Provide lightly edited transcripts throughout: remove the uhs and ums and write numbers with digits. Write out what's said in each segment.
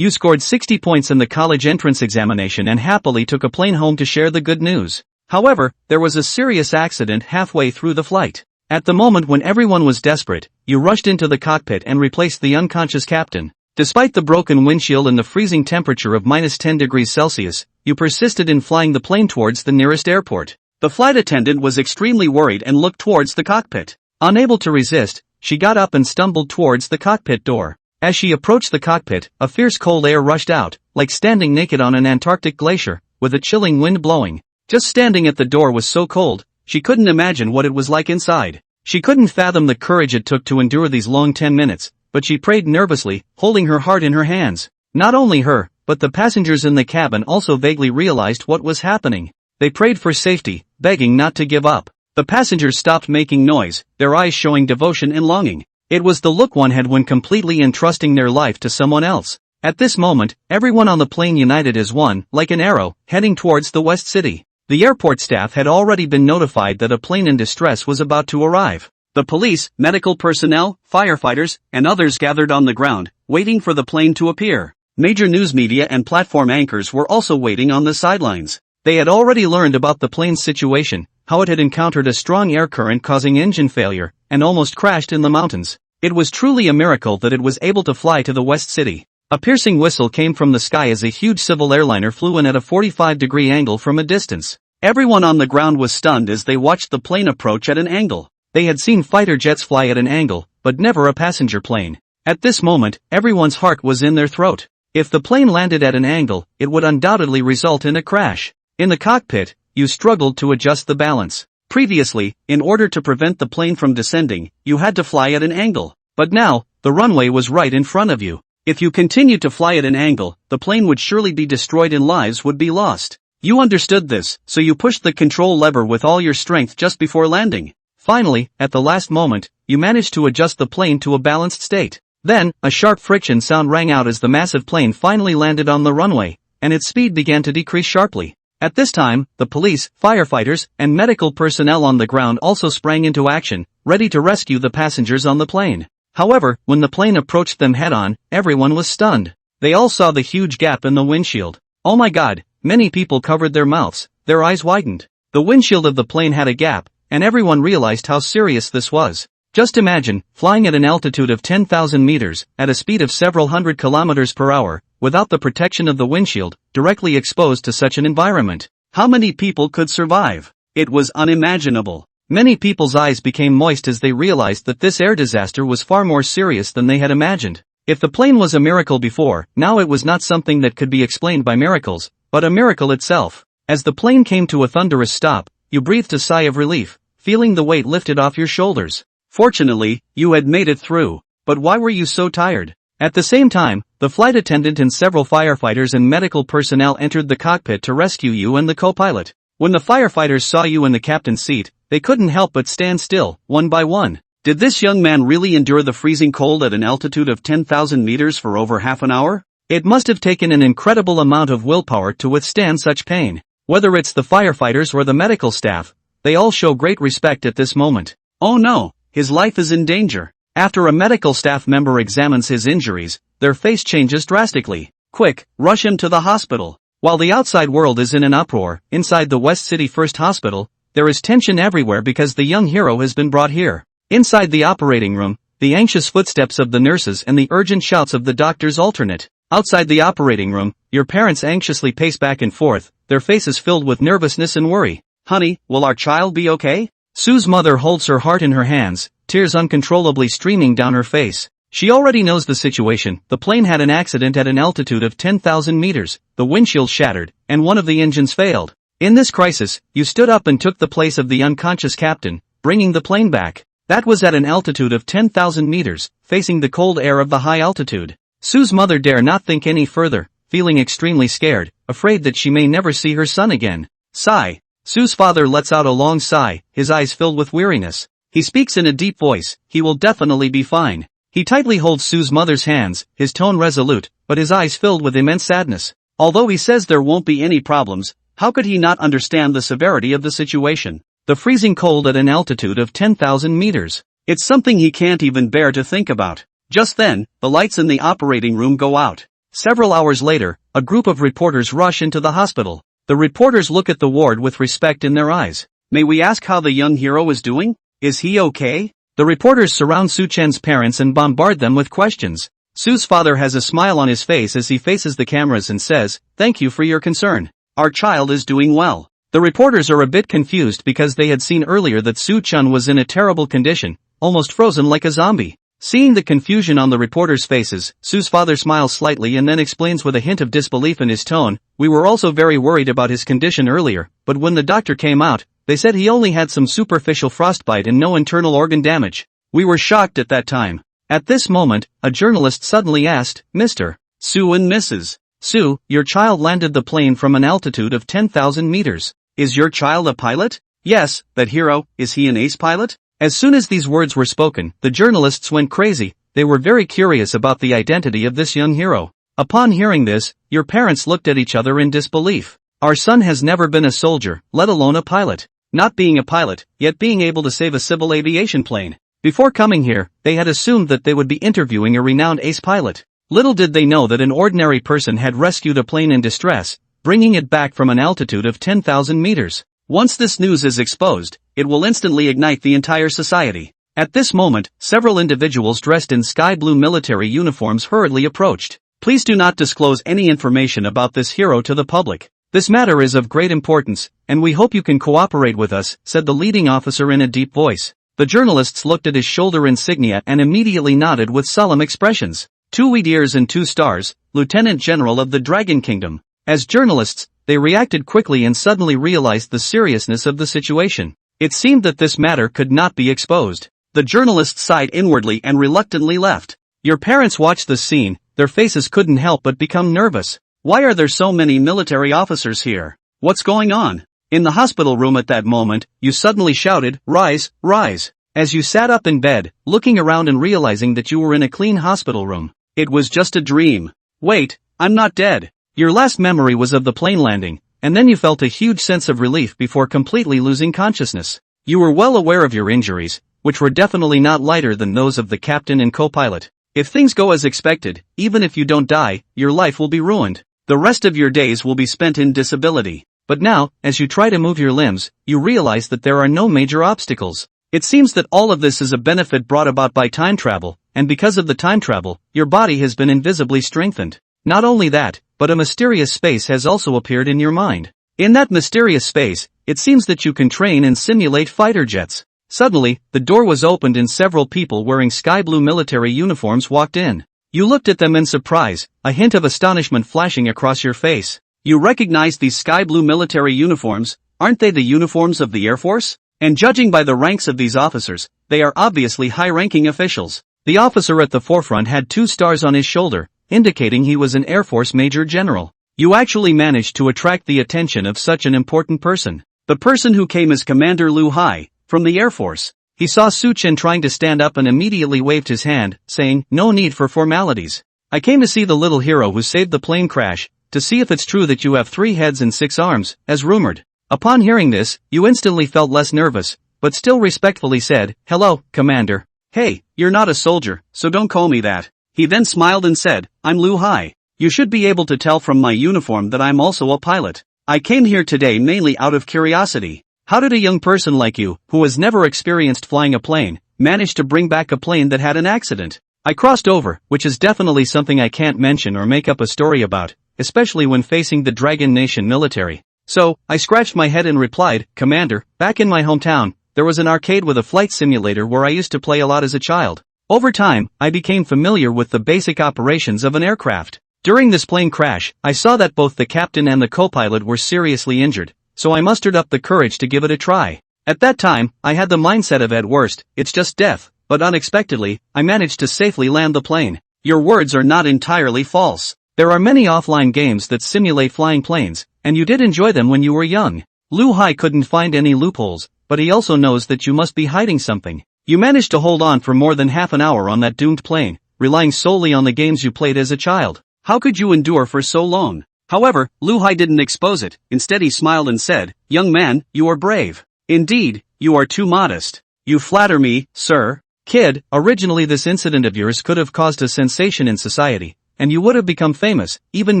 You scored 60 points in the college entrance examination and happily took a plane home to share the good news. However, there was a serious accident halfway through the flight. At the moment when everyone was desperate, you rushed into the cockpit and replaced the unconscious captain. Despite the broken windshield and the freezing temperature of -10 degrees Celsius, you persisted in flying the plane towards the nearest airport. The flight attendant was extremely worried and looked towards the cockpit. Unable to resist, she got up and stumbled towards the cockpit door. As she approached the cockpit, a fierce cold air rushed out, like standing naked on an Antarctic glacier, with a chilling wind blowing. Just standing at the door was so cold, she couldn't imagine what it was like inside. She couldn't fathom the courage it took to endure these long 10 minutes, but she prayed nervously, holding her heart in her hands. Not only her, but the passengers in the cabin also vaguely realized what was happening. They prayed for safety, begging not to give up. The passengers stopped making noise, their eyes showing devotion and longing. It was the look one had when completely entrusting their life to someone else. At this moment, everyone on the plane united as one, like an arrow, heading towards the West City. The airport staff had already been notified that a plane in distress was about to arrive. The police, medical personnel, firefighters, and others gathered on the ground, waiting for the plane to appear. Major news media and platform anchors were also waiting on the sidelines. They had already learned about the plane's situation, how it had encountered a strong air current causing engine failure, and almost crashed in the mountains. It was truly a miracle that it was able to fly to the West City. A piercing whistle came from the sky as a huge civil airliner flew in at a 45-degree angle from a distance. Everyone on the ground was stunned as they watched the plane approach at an angle. They had seen fighter jets fly at an angle, but never a passenger plane. At this moment, everyone's heart was in their throat. If the plane landed at an angle, it would undoubtedly result in a crash. In the cockpit, you struggled to adjust the balance. Previously, in order to prevent the plane from descending, you had to fly at an angle. But now, the runway was right in front of you. If you continued to fly at an angle, the plane would surely be destroyed and lives would be lost. You understood this, so you pushed the control lever with all your strength just before landing. Finally, at the last moment, you managed to adjust the plane to a balanced state. Then, a sharp friction sound rang out as the massive plane finally landed on the runway, and its speed began to decrease sharply. At this time, the police, firefighters, and medical personnel on the ground also sprang into action, ready to rescue the passengers on the plane. However, when the plane approached them head-on, everyone was stunned. They all saw the huge gap in the windshield. Oh my God, many people covered their mouths, their eyes widened. The windshield of the plane had a gap, and everyone realized how serious this was. Just imagine, flying at an altitude of 10,000 meters, at a speed of several hundred kilometers per hour, without the protection of the windshield, directly exposed to such an environment. How many people could survive? It was unimaginable. Many people's eyes became moist as they realized that this air disaster was far more serious than they had imagined. If the plane was a miracle before, now it was not something that could be explained by miracles, but a miracle itself. As the plane came to a thunderous stop, you breathed a sigh of relief, feeling the weight lifted off your shoulders. Fortunately, you had made it through. But why were you so tired? At the same time, the flight attendant and several firefighters and medical personnel entered the cockpit to rescue you and the co-pilot. When the firefighters saw you in the captain's seat, they couldn't help but stand still, one by one. Did this young man really endure the freezing cold at an altitude of 10,000 meters for over half an hour? It must have taken an incredible amount of willpower to withstand such pain. Whether it's the firefighters or the medical staff, they all show great respect at this moment. Oh no, his life is in danger. After a medical staff member examines his injuries, their face changes drastically. Quick, rush him to the hospital. While the outside world is in an uproar, inside the West City First Hospital, there is tension everywhere because the young hero has been brought here. Inside the operating room, the anxious footsteps of the nurses and the urgent shouts of the doctors alternate. Outside the operating room, your parents anxiously pace back and forth, their faces filled with nervousness and worry. Honey, will our child be okay? Sue's mother holds her heart in her hands, tears uncontrollably streaming down her face. She already knows the situation. The plane had an accident at an altitude of 10,000 meters, the windshield shattered, and one of the engines failed. In this crisis, you stood up and took the place of the unconscious captain, bringing the plane back. That was at an altitude of 10,000 meters, facing the cold air of the high altitude. Sue's mother dare not think any further, feeling extremely scared, afraid that she may never see her son again. Sigh. Sue's father lets out a long sigh, his eyes filled with weariness. He speaks in a deep voice, he will definitely be fine. He tightly holds Sue's mother's hands, his tone resolute, but his eyes filled with immense sadness. Although he says there won't be any problems, how could he not understand the severity of the situation? The freezing cold at an altitude of 10,000 meters. It's something he can't even bear to think about. Just then, the lights in the operating room go out. Several hours later, a group of reporters rush into the hospital. The reporters look at the ward with respect in their eyes. May we ask how the young hero is doing? Is he okay? The reporters surround Su Chen's parents and bombard them with questions. Su's father has a smile on his face as he faces the cameras and says, "Thank you for your concern. Our child is doing well." The reporters are a bit confused because they had seen earlier that Su Chen was in a terrible condition, almost frozen like a zombie. Seeing the confusion on the reporters' faces, Su's father smiles slightly and then explains with a hint of disbelief in his tone, "We were also very worried about his condition earlier, but when the doctor came out, they said he only had some superficial frostbite and no internal organ damage. We were shocked at that time." At this moment, a journalist suddenly asked, "Mr. Su and Mrs. Su, your child landed the plane from an altitude of 10,000 meters. Is your child a pilot?" "Yes, that hero, is he an ace pilot?" As soon as these words were spoken, the journalists went crazy. They were very curious about the identity of this young hero. Upon hearing this, your parents looked at each other in disbelief. "Our son has never been a soldier, let alone a pilot. Not being a pilot, yet being able to save a civil aviation plane. Before coming here, they had assumed that they would be interviewing a renowned ace pilot. Little did they know that an ordinary person had rescued a plane in distress, bringing it back from an altitude of 10,000 meters. Once this news is exposed, it will instantly ignite the entire society." At this moment, several individuals dressed in sky blue military uniforms hurriedly approached. "Please do not disclose any information about this hero to the public. This matter is of great importance, and we hope you can cooperate with us," said the leading officer in a deep voice. The journalists looked at his shoulder insignia and immediately nodded with solemn expressions. "2 wheat ears and 2 stars, Lieutenant General of the Dragon Kingdom." As journalists, they reacted quickly and suddenly realized the seriousness of the situation. It seemed that this matter could not be exposed. The journalists sighed inwardly and reluctantly left. Your parents watched this scene, their faces couldn't help but become nervous. Why are there so many military officers here? What's going on? In the hospital room at that moment, you suddenly shouted, "Rise, rise!" As you sat up in bed, looking around and realizing that you were in a clean hospital room. It was just a dream. Wait, I'm not dead. Your last memory was of the plane landing, and then you felt a huge sense of relief before completely losing consciousness. You were well aware of your injuries, which were definitely not lighter than those of the captain and co-pilot. If things go as expected, even if you don't die, your life will be ruined. The rest of your days will be spent in disability. But now, as you try to move your limbs, you realize that there are no major obstacles. It seems that all of this is a benefit brought about by time travel, and because of the time travel, your body has been invisibly strengthened. Not only that, but a mysterious space has also appeared in your mind. In that mysterious space, it seems that you can train and simulate fighter jets. Suddenly, the door was opened and several people wearing sky blue military uniforms walked in. You looked at them in surprise, a hint of astonishment flashing across your face. You recognize these sky blue military uniforms, aren't they the uniforms of the Air Force? And judging by the ranks of these officers, they are obviously high-ranking officials. The officer at the forefront had 2 stars on his shoulder, indicating he was an Air Force Major General. You actually managed to attract the attention of such an important person. The person who came is Commander Lu Hai, from the Air Force. He saw Su Chen trying to stand up and immediately waved his hand, saying, "No need for formalities. I came to see the little hero who saved the plane crash, to see if it's true that you have 3 heads and 6 arms, as rumored." Upon hearing this, you instantly felt less nervous, but still respectfully said, "Hello, Commander." "Hey, you're not a soldier, so don't call me that." He then smiled and said, "I'm Lu Hai. You should be able to tell from my uniform that I'm also a pilot. I came here today mainly out of curiosity. How did a young person like you, who has never experienced flying a plane, manage to bring back a plane that had an accident? I crossed over, which is definitely something I can't mention or make up a story about, especially when facing the Dragon Nation military. So, I scratched my head and replied, Commander, back in my hometown, there was an arcade with a flight simulator where I used to play a lot as a child. Over time, I became familiar with the basic operations of an aircraft. During this plane crash, I saw that both the captain and the co-pilot were seriously injured, so I mustered up the courage to give it a try. At that time, I had the mindset of at worst, it's just death, but unexpectedly, I managed to safely land the plane. Your words are not entirely false. There are many offline games that simulate flying planes, and you did enjoy them when you were young. Lu Hai couldn't find any loopholes, but he also knows that you must be hiding something. You managed to hold on for more than half an hour on that doomed plane, relying solely on the games you played as a child. How could you endure for so long? However, Lu Hai didn't expose it. Instead he smiled and said, "Young man, you are brave. Indeed, you are too modest. You flatter me, sir." Kid, originally this incident of yours could have caused a sensation in society, and you would have become famous, even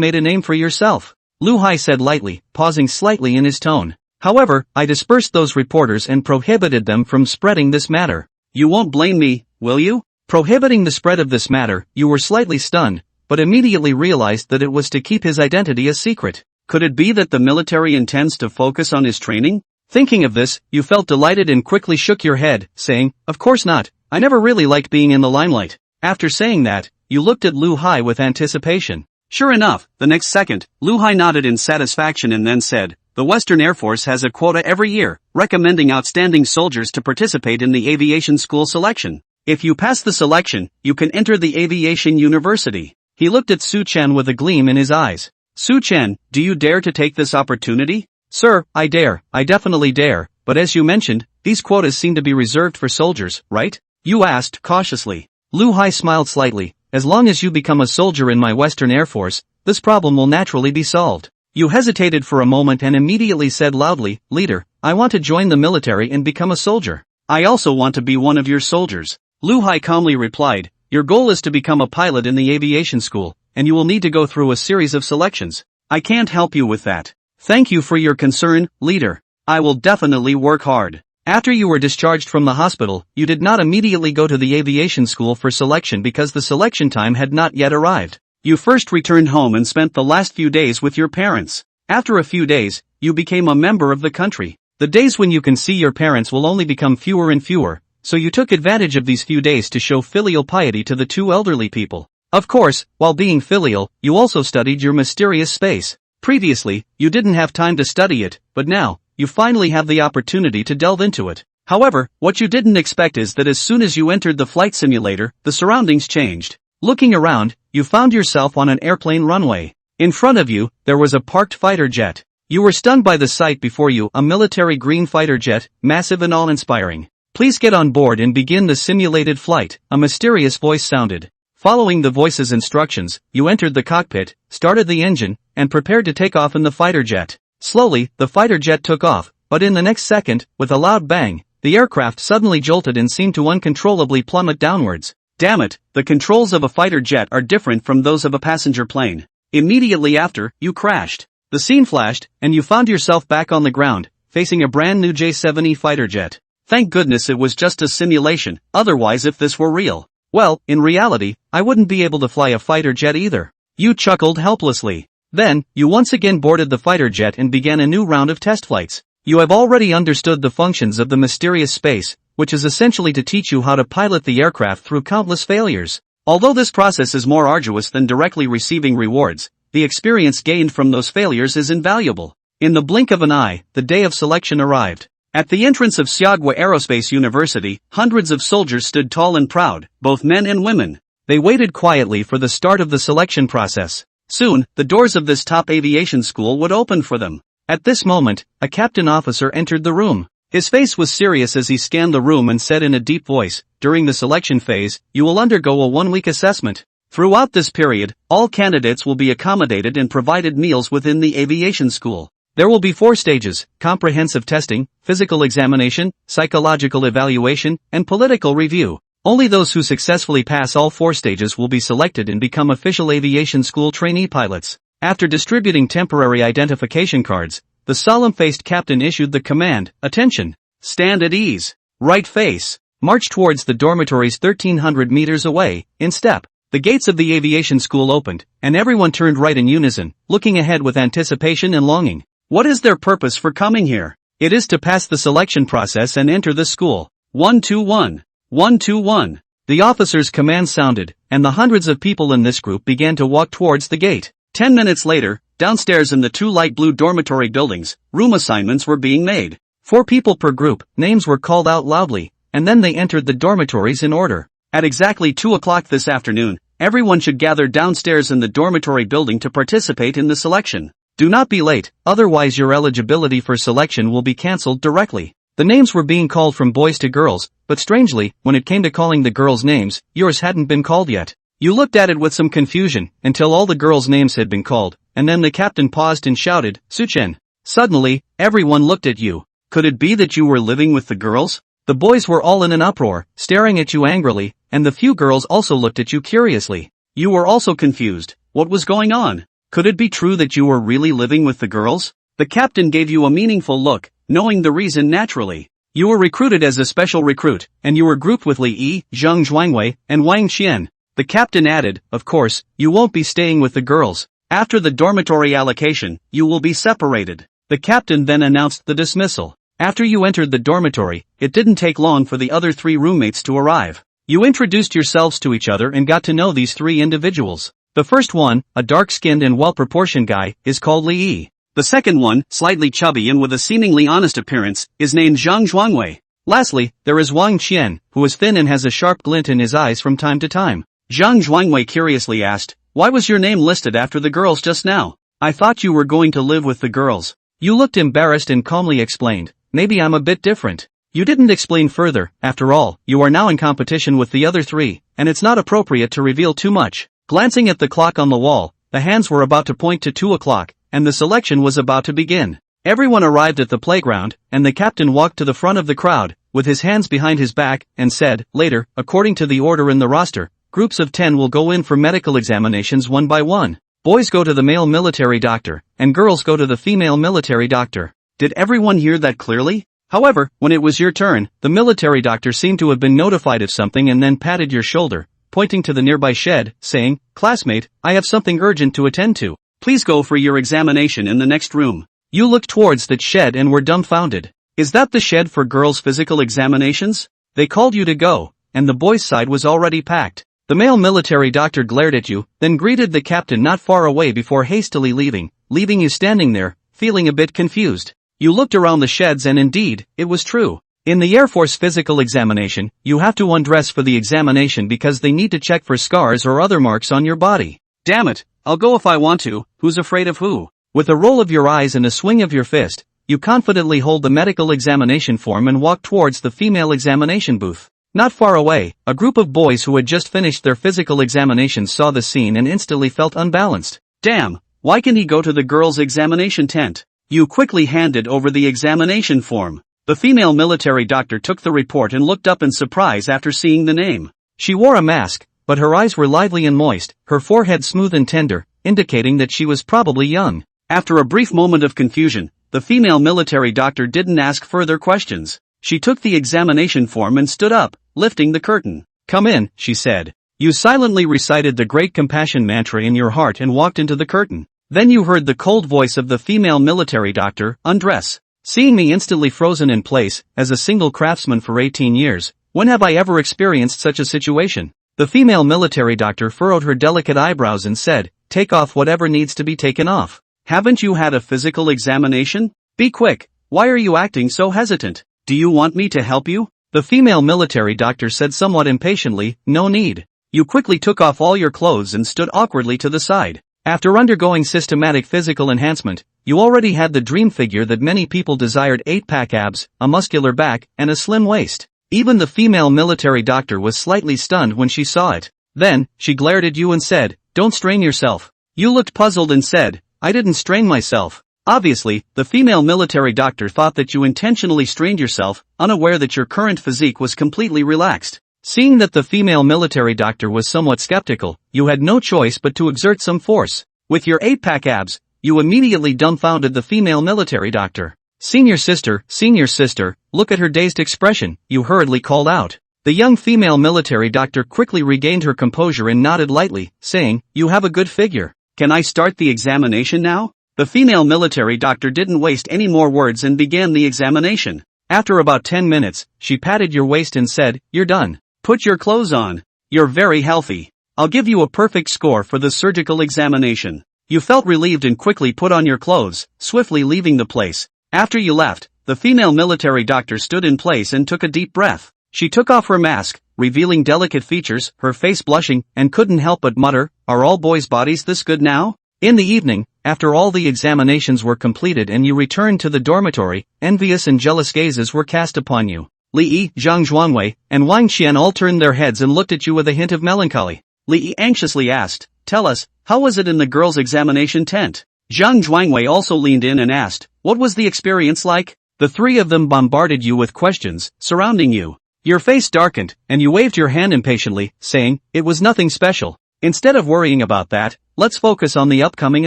made a name for yourself. Lu Hai said lightly, pausing slightly in his tone. However, I dispersed those reporters and prohibited them from spreading this matter. You won't blame me, will you? Prohibiting the spread of this matter, you were slightly stunned, but immediately realized that it was to keep his identity a secret. Could it be that the military intends to focus on his training? Thinking of this, you felt delighted and quickly shook your head, saying, of course not, I never really liked being in the limelight. After saying that, you looked at Lu Hai with anticipation. Sure enough, the next second, Lu Hai nodded in satisfaction and then said, the Western Air Force has a quota every year, recommending outstanding soldiers to participate in the aviation school selection. If you pass the selection, you can enter the aviation university. He looked at Su Chen with a gleam in his eyes. Su Chen, do you dare to take this opportunity? Sir, I dare, I definitely dare, but as you mentioned, these quotas seem to be reserved for soldiers, right? You asked cautiously. Lu Hai smiled slightly. As long as you become a soldier in my Western Air Force, this problem will naturally be solved. You hesitated for a moment and immediately said loudly, Leader, I want to join the military and become a soldier. I also want to be one of your soldiers. Lu Hai calmly replied, your goal is to become a pilot in the aviation school, and you will need to go through a series of selections. I can't help you with that. Thank you for your concern, Leader. I will definitely work hard. After you were discharged from the hospital, you did not immediately go to the aviation school for selection because the selection time had not yet arrived. You first returned home and spent the last few days with your parents. After a few days, you became a member of the country. The days when you can see your parents will only become fewer and fewer, so you took advantage of these few days to show filial piety to the two elderly people. Of course, while being filial, you also studied your mysterious space. Previously, you didn't have time to study it, but now, you finally have the opportunity to delve into it. However, what you didn't expect is that as soon as you entered the flight simulator, the surroundings changed. Looking around, you found yourself on an airplane runway. In front of you, there was a parked fighter jet. You were stunned by the sight before you, a military green fighter jet, massive and awe-inspiring. Please get on board and begin the simulated flight, a mysterious voice sounded. Following the voice's instructions, you entered the cockpit, started the engine, and prepared to take off in the fighter jet. Slowly, the fighter jet took off, but in the next second, with a loud bang, the aircraft suddenly jolted and seemed to uncontrollably plummet downwards. Damn it, the controls of a fighter jet are different from those of a passenger plane. Immediately after, you crashed. The scene flashed, and you found yourself back on the ground, facing a brand new J-7E fighter jet. Thank goodness it was just a simulation, otherwise if this were real, well, in reality, I wouldn't be able to fly a fighter jet either. You chuckled helplessly. Then, you once again boarded the fighter jet and began a new round of test flights. You have already understood the functions of the mysterious space, which is essentially to teach you how to pilot the aircraft through countless failures. Although this process is more arduous than directly receiving rewards, the experience gained from those failures is invaluable. In the blink of an eye, the day of selection arrived. At the entrance of Xiagwa Aerospace University, hundreds of soldiers stood tall and proud, both men and women. They waited quietly for the start of the selection process. Soon, the doors of this top aviation school would open for them. At this moment, a captain officer entered the room. His face was serious as he scanned the room and said in a deep voice, during the selection phase, you will undergo a 1-week assessment. Throughout this period, all candidates will be accommodated and provided meals within the aviation school. There will be 4 stages: comprehensive testing, physical examination, psychological evaluation, and political review. Only those who successfully pass all 4 stages will be selected and become official aviation school trainee pilots. After distributing temporary identification cards, the solemn-faced captain issued the command, attention, stand at ease, right face, march towards the dormitories 1,300 meters away, in step. The gates of the aviation school opened, and everyone turned right in unison, looking ahead with anticipation and longing. What is their purpose for coming here? It is to pass the selection process and enter the school. 121. 121. The officer's command sounded, and the hundreds of people in this group began to walk towards the gate. 10 minutes later, downstairs in the 2 light blue dormitory buildings, room assignments were being made. 4 people per group, names were called out loudly, and then they entered the dormitories in order. At exactly 2 o'clock this afternoon, everyone should gather downstairs in the dormitory building to participate in the selection. Do not be late, otherwise your eligibility for selection will be cancelled directly. The names were being called from boys to girls, but strangely, when it came to calling the girls' names, yours hadn't been called yet. You looked at it with some confusion, until all the girls' names had been called, and then the captain paused and shouted, Su Chen. Suddenly, everyone looked at you. Could it be that you were living with the girls? The boys were all in an uproar, staring at you angrily, and the few girls also looked at you curiously. You were also confused. What was going on? Could it be true that you were really living with the girls? The captain gave you a meaningful look, knowing the reason naturally. You were recruited as a special recruit, and you were grouped with Li Yi, Zhang Zhuangwei, and Wang Qian. The captain added, of course, you won't be staying with the girls. After the dormitory allocation, you will be separated. The captain then announced the dismissal. After you entered the dormitory, it didn't take long for the other 3 roommates to arrive. You introduced yourselves to each other and got to know these 3 individuals. The first one, a dark-skinned and well-proportioned guy, is called Li Yi. The second one, slightly chubby and with a seemingly honest appearance, is named Zhang Zhuangwei. Lastly, there is Wang Qian, who is thin and has a sharp glint in his eyes from time to time. Zhang Zhuangwei curiously asked, "Why was your name listed after the girls just now? I thought you were going to live with the girls." You looked embarrassed and calmly explained, "Maybe I'm a bit different." You didn't explain further. After all, you are now in competition with the other 3, and it's not appropriate to reveal too much. Glancing at the clock on the wall, the hands were about to point to 2 o'clock, and the selection was about to begin. Everyone arrived at the playground, and the captain walked to the front of the crowd, with his hands behind his back, and said, "Later, according to the order in the roster, groups of 10 will go in for medical examinations one by one. Boys go to the male military doctor, and girls go to the female military doctor." Did everyone hear that clearly? However, when it was your turn, the military doctor seemed to have been notified of something and then patted your shoulder, pointing to the nearby shed, saying, "Classmate, I have something urgent to attend to. Please go for your examination in the next room." You looked towards that shed and were dumbfounded. Is that the shed for girls' physical examinations? They called you to go, and the boys' side was already packed. The male military doctor glared at you, then greeted the captain not far away before hastily leaving you standing there, feeling a bit confused. You looked around the sheds and indeed, it was true. In the Air Force physical examination, you have to undress for the examination because they need to check for scars or other marks on your body. Damn it, I'll go if I want to, who's afraid of who? With a roll of your eyes and a swing of your fist, you confidently hold the medical examination form and walk towards the female examination booth. Not far away, a group of boys who had just finished their physical examinations saw the scene and instantly felt unbalanced. Damn, why can he go to the girls' examination tent? You quickly handed over the examination form. The female military doctor took the report and looked up in surprise after seeing the name. She wore a mask, but her eyes were lively and moist, her forehead smooth and tender, indicating that she was probably young. After a brief moment of confusion, the female military doctor didn't ask further questions. She took the examination form and stood up, lifting the curtain. "Come in," she said. You silently recited the Great Compassion mantra in your heart and walked into the curtain. Then you heard the cold voice of the female military doctor, "Undress." Seeing me instantly frozen in place, as a single craftsman for 18 years, when have I ever experienced such a situation? The female military doctor furrowed her delicate eyebrows and said, "Take off whatever needs to be taken off. Haven't you had a physical examination? Be quick, why are you acting so hesitant? Do you want me to help you?" The female military doctor said somewhat impatiently, "No need." You quickly took off all your clothes and stood awkwardly to the side. After undergoing systematic physical enhancement, you already had the dream figure that many people desired: 8-pack abs, a muscular back, and a slim waist. Even the female military doctor was slightly stunned when she saw it. Then, she glared at you and said, "Don't strain yourself." You looked puzzled and said, "I didn't strain myself." Obviously, the female military doctor thought that you intentionally strained yourself, unaware that your current physique was completely relaxed. Seeing that the female military doctor was somewhat skeptical, you had no choice but to exert some force. With your 8-pack abs, you immediately dumbfounded the female military doctor. Senior sister, look at her dazed expression," you hurriedly called out. The young female military doctor quickly regained her composure and nodded lightly, saying, "You have a good figure. Can I start the examination now?" The female military doctor didn't waste any more words and began the examination. After about 10 minutes, she patted your waist and said, "You're done. Put your clothes on. You're very healthy. I'll give you a perfect score for the surgical examination." You felt relieved and quickly put on your clothes, swiftly leaving the place. After you left, the female military doctor stood in place and took a deep breath. She took off her mask, revealing delicate features, her face blushing, and couldn't help but mutter, "Are all boys' bodies this good now?" In the evening, after all the examinations were completed and you returned to the dormitory, envious and jealous gazes were cast upon you. Li Yi, Zhang Zhuangwei, and Wang Qian all turned their heads and looked at you with a hint of melancholy. Li Yi anxiously asked, "Tell us, how was it in the girls' examination tent?" Zhang Zhuangwei also leaned in and asked, "What was the experience like?" The three of them bombarded you with questions, surrounding you. Your face darkened, and you waved your hand impatiently, saying, "It was nothing special. Instead of worrying about that, let's focus on the upcoming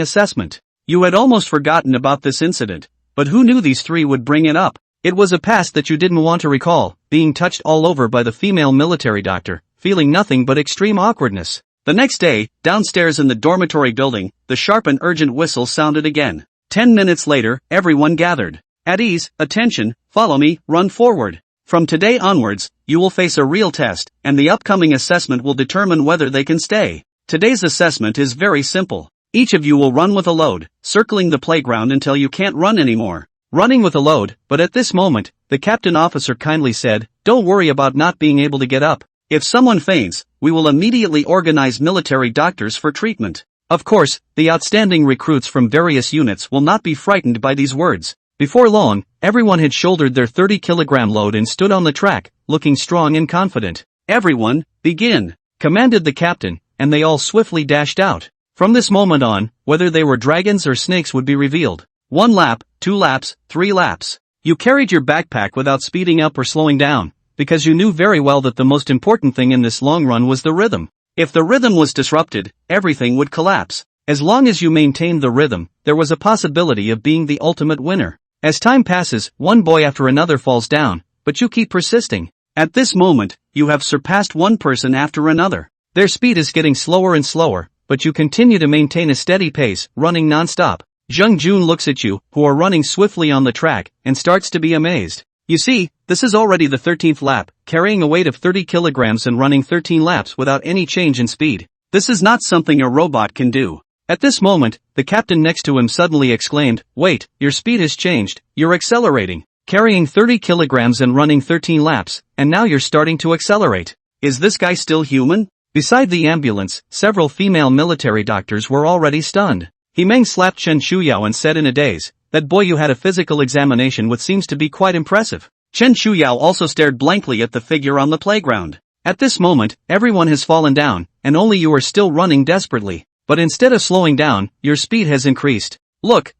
assessment. You had almost forgotten about this incident, but who knew these three would bring it up? It was a past that you didn't want to recall, being touched all over by the female military doctor, feeling nothing but extreme awkwardness. The next day, downstairs in the dormitory building, the sharp and urgent whistle sounded again. 10 minutes later, everyone gathered. At ease, attention, follow me, run forward. From today onwards, you will face a real test, and the upcoming assessment will determine whether they can stay. Today's assessment is very simple. Each of you will run with a load, circling the playground until you can't run anymore. Running with a load, but at this moment, the captain officer kindly said, "Don't worry about not being able to get up. If someone faints, we will immediately organize military doctors for treatment." Of course, the outstanding recruits from various units will not be frightened by these words. Before long, everyone had shouldered their 30-kilogram load and stood on the track, looking strong and confident. "Everyone, begin," commanded the captain, and they all swiftly dashed out. From this moment on, whether they were dragons or snakes would be revealed. 1 lap, 2 laps, 3 laps. You carried your backpack without speeding up or slowing down, because you knew very well that the most important thing in this long run was the rhythm. If the rhythm was disrupted, everything would collapse. As long as you maintained the rhythm, there was a possibility of being the ultimate winner. As time passes, one boy after another falls down, but you keep persisting. At this moment, you have surpassed one person after another. Their speed is getting slower and slower, but you continue to maintain a steady pace, running non-stop. Jung Jun looks at you, who are running swiftly on the track, and starts to be amazed. You see, this is already the 13th lap, carrying a weight of 30 kilograms and running 13 laps without any change in speed. This is not something a robot can do. At this moment, the captain next to him suddenly exclaimed, "Wait, your speed has changed, you're accelerating. Carrying 30 kilograms and running 13 laps, and now you're starting to accelerate. Is this guy still human?" Beside the ambulance, several female military doctors were already stunned. He Meng slapped Chen Shuyao and said in a daze, "That boy you had a physical examination with seems to be quite impressive." Chen Shuyao also stared blankly at the figure on the playground. At this moment, everyone has fallen down, and only you are still running desperately. But instead of slowing down, your speed has increased. Look,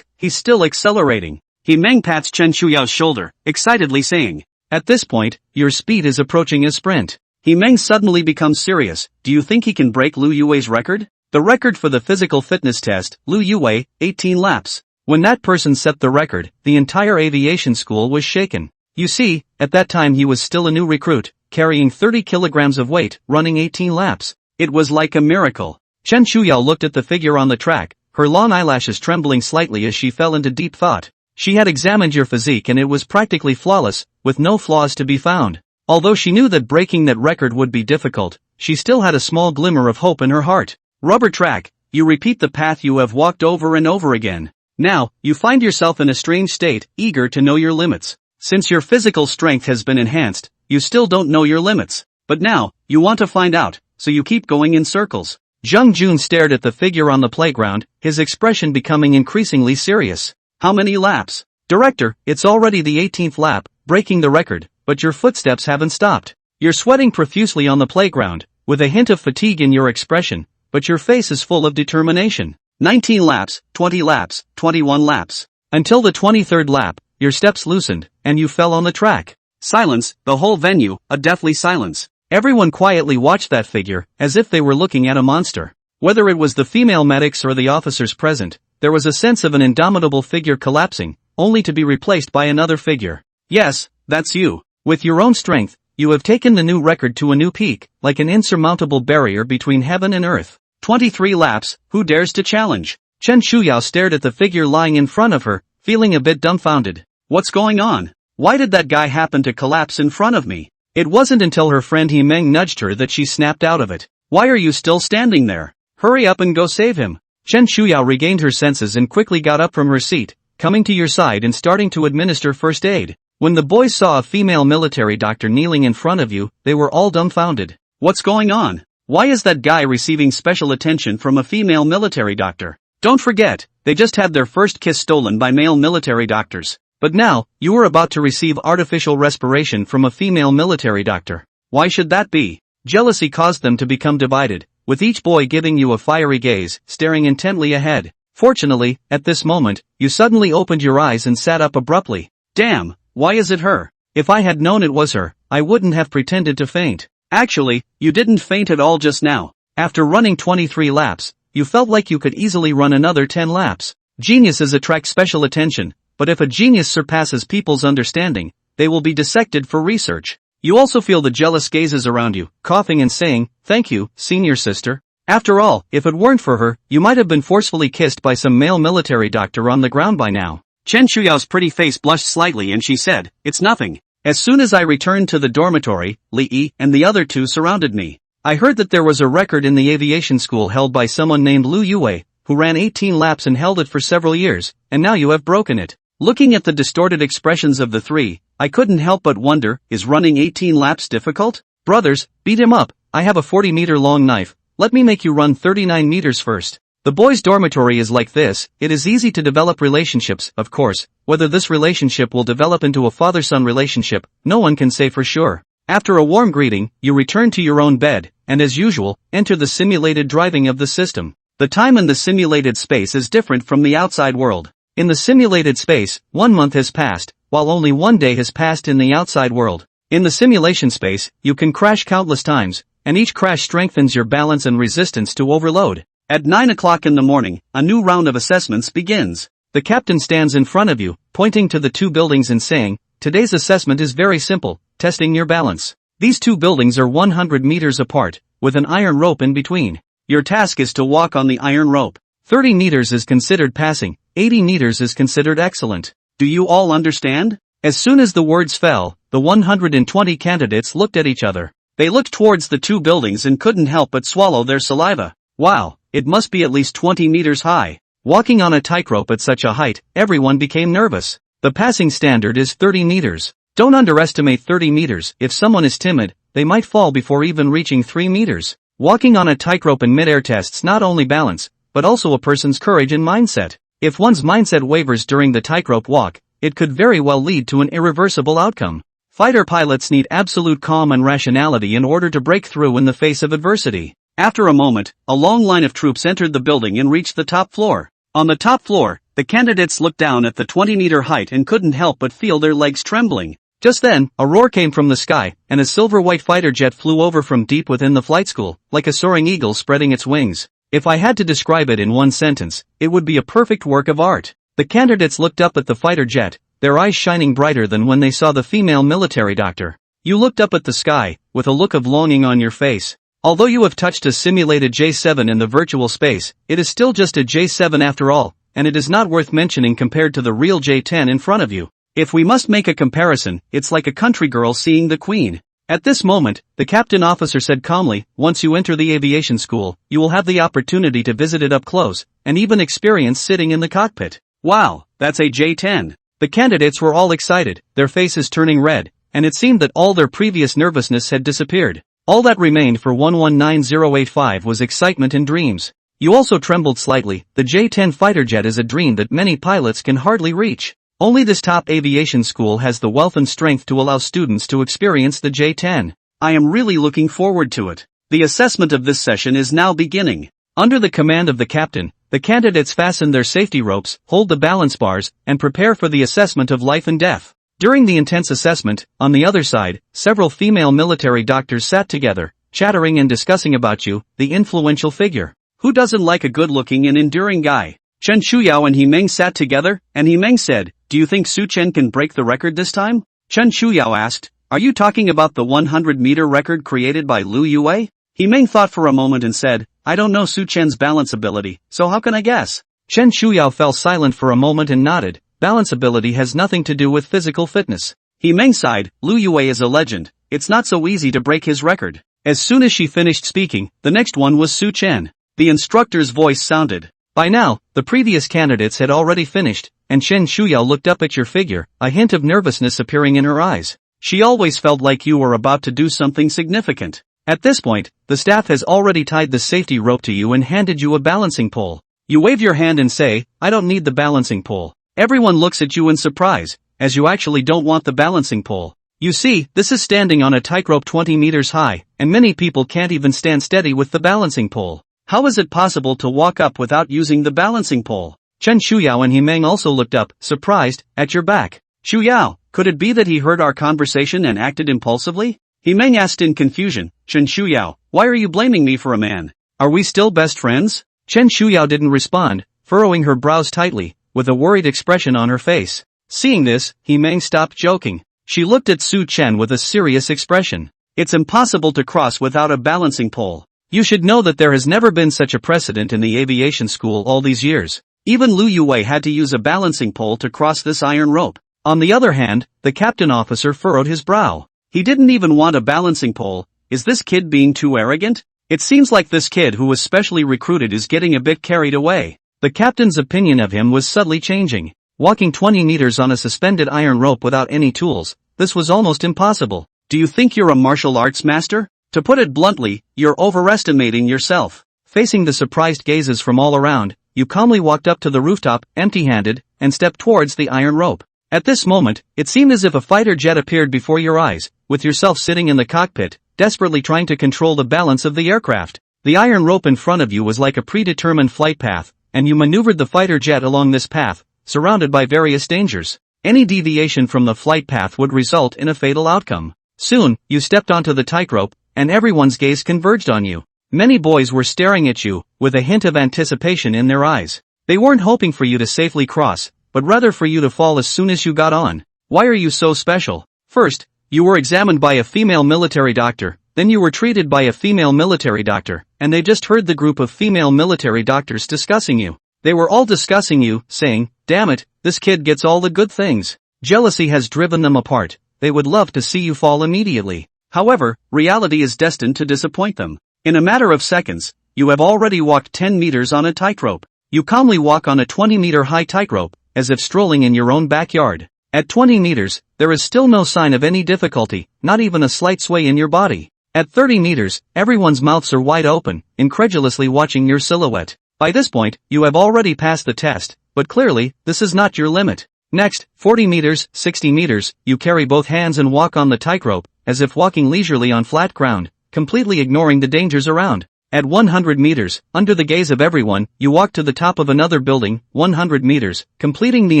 he's still accelerating. He Meng pats Chen Shuyao's shoulder, excitedly saying. At this point, your speed is approaching a sprint. He Meng suddenly becomes serious. Do you think he can break Lu Yue's record? The record for the physical fitness test, Lu Yue, 18 laps. When that person set the record, the entire aviation school was shaken. You see, at that time he was still a new recruit, carrying 30 kilograms of weight, running 18 laps. It was like a miracle. Chen Shuyao looked at the figure on the track, her long eyelashes trembling slightly as she fell into deep thought. She had examined your physique and it was practically flawless, with no flaws to be found. Although she knew that breaking that record would be difficult, she still had a small glimmer of hope in her heart. Rubber track, you repeat the path you have walked over and over again. Now, you find yourself in a strange state, eager to know your limits. Since your physical strength has been enhanced, you still don't know your limits. But now, you want to find out, so you keep going in circles. Jung Jun stared at the figure on the playground, his expression becoming increasingly serious. How many laps? Director, it's already the 18th lap, breaking the record, but your footsteps haven't stopped. You're sweating profusely on the playground, with a hint of fatigue in your expression, but your face is full of determination. 19 laps, 20 laps, 21 laps. Until the 23rd lap, your steps loosened, and you fell on the track. Silence, the whole venue, a deathly silence. Everyone quietly watched that figure, as if they were looking at a monster. Whether it was the female medics or the officers present, there was a sense of an indomitable figure collapsing, only to be replaced by another figure. Yes, that's you. With your own strength, you have taken the new record to a new peak, like an insurmountable barrier between heaven and earth. 23 laps, who dares to challenge? Chen Shuyao stared at the figure lying in front of her, feeling a bit dumbfounded. What's going on? Why did that guy happen to collapse in front of me? It wasn't until her friend He Meng nudged her that she snapped out of it. Why are you still standing there? Hurry up and go save him. Chen Shuyao regained her senses and quickly got up from her seat, coming to your side and starting to administer first aid. When the boys saw a female military doctor kneeling in front of you, they were all dumbfounded. What's going on? Why is that guy receiving special attention from a female military doctor? Don't forget, they just had their first kiss stolen by male military doctors. But now, you are about to receive artificial respiration from a female military doctor. Why should that be? Jealousy caused them to become divided, with each boy giving you a fiery gaze, staring intently ahead. Fortunately, at this moment, you suddenly opened your eyes and sat up abruptly. Damn, why is it her? If I had known it was her, I wouldn't have pretended to faint. Actually, you didn't faint at all just now. After running 23 laps, you felt like you could easily run another 10 laps. Geniuses attract special attention, but if a genius surpasses people's understanding, they will be dissected for research. You also feel the jealous gazes around you, coughing and saying, "Thank you, senior sister." After all, if it weren't for her, you might have been forcefully kissed by some male military doctor on the ground by now. Chen Shuyao's pretty face blushed slightly and she said, "It's nothing." As soon as I returned to the dormitory, Li Yi and the other two surrounded me. I heard that there was a record in the aviation school held by someone named Lu Yue, who ran 18 laps and held it for several years, and now you have broken it. Looking at the distorted expressions of the three, I couldn't help but wonder, is running 18 laps difficult? Brothers, beat him up. I have a 40-meter long knife. Let me make you run 39 meters first. The boys' dormitory is like this. It is easy to develop relationships, of course. Whether this relationship will develop into a father-son relationship, no one can say for sure. After a warm greeting, you return to your own bed, and as usual, enter the simulated driving of the system. The time in the simulated space is different from the outside world. In the simulated space, 1 month has passed, while only 1 day has passed in the outside world. In the simulation space, you can crash countless times, and each crash strengthens your balance and resistance to overload. At 9 o'clock in the morning, a new round of assessments begins. The captain stands in front of you, pointing to the 2 buildings and saying, "Today's assessment is very simple, testing your balance. These 2 buildings are 100 meters apart, with an iron rope in between. Your task is to walk on the iron rope. 30 meters is considered passing, 80 meters is considered excellent. Do you all understand?" As soon as the words fell, the 120 candidates looked at each other. They looked towards the 2 buildings and couldn't help but swallow their saliva. Wow, it must be at least 20 meters high. Walking on a tightrope at such a height, everyone became nervous. The passing standard is 30 meters. Don't underestimate 30 meters. If someone is timid, they might fall before even reaching 3 meters. Walking on a tightrope in midair tests not only balance, but also a person's courage and mindset. If one's mindset wavers during the tightrope walk, it could very well lead to an irreversible outcome. Fighter pilots need absolute calm and rationality in order to break through in the face of adversity. After a moment, a long line of troops entered the building and reached the top floor. On the top floor, the candidates looked down at the 20-meter height and couldn't help but feel their legs trembling. Just then, a roar came from the sky, and a silver-white fighter jet flew over from deep within the flight school, like a soaring eagle spreading its wings. If I had to describe it in one sentence, it would be a perfect work of art. The candidates looked up at the fighter jet, their eyes shining brighter than when they saw the female military doctor. You looked up at the sky, with a look of longing on your face. Although you have touched a simulated J7 in the virtual space, it is still just a J7 after all, and it is not worth mentioning compared to the real J10 in front of you. If we must make a comparison, it's like a country girl seeing the queen. At this moment, the captain officer said calmly, "Once you enter the aviation school, you will have the opportunity to visit it up close, and even experience sitting in the cockpit." Wow, that's a J10. The candidates were all excited, their faces turning red, and it seemed that all their previous nervousness had disappeared. All that remained for 119085 was excitement and dreams. You also trembled slightly. The J10 fighter jet is a dream that many pilots can hardly reach. Only this top aviation school has the wealth and strength to allow students to experience the J10. I am really looking forward to it. The assessment of this session is now beginning. Under the command of the captain, the candidates fasten their safety ropes, hold the balance bars, and prepare for the assessment of life and death. During the intense assessment, on the other side, several female military doctors sat together, chattering and discussing about you, the influential figure. Who doesn't like a good-looking and enduring guy? Chen Shuyao and He Meng sat together, and He Meng said, "Do you think Su Chen can break the record this time?" Chen Shuyao asked, "Are you talking about the 100-meter record created by Lu Yue?" He Meng thought for a moment and said, "I don't know Su Chen's balance ability, so how can I guess?" Chen Shuyao fell silent for a moment and nodded. Balance ability has nothing to do with physical fitness. He Meng sighed, "Lu Yue is a legend. It's not so easy to break his record." As soon as she finished speaking, the next one was Su Chen. The instructor's voice sounded. By now, the previous candidates had already finished, and Chen Shuyao looked up at your figure, a hint of nervousness appearing in her eyes. She always felt like you were about to do something significant. At this point, the staff has already tied the safety rope to you and handed you a balancing pole. You wave your hand and say, "I don't need the balancing pole." Everyone looks at you in surprise, as you actually don't want the balancing pole. You see, this is standing on a tightrope 20 meters high, and many people can't even stand steady with the balancing pole. How is it possible to walk up without using the balancing pole? Chen Shuyao and He Meng also looked up, surprised, at your back. "Shuyao, could it be that he heard our conversation and acted impulsively?" He Meng asked in confusion. "Chen Shuyao, why are you blaming me for a man? Are we still best friends? Chen Shuyao didn't respond, furrowing her brows tightly, with a worried expression on her face. Seeing this, He Meng stopped joking. She looked at Su Chen with a serious expression. It's impossible to cross without a balancing pole. You should know that there has never been such a precedent in the aviation school all these years. Even Lu Yue had to use a balancing pole to cross this iron rope. On the other hand, the captain officer furrowed his brow. He didn't even want a balancing pole. Is this kid being too arrogant? It seems like this kid who was specially recruited is getting a bit carried away. The captain's opinion of him was subtly changing. Walking 20 meters on a suspended iron rope without any tools, this was almost impossible. Do you think you're a martial arts master? To put it bluntly, you're overestimating yourself. Facing the surprised gazes from all around, you calmly walked up to the rooftop, empty-handed, and stepped towards the iron rope. At this moment, it seemed as if a fighter jet appeared before your eyes, with yourself sitting in the cockpit, desperately trying to control the balance of the aircraft. The iron rope in front of you was like a predetermined flight path, and you maneuvered the fighter jet along this path, surrounded by various dangers. Any deviation from the flight path would result in a fatal outcome. Soon, you stepped onto the tightrope, and everyone's gaze converged on you. Many boys were staring at you, with a hint of anticipation in their eyes. They weren't hoping for you to safely cross, but rather for you to fall as soon as you got on. Why are you so special? First, you were examined by a female military doctor, then you were treated by a female military doctor, and they just heard the group of female military doctors discussing you. They were all discussing you, saying, "Damn it, this kid gets all the good things." Jealousy has driven them apart. They would love to see you fall immediately. However, reality is destined to disappoint them. In a matter of seconds, you have already walked 10 meters on a tightrope. You calmly walk on a 20-meter high tightrope, as if strolling in your own backyard. At 20 meters, there is still no sign of any difficulty, not even a slight sway in your body. At 30 meters, everyone's mouths are wide open, incredulously watching your silhouette. By this point, you have already passed the test, but clearly, this is not your limit. Next, 40 meters, 60 meters, you carry both hands and walk on the tightrope, as if walking leisurely on flat ground, completely ignoring the dangers around. At 100 meters, under the gaze of everyone, you walk to the top of another building, 100 meters, completing the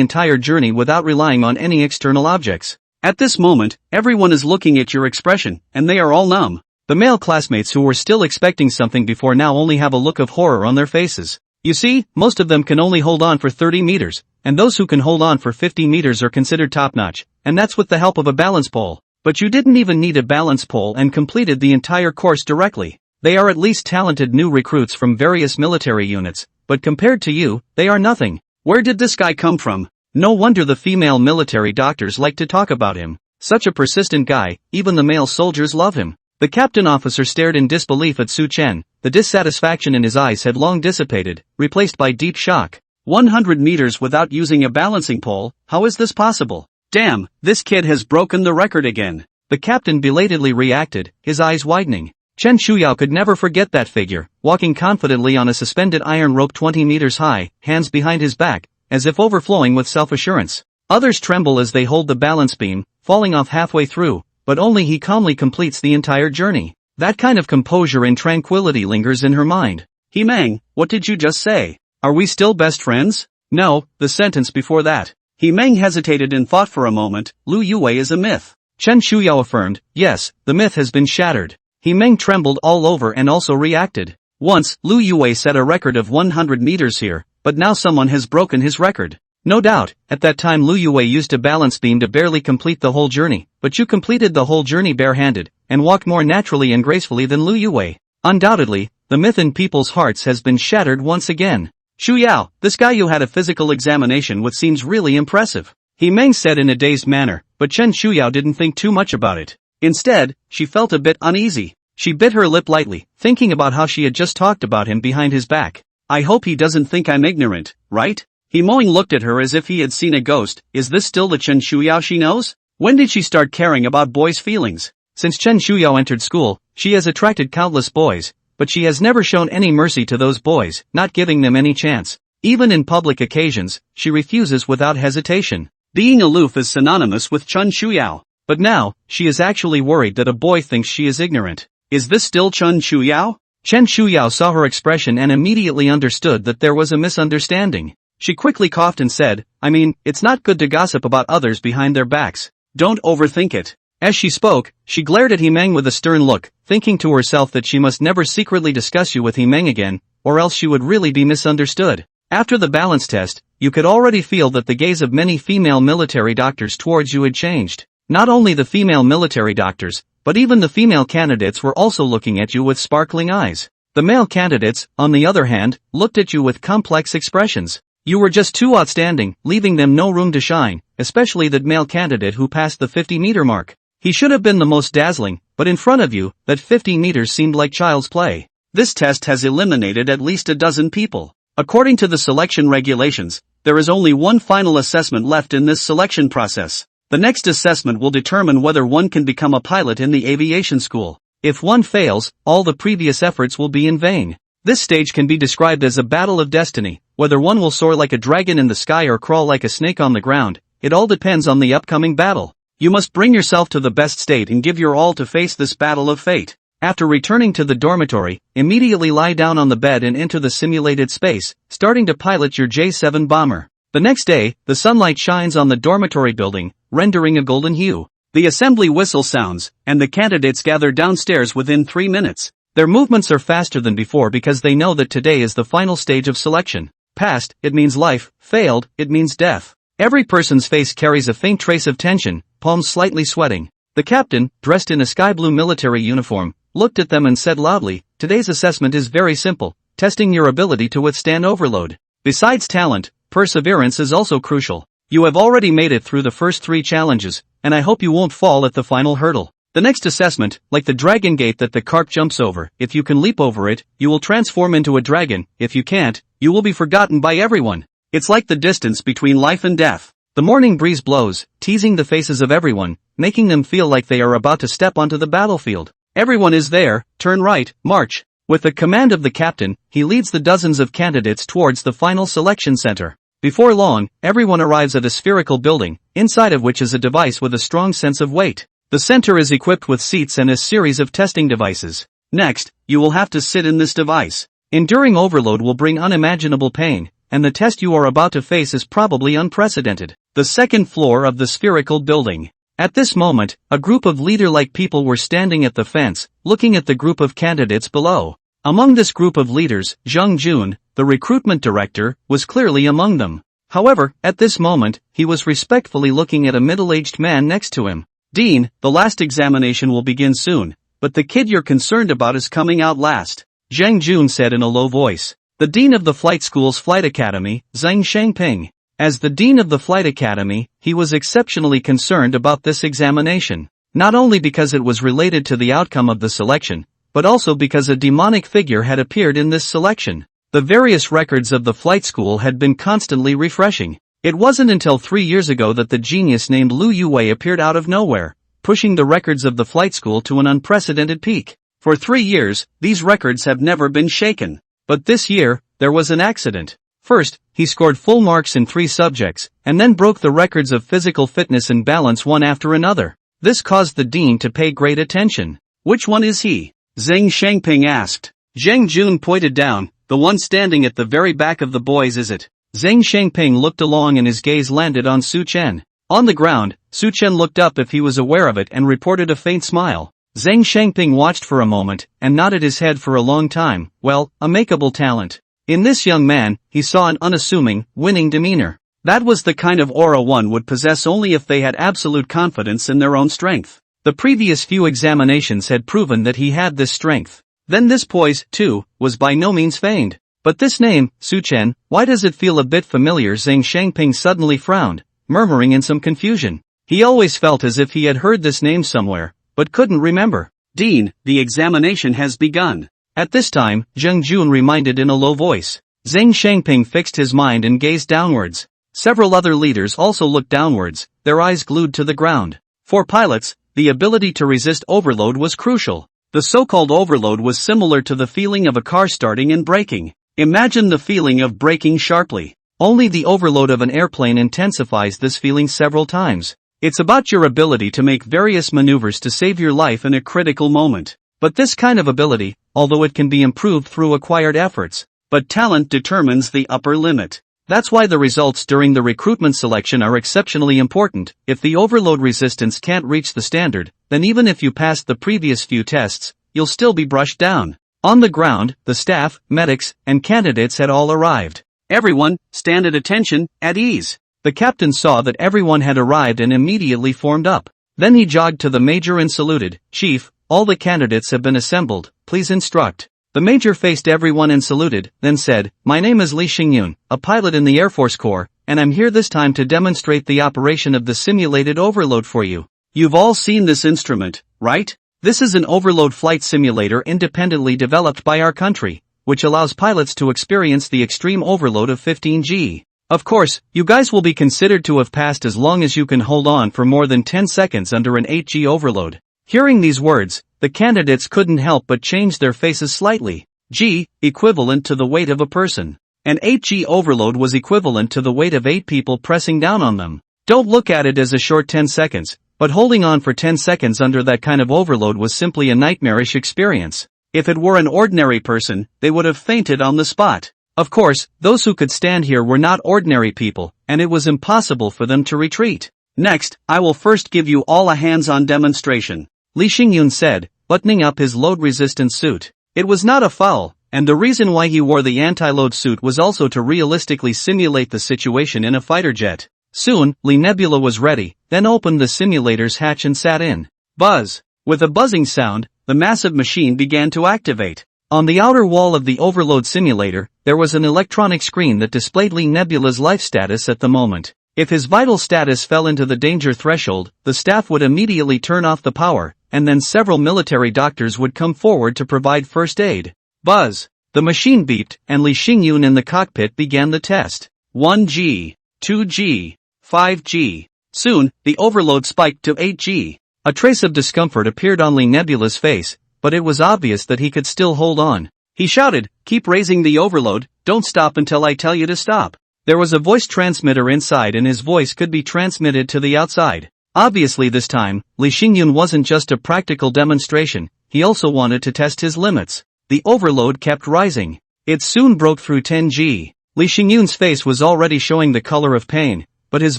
entire journey without relying on any external objects. At this moment, everyone is looking at your expression, and they are all numb. The male classmates who were still expecting something before now only have a look of horror on their faces. You see, most of them can only hold on for 30 meters, and those who can hold on for 50 meters are considered top-notch, and that's with the help of a balance pole. But you didn't even need a balance pole and completed the entire course directly. They are at least talented new recruits from various military units, but compared to you, they are nothing. Where did this guy come from? No wonder the female military doctors like to talk about him. Such a persistent guy, even the male soldiers love him. The captain officer stared in disbelief at Su Chen. The dissatisfaction in his eyes had long dissipated, replaced by deep shock. 100 meters without using a balancing pole, how is this possible? Damn, this kid has broken the record again. The captain belatedly reacted, his eyes widening. Chen Shuyao could never forget that figure, walking confidently on a suspended iron rope 20 meters high, hands behind his back, as if overflowing with self-assurance. Others tremble as they hold the balance beam, falling off halfway through, but only he calmly completes the entire journey. That kind of composure and tranquility lingers in her mind. He Meng, what did you just say? Are we still best friends? No, the sentence before that. He Meng hesitated and thought for a moment. Lu Yue is a myth. Chen Shuyao affirmed, yes, the myth has been shattered. He Meng trembled all over and also reacted. Once, Lu Yue set a record of 100 meters here, but now someone has broken his record. No doubt, at that time Lu Yue used a balance beam to barely complete the whole journey, but you completed the whole journey barehanded, and walked more naturally and gracefully than Lu Yue. Undoubtedly, the myth in people's hearts has been shattered once again. Shuyao, this guy you had a physical examination with seems really impressive. He Meng said in a dazed manner, but Chen Shuyao didn't think too much about it. Instead, she felt a bit uneasy. She bit her lip lightly, thinking about how she had just talked about him behind his back. I hope he doesn't think I'm ignorant, right? He Meng looked at her as if he had seen a ghost. Is this still the Chen Shuyao she knows? When did she start caring about boys' feelings? Since Chen Shuyao entered school, she has attracted countless boys, but she has never shown any mercy to those boys, not giving them any chance. Even in public occasions, she refuses without hesitation. Being aloof is synonymous with Chen Shuyao. But now, she is actually worried that a boy thinks she is ignorant. Is this still Chen Shuyao? Chen Shuyao saw her expression and immediately understood that there was a misunderstanding. She quickly coughed and said, I mean, it's not good to gossip about others behind their backs. Don't overthink it. As she spoke, she glared at Himeng with a stern look, thinking to herself that she must never secretly discuss you with Himeng again, or else she would really be misunderstood. After the balance test, you could already feel that the gaze of many female military doctors towards you had changed. Not only the female military doctors, but even the female candidates were also looking at you with sparkling eyes. The male candidates, on the other hand, looked at you with complex expressions. You were just too outstanding, leaving them no room to shine, especially that male candidate who passed the 50-meter mark. He should have been the most dazzling, but in front of you, that 50 meters seemed like child's play. This test has eliminated at least a dozen people. According to the selection regulations, there is only one final assessment left in this selection process. The next assessment will determine whether one can become a pilot in the aviation school. If one fails, all the previous efforts will be in vain. This stage can be described as a battle of destiny. Whether one will soar like a dragon in the sky or crawl like a snake on the ground, it all depends on the upcoming battle. You must bring yourself to the best state and give your all to face this battle of fate. After returning to the dormitory, immediately lie down on the bed and enter the simulated space, starting to pilot your J-7 bomber. The next day, the sunlight shines on the dormitory building, rendering a golden hue. The assembly whistle sounds, and the candidates gather downstairs within 3 minutes. Their movements are faster than before because they know that today is the final stage of selection. Passed, it means life; failed, it means death. Every person's face carries a faint trace of tension, palms slightly sweating. The captain, dressed in a sky blue military uniform, looked at them and said loudly, "Today's assessment is very simple, testing your ability to withstand overload. Besides talent, perseverance is also crucial. You have already made it through the first 3 challenges, and I hope you won't fall at the final hurdle. The next assessment, like the dragon gate that the carp jumps over, if you can leap over it, you will transform into a dragon; if you can't, you will be forgotten by everyone. It's like the distance between life and death." The morning breeze blows, teasing the faces of everyone, making them feel like they are about to step onto the battlefield. Everyone is there, turn right, march. With the command of the captain, he leads the dozens of candidates towards the final selection center. Before long, everyone arrives at a spherical building, inside of which is a device with a strong sense of weight. The center is equipped with seats and a series of testing devices. Next, you will have to sit in this device. Enduring overload will bring unimaginable pain, and the test you are about to face is probably unprecedented. The second floor of the spherical building. At this moment, a group of leader-like people were standing at the fence, looking at the group of candidates below. Among this group of leaders, Zheng Jun, the recruitment director, was clearly among them. However, at this moment, he was respectfully looking at a middle-aged man next to him. "Dean, the last examination will begin soon, but the kid you're concerned about is coming out last," Zheng Jun said in a low voice. The dean of the flight school's flight academy, Zhang Shangping. As the dean of the flight academy, he was exceptionally concerned about this examination. Not only because it was related to the outcome of the selection, but also because a demonic figure had appeared in this selection. The various records of the flight school had been constantly refreshing. It wasn't until 3 years ago that the genius named Lu Yuwei appeared out of nowhere, pushing the records of the flight school to an unprecedented peak. For 3 years, these records have never been shaken. But this year, there was an accident. First, he scored full marks in 3 subjects, and then broke the records of physical fitness and balance one after another. This caused the dean to pay great attention. "Which one is he?" Zhang Shangping asked. Zheng Jun pointed down. "The one standing at the very back of the boys, is it?" Zhang Shangping looked along and his gaze landed on Su Chen. On the ground, Su Chen looked up if he was aware of it and reported a faint smile. Zhang Shangping watched for a moment and nodded his head for a long time. Well, a makeable talent. In this young man, he saw an unassuming, winning demeanor. That was the kind of aura one would possess only if they had absolute confidence in their own strength. The previous few examinations had proven that he had this strength. Then this poise, too, was by no means feigned. But this name, Su Chen, why does it feel a bit familiar? Zhang Shangping suddenly frowned, murmuring in some confusion. He always felt as if he had heard this name somewhere, but couldn't remember. "Dean, the examination has begun." At this time, Zheng Jun reminded in a low voice. Zhang Shangping fixed his mind and gazed downwards. Several other leaders also looked downwards, their eyes glued to the ground. For pilots, the ability to resist overload was crucial. The so-called overload was similar to the feeling of a car starting and braking. Imagine the feeling of braking sharply. Only the overload of an airplane intensifies this feeling several times. It's about your ability to make various maneuvers to save your life in a critical moment. But this kind of ability, although it can be improved through acquired efforts, but talent determines the upper limit. That's why the results during the recruitment selection are exceptionally important. If the overload resistance can't reach the standard, then even if you passed the previous few tests, you'll still be brushed down. On the ground, the staff, medics, and candidates had all arrived. Everyone, stand at attention, at ease. The captain saw that everyone had arrived and immediately formed up. Then he jogged to the major and saluted. Chief, all the candidates have been assembled, please instruct. The major faced everyone and saluted, then said, My name is Li Xingyun, a pilot in the Air Force Corps, and I'm here this time to demonstrate the operation of the simulated overload for you. You've all seen this instrument, right? This is an overload flight simulator independently developed by our country, which allows pilots to experience the extreme overload of 15G. Of course, you guys will be considered to have passed as long as you can hold on for more than 10 seconds under an 8G overload. Hearing these words, the candidates couldn't help but change their faces slightly. G, equivalent to the weight of a person. An 8G overload was equivalent to the weight of 8 people pressing down on them. Don't look at it as a short 10 seconds, but holding on for 10 seconds under that kind of overload was simply a nightmarish experience. If it were an ordinary person, they would have fainted on the spot. Of course, those who could stand here were not ordinary people, and it was impossible for them to retreat. Next, I will first give you all a hands-on demonstration, Li Xingyun said, buttoning up his load-resistant suit. It was not a foul, and the reason why he wore the anti-load suit was also to realistically simulate the situation in a fighter jet. Soon, Li Nebula was ready, then opened the simulator's hatch and sat in. Buzz! With a buzzing sound, the massive machine began to activate. On the outer wall of the overload simulator, there was an electronic screen that displayed Li Nebula's life status at the moment. If his vital status fell into the danger threshold, the staff would immediately turn off the power, and then several military doctors would come forward to provide first aid. Buzz! The machine beeped, and Li Xingyun in the cockpit began the test. 1G, 2G, 5G. Soon, the overload spiked to 8G. A trace of discomfort appeared on Li Nebula's face, but it was obvious that he could still hold on. He shouted, Keep raising the overload, don't stop until I tell you to stop. There was a voice transmitter inside and his voice could be transmitted to the outside. Obviously this time, Li Xingyun wasn't just a practical demonstration, he also wanted to test his limits. The overload kept rising. It soon broke through 10G. Li Xingyun's face was already showing the color of pain, but his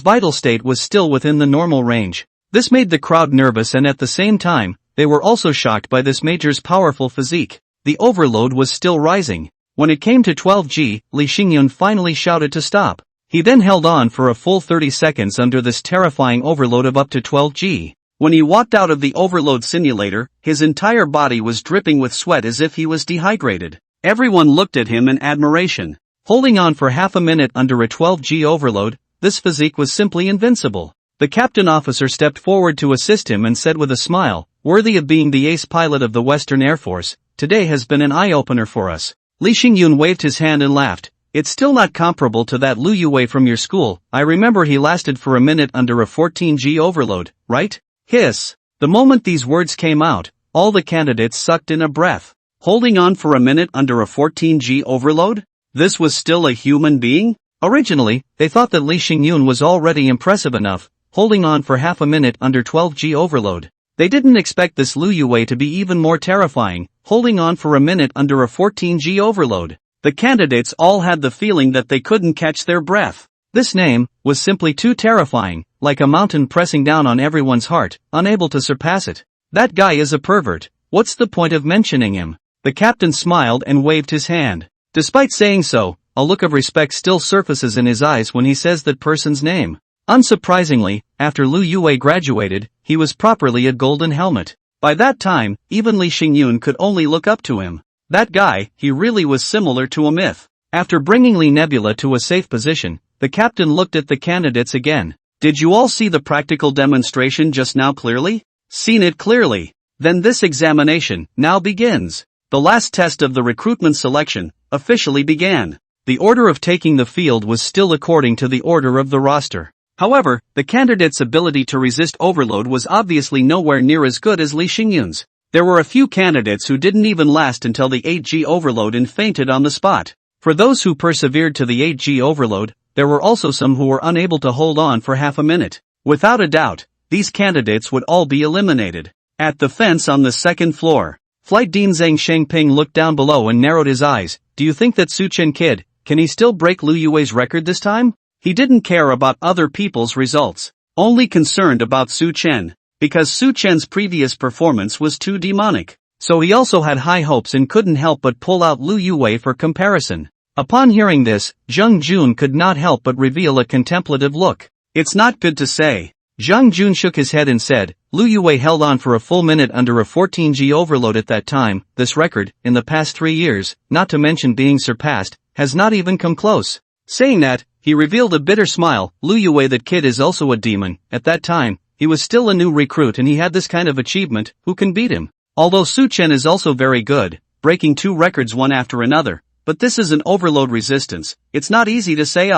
vital state was still within the normal range. This made the crowd nervous and at the same time, they were also shocked by this major's powerful physique. The overload was still rising. When it came to 12G, Li Xingyun finally shouted to stop. He then held on for a full 30 seconds under this terrifying overload of up to 12G. When he walked out of the overload simulator, his entire body was dripping with sweat as if he was dehydrated. Everyone looked at him in admiration. Holding on for half a minute under a 12G overload, this physique was simply invincible. The captain officer stepped forward to assist him and said with a smile, Worthy of being the ace pilot of the Western Air Force, today has been an eye-opener for us. Li Xingyun waved his hand and laughed. It's still not comparable to that Lu Yue from your school. I remember he lasted for a minute under a 14G overload, right? Hiss. The moment these words came out, all the candidates sucked in a breath. Holding on for a minute under a 14G overload? This was still a human being? Originally, they thought that Li Xingyun was already impressive enough, holding on for half a minute under 12G overload. They didn't expect this Lu Yue to be even more terrifying, holding on for a minute under a 14G overload. The candidates all had the feeling that they couldn't catch their breath. This name was simply too terrifying, like a mountain pressing down on everyone's heart, unable to surpass it. That guy is a pervert. What's the point of mentioning him? The captain smiled and waved his hand. Despite saying so, a look of respect still surfaces in his eyes when he says that person's name. Unsurprisingly, after Lu Yue graduated, he was properly a golden helmet. By that time, even Li Xingyun could only look up to him. That guy, he really was similar to a myth. After bringing Li Nebula to a safe position, the captain looked at the candidates again. Did you all see the practical demonstration just now clearly? Seen it clearly. Then this examination now begins. The last test of the recruitment selection officially began. The order of taking the field was still according to the order of the roster. However, the candidate's ability to resist overload was obviously nowhere near as good as Li Xingyun's. There were a few candidates who didn't even last until the 8G overload and fainted on the spot. For those who persevered to the 8G overload, there were also some who were unable to hold on for half a minute. Without a doubt, these candidates would all be eliminated. At the fence on the second floor, Flight Dean Zhang Shengping looked down below and narrowed his eyes. Do you think that Su Chen kid, Can he still break Lu Yue's record this time? He didn't care about other people's results, only concerned about Su Chen, because Su Chen's previous performance was too demonic. So he also had high hopes and couldn't help but pull out Lu Yue for comparison. Upon hearing this, Zhang Jun could not help but reveal a contemplative look. It's not good to say. Zhang Jun shook his head and said, Lu Yue held on for a full minute under a 14G overload at that time. This record, in the past 3 years, not to mention being surpassed, has not even come close. Saying that, he revealed a bitter smile. Lu Yue, that kid is also a demon. At that time, he was still a new recruit and he had this kind of achievement. Who can beat him? Although Su Chen is also very good, breaking 2 records one after another, but this is an overload resistance. It's not easy to say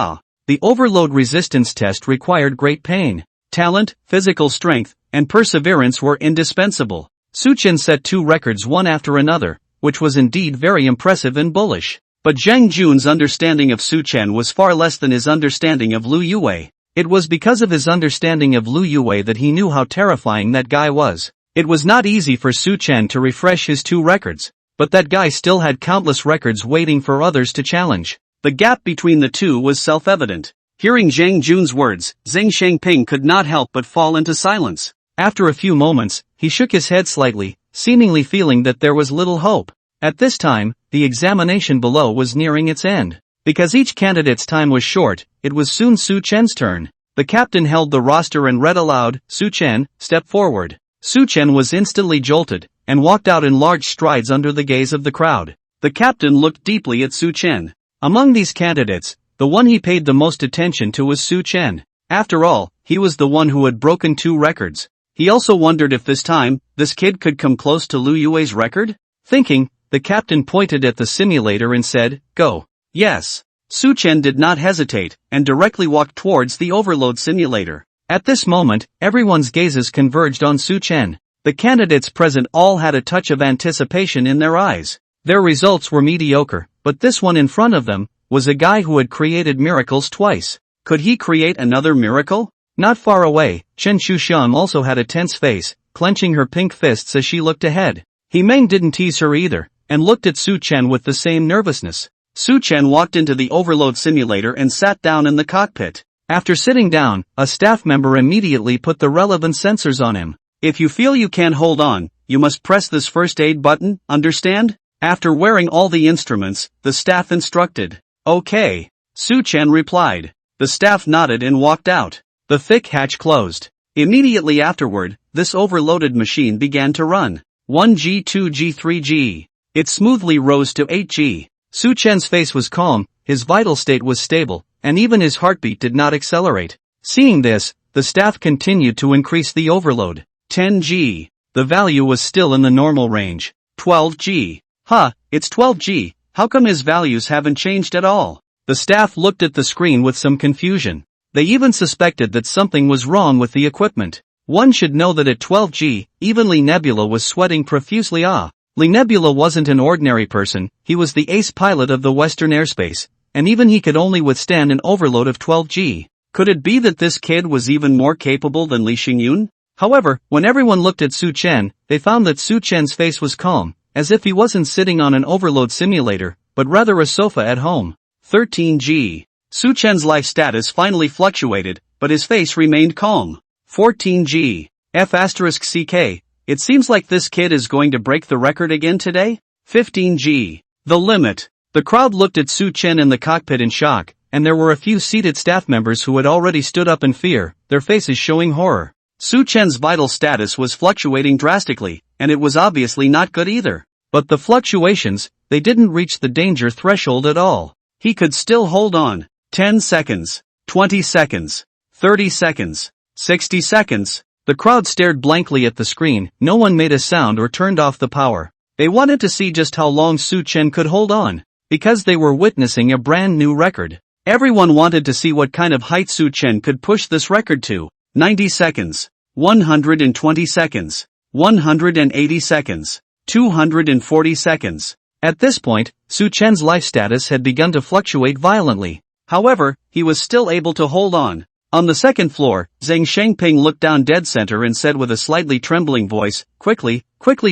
The overload resistance test required great pain. Talent, physical strength, and perseverance were indispensable. Su Chen set 2 records one after another, which was indeed very impressive and bullish. But Zhang Jun's understanding of Su Chen was far less than his understanding of Lu Yue. It was because of his understanding of Lu Yue that he knew how terrifying that guy was. It was not easy for Su Chen to refresh his 2 records, but that guy still had countless records waiting for others to challenge. The gap between the two was self-evident. Hearing Zhang Jun's words, Zhang Shengping could not help but fall into silence. After a few moments, he shook his head slightly, seemingly feeling that there was little hope. At this time, the examination below was nearing its end. Because each candidate's time was short, it was soon Su Chen's turn. The captain held the roster and read aloud, Su Chen, step forward. Su Chen was instantly jolted, and walked out in large strides under the gaze of the crowd. The captain looked deeply at Su Chen. Among these candidates, the one he paid the most attention to was Su Chen. After all, he was the one who had broken 2 records. He also wondered if this time, this kid could come close to Lu Yue's record? Thinking, the captain pointed at the simulator and said, go. Yes. Su Chen did not hesitate, and directly walked towards the overload simulator. At this moment, everyone's gazes converged on Su Chen. The candidates present all had a touch of anticipation in their eyes. Their results were mediocre, but this one in front of them was a guy who had created miracles twice. Could he create another miracle? Not far away, Chen Shuxiang also had a tense face, clenching her pink fists as she looked ahead. He Meng didn't tease her either, and looked at Su Chen with the same nervousness. Su Chen walked into the overload simulator and sat down in the cockpit. After sitting down, a staff member immediately put the relevant sensors on him. If you feel you can't hold on, you must press this first aid button, understand? After wearing all the instruments, the staff instructed. Okay. Su Chen replied. The staff nodded and walked out. The thick hatch closed. Immediately afterward, this overloaded machine began to run. 1G, 2G, 3G. It smoothly rose to 8G. Su Chen's face was calm, his vital state was stable, and even his heartbeat did not accelerate. Seeing this, the staff continued to increase the overload. 10G. The value was still in the normal range. 12G. It's 12G, how come his values haven't changed at all? The staff looked at the screen with some confusion. They even suspected that something was wrong with the equipment. One should know that at 12G, even Li Nebula was sweating profusely. Li Nebula wasn't an ordinary person, he was the ace pilot of the Western airspace, and even he could only withstand an overload of 12G. Could it be that this kid was even more capable than Li Xingyun? However, when everyone looked at Su Chen, they found that Su Chen's face was calm, as if he wasn't sitting on an overload simulator, but rather a sofa at home. 13G. Su Chen's life status finally fluctuated, but his face remained calm. 14G. F***CK. It seems like this kid is going to break the record again today? 15G. The limit. The crowd looked at Su Chen in the cockpit in shock, and there were a few seated staff members who had already stood up in fear, their faces showing horror. Su Chen's vital status was fluctuating drastically, and it was obviously not good either. But the fluctuations, they didn't reach the danger threshold at all. He could still hold on. 10 seconds. 20 seconds. 30 seconds. 60 seconds. The crowd stared blankly at the screen, no one made a sound or turned off the power. They wanted to see just how long Su Chen could hold on, because they were witnessing a brand new record. Everyone wanted to see what kind of height Su Chen could push this record to. 90 seconds. 120 seconds. 180 seconds. 240 seconds. At this point, Su Chen's life status had begun to fluctuate violently. However, he was still able to hold on. On the second floor, Zhang Shengping looked down dead center and said with a slightly trembling voice, quickly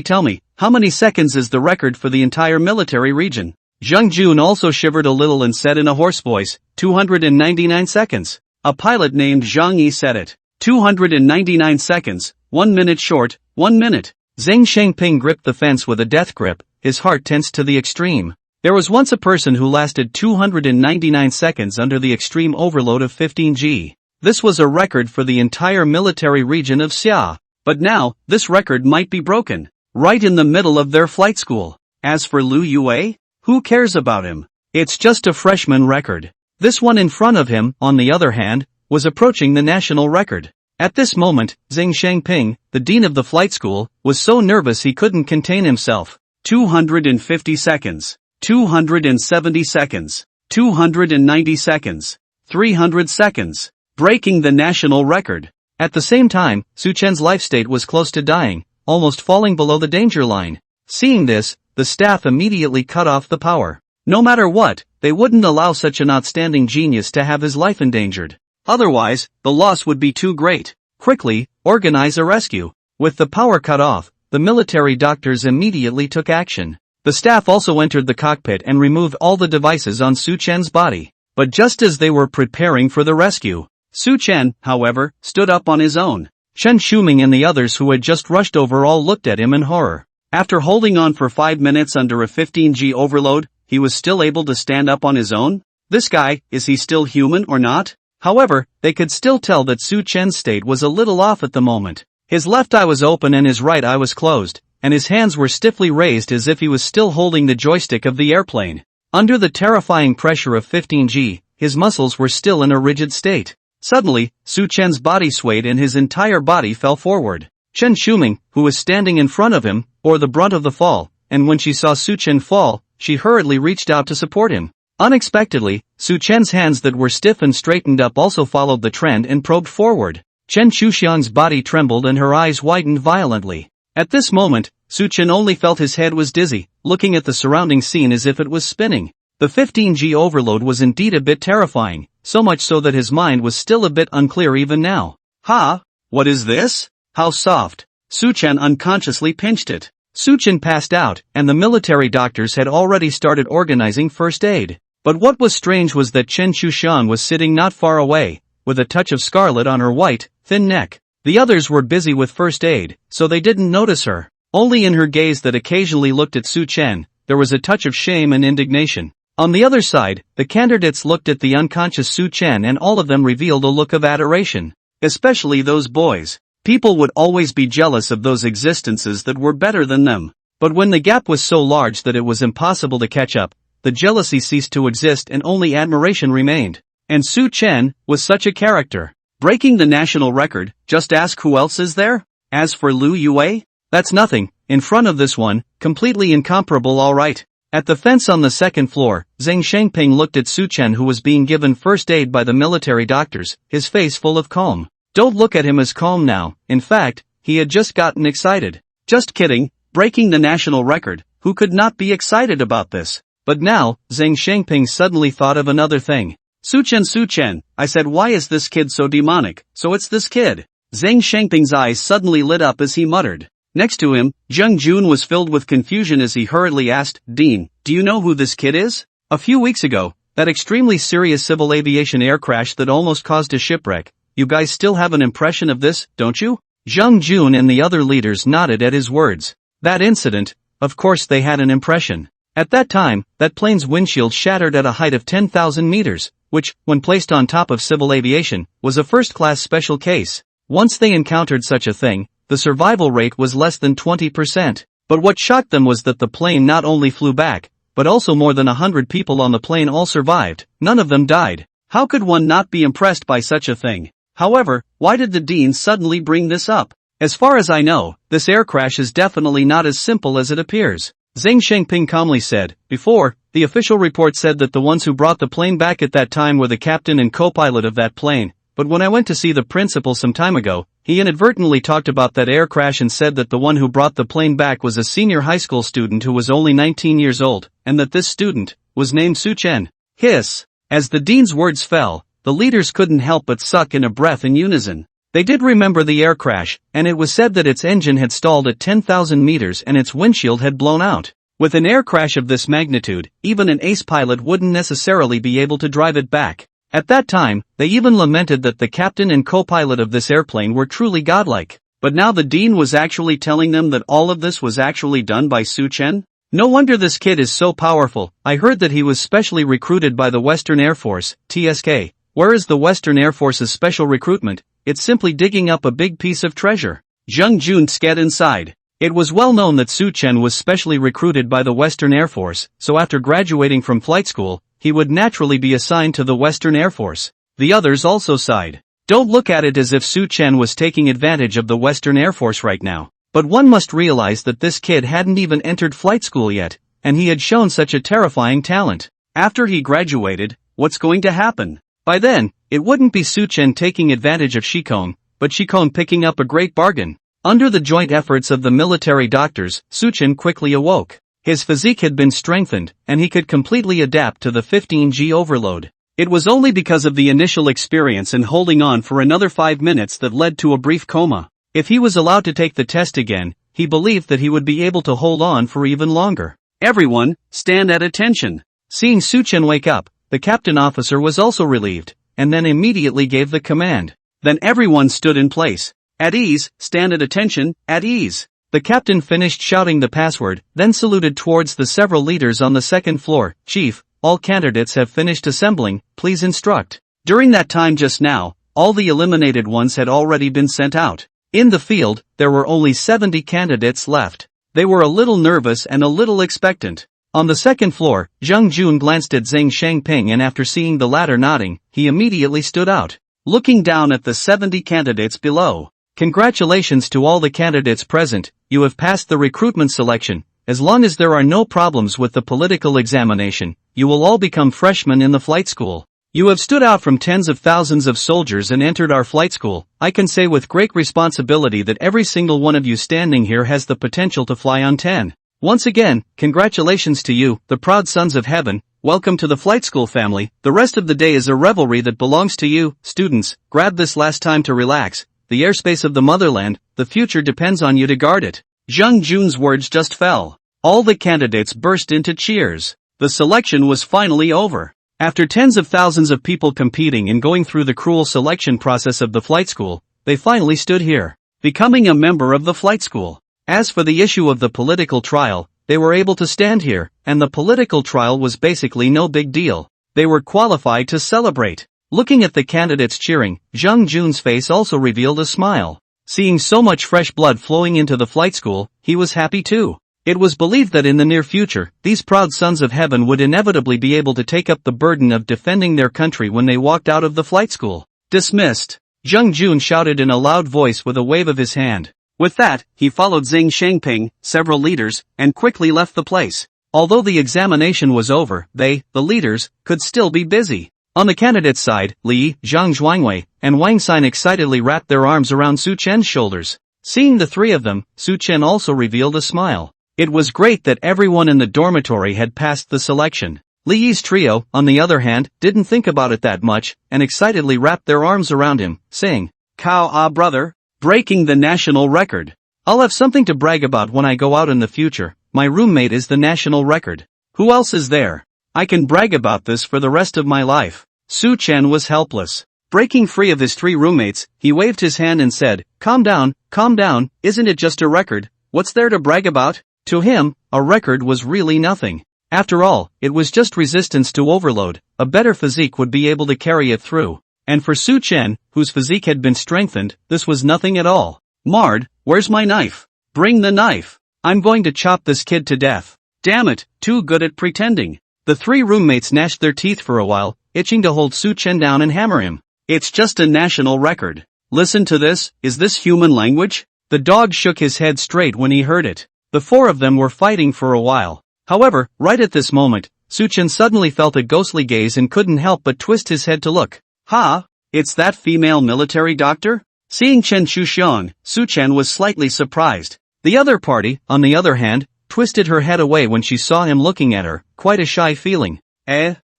tell me, how many seconds is the record for the entire military region? Zhang Jun also shivered a little and said in a hoarse voice, 299 seconds. A pilot named Zhang Yi said it. 299 seconds, 1 minute short, 1 minute. Zhang Shengping gripped the fence with a death grip, his heart tensed to the extreme. There was once a person who lasted 299 seconds under the extreme overload of 15G. This was a record for the entire military region of Xia. But now, this record might be broken. Right in the middle of their flight school. As for Lu Yue, who cares about him? It's just a freshman record. This one in front of him, on the other hand, was approaching the national record. At this moment, Zhang Shengping, the dean of the flight school, was so nervous he couldn't contain himself. 250 seconds. 270 seconds. 290 seconds. 300 seconds. Breaking the national record. At the same time, Su Chen's life state was close to dying, almost falling below the danger line. Seeing this, the staff immediately cut off the power. No matter what, they wouldn't allow such an outstanding genius to have his life endangered. Otherwise, the loss would be too great. Quickly, organize a rescue. With the power cut off, the military doctors immediately took action. The staff also entered the cockpit and removed all the devices on Su Chen's body. But just as they were preparing for the rescue, Su Chen, however, stood up on his own. Chen Shuming and the others who had just rushed over all looked at him in horror. After holding on for 5 minutes under a 15G overload, he was still able to stand up on his own? This guy, is he still human or not? However, they could still tell that Su Chen's state was a little off at the moment. His left eye was open and his right eye was closed, and his hands were stiffly raised as if he was still holding the joystick of the airplane. Under the terrifying pressure of 15G, his muscles were still in a rigid state. Suddenly, Su Chen's body swayed and his entire body fell forward. Chen Shuming, who was standing in front of him, bore the brunt of the fall, and when she saw Su Chen fall, she hurriedly reached out to support him. Unexpectedly, Su Chen's hands that were stiff and straightened up also followed the trend and probed forward. Chen Shuxiang's body trembled and her eyes widened violently. At this moment, Su Chen only felt his head was dizzy, looking at the surrounding scene as if it was spinning. The 15G overload was indeed a bit terrifying, so much so that his mind was still a bit unclear even now. Ha! What is this? How soft. Su Chen unconsciously pinched it. Su Chen passed out, and the military doctors had already started organizing first aid. But what was strange was that Chen Shuxiang was sitting not far away, with a touch of scarlet on her white, thin neck. The others were busy with first aid, so they didn't notice her. Only in her gaze that occasionally looked at Su Chen, there was a touch of shame and indignation. On the other side, the candidates looked at the unconscious Su Chen and all of them revealed a look of adoration. Especially those boys. People would always be jealous of those existences that were better than them. But when the gap was so large that it was impossible to catch up, the jealousy ceased to exist and only admiration remained. And Su Chen was such a character. Breaking the national record, just ask who else is there? As for Lu Yue? That's nothing, in front of this one, completely incomparable alright. At the fence on the second floor, Zhang Shengping looked at Su Chen who was being given first aid by the military doctors, his face full of calm. Don't look at him as calm now, in fact, he had just gotten excited. Just kidding, breaking the national record, who could not be excited about this? But now, Zhang Shengping suddenly thought of another thing. Su Chen, I said why is this kid so demonic? So it's this kid. Zhang Shengping's eyes suddenly lit up as he muttered. Next to him, Zhang Jun was filled with confusion as he hurriedly asked, Dean, do you know who this kid is? A few weeks ago, that extremely serious civil aviation air crash that almost caused a shipwreck. You guys still have an impression of this, don't you? Zhang Jun and the other leaders nodded at his words. That incident, of course they had an impression. At that time, that plane's windshield shattered at a height of 10,000 meters, which, when placed on top of civil aviation, was a first-class special case. Once they encountered such a thing, the survival rate was less than 20%. But what shocked them was that the plane not only flew back, but also more than 100 people on the plane all survived. None of them died. How could one not be impressed by such a thing? However, why did the dean suddenly bring this up? As far as I know, this air crash is definitely not as simple as it appears. Zhang Shengping calmly said. Before, the official report said that the ones who brought the plane back at that time were the captain and co-pilot of that plane, but when I went to see the principal some time ago, he inadvertently talked about that air crash and said that the one who brought the plane back was a senior high school student who was only 19 years old, and that this student was named Su Chen. Hiss! As the dean's words fell, the leaders couldn't help but suck in a breath in unison. They did remember the air crash, and it was said that its engine had stalled at 10,000 meters and its windshield had blown out. With an air crash of this magnitude, even an ace pilot wouldn't necessarily be able to drive it back. At that time, they even lamented that the captain and co-pilot of this airplane were truly godlike. But now the dean was actually telling them that all of this was actually done by Su Chen? No wonder this kid is so powerful. I heard that he was specially recruited by the Western Air Force, TSK. Where is the Western Air Force's special recruitment? It's simply digging up a big piece of treasure. Zheng Jun scat inside. It was well known that Su Chen was specially recruited by the Western Air Force, so after graduating from flight school, he would naturally be assigned to the Western Air Force. The others also sighed. Don't look at it as if Su Chen was taking advantage of the Western Air Force right now. But one must realize that this kid hadn't even entered flight school yet, and he had shown such a terrifying talent. After he graduated, what's going to happen? By then, it wouldn't be Su Chen taking advantage of Shikong, but Shikong picking up a great bargain. Under the joint efforts of the military doctors, Su Chen quickly awoke. His physique had been strengthened, and he could completely adapt to the 15G overload. It was only because of the initial experience and holding on for another 5 minutes that led to a brief coma. If he was allowed to take the test again, he believed that he would be able to hold on for even longer. Everyone, stand at attention. Seeing Su Chen wake up, the captain officer was also relieved, and then immediately gave the command. Then everyone stood in place. At ease, stand at attention, at ease. The captain finished shouting the password, then saluted towards the several leaders on the second floor. Chief, all candidates have finished assembling, please instruct. During that time just now, all the eliminated ones had already been sent out. In the field, there were only 70 candidates left. They were a little nervous and a little expectant. On the second floor, Zheng Jun glanced at Zhang Shangping, and after seeing the latter nodding, he immediately stood out. Looking down at the 70 candidates below. Congratulations to all the candidates present, you have passed the recruitment selection. As long as there are no problems with the political examination, you will all become freshmen in the flight school. You have stood out from tens of thousands of soldiers and entered our flight school. I can say with great responsibility that every single one of you standing here has the potential to fly on 10. Once again, congratulations to you, the proud sons of heaven. Welcome to the flight school family. The rest of the day is a revelry that belongs to you. Students, grab this last time to relax. The airspace of the motherland, the future depends on you to guard it. Zheng Jun's words just fell. All the candidates burst into cheers. The selection was finally over. After tens of thousands of people competing and going through the cruel selection process of the flight school, they finally stood here, becoming a member of the flight school. As for the issue of the political trial, they were able to stand here, and the political trial was basically no big deal. They were qualified to celebrate. Looking at the candidates cheering, Zheng Jun's face also revealed a smile. Seeing so much fresh blood flowing into the flight school, he was happy too. It was believed that in the near future, these proud sons of heaven would inevitably be able to take up the burden of defending their country when they walked out of the flight school. Dismissed. Zheng Jun shouted in a loud voice with a wave of his hand. With that, he followed Zhang Shangping, several leaders, and quickly left the place. Although the examination was over, they, the leaders, could still be busy. On the candidate's side, Li, Zhang Zhuangwei, and Wang Xin excitedly wrapped their arms around Su Chen's shoulders. Seeing the three of them, Su Chen also revealed a smile. It was great that everyone in the dormitory had passed the selection. Li Yi's trio, on the other hand, didn't think about it that much, and excitedly wrapped their arms around him, saying, "Kao ah brother, breaking the national record. I'll have something to brag about when I go out in the future. My roommate is the national record. Who else is there? I can brag about this for the rest of my life." Su Chen was helpless. Breaking free of his three roommates, he waved his hand and said, calm down, isn't it just a record? What's there to brag about?" To him, a record was really nothing. After all, it was just resistance to overload. A better physique would be able to carry it through. And for Su Chen, whose physique had been strengthened, this was nothing at all. "Mard, where's my knife? Bring the knife. I'm going to chop this kid to death. Damn it, too good at pretending." The three roommates gnashed their teeth for a while, itching to hold Su Chen down and hammer him. "It's just a national record. Listen to this, is this human language?" The dog shook his head straight when he heard it. The four of them were fighting for a while. However, right at this moment, Su Chen suddenly felt a ghostly gaze and couldn't help but twist his head to look. "Ha! It's that female military doctor?" Seeing Chen Shuxiang, Su Chen was slightly surprised. The other party, on the other hand, twisted her head away when she saw him looking at her, quite a shy feeling.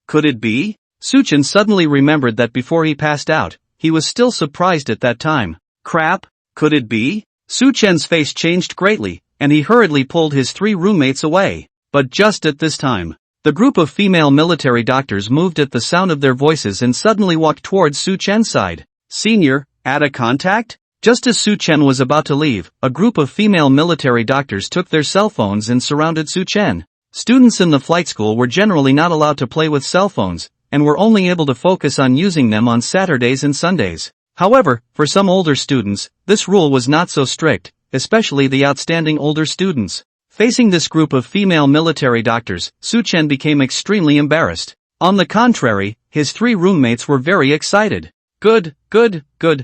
Could it be? Su Chen suddenly remembered that before he passed out, he was still surprised at that time. Crap, could it be? Su Chen's face changed greatly, and he hurriedly pulled his three roommates away. But just at this time, the group of female military doctors moved at the sound of their voices and suddenly walked towards Su Chen's side. Senior, add a contact? Just as Su Chen was about to leave, a group of female military doctors took their cell phones and surrounded Su Chen. Students in the flight school were generally not allowed to play with cell phones, and were only able to focus on using them on Saturdays and Sundays. However, for some older students, this rule was not so strict, especially the outstanding older students. Facing this group of female military doctors, Su Chen became extremely embarrassed. On the contrary, his 3 roommates were very excited. Good,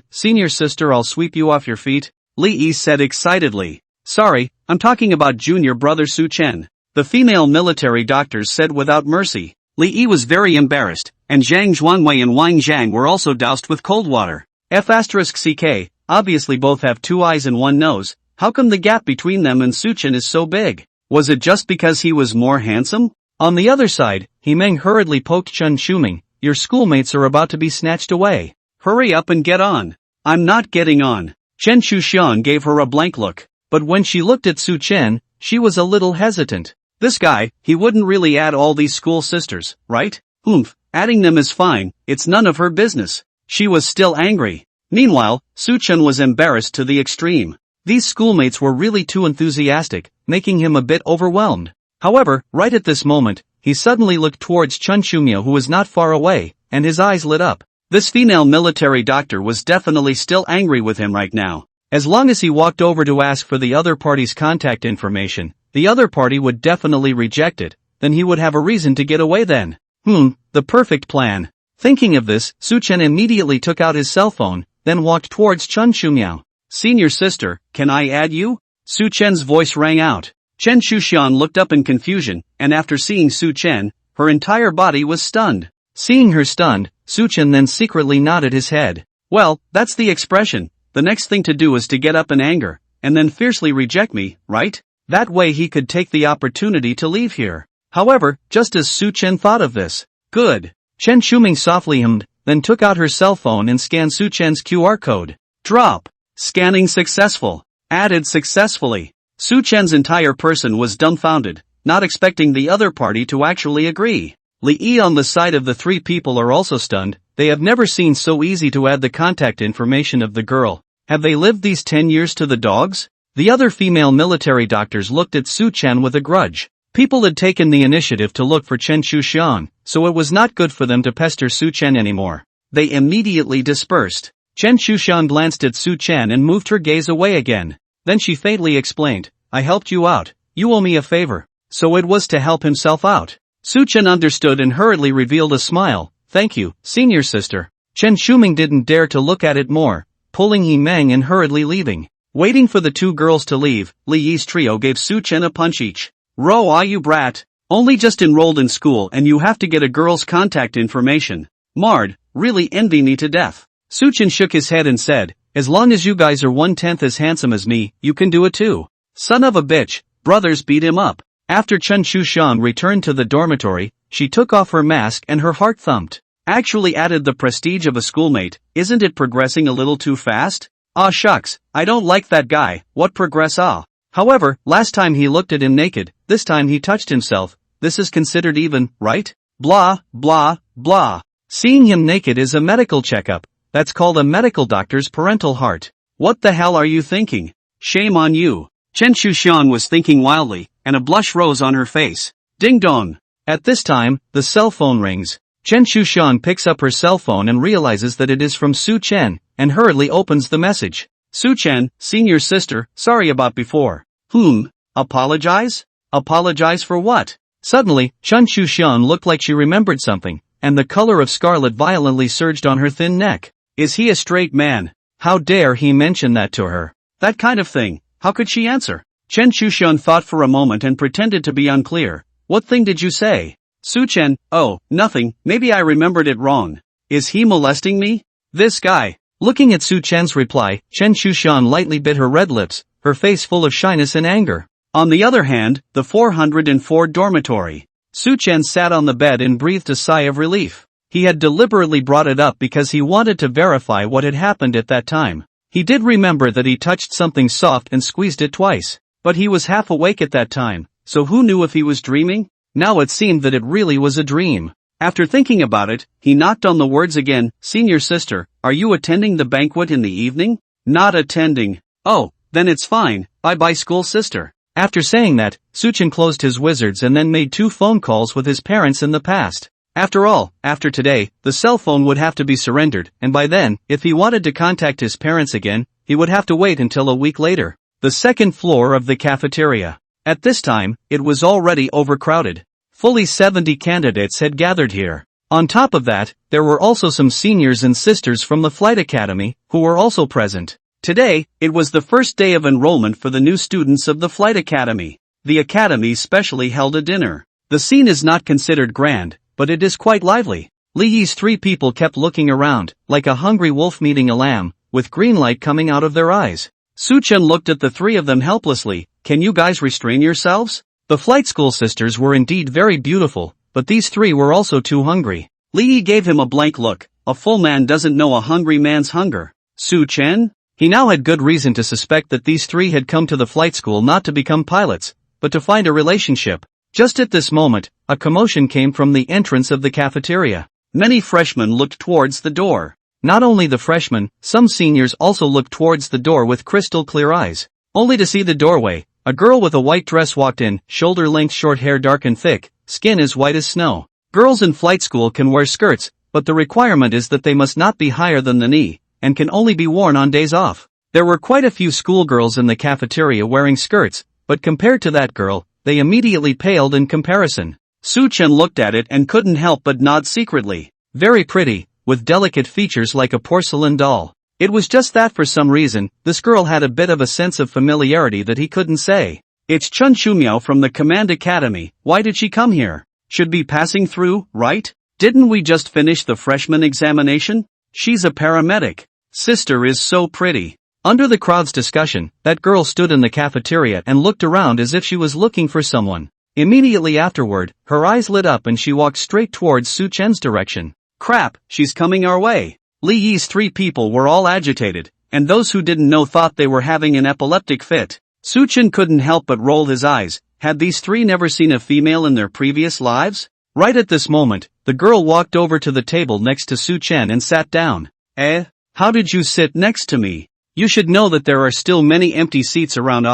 senior sister, I'll sweep you off your feet, Li Yi said excitedly. Sorry, I'm talking about junior brother Su Chen, the female military doctors said without mercy. Li Yi was very embarrassed, and Zhang Zhuangwei and Wang Zhang were also doused with cold water. F***ck, obviously both have 2 eyes and 1 nose, how come the gap between them and Su Chen is so big? Was it just because he was more handsome? On the other side, He Meng hurriedly poked Chen Shuming. Your schoolmates are about to be snatched away. Hurry up and get on. I'm not getting on. Chen Shushan gave her a blank look, but when she looked at Su Chen, she was a little hesitant. This guy, he wouldn't really add all these school sisters, right? Adding them is fine, it's none of her business. She was still angry. Meanwhile, Su Chen was embarrassed to the extreme. These schoolmates were really too enthusiastic, making him a bit overwhelmed. However, right at this moment, he suddenly looked towards Chen Shumia, who was not far away, and his eyes lit up. This female military doctor was definitely still angry with him right now. As long as he walked over to ask for the other party's contact information, the other party would definitely reject it, then he would have a reason to get away then. The perfect plan. Thinking of this, Su Chen immediately took out his cell phone, then walked towards Chen Shumiao. Senior sister, can I add you? Su Chen's voice rang out. Chen Shushan looked up in confusion, and after seeing Su Chen, her entire body was stunned. Seeing her stunned, Su Chen then secretly nodded his head. Well, that's the expression. The next thing to do is to get up in anger, and then fiercely reject me, right? That way he could take the opportunity to leave here. However, just as Su Chen thought of this, good. Chen Shuming softly hummed, then took out her cell phone and scanned Su Chen's QR code. Drop. Scanning successful. Added successfully. Su Chen's entire person was dumbfounded, not expecting the other party to actually agree. Li Yi on the side of the 3 people are also stunned. They have never seen so easy to add the contact information of the girl. Have they lived these 10 years to the dogs? The other female military doctors looked at Su Chen with a grudge. People had taken the initiative to look for Chen Shushan, so it was not good for them to pester Su Chen anymore. They immediately dispersed. Chen Shushan glanced at Su Chen and moved her gaze away again. Then she faintly explained, I helped you out. You owe me a favor. So it was to help himself out. Su Chen understood and hurriedly revealed a smile. Thank you, senior sister. Chen Shuming didn't dare to look at it more, pulling He Meng and hurriedly leaving. Waiting for the 2 girls to leave, Li Yi's trio gave Su Chen a punch each. Row ah you brat. Only just enrolled in school and you have to get a girl's contact information. Marred, really envy me to death. Su Chen shook his head and said, as long as you guys are 1/10 as handsome as me, you can do it too. Son of a bitch, brothers beat him up. After Chen Shushan returned to the dormitory, she took off her mask and her heart thumped. Actually added the prestige of a schoolmate, isn't it progressing a little too fast? Ah shucks, I don't like that guy, what progress ah? However, last time he looked at him naked, this time he touched himself, this is considered even, right? Blah, blah, blah. Seeing him naked is a medical checkup, that's called a medical doctor's parental heart. What the hell are you thinking? Shame on you. Chen Shushan was thinking wildly, and a blush rose on her face. Ding dong. At this time, the cell phone rings. Chen Shushan picks up her cell phone and realizes that it is from Su Chen, and hurriedly opens the message. Su Chen, senior sister, sorry about before. Apologize? Apologize for what? Suddenly, Chen Shushan looked like she remembered something, and the color of scarlet violently surged on her thin neck. Is he a straight man? How dare he mention that to her? That kind of thing. How could she answer? Chen Shushan thought for a moment and pretended to be unclear. What thing did you say? Su Chen, oh, nothing, maybe I remembered it wrong. Is he molesting me? This guy. Looking at Su Chen's reply, Chen Shushan lightly bit her red lips, her face full of shyness and anger. On the other hand, the 404 dormitory. Su Chen sat on the bed and breathed a sigh of relief. He had deliberately brought it up because he wanted to verify what had happened at that time. He did remember that he touched something soft and squeezed it twice. But he was half awake at that time, so who knew if he was dreaming? Now it seemed that it really was a dream. After thinking about it, he knocked on the words again. Senior sister, are you attending the banquet in the evening? Not attending. Oh, then it's fine, bye-bye school sister. After saying that, Su Chen closed his wizards and then made 2 phone calls with his parents in the past. After all, after today, the cell phone would have to be surrendered, and by then, if he wanted to contact his parents again, he would have to wait until a week later. The second floor of the cafeteria. At this time, it was already overcrowded. Fully 70 candidates had gathered here. On top of that, there were also some seniors and sisters from the flight academy, who were also present. Today, it was the first day of enrollment for the new students of the flight academy. The academy specially held a dinner. The scene is not considered grand, but it is quite lively. Li Yi's 3 people kept looking around, like a hungry wolf meeting a lamb, with green light coming out of their eyes. Su Chen looked at the 3 of them helplessly. Can you guys restrain yourselves? The flight school sisters were indeed very beautiful, but these 3 were also too hungry. Li Yi gave him a blank look. A full man doesn't know a hungry man's hunger. Su Chen? He now had good reason to suspect that these 3 had come to the flight school not to become pilots, but to find a relationship. Just at this moment, a commotion came from the entrance of the cafeteria. Many freshmen looked towards the door. Not only the freshmen, some seniors also looked towards the door with crystal clear eyes. Only to see the doorway, a girl with a white dress walked in, shoulder-length short hair dark and thick, skin as white as snow. Girls in flight school can wear skirts, but the requirement is that they must not be higher than the knee, and can only be worn on days off. There were quite a few schoolgirls in the cafeteria wearing skirts, but compared to that girl, they immediately paled in comparison. Su Chen looked at it and couldn't help but nod secretly. Very pretty, with delicate features like a porcelain doll. It was just that for some reason, this girl had a bit of a sense of familiarity that he couldn't say. It's Chen Shumiao from the Command Academy. Why did she come here? Should be passing through, right? Didn't we just finish the freshman examination? She's a paramedic. Sister is so pretty. Under the crowd's discussion, that girl stood in the cafeteria and looked around as if she was looking for someone. Immediately afterward, her eyes lit up and she walked straight towards Su Chen's direction. Crap, she's coming our way. Li Yi's 3 people were all agitated, and those who didn't know thought they were having an epileptic fit. Su Chen couldn't help but roll his eyes. Had these 3 never seen a female in their previous lives? Right at this moment, the girl walked over to the table next to Su Chen and sat down. How did you sit next to me? You should know that there are still many empty seats around.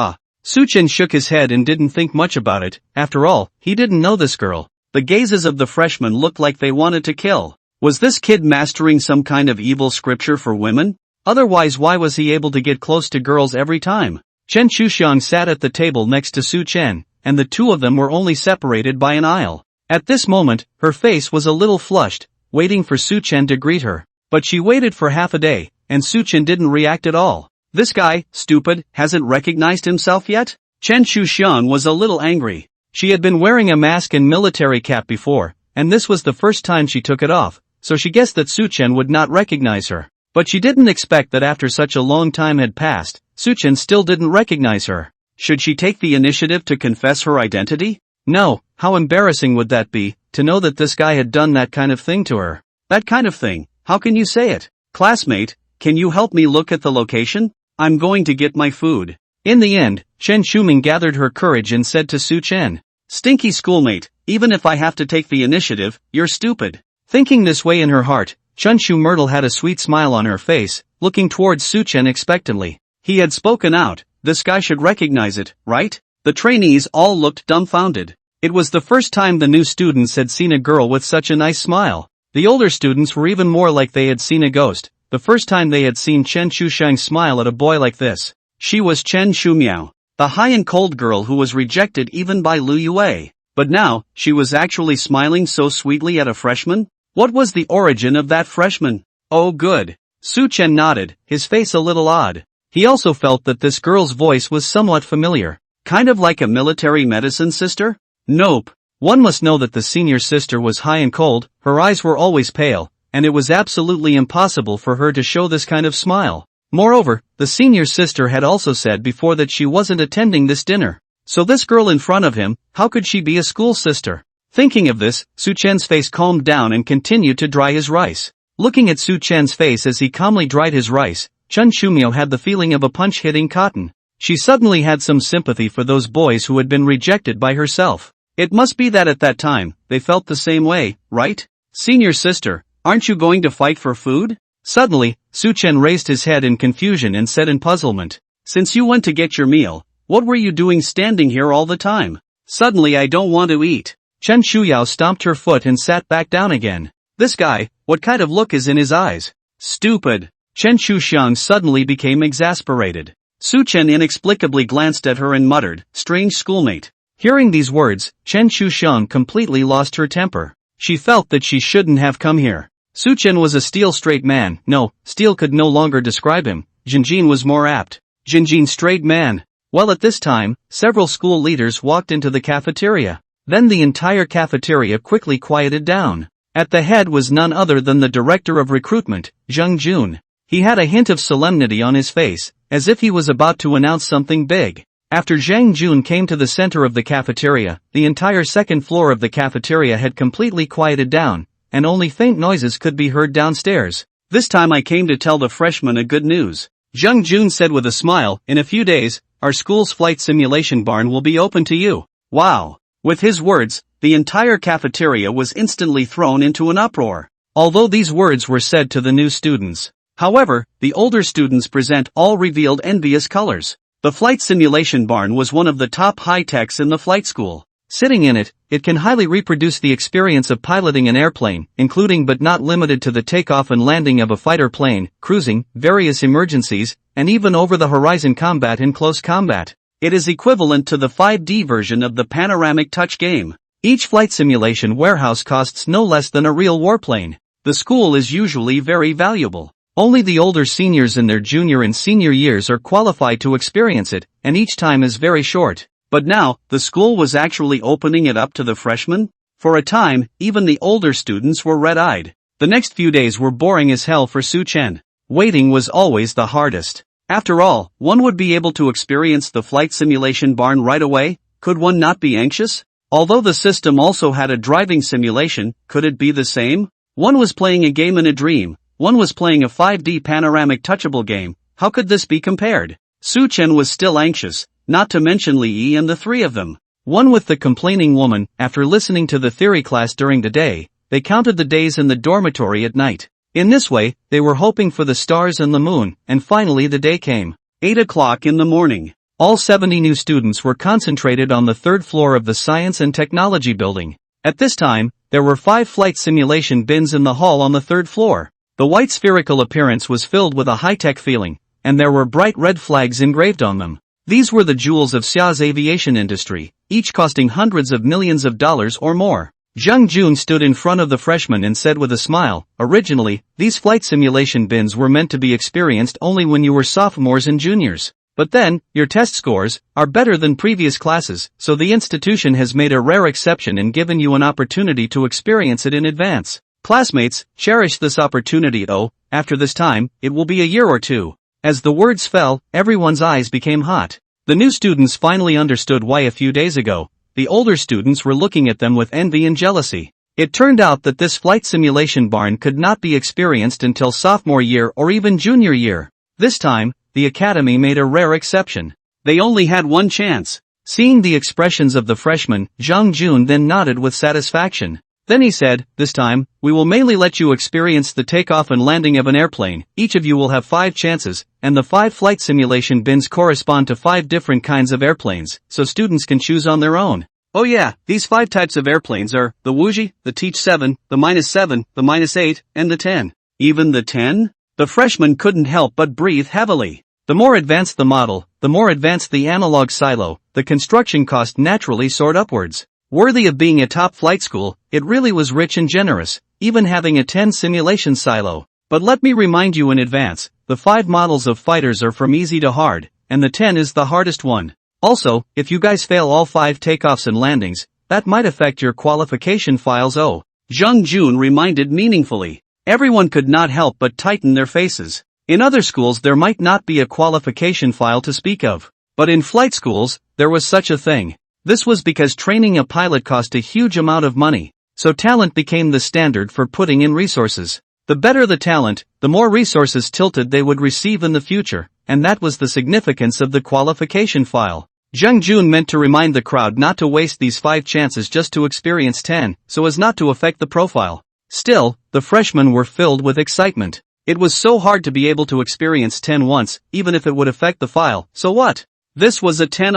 Su Chen shook his head and didn't think much about it. After all, he didn't know this girl. The gazes of the freshmen looked like they wanted to kill. Was this kid mastering some kind of evil scripture for women? Otherwise, why was he able to get close to girls every time? Chen Shuxiang sat at the table next to Su Chen, and the 2 of them were only separated by an aisle. At this moment, her face was a little flushed, waiting for Su Chen to greet her. But she waited for half a day, and Su Chen didn't react at all. This guy, stupid, hasn't recognized himself yet? Chen Shuxiang was a little angry. She had been wearing a mask and military cap before, and this was the first time she took it off, so she guessed that Su Chen would not recognize her. But she didn't expect that after such a long time had passed, Su Chen still didn't recognize her. Should she take the initiative to confess her identity? No, how embarrassing would that be, to know that this guy had done that kind of thing to her. That kind of thing, how can you say it? Classmate, can you help me look at the location? I'm going to get my food. In the end, Chen Shuming gathered her courage and said to Su Chen, Stinky schoolmate, even if I have to take the initiative, you're stupid. Thinking this way in her heart, Chen Shu Myrtle had a sweet smile on her face, looking towards Su Chen expectantly. He had spoken out, this guy should recognize it, right? The trainees all looked dumbfounded. It was the first time the new students had seen a girl with such a nice smile. The older students were even more like they had seen a ghost, the first time they had seen Chen Shuxiang smile at a boy like this. She was Chen Shumiao, the high and cold girl who was rejected even by Lu Yue. But now, she was actually smiling so sweetly at a freshman? What was the origin of that freshman? Oh good. Su Chen nodded, his face a little odd. He also felt that this girl's voice was somewhat familiar. Kind of like a military medicine sister? Nope. One must know that the senior sister was high and cold, her eyes were always pale, and it was absolutely impossible for her to show this kind of smile. Moreover, the senior sister had also said before that she wasn't attending this dinner. So this girl in front of him, how could she be a school sister? Thinking of this, Su Chen's face calmed down and continued to dry his rice. Looking at Su Chen's face as he calmly dried his rice, Chen Shumiao had the feeling of a punch hitting cotton. She suddenly had some sympathy for those boys who had been rejected by herself. It must be that at that time, they felt the same way, right? Senior sister, aren't you going to fight for food? Suddenly, Su Chen raised his head in confusion and said in puzzlement, since you went to get your meal, what were you doing standing here all the time? Suddenly I don't want to eat. Chen Shuyao stomped her foot and sat back down again. This guy, what kind of look is in his eyes? Stupid. Chen Shuxiang suddenly became exasperated. Su Chen inexplicably glanced at her and muttered, strange schoolmate. Hearing these words, Chen Shuxiang completely lost her temper. She felt that she shouldn't have come here. Su Chen was a steel straight man. No, steel could no longer describe him. Jinjin was more apt. Jinjin straight man. Well, at this time, several school leaders walked into the cafeteria. Then the entire cafeteria quickly quieted down. At the head was none other than the director of recruitment, Zheng Jun. He had a hint of solemnity on his face, as if he was about to announce something big. After Zheng Jun came to the center of the cafeteria, the entire second floor of the cafeteria had completely quieted down, and only faint noises could be heard downstairs. This time I came to tell the freshmen a good news. Zheng Jun said with a smile, in a few days, our school's flight simulation barn will be open to you. Wow! With his words, the entire cafeteria was instantly thrown into an uproar. Although these words were said to the new students. However, the older students present all revealed envious colors. The flight simulation barn was one of the top high-techs in the flight school. Sitting in it, it can highly reproduce the experience of piloting an airplane, including but not limited to the takeoff and landing of a fighter plane, cruising, various emergencies, and even over-the-horizon combat in close combat. It is equivalent to the 5D version of the panoramic touch game. Each flight simulation warehouse costs no less than a real warplane. The school is usually very valuable. Only the older seniors in their junior and senior years are qualified to experience it, and each time is very short. But now, the school was actually opening it up to the freshmen? For a time, even the older students were red-eyed. The next few days were boring as hell for Su Chen. Waiting was always the hardest. After all, one would be able to experience the flight simulation barn right away. Could one not be anxious? Although the system also had a driving simulation, could it be the same? One was playing a game in a dream. One was playing a 5D panoramic touchable game. How could this be compared? Su Chen was still anxious, not to mention Li Yi and the three of them. One with the complaining woman. After listening to the theory class during the day, they counted the days in the dormitory at night. In this way, they were hoping for the stars and the moon, and finally the day came. 8 o'clock in the morning. All 70 new students were concentrated on the third floor of the Science and Technology building. At this time, there were 5 flight simulation bins in the hall on the third floor. The white spherical appearance was filled with a high-tech feeling, and there were bright red flags engraved on them. These were the jewels of Xia's aviation industry, each costing hundreds of millions of dollars or more. Zheng Jun stood in front of the freshmen and said with a smile, originally, these flight simulation bins were meant to be experienced only when you were sophomores and juniors. But then, your test scores are better than previous classes, so the institution has made a rare exception and given you an opportunity to experience it in advance. Classmates, cherish this opportunity. Oh, after this time, it will be a year or two. As the words fell, everyone's eyes became hot. The new students finally understood why a few days ago, the older students were looking at them with envy and jealousy. It turned out that this flight simulation barn could not be experienced until sophomore year or even junior year. This time, the academy made a rare exception. They only had one chance. Seeing the expressions of the freshmen, Zheng Jun then nodded with satisfaction. Then he said, this time, we will mainly let you experience the takeoff and landing of an airplane. Each of you will have 5 chances, and the 5 flight simulation bins correspond to 5 different kinds of airplanes, so students can choose on their own. Oh yeah, these 5 types of airplanes are the Wuji, the Teach 7, the -7, the -8, and the 10. Even the 10? The freshmen couldn't help but breathe heavily. The more advanced the model, the more advanced the analog silo, the construction cost naturally soared upwards. Worthy of being a top flight school, it really was rich and generous, even having a 10 simulation silo. But let me remind you in advance, the 5 models of fighters are from easy to hard, and the 10 is the hardest one. Also, if you guys fail all 5 takeoffs and landings, that might affect your qualification files. Oh, Zheng Jun reminded meaningfully. Everyone could not help but tighten their faces. In other schools there might not be a qualification file to speak of. But in flight schools, there was such a thing. This was because training a pilot cost a huge amount of money, so talent became the standard for putting in resources. The better the talent, the more resources tilted they would receive in the future, and that was the significance of the qualification file. Jung Jun meant to remind the crowd not to waste these 5 chances just to experience 10, so as not to affect the profile. Still, the freshmen were filled with excitement. It was so hard to be able to experience 10 once, even if it would affect the file, so what? This was a 10.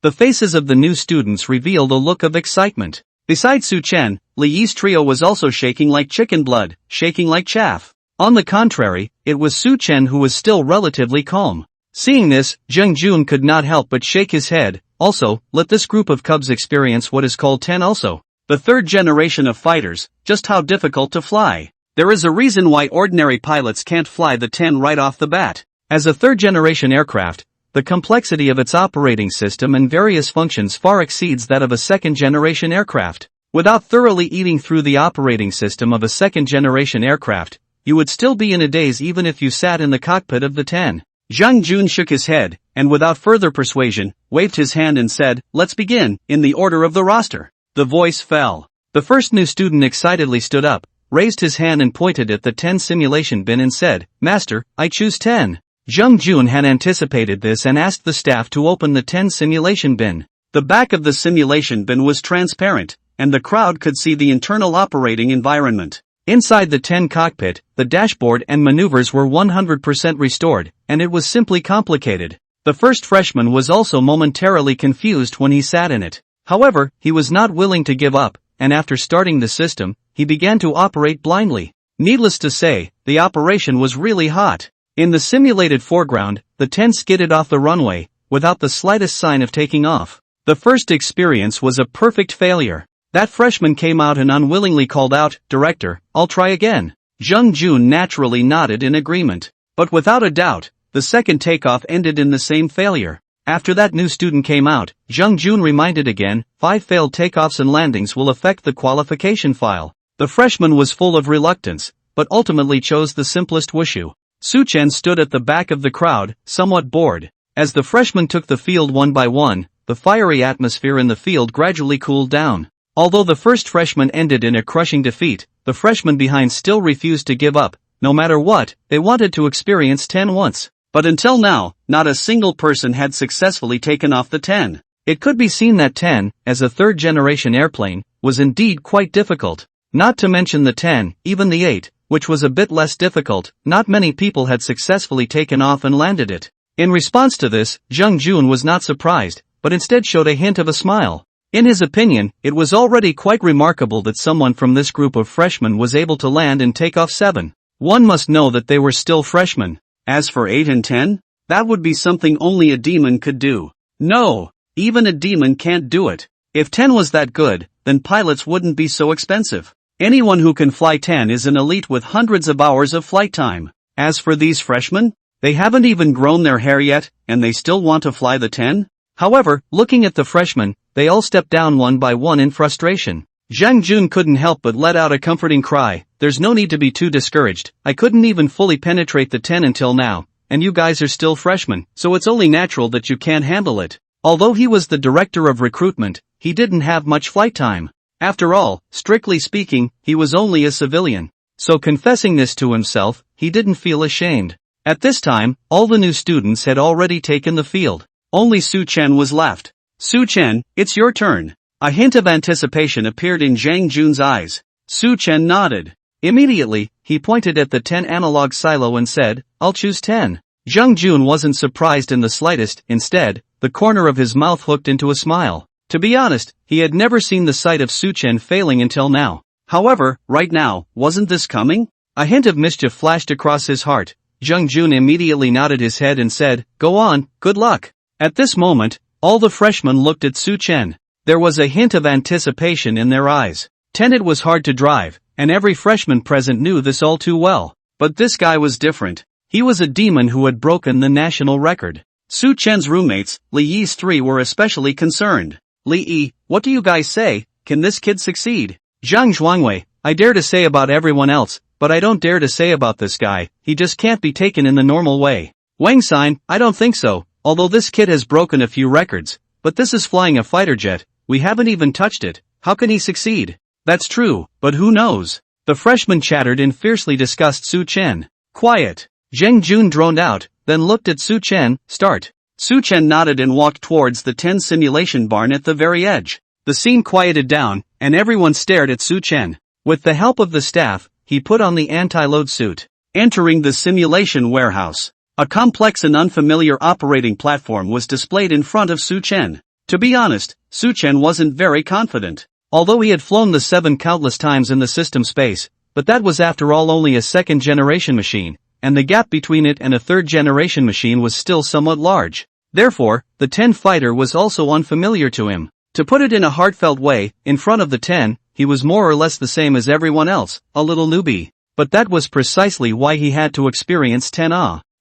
The faces of the new students revealed a look of excitement. Besides Su Chen, Li Yi's trio was also shaking like chicken blood, shaking like chaff. On the contrary, it was Su Chen who was still relatively calm. Seeing this, Jung Jun could not help but shake his head. Also, let this group of cubs experience what is called 10 also. The third generation of fighters, just how difficult to fly. There is a reason why ordinary pilots can't fly the 10 right off the bat. As a third-generation aircraft, the complexity of its operating system and various functions far exceeds that of a second-generation aircraft. Without thoroughly eating through the operating system of a second-generation aircraft, you would still be in a daze even if you sat in the cockpit of the 10. Jung Jun shook his head, and without further persuasion, waved his hand and said, "Let's begin, in the order of the roster." The voice fell. The first new student excitedly stood up, raised his hand and pointed at the 10 simulation bin and said, "Master, I choose 10. Jung Jun had anticipated this and asked the staff to open the 10 simulation bin. The back of the simulation bin was transparent, and the crowd could see the internal operating environment. Inside the 10 cockpit, the dashboard and maneuvers were 100% restored, and it was simply complicated. The first freshman was also momentarily confused when he sat in it. However, he was not willing to give up, and after starting the system, he began to operate blindly. Needless to say, the operation was really hot. In the simulated foreground, the 10 skidded off the runway, without the slightest sign of taking off. The first experience was a perfect failure. That freshman came out and unwillingly called out, "Director, I'll try again." Jung Jun naturally nodded in agreement. But without a doubt, the second takeoff ended in the same failure. After that new student came out, Jung Jun reminded again, 5 failed takeoffs and landings will affect the qualification file. The freshman was full of reluctance, but ultimately chose the simplest wushu. Su Chen stood at the back of the crowd, somewhat bored. As the freshmen took the field one by one, the fiery atmosphere in the field gradually cooled down. Although the first freshman ended in a crushing defeat, the freshmen behind still refused to give up. No matter what, they wanted to experience 10 once. But until now, not a single person had successfully taken off the 10. It could be seen that 10, as a third-generation airplane, was indeed quite difficult. Not to mention the 10, even the 8, which was a bit less difficult, not many people had successfully taken off and landed it. In response to this, Jung Jun was not surprised, but instead showed a hint of a smile. In his opinion, it was already quite remarkable that someone from this group of freshmen was able to land and take off 7. One must know that they were still freshmen. As for 8 and 10, that would be something only a demon could do. No, even a demon can't do it. If 10 was that good, then pilots wouldn't be so expensive. Anyone who can fly 10 is an elite with hundreds of hours of flight time. As for these freshmen, they haven't even grown their hair yet, and they still want to fly the 10? However, looking at the freshmen, they all stepped down one by one in frustration. Jung Jun couldn't help but let out a comforting cry. "There's no need to be too discouraged. I couldn't even fully penetrate the 10 until now, and you guys are still freshmen, so it's only natural that you can't handle it." Although he was the director of recruitment, he didn't have much flight time. After all, strictly speaking, he was only a civilian. So confessing this to himself, he didn't feel ashamed. At this time, all the new students had already taken the field. Only Su Chen was left. "Su Chen, it's your turn." A hint of anticipation appeared in Jung Jun's eyes. Su Chen nodded. Immediately, he pointed at the 10 analog silo and said, "I'll choose 10. Jung Jun wasn't surprised in the slightest. Instead, the corner of his mouth hooked into a smile. To be honest, he had never seen the sight of Su Chen failing until now. However, right now, wasn't this coming? A hint of mischief flashed across his heart. Jung Jun immediately nodded his head and said, "Go on, good luck." At this moment, all the freshmen looked at Su Chen. There was a hint of anticipation in their eyes. 10 It was hard to drive, and every freshman present knew this all too well. But this guy was different. He was a demon who had broken the national record. Su Chen's roommates, Li Yi's 3, were especially concerned. "Li Yi, what do you guys say? Can this kid succeed?" "Zhang Zhuangwei, I dare to say about everyone else, but I don't dare to say about this guy. He just can't be taken in the normal way." "Wang Xin, I don't think so, although this kid has broken a few records. But this is flying a fighter jet. We haven't even touched it. How can he succeed?" "That's true, but who knows?" The freshman chattered and fiercely discussed Su Chen. "Quiet." Jung Jun droned out, then looked at Su Chen. Start. Su Chen nodded and walked towards the 10 simulation barn at the very edge. The scene quieted down, and everyone stared at Su Chen. With the help of the staff, he put on the anti-load suit. Entering the simulation warehouse, a complex and unfamiliar operating platform was displayed in front of Su Chen. To be honest, Su Chen wasn't very confident. Although he had flown the 7 countless times in the system space, but that was after all only a second-generation machine, and the gap between it and a third-generation machine was still somewhat large. Therefore, the 10 fighter was also unfamiliar to him. To put it in a heartfelt way, in front of the 10, he was more or less the same as everyone else, a little newbie. But that was precisely why he had to experience 10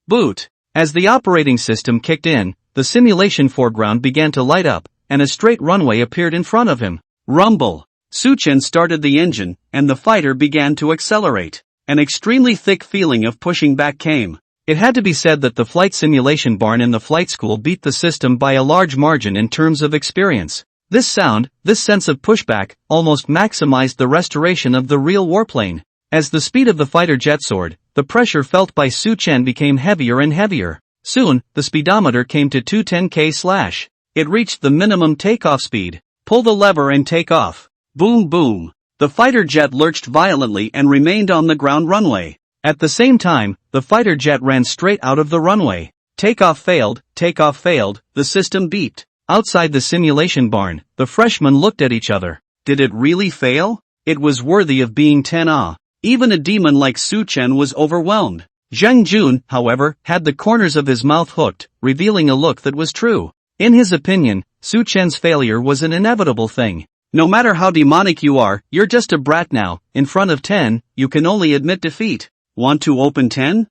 boot. As the operating system kicked in, the simulation foreground began to light up, and a straight runway appeared in front of him. Rumble. Su Chen started the engine, and the fighter began to accelerate. An extremely thick feeling of pushing back came. It had to be said that the flight simulation barn in the flight school beat the system by a large margin in terms of experience. This sound, this sense of pushback, almost maximized the restoration of the real warplane. As the speed of the fighter jet soared, the pressure felt by Su Chen became heavier and heavier. Soon, the speedometer came to 210 km/h. It reached the minimum takeoff speed. Pull the lever and take off. Boom boom. The fighter jet lurched violently and remained on the ground runway. At the same time, the fighter jet ran straight out of the runway. Takeoff failed, the system beeped. Outside the simulation barn, the freshmen looked at each other. Did it really fail? It was worthy of being 10 Even a demon like Su Chen was overwhelmed. Zheng Jun, however, had the corners of his mouth hooked, revealing a look that was true. In his opinion, Su Chen's failure was an inevitable thing. No matter how demonic you are, you're just a brat now. In front of 10, you can only admit defeat. Want to open 10?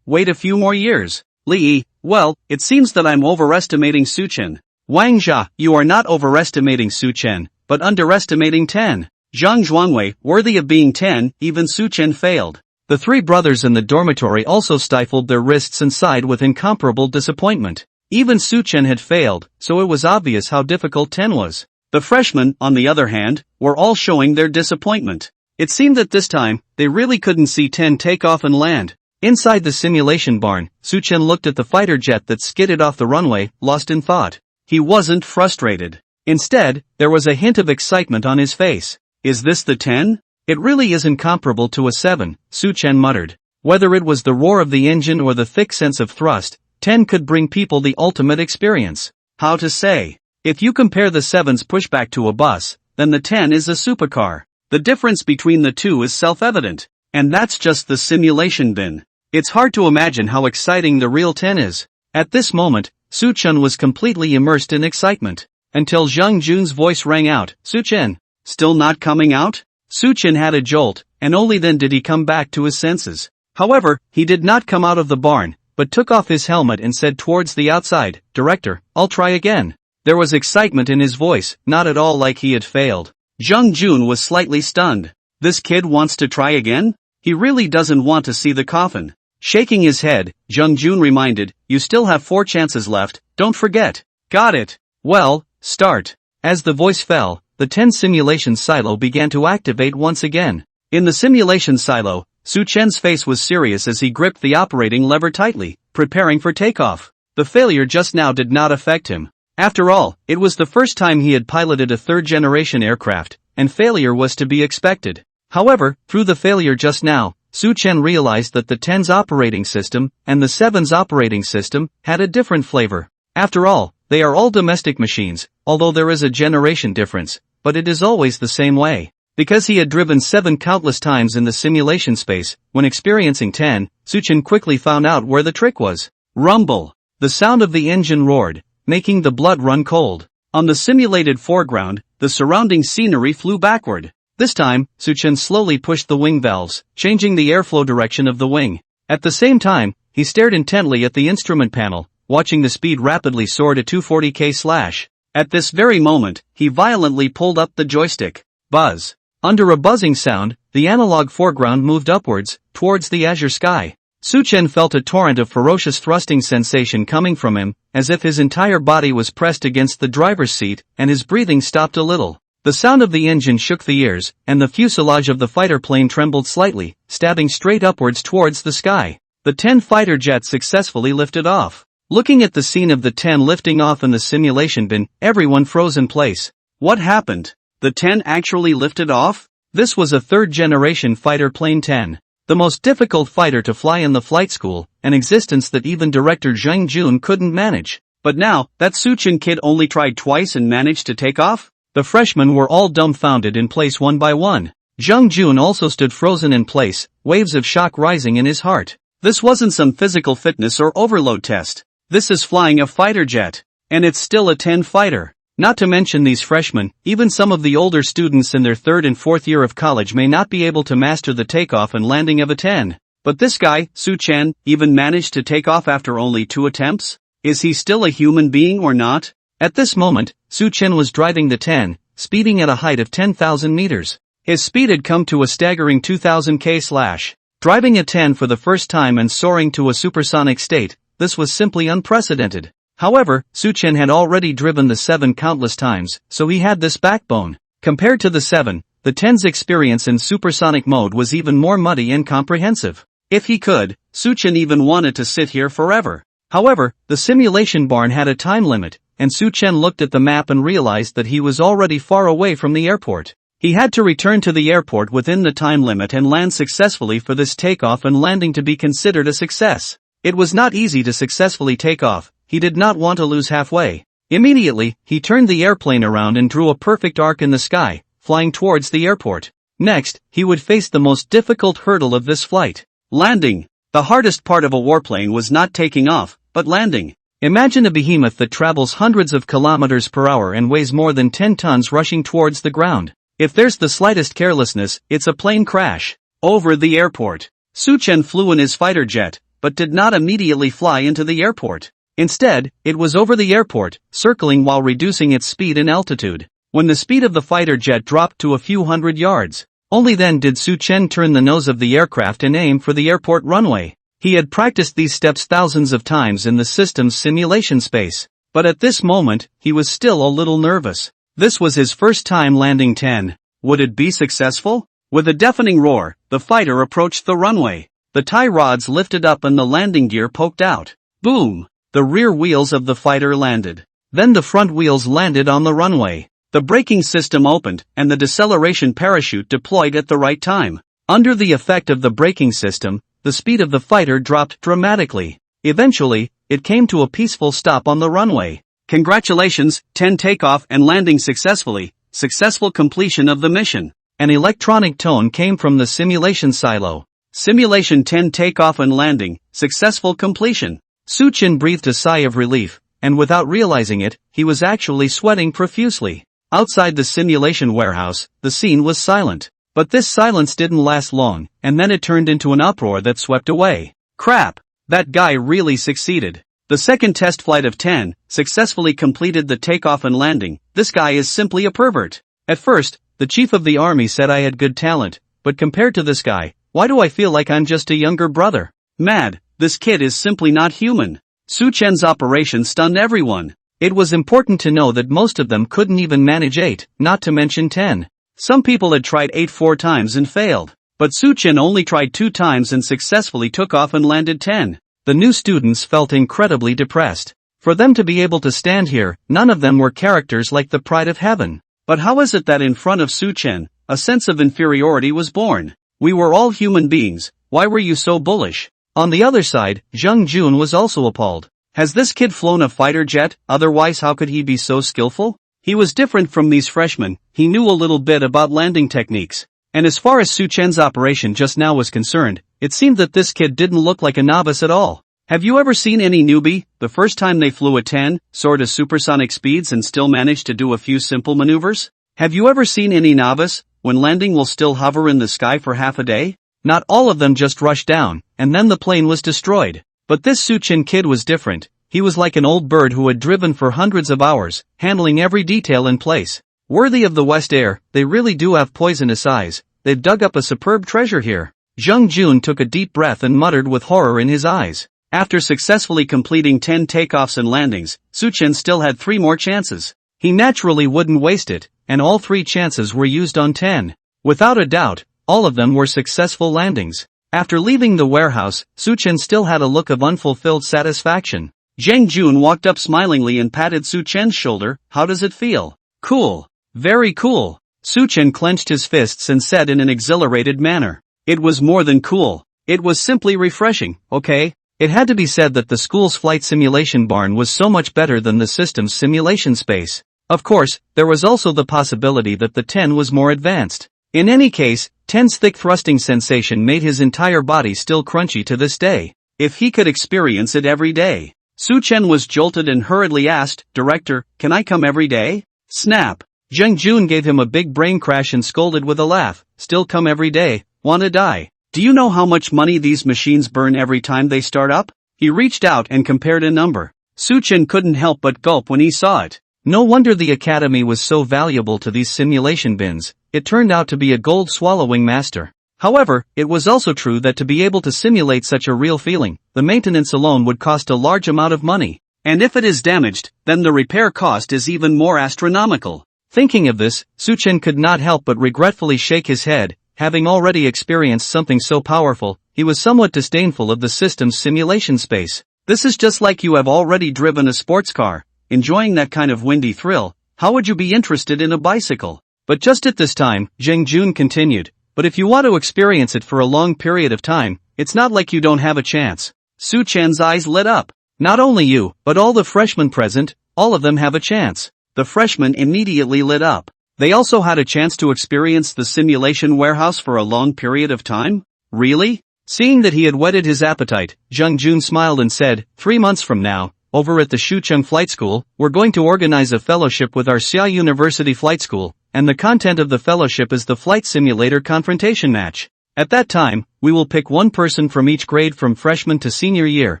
Wait a few more years. Li, well, it seems that I'm overestimating Su Chen. Wang Jia, you are not overestimating Su Chen, but underestimating 10. Zhang Zhuangwei, worthy of being 10, even Su Chen failed. The 3 brothers in the dormitory also stifled their wrists and sighed with incomparable disappointment. Even Su Chen had failed, so it was obvious how difficult 10 was. The freshmen, on the other hand, were all showing their disappointment. It seemed that this time, they really couldn't see 10 take off and land. Inside the simulation barn, Su Chen looked at the fighter jet that skidded off the runway, lost in thought. He wasn't frustrated. Instead, there was a hint of excitement on his face. Is this the 10? It really isn't comparable to a 7, Su Chen muttered. Whether it was the roar of the engine or the thick sense of thrust, 10 could bring people the ultimate experience. How to say? If you compare the 7's pushback to a bus, then the 10 is a supercar. The difference between the two is self-evident. And that's just the simulation bin. It's hard to imagine how exciting the real 10 is. At this moment, Su Chen was completely immersed in excitement. Until Zheng Jun's voice rang out, Su Chen, still not coming out? Su Chen had a jolt, and only then did he come back to his senses. However, he did not come out of the barn, but took off his helmet and said towards the outside, Director, I'll try again. There was excitement in his voice, not at all like he had failed. Zheng Jun was slightly stunned. This kid wants to try again? He really doesn't want to see the coffin. Shaking his head, Zheng Jun reminded, you still have 4 chances left, don't forget. Got it. Well, start. As the voice fell, the 10 simulation silo began to activate once again. In the simulation silo, Su Chen's face was serious as he gripped the operating lever tightly, preparing for takeoff. The failure just now did not affect him. After all, it was the first time he had piloted a third-generation aircraft, and failure was to be expected. However, through the failure just now, Su Chen realized that the 10's operating system and the 7's operating system had a different flavor. After all, they are all domestic machines, although there is a generation difference, but it is always the same way. Because he had driven 7 countless times in the simulation space, when experiencing 10, Su Chen quickly found out where the trick was. Rumble. The sound of the engine roared, making the blood run cold. On the simulated foreground, the surrounding scenery flew backward. This time, Su Chen slowly pushed the wing valves, changing the airflow direction of the wing. At the same time, he stared intently at the instrument panel, watching the speed rapidly soar to 240 km/h. At this very moment, he violently pulled up the joystick. Buzz. Under a buzzing sound, the analog foreground moved upwards, towards the azure sky. Su Chen felt a torrent of ferocious thrusting sensation coming from him, as if his entire body was pressed against the driver's seat, and his breathing stopped a little. The sound of the engine shook the ears, and the fuselage of the fighter plane trembled slightly, stabbing straight upwards towards the sky. the 10 fighter jet successfully lifted off. Looking at the scene of the 10 lifting off in the simulation bin, everyone froze in place. What happened? The 10 actually lifted off? This was a third-generation fighter plane 10. The most difficult fighter to fly in the flight school, an existence that even director Zhang Jun couldn't manage. But now, that Su Chen kid only tried twice and managed to take off? The freshmen were all dumbfounded in place one by one. Zhang Jun also stood frozen in place, waves of shock rising in his heart. This wasn't some physical fitness or overload test. This is flying a fighter jet. And it's still a 10 fighter. Not to mention these freshmen, even some of the older students in their third and fourth year of college may not be able to master the takeoff and landing of a 10. But this guy, Su Chen, even managed to take off after only 2 attempts? Is he still a human being or not? At this moment, Su Chen was driving the 10, speeding at a height of 10,000 meters. His speed had come to a staggering 2,000 km/h. Driving a 10 for the first time and soaring to a supersonic state, this was simply unprecedented. However, Su Chen had already driven the 7 countless times, so he had this backbone. Compared to the 7, the 10's experience in supersonic mode was even more muddy and comprehensive. If he could, Su Chen even wanted to sit here forever. However, the simulation barn had a time limit, and Su Chen looked at the map and realized that he was already far away from the airport. He had to return to the airport within the time limit and land successfully for this takeoff and landing to be considered a success. It was not easy to successfully take off. He did not want to lose halfway. Immediately, he turned the airplane around and drew a perfect arc in the sky, flying towards the airport. Next, he would face the most difficult hurdle of this flight. Landing. The hardest part of a warplane was not taking off, but landing. Imagine a behemoth that travels hundreds of kilometers per hour and weighs more than 10 tons rushing towards the ground. If there's the slightest carelessness, it's a plane crash. Over the airport. Su Chen flew in his fighter jet, but did not immediately fly into the airport. Instead, it was over the airport, circling while reducing its speed and altitude. When the speed of the fighter jet dropped to a few hundred yards, only then did Su Chen turn the nose of the aircraft and aim for the airport runway. He had practiced these steps thousands of times in the system's simulation space, but at this moment, he was still a little nervous. This was his first time landing 10. Would it be successful? With a deafening roar, the fighter approached the runway. The tie rods lifted up and the landing gear poked out. Boom! The rear wheels of the fighter landed. Then the front wheels landed on the runway. The braking system opened, and the deceleration parachute deployed at the right time. Under the effect of the braking system, the speed of the fighter dropped dramatically. Eventually, it came to a peaceful stop on the runway. Congratulations, 10 takeoff and landing successfully. Successful completion of the mission. An electronic tone came from the simulation silo. Simulation 10 takeoff and landing, successful completion. Su Chen breathed a sigh of relief, and without realizing it, he was actually sweating profusely. Outside the simulation warehouse, the scene was silent. But this silence didn't last long, and then it turned into an uproar that swept away. Crap! That guy really succeeded. The second test flight of 10 successfully completed the takeoff and landing. This guy is simply a pervert. At first, the chief of the army said I had good talent, but compared to this guy, why do I feel like I'm just a younger brother? Mad. This kid is simply not human. Su Chen's operation stunned everyone. It was important to know that most of them couldn't even manage 8, not to mention 10. Some people had tried 8 4 times and failed. But Su Chen only tried 2 times and successfully took off and landed 10. The new students felt incredibly depressed. For them to be able to stand here, none of them were characters like the pride of heaven. But how is it that in front of Su Chen, a sense of inferiority was born? We were all human beings, why were you so bullish? On the other side, Zhang Jun was also appalled. Has this kid flown a fighter jet, otherwise how could he be so skillful? He was different from these freshmen, he knew a little bit about landing techniques. And as far as Su Chen's operation just now was concerned, it seemed that this kid didn't look like a novice at all. Have you ever seen any newbie, the first time they flew a 10, soared to supersonic speeds and still managed to do a few simple maneuvers? Have you ever seen any novice, when landing will still hover in the sky for half a day? Not all of them just rushed down, and then the plane was destroyed. But this Su Chen kid was different. He was like an old bird who had driven for hundreds of hours, handling every detail in place. Worthy of the West Air, they really do have poisonous eyes. They've dug up a superb treasure here. Zhang Jun took a deep breath and muttered with horror in his eyes. After successfully completing 10 takeoffs and landings, Su Chen still had 3 more chances. He naturally wouldn't waste it, and all 3 chances were used on 10. Without a doubt, all of them were successful landings. After leaving the warehouse, Su Chen still had a look of unfulfilled satisfaction. Zhang Jun walked up smilingly and patted Su Chen's shoulder. How does it feel? Cool. Very cool. Su Chen clenched his fists and said in an exhilarated manner. It was more than cool. It was simply refreshing, okay? It had to be said that the school's flight simulation barn was so much better than the system's simulation space. Of course, there was also the possibility that the 10 was more advanced. In any case, 10's thick thrusting sensation made his entire body still crunchy to this day. If he could experience it every day. Su Chen was jolted and hurriedly asked, Director, can I come every day? Snap. Zheng Jun gave him a big brain crash and scolded with a laugh. Still come every day, wanna die. Do you know how much money these machines burn every time they start up? He reached out and compared a number. Su Chen couldn't help but gulp when he saw it. No wonder the academy was so valuable to these simulation bins. It turned out to be a gold-swallowing master. However, it was also true that to be able to simulate such a real feeling, the maintenance alone would cost a large amount of money. And if it is damaged, then the repair cost is even more astronomical. Thinking of this, Su Chen could not help but regretfully shake his head. Having already experienced something so powerful, he was somewhat disdainful of the system's simulation space. This is just like you have already driven a sports car, enjoying that kind of windy thrill. How would you be interested in a bicycle? But just at this time, Zheng Jun continued. But if you want to experience it for a long period of time, it's not like you don't have a chance. Su Chen's eyes lit up. Not only you, but all the freshmen present, all of them have a chance. The freshmen immediately lit up. They also had a chance to experience the simulation warehouse for a long period of time? Really? Seeing that he had whetted his appetite, Zheng Jun smiled and said, 3 months from now, over at the Su Chen Flight School, we're going to organize a fellowship with our Xia University Flight School, and the content of the fellowship is the flight simulator confrontation match. At that time, we will pick one person from each grade from freshman to senior year,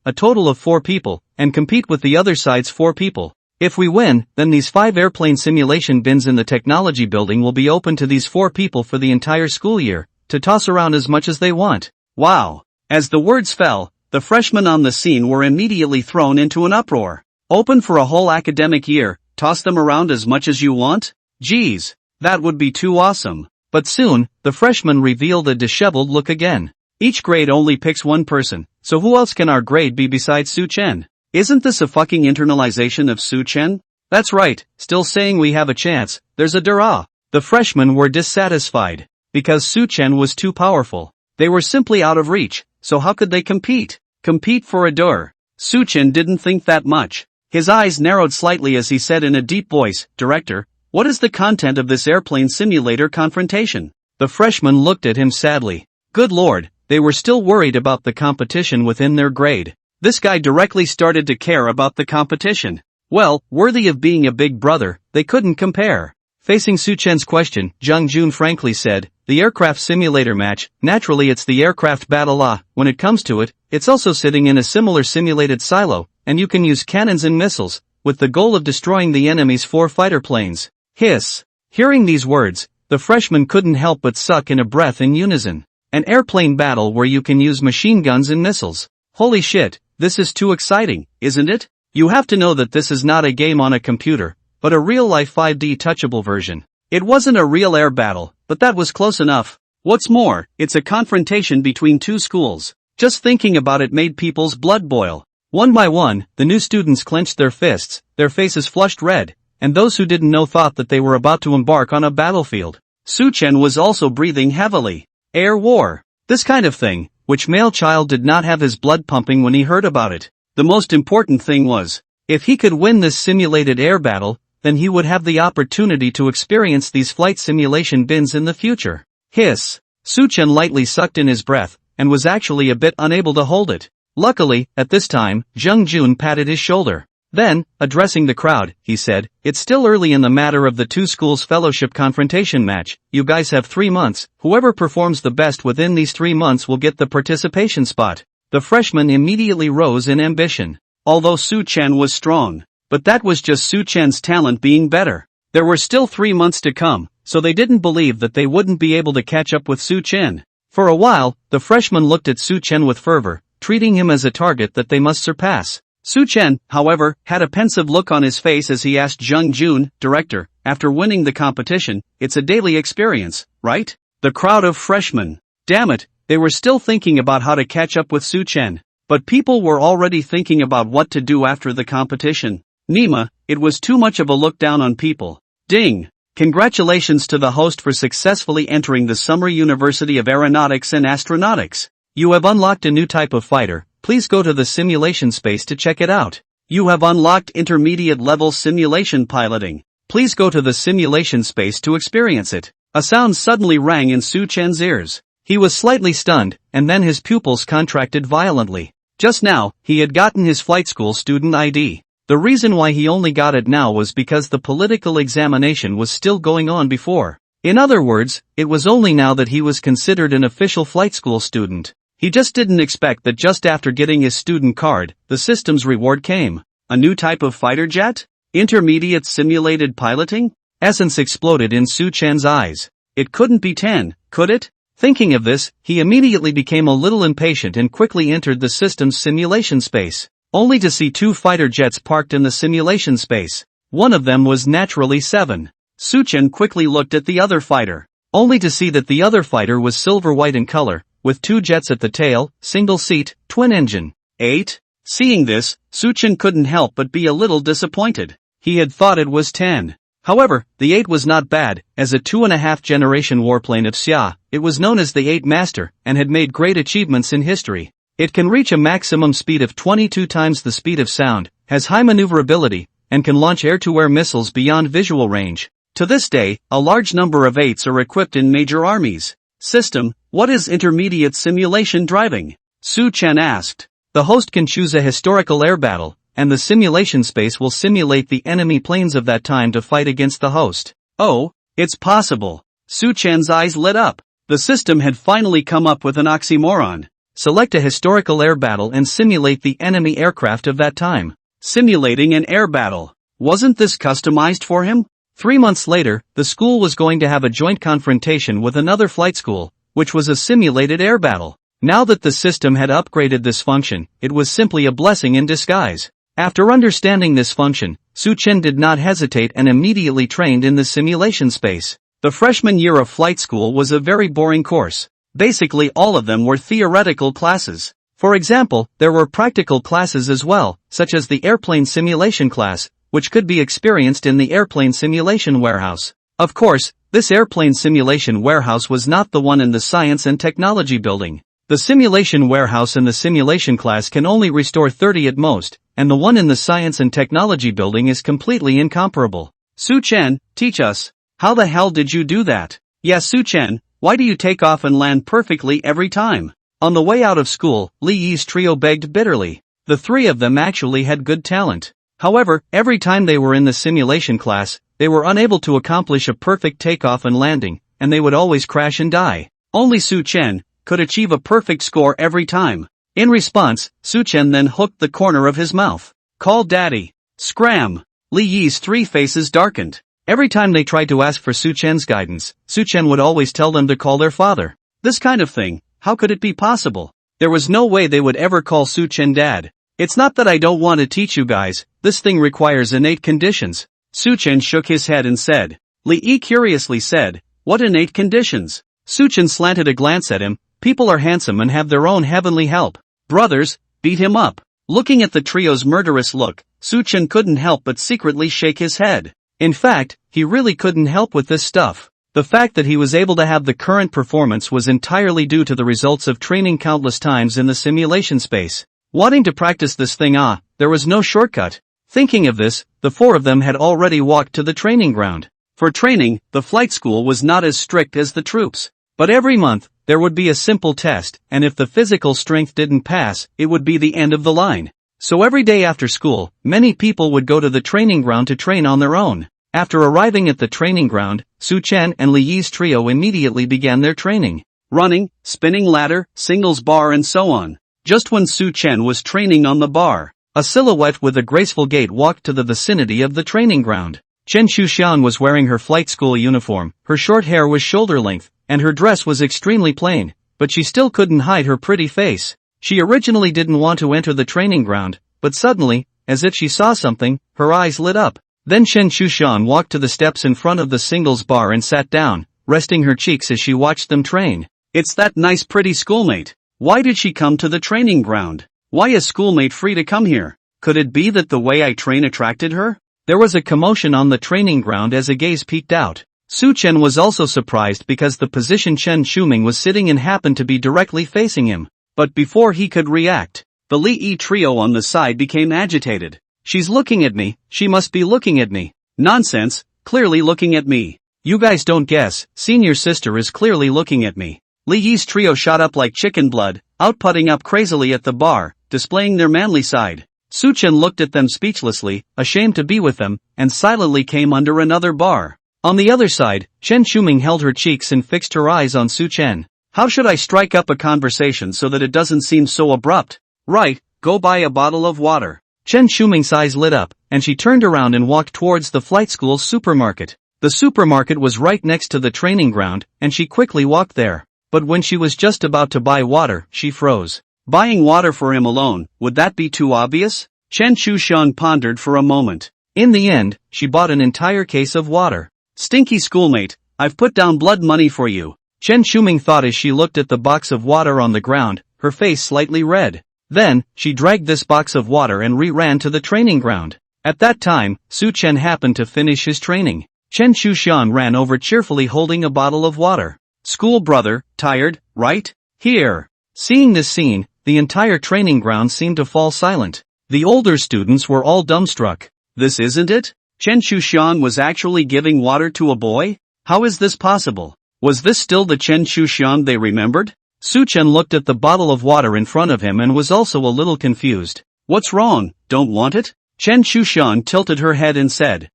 a total of 4 people, and compete with the other side's 4 people. If we win, then these 5 airplane simulation bins in the technology building will be open to these 4 people for the entire school year, to toss around as much as they want. Wow! As the words fell, the freshmen on the scene were immediately thrown into an uproar. Open for a whole academic year, toss them around as much as you want? Geez, that would be too awesome. But soon, the freshmen revealed a disheveled look again. Each grade only picks one person, so who else can our grade be besides Su Chen? Isn't this a fucking internalization of Su Chen? That's right, still saying we have a chance, there's a durah. The freshmen were dissatisfied. Because Su Chen was too powerful. They were simply out of reach, so how could they compete? Compete for a dur. Su Chen didn't think that much. His eyes narrowed slightly as he said in a deep voice, Director, what is the content of this airplane simulator confrontation? The freshmen looked at him sadly. Good lord, they were still worried about the competition within their grade. This guy directly started to care about the competition. Well, worthy of being a big brother, they couldn't compare. Facing Su Chen's question, Zheng Jun frankly said, the aircraft simulator match, naturally it's the aircraft battle when it comes to it, it's also sitting in a similar simulated silo, and you can use cannons and missiles, with the goal of destroying the enemy's 4 fighter planes. Hiss. Hearing these words, the freshmen couldn't help but suck in a breath in unison. An airplane battle where you can use machine guns and missiles. Holy shit, this is too exciting, isn't it? You have to know that this is not a game on a computer, but a real-life 5D touchable version. It wasn't a real air battle, but that was close enough. What's more, it's a confrontation between 2 schools. Just thinking about it made people's blood boil. One by one, the new students clenched their fists, their faces flushed red, and those who didn't know thought that they were about to embark on a battlefield. Su Chen was also breathing heavily. Air war. This kind of thing, which male child did not have his blood pumping when he heard about it. The most important thing was, if he could win this simulated air battle, then he would have the opportunity to experience these flight simulation bins in the future. Hiss. Su Chen lightly sucked in his breath, and was actually a bit unable to hold it. Luckily, at this time, Zheng Jun patted his shoulder. Then, addressing the crowd, he said, it's still early in the matter of the 2 schools' fellowship confrontation match. You guys have 3 months. Whoever performs the best within these 3 months will get the participation spot. The freshmen immediately rose in ambition. Although Su Chen was strong. But that was just Su Chen's talent being better. There were still 3 months to come, so they didn't believe that they wouldn't be able to catch up with Su Chen. For a while, the freshmen looked at Su Chen with fervor, treating him as a target that they must surpass. Su Chen, however, had a pensive look on his face as he asked Zheng Jun, Director, after winning the competition, it's a daily experience, right? The crowd of freshmen. Damn it, They were still thinking about how to catch up with Su Chen. But people were already thinking about what to do after the competition. Nima, it was too much of a look down on people. Ding! Congratulations to the host for successfully entering the Summer University of Aeronautics and Astronautics. You have unlocked a new type of fighter. Please go to the simulation space to check it out. You have unlocked intermediate level simulation piloting. Please go to the simulation space to experience it. A sound suddenly rang in Su Chen's ears. He was slightly stunned, and then his pupils contracted violently. Just now, he had gotten his flight school student ID. The reason why he only got it now was because the political examination was still going on before. In other words, it was only now that he was considered an official flight school student. He just didn't expect that just after getting his student card, the system's reward came. A new type of fighter jet? Intermediate simulated piloting? Essence exploded in Su Chen's eyes. It couldn't be 10, could it? Thinking of this, he immediately became a little impatient and quickly entered the system's simulation space, only to see 2 fighter jets parked in the simulation space. One of them was naturally 7. Su Chen quickly looked at the other fighter, only to see that the other fighter was silver-white in color, with 2 jets at the tail, single seat, twin engine. 8? Seeing this, Su Chen couldn't help but be a little disappointed. He had thought it was 10. However, the 8 was not bad. As a 2.5 generation warplane of Xia, it was known as the 8 Master, and had made great achievements in history. It can reach a maximum speed of 22 times the speed of sound, has high maneuverability, and can launch air-to-air missiles beyond visual range. To this day, a large number of 8s are equipped in major armies. System, what is intermediate simulation driving? Su Chen asked. The host can choose a historical air battle, and the simulation space will simulate the enemy planes of that time to fight against the host. Oh, it's possible. Su Chen's eyes lit up. The system had finally come up with an oxymoron. Select a historical air battle and simulate the enemy aircraft of that time. Simulating an air battle. Wasn't this customized for him? 3 months later, the school was going to have a joint confrontation with another flight school, which was a simulated air battle. Now that the system had upgraded this function, it was simply a blessing in disguise. After understanding this function, Su Chen did not hesitate and immediately trained in the simulation space. The freshman year of flight school was a very boring course. Basically all of them were theoretical classes. For example, there were practical classes as well, such as the airplane simulation class, which could be experienced in the airplane simulation warehouse. Of course, this airplane simulation warehouse was not the one in the science and technology building. The simulation warehouse in the simulation class can only restore 30 at most, and the one in the science and technology building is completely incomparable. Su Chen, teach us. How the hell did you do that? Yes, Su Chen, why do you take off and land perfectly every time? On the way out of school, Li Yi's trio begged bitterly. The 3 of them actually had good talent. However, every time they were in the simulation class, they were unable to accomplish a perfect takeoff and landing, and they would always crash and die. Only Su Chen could achieve a perfect score every time. In response, Su Chen then hooked the corner of his mouth. Call daddy. Scram! Li Yi's 3 faces darkened. Every time they tried to ask for Su Chen's guidance, Su Chen would always tell them to call their father. This kind of thing, how could it be possible? There was no way they would ever call Su Chen dad. It's not that I don't want to teach you guys, this thing requires innate conditions. Su Chen shook his head and said. Li Yi curiously said, what innate conditions? Su Chen slanted a glance at him. People are handsome and have their own heavenly help. Brothers, beat him up. Looking at the trio's murderous look, Su Chen couldn't help but secretly shake his head. In fact, he really couldn't help with this stuff. The fact that he was able to have the current performance was entirely due to the results of training countless times in the simulation space. Wanting to practice this thing, there was no shortcut. Thinking of this, the 4 of them had already walked to the training ground. For training, the flight school was not as strict as the troops. But every month, there would be a simple test, and if the physical strength didn't pass, it would be the end of the line. So every day after school, many people would go to the training ground to train on their own. After arriving at the training ground, Su Chen and Li Yi's trio immediately began their training. Running, spinning ladder, singles bar and so on. Just when Su Chen was training on the bar, a silhouette with a graceful gait walked to the vicinity of the training ground. Chen Shuxian was wearing her flight school uniform, her short hair was shoulder length, and her dress was extremely plain, but she still couldn't hide her pretty face. She originally didn't want to enter the training ground, but suddenly, as if she saw something, her eyes lit up. Then Chen Shuxian walked to the steps in front of the singles bar and sat down, resting her cheeks as she watched them train. It's that nice pretty schoolmate. Why did she come to the training ground? Why is schoolmate free to come here? Could it be that the way I train attracted her? There was a commotion on the training ground as a gaze peeked out. Su Chen was also surprised because the position Chen Shuming was sitting in happened to be directly facing him. But before he could react, the Li Yi trio on the side became agitated. She's looking at me, she must be looking at me. Nonsense, clearly looking at me. You guys don't guess, senior sister is clearly looking at me. Li Yi's trio shot up like chicken blood, outputting up crazily at the bar, displaying their manly side. Su Chen looked at them speechlessly, ashamed to be with them, and silently came under another bar. On the other side, Chen Shuming held her cheeks and fixed her eyes on Su Chen. How should I strike up a conversation so that it doesn't seem so abrupt? Right, go buy a bottle of water. Chen Shuming's eyes lit up, and she turned around and walked towards the flight school's supermarket. The supermarket was right next to the training ground, and she quickly walked there. But when she was just about to buy water, she froze. Buying water for him alone, would that be too obvious? Chen Shushan pondered for a moment. In the end, she bought an entire case of water. Stinky schoolmate, I've put down blood money for you. Chen Shuming thought as she looked at the box of water on the ground, her face slightly red. Then, she dragged this box of water and ran to the training ground. At that time, Su Chen happened to finish his training. Chen Shushan ran over cheerfully holding a bottle of water. School brother, tired, right? Here. Seeing this scene, the entire training ground seemed to fall silent. The older students were all dumbstruck. This isn't it? Chen Shushan was actually giving water to a boy? How is this possible? Was this still the Chen Shushan they remembered? Su Chen looked at the bottle of water in front of him and was also a little confused. What's wrong, don't want it? Chen Shushan tilted her head and said,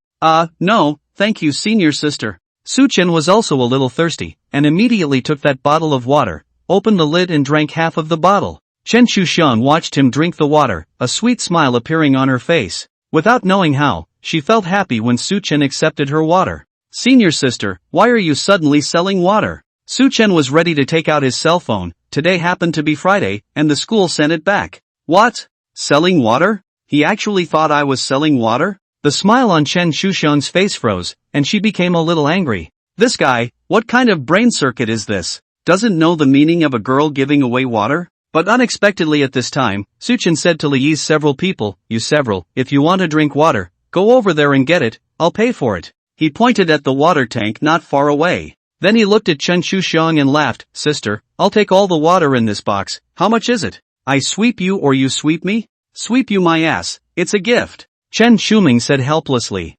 no, thank you senior sister. Su Chen was also a little thirsty, and immediately took that bottle of water, opened the lid and drank half of the bottle. Chen Shushan watched him drink the water, a sweet smile appearing on her face. Without knowing how, she felt happy when Su Chen accepted her water. Senior sister, why are you suddenly selling water? Su Chen was ready to take out his cell phone. Today happened to be Friday, and the school sent it back. What? Selling water? He actually thought I was selling water? The smile on Chen Shushan's face froze, and she became a little angry. This guy, what kind of brain circuit is this? Doesn't know the meaning of a girl giving away water? But unexpectedly at this time, Su Chen said to Li Yi's several people, if you want to drink water, go over there and get it, I'll pay for it. He pointed at the water tank not far away. Then he looked at Chen Shushan and laughed, sister, I'll take all the water in this box, how much is it? I sweep you or you sweep me? Sweep you my ass, it's a gift. Chen Shuming said helplessly.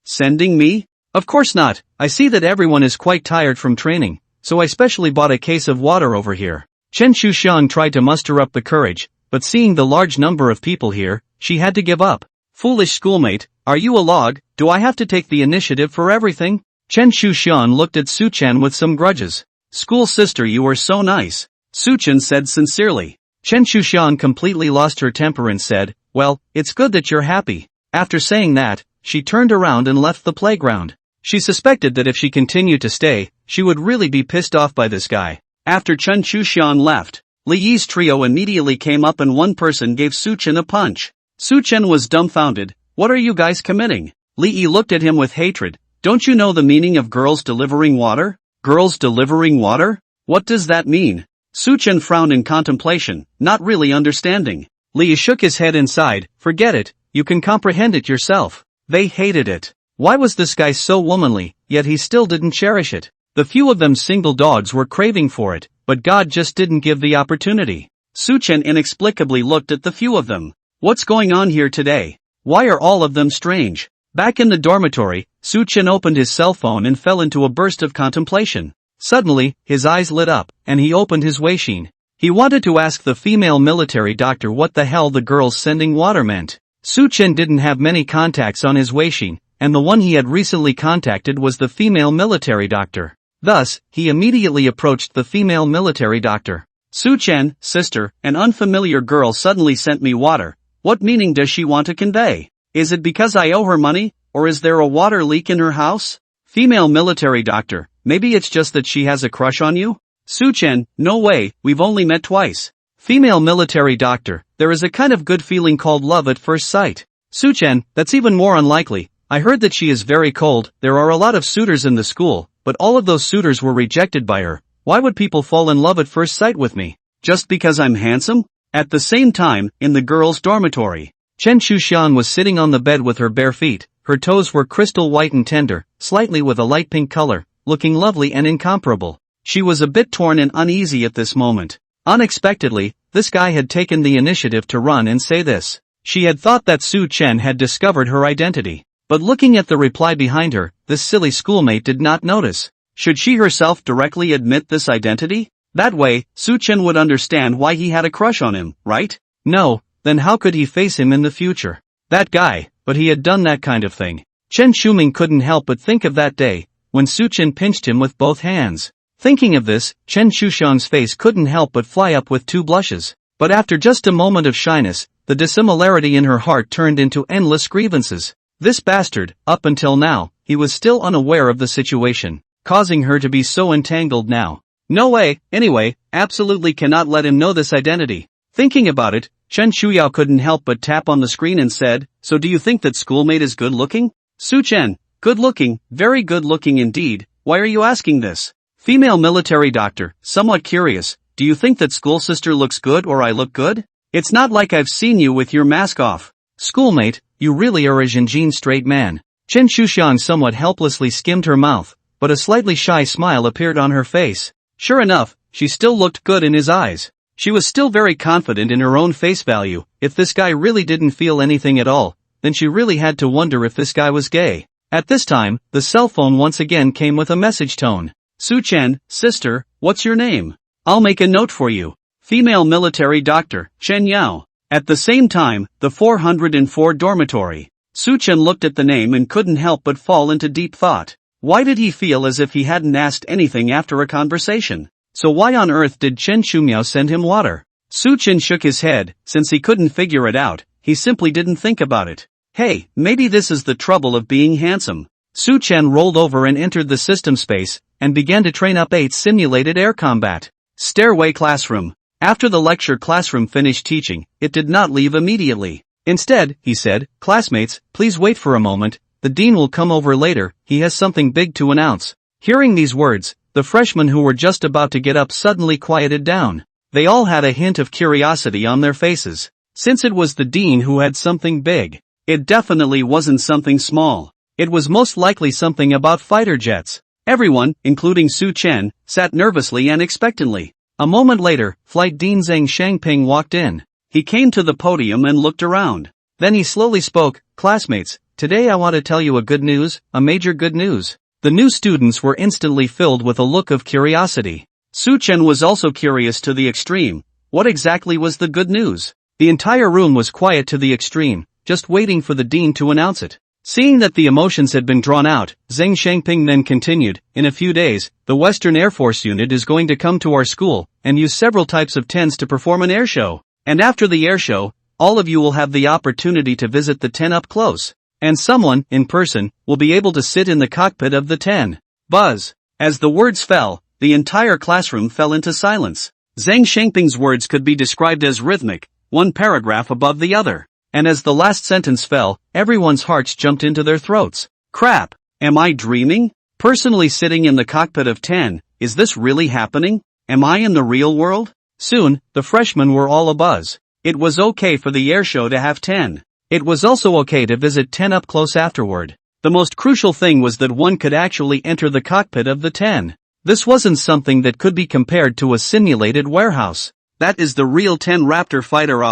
Sending me? Of course not, I see that everyone is quite tired from training, so I specially bought a case of water over here. Chen Shushan tried to muster up the courage, but seeing the large number of people here, she had to give up. Foolish schoolmate, are you a log? Do I have to take the initiative for everything? Chen Shushan looked at Su Chen with some grudges. School sister, you are so nice. Su Chen said sincerely. Chen Shushan completely lost her temper and said, well, it's good that you're happy. After saying that, she turned around and left the playground. She suspected that if she continued to stay, she would really be pissed off by this guy. After Chen Shushan left, Li Yi's trio immediately came up and one person gave Su Chen a punch. Su Chen was dumbfounded. What are you guys committing? Li Yi looked at him with hatred. Don't you know the meaning of girls delivering water? Girls delivering water? What does that mean? Su Chen frowned in contemplation, not really understanding. Li Yi shook his head and sighed, forget it, you can comprehend it yourself. They hated it. Why was this guy so womanly, yet he still didn't cherish it? The few of them single dogs were craving for it, but God just didn't give the opportunity. Su Chen inexplicably looked at the few of them. What's going on here today? Why are all of them strange? Back in the dormitory, Su Chen opened his cell phone and fell into a burst of contemplation. Suddenly, his eyes lit up, and he opened his Weixin. He wanted to ask the female military doctor what the hell the girls sending water meant. Su Chen didn't have many contacts on his Weixin, and the one he had recently contacted was the female military doctor. Thus, he immediately approached the female military doctor. Su Chen, sister, an unfamiliar girl suddenly sent me water. What meaning does she want to convey? Is it because I owe her money, or is there a water leak in her house? Female military doctor, maybe it's just that she has a crush on you? Su Chen, no way, we've only met twice. Female military doctor, there is a kind of good feeling called love at first sight. Su Chen, that's even more unlikely. I heard that she is very cold. There are a lot of suitors in the school, but all of those suitors were rejected by her. Why would people fall in love at first sight with me? Just because I'm handsome? At the same time, in the girls' dormitory, Chen Shushan was sitting on the bed with her bare feet. Her toes were crystal white and tender, slightly with a light pink color, looking lovely and incomparable. She was a bit torn and uneasy at this moment. Unexpectedly, this guy had taken the initiative to run and say this. She had thought that Su Chen had discovered her identity. But looking at the reply behind her, this silly schoolmate did not notice. Should she herself directly admit this identity? That way, Su Chen would understand why he had a crush on him, right? No, then how could he face him in the future? That guy, but he had done that kind of thing. Chen Shuming couldn't help but think of that day, when Su Chen pinched him with both hands. Thinking of this, Chen Shushang's face couldn't help but fly up with 2 blushes. But after just a moment of shyness, the dissimilarity in her heart turned into endless grievances. This bastard, up until now, he was still unaware of the situation, causing her to be so entangled now. No way, anyway, absolutely cannot let him know this identity. Thinking about it, Chen Shuyao couldn't help but tap on the screen and said, so do you think that schoolmate is good looking? Su Chen, good looking, very good looking indeed, why are you asking this? Female military doctor, somewhat curious, do you think that school sister looks good or I look good? It's not like I've seen you with your mask off. Schoolmate, you really are a Jinjin straight man. Chen Shuxiang somewhat helplessly skimmed her mouth, but a slightly shy smile appeared on her face. Sure enough, she still looked good in his eyes. She was still very confident in her own face value. If this guy really didn't feel anything at all, then she really had to wonder if this guy was gay. At this time, the cell phone once again came with a message tone. Su Chen, sister, what's your name? I'll make a note for you. Female military doctor, Chen Yao. At the same time, the 404 dormitory. Su Chen looked at the name and couldn't help but fall into deep thought. Why did he feel as if he hadn't asked anything after a conversation? So why on earth did Chen Shumiao send him water? Su Chen shook his head, since he couldn't figure it out, he simply didn't think about it. Hey, maybe this is the trouble of being handsome. Su Chen rolled over and entered the system space, and began to train up 8 simulated air combat. Stairway classroom. After the lecture classroom finished teaching, it did not leave immediately. Instead, he said, classmates, please wait for a moment, the dean will come over later, he has something big to announce. Hearing these words, the freshmen who were just about to get up suddenly quieted down. They all had a hint of curiosity on their faces. Since it was the dean who had something big, it definitely wasn't something small. It was most likely something about fighter jets. Everyone, including Su Chen, sat nervously and expectantly. A moment later, Flight Dean Zhang Shangping walked in. He came to the podium and looked around. Then he slowly spoke, classmates, today I want to tell you a major good news. The new students were instantly filled with a look of curiosity. Su Chen was also curious to the extreme. What exactly was the good news? The entire room was quiet to the extreme, just waiting for the dean to announce it. Seeing that the emotions had been drawn out, Zhang Shangping then continued, in a few days, the Western Air Force unit is going to come to our school, and use several types of TENs to perform an air show. And after the air show, all of you will have the opportunity to visit the TEN up close. And someone, in person, will be able to sit in the cockpit of the TEN. Buzz. As the words fell, the entire classroom fell into silence. Zhang Shangping's words could be described as rhythmic, one paragraph above the other. And as the last sentence fell, everyone's hearts jumped into their throats. Crap! Am I dreaming? Personally sitting in the cockpit of 10, is this really happening? Am I in the real world? Soon, the freshmen were all abuzz. It was okay for the air show to have 10. It was also okay to visit 10 up close afterward. The most crucial thing was that one could actually enter the cockpit of the 10. This wasn't something that could be compared to a simulated warehouse. That is the real 10 Raptor fighter.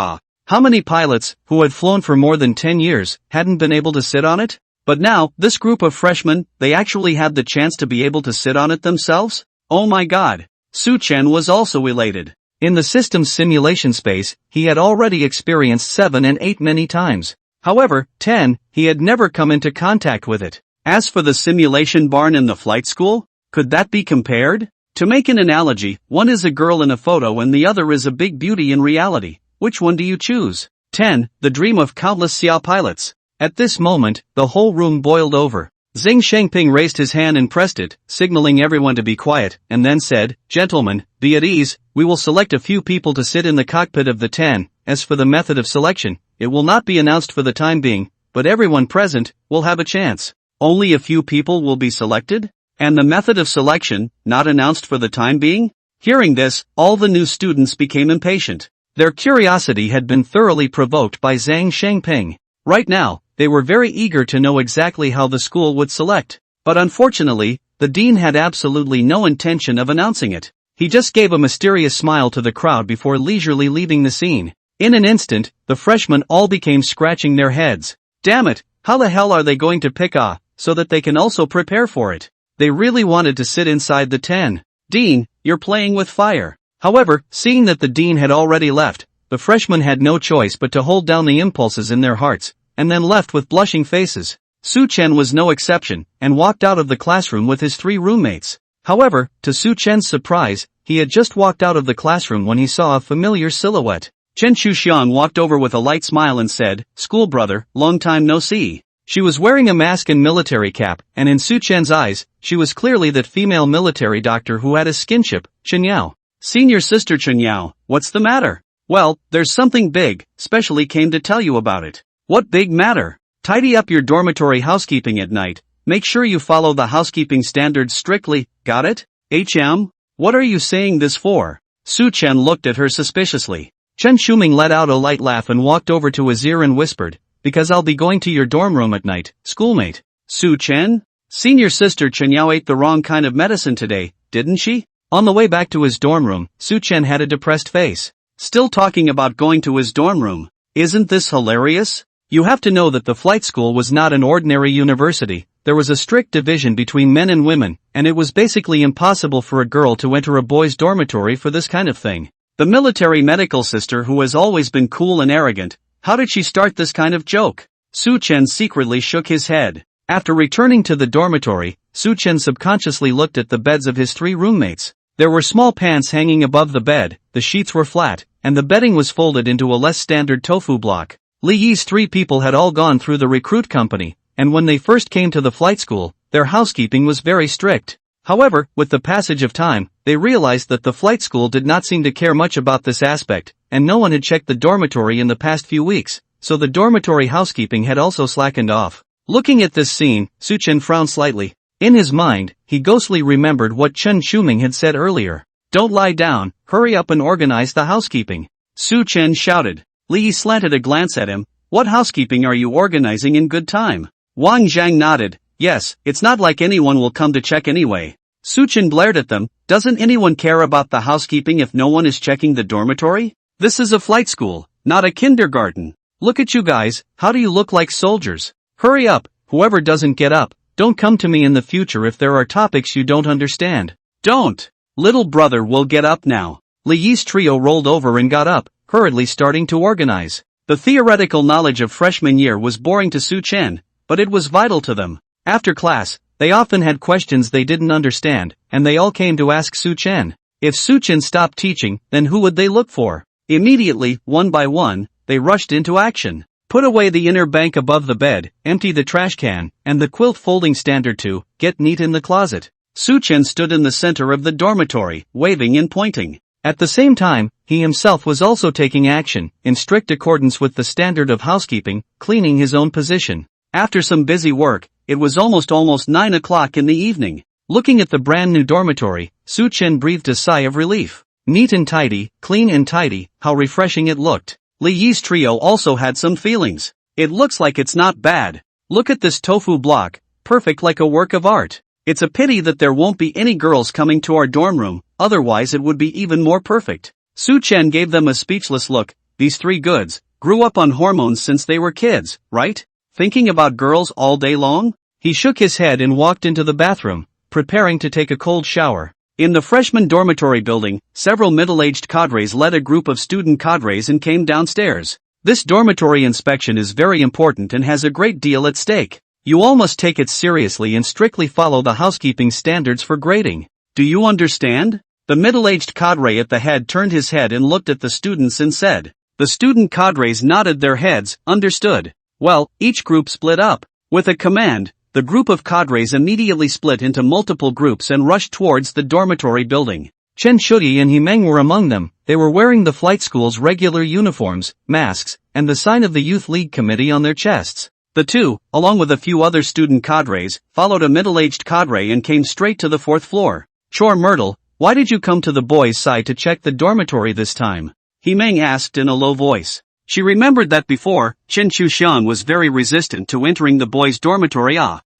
How many pilots, who had flown for more than 10 years, hadn't been able to sit on it? But now, this group of freshmen, they actually had the chance to be able to sit on it themselves? Oh my god! Su Chen was also elated. In the system's simulation space, he had already experienced 7 and 8 many times. However, 10, he had never come into contact with it. As for the simulation barn in the flight school, could that be compared? To make an analogy, one is a girl in a photo and the other is a big beauty in reality. Which one do you choose? 10. The dream of countless Xiao pilots. At this moment, the whole room boiled over. Zhang Shangping raised his hand and pressed it, signaling everyone to be quiet, and then said, Gentlemen, be at ease, we will select a few people to sit in the cockpit of the 10. As for the method of selection, it will not be announced for the time being, but everyone present will have a chance. Only a few people will be selected? And the method of selection, not announced for the time being? Hearing this, all the new students became impatient. Their curiosity had been thoroughly provoked by Zhang Shangping. Right now, they were very eager to know exactly how the school would select. But unfortunately, the dean had absolutely no intention of announcing it. He just gave a mysterious smile to the crowd before leisurely leaving the scene. In an instant, the freshmen all became scratching their heads. Damn it, how the hell are they going to pick so that they can also prepare for it? They really wanted to sit inside the 10. Dean, you're playing with fire. However, seeing that the dean had already left, the freshmen had no choice but to hold down the impulses in their hearts, and then left with blushing faces. Su Chen was no exception, and walked out of the classroom with his 3 roommates. However, to Su Chen's surprise, he had just walked out of the classroom when he saw a familiar silhouette. Chen Shuxiang walked over with a light smile and said, "School brother, long time no see." She was wearing a mask and military cap, and in Su Chen's eyes, she was clearly that female military doctor who had a skinship, Chen Yao. "Senior sister Chen Yao, what's the matter?" "Well, there's something big, specially came to tell you about it." "What big matter?" "Tidy up your dormitory housekeeping at night. Make sure you follow the housekeeping standards strictly, got it? HM? What are you saying this for?" Su Chen looked at her suspiciously. Chen Shuming let out a light laugh and walked over to his ear and whispered, "Because I'll be going to your dorm room at night, schoolmate." "Su Chen? Senior sister Chen Yao ate the wrong kind of medicine today, didn't she?" On the way back to his dorm room, Su Chen had a depressed face. Still talking about going to his dorm room. Isn't this hilarious? You have to know that the flight school was not an ordinary university. There was a strict division between men and women, and it was basically impossible for a girl to enter a boys' dormitory for this kind of thing. The military medical sister who has always been cool and arrogant, how did she start this kind of joke? Su Chen secretly shook his head. After returning to the dormitory, Su Chen subconsciously looked at the beds of his 3 roommates. There were small pants hanging above the bed, the sheets were flat, and the bedding was folded into a less standard tofu block. Li Yi's 3 people had all gone through the recruit company, and when they first came to the flight school, their housekeeping was very strict. However, with the passage of time, they realized that the flight school did not seem to care much about this aspect, and no one had checked the dormitory in the past few weeks, so the dormitory housekeeping had also slackened off. Looking at this scene, Su Chen frowned slightly. In his mind, he ghostly remembered what Chen Shuming had said earlier. "Don't lie down, hurry up and organize the housekeeping." Su Chen shouted. Li Yi slanted a glance at him. "What housekeeping are you organizing in good time?" Wang Zhang nodded. "Yes, it's not like anyone will come to check anyway." Su Chen blared at them. "Doesn't anyone care about the housekeeping if no one is checking the dormitory? This is a flight school, not a kindergarten. Look at you guys, how do you look like soldiers? Hurry up, whoever doesn't get up, don't come to me in the future if there are topics you don't understand. Don't. Little brother will get up now." Li Yi's trio rolled over and got up, hurriedly starting to organize. The theoretical knowledge of freshman year was boring to Su Chen, but it was vital to them. After class, they often had questions they didn't understand, and they all came to ask Su Chen. If Su Chen stopped teaching, then who would they look for? Immediately, one by one, they rushed into action. Put away the inner bank above the bed, empty the trash can, and the quilt folding standard to get neat in the closet. Su Chen stood in the center of the dormitory, waving and pointing. At the same time, he himself was also taking action, in strict accordance with the standard of housekeeping, cleaning his own position. After some busy work, it was almost 9 o'clock in the evening. Looking at the brand new dormitory, Su Chen breathed a sigh of relief. Neat and tidy, clean and tidy, how refreshing it looked. Li Yi's trio also had some feelings. It looks like it's not bad. Look at this tofu block, perfect like a work of art. It's a pity that there won't be any girls coming to our dorm room, otherwise it would be even more perfect. Su Chen gave them a speechless look. These 3 goods grew up on hormones since they were kids, right? Thinking about girls all day long? He shook his head and walked into the bathroom, preparing to take a cold shower. In the freshman dormitory building, several middle-aged cadres led a group of student cadres and came downstairs. This dormitory inspection is very important and has a great deal at stake. You all must take it seriously and strictly follow the housekeeping standards for grading. Do you understand? The middle-aged cadre at the head turned his head and looked at the students and said. The student cadres nodded their heads, understood. Well, each group split up. With a command, the group of cadres immediately split into multiple groups and rushed towards the dormitory building. Chen Shuyi and Himeng were among them. They were wearing the flight school's regular uniforms, masks, and the sign of the Youth League Committee on their chests. The two, along with a few other student cadres, followed a middle-aged cadre and came straight to the fourth floor. Chor Myrtle, why did you come to the boys' side to check the dormitory this time? Himeng asked in a low voice. She remembered that before, Chen Shushan was very resistant to entering the boys' dormitory.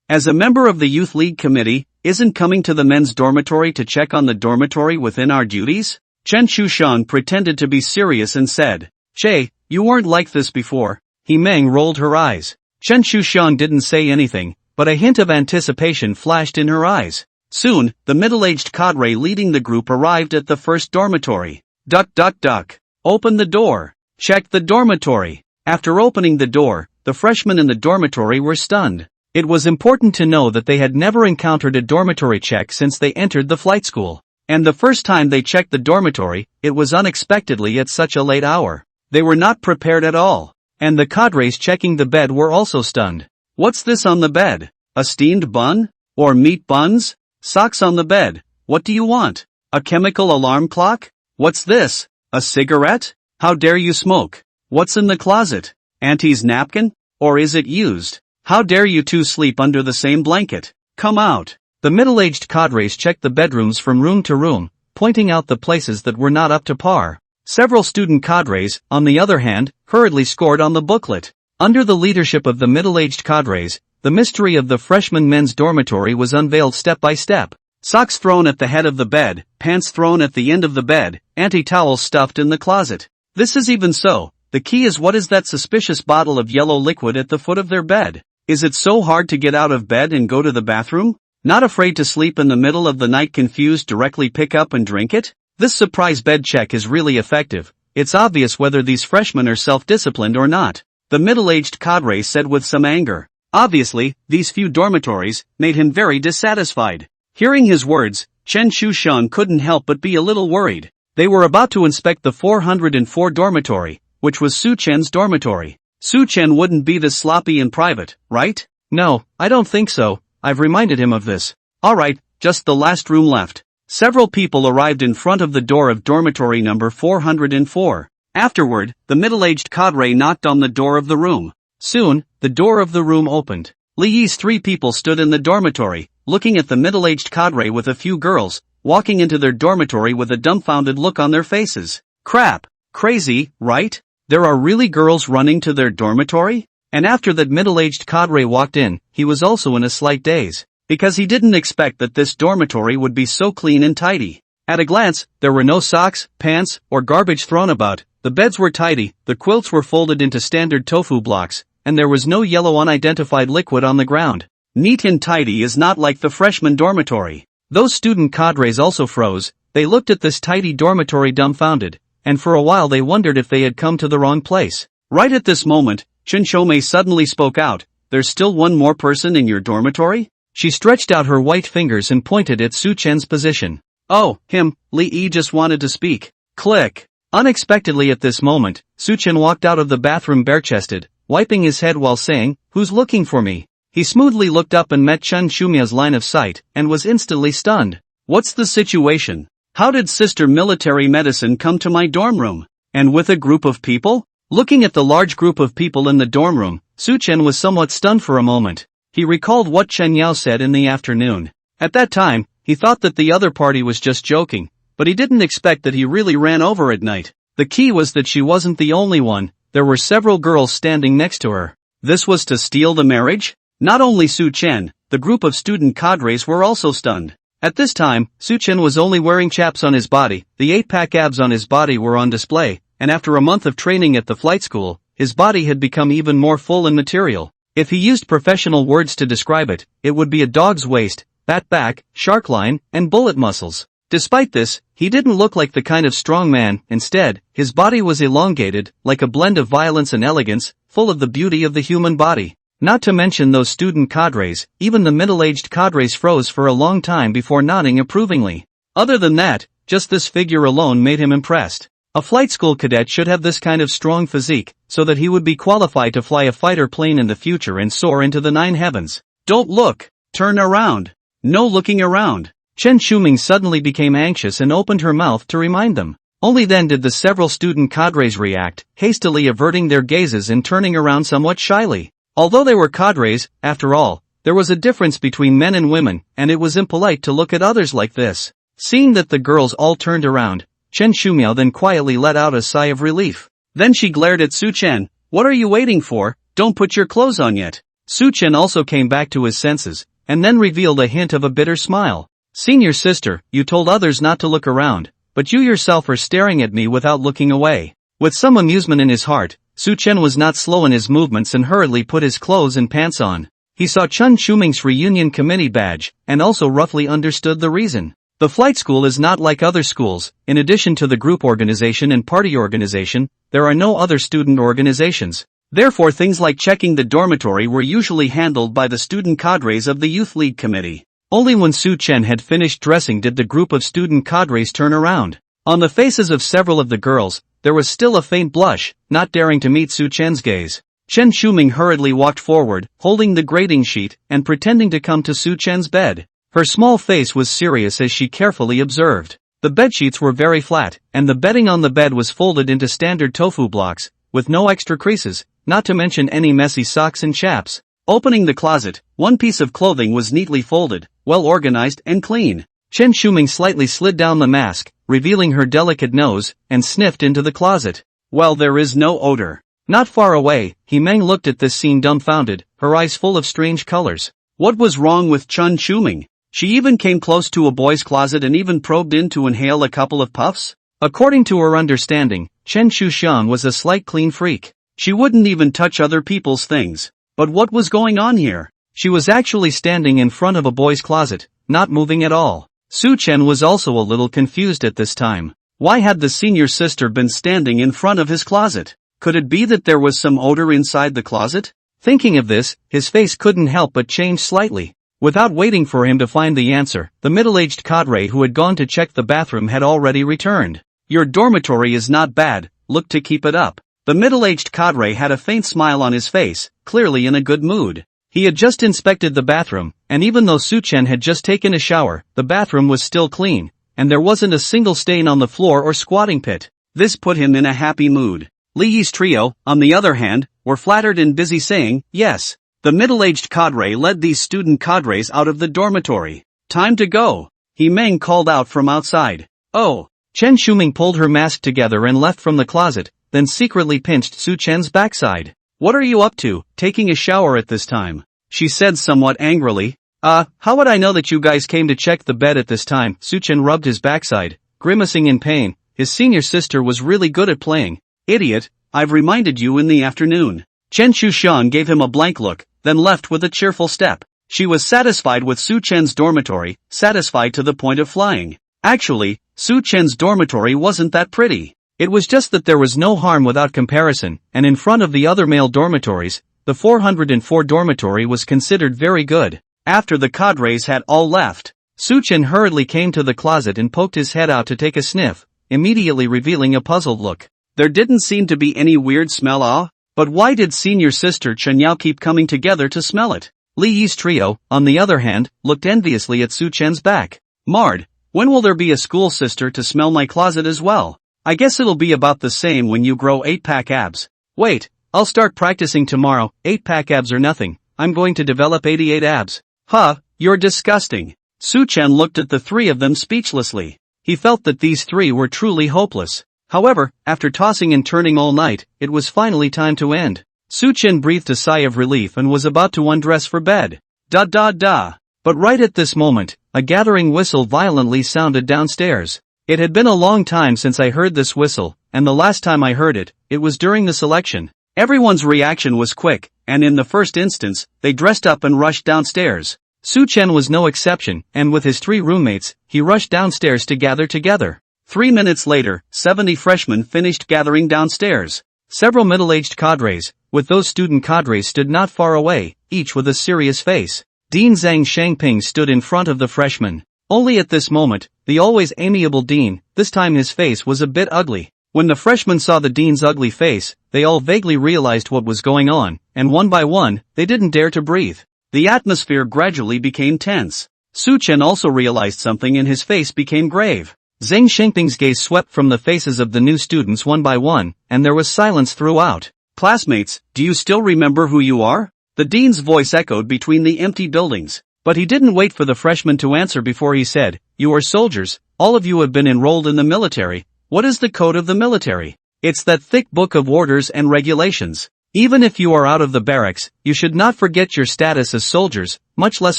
As a member of the Youth League Committee, isn't coming to the men's dormitory to check on the dormitory within our duties? Chen Shushan pretended to be serious and said, Che, you weren't like this before. Himeng rolled her eyes. Chen Shushan didn't say anything, but a hint of anticipation flashed in her eyes. Soon, the middle-aged cadre leading the group arrived at the first dormitory. Duck duck duck. Open the door. Check the dormitory. After opening the door, the freshmen in the dormitory were stunned. It was important to know that they had never encountered a dormitory check since they entered the flight school. And the first time they checked the dormitory, it was unexpectedly at such a late hour. They were not prepared at all. And the cadres checking the bed were also stunned. What's this on the bed? A steamed bun? Or meat buns? Socks on the bed. What do you want? A chemical alarm clock? What's this? A cigarette? How dare you smoke? What's in the closet? Auntie's napkin? Or is it used? How dare you two sleep under the same blanket? Come out. The middle-aged cadres checked the bedrooms from room to room, pointing out the places that were not up to par. Several student cadres, on the other hand, hurriedly scored on the booklet. Under the leadership of the middle-aged cadres, the mystery of the freshman men's dormitory was unveiled step by step. Socks thrown at the head of the bed, pants thrown at the end of the bed, anti-towels stuffed in the closet. This is even so. The key is, what is that suspicious bottle of yellow liquid at the foot of their bed? Is it so hard to get out of bed and go to the bathroom? Not afraid to sleep in the middle of the night confused, directly pick up and drink it? This surprise bed check is really effective. It's obvious whether these freshmen are self-disciplined or not. The middle-aged cadre said with some anger. Obviously, these few dormitories made him very dissatisfied. Hearing his words, Chen Shushan couldn't help but be a little worried. They were about to inspect the 404 dormitory, which was Su Chen's dormitory. Su Chen wouldn't be this sloppy in private, right? No, I don't think so. I've reminded him of this. Alright, just the last room left. Several people arrived in front of the door of dormitory number 404. Afterward, the middle-aged cadre knocked on the door of the room. Soon, the door of the room opened. Li Yi's three people stood in the dormitory, looking at the middle-aged cadre with a few girls, walking into their dormitory with a dumbfounded look on their faces. Crap. Crazy, right? There are really girls running to their dormitory? And after that middle-aged cadre walked in, he was also in a slight daze, because he didn't expect that this dormitory would be so clean and tidy. At a glance, there were no socks, pants, or garbage thrown about, the beds were tidy, the quilts were folded into standard tofu blocks, and there was no yellow unidentified liquid on the ground. Neat and tidy is not like the freshman dormitory. Those student cadres also froze. They looked at this tidy dormitory dumbfounded, and for a while they wondered if they had come to the wrong place. Right at this moment, Chen Shomei suddenly spoke out. There's still one more person in your dormitory? She stretched out her white fingers and pointed at Su Chen's position. Oh, him. Li Yi just wanted to speak. Click. Unexpectedly at this moment, Su Chen walked out of the bathroom bare-chested, wiping his head while saying, Who's looking for me? He smoothly looked up and met Chen Shumia's line of sight, and was instantly stunned. What's the situation? How did Sister Military Medicine come to my dorm room? And with a group of people? Looking at the large group of people in the dorm room, Su Chen was somewhat stunned for a moment. He recalled what Chen Yao said in the afternoon. At that time, he thought that the other party was just joking, but he didn't expect that he really ran over at night. The key was that she wasn't the only one. There were several girls standing next to her. This was to steal the marriage? Not only Su Chen, the group of student cadres were also stunned. At this time, Su Chen was only wearing chaps on his body, the 8-pack abs on his body were on display, and after a month of training at the flight school, his body had become even more full and material. If he used professional words to describe it, it would be a dog's waist, bat back, shark line, and bullet muscles. Despite this, he didn't look like the kind of strong man. Instead, his body was elongated, like a blend of violence and elegance, full of the beauty of the human body. Not to mention those student cadres, even the middle-aged cadres froze for a long time before nodding approvingly. Other than that, just this figure alone made him impressed. A flight school cadet should have this kind of strong physique, so that he would be qualified to fly a fighter plane in the future and soar into the 9 heavens. Don't look! Turn around! No looking around! Chen Shuming suddenly became anxious and opened her mouth to remind them. Only then did the several student cadres react, hastily averting their gazes and turning around somewhat shyly. Although they were cadres, after all, there was a difference between men and women, and it was impolite to look at others like this. Seeing that the girls all turned around, Chen Shumiao then quietly let out a sigh of relief. Then she glared at Su Chen. What are you waiting for? Don't put your clothes on yet. Su Chen also came back to his senses, and then revealed a hint of a bitter smile. Senior sister, you told others not to look around, but you yourself are staring at me without looking away. With some amusement in his heart, Su Chen was not slow in his movements and hurriedly put his clothes and pants on. He saw Chen Shuming's reunion committee badge, and also roughly understood the reason. The flight school is not like other schools. In addition to the group organization and party organization, there are no other student organizations. Therefore things like checking the dormitory were usually handled by the student cadres of the youth league committee. Only when Su Chen had finished dressing did the group of student cadres turn around. On the faces of several of the girls, there was still a faint blush, not daring to meet Su Chen's gaze. Chen Shuming hurriedly walked forward, holding the grading sheet, and pretending to come to Su Chen's bed. Her small face was serious as she carefully observed. The bedsheets were very flat, and the bedding on the bed was folded into standard tofu blocks, with no extra creases, not to mention any messy socks and chaps. Opening the closet, one piece of clothing was neatly folded, well organized and clean. Chen Shuming slightly slid down the mask, revealing her delicate nose, and sniffed into the closet. Well, there is no odor. Not far away, Himeng looked at this scene dumbfounded, her eyes full of strange colors. What was wrong with Chen Shuming? She even came close to a boy's closet and even probed in to inhale a couple of puffs? According to her understanding, Chen Shuxiang was a slight clean freak. She wouldn't even touch other people's things. But what was going on here? She was actually standing in front of a boy's closet, not moving at all. Su Chen was also a little confused at this time. Why had the senior sister been standing in front of his closet? Could it be that there was some odor inside the closet? Thinking of this, his face couldn't help but change slightly. Without waiting for him to find the answer, the middle-aged cadre who had gone to check the bathroom had already returned. Your dormitory is not bad, look to keep it up. The middle-aged cadre had a faint smile on his face, clearly in a good mood. He had just inspected the bathroom, and even though Su Chen had just taken a shower, the bathroom was still clean, and there wasn't a single stain on the floor or squatting pit. This put him in a happy mood. Li Yi's trio, on the other hand, were flattered and busy saying, yes. The middle-aged cadre led these student cadres out of the dormitory. Time to go. Himeng called out from outside. Oh. Chen Shuming pulled her mask together and left from the closet, then secretly pinched Su Chen's backside. What are you up to, taking a shower at this time? She said somewhat angrily. How would I know that you guys came to check the bed at this time? Su Chen rubbed his backside, grimacing in pain. His senior sister was really good at playing. Idiot, I've reminded you in the afternoon. Chen Shuxiang gave him a blank look, then left with a cheerful step. She was satisfied with Su Chen's dormitory, satisfied to the point of flying. Actually, Su Chen's dormitory wasn't that pretty. It was just that there was no harm without comparison, and in front of the other male dormitories, the 404 dormitory was considered very good. After the cadres had all left, Su Chen hurriedly came to the closet and poked his head out to take a sniff, immediately revealing a puzzled look. There didn't seem to be any weird smell. But why did senior sister Chen Yao keep coming together to smell it? Li Yi's trio, on the other hand, looked enviously at Su Chen's back. Mard, when will there be a school sister to smell my closet as well? I guess it'll be about the same when you grow 8-pack abs. Wait, I'll start practicing tomorrow. 8-pack abs are nothing. I'm going to develop 88 abs. Huh, you're disgusting. Su Chen looked at the three of them speechlessly. He felt that these three were truly hopeless. However, after tossing and turning all night, it was finally time to end. Su Chen breathed a sigh of relief and was about to undress for bed. Da. But right at this moment, a gathering whistle violently sounded downstairs. It had been a long time since I heard this whistle, and the last time I heard it, it was during the selection. Everyone's reaction was quick, and in the first instance, they dressed up and rushed downstairs. Su Chen was no exception, and with his 3 roommates, he rushed downstairs to gather together. 3 minutes later, 70 freshmen finished gathering downstairs. Several middle-aged cadres, with those student cadres stood not far away, each with a serious face. Dean Zhang Shangping stood in front of the freshmen. Only at this moment, the always amiable Dean, this time his face was a bit ugly. When the freshmen saw the Dean's ugly face, they all vaguely realized what was going on, and one by one, they didn't dare to breathe. The atmosphere gradually became tense. Su Chen also realized something and his face became grave. Zhang Shengping's gaze swept from the faces of the new students one by one, and there was silence throughout. Classmates, do you still remember who you are? The dean's voice echoed between the empty buildings. But he didn't wait for the freshmen to answer before he said, "You are soldiers, all of you have been enrolled in the military. What is the code of the military? It's that thick book of orders and regulations. Even if you are out of the barracks, you should not forget your status as soldiers, much less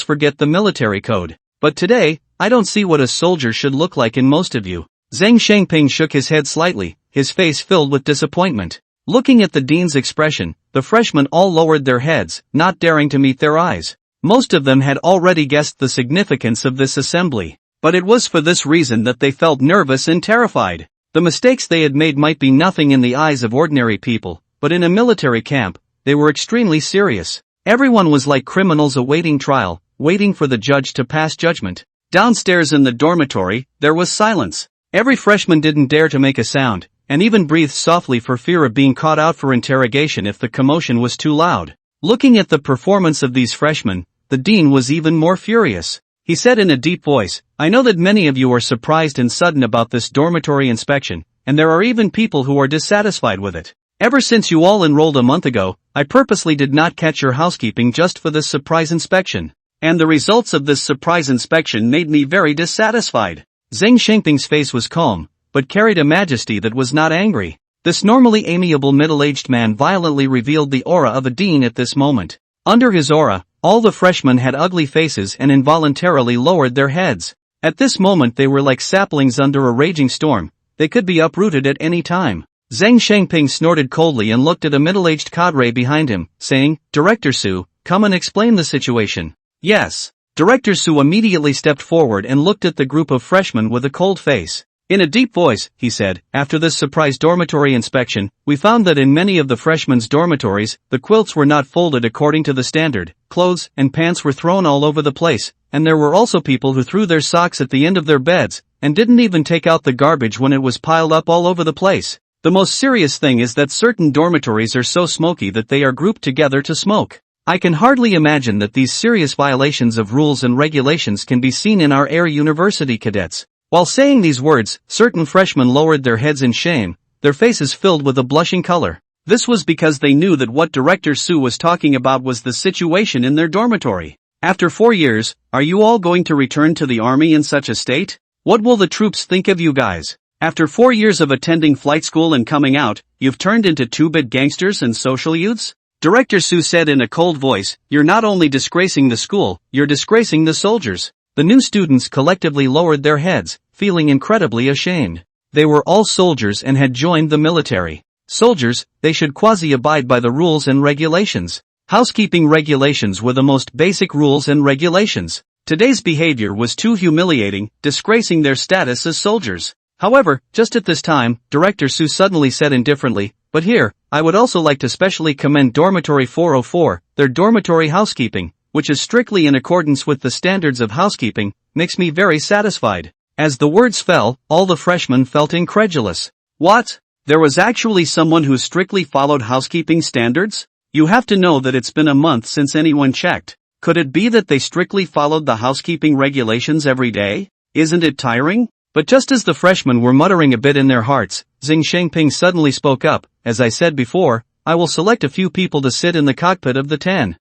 forget the military code. But today, I don't see what a soldier should look like in most of you." Zhang Shangping shook his head slightly, his face filled with disappointment. Looking at the dean's expression, the freshmen all lowered their heads, not daring to meet their eyes. Most of them had already guessed the significance of this assembly, but it was for this reason that they felt nervous and terrified. The mistakes they had made might be nothing in the eyes of ordinary people, but in a military camp, they were extremely serious. Everyone was like criminals awaiting trial, waiting for the judge to pass judgment. Downstairs in the dormitory, there was silence. Every freshman didn't dare to make a sound, and even breathed softly for fear of being caught out for interrogation if the commotion was too loud. Looking at the performance of these freshmen, the dean was even more furious. He said in a deep voice, "I know that many of you are surprised and sudden about this dormitory inspection, and there are even people who are dissatisfied with it. Ever since you all enrolled a month ago, I purposely did not catch your housekeeping just for this surprise inspection. And the results of this surprise inspection made me very dissatisfied." Zhang Shengping's face was calm, but carried a majesty that was not angry. This normally amiable middle-aged man violently revealed the aura of a dean at this moment. Under his aura, all the freshmen had ugly faces and involuntarily lowered their heads. At this moment they were like saplings under a raging storm, they could be uprooted at any time. Zhang Shengping snorted coldly and looked at a middle-aged cadre behind him, saying, "Director Su, come and explain the situation." "Yes." Director Su immediately stepped forward and looked at the group of freshmen with a cold face. In a deep voice, he said, "After this surprise dormitory inspection, we found that in many of the freshmen's dormitories, the quilts were not folded according to the standard, clothes and pants were thrown all over the place, and there were also people who threw their socks at the end of their beds, and didn't even take out the garbage when it was piled up all over the place. The most serious thing is that certain dormitories are so smoky that they are grouped together to smoke. I can hardly imagine that these serious violations of rules and regulations can be seen in our Air University cadets." While saying these words, certain freshmen lowered their heads in shame, their faces filled with a blushing color. This was because they knew that what Director Su was talking about was the situation in their dormitory. "After 4 years, are you all going to return to the army in such a state? What will the troops think of you guys? After 4 years of attending flight school and coming out, you've turned into two-bit gangsters and social youths?" Director Su said in a cold voice, "You're not only disgracing the school, you're disgracing the soldiers." The new students collectively lowered their heads, feeling incredibly ashamed. They were all soldiers and had joined the military. Soldiers, they should quasi-abide by the rules and regulations. Housekeeping regulations were the most basic rules and regulations. Today's behavior was too humiliating, disgracing their status as soldiers. However, just at this time, Director Su suddenly said indifferently, "But here, I would also like to specially commend Dormitory 404, their dormitory housekeeping, which is strictly in accordance with the standards of housekeeping, makes me very satisfied." As the words fell, all the freshmen felt incredulous. What? There was actually someone who strictly followed housekeeping standards? You have to know that it's been a month since anyone checked. Could it be that they strictly followed the housekeeping regulations every day? Isn't it tiring? But just as the freshmen were muttering a bit in their hearts, Zhang Shengping suddenly spoke up. "As I said before, I will select a few people to sit in the cockpit of the 10.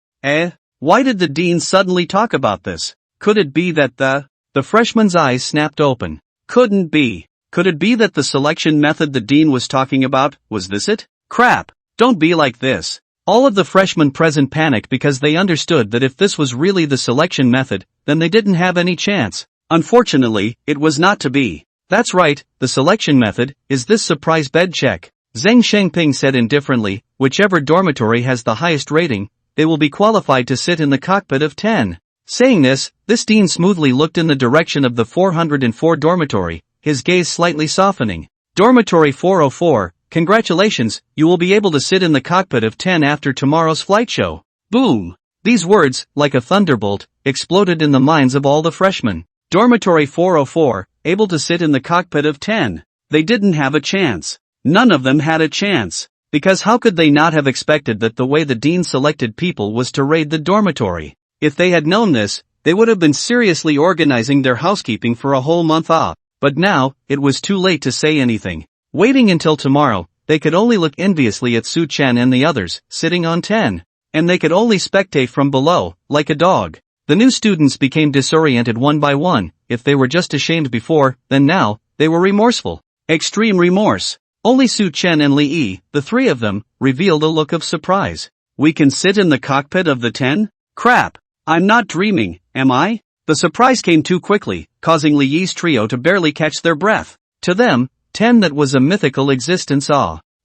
Why did the dean suddenly talk about this? Could it be that the freshman's eyes snapped open. Couldn't be. Could it be that the selection method the dean was talking about, was this it? Crap. Don't be like this. All of the freshmen present panicked because they understood that if this was really the selection method, then they didn't have any chance. Unfortunately, it was not to be. That's right, the selection method is this surprise bed check. Zhang Shengping said indifferently, whichever dormitory has the highest rating, they will be qualified to sit in the cockpit of 10. Saying this dean smoothly looked in the direction of the 404 dormitory, his gaze slightly softening. Dormitory 404, congratulations, you will be able to sit in the cockpit of 10 after tomorrow's flight show. Boom! These words, like a thunderbolt, exploded in the minds of all the freshmen. Dormitory 404, able to sit in the cockpit of 10. They didn't have a chance. None of them had a chance. Because how could they not have expected that the way the dean selected people was to raid the dormitory? If they had known this, they would have been seriously organizing their housekeeping for a whole month off. But now, it was too late to say anything. Waiting until tomorrow, they could only look enviously at Su Chen and the others, sitting on 10. and they could only spectate from below, like a dog. The new students became disoriented one by one. If they were just ashamed before, then now, they were remorseful. Extreme remorse. Only Su Chen and Li Yi, the three of them, revealed a look of surprise. We can sit in the cockpit of the 10? Crap. I'm not dreaming, am I? The surprise came too quickly, causing Li Yi's trio to barely catch their breath. To them, 10 that was a mythical existence.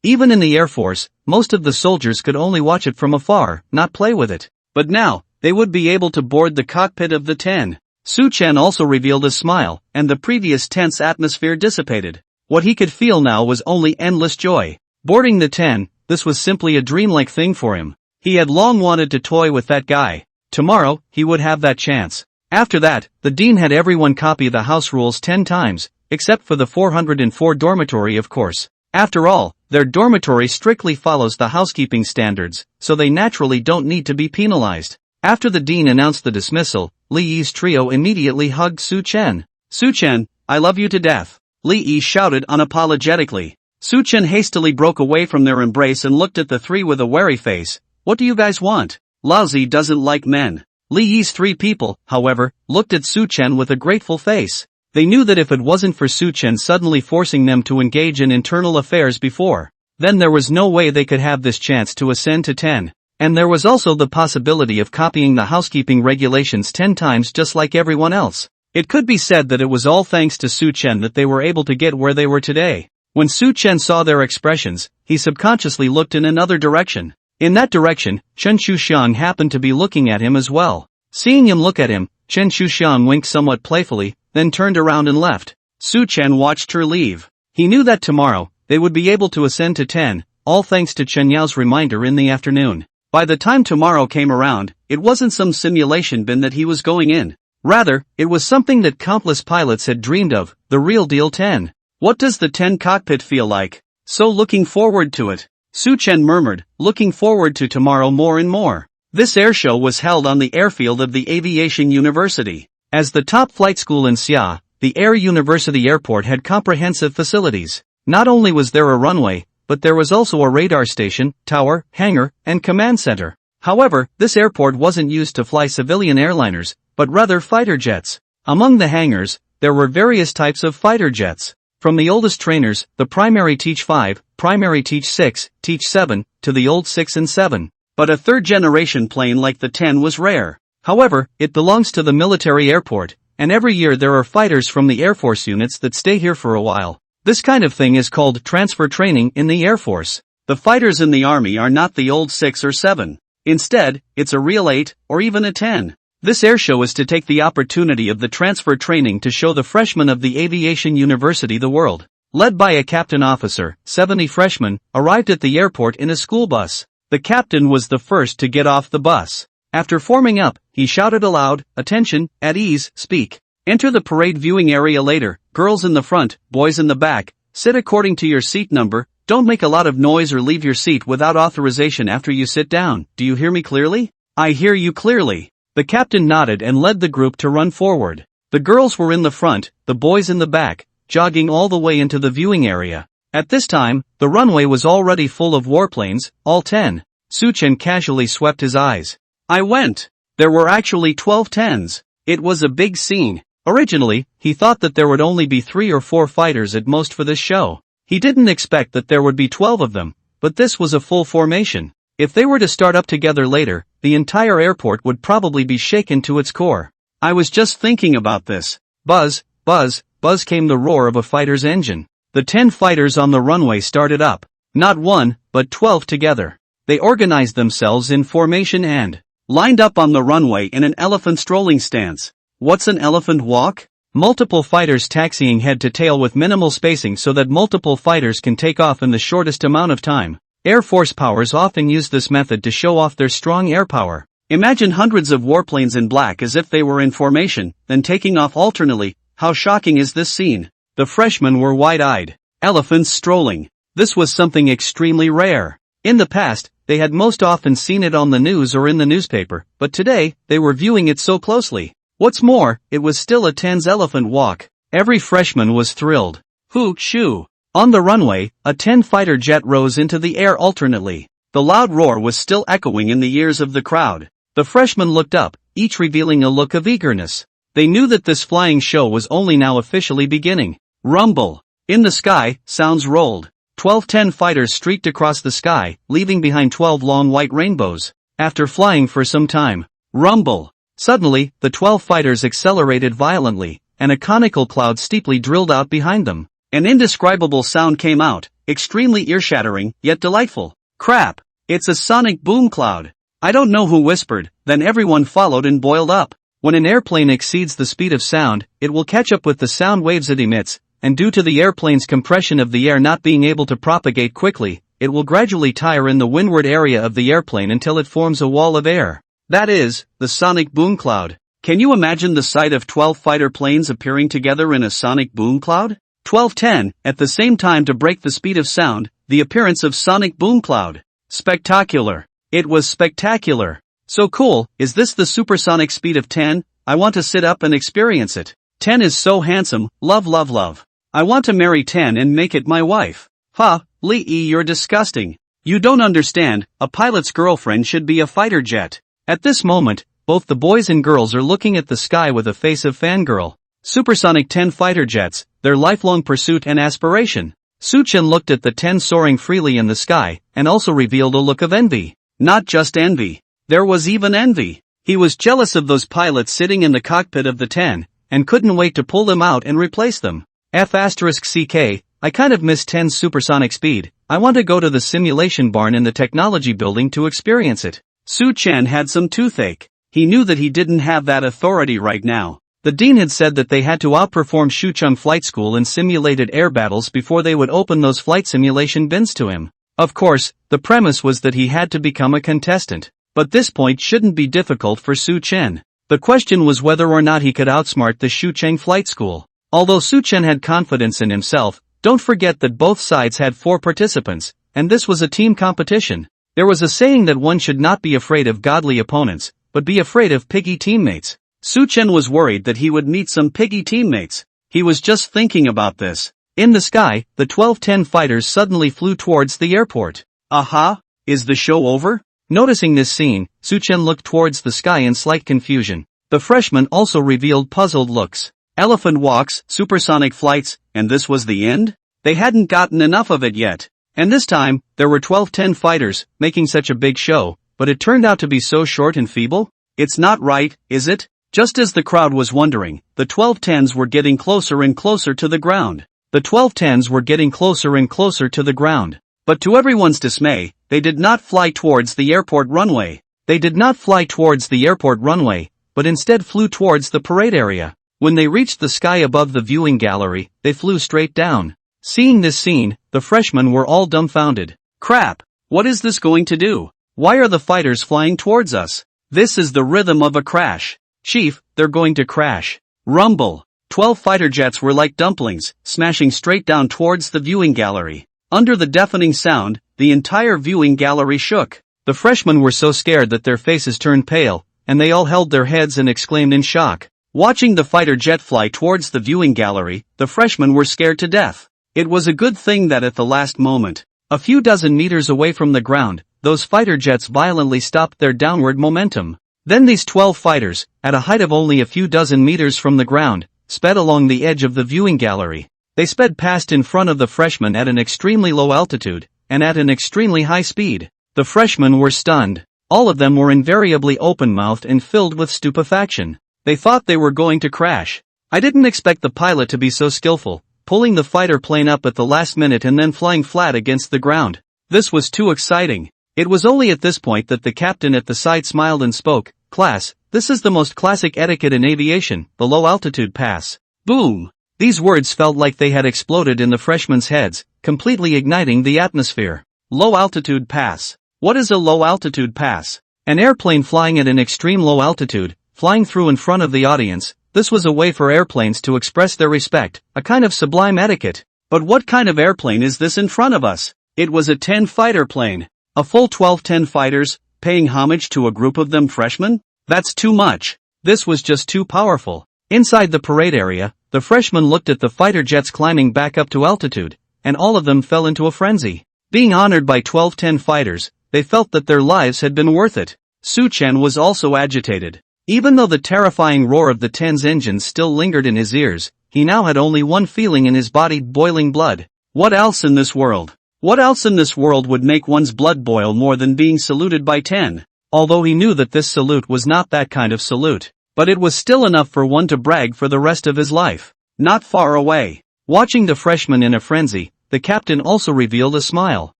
Even in the Air Force, most of the soldiers could only watch it from afar, not play with it. But now, they would be able to board the cockpit of the 10. Su Chen also revealed a smile, and the previous tense atmosphere dissipated. What he could feel now was only endless joy. Boarding the 10, this was simply a dreamlike thing for him. He had long wanted to toy with that guy. Tomorrow, he would have that chance. After that, the dean had everyone copy the house rules 10 times, except for the 404 dormitory, of course. After all, their dormitory strictly follows the housekeeping standards, so they naturally don't need to be penalized. After the dean announced the dismissal, Li Yi's trio immediately hugged Su Chen. Su Chen, I love you to death. Li Yi shouted unapologetically. Su Chen hastily broke away from their embrace and looked at the three with a wary face. What do you guys want? Lousy doesn't like men. Li Yi's three people, however, looked at Su Chen with a grateful face. They knew that if it wasn't for Su Chen suddenly forcing them to engage in internal affairs before, then there was no way they could have this chance to ascend to 10. And there was also the possibility of copying the housekeeping regulations 10 times just like everyone else. It could be said that it was all thanks to Su Chen that they were able to get where they were today. When Su Chen saw their expressions, he subconsciously looked in another direction. In that direction, Chen Shuxiang happened to be looking at him as well. Seeing him look at him, Chen Shuxiang winked somewhat playfully, then turned around and left. Su Chen watched her leave. He knew that tomorrow, they would be able to ascend to 10, all thanks to Chen Yao's reminder in the afternoon. By the time tomorrow came around, it wasn't some simulation bin that he was going in. Rather, it was something that countless pilots had dreamed of, the real deal 10. What does the 10 cockpit feel like? So looking forward to it. Su Chen murmured, looking forward to tomorrow more and more. This airshow was held on the airfield of the Aviation University. As the top flight school in Xia, the Air University Airport had comprehensive facilities. Not only was there a runway, but there was also a radar station, tower, hangar, and command center. However, this airport wasn't used to fly civilian airliners, but rather fighter jets. Among the hangars, there were various types of fighter jets. From the oldest trainers, the primary Teach 5, primary Teach 6, Teach 7, to the old 6 and 7. But a third-generation plane like the 10 was rare. However, it belongs to the military airport, and every year there are fighters from the Air Force units that stay here for a while. This kind of thing is called transfer training in the Air Force. The fighters in the Army are not the old 6 or 7. Instead, it's a real 8, or even a 10. This airshow is to take the opportunity of the transfer training to show the freshmen of the Aviation University the world. Led by a captain officer, 70 freshmen arrived at the airport in a school bus. The captain was the first to get off the bus. After forming up, he shouted aloud, "Attention, at ease, speak. Enter the parade viewing area later, girls in the front, boys in the back, sit according to your seat number, don't make a lot of noise or leave your seat without authorization after you sit down. Do you hear me clearly?" "I hear you clearly." The captain nodded and led the group to run forward. The girls were in the front, the boys in the back, jogging all the way into the viewing area. At this time, the runway was already full of warplanes, all 10. Su Chen casually swept his eyes. I went. There were actually 12 10s. It was a big scene. Originally, he thought that there would only be 3 or 4 fighters at most for this show. He didn't expect that there would be 12 of them, but this was a full formation. If they were to start up together later, the entire airport would probably be shaken to its core. I was just thinking about this. Buzz, buzz, buzz came the roar of a fighter's engine. The 10 fighters on the runway started up. Not 1, but 12 together. They organized themselves in formation and lined up on the runway in an elephant strolling stance. What's an elephant walk? Multiple fighters taxiing head to tail with minimal spacing so that multiple fighters can take off in the shortest amount of time. Air Force powers often use this method to show off their strong air power. Imagine hundreds of warplanes in black as if they were in formation, then taking off alternately. How shocking is this scene? The freshmen were wide-eyed. Elephants strolling. This was something extremely rare. In the past, they had most often seen it on the news or in the newspaper, but today, they were viewing it so closely. What's more, it was still a 10's elephant walk. Every freshman was thrilled. Hoo shoo. On the runway, a 10 fighter jet rose into the air alternately. The loud roar was still echoing in the ears of the crowd. The freshmen looked up, each revealing a look of eagerness. They knew that this flying show was only now officially beginning. Rumble. In the sky, sounds rolled. 12-10 fighters streaked across the sky, leaving behind 12 long white rainbows. After flying for some time. Rumble. Suddenly, the 12 fighters accelerated violently, and a conical cloud steeply drilled out behind them. An indescribable sound came out, extremely ear-shattering, yet delightful. Crap! It's a sonic boom cloud. I don't know who whispered, then everyone followed and boiled up. When an airplane exceeds the speed of sound, it will catch up with the sound waves it emits, and due to the airplane's compression of the air not being able to propagate quickly, it will gradually tire in the windward area of the airplane until it forms a wall of air. That is, the sonic boom cloud. Can you imagine the sight of 12 fighter planes appearing together in a sonic boom cloud? 12-10, at the same time to break the speed of sound, the appearance of sonic boom cloud. Spectacular. It was spectacular. So cool, is this the supersonic speed of 10? I want to sit up and experience it. 10 is so handsome, love love love. I want to marry 10 and make it my wife. Ha, Lee, you're disgusting. You don't understand, a pilot's girlfriend should be a fighter jet. At this moment, both the boys and girls are looking at the sky with a face of fangirl. Supersonic 10 fighter jets, their lifelong pursuit and aspiration. Su Chen looked at the 10 soaring freely in the sky, and also revealed a look of envy. Not just envy. There was even envy. He was jealous of those pilots sitting in the cockpit of the 10, and couldn't wait to pull them out and replace them. F***ck, I kind of miss 10's supersonic speed. I want to go to the simulation barn in the technology building to experience it. Su Chen had some toothache. He knew that he didn't have that authority right now. The dean had said that they had to outperform Shucheng Flight School in simulated air battles before they would open those flight simulation bins to him. Of course, the premise was that he had to become a contestant. But this point shouldn't be difficult for Su Chen. The question was whether or not he could outsmart the Shucheng Flight School. Although Su Chen had confidence in himself, don't forget that both sides had 4 participants, and this was a team competition. There was a saying that one should not be afraid of godly opponents, but be afraid of piggy teammates. Su Chen was worried that he would meet some piggy teammates. He was just thinking about this. In the sky, the 12-10 fighters suddenly flew towards the airport. Aha! Is the show over? Noticing this scene, Su Chen looked towards the sky in slight confusion. The freshmen also revealed puzzled looks. Elephant walks, supersonic flights, and this was the end? They hadn't gotten enough of it yet. And this time, there were 12-10 fighters, making such a big show, but it turned out to be so short and feeble? It's not right, is it? Just as the crowd was wondering, the 12-10s were getting closer and closer to the ground. The 12-10s were getting closer and closer to the ground. But to everyone's dismay, they did not fly towards the airport runway. They did not fly towards the airport runway, but instead flew towards the parade area. When they reached the sky above the viewing gallery, they flew straight down. Seeing this scene, the freshmen were all dumbfounded. Crap! What is this going to do? Why are the fighters flying towards us? This is the rhythm of a crash. Chief, they're going to crash. Rumble. 12 fighter jets were like dumplings, smashing straight down towards the viewing gallery. Under the deafening sound, the entire viewing gallery shook. The freshmen were so scared that their faces turned pale, and they all held their heads and exclaimed in shock. Watching the fighter jet fly towards the viewing gallery, the freshmen were scared to death. It was a good thing that at the last moment, a few dozen meters away from the ground, those fighter jets violently stopped their downward momentum. Then these 12 fighters, at a height of only a few dozen meters from the ground, sped along the edge of the viewing gallery. They sped past in front of the freshmen at an extremely low altitude, and at an extremely high speed. The freshmen were stunned. All of them were invariably open-mouthed and filled with stupefaction. They thought they were going to crash. I didn't expect the pilot to be so skillful, pulling the fighter plane up at the last minute and then flying flat against the ground. This was too exciting. It was only at this point that the captain at the side smiled and spoke. Class, this is the most classic etiquette in aviation, the low-altitude pass. Boom! These words felt like they had exploded in the freshmen's heads, completely igniting the atmosphere. Low-altitude pass. What is a low-altitude pass? An airplane flying at an extreme low altitude, flying through in front of the audience. This was a way for airplanes to express their respect, a kind of sublime etiquette. But what kind of airplane is this in front of us? It was a 10 fighter plane. A full 12-10 fighters, paying homage to a group of them freshmen? That's too much. This was just too powerful. Inside the parade area, the freshmen looked at the fighter jets climbing back up to altitude, and all of them fell into a frenzy. Being honored by 12-10 fighters, they felt that their lives had been worth it. Su Chen was also agitated. Even though the terrifying roar of the 10's engines still lingered in his ears, he now had only one feeling in his body: boiling blood. What else in this world? What else in this world would make one's blood boil more than being saluted by 10? Although he knew that this salute was not that kind of salute, but it was still enough for one to brag for the rest of his life. Not far away, watching the freshmen in a frenzy, the captain also revealed a smile.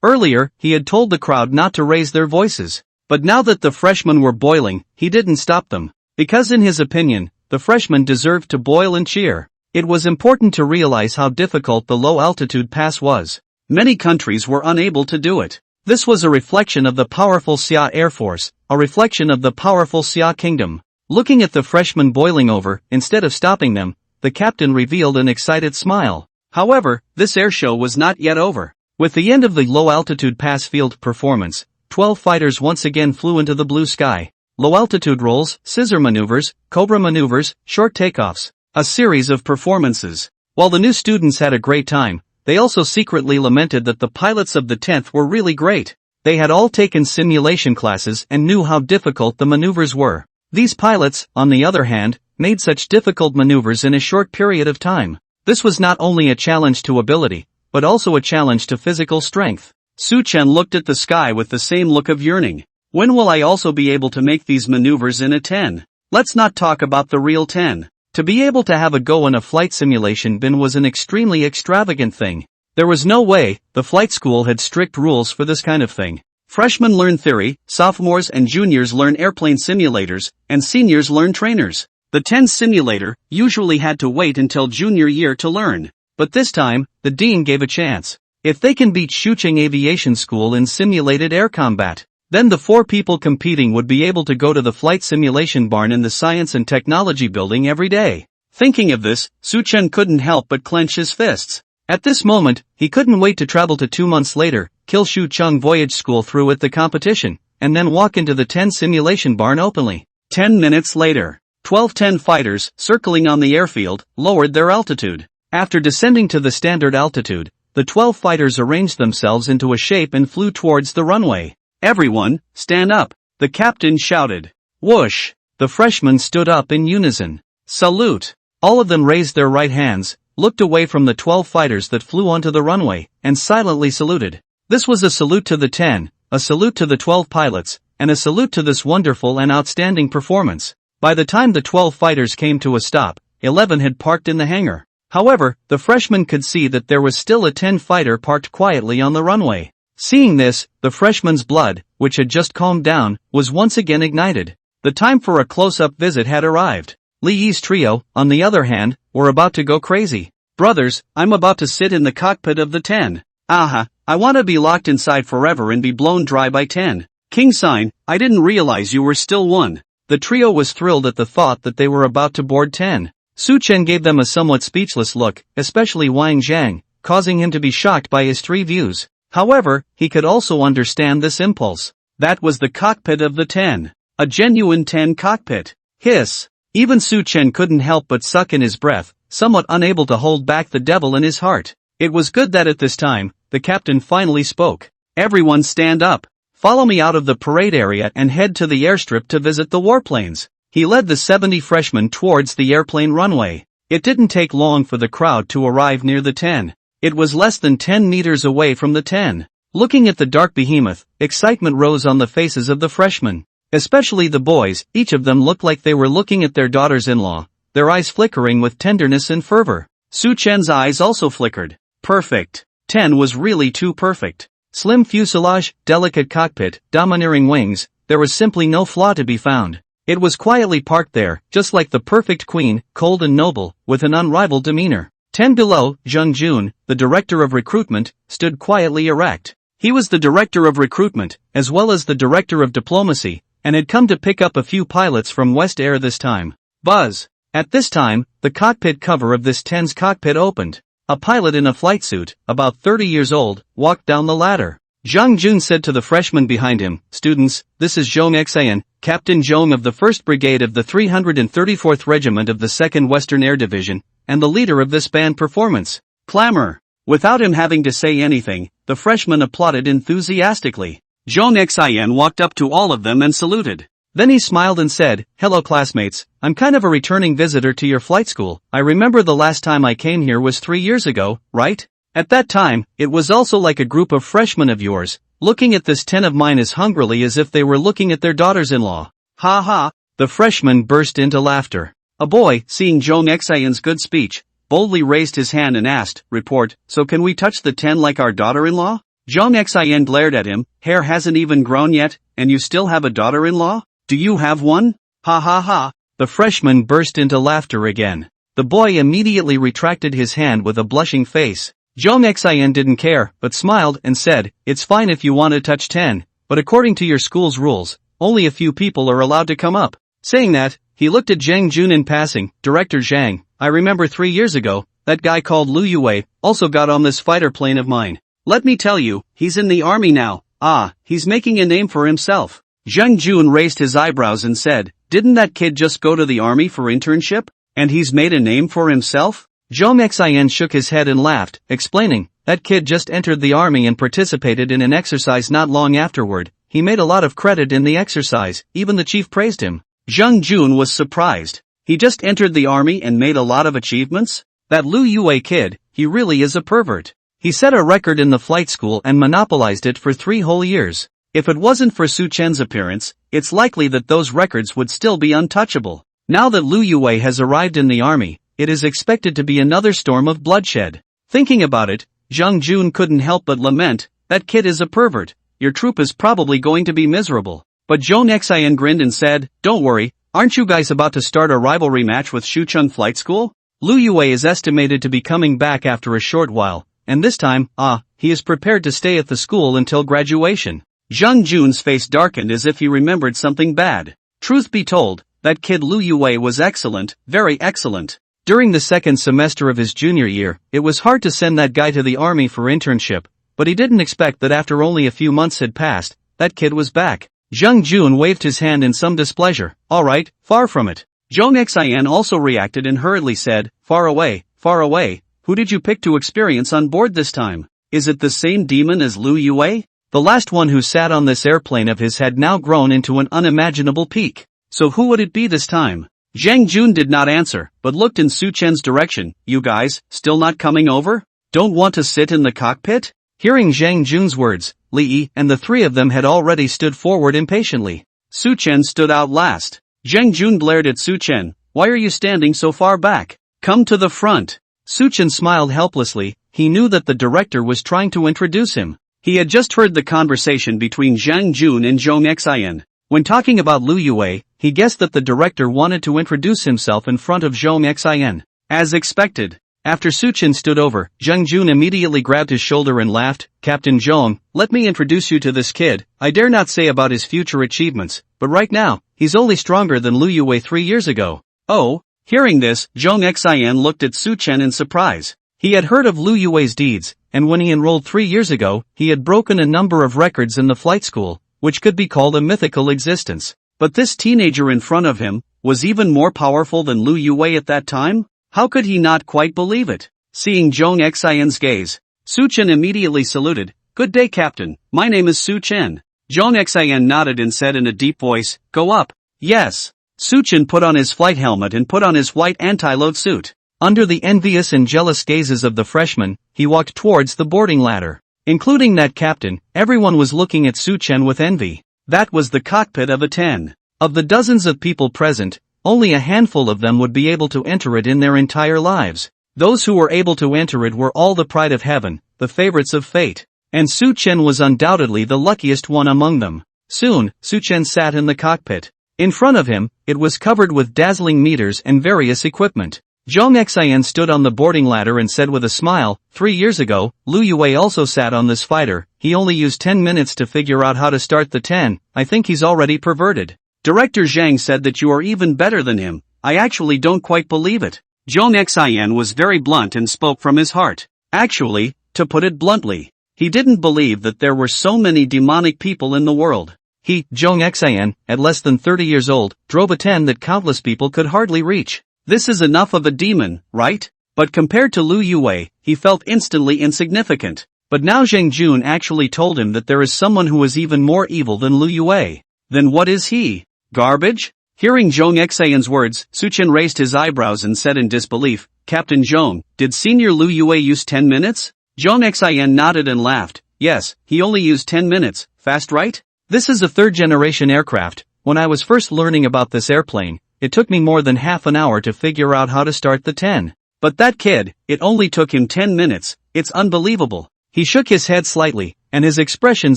Earlier, he had told the crowd not to raise their voices. But now that the freshmen were boiling, he didn't stop them. Because in his opinion, the freshmen deserved to boil and cheer. It was important to realize how difficult the low-altitude pass was. Many countries were unable to do it. This was a reflection of the powerful Xia Air Force, a reflection of the powerful Xia Kingdom. Looking at the freshmen boiling over, instead of stopping them, the captain revealed an excited smile. However, this air show was not yet over. With the end of the low-altitude pass field performance, 12 fighters once again flew into the blue sky. Low-altitude rolls, scissor maneuvers, cobra maneuvers, short takeoffs. A series of performances. While the new students had a great time, they also secretly lamented that the pilots of the 10th were really great. They had all taken simulation classes and knew how difficult the maneuvers were. These pilots, on the other hand, made such difficult maneuvers in a short period of time. This was not only a challenge to ability, but also a challenge to physical strength. Su Chen looked at the sky with the same look of yearning. When will I also be able to make these maneuvers in a 10? Let's not talk about the real 10. To be able to have a go in a flight simulation bin was an extremely extravagant thing. There was no way. The flight school had strict rules for this kind of thing. Freshmen learn theory, sophomores and juniors learn airplane simulators, and seniors learn trainers. The 10 simulator usually had to wait until junior year to learn. But this time, the dean gave a chance. If they can beat Su Chen Aviation School in simulated air combat, then the 4 people competing would be able to go to the flight simulation barn in the Science and Technology building every day. Thinking of this, Su Chen couldn't help but clench his fists. At this moment, he couldn't wait to travel to 2 months later, kill Shu Chung Voyage School through at the competition, and then walk into the 10 simulation barn openly. 10 minutes later, 12 10 fighters, circling on the airfield, lowered their altitude. After descending to the standard altitude, the 12 fighters arranged themselves into a shape and flew towards the runway. Everyone, stand up, the captain shouted. Whoosh! The freshmen stood up in unison. Salute! All of them raised their right hands, looked away from the 12 fighters that flew onto the runway, and silently saluted. This was a salute to the 10, a salute to the 12 pilots, and a salute to this wonderful and outstanding performance. By the time the 12 fighters came to a stop, 11 had parked in the hangar. However, the freshmen could see that there was still a 10 fighter parked quietly on the runway. Seeing this, the freshman's blood, which had just calmed down, was once again ignited. The time for a close-up visit had arrived. Li Yi's trio, on the other hand, were about to go crazy. Brothers, I'm about to sit in the cockpit of the 10. Aha, I want to be locked inside forever and be blown dry by 10. King Sign, I didn't realize you were still one. The trio was thrilled at the thought that they were about to board 10. Su Chen gave them a somewhat speechless look, especially Wang Zhang, causing him to be shocked by his 3 views. However, he could also understand this impulse. That was the cockpit of the 10. A genuine 10 cockpit. Hiss. Even Su Chen couldn't help but suck in his breath, somewhat unable to hold back the devil in his heart. It was good that at this time, the captain finally spoke. Everyone stand up. Follow me out of the parade area and head to the airstrip to visit the warplanes. He led the 70 freshmen towards the airplane runway. It didn't take long for the crowd to arrive near the 10. It was less than 10 meters away from the 10. Looking at the dark behemoth, excitement rose on the faces of the freshmen. Especially the boys, each of them looked like they were looking at their daughters-in-law, their eyes flickering with tenderness and fervor. Su Chen's eyes also flickered. Perfect. 10 was really too perfect. Slim fuselage, delicate cockpit, domineering wings, there was simply no flaw to be found. It was quietly parked there, just like the perfect queen, cold and noble, with an unrivaled demeanor. 10 below, Zheng Jun, the director of recruitment, stood quietly erect. He was the director of recruitment, as well as the director of diplomacy, and had come to pick up a few pilots from West Air this time. Buzz. At this time, the cockpit cover of this 10's cockpit opened. A pilot in a flight suit, about 30 years old, walked down the ladder. Zhang Jun said to the freshmen behind him, "Students, this is Zhong Xian, Captain Zhong of the 1st Brigade of the 334th Regiment of the 2nd Western Air Division, and the leader of this band performance." Clamor. Without him having to say anything, the freshmen applauded enthusiastically. Zhong Xin walked up to all of them and saluted. Then he smiled and said, "Hello classmates, I'm kind of a returning visitor to your flight school. I remember the last time I came here was 3 years ago, right? At that time, it was also like a group of freshmen of yours, looking at this 10 of mine as hungrily as if they were looking at their daughters-in-law." Ha ha! The freshman burst into laughter. A boy, seeing Zhong Xin's good speech, boldly raised his hand and asked, "Report, so can we touch the 10 like our daughter-in-law?" Zhong Xin glared at him. "Hair hasn't even grown yet, and you still have a daughter-in-law? Do you have one? Ha ha ha!" The freshman burst into laughter again. The boy immediately retracted his hand with a blushing face. Zhong Xin didn't care, but smiled and said, "It's fine if you want to touch 10, but according to your school's rules, only a few people are allowed to come up." Saying that, he looked at Zhang Jun in passing. "Director Zhang, I remember 3 years ago, that guy called Lu Yue also got on this fighter plane of mine. Let me tell you, he's in the army now. Ah, he's making a name for himself." Zhang Jun raised his eyebrows and said, "Didn't that kid just go to the army for internship? And he's made a name for himself?" Zhong Xin shook his head and laughed, explaining, "That kid just entered the army and participated in an exercise not long afterward. He made a lot of credit in the exercise, even the chief praised him." Zhang Jun was surprised. He just entered the army and made a lot of achievements? That Lu Yue kid, he really is a pervert. He set a record in the flight school and monopolized it for 3 whole years. If it wasn't for Su Chen's appearance, it's likely that those records would still be untouchable. Now that Lu Yue has arrived in the army, it is expected to be another storm of bloodshed. Thinking about it, Zhang Jun couldn't help but lament, "That kid is a pervert. Your troop is probably going to be miserable." But Zhong Xin grinned and said, "Don't worry, aren't you guys about to start a rivalry match with Su Chen Flight School? Lu Yue is estimated to be coming back after a short while, and this time, he is prepared to stay at the school until graduation." Zhang Jun's face darkened as if he remembered something bad. Truth be told, that kid Lu Yue was excellent, very excellent. During the second semester of his junior year, it was hard to send that guy to the army for internship, but he didn't expect that after only a few months had passed, that kid was back. Zhang Jun waved his hand in some displeasure. "All right, far from it." Zhong Xin also reacted and hurriedly said, "Far away, far away. Who did you pick to experience on board this time? Is it the same demon as Lu Yue?" The last one who sat on this airplane of his had now grown into an unimaginable peak. So who would it be this time? Zhang Jun did not answer, but looked in Su Chen's direction. "You guys, still not coming over? Don't want to sit in the cockpit?" Hearing Zhang Jun's words, Li Yi and the 3 of them had already stood forward impatiently. Su Chen stood out last. Zhang Jun glared at Su Chen. "Why are you standing so far back? Come to the front." Su Chen smiled helplessly. He knew that the director was trying to introduce him. He had just heard the conversation between Zhang Jun and Zhong Xin. When talking about Lu Yue, he guessed that the director wanted to introduce himself in front of Zhong Xin. As expected. After Su Chen stood over, Zhang Jun immediately grabbed his shoulder and laughed. "Captain Zhong, let me introduce you to this kid. I dare not say about his future achievements, but right now, he's only stronger than Lu Yue 3 years ago." Oh? Hearing this, Zhong Xin looked at Su Chen in surprise. He had heard of Lu Yue's deeds, and when he enrolled 3 years ago, he had broken a number of records in the flight school, which could be called a mythical existence. But this teenager in front of him was even more powerful than Lu Yue at that time? How could he not quite believe it? Seeing Zhong Xin's gaze, Su Chen immediately saluted. "Good day, Captain. My name is Su Chen." Zhong Xin nodded and said in a deep voice, "Go up." "Yes." Su Chen put on his flight helmet and put on his white anti-load suit. Under the envious and jealous gazes of the freshmen, he walked towards the boarding ladder. Including that captain, everyone was looking at Su Chen with envy. That was the cockpit of a 10. Of the dozens of people present, only a handful of them would be able to enter it in their entire lives. Those who were able to enter it were all the pride of heaven, the favorites of fate. And Su Chen was undoubtedly the luckiest one among them. Soon, Su Chen sat in the cockpit. In front of him, it was covered with dazzling meters and various equipment. Zhong Xin stood on the boarding ladder and said with a smile, 3 years ago, Lu Yue also sat on this fighter. He only used 10 minutes to figure out how to start the 10. I think he's already perverted. Director Zhang said that you are even better than him. I actually don't quite believe it. Zhong Xin was very blunt and spoke from his heart. Actually, to put it bluntly, he didn't believe that there were so many demonic people in the world. He, Zhong Xin, at less than 30 years old, drove a 10 that countless people could hardly reach. This is enough of a demon, right? But compared to Lu Yue, he felt instantly insignificant. But now Zheng Jun actually told him that there is someone who is even more evil than Lu Yue. Then what is he? Garbage? Hearing Zhong Xian's words, Su Chen raised his eyebrows and said in disbelief, Captain Zhong, did Senior Lu Yue use 10 minutes? Zhong Xian nodded and laughed. Yes, he only used 10 minutes, fast right? This is a third-generation aircraft. When I was first learning about this airplane, it took me more than half an hour to figure out how to start the 10. But that kid, it only took him 10 minutes, it's unbelievable. He shook his head slightly, and his expression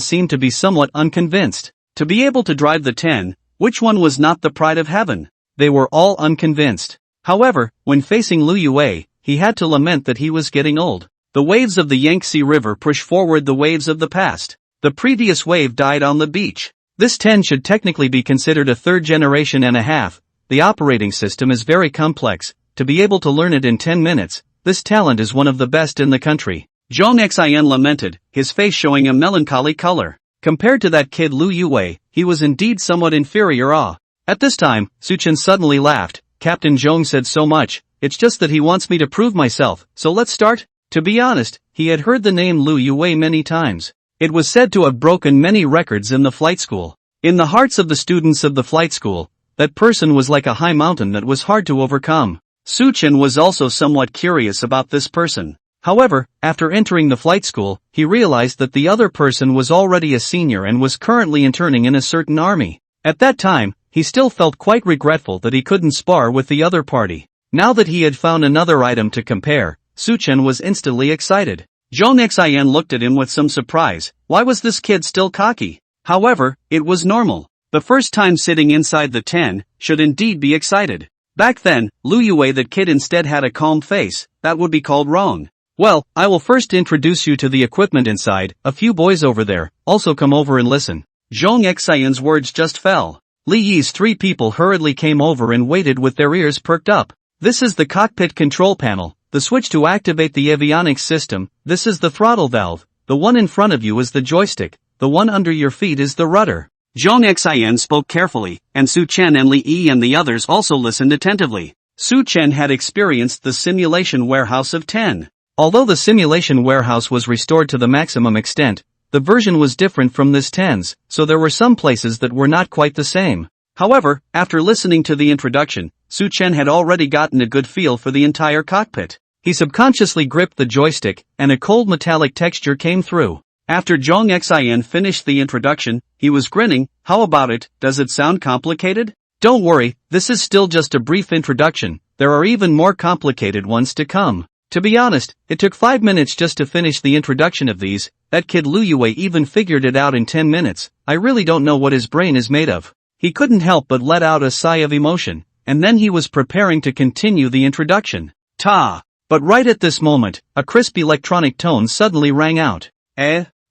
seemed to be somewhat unconvinced. To be able to drive the 10, which one was not the pride of heaven? They were all unconvinced. However, when facing Lu Yue, he had to lament that he was getting old. The waves of the Yangtze River push forward the waves of the past. The previous wave died on the beach. This 10 should technically be considered a third generation and a half. The operating system is very complex. To be able to learn it in 10 minutes, this talent is one of the best in the country. Zhong Xian lamented, his face showing a melancholy color. Compared to that kid Lu Yue, he was indeed somewhat inferior. At this time, Su Chen suddenly laughed. Captain Zhong said so much, it's just that he wants me to prove myself, so let's start? To be honest, he had heard the name Lu Yue many times. It was said to have broken many records in the flight school. In the hearts of the students of the flight school, that person was like a high mountain that was hard to overcome. Su Chen was also somewhat curious about this person. However, after entering the flight school, he realized that the other person was already a senior and was currently interning in a certain army. At that time, he still felt quite regretful that he couldn't spar with the other party. Now that he had found another item to compare, Su Chen was instantly excited. Zhong Xian looked at him with some surprise. Why was this kid still cocky? However, it was normal. The first time sitting inside the 10, should indeed be excited. Back then, Lu Yue that kid instead had a calm face, that would be called wrong. Well, I will first introduce you to the equipment inside. A few boys over there, also come over and listen. Zhong Xian's words just fell. Li Yi's 3 people hurriedly came over and waited with their ears perked up. This is the cockpit control panel, the switch to activate the avionics system. This is the throttle valve. The one in front of you is the joystick. The one under your feet is the rudder. Zhong Xian spoke carefully, and Su Chen and Li Yi and the others also listened attentively. Su Chen had experienced the simulation warehouse of 10. Although the simulation warehouse was restored to the maximum extent, the version was different from this 10's, so there were some places that were not quite the same. However, after listening to the introduction, Su Chen had already gotten a good feel for the entire cockpit. He subconsciously gripped the joystick, and a cold metallic texture came through. After Zhong Xian finished the introduction, he was grinning. How about it, does it sound complicated? Don't worry, this is still just a brief introduction, there are even more complicated ones to come. To be honest, it took 5 minutes just to finish the introduction of these. That kid Lu Yue even figured it out in 10 minutes, I really don't know what his brain is made of. He couldn't help but let out a sigh of emotion, and then he was preparing to continue the introduction. Ta! But right at this moment, a crisp electronic tone suddenly rang out.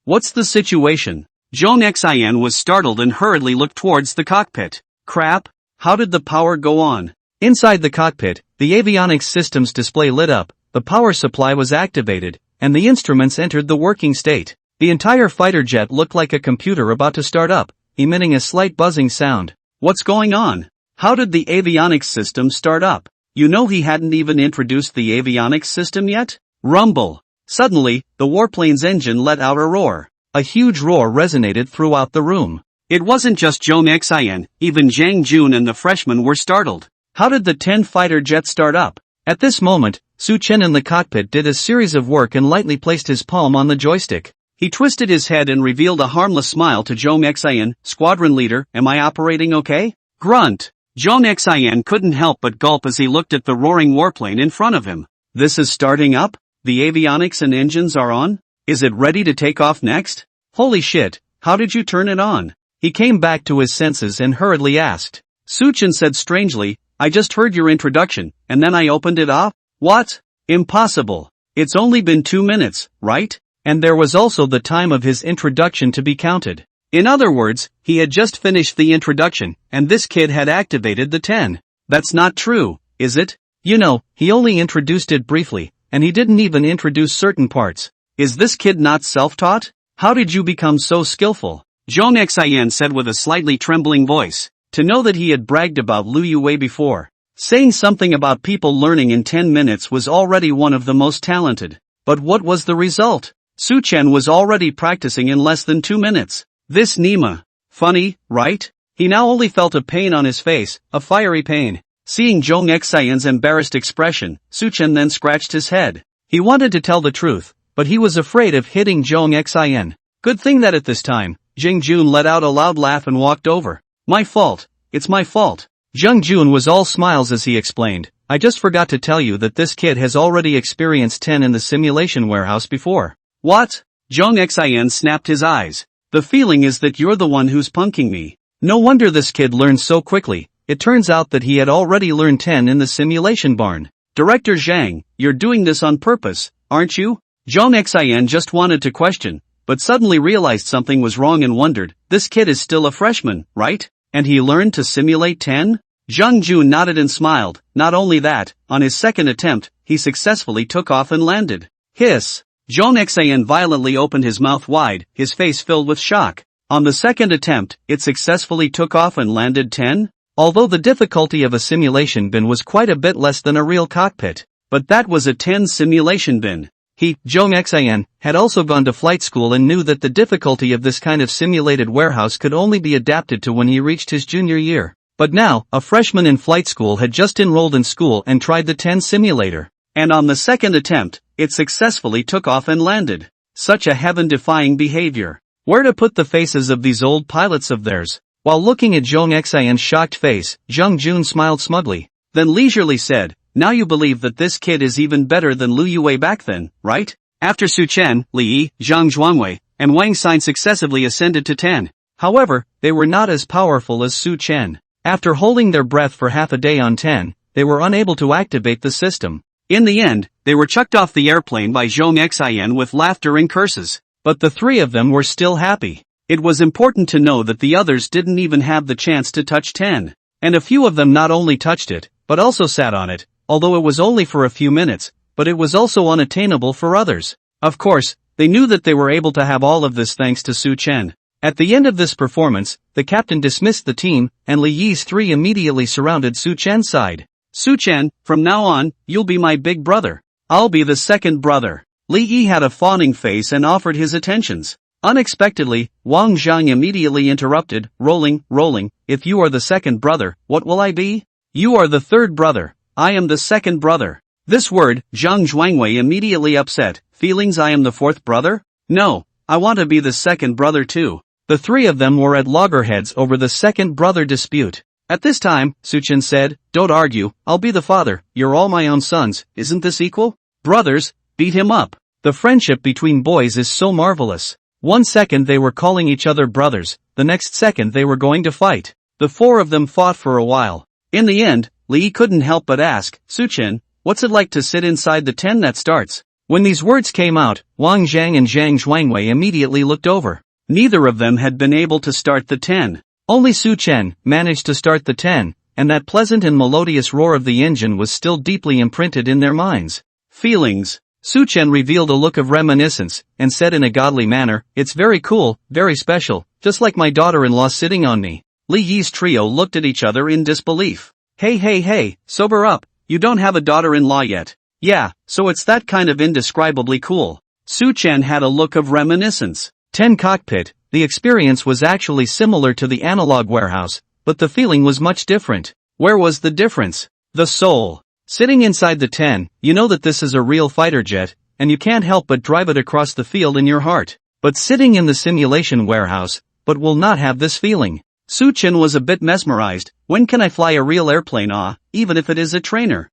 What's the situation? Zhong Xian was startled and hurriedly looked towards the cockpit. Crap! How did the power go on? Inside the cockpit, the avionics system's display lit up, the power supply was activated, and the instruments entered the working state. The entire fighter jet looked like a computer about to start up, emitting a slight buzzing sound. What's going on? How did the avionics system start up? You know he hadn't even introduced the avionics system yet? Rumble. Suddenly, the warplane's engine let out a roar. A huge roar resonated throughout the room. It wasn't just Zhong Xian, even Zhang Jun and the freshmen were startled. How did the 10 fighter jet start up? At this moment, Su Chen in the cockpit did a series of work and lightly placed his palm on the joystick. He twisted his head and revealed a harmless smile to Zhong Xian. Squadron leader, am I operating okay? Grunt. Zhong Xian couldn't help but gulp as he looked at the roaring warplane in front of him. This is starting up? The avionics and engines are on? Is it ready to take off next? Holy shit, how did you turn it on? He came back to his senses and hurriedly asked. Su Chen said strangely, I just heard your introduction, and then I opened it up? What? Impossible. It's only been 2 minutes, right? And there was also the time of his introduction to be counted. In other words, he had just finished the introduction, and this kid had activated the 10. That's not true, is it? You know, he only introduced it briefly, and he didn't even introduce certain parts. Is this kid not self-taught? How did you become so skillful? Zhong Xian said with a slightly trembling voice. To know that he had bragged about Lu Yue before. Saying something about people learning in 10 minutes was already one of the most talented. But what was the result? Su Chen was already practicing in less than 2 minutes. This Nima. Funny, right? He now only felt a pain on his face, a fiery pain. Seeing Zhong Xian's embarrassed expression, Su Chen then scratched his head. He wanted to tell the truth, but he was afraid of hitting Zhong Xian. Good thing that at this time, Jing Jun let out a loud laugh and walked over. My fault, it's my fault. Zhang Jun was all smiles as he explained, I just forgot to tell you that this kid has already experienced 10 in the simulation warehouse before. What? Zhong Xian snapped his eyes. The feeling is that you're the one who's punking me. No wonder this kid learned so quickly. It turns out that he had already learned 10 in the simulation barn. Director Zhang, you're doing this on purpose, aren't you? Zhong Xian just wanted to question, but suddenly realized something was wrong and wondered, this kid is still a freshman, right? And he learned to simulate 10? Zhang Jun nodded and smiled. Not only that, on his second attempt, he successfully took off and landed. Hiss! Zhong Xian violently opened his mouth wide, his face filled with shock. On the second attempt, it successfully took off and landed 10? Although the difficulty of a simulation bin was quite a bit less than a real cockpit. But that was a 10 simulation bin. He, Zhong Xian, had also gone to flight school and knew that the difficulty of this kind of simulated warehouse could only be adapted to when he reached his junior year. But now, a freshman in flight school had just enrolled in school and tried the 10 simulator. And on the second attempt, it successfully took off and landed. Such a heaven-defying behavior. Where to put the faces of these old pilots of theirs? While looking at Zhong Xian's shocked face, Zhang Jun smiled smugly. Then leisurely said, now you believe that this kid is even better than Lu Yue back then, right? After Su Chen, Li Yi, Zhang Zhuangwei, and Wang Xin successively ascended to 10. However, they were not as powerful as Su Chen. After holding their breath for half a day on 10, they were unable to activate the system. In the end, they were chucked off the airplane by Zhong Xian with laughter and curses. But the three of them were still happy. It was important to know that the others didn't even have the chance to touch 10. And a few of them not only touched it, but also sat on it, although it was only for a few minutes, but it was also unattainable for others. Of course, they knew that they were able to have all of this thanks to Su Chen. At the end of this performance, the captain dismissed the team, and Li Yi's three immediately surrounded Su Chen's side. Su Chen, from now on, you'll be my big brother. I'll be the second brother. Li Yi had a fawning face and offered his attentions. Unexpectedly, Wang Zhang immediately interrupted, rolling, if you are the second brother, what will I be? You are the third brother. I am the second brother. This word, Zhang Zhuangwei immediately upset. Feelings I am the fourth brother? No, I want to be the second brother too. The three of them were at loggerheads over the second brother dispute. At this time, Su Chen said, don't argue, I'll be the father, you're all my own sons, isn't this equal? Brothers, beat him up. The friendship between boys is so marvelous. 1 second they were calling each other brothers, the next second they were going to fight. The four of them fought for a while. In the end, Li couldn't help but ask, Su Chen, what's it like to sit inside the 10 that starts? When these words came out, Wang Zhang and Zhang Zhuangwei immediately looked over. Neither of them had been able to start the 10. Only Su Chen managed to start the 10, and that pleasant and melodious roar of the engine was still deeply imprinted in their minds. Feelings. Su Chen revealed a look of reminiscence, and said in a godly manner, it's very cool, very special, just like my daughter-in-law sitting on me. Li Yi's trio looked at each other in disbelief. Hey, sober up, you don't have a daughter-in-law yet. Yeah, so it's that kind of indescribably cool. Su Chen had a look of reminiscence. 10 cockpit, the experience was actually similar to the analog warehouse, but the feeling was much different. Where was the difference? The soul. Sitting inside the 10, you know that this is a real fighter jet, and you can't help but drive it across the field in your heart. But sitting in the simulation warehouse, but will not have this feeling. Su Chen was a bit mesmerized. When can I fly a real airplane? Even if it is a trainer.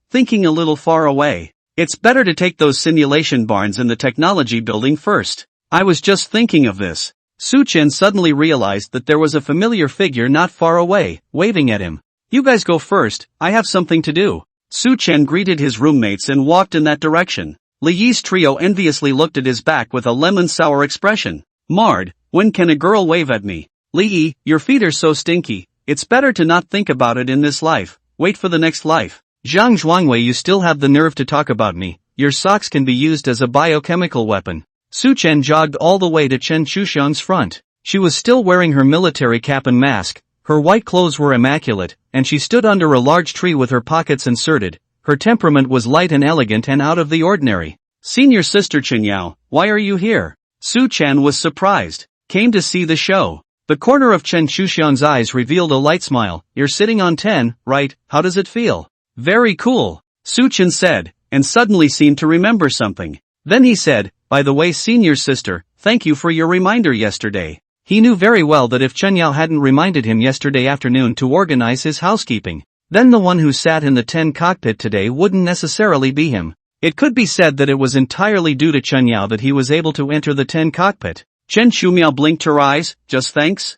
Thinking a little far away. It's better to take those simulation barns in the technology building first. I was just thinking of this. Su Chen suddenly realized that there was a familiar figure not far away, waving at him. You guys go first, I have something to do. Su Chen greeted his roommates and walked in that direction. Li Yi's trio enviously looked at his back with a lemon-sour expression. Marred, when can a girl wave at me? Li Yi, your feet are so stinky, it's better to not think about it in this life, wait for the next life. Zhang Zhuangwei, you still have the nerve to talk about me, your socks can be used as a biochemical weapon. Su Chen jogged all the way to Chen Chuxiang's front. She was still wearing her military cap and mask, her white clothes were immaculate, and she stood under a large tree with her pockets inserted. Her temperament was light and elegant and out of the ordinary. Senior sister Chen Yao, Why are you here? Su Chen was surprised. Came to see the show. The corner of Chen Shuxian's eyes revealed a light smile. You're sitting on 10, right? How does it feel? Very cool, Su Chen said, and suddenly seemed to remember something. Then he said, by the way, senior sister, thank you for your reminder yesterday. He knew very well that if Chen Yao hadn't reminded him yesterday afternoon to organize his housekeeping, then the one who sat in the 10 cockpit today wouldn't necessarily be him. It could be said that it was entirely due to Chen Yao that he was able to enter the 10 cockpit. Chen Shumiao blinked her eyes. Just thanks?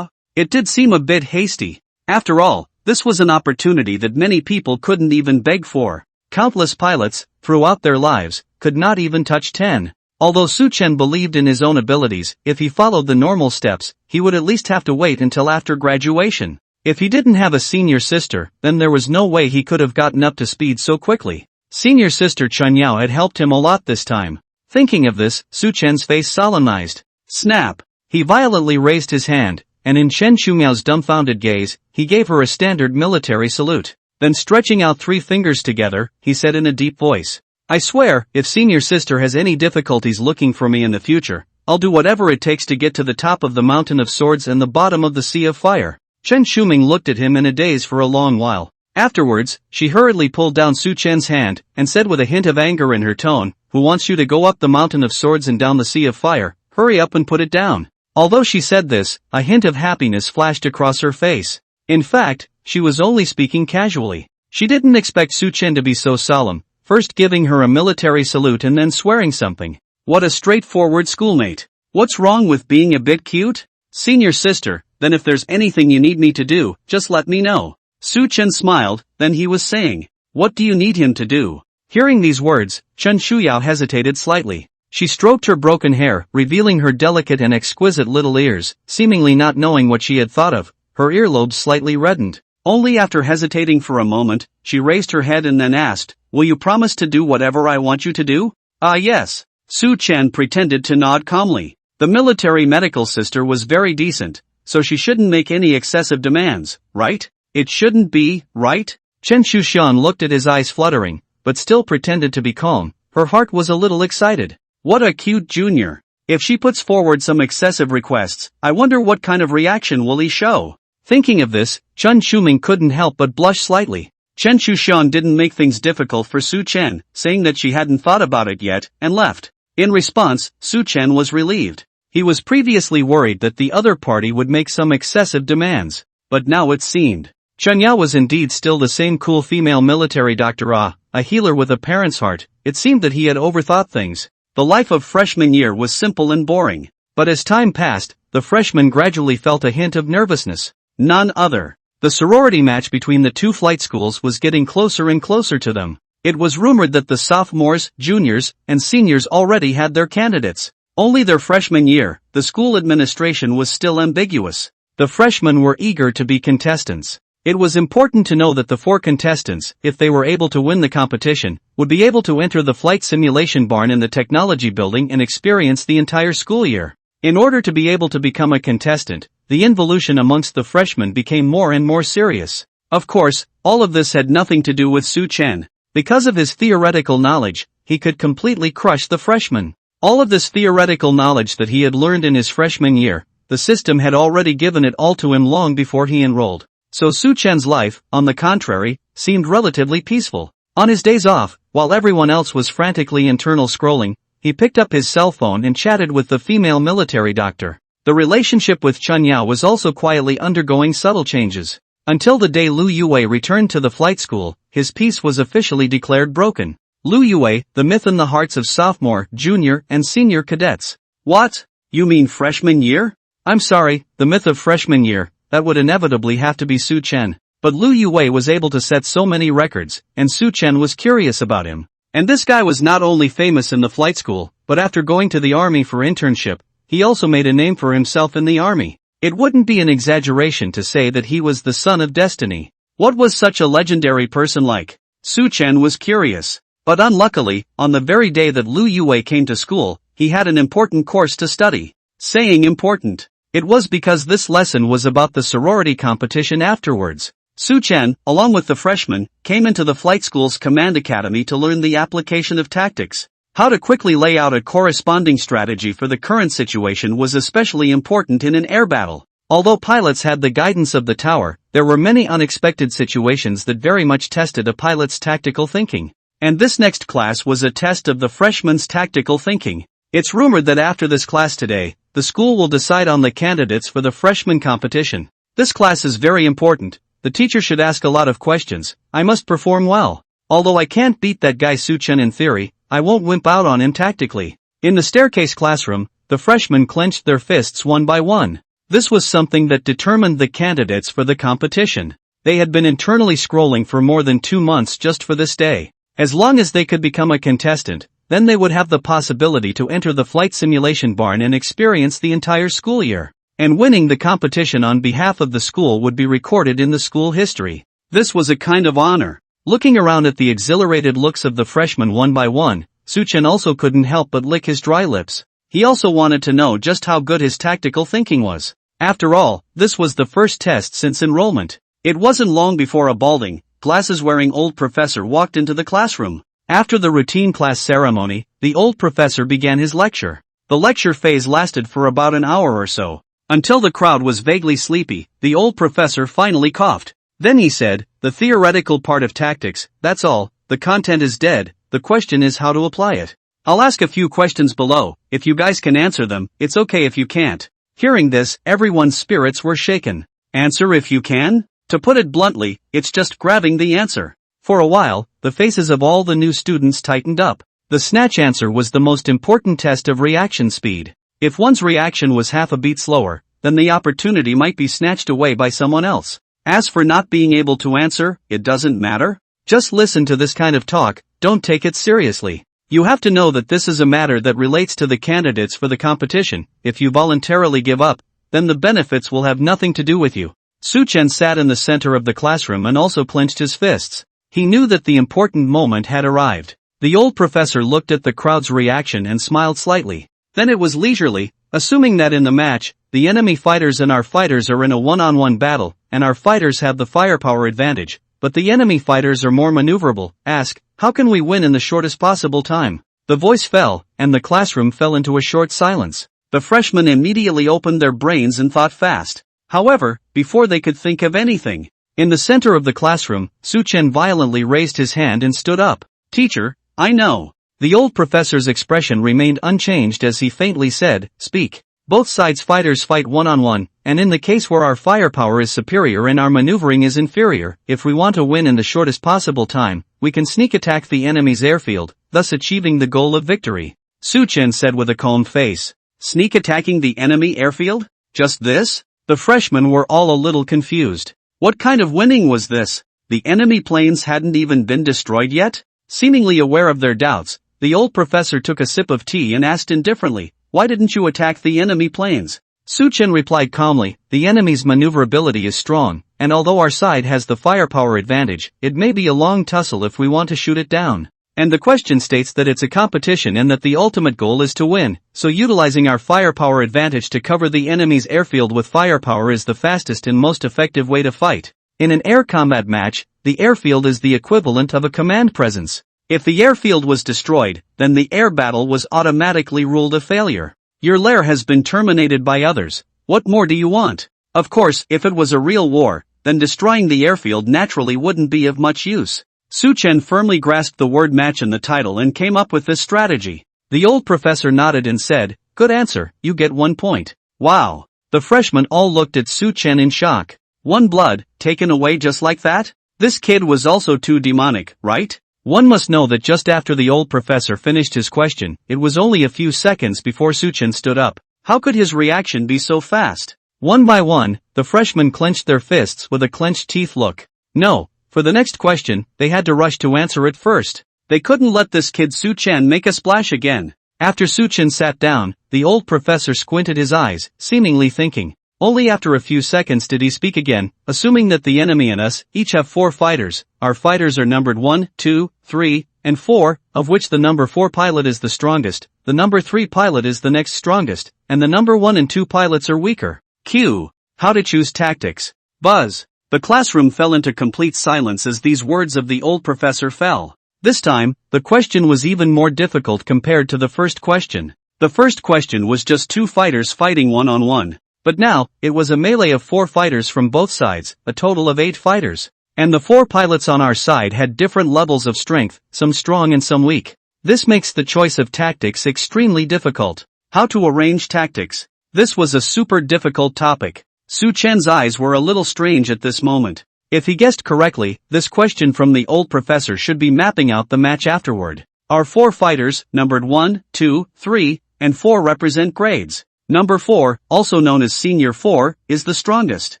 It did seem a bit hasty. After all, this was an opportunity that many people couldn't even beg for. Countless pilots, throughout their lives, could not even touch 10. Although Su Chen believed in his own abilities, if he followed the normal steps, he would at least have to wait until after graduation. If he didn't have a senior sister, then there was no way he could have gotten up to speed so quickly. Senior sister Chen Yao had helped him a lot this time. Thinking of this, Su Chen's face solemnized. Snap! He violently raised his hand, and in Chen Shumiao's dumbfounded gaze, he gave her a standard military salute. Then stretching out 3 fingers together, he said in a deep voice, I swear, if senior sister has any difficulties looking for me in the future, I'll do whatever it takes to get to the top of the mountain of swords and the bottom of the sea of fire. Chen Shuming looked at him in a daze for a long while. Afterwards, she hurriedly pulled down Su Chen's hand, and said with a hint of anger in her tone, who wants you to go up the mountain of swords and down the sea of fire? Hurry up and put it down. Although she said this, a hint of happiness flashed across her face. In fact, she was only speaking casually. She didn't expect Su Chen to be so solemn, first giving her a military salute and then swearing something. What a straightforward schoolmate. What's wrong with being a bit cute? Senior sister, then if there's anything you need me to do, just let me know. Su Chen smiled, then he was saying, what do you need him to do? Hearing these words, Chen Shuyao hesitated slightly. She stroked her broken hair, revealing her delicate and exquisite little ears, seemingly not knowing what she had thought of. Her earlobes slightly reddened. Only after hesitating for a moment, she raised her head and then asked, will you promise to do whatever I want you to do? Yes. Su Chen pretended to nod calmly. The military medical sister was very decent, so she shouldn't make any excessive demands, right? It shouldn't be, right? Chen Shushan looked at his eyes fluttering, but still pretended to be calm. Her heart was a little excited. What a cute junior. If she puts forward some excessive requests, I wonder what kind of reaction will he show? Thinking of this, Chen Shuming couldn't help but blush slightly. Chen Shushan didn't make things difficult for Su Chen, saying that she hadn't thought about it yet, and left. In response, Su Chen was relieved. He was previously worried that the other party would make some excessive demands. But now it seemed. Chen Yao was indeed still the same cool female military doctor, a healer with a parent's heart. It seemed that he had overthought things. The life of freshman year was simple and boring. But as time passed, the freshmen gradually felt a hint of nervousness. None other. The sorority match between the 2 flight schools was getting closer and closer to them. It was rumored that the sophomores, juniors, and seniors already had their candidates. Only their freshman year, the school administration was still ambiguous. The freshmen were eager to be contestants. It was important to know that the 4 contestants, if they were able to win the competition, would be able to enter the flight simulation barn in the technology building and experience the entire school year. In order to be able to become a contestant, the involution amongst the freshmen became more and more serious. Of course, all of this had nothing to do with Su Chen. Because of his theoretical knowledge, he could completely crush the freshmen. All of this theoretical knowledge that he had learned in his freshman year, the system had already given it all to him long before he enrolled. So Su Chen's life, on the contrary, seemed relatively peaceful. On his days off, while everyone else was frantically internal scrolling, he picked up his cell phone and chatted with the female military doctor. The relationship with Chen Yao was also quietly undergoing subtle changes. Until the day Lu Yue returned to the flight school, his peace was officially declared broken. Lu Yue, the myth in the hearts of sophomore, junior, and senior cadets. What? You mean freshman year? I'm sorry, the myth of freshman year, that would inevitably have to be Su Chen. But Lu Yue was able to set so many records, and Su Chen was curious about him. And this guy was not only famous in the flight school, but after going to the army for internship, he also made a name for himself in the army. It wouldn't be an exaggeration to say that he was the son of destiny. What was such a legendary person like? Su Chen was curious. But unluckily, on the very day that Lu Yue came to school, he had an important course to study. Saying important. It was because this lesson was about the sorority competition afterwards. Su Chen, along with the freshmen, came into the flight school's command academy to learn the application of tactics. How to quickly lay out a corresponding strategy for the current situation was especially important in an air battle. Although pilots had the guidance of the tower, there were many unexpected situations that very much tested a pilot's tactical thinking. And this next class was a test of the freshman's tactical thinking. It's rumored that after this class today, the school will decide on the candidates for the freshman competition. This class is very important. The teacher should ask a lot of questions. I must perform well. Although I can't beat that guy Su Chen in theory, I won't wimp out on him tactically. In the staircase classroom, the freshmen clenched their fists one by one. This was something that determined the candidates for the competition. They had been internally scrolling for more than 2 months just for this day. As long as they could become a contestant, then they would have the possibility to enter the flight simulation barn and experience the entire school year. And winning the competition on behalf of the school would be recorded in the school history. This was a kind of honor. Looking around at the exhilarated looks of the freshmen one by one, Su Chen also couldn't help but lick his dry lips. He also wanted to know just how good his tactical thinking was. After all, this was the first test since enrollment. It wasn't long before a balding, glasses-wearing old professor walked into the classroom. After the routine class ceremony, the old professor began his lecture. The lecture phase lasted for about an hour or so. Until the crowd was vaguely sleepy, the old professor finally coughed. Then he said, "The theoretical part of tactics, that's all, the content is dead, the question is how to apply it. I'll ask a few questions below, if you guys can answer them, it's okay if you can't." Hearing this, everyone's spirits were shaken. Answer if you can? To put it bluntly, it's just grabbing the answer. For a while, the faces of all the new students tightened up. The snatch answer was the most important test of reaction speed. If one's reaction was half a beat slower, then the opportunity might be snatched away by someone else. As for not being able to answer, it doesn't matter. Just listen to this kind of talk, don't take it seriously. You have to know that this is a matter that relates to the candidates for the competition. If you voluntarily give up, then the benefits will have nothing to do with you. Su Chen sat in the center of the classroom and also clenched his fists. He knew that the important moment had arrived. The old professor looked at the crowd's reaction and smiled slightly. Then it was leisurely, assuming that in the match, the enemy fighters and our fighters are in a one-on-one battle, and our fighters have the firepower advantage, but the enemy fighters are more maneuverable. Ask, how can we win in the shortest possible time? The voice fell, and the classroom fell into a short silence. The freshmen immediately opened their brains and thought fast. However, before they could think of anything, in the center of the classroom, Su Chen violently raised his hand and stood up. "Teacher, I know." The old professor's expression remained unchanged as he faintly said, "Speak." Both sides fighters fight one-on-one, and in the case where our firepower is superior and our maneuvering is inferior, if we want to win in the shortest possible time, we can sneak attack the enemy's airfield, thus achieving the goal of victory. Su Chen said with a calm face. Sneak attacking the enemy airfield? Just this? The freshmen were all a little confused. What kind of winning was this? The enemy planes hadn't even been destroyed yet? Seemingly aware of their doubts, the old professor took a sip of tea and asked indifferently, "Why didn't you attack the enemy planes?" Su Chen replied calmly, "The enemy's maneuverability is strong, and although our side has the firepower advantage, it may be a long tussle if we want to shoot it down. And the question states that it's a competition and that the ultimate goal is to win, so utilizing our firepower advantage to cover the enemy's airfield with firepower is the fastest and most effective way to fight. In an air combat match, the airfield is the equivalent of a command presence. If the airfield was destroyed, then the air battle was automatically ruled a failure. Your lair has been terminated by others. What more do you want? Of course, if it was a real war, then destroying the airfield naturally wouldn't be of much use. Su Chen firmly grasped the word match in the title and came up with this strategy. The old professor nodded and said, "Good answer, you get 1 point. Wow. The freshmen all looked at Su Chen in shock. 1 blood, taken away just like that? This kid was also too demonic, right? One must know that just after the old professor finished his question, it was only a few seconds before Su Chen stood up. How could his reaction be so fast? One by one, the freshmen clenched their fists with a clenched teeth look. No. For the next question, they had to rush to answer it first. They couldn't let this kid Su Chen make a splash again. After Su Chen sat down, the old professor squinted his eyes, seemingly thinking. Only after a few seconds did he speak again, assuming that the enemy and us each have 4 fighters. Our fighters are numbered 1, 2, 3, and 4, of which the number 4 pilot is the strongest, the number 3 pilot is the next strongest, and the number 1 and 2 pilots are weaker. Q. How to choose tactics. Buzz. The classroom fell into complete silence as these words of the old professor fell. This time, the question was even more difficult compared to the first question. The first question was just 2 fighters fighting one-on-one. But now, it was a melee of 4 fighters from both sides, a total of 8 fighters. And the 4 pilots on our side had different levels of strength, some strong and some weak. This makes the choice of tactics extremely difficult. How to arrange tactics. This was a super difficult topic. Su Chen's eyes were a little strange at this moment. If he guessed correctly, this question from the old professor should be mapping out the match afterward. Our 4 fighters, numbered 1, 2, 3, and 4 represent grades. Number 4, also known as Senior 4, is the strongest.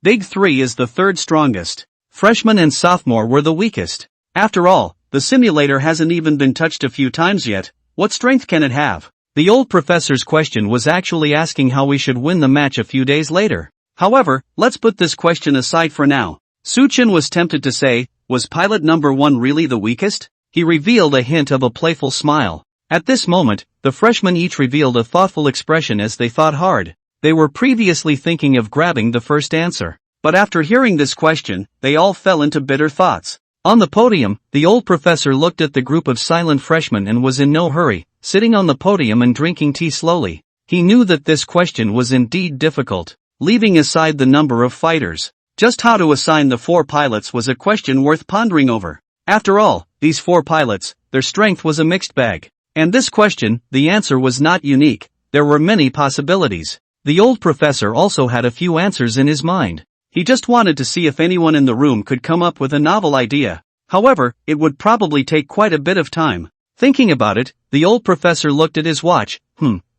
Big 3 is the third strongest. Freshman and sophomore were the weakest. After all, the simulator hasn't even been touched a few times yet. What strength can it have? The old professor's question was actually asking how we should win the match a few days later. However, let's put this question aside for now. Su Chen was tempted to say, was pilot number 1 really the weakest? He revealed a hint of a playful smile. At this moment, the freshmen each revealed a thoughtful expression as they thought hard. They were previously thinking of grabbing the first answer. But after hearing this question, they all fell into bitter thoughts. On the podium, the old professor looked at the group of silent freshmen and was in no hurry, sitting on the podium and drinking tea slowly. He knew that this question was indeed difficult. Leaving aside the number of fighters, just how to assign the 4 pilots was a question worth pondering over. After all, these 4 pilots, their strength was a mixed bag. And this question, the answer was not unique. There were many possibilities. The old professor also had a few answers in his mind. He just wanted to see if anyone in the room could come up with a novel idea. However, it would probably take quite a bit of time. Thinking about it, the old professor looked at his watch.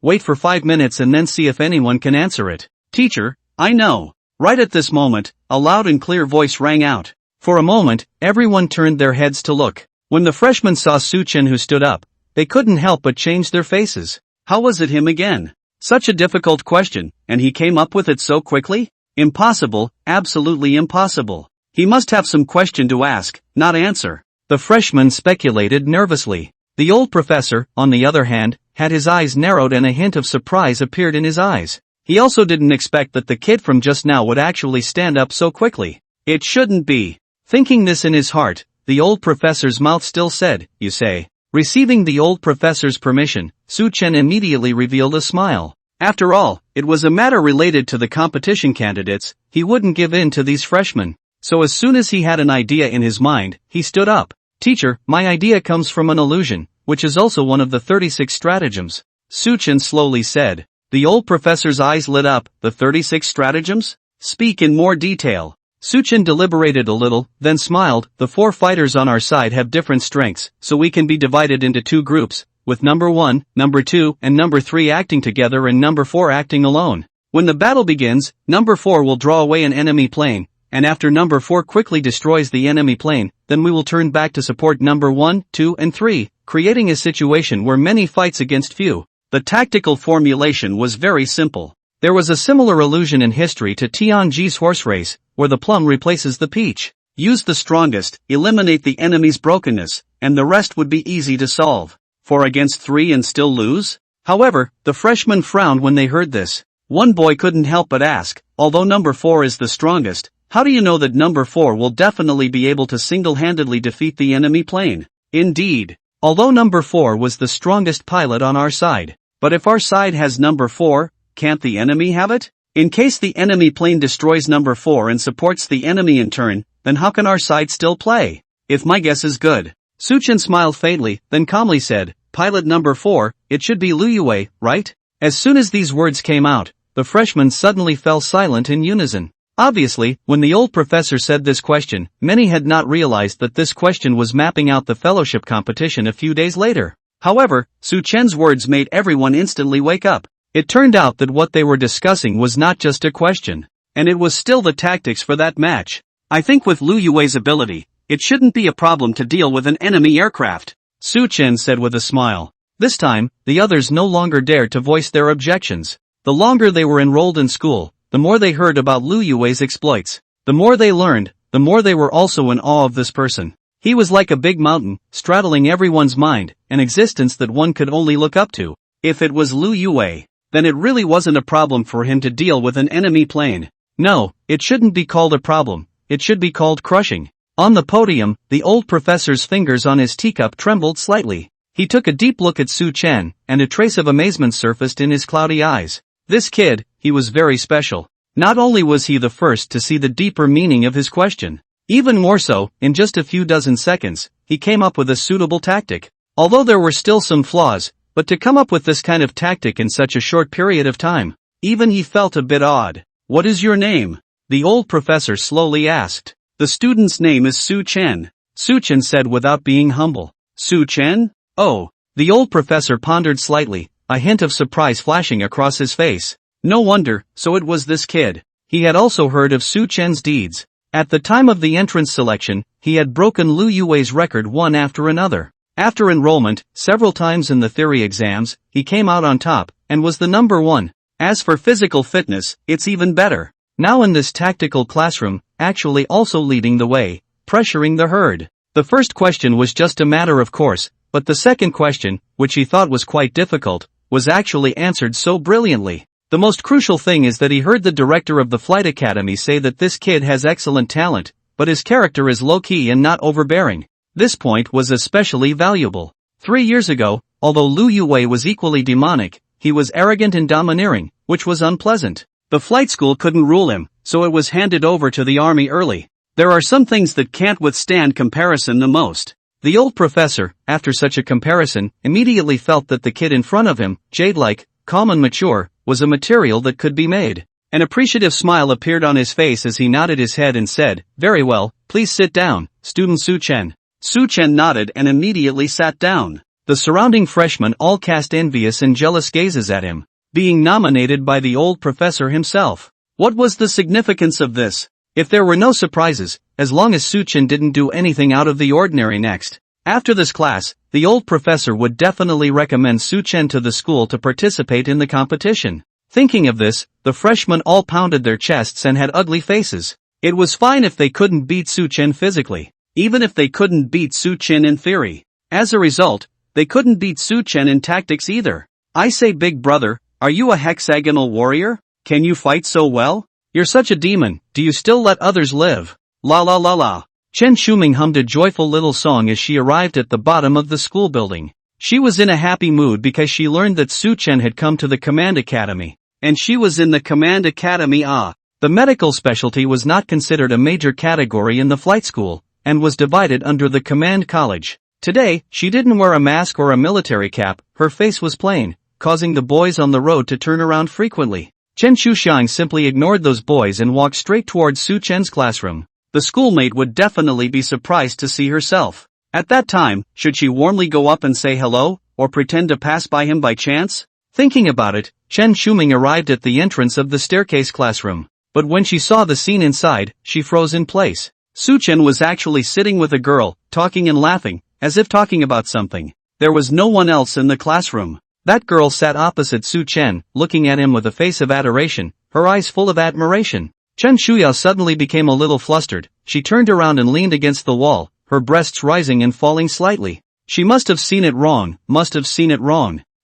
Wait for 5 minutes and then see if anyone can answer it. Teacher, I know. Right at this moment, a loud and clear voice rang out. For a moment, everyone turned their heads to look. When the freshmen saw Su Chen who stood up, they couldn't help but change their faces. How was it him again? Such a difficult question, and he came up with it so quickly? Impossible, absolutely impossible. He must have some question to ask, not answer. The freshman speculated nervously. The old professor, on the other hand, had his eyes narrowed and a hint of surprise appeared in his eyes. He also didn't expect that the kid from just now would actually stand up so quickly. It shouldn't be. Thinking this in his heart, the old professor's mouth still said, you say. Receiving the old professor's permission, Su Chen immediately revealed a smile. After all, it was a matter related to the competition candidates. He wouldn't give in to these freshmen. So as soon as he had an idea in his mind, he stood up. Teacher, my idea comes from an illusion, which is also one of the 36 stratagems. Su Chen slowly said. The old professor's eyes lit up. The 36 stratagems? Speak in more detail. Su Chen deliberated a little, then smiled. The 4 fighters on our side have different strengths, so we can be divided into 2 groups, with number 1, number 2, and number 3 acting together and number 4 acting alone. When the battle begins, number 4 will draw away an enemy plane, and after number 4 quickly destroys the enemy plane, then we will turn back to support number 1, 2, and 3, creating a situation where many fights against few. The tactical formulation was very simple. There was a similar allusion in history to Tianji's horse race, where the plum replaces the peach. Use the strongest, eliminate the enemy's brokenness, and the rest would be easy to solve. 4 against 3 and still lose? However, the freshmen frowned when they heard this. One boy couldn't help but ask, although number 4 is the strongest, how do you know that number 4 will definitely be able to single-handedly defeat the enemy plane? Indeed. Although number 4 was the strongest pilot on our side. But if our side has number 4, can't the enemy have it? In case the enemy plane destroys number 4 and supports the enemy in turn, then how can our side still play? If my guess is good. Su Chen smiled faintly, then calmly said, pilot number 4, it should be Lu Yue, right? As soon as these words came out, the freshmen suddenly fell silent in unison. Obviously, when the old professor said this question, many had not realized that this question was mapping out the fellowship competition a few days later. However, Su Chen's words made everyone instantly wake up. It turned out that what they were discussing was not just a question, and it was still the tactics for that match. I think with Lu Yue's ability, it shouldn't be a problem to deal with an enemy aircraft, Su Chen said with a smile. This time, the others no longer dared to voice their objections. The longer they were enrolled in school, the more they heard about Lu Yue's exploits. The more they learned, the more they were also in awe of this person. He was like a big mountain, straddling everyone's mind, an existence that one could only look up to. If it was Lu Yue, then it really wasn't a problem for him to deal with an enemy plane. No, it shouldn't be called a problem, it should be called crushing. On the podium, the old professor's fingers on his teacup trembled slightly. He took a deep look at Su Chen, and a trace of amazement surfaced in his cloudy eyes. This kid, he was very special. Not only was he the first to see the deeper meaning of his question, even more so, in just a few dozen seconds, he came up with a suitable tactic. Although there were still some flaws, but to come up with this kind of tactic in such a short period of time, even he felt a bit odd. "What is your name?" the old professor slowly asked. "The student's name is Su Chen," Su Chen said without being humble. "Su Chen? Oh." The old professor pondered slightly, a hint of surprise flashing across his face. No wonder, so it was this kid. He had also heard of Su Chen's deeds. At the time of the entrance selection, he had broken Lu Yue's record one after another. After enrollment, several times in the theory exams, he came out on top, and was the number one. As for physical fitness, it's even better. Now in this tactical classroom, actually also leading the way, pressuring the herd. The first question was just a matter of course, but the second question, which he thought was quite difficult, was actually answered so brilliantly. The most crucial thing is that he heard the director of the flight academy say that this kid has excellent talent, but his character is low-key and not overbearing. This point was especially valuable. 3 years ago, although Lu Yue was equally demonic, he was arrogant and domineering, which was unpleasant. The flight school couldn't rule him, so it was handed over to the army early. There are some things that can't withstand comparison the most. The old professor, after such a comparison, immediately felt that the kid in front of him, jade-like, calm and mature, was a material that could be made. An appreciative smile appeared on his face as he nodded his head and said, "Very well, please sit down, student Su Chen." Su Chen nodded and immediately sat down. The surrounding freshmen all cast envious and jealous gazes at him, being nominated by the old professor himself. What was the significance of this? If there were no surprises, as long as Su Chen didn't do anything out of the ordinary next. After this class, the old professor would definitely recommend Su Chen to the school to participate in the competition. Thinking of this, the freshmen all pounded their chests and had ugly faces. It was fine if they couldn't beat Su Chen physically. Even if they couldn't beat Su Chen in theory. As a result, they couldn't beat Su Chen in tactics either. "I say, big brother, are you a hexagonal warrior? Can you fight so well? You're such a demon, do you still let others live? La la la la." Chen Shuming hummed a joyful little song as she arrived at the bottom of the school building. She was in a happy mood because she learned that Su Chen had come to the Command Academy. And she was in the Command Academy. The medical specialty was not considered a major category in the flight school, and was divided under the Command College. Today, she didn't wear a mask or a military cap, her face was plain, causing the boys on the road to turn around frequently. Chen Shuxiang simply ignored those boys and walked straight towards Su Chen's classroom. The schoolmate would definitely be surprised to see herself. At that time, should she warmly go up and say hello, or pretend to pass by him by chance? Thinking about it, Chen Shuming arrived at the entrance of the staircase classroom. But when she saw the scene inside, she froze in place. Su Chen was actually sitting with a girl, talking and laughing, as if talking about something. There was no one else in the classroom. That girl sat opposite Su Chen, looking at him with a face of adoration, her eyes full of admiration. Chen Shuya suddenly became a little flustered. She turned around and leaned against the wall, her breasts rising and falling slightly. She must have seen it wrong,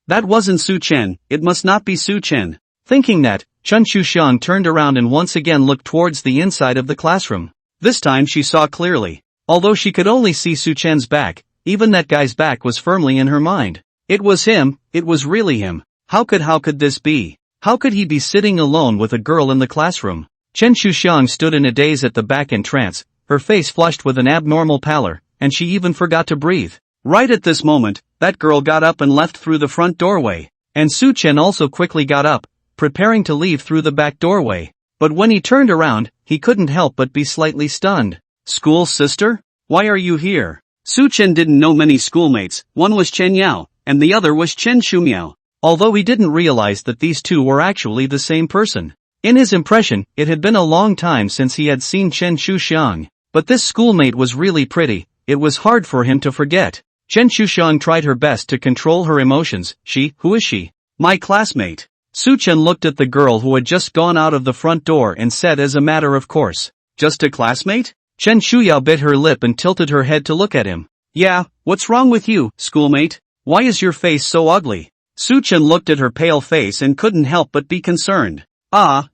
That wasn't Su Chen, it must not be Su Chen. Thinking that, Chen Shuxiang turned around and once again looked towards the inside of the classroom. This time she saw clearly. Although she could only see Su Chen's back, even that guy's back was firmly in her mind. It was him, it was really him. How could this be? How could he be sitting alone with a girl in the classroom? Chen Shuxiang stood in a daze at the back in trance, her face flushed with an abnormal pallor, and she even forgot to breathe. Right at this moment, that girl got up and left through the front doorway. And Su Chen also quickly got up, preparing to leave through the back doorway. But when he turned around, he couldn't help but be slightly stunned. "School sister? Why are you here?" Su Chen didn't know many schoolmates, one was Chen Yao, and the other was Chen Shumiao. Although he didn't realize that these two were actually the same person. In his impression, it had been a long time since he had seen Chen Shuxiang. But this schoolmate was really pretty, it was hard for him to forget. Chen Shuxiang tried her best to control her emotions. Who is she? "My classmate." Su Chen looked at the girl who had just gone out of the front door and said as a matter of course, "Just a classmate?" Chen Shuyao bit her lip and tilted her head to look at him. "Yeah, what's wrong with you, schoolmate? Why is your face so ugly?" Su Chen looked at her pale face and couldn't help but be concerned.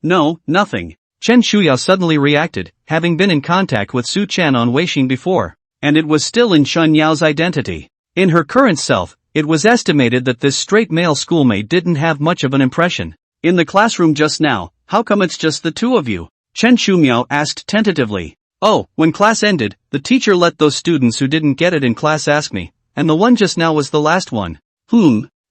"No, nothing." Chen Shuyao suddenly reacted, having been in contact with Su Chen on Weixin before. And it was still in Chun Yao's identity. In her current self, it was estimated that this straight male schoolmate didn't have much of an impression. In the classroom just now, how come it's just the two of you? Chen Shumiao asked tentatively. Oh, when class ended, the teacher let those students who didn't get it in class ask me, and the one just now was the last one.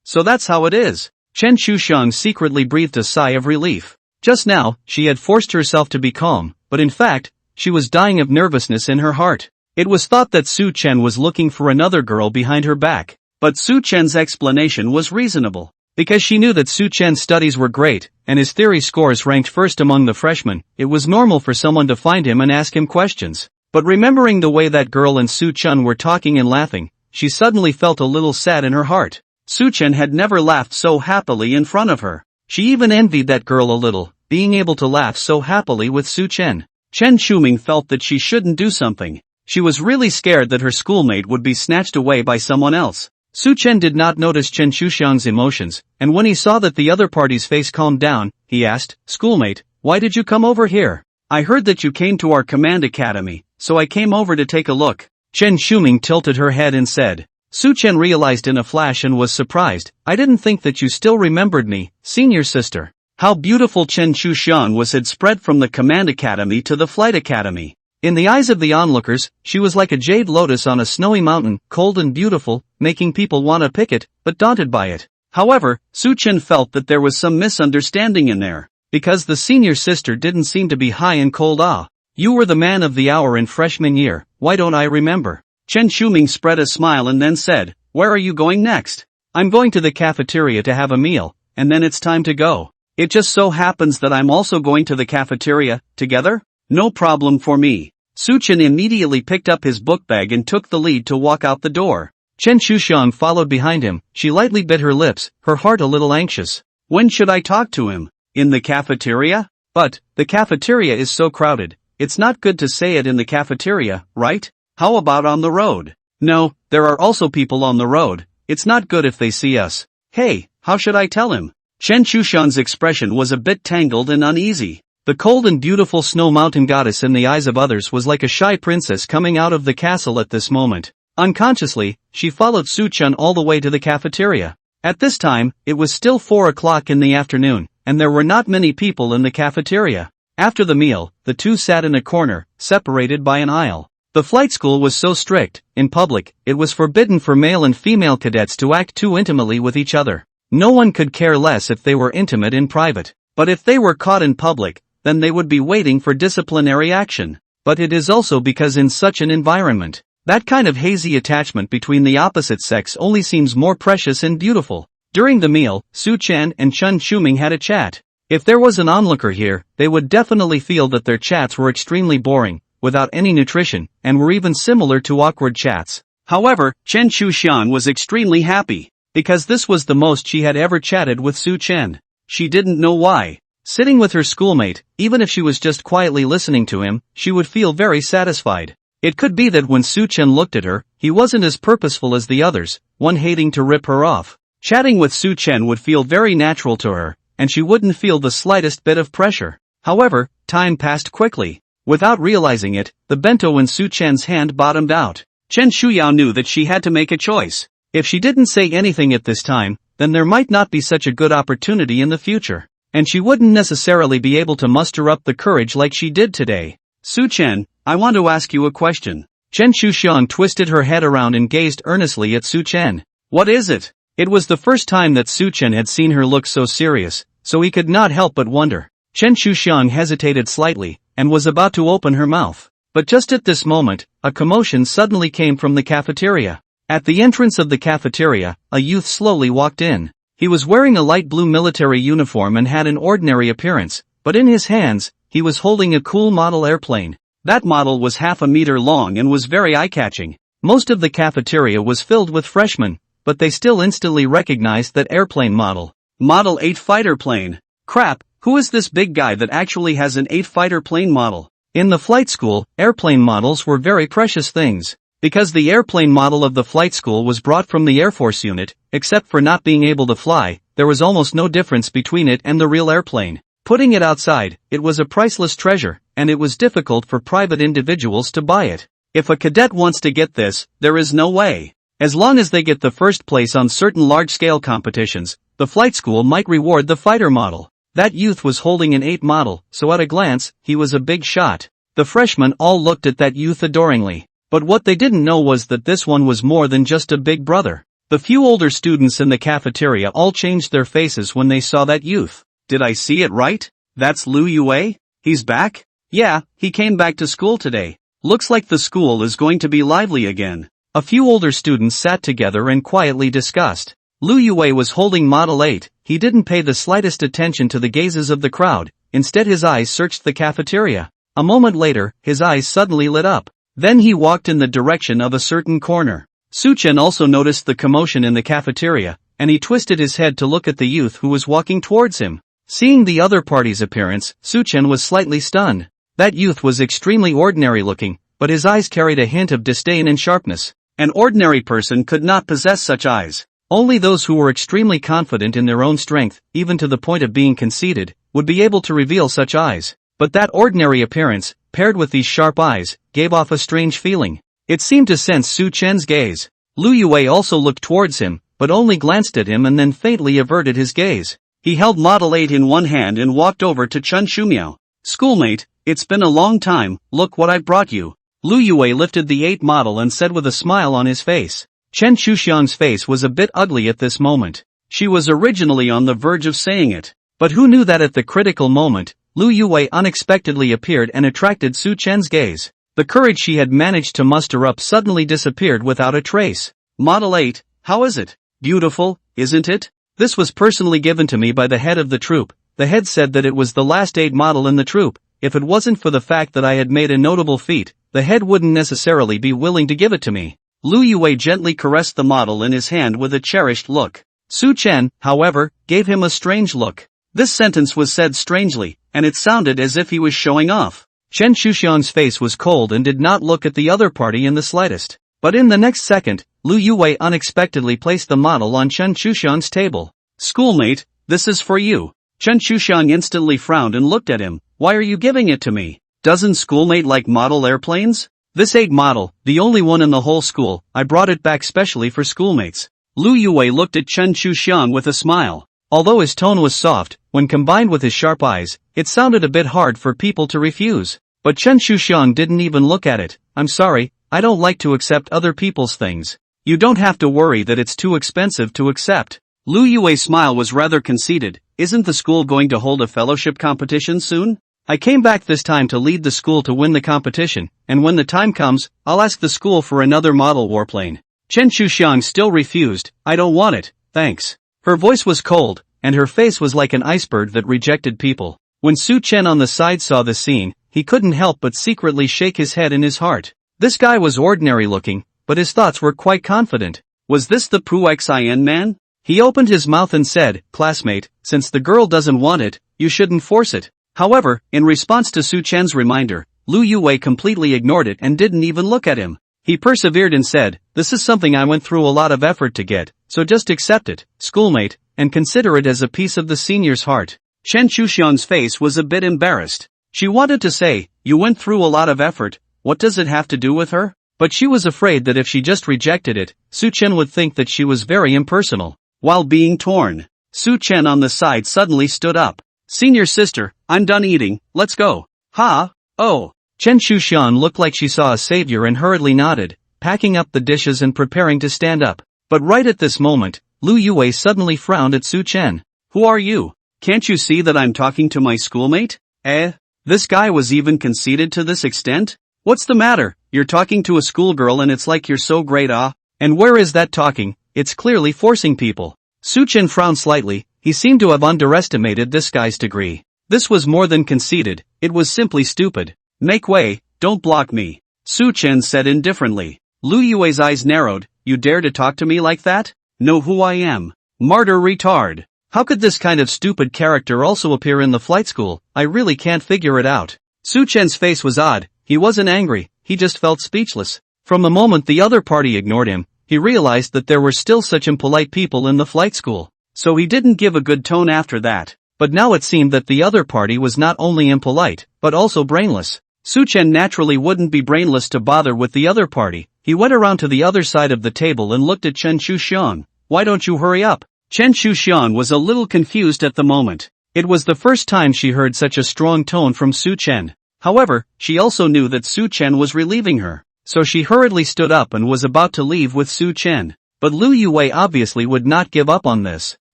So that's how it is. Chen Shuxiang secretly breathed a sigh of relief. Just now, she had forced herself to be calm, but in fact, she was dying of nervousness in her heart. It was thought that Su Chen was looking for another girl behind her back. But Su Chen's explanation was reasonable. Because she knew that Su Chen's studies were great, and his theory scores ranked first among the freshmen, it was normal for someone to find him and ask him questions. But remembering the way that girl and Su Chen were talking and laughing, she suddenly felt a little sad in her heart. Su Chen had never laughed so happily in front of her. She even envied that girl a little, being able to laugh so happily with Su Chen. Chen Shuming felt that she shouldn't do something. She was really scared that her schoolmate would be snatched away by someone else. Su Chen did not notice Chen Shuxiang's emotions, and when he saw that the other party's face calmed down, he asked, "Schoolmate, why did you come over here?" "I heard that you came to our command academy, so I came over to take a look." Chen Shuming tilted her head and said. Su Chen realized in a flash and was surprised. "I didn't think that you still remembered me, senior sister." How beautiful Chen Shuxiang was had spread from the command academy to the flight academy. In the eyes of the onlookers, she was like a jade lotus on a snowy mountain, cold and beautiful, making people want to pick it, but daunted by it. However, Su Chen felt that there was some misunderstanding in there. Because the senior sister didn't seem to be high in cold awe. "You were the man of the hour in freshman year, why don't I remember?" Chen Shuming spread a smile and then said, "Where are you going next?" "I'm going to the cafeteria to have a meal, and then it's time to go." "It just so happens that I'm also going to the cafeteria, together?" "No problem for me." Su Chen immediately picked up his book bag and took the lead to walk out the door. Chen Shuxiang followed behind him. She lightly bit her lips, her heart a little anxious. "When should I talk to him? In the cafeteria?" "But, the cafeteria is so crowded. It's not good to say it in the cafeteria, right?" "How about on the road?" "No, there are also people on the road. It's not good if they see us." "Hey, how should I tell him?" Chen Shuxiang's expression was a bit tangled and uneasy. The cold and beautiful snow mountain goddess in the eyes of others was like a shy princess coming out of the castle at this moment. Unconsciously, she followed Su Chen all the way to the cafeteria. At this time, it was still 4 o'clock in the afternoon, and there were not many people in the cafeteria. After the meal, the two sat in a corner, separated by an aisle. The flight school was so strict, in public, it was forbidden for male and female cadets to act too intimately with each other. No one could care less if they were intimate in private. But if they were caught in public, then they would be waiting for disciplinary action. But it is also because in such an environment, that kind of hazy attachment between the opposite sex only seems more precious and beautiful. During the meal, Su Chen and Chen Shuming had a chat. If there was an onlooker here, they would definitely feel that their chats were extremely boring, without any nutrition, and were even similar to awkward chats. However, Chen Shuxiang was extremely happy, because this was the most she had ever chatted with Su Chen. She didn't know why. Sitting with her schoolmate, even if she was just quietly listening to him, she would feel very satisfied. It could be that when Su Chen looked at her, he wasn't as purposeful as the others, one hating to rip her off. Chatting with Su Chen would feel very natural to her, and she wouldn't feel the slightest bit of pressure. However, time passed quickly. Without realizing it, the bento in Su Chen's hand bottomed out. Chen Shuyao knew that she had to make a choice. If she didn't say anything at this time, then there might not be such a good opportunity in the future. And she wouldn't necessarily be able to muster up the courage like she did today. "Su Chen, I want to ask you a question." Chen Shuxiang twisted her head around and gazed earnestly at Su Chen. "What is it?" It was the first time that Su Chen had seen her look so serious, so he could not help but wonder. Chen Shuxiang hesitated slightly, and was about to open her mouth. But just at this moment, a commotion suddenly came from the cafeteria. At the entrance of the cafeteria, a youth slowly walked in. He was wearing a light blue military uniform and had an ordinary appearance, but in his hands, he was holding a cool model airplane. That model was half a meter long and was very eye-catching. Most of the cafeteria was filled with freshmen, but they still instantly recognized that airplane model. Model 8 fighter plane. Crap, who is this big guy that actually has an 8 fighter plane model? In the flight school, airplane models were very precious things. Because the airplane model of the flight school was brought from the Air Force unit, except for not being able to fly, there was almost no difference between it and the real airplane. Putting it outside, it was a priceless treasure, and it was difficult for private individuals to buy it. If a cadet wants to get this, there is no way. As long as they get the first place on certain large-scale competitions, the flight school might reward the fighter model. That youth was holding an 8 model, so at a glance, he was a big shot. The freshmen all looked at that youth adoringly. But what they didn't know was that this one was more than just a big brother. The few older students in the cafeteria all changed their faces when they saw that youth. Did I see it right? That's Lu Yue? He's back? Yeah, he came back to school today. Looks like the school is going to be lively again. A few older students sat together and quietly discussed. Lu Yue was holding Model 8, he didn't pay the slightest attention to the gazes of the crowd, instead his eyes searched the cafeteria. A moment later, his eyes suddenly lit up. Then he walked in the direction of a certain corner. Su Chen also noticed the commotion in the cafeteria, and he twisted his head to look at the youth who was walking towards him. Seeing the other party's appearance, Su Chen was slightly stunned. That youth was extremely ordinary looking, but his eyes carried a hint of disdain and sharpness. An ordinary person could not possess such eyes. Only those who were extremely confident in their own strength, even to the point of being conceited, would be able to reveal such eyes. But that ordinary appearance, paired with these sharp eyes, gave off a strange feeling. It seemed to sense Su Chen's gaze. Lu Yue also looked towards him, but only glanced at him and then faintly averted his gaze. He held Model 8 in one hand and walked over to Chen Shumiao. Schoolmate, it's been a long time, look what I've brought you. Lu Yue lifted the 8 model and said with a smile on his face. Chen Shuxiang's face was a bit ugly at this moment. She was originally on the verge of saying it. But who knew that at the critical moment, Lu Yue unexpectedly appeared and attracted Su Chen's gaze. The courage she had managed to muster up suddenly disappeared without a trace. Model 8, how is it? Beautiful, isn't it? This was personally given to me by the head of the troop. The head said that it was the last 8 model in the troop. If it wasn't for the fact that I had made a notable feat, the head wouldn't necessarily be willing to give it to me. Lu Yue gently caressed the model in his hand with a cherished look. Su Chen, however, gave him a strange look. This sentence was said strangely, and it sounded as if he was showing off. Chen Shuxiang's face was cold and did not look at the other party in the slightest. But in the next second, Lu Yue unexpectedly placed the model on Chen Shuxiang's table. Schoolmate, this is for you. Chen Shuxiang instantly frowned and looked at him. Why are you giving it to me? Doesn't schoolmate like model airplanes? This 8 model, the only one in the whole school, I brought it back specially for schoolmates. Lu Yue looked at Chen Shuxiang with a smile. Although his tone was soft, when combined with his sharp eyes, it sounded a bit hard for people to refuse. But Chen Shuxiang didn't even look at it. I'm sorry, I don't like to accept other people's things. You don't have to worry that it's too expensive to accept. Lu Yue's smile was rather conceited. Isn't the school going to hold a fellowship competition soon? I came back this time to lead the school to win the competition, and when the time comes, I'll ask the school for another model warplane. Chen Shuxiang still refused. I don't want it, thanks. Her voice was cold, and her face was like an iceberg that rejected people. When Su Chen on the side saw the scene, he couldn't help but secretly shake his head in his heart. This guy was ordinary looking, but his thoughts were quite confident. Was this the Pu Xin man? He opened his mouth and said, classmate, since the girl doesn't want it, you shouldn't force it. However, in response to Su Chen's reminder, Lu Yue completely ignored it and didn't even look at him. He persevered and said, this is something I went through a lot of effort to get, so just accept it, schoolmate, and consider it as a piece of the senior's heart. Chen Shuxiang's face was a bit embarrassed. She wanted to say, you went through a lot of effort, what does it have to do with her? But she was afraid that if she just rejected it, Su Chen would think that she was very impersonal. While being torn, Su Chen on the side suddenly stood up. Senior sister, I'm done eating, let's go. Ha, oh. Chen Shuxiang looked like she saw a savior and hurriedly nodded, packing up the dishes and preparing to stand up. But right at this moment, Lu Yue suddenly frowned at Su Chen. Who are you? Can't you see that I'm talking to my schoolmate? This guy was even conceited to this extent? What's the matter? You're talking to a schoolgirl and it's like you're so great, ah? And where is that talking? It's clearly forcing people. Su Chen frowned slightly. He seemed to have underestimated this guy's degree. This was more than conceited, it was simply stupid. Make way, don't block me. Su Chen said indifferently. Lu Yue's eyes narrowed. You dare to talk to me like that? Know who I am? Martyr retard. How could this kind of stupid character also appear in the flight school? I really can't figure it out. Su Chen's face was odd. He wasn't angry, he just felt speechless. From the moment the other party ignored him, he realized that there were still such impolite people in the flight school. So he didn't give a good tone after that. But now it seemed that the other party was not only impolite, but also brainless. Su Chen naturally wouldn't be brainless to bother with the other party. He went around to the other side of the table and looked at Chen Shuxiang. "Why don't you hurry up?" Chen Shuxiang was a little confused at the moment. It was the first time she heard such a strong tone from Su Chen. However, she also knew that Su Chen was relieving her. So she hurriedly stood up and was about to leave with Su Chen. But Lu Yue obviously would not give up on this.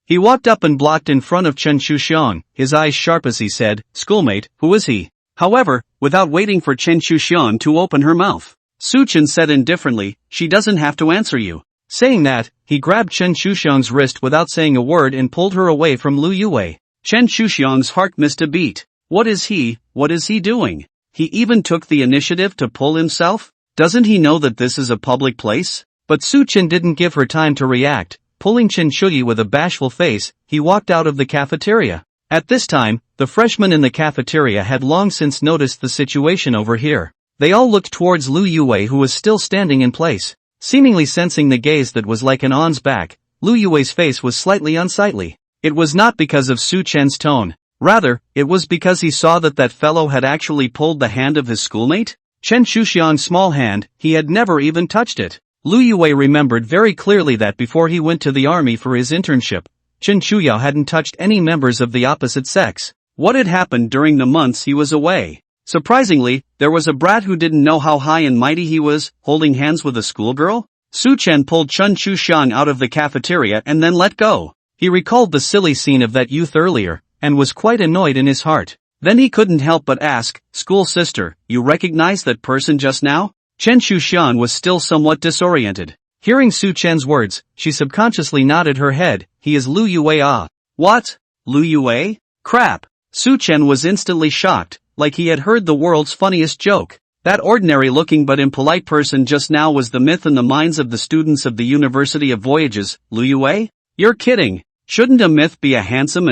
He walked up and blocked in front of Chen Shuxiang, his eyes sharp as he said, "Schoolmate, who is he?" However, without waiting for Chen Shuxiang to open her mouth, Su Chen said indifferently, "She doesn't have to answer you." Saying that, he grabbed Chen Shuxiang's wrist without saying a word and pulled her away from Lu Yue. Chen Shuxiang's heart missed a beat. What is he doing? He even took the initiative to pull himself? Doesn't he know that this is a public place? But Su Chen didn't give her time to react. Pulling Chen Shuyi with a bashful face, he walked out of the cafeteria. At this time, the freshmen in the cafeteria had long since noticed the situation over here. They all looked towards Lu Yue, who was still standing in place. Seemingly sensing the gaze that was like an on's back, Lu Yue's face was slightly unsightly. It was not because of Su Chen's tone. Rather, it was because he saw that that fellow had actually pulled the hand of his schoolmate? Chen Shuxiang's small hand, he had never even touched it. Lu Yue remembered very clearly that before he went to the army for his internship, Chen Chuyao hadn't touched any members of the opposite sex. What had happened during the months he was away? Surprisingly, there was a brat who didn't know how high and mighty he was, holding hands with a schoolgirl? Su Chen pulled Chen Shuxiang out of the cafeteria and then let go. He recalled the silly scene of that youth earlier, and was quite annoyed in his heart. Then he couldn't help but ask, "School sister, you recognize that person just now?" Chen Shuxiang was still somewhat disoriented. Hearing Su Chen's words, she subconsciously nodded her head. "He is Lu Yue ah." "What? Lu Yue? Crap." Su Chen was instantly shocked, like he had heard the world's funniest joke. That ordinary-looking but impolite person just now was the myth in the minds of the students of the University of Voyages. Lu Yue? You're kidding. Shouldn't a myth be a handsome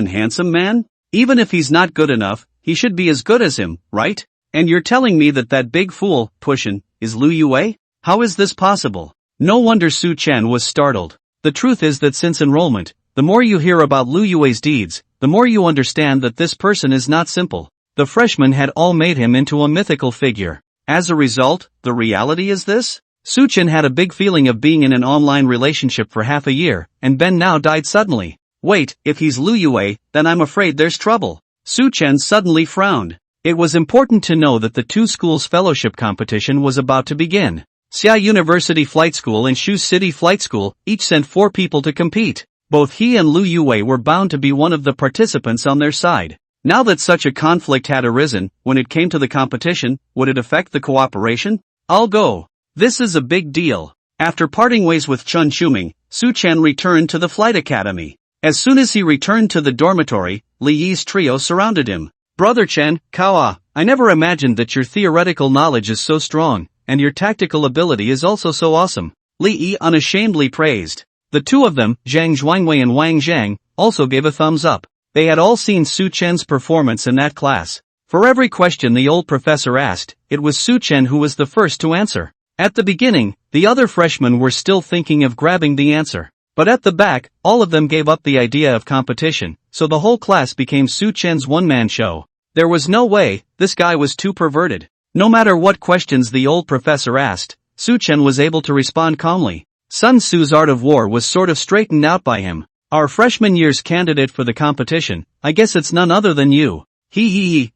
man? Even if he's not good enough, he should be as good as him, right? And you're telling me that that big fool, Pushin, is Lu Yue? How is this possible? No wonder Su Chen was startled. The truth is that since enrollment, the more you hear about Lu Yue's deeds, the more you understand that this person is not simple. The freshmen had all made him into a mythical figure. As a result, the reality is this? Su Chen had a big feeling of being in an online relationship for half a year, and Ben now died suddenly. Wait, if he's Lu Yue, then I'm afraid there's trouble. Su Chen suddenly frowned. It was important to know that the two schools' fellowship competition was about to begin. Xia University Flight School and Shu City Flight School each sent 4 people to compete. Both he and Lu Yue were bound to be one of the participants on their side. Now that such a conflict had arisen, when it came to the competition, would it affect the cooperation? "I'll go. This is a big deal." After parting ways with Chun Shuming, Su Chen returned to the flight academy. As soon as he returned to the dormitory, Li Yi's trio surrounded him. "Brother Chen, Kawa, I never imagined that your theoretical knowledge is so strong, and your tactical ability is also so awesome," Li Yi unashamedly praised. The two of them, Zhang Zhuangwei and Wang Zhang, also gave a thumbs up. They had all seen Su Chen's performance in that class. For every question the old professor asked, it was Su Chen who was the first to answer. At the beginning, the other freshmen were still thinking of grabbing the answer. But at the back, all of them gave up the idea of competition, so the whole class became Su Chen's one-man show. There was no way, this guy was too perverted. No matter what questions the old professor asked, Su Chen was able to respond calmly. Sun Tzu's art of war was sort of straightened out by him. "Our freshman year's candidate for the competition, I guess it's none other than you.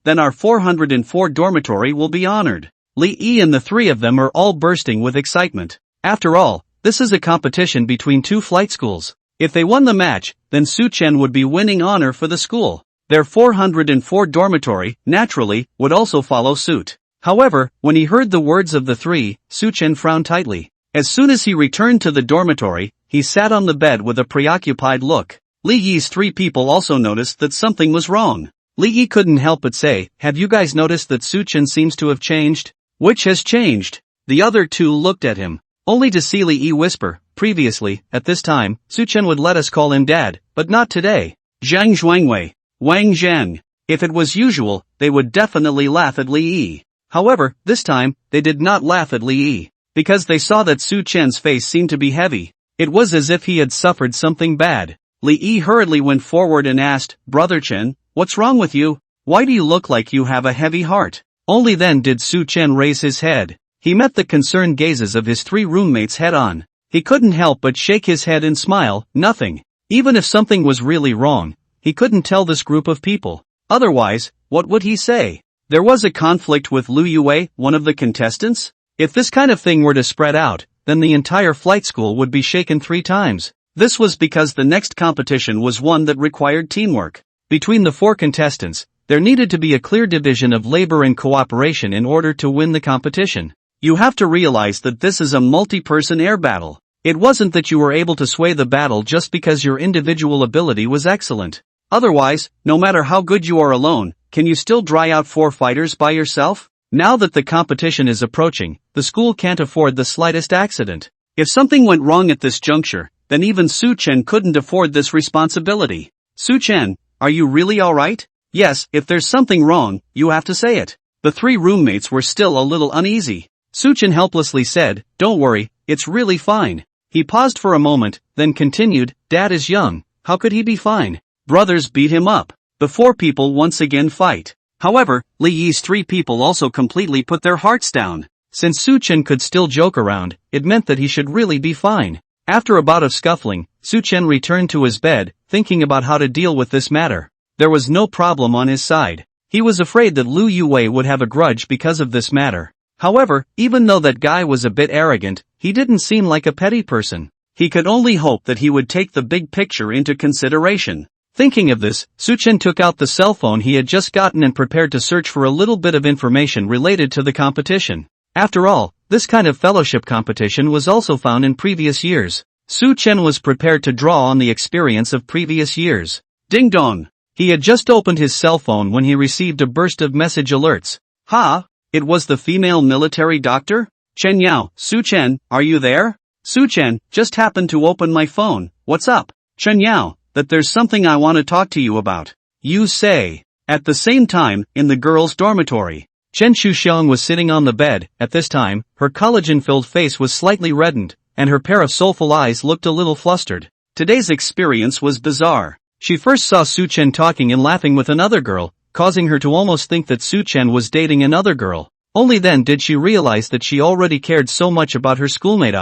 Then our 404 dormitory will be honored." Li Yi and the 3 of them are all bursting with excitement. After all, this is a competition between 2 flight schools. If they won the match, then Su Chen would be winning honor for the school. Their 404 dormitory, naturally, would also follow suit. However, when he heard the words of the 3, Su Chen frowned tightly. As soon as he returned to the dormitory, he sat on the bed with a preoccupied look. Li Yi's 3 people also noticed that something was wrong. Li Yi couldn't help but say, "Have you guys noticed that Su Chen seems to have changed?" "Which has changed?" The other 2 looked at him. Only to see Li Yi whisper, "Previously, at this time, Su Chen would let us call him Dad, but not today." Zhang Zhuangwei, Wang Zhang. If it was usual, they would definitely laugh at Li Yi. However, this time, they did not laugh at Li Yi, because they saw that Su Chen's face seemed to be heavy. It was as if he had suffered something bad. Li Yi hurriedly went forward and asked, "Brother Chen, What's wrong with you? Why do you look like you have a heavy heart? Only then did Su Chen raise his head. He met the concerned gazes of his 3 roommates head on. He couldn't help but shake his head and smile. Nothing. Even if something was really wrong, he couldn't tell this group of people. Otherwise, what would he say? There was a conflict with Lu Yue, one of the contestants? If this kind of thing were to spread out, then the entire flight school would be shaken 3 times. This was because the next competition was one that required teamwork. Between the 4 contestants, there needed to be a clear division of labor and cooperation in order to win the competition. You have to realize that this is a multi-person air battle. It wasn't that you were able to sway the battle just because your individual ability was excellent. Otherwise, no matter how good you are alone, can you still dry out 4 fighters by yourself? Now that the competition is approaching, the school can't afford the slightest accident. If something went wrong at this juncture, then even Su Chen couldn't afford this responsibility. Su Chen, are you really alright? Yes, if there's something wrong, you have to say it. The 3 roommates were still a little uneasy. Su Chen helplessly said, don't worry, it's really fine. He paused for a moment, then continued, Dad is young, how could he be fine? Brothers beat him up. The 4 people once again fight. However, Li Yi's 3 people also completely put their hearts down. Since Su Chen could still joke around, it meant that he should really be fine. After a bout of scuffling, Su Chen returned to his bed, thinking about how to deal with this matter. There was no problem on his side. He was afraid that Lu Yue would have a grudge because of this matter. However, even though that guy was a bit arrogant, he didn't seem like a petty person. He could only hope that he would take the big picture into consideration. Thinking of this, Su Chen took out the cell phone he had just gotten and prepared to search for a little bit of information related to the competition. After all, this kind of fellowship competition was also found in previous years. Su Chen was prepared to draw on the experience of previous years. Ding dong! He had just opened his cell phone when he received a burst of message alerts. Ha! It was the female military doctor? Chen Yao, Su Chen, are you there? Su Chen, just happened to open my phone, what's up? Chen Yao, that there's something I want to talk to you about. You say. At the same time, in the girls' dormitory, Chen Shuxiang was sitting on the bed. At this time, her collagen-filled face was slightly reddened, and her pair of soulful eyes looked a little flustered. Today's experience was bizarre. She first saw Su Chen talking and laughing with another girl, causing her to almost think that Su Chen was dating another girl. Only then did she realize that she already cared so much about her schoolmate.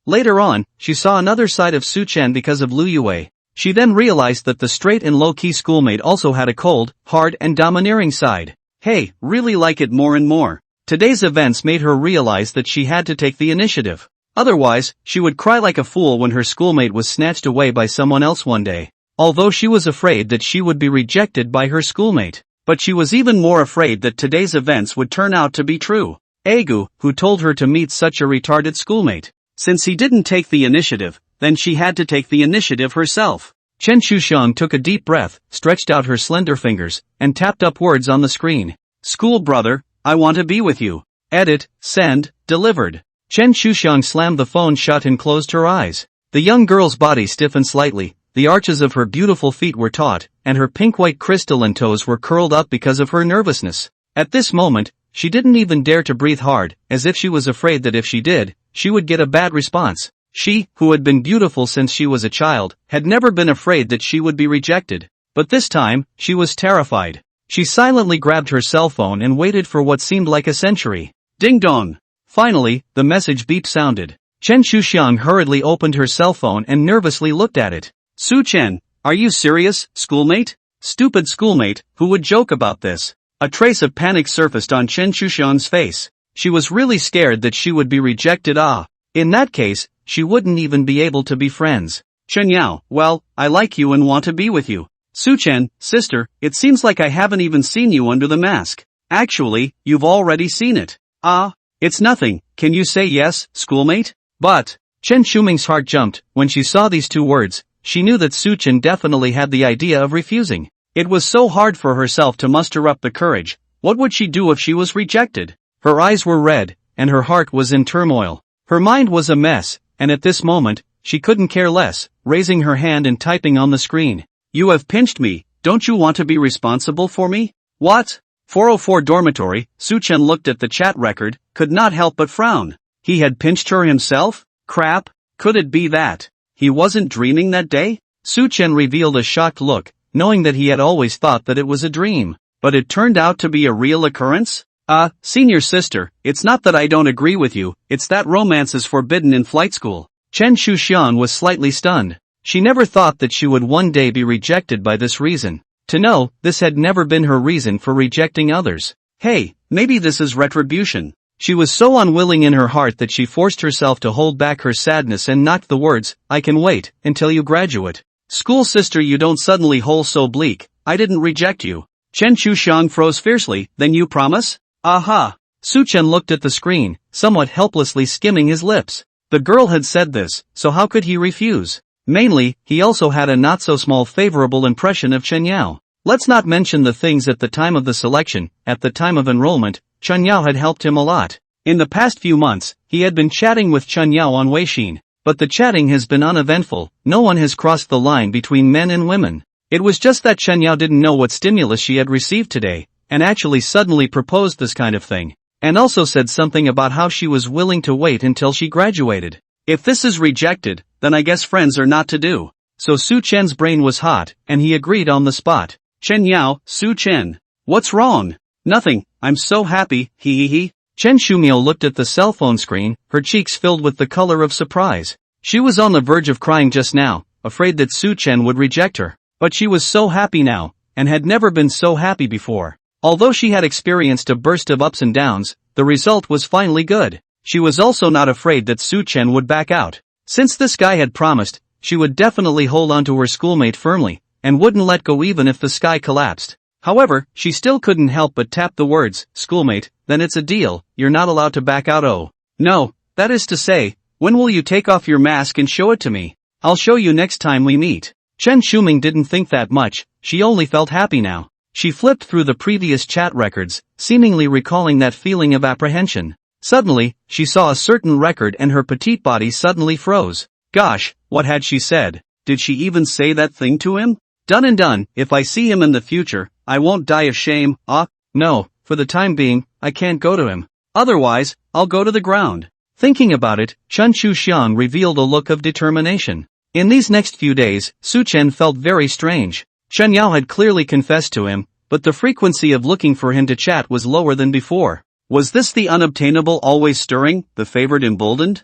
Later on, she saw another side of Su Chen because of Lu Yue. She then realized that the straight and low-key schoolmate also had a cold, hard and domineering side. Hey, really like it more and more. Today's events made her realize that she had to take the initiative. Otherwise, she would cry like a fool when her schoolmate was snatched away by someone else one day. Although she was afraid that she would be rejected by her schoolmate. But she was even more afraid that today's events would turn out to be true. Agu, who told her to meet such a retarded schoolmate. Since he didn't take the initiative, then she had to take the initiative herself. Chen Shuxiang took a deep breath, stretched out her slender fingers, and tapped up words on the screen. School brother, I want to be with you. Edit, send, delivered. Chen Shuxiang slammed the phone shut and closed her eyes. The young girl's body stiffened slightly, the arches of her beautiful feet were taut, and her pink-white crystalline toes were curled up because of her nervousness. At this moment, she didn't even dare to breathe hard, as if she was afraid that if she did, she would get a bad response. She, who had been beautiful since she was a child, had never been afraid that she would be rejected. But this time, she was terrified. She silently grabbed her cell phone and waited for what seemed like a century. Ding dong! Finally, the message beep sounded. Chen Shuxiang hurriedly opened her cell phone and nervously looked at it. Su Chen, are you serious, schoolmate? Stupid schoolmate, who would joke about this? A trace of panic surfaced on Chen Shuxiang's face. She was really scared that she would be rejected. In that case, she wouldn't even be able to be friends. Chen Yao, well, I like you and want to be with you. Su Chen, sister, it seems like I haven't even seen you under the mask. Actually, you've already seen it. It's nothing, can you say yes, schoolmate? But, Chen Shuming's heart jumped when she saw these 2 words. She knew that Su Chen definitely had the idea of refusing. It was so hard for herself to muster up the courage. What would she do if she was rejected? Her eyes were red, and her heart was in turmoil. Her mind was a mess, and at this moment, she couldn't care less, raising her hand and typing on the screen. You have pinched me, don't you want to be responsible for me? What? 404 dormitory, Su Chen looked at the chat record, could not help but frown. He had pinched her himself? Crap, could it be that he wasn't dreaming that day? Su Chen revealed a shocked look, knowing that he had always thought that it was a dream. But it turned out to be a real occurrence? Senior sister, it's not that I don't agree with you, it's that romance is forbidden in flight school. Chen Shuxian was slightly stunned. She never thought that she would one day be rejected by this reason. To know, this had never been her reason for rejecting others. Hey, maybe this is retribution. She was so unwilling in her heart that she forced herself to hold back her sadness and knocked the words, "I can wait, until you graduate." School sister, you don't suddenly hole so bleak, I didn't reject you. Chen Shuxiang froze fiercely, then you promise? Aha! Su Chen looked at the screen, somewhat helplessly skimming his lips. The girl had said this, so how could he refuse? Mainly, he also had a not-so-small favorable impression of Chen Yao. Let's not mention the things at the time of the selection. At the time of enrollment, Chen Yao had helped him a lot. In the past few months, he had been chatting with Chen Yao on Weixin, but the chatting has been uneventful. No one has crossed the line between men and women. It was just that Chen Yao didn't know what stimulus she had received today, and actually suddenly proposed this kind of thing, and also said something about how she was willing to wait until she graduated. If this is rejected, then I guess friends are not to do. So Su Chen's brain was hot, and he agreed on the spot. Chen Yao, Su Chen. What's wrong? Nothing, I'm so happy, he. Chen Shumio looked at the cell phone screen, her cheeks filled with the color of surprise. She was on the verge of crying just now, afraid that Su Chen would reject her. But she was so happy now, and had never been so happy before. Although she had experienced a burst of ups and downs, the result was finally good. She was also not afraid that Su Chen would back out. Since this guy had promised, she would definitely hold on to her schoolmate firmly, and wouldn't let go even if the sky collapsed. However, she still couldn't help but tap the words, schoolmate, then it's a deal, you're not allowed to back out. Oh. No, that is to say, when will you take off your mask and show it to me? I'll show you next time we meet. Chen Shuming didn't think that much, she only felt happy now. She flipped through the previous chat records, seemingly recalling that feeling of apprehension. Suddenly, she saw a certain record and her petite body suddenly froze. Gosh, what had she said? Did she even say that thing to him? Done and done, if I see him in the future, I won't die of shame. No, for the time being, I can't go to him. Otherwise, I'll go to the ground. Thinking about it, Chen Shuxiang revealed a look of determination. In these next few days, Su Chen felt very strange. Chen Yao had clearly confessed to him, but the frequency of looking for him to chat was lower than before. Was this the unobtainable always stirring, the favored emboldened?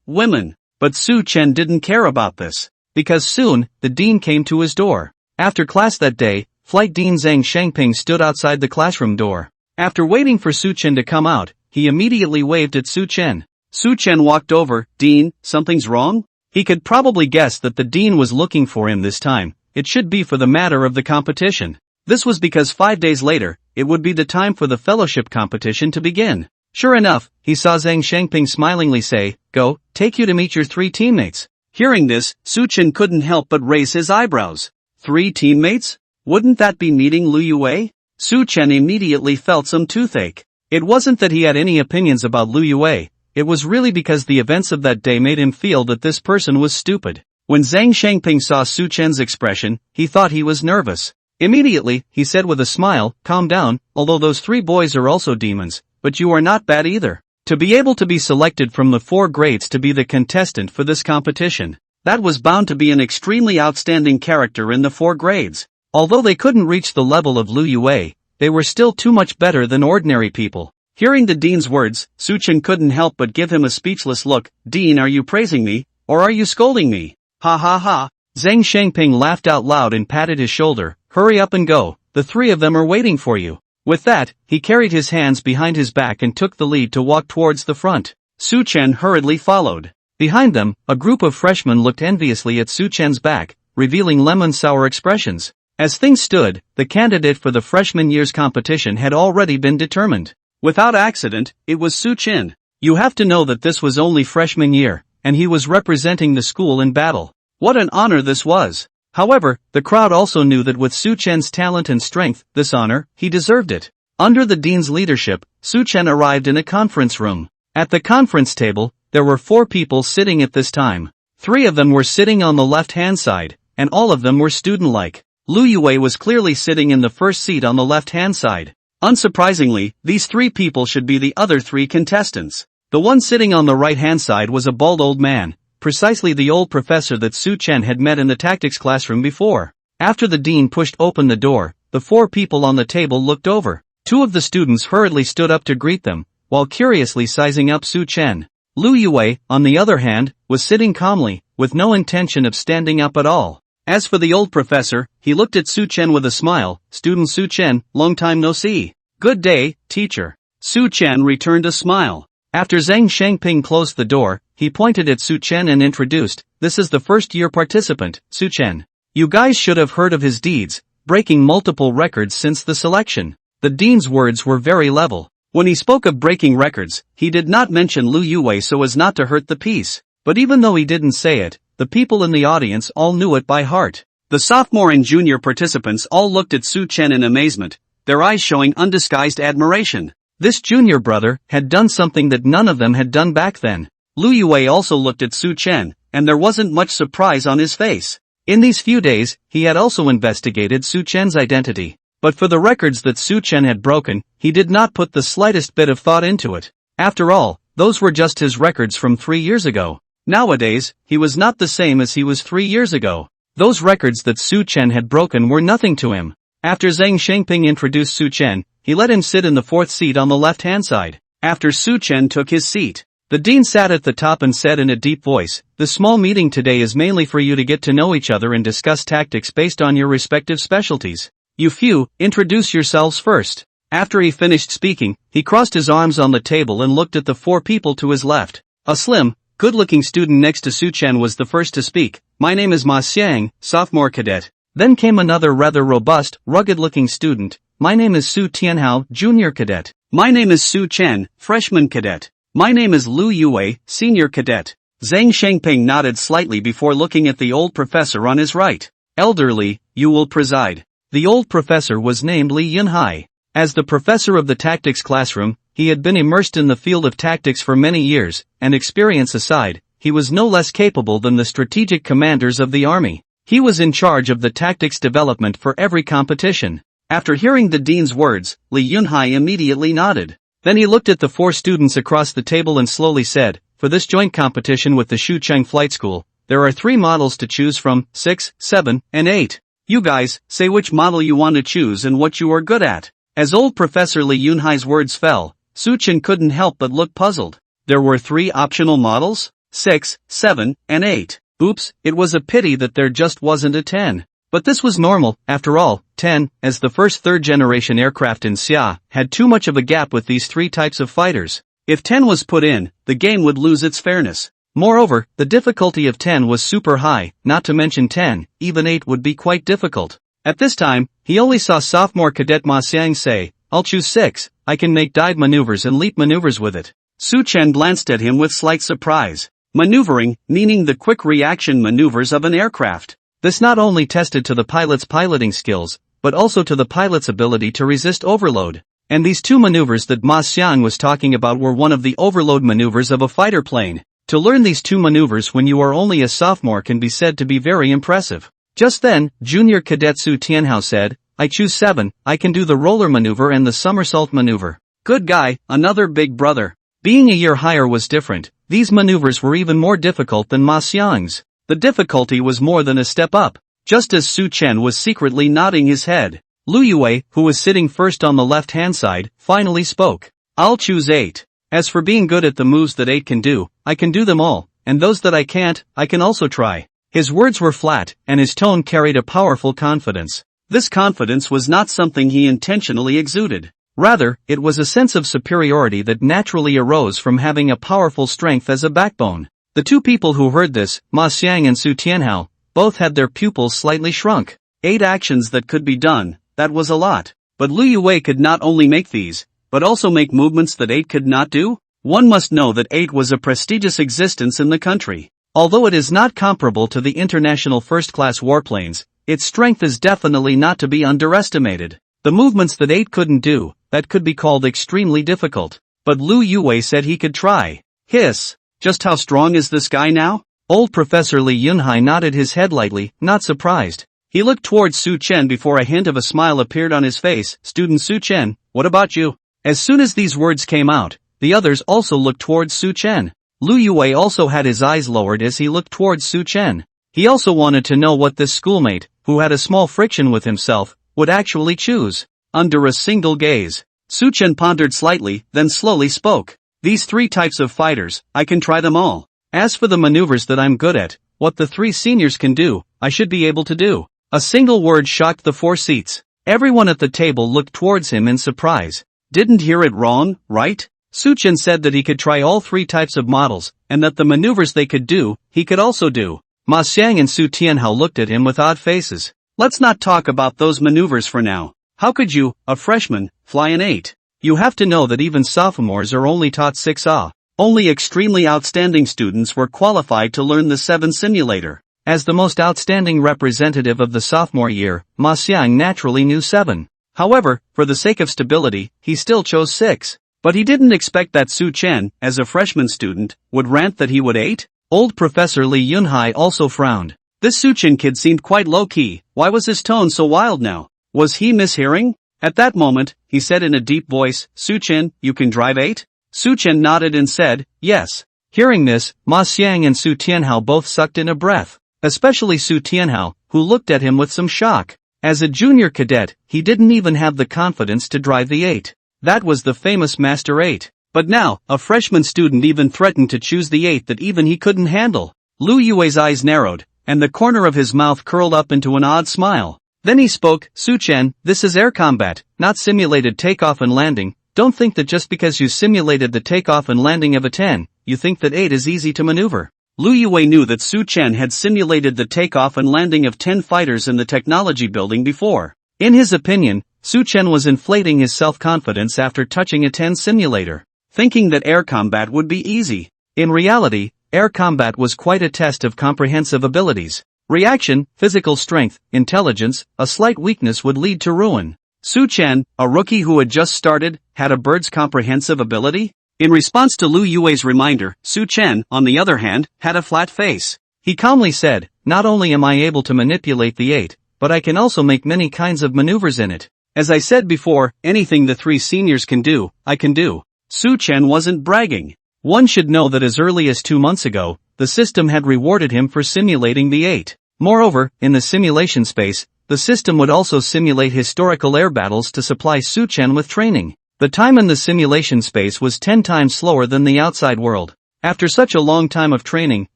Women. But Su Chen didn't care about this. Because soon, the dean came to his door. After class that day, Flight Dean Zhang Shangping stood outside the classroom door. After waiting for Su Chen to come out, he immediately waved at Su Chen. Su Chen walked over. Dean, something's wrong? He could probably guess that the dean was looking for him this time. It should be for the matter of the competition. This was because 5 days later, it would be the time for the fellowship competition to begin. Sure enough, he saw Zhang Shangping smilingly say, "Go, take you to meet your 3 teammates." Hearing this, Su Chen couldn't help but raise his eyebrows. 3 teammates? Wouldn't that be meeting Lu Yue? Su Chen immediately felt some toothache. It wasn't that he had any opinions about Lu Yue. It was really because the events of that day made him feel that this person was stupid. When Zhang Shangping saw Su Chen's expression, he thought he was nervous. Immediately, he said with a smile, "Calm down, although those 3 boys are also demons, but you are not bad either." To be able to be selected from the 4 grades to be the contestant for this competition, that was bound to be an extremely outstanding character in the 4 grades. Although they couldn't reach the level of Lu Yue, they were still too much better than ordinary people. Hearing the dean's words, Su Chen couldn't help but give him a speechless look. "Dean, are you praising me, or are you scolding me?" Ha ha ha. Zhang Shangping laughed out loud and patted his shoulder. "Hurry up and go, the 3 of them are waiting for you." With that, he carried his hands behind his back and took the lead to walk towards the front. Su Chen hurriedly followed. Behind them, a group of freshmen looked enviously at Su Chen's back, revealing lemon-sour expressions. As things stood, the candidate for the freshman year's competition had already been determined. Without accident, it was Su Chen. You have to know that this was only freshman year, and he was representing the school in battle. What an honor this was! However, the crowd also knew that with Su Chen's talent and strength, this honor, he deserved it. Under the dean's leadership, Su Chen arrived in a conference room. At the conference table, there were 4 people sitting at this time. 3 of them were sitting on the left-hand side, and all of them were student-like. Lu Yue was clearly sitting in the first seat on the left-hand side. Unsurprisingly, these 3 people should be the other 3 contestants. The one sitting on the right-hand side was a bald old man, precisely the old professor that Su Chen had met in the tactics classroom before. After the dean pushed open the door, the 4 people on the table looked over. 2 of the students hurriedly stood up to greet them, while curiously sizing up Su Chen. Lu Yue, on the other hand, was sitting calmly, with no intention of standing up at all. As for the old professor, he looked at Su Chen with a smile. "Student Su Chen, long time no see." "Good day, teacher." Su Chen returned a smile. After Zhang Shangping closed the door, he pointed at Su Chen and introduced, "This is the first-year participant, Su Chen. You guys should have heard of his deeds, breaking multiple records since the selection." The dean's words were very level. When he spoke of breaking records, he did not mention Lu Yue so as not to hurt the peace. But even though he didn't say it, the people in the audience all knew it by heart. The sophomore and junior participants all looked at Su Chen in amazement, their eyes showing undisguised admiration. This junior brother had done something that none of them had done back then. Lu Yue also looked at Su Chen, and there wasn't much surprise on his face. In these few days, he had also investigated Su Chen's identity. But for the records that Su Chen had broken, he did not put the slightest bit of thought into it. After all, those were just his records from 3 years ago. Nowadays, he was not the same as he was 3 years ago. Those records that Su Chen had broken were nothing to him. After Zhang Shangping introduced Su Chen, he let him sit in the 4th seat on the left-hand side. After Su Chen took his seat, the dean sat at the top and said in a deep voice, "The small meeting today is mainly for you to get to know each other and discuss tactics based on your respective specialties. You few, introduce yourselves first." After he finished speaking, he crossed his arms on the table and looked at the 4 people to his left. A slim, good-looking student next to Su Chen was the first to speak. "My name is Ma Xiang, sophomore cadet." Then came another rather robust, rugged-looking student. "My name is Su Tianhao, junior cadet." "My name is Su Chen, freshman cadet." "My name is Lu Yue, senior cadet." Zhang Shangping nodded slightly before looking at the old professor on his right. "Elderly, you will preside." The old professor was named Li Yunhai. As the professor of the tactics classroom, he had been immersed in the field of tactics for many years, and experience aside, he was no less capable than the strategic commanders of the army. He was in charge of the tactics development for every competition. After hearing the dean's words, Li Yunhai immediately nodded. Then he looked at the 4 students across the table and slowly said, "For this joint competition with the Shucheng Flight School, there are 3 models to choose from, 6, 7, and 8. You guys, say which model you want to choose and what you are good at." As old Professor Li Yunhai's words fell, Su Chen couldn't help but look puzzled. There were 3 optional models? 6, 7, and 8. Oops, it was a pity that there just wasn't a 10. But this was normal, after all. 10, as the first third-generation aircraft in Xia, had too much of a gap with these 3 types of fighters. If 10 was put in, the game would lose its fairness. Moreover, the difficulty of 10 was super high, not to mention 10, even 8 would be quite difficult. At this time, he only saw sophomore cadet Ma Xiang say, "I'll choose 6, I can make dive maneuvers and leap maneuvers with it." Su Chen glanced at him with slight surprise. Maneuvering, meaning the quick reaction maneuvers of an aircraft. This not only tested to the pilot's piloting skills, but also to the pilot's ability to resist overload. And these 2 maneuvers that Ma Xiang was talking about were one of the overload maneuvers of a fighter plane. To learn these 2 maneuvers when you are only a sophomore can be said to be very impressive. Just then, junior cadet Su Tianhao said, "I choose 7, I can do the roller maneuver and the somersault maneuver." Good guy, another big brother. Being a year higher was different. These maneuvers were even more difficult than Ma Xiang's. The difficulty was more than a step up. Just as Su Chen was secretly nodding his head, Lu Yue, who was sitting first on the left-hand side, finally spoke. "I'll choose 8. As for being good at the moves that 8 can do, I can do them all, and those that I can't, I can also try." His words were flat, and his tone carried a powerful confidence. This confidence was not something he intentionally exuded. Rather, it was a sense of superiority that naturally arose from having a powerful strength as a backbone. The 2 people who heard this, Ma Xiang and Su Tianhao, both had their pupils slightly shrunk. 8 actions that could be done, that was a lot. But Lu Yue could not only make these, but also make movements that 8 could not do? One must know that 8 was a prestigious existence in the country. Although it is not comparable to the international first-class warplanes, its strength is definitely not to be underestimated. The movements that 8 couldn't do, that could be called extremely difficult. But Lu Yue said he could try. Hiss! Just how strong is this guy now? Old Professor Li Yunhai nodded his head lightly, not surprised. He looked towards Su Chen before a hint of a smile appeared on his face. "Student Su Chen, what about you?" As soon as these words came out, the others also looked towards Su Chen. Lu Yue also had his eyes lowered as he looked towards Su Chen. He also wanted to know what this schoolmate, who had a small friction with himself, would actually choose. Under a single gaze, Su Chen pondered slightly, then slowly spoke. These three types of fighters, I can try them all. As for the maneuvers that I'm good at, what the three seniors can do, I should be able to do. A single word shocked the 4 seats. Everyone at the table looked towards him in surprise. Didn't hear it wrong, right? Su Chen said that he could try all 3 types of models, and that the maneuvers they could do, he could also do. Ma Xiang and Su Tianhao looked at him with odd faces. Let's not talk about those maneuvers for now. How could you, a freshman, fly an 8? You have to know that even sophomores are only taught 6A. Only extremely outstanding students were qualified to learn the 7 simulator. As the most outstanding representative of the sophomore year, Ma Xiang naturally knew 7. However, for the sake of stability, he still chose 6. But he didn't expect that Su Chen, as a freshman student, would rant that he would 8. Old Professor Li Yunhai also frowned. This Su Chen kid seemed quite low-key. Why was his tone so wild now? Was he mishearing? At that moment, he said in a deep voice, Su Chen, you can drive 8? Su Chen nodded and said, yes. Hearing this, Ma Xiang and Su Tianhao both sucked in a breath. Especially Su Tianhao, who looked at him with some shock. As a junior cadet, he didn't even have the confidence to drive the 8. That was the famous Master 8. But now, a freshman student even threatened to choose the 8 that even he couldn't handle. Lu Yue's eyes narrowed, and the corner of his mouth curled up into an odd smile. Then he spoke, Su Chen, this is air combat, not simulated takeoff and landing. Don't think that just because you simulated the takeoff and landing of a 10, you think that 8 is easy to maneuver. Lu Yue knew that Su Chen had simulated the takeoff and landing of 10 fighters in the technology building before. In his opinion, Su Chen was inflating his self-confidence after touching a 10 simulator, thinking that air combat would be easy. In reality, air combat was quite a test of comprehensive abilities. Reaction, physical strength, intelligence, a slight weakness would lead to ruin. Su Chen, a rookie who had just started, had a bird's comprehensive ability? In response to Lu Yue's reminder, Su Chen, on the other hand, had a flat face. He calmly said, not only am I able to manipulate the 8, but I can also make many kinds of maneuvers in it. As I said before, anything the 3 seniors can do, I can do. Su Chen wasn't bragging. One should know that as early as 2 months ago, the system had rewarded him for simulating the 8. Moreover, in the simulation space, the system would also simulate historical air battles to supply Su Chen with training. The time in the simulation space was 10 times slower than the outside world. After such a long time of training,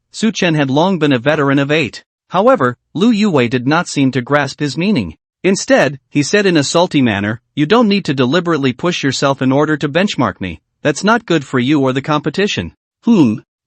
Su Chen had long been a veteran of 8. However, Lu Yue did not seem to grasp his meaning. Instead, he said in a salty manner, you don't need to deliberately push yourself in order to benchmark me. That's not good for you or the competition.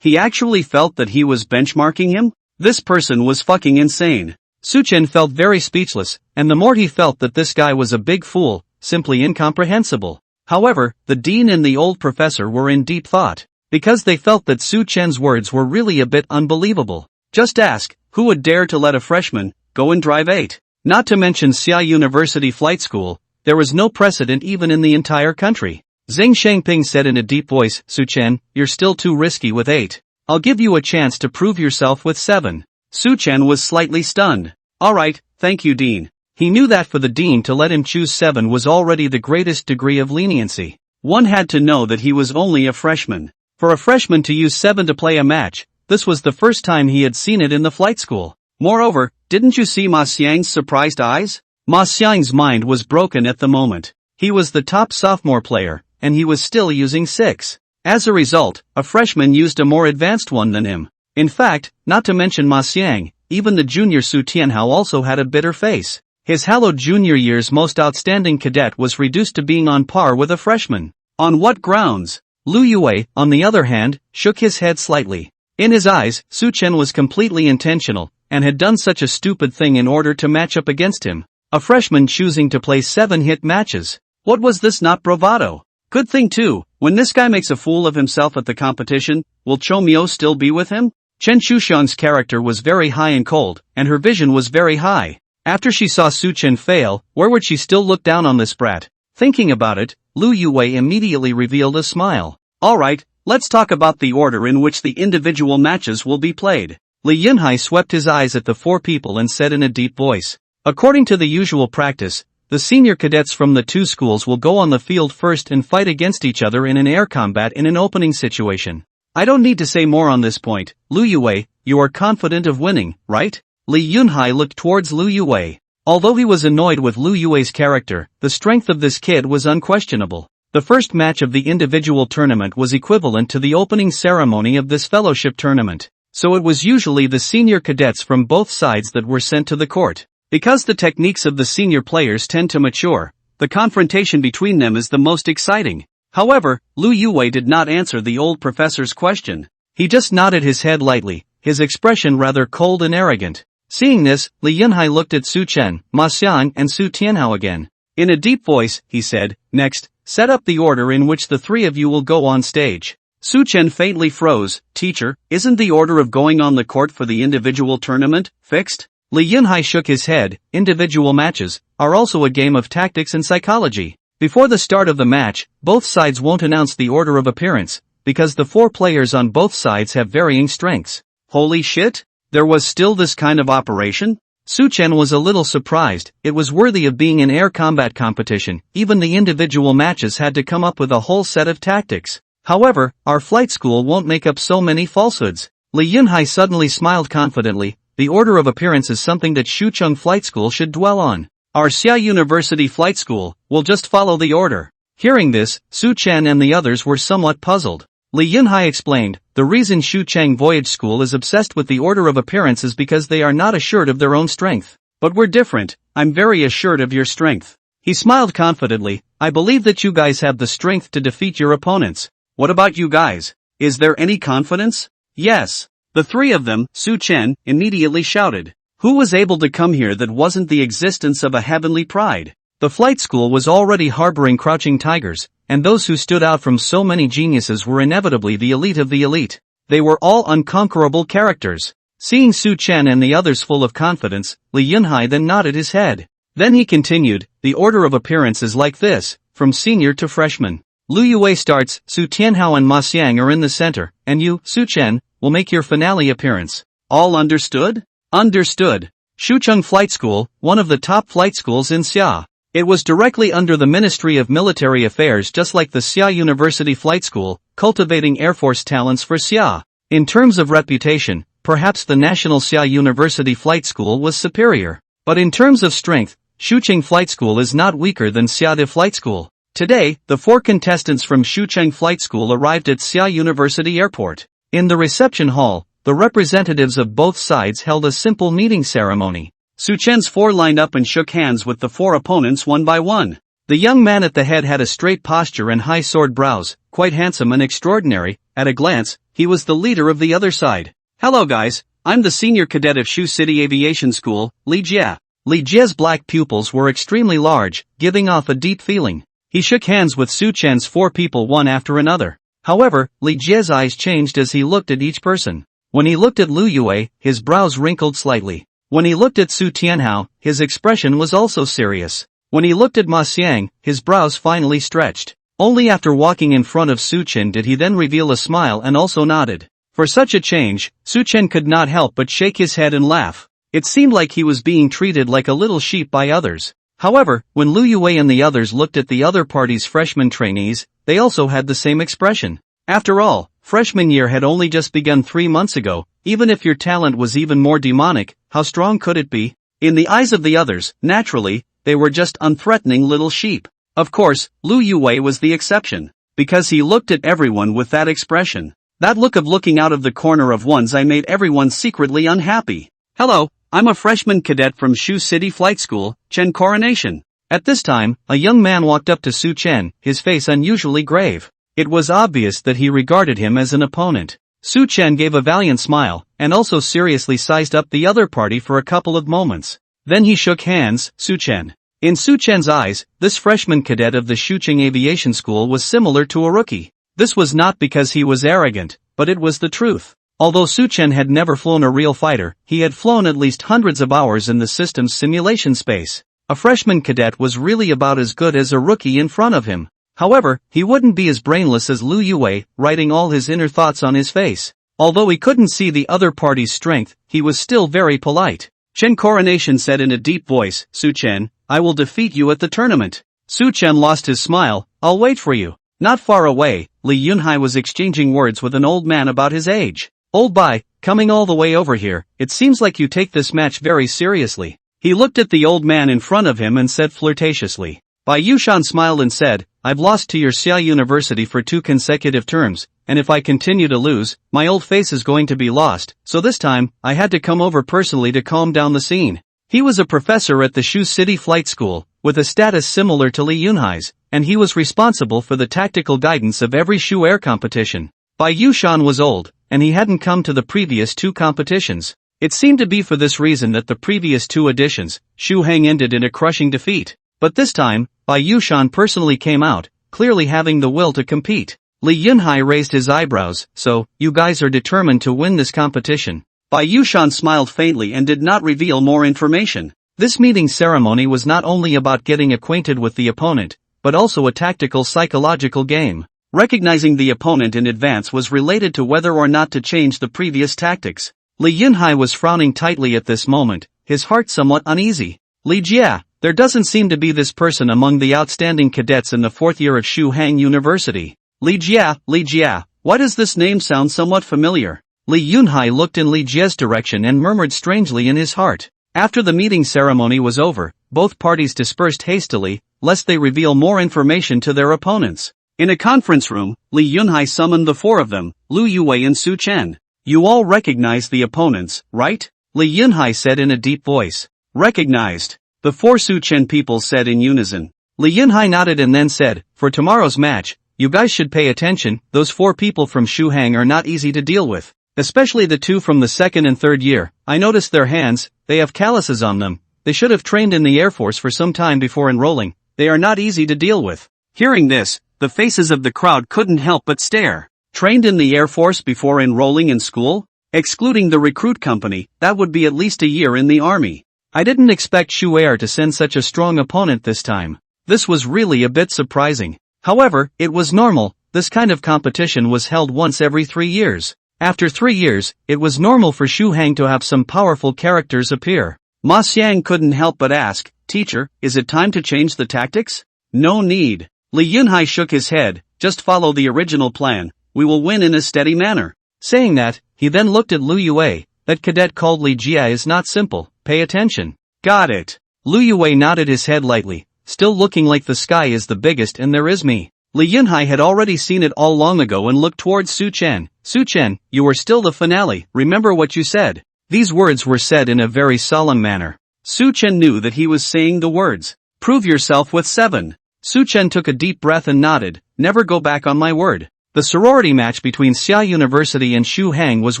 He actually felt that he was benchmarking him? This person was fucking insane. Su Chen felt very speechless, and the more he felt that this guy was a big fool, simply incomprehensible. However, the dean and the old professor were in deep thought, because they felt that Su Chen's words were really a bit unbelievable. Just ask, who would dare to let a freshman go and drive 8? Not to mention Xia University Flight School, there was no precedent even in the entire country. Zheng Shangping said in a deep voice, Su Chen, you're still too risky with 8. I'll give you a chance to prove yourself with 7. Su Chen was slightly stunned. Alright, thank you Dean. He knew that for the dean to let him choose 7 was already the greatest degree of leniency. One had to know that he was only a freshman. For a freshman to use 7 to play a match, this was the first time he had seen it in the flight school. Moreover, didn't you see Ma Xiang's surprised eyes? Ma Xiang's mind was broken at the moment. He was the top sophomore player, and he was still using 6. As a result, a freshman used a more advanced one than him. In fact, not to mention Ma Xiang, even the junior Su Tianhao also had a bitter face. His hallowed junior year's most outstanding cadet was reduced to being on par with a freshman. On what grounds? Lu Yue, on the other hand, shook his head slightly. In his eyes, Su Chen was completely intentional, and had done such a stupid thing in order to match up against him. A freshman choosing to play 7-hit matches. What was this not bravado? Good thing too, when this guy makes a fool of himself at the competition, will Chou Miao still be with him? Chen Shuxiang's character was very high and cold, and her vision was very high. After she saw Su Chen fail, where would she still look down on this brat? Thinking about it, Lu Yue immediately revealed a smile. Alright, let's talk about the order in which the individual matches will be played. Li Yunhai swept his eyes at the 4 people and said in a deep voice. According to the usual practice, the senior cadets from the 2 schools will go on the field first and fight against each other in an air combat in an opening situation. I don't need to say more on this point. Lu Yue, you are confident of winning, right? Li Yunhai looked towards Lu Yue. Although he was annoyed with Lu Yue's character, the strength of this kid was unquestionable. The first match of the individual tournament was equivalent to the opening ceremony of this fellowship tournament, so it was usually the senior cadets from both sides that were sent to the court. Because the techniques of the senior players tend to mature, the confrontation between them is the most exciting. However, Lu Yue did not answer the old professor's question. He just nodded his head lightly, his expression rather cold and arrogant. Seeing this, Li Yunhai looked at Su Chen, Ma Xiang and Su Tianhao again. In a deep voice, he said, "Next, set up the order in which the three of you will go on stage." Su Chen faintly froze. "Teacher, isn't the order of going on the court for the individual tournament fixed?" Li Yunhai shook his head. "Individual matches are also a game of tactics and psychology. Before the start of the match, both sides won't announce the order of appearance, because the four players on both sides have varying strengths." Holy shit! There was still this kind of operation? Su Chen was a little surprised. It was worthy of being an air combat competition. Even the individual matches had to come up with a whole set of tactics. However, our flight school won't make up so many falsehoods. Li Yunhai suddenly smiled confidently. The order of appearance is something that Shucheng Flight School should dwell on. Our Xia University Flight School will just follow the order. Hearing this, Su Chen and the others were somewhat puzzled. Li Yunhai explained, "The reason Shucheng Voyage School is obsessed with the order of appearance is because they are not assured of their own strength. But we're different. I'm very assured of your strength." He smiled confidently. "I believe that you guys have the strength to defeat your opponents. What about you guys? Is there any confidence?" "Yes." The three of them, Su Chen, immediately shouted. Who was able to come here that wasn't the existence of a heavenly pride? The flight school was already harboring crouching tigers, and those who stood out from so many geniuses were inevitably the elite of the elite. They were all unconquerable characters. Seeing Su Chen and the others full of confidence, Li Yunhai then nodded his head. Then he continued, "The order of appearance is like this, from senior to freshman. Lu Yue starts, Su Tianhao and Ma Xiang are in the center, and you, Su Chen, will make your finale appearance. All understood?" Understood. Shucheng Flight School, one of the top flight schools in Xia. It was directly under the Ministry of Military Affairs, just like the Xia University Flight School, cultivating Air Force talents for Xia. In terms of reputation, perhaps the National Xia University Flight School was superior. But in terms of strength, Shucheng Flight School is not weaker than Xiade Flight School. Today, the four contestants from Shucheng Flight School arrived at Xia University Airport. In the reception hall, the representatives of both sides held a simple meeting ceremony. Su Chen's four lined up and shook hands with the four opponents one by one. The young man at the head had a straight posture and high sword brows, quite handsome and extraordinary. At a glance, he was the leader of the other side. "Hello guys, I'm the senior cadet of Shu City Aviation School, Li Jie." Li Jie's black pupils were extremely large, giving off a deep feeling. He shook hands with Su Chen's four people one after another. However, Li Jie's eyes changed as he looked at each person. When he looked at Lu Yue, his brows wrinkled slightly. When he looked at Su Tianhao, his expression was also serious. When he looked at Ma Xiang, his brows finally stretched. Only after walking in front of Su Chen did he then reveal a smile and also nodded. For such a change, Su Chen could not help but shake his head and laugh. It seemed like he was being treated like a little sheep by others. However, when Lu Yue and the others looked at the other party's freshman trainees, they also had the same expression. After all, freshman year had only just begun 3 months ago. Even if your talent was even more demonic, how strong could it be? In the eyes of the others, naturally, they were just unthreatening little sheep. Of course, Lu Yue was the exception, because he looked at everyone with that expression. That look of looking out of the corner of one's eye made everyone secretly unhappy. "Hello, I'm a freshman cadet from Shu City Flight School, Chen Coronation." At this time, a young man walked up to Su Chen, his face unusually grave. It was obvious that he regarded him as an opponent. Su Chen gave a valiant smile, and also seriously sized up the other party for a couple of moments. Then he shook hands. Su Chen. In Su Chen's eyes, this freshman cadet of the Shucheng Aviation School was similar to a rookie. This was not because he was arrogant, but it was the truth. Although Su Chen had never flown a real fighter, he had flown at least hundreds of hours in the system's simulation space. A freshman cadet was really about as good as a rookie in front of him. However, he wouldn't be as brainless as Lu Yue, writing all his inner thoughts on his face. Although he couldn't see the other party's strength, he was still very polite. Chen Coronation said in a deep voice, "Su Chen, I will defeat you at the tournament." Su Chen lost his smile. "I'll wait for you." Not far away, Li Yunhai was exchanging words with an old man about his age. "Hold by, coming all the way over here, it seems like you take this match very seriously." He looked at the old man in front of him and said flirtatiously. Bai Yushan smiled and said, "I've lost to your Xia University for 2 consecutive terms, and if I continue to lose, my old face is going to be lost, so this time, I had to come over personally to calm down the scene." He was a professor at the Shu City Flight School, with a status similar to Li Yunhai's, and he was responsible for the tactical guidance of every Shu Air competition. Bai Yushan was old, and he hadn't come to the previous 2 competitions. It seemed to be for this reason that the previous 2 editions, Shu Heng ended in a crushing defeat. But this time, Bai Yushan personally came out, clearly having the will to compete. Li Yunhai raised his eyebrows. "So, you guys are determined to win this competition?" Bai Yushan smiled faintly and did not reveal more information. This meeting ceremony was not only about getting acquainted with the opponent, but also a tactical psychological game. Recognizing the opponent in advance was related to whether or not to change the previous tactics. Li Yunhai was frowning tightly at this moment, his heart somewhat uneasy. "Li Jia, there doesn't seem to be this person among the outstanding cadets in the 4th year of Shu Hang University. Li Jia, why does this name sound somewhat familiar?" Li Yunhai looked in Li Jia's direction and murmured strangely in his heart. After the meeting ceremony was over, both parties dispersed hastily, lest they reveal more information to their opponents. In a conference room, Li Yunhai summoned the 4 of them, Lu Yue and Su Chen. "You all recognize the opponents, right?" Li Yunhai said in a deep voice. "Recognized," the 4 Su Chen people said in unison. Li Yunhai nodded and then said, "For tomorrow's match, you guys should pay attention. Those 4 people from Shu Hang are not easy to deal with. Especially the 2 from the 2nd and 3rd year. I noticed their hands, they have calluses on them. They should have trained in the Air Force for some time before enrolling. They are not easy to deal with." Hearing this, the faces of the crowd couldn't help but stare. Trained in the Air Force before enrolling in school? Excluding the recruit company, that would be at least a year in the army. I didn't expect Shu Air to send such a strong opponent this time. This was really a bit surprising. However, it was normal. This kind of competition was held once every 3 years. After 3 years, it was normal for Shu Hang to have some powerful characters appear. Ma Xiang couldn't help but ask, "Teacher, is it time to change the tactics?" "No need." Li Yunhai shook his head, "Just follow the original plan. We will win in a steady manner." Saying that, he then looked at Lu Yue. "That cadet called Li Jia is not simple, pay attention." "Got it." Lu Yue nodded his head lightly, "Still looking like the sky is the biggest and there is me." Li Yunhai had already seen it all long ago and looked towards Su Chen. "Su Chen, you are still the finale, remember what you said." These words were said in a very solemn manner. Su Chen knew that he was saying the words, "Prove yourself with 7. Su Chen took a deep breath and nodded, "Never go back on my word." The sorority match between Xia University and Shu Hang was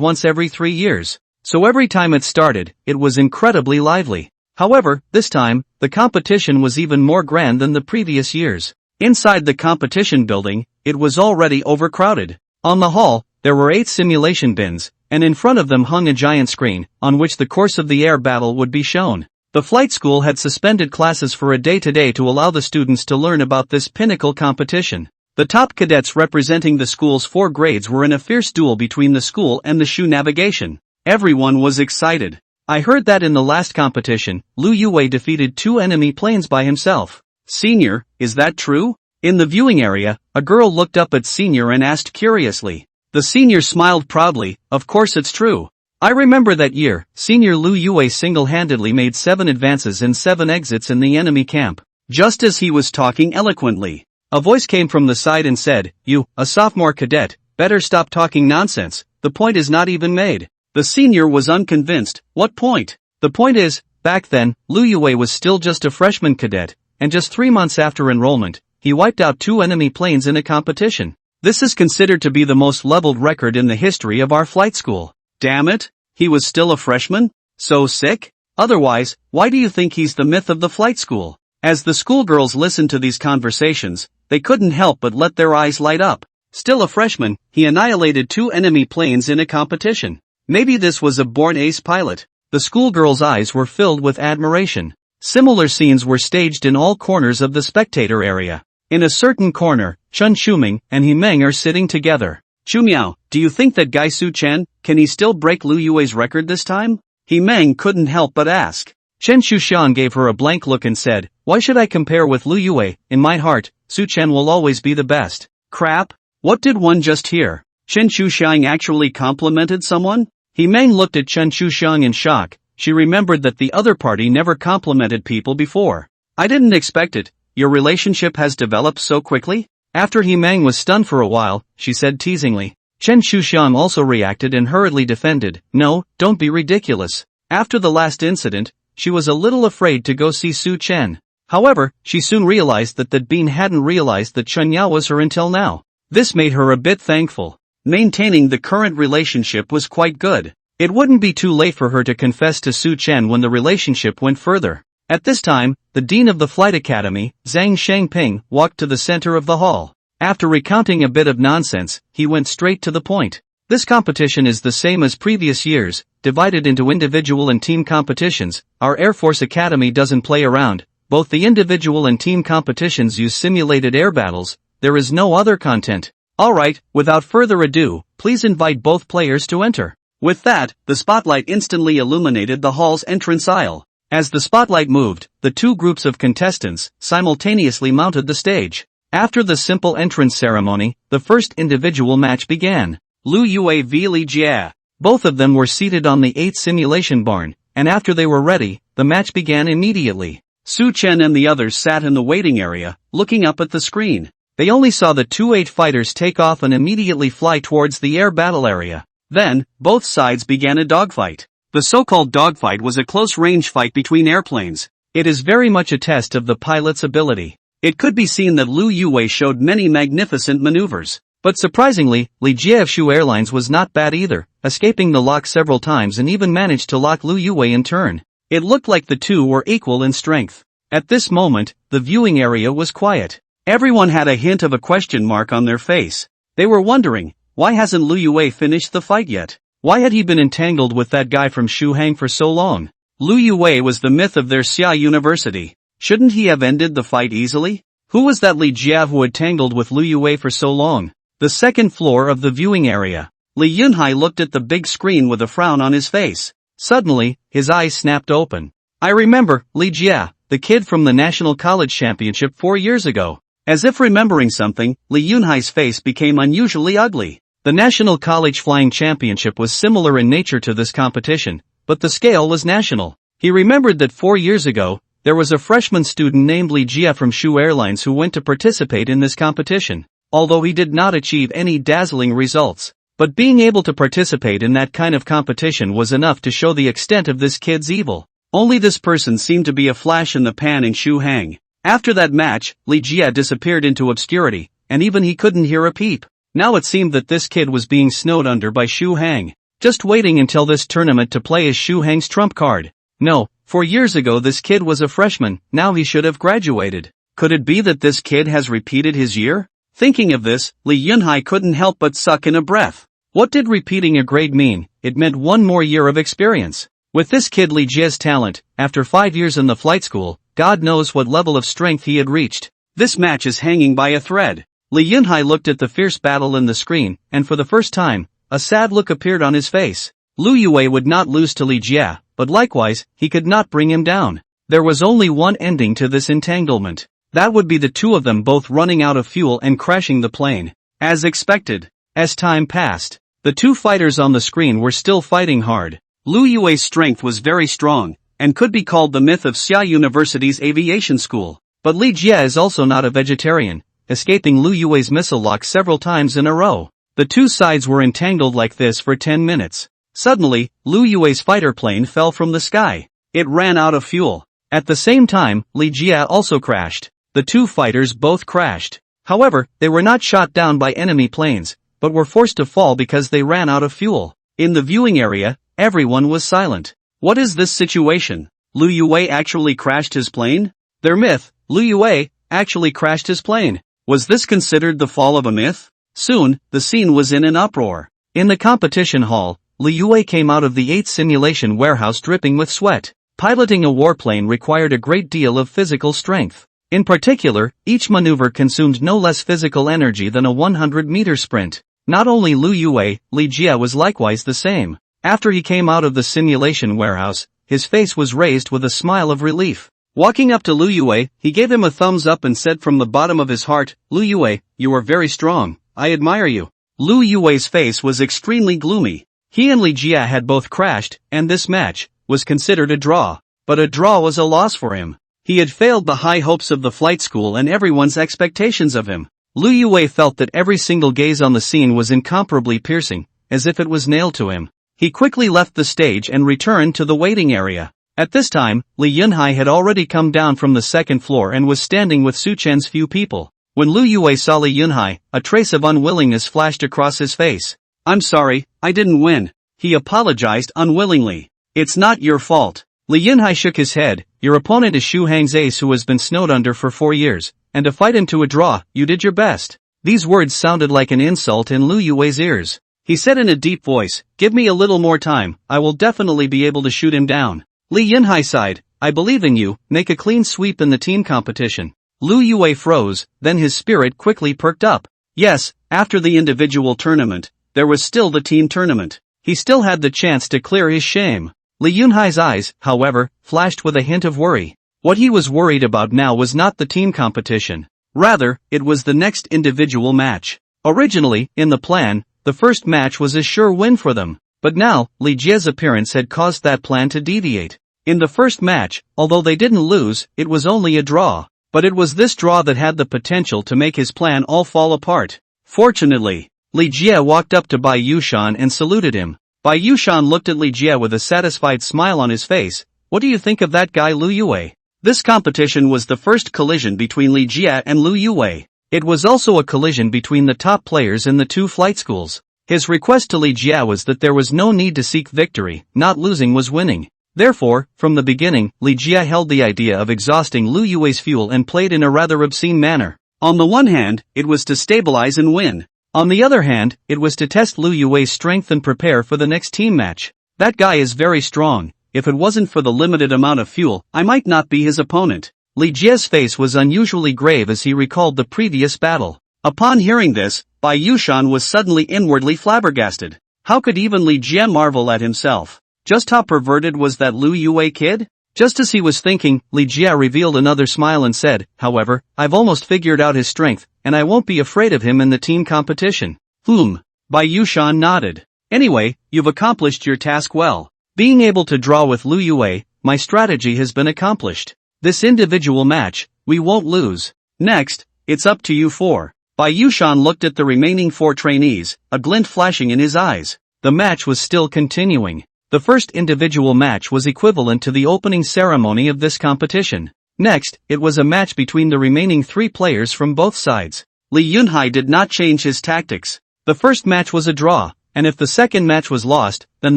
once every 3 years. So every time it started, it was incredibly lively. However, this time, the competition was even more grand than the previous years. Inside the competition building, it was already overcrowded. On the hall, there were 8 simulation bins, and in front of them hung a giant screen, on which the course of the air battle would be shown. The flight school had suspended classes for a day today to allow the students to learn about this pinnacle competition. The top cadets representing the school's 4 grades were in a fierce duel between the school and the Shu Navigation. Everyone was excited. I heard that in the last competition, Lu Yue defeated 2 enemy planes by himself. Senior, is that true? In the viewing area, a girl looked up at Senior and asked curiously. The senior smiled proudly, "Of course it's true. I remember that year, Senior Lu Yue single-handedly made 7 advances and 7 exits in the enemy camp." Just as he was talking eloquently, a voice came from the side and said, "You, a sophomore cadet, better stop talking nonsense, the point is not even made." The senior was unconvinced. "What point?" "The point is, back then, Lu Yue was still just a freshman cadet, and just 3 months after enrollment, he wiped out 2 enemy planes in a competition. This is considered to be the most leveled record in the history of our flight school." Damn it, he was still a freshman? So sick? Otherwise, why do you think he's the myth of the flight school? As the schoolgirls listened to these conversations, they couldn't help but let their eyes light up. Still a freshman, he annihilated 2 enemy planes in a competition. Maybe this was a born ace pilot. The schoolgirls' eyes were filled with admiration. Similar scenes were staged in all corners of the spectator area. In a certain corner, Chen Shuming and He Meng are sitting together. "Chumiao, do you think that guy Su Chen, can he still break Lu Yue's record this time?" He Meng couldn't help but ask. Chen Shushan gave her a blank look and said, "Why should I compare with Lu Yue? In my heart, Su Chen will always be the best." Crap? What did one just hear? Chen Shuxiang actually complimented someone? He Meng looked at Chen Shuxiang in shock. She remembered that the other party never complimented people before. I didn't expect it. Your relationship has developed so quickly? After He Meng was stunned for a while, she said teasingly. Chen Shuxiang also reacted and hurriedly defended. No, don't be ridiculous. After the last incident, she was a little afraid to go see Su Chen. However, she soon realized that Bean hadn't realized that Chen Yao was her until now. This made her a bit thankful. Maintaining the current relationship was quite good. It wouldn't be too late for her to confess to Su Chen when the relationship went further. At this time, the dean of the flight academy, Zhang Shangping, walked to the center of the hall. After recounting a bit of nonsense, he went straight to the point. This competition is the same as previous years, divided into individual and team competitions. Our Air Force Academy doesn't play around. Both the individual and team competitions use simulated air battles. There is no other content. Alright, without further ado, please invite both players to enter. With that, the spotlight instantly illuminated the hall's entrance aisle. As the spotlight moved, the two groups of contestants simultaneously mounted the stage. After the simple entrance ceremony, the first individual match began. Lu Yue v Li Jia. Both of them were seated on the 8th simulation barn, and after they were ready, the match began immediately. Su Chen and the others sat in the waiting area, looking up at the screen. They only saw the two 8 fighters take off and immediately fly towards the air battle area. Then, both sides began a dogfight. The so-called dogfight was a close-range fight between airplanes. It is very much a test of the pilot's ability. It could be seen that Lu Yue showed many magnificent maneuvers. But surprisingly, Li Jie of Shu Airlines was not bad either, escaping the lock several times and even managed to lock Lu Yue in turn. It looked like the two were equal in strength. At this moment, the viewing area was quiet. Everyone had a hint of a question mark on their face. They were wondering, why hasn't Lu Yue finished the fight yet? Why had he been entangled with that guy from Shuhang for so long? Lu Yue was the myth of their Xia University. Shouldn't he have ended the fight easily? Who was that Li Jia who had tangled with Lu Yue for so long? The second floor of the viewing area. Li Yunhai looked at the big screen with a frown on his face. Suddenly, his eyes snapped open. I remember, Li Jia, the kid from the National College Championship 4 years ago. As if remembering something, Li Yunhai's face became unusually ugly. The National College Flying Championship was similar in nature to this competition, but the scale was national. He remembered that 4 years ago, there was a freshman student named Li Jia from Shu Airlines who went to participate in this competition. Although he did not achieve any dazzling results, but being able to participate in that kind of competition was enough to show the extent of this kid's evil. Only this person seemed to be a flash in the pan in Shuhang. After that match, Li Jia disappeared into obscurity, and even he couldn't hear a peep. Now it seemed that this kid was being snowed under by Shuhang, just waiting until this tournament to play as Shuhang's trump card. No, 4 years ago this kid was a freshman, now he should have graduated. Could it be that this kid has repeated his year? Thinking of this, Li Yunhai couldn't help but suck in a breath. What did repeating a grade mean? It meant 1 more year of experience. With this kid Li Jia's talent, after 5 years in the flight school, God knows what level of strength he had reached. This match is hanging by a thread. Li Yunhai looked at the fierce battle in the screen, and for the first time, a sad look appeared on his face. Lu Yue would not lose to Li Jia, but likewise, he could not bring him down. There was only one ending to this entanglement. That would be the two of them both running out of fuel and crashing the plane. As expected. As time passed, the two fighters on the screen were still fighting hard. Lu Yue's strength was very strong, and could be called the myth of Xia University's aviation school. But Li Jia is also not a vegetarian, escaping Lu Yue's missile lock several times in a row. The two sides were entangled like this for 10 minutes. Suddenly, Lu Yue's fighter plane fell from the sky. It ran out of fuel. At the same time, Li Jia also crashed. The two fighters both crashed. However, they were not shot down by enemy planes, but were forced to fall because they ran out of fuel. In the viewing area, everyone was silent. What is this situation? Lu Yue actually crashed his plane? Their myth, Lu Yue actually crashed his plane. Was this considered the fall of a myth? Soon, the scene was in an uproar. In the competition hall, Lu Yue came out of the 8th simulation warehouse dripping with sweat. Piloting a warplane required a great deal of physical strength. In particular, each maneuver consumed no less physical energy than a 100-meter sprint. Not only Lu Yue, Li Jia was likewise the same. After he came out of the simulation warehouse, his face was raised with a smile of relief. Walking up to Lu Yue, he gave him a thumbs up and said from the bottom of his heart, "Lu Yue, you are very strong. I admire you." Lu Yue's face was extremely gloomy. He and Li Jia had both crashed, and this match was considered a draw. But a draw was a loss for him. He had failed the high hopes of the flight school and everyone's expectations of him. Lu Yue felt that every single gaze on the scene was incomparably piercing, as if it was nailed to him. He quickly left the stage and returned to the waiting area. At this time, Li Yunhai had already come down from the second floor and was standing with Su Chen's few people. When Lu Yue saw Li Yunhai, a trace of unwillingness flashed across his face. "I'm sorry, I didn't win." He apologized unwillingly. "It's not your fault." Li Yunhai shook his head. "Your opponent is Shu Hang's ace who has been snowed under for 4 years, and to fight him to a draw, you did your best." These words sounded like an insult in Lu Yue's ears. He said in a deep voice, "Give me a little more time, I will definitely be able to shoot him down." Li Yunhai sighed, "I believe in you, make a clean sweep in the team competition." Lu Yue froze, then his spirit quickly perked up. Yes, after the individual tournament, there was still the team tournament. He still had the chance to clear his shame. Li Yunhai's eyes, however, flashed with a hint of worry. What he was worried about now was not the team competition. Rather, it was the next individual match. Originally, in the plan, the first match was a sure win for them. But now, Li Jia's appearance had caused that plan to deviate. In the first match, although they didn't lose, it was only a draw. But it was this draw that had the potential to make his plan all fall apart. Fortunately, Li Jia walked up to Bai Yushan and saluted him. Bai Yushan looked at Li Jia with a satisfied smile on his face. "What do you think of that guy Lu Yue?" This competition was the first collision between Li Jia and Lu Yue. It was also a collision between the top players in the two flight schools. His request to Li Jia was that there was no need to seek victory, not losing was winning. Therefore, from the beginning, Li Jia held the idea of exhausting Lu Yue's fuel and played in a rather obscene manner. On the one hand, it was to stabilize and win. On the other hand, it was to test Lu Yue's strength and prepare for the next team match. That guy is very strong. If it wasn't for the limited amount of fuel, I might not be his opponent. Li Jia's face was unusually grave as he recalled the previous battle. Upon hearing this, Bai Yushan was suddenly inwardly flabbergasted. How could even Li Jia marvel at himself? Just how perverted was that Lu Yue kid? Just as he was thinking, Li Jia revealed another smile and said, "However, I've almost figured out his strength, and I won't be afraid of him in the team competition." Bai Yushan nodded. "Anyway, you've accomplished your task well. Being able to draw with Lu Yue, my strategy has been accomplished. This individual match, we won't lose. Next, it's up to you four." Bai Yushan looked at the remaining 4 trainees, a glint flashing in his eyes. The match was still continuing. The first individual match was equivalent to the opening ceremony of this competition. Next, it was a match between the remaining 3 players from both sides. Li Yunhai did not change his tactics. The first match was a draw, and if the second match was lost, then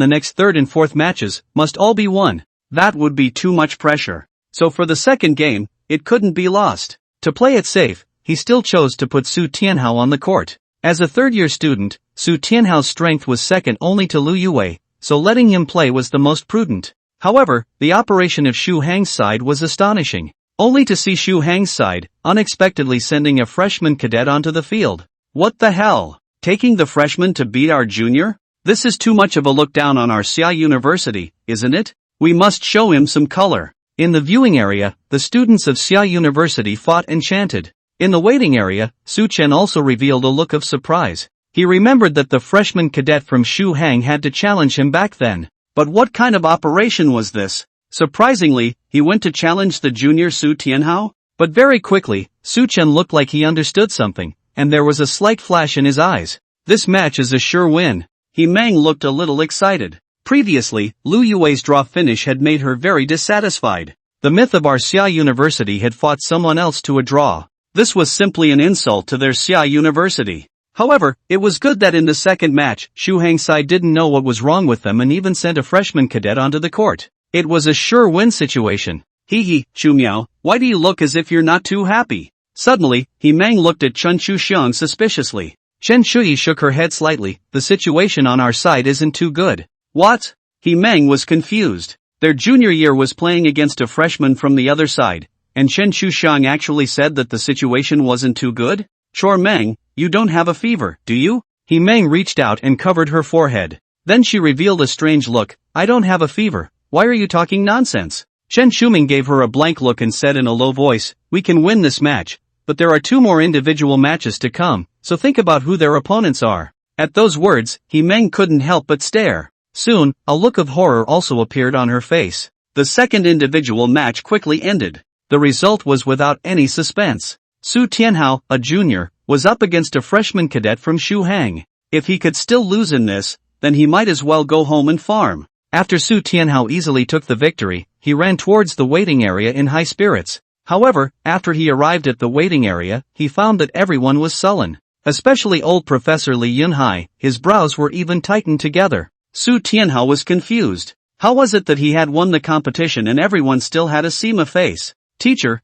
the next third and fourth matches must all be won. That would be too much pressure. So for the second game, it couldn't be lost. To play it safe, he still chose to put Su Tianhao on the court. As a third-year student, Su Tianhao's strength was second only to Lu Yue, so letting him play was the most prudent. However, the operation of Shu Hang's side was astonishing. Only to see Shu Hang's side unexpectedly sending a freshman cadet onto the field. What the hell? Taking the freshman to beat our junior? This is too much of a look down on our Xia University, isn't it? We must show him some color. In the viewing area, the students of Xia University fought and chanted. In the waiting area, Su Chen also revealed a look of surprise. He remembered that the freshman cadet from Shu Hang had to challenge him back then. But what kind of operation was this? Surprisingly, he went to challenge the junior Su Tianhao? But very quickly, Su Chen looked like he understood something, and there was a slight flash in his eyes. This match is a sure win. He Meng looked a little excited. Previously, Lu Yue's draw finish had made her very dissatisfied. The myth of our Xia University had fought someone else to a draw. This was simply an insult to their Xia University. However, it was good that in the second match, Shu Hang's side didn't know what was wrong with them and even sent a freshman cadet onto the court. It was a sure win situation. Hee, Shu Miao, why do you look as if you're not too happy? Suddenly, He Meng looked at Chen Shuxiang suspiciously. Chen Shui shook her head slightly. The situation on our side isn't too good. What? He Meng was confused. Their junior year was playing against a freshman from the other side, and Chen Shuxiang actually said that the situation wasn't too good? Chor Meng, you don't have a fever, do you? He Meng reached out and covered her forehead. Then she revealed a strange look. I don't have a fever. Why are you talking nonsense? Chen Shuming gave her a blank look and said in a low voice, we can win this match, but there are 2 more individual matches to come, so think about who their opponents are. At those words, Meng couldn't help but stare. Soon, a look of horror also appeared on her face. The second individual match quickly ended. The result was without any suspense. Su Tianhao, a junior, was up against a freshman cadet from Shuhang. If he could still lose in this, then he might as well go home and farm. After Su Tianhao easily took the victory, he ran towards the waiting area in high spirits. However, after he arrived at the waiting area, he found that everyone was sullen. Especially old Professor Li Yunhai, his brows were even tightened together. Su Tianhao was confused. How was it that he had won the competition and everyone still had a Sima face? Teacher,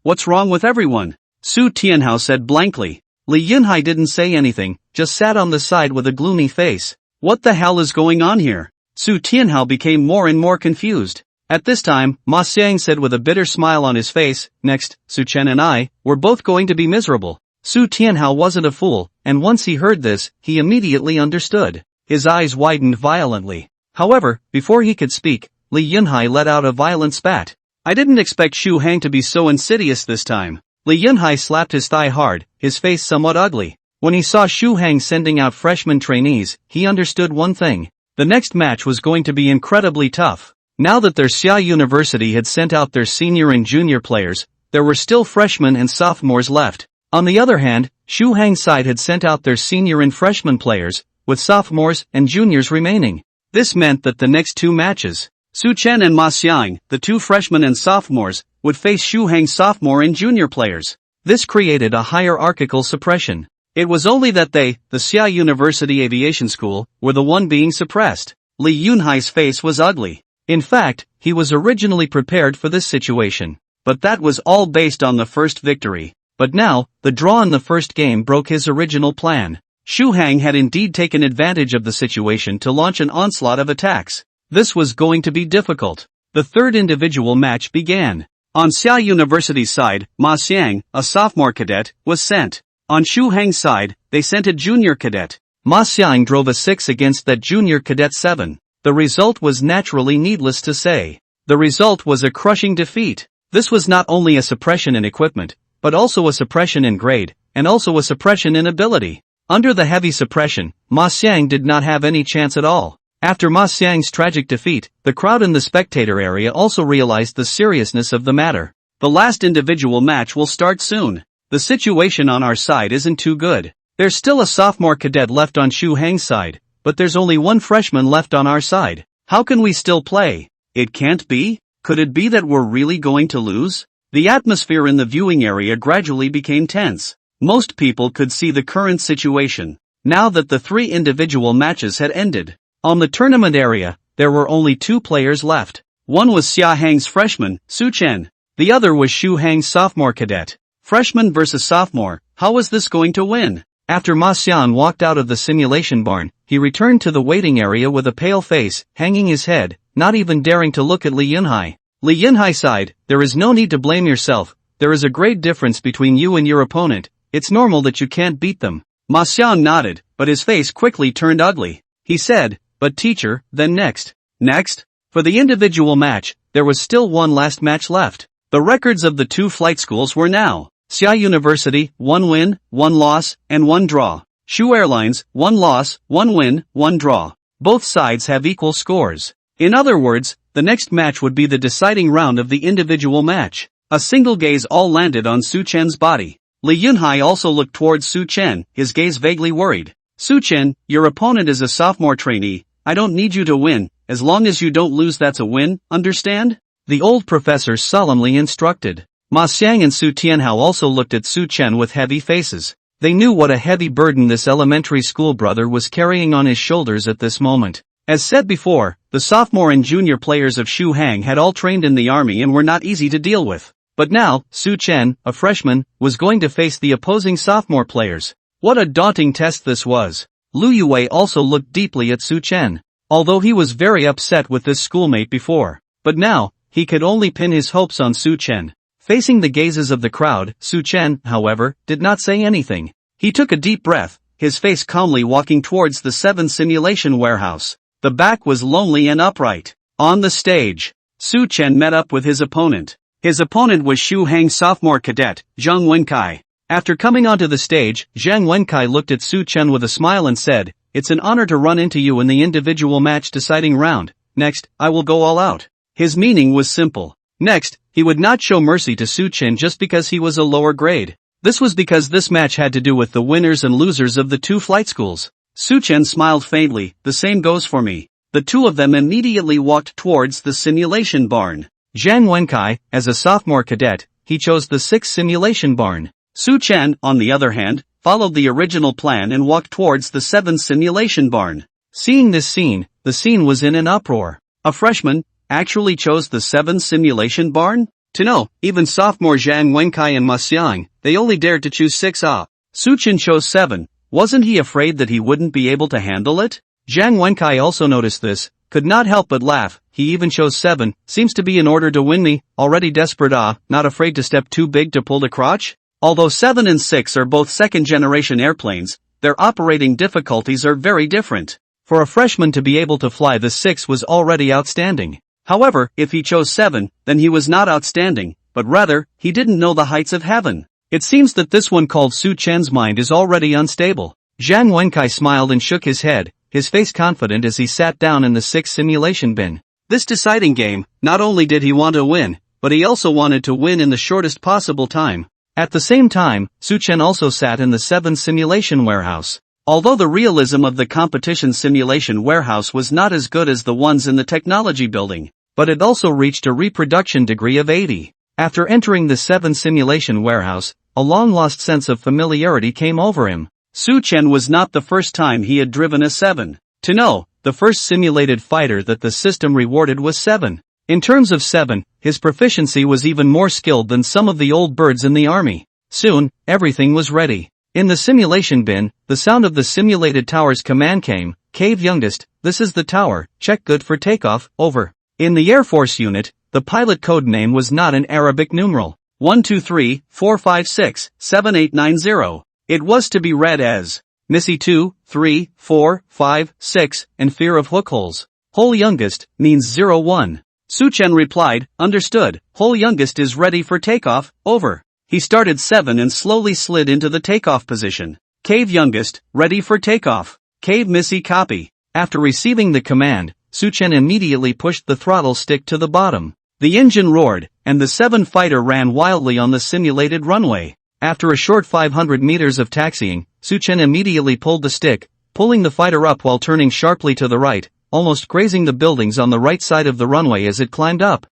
what's wrong with everyone? Su Tianhao said blankly. Li Yunhai didn't say anything, just sat on the side with a gloomy face. What the hell is going on here? Su Tianhao became more and more confused. At this time, Ma Xiang said with a bitter smile on his face, next, Su Chen and I, we're both going to be miserable. Su Tianhao wasn't a fool, and once he heard this, he immediately understood. His eyes widened violently. However, before he could speak, Li Yunhai let out a violent spat. I didn't expect Shu Hang to be so insidious this time. Li Yunhai slapped his thigh hard, his face somewhat ugly. When he saw Shu Hang sending out freshman trainees, he understood one thing. The next match was going to be incredibly tough. Now that their Xia University had sent out their senior and junior players, there were still freshmen and sophomores left. On the other hand, Shu Hang's side had sent out their senior and freshman players, with sophomores and juniors remaining. This meant that the next two matches, Su Chen and Ma Xiang, the two freshmen and sophomores, would face Shu Hang's sophomore and junior players. This created a hierarchical suppression. It was only that they, the Xia University Aviation School, were the one being suppressed. Li Yunhai's face was ugly. In fact, he was originally prepared for this situation. But that was all based on the first victory. But now, the draw in the first game broke his original plan. Shu Hang had indeed taken advantage of the situation to launch an onslaught of attacks. This was going to be difficult. The third individual match began. On Xia University's side, Ma Xiang, a sophomore cadet, was sent. On Shu Hang's side, they sent a junior cadet. Ma Xiang drove a 6 against that junior cadet 7. The result was naturally needless to say. The result was a crushing defeat. This was not only a suppression in equipment, but also a suppression in grade, and also a suppression in ability. Under the heavy suppression, Ma Xiang did not have any chance at all. After Ma Xiang's tragic defeat, the crowd in the spectator area also realized the seriousness of the matter. The last individual match will start soon. The situation on our side isn't too good. There's still a sophomore cadet left on Shu Hang's side, but there's only one freshman left on our side. How can we still play? It can't be? Could it be that we're really going to lose? The atmosphere in the viewing area gradually became tense. Most people could see the current situation. Now that the 3 individual matches had ended. On the tournament area, there were only 2 players left. One was Xia Hang's freshman, Su Chen. The other was Shu Hang's sophomore cadet. Freshman versus sophomore, how was this going to win? After Ma Xian walked out of the simulation barn, he returned to the waiting area with a pale face, hanging his head, not even daring to look at Li Yunhai. Li Yunhai sighed, there is no need to blame yourself, there is a great difference between you and your opponent, it's normal that you can't beat them. Ma Xian nodded, but his face quickly turned ugly. He said, but teacher, then next. Next? For the individual match, there was still one last match left. The records of the 2 flight schools were now. Xia University, 1 win, 1 loss, and 1 draw. Shu Airlines, 1 loss, 1 win, 1 draw. Both sides have equal scores. In other words, the next match would be the deciding round of the individual match. A single gaze all landed on Su Chen's body. Li Yunhai also looked towards Su Chen, his gaze vaguely worried. Su Chen, your opponent is a sophomore trainee, I don't need you to win, as long as you don't lose that's a win, understand? The old professor solemnly instructed. Ma Xiang and Su Tianhao also looked at Su Chen with heavy faces. They knew what a heavy burden this elementary school brother was carrying on his shoulders at this moment. As said before, the sophomore and junior players of Shu Hang had all trained in the army and were not easy to deal with. But now, Su Chen, a freshman, was going to face the opposing sophomore players. What a daunting test this was. Lu Yue also looked deeply at Su Chen. Although he was very upset with this schoolmate before. But now, he could only pin his hopes on Su Chen. Facing the gazes of the crowd, Su Chen, however, did not say anything. He took a deep breath, his face calmly walking towards the 7 simulation warehouse. The back was lonely and upright. On the stage, Su Chen met up with his opponent. His opponent was Shu Hang's sophomore cadet, Zheng Wenkai. After coming onto the stage, Zhang Wenkai looked at Su Chen with a smile and said, "It's an honor to run into you in the individual match deciding round. Next, I will go all out." His meaning was simple. Next, he would not show mercy to Su Chen just because he was a lower grade. This was because this match had to do with the winners and losers of the two flight schools. Su Chen smiled faintly, "The same goes for me." The two of them immediately walked towards the simulation barn. Zhang Wenkai, as a sophomore cadet, he chose the 6th simulation barn. Su Chen, on the other hand, followed the original plan and walked towards the 7th simulation barn. Seeing this scene, the scene was in an uproar. A freshman actually chose the 7th simulation barn? To know, even sophomore Zhang Wenkai and Ma Xiang, they only dared to choose 6. Su Chen chose 7. Wasn't he afraid that he wouldn't be able to handle it? Zhang Wenkai also noticed this, could not help but laugh. He even chose 7, seems to be in order to win me, already desperate, not afraid to step too big to pull the crotch? Although 7 and 6 are both second-generation airplanes, their operating difficulties are very different. For a freshman to be able to fly the 6 was already outstanding. However, if he chose 7, then he was not outstanding, but rather, he didn't know the heights of heaven. It seems that this one called Su Chen's mind is already unstable. Zhang Wenkai smiled and shook his head, his face confident as he sat down in the 6th simulation bin. This deciding game, not only did he want to win, but he also wanted to win in the shortest possible time. At the same time, Su Chen also sat in the 7th simulation warehouse. Although the realism of the competition simulation warehouse was not as good as the ones in the technology building, but it also reached a reproduction degree of 80. After entering the 7th simulation warehouse, a long-lost sense of familiarity came over him. Su Chen was not the first time he had driven a 7. To know, the first simulated fighter that the system rewarded was 7. In terms of 7, his proficiency was even more skilled than some of the old birds in the army. Soon, everything was ready. In the simulation bin, the sound of the simulated tower's command came, "Cave youngest, this is the tower, check good for takeoff, over." In the Air Force unit, the pilot code name was not an Arabic numeral, 123-456-7890. It was to be read as, "Missy 2, 3, 4, 5, 6, and fear of hook holes. Hole youngest, means 01. Su Chen replied, "Understood, hole youngest is ready for takeoff, over." He started 7 and slowly slid into the takeoff position. "Cave youngest, ready for takeoff. Cave Missy copy." After receiving the command, Su Chen immediately pushed the throttle stick to the bottom. The engine roared, and the 7 fighter ran wildly on the simulated runway. After a short 500 meters of taxiing, Su Chen immediately pulled the stick, pulling the fighter up while turning sharply to the right, almost grazing the buildings on the right side of the runway as it climbed up.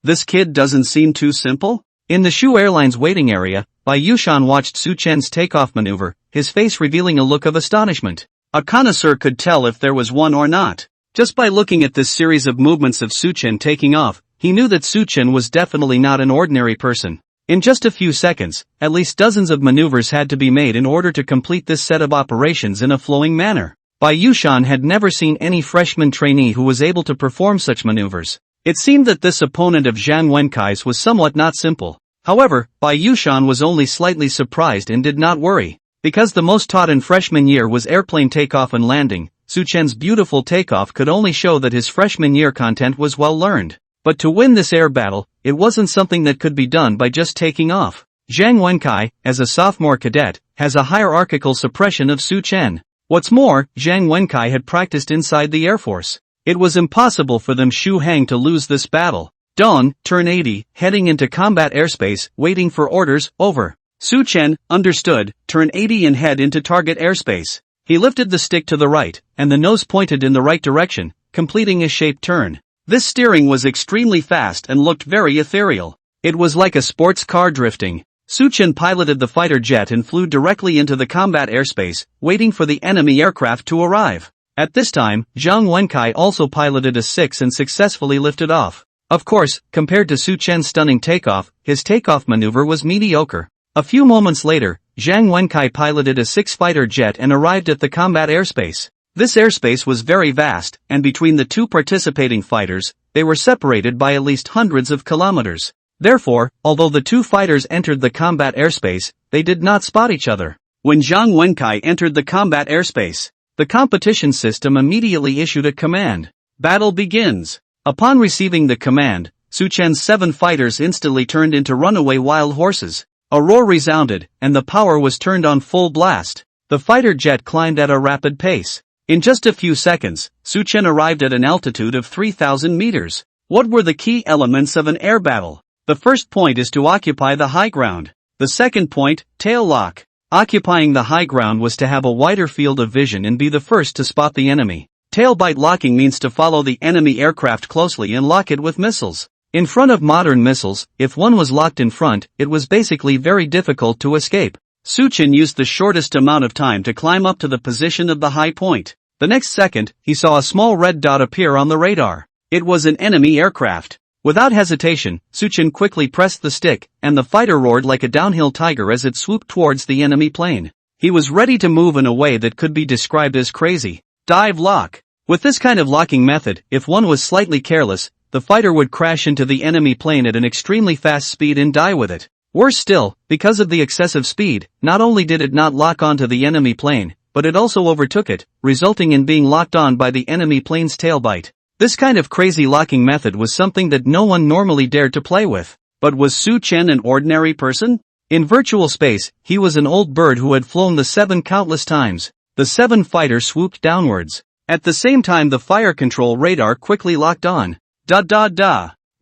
This kid doesn't seem too simple? In the Shu Airlines waiting area, Bai Yushan watched Su Chen's takeoff maneuver, his face revealing a look of astonishment. A connoisseur could tell if there was one or not. Just by looking at this series of movements of Su Chen taking off, he knew that Su Chen was definitely not an ordinary person. In just a few seconds, at least dozens of maneuvers had to be made in order to complete this set of operations in a flowing manner. Bai Yushan had never seen any freshman trainee who was able to perform such maneuvers. It seemed that this opponent of Zhang Wenkai's was somewhat not simple. However, Bai Yushan was only slightly surprised and did not worry. Because the most taught in freshman year was airplane takeoff and landing, Su Chen's beautiful takeoff could only show that his freshman year content was well learned. But to win this air battle, it wasn't something that could be done by just taking off. Zhang Wenkai, as a sophomore cadet, has a hierarchical suppression of Su Chen. What's more, Zhang Wenkai had practiced inside the Air Force. It was impossible for them Shu Hang to lose this battle. Dawn, turn 80, heading into combat airspace, waiting for orders, over. Su Chen, understood, turn 80 and head into target airspace. He lifted the stick to the right, and the nose pointed in the right direction, completing a shaped turn. This steering was extremely fast and looked very ethereal. It was like a sports car drifting. Su Chen piloted the fighter jet and flew directly into the combat airspace, waiting for the enemy aircraft to arrive. At this time, Zhang Wenkai also piloted a 6 and successfully lifted off. Of course, compared to Su Chen's stunning takeoff, his takeoff maneuver was mediocre. A few moments later, Zhang Wenkai piloted a 6 fighter jet and arrived at the combat airspace. This airspace was very vast, and between the two participating fighters, they were separated by at least hundreds of kilometers. Therefore, although the two fighters entered the combat airspace, they did not spot each other. When Zhang Wenkai entered the combat airspace, the competition system immediately issued a command. Battle begins. Upon receiving the command, Su Chen's 7 fighters instantly turned into runaway wild horses. A roar resounded, and the power was turned on full blast. The fighter jet climbed at a rapid pace. In just a few seconds, Su Chen arrived at an altitude of 3,000 meters. What were the key elements of an air battle? The first point is to occupy the high ground. The second point, tail lock. Occupying the high ground was to have a wider field of vision and be the first to spot the enemy. Tailbite locking means to follow the enemy aircraft closely and lock it with missiles. In front of modern missiles, if one was locked in front, it was basically very difficult to escape. Su Chen used the shortest amount of time to climb up to the position of the high point. The next second, he saw a small red dot appear on the radar. It was an enemy aircraft. Without hesitation, Su Chen quickly pressed the stick, and the fighter roared like a downhill tiger as it swooped towards the enemy plane. He was ready to move in a way that could be described as crazy. Dive lock. With this kind of locking method, if one was slightly careless, the fighter would crash into the enemy plane at an extremely fast speed and die with it. Worse still, because of the excessive speed, not only did it not lock onto the enemy plane, but it also overtook it, resulting in being locked on by the enemy plane's tailbite. This kind of crazy locking method was something that no one normally dared to play with. But was Su Chen an ordinary person? In virtual space, he was an old bird who had flown the 7 countless times. The 7 fighter swooped downwards. At the same time the fire control radar quickly locked on.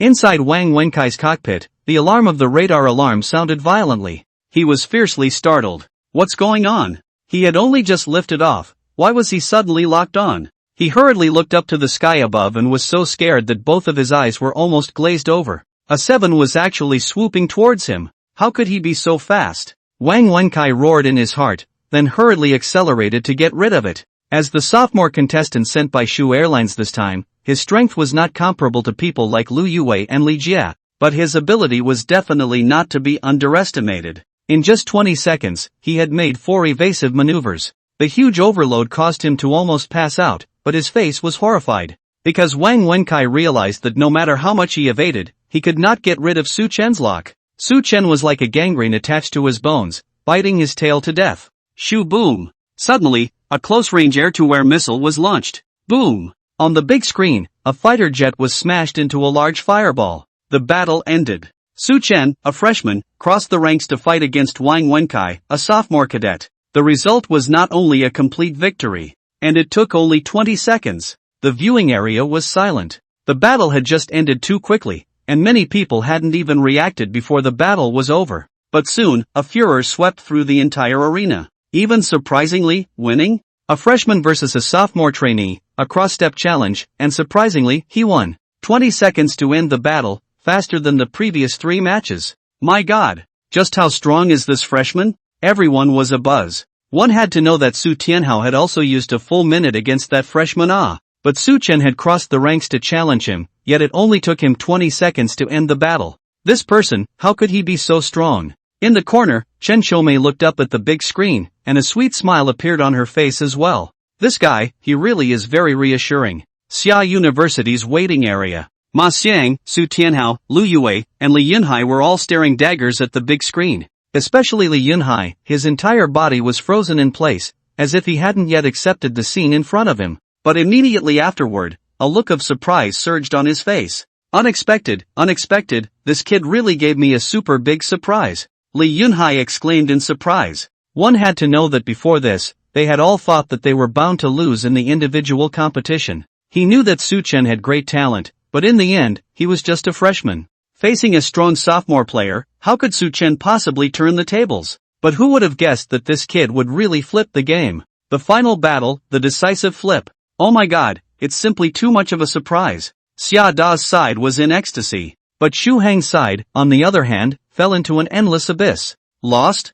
Inside Wang Wenkai's cockpit, the alarm of the radar alarm sounded violently. He was fiercely startled. What's going on? He had only just lifted off. Why was he suddenly locked on? He hurriedly looked up to the sky above and was so scared that both of his eyes were almost glazed over. A 7 was actually swooping towards him. How could he be so fast? Wang Wenkai roared in his heart, then hurriedly accelerated to get rid of it. As the sophomore contestant sent by Shu Airlines this time, his strength was not comparable to people like Lu Yue and Li Jia, but his ability was definitely not to be underestimated. In just 20 seconds, he had made 4 evasive maneuvers. The huge overload caused him to almost pass out, but his face was horrified. Because Wang Wenkai realized that no matter how much he evaded, he could not get rid of Su Chen's lock. Su Chen was like a gangrene attached to his bones, biting his tail to death. Shoo boom! Suddenly, a close-range air-to-air missile was launched. Boom! On the big screen, a fighter jet was smashed into a large fireball. The battle ended. Su Chen, a freshman, crossed the ranks to fight against Wang Wenkai, a sophomore cadet. The result was not only a complete victory, and it took only 20 seconds. The viewing area was silent. The battle had just ended too quickly, and many people hadn't even reacted before the battle was over. But soon, a furor swept through the entire arena. Even surprisingly, winning? A freshman versus a sophomore trainee, a cross-step challenge, and surprisingly, he won. 20 seconds to end the battle, faster than the previous 3 matches. My God! Just how strong is this freshman? Everyone was abuzz. One had to know that Su Tianhao had also used a full minute against that freshman but Su Chen had crossed the ranks to challenge him, yet it only took him 20 seconds to end the battle. This person, how could he be so strong? In the corner, Chen Xiaomei looked up at the big screen, and a sweet smile appeared on her face as well. This guy, he really is very reassuring. Xia University's waiting area. Ma Xiang, Su Tianhao, Lu Yue, and Li Yunhai were all staring daggers at the big screen. Especially Li Yunhai, his entire body was frozen in place, as if he hadn't yet accepted the scene in front of him. But immediately afterward, a look of surprise surged on his face. Unexpected, this kid really gave me a super big surprise. Li Yunhai exclaimed in surprise. One had to know that before this, they had all thought that they were bound to lose in the individual competition. He knew that Su Chen had great talent, but in the end, he was just a freshman. Facing a strong sophomore player, how could Su Chen possibly turn the tables? But who would have guessed that this kid would really flip the game? The final battle, the decisive flip. Oh my God, it's simply too much of a surprise. Xia Da's side was in ecstasy. But Xu Hang's side, on the other hand, fell into an endless abyss. Lost?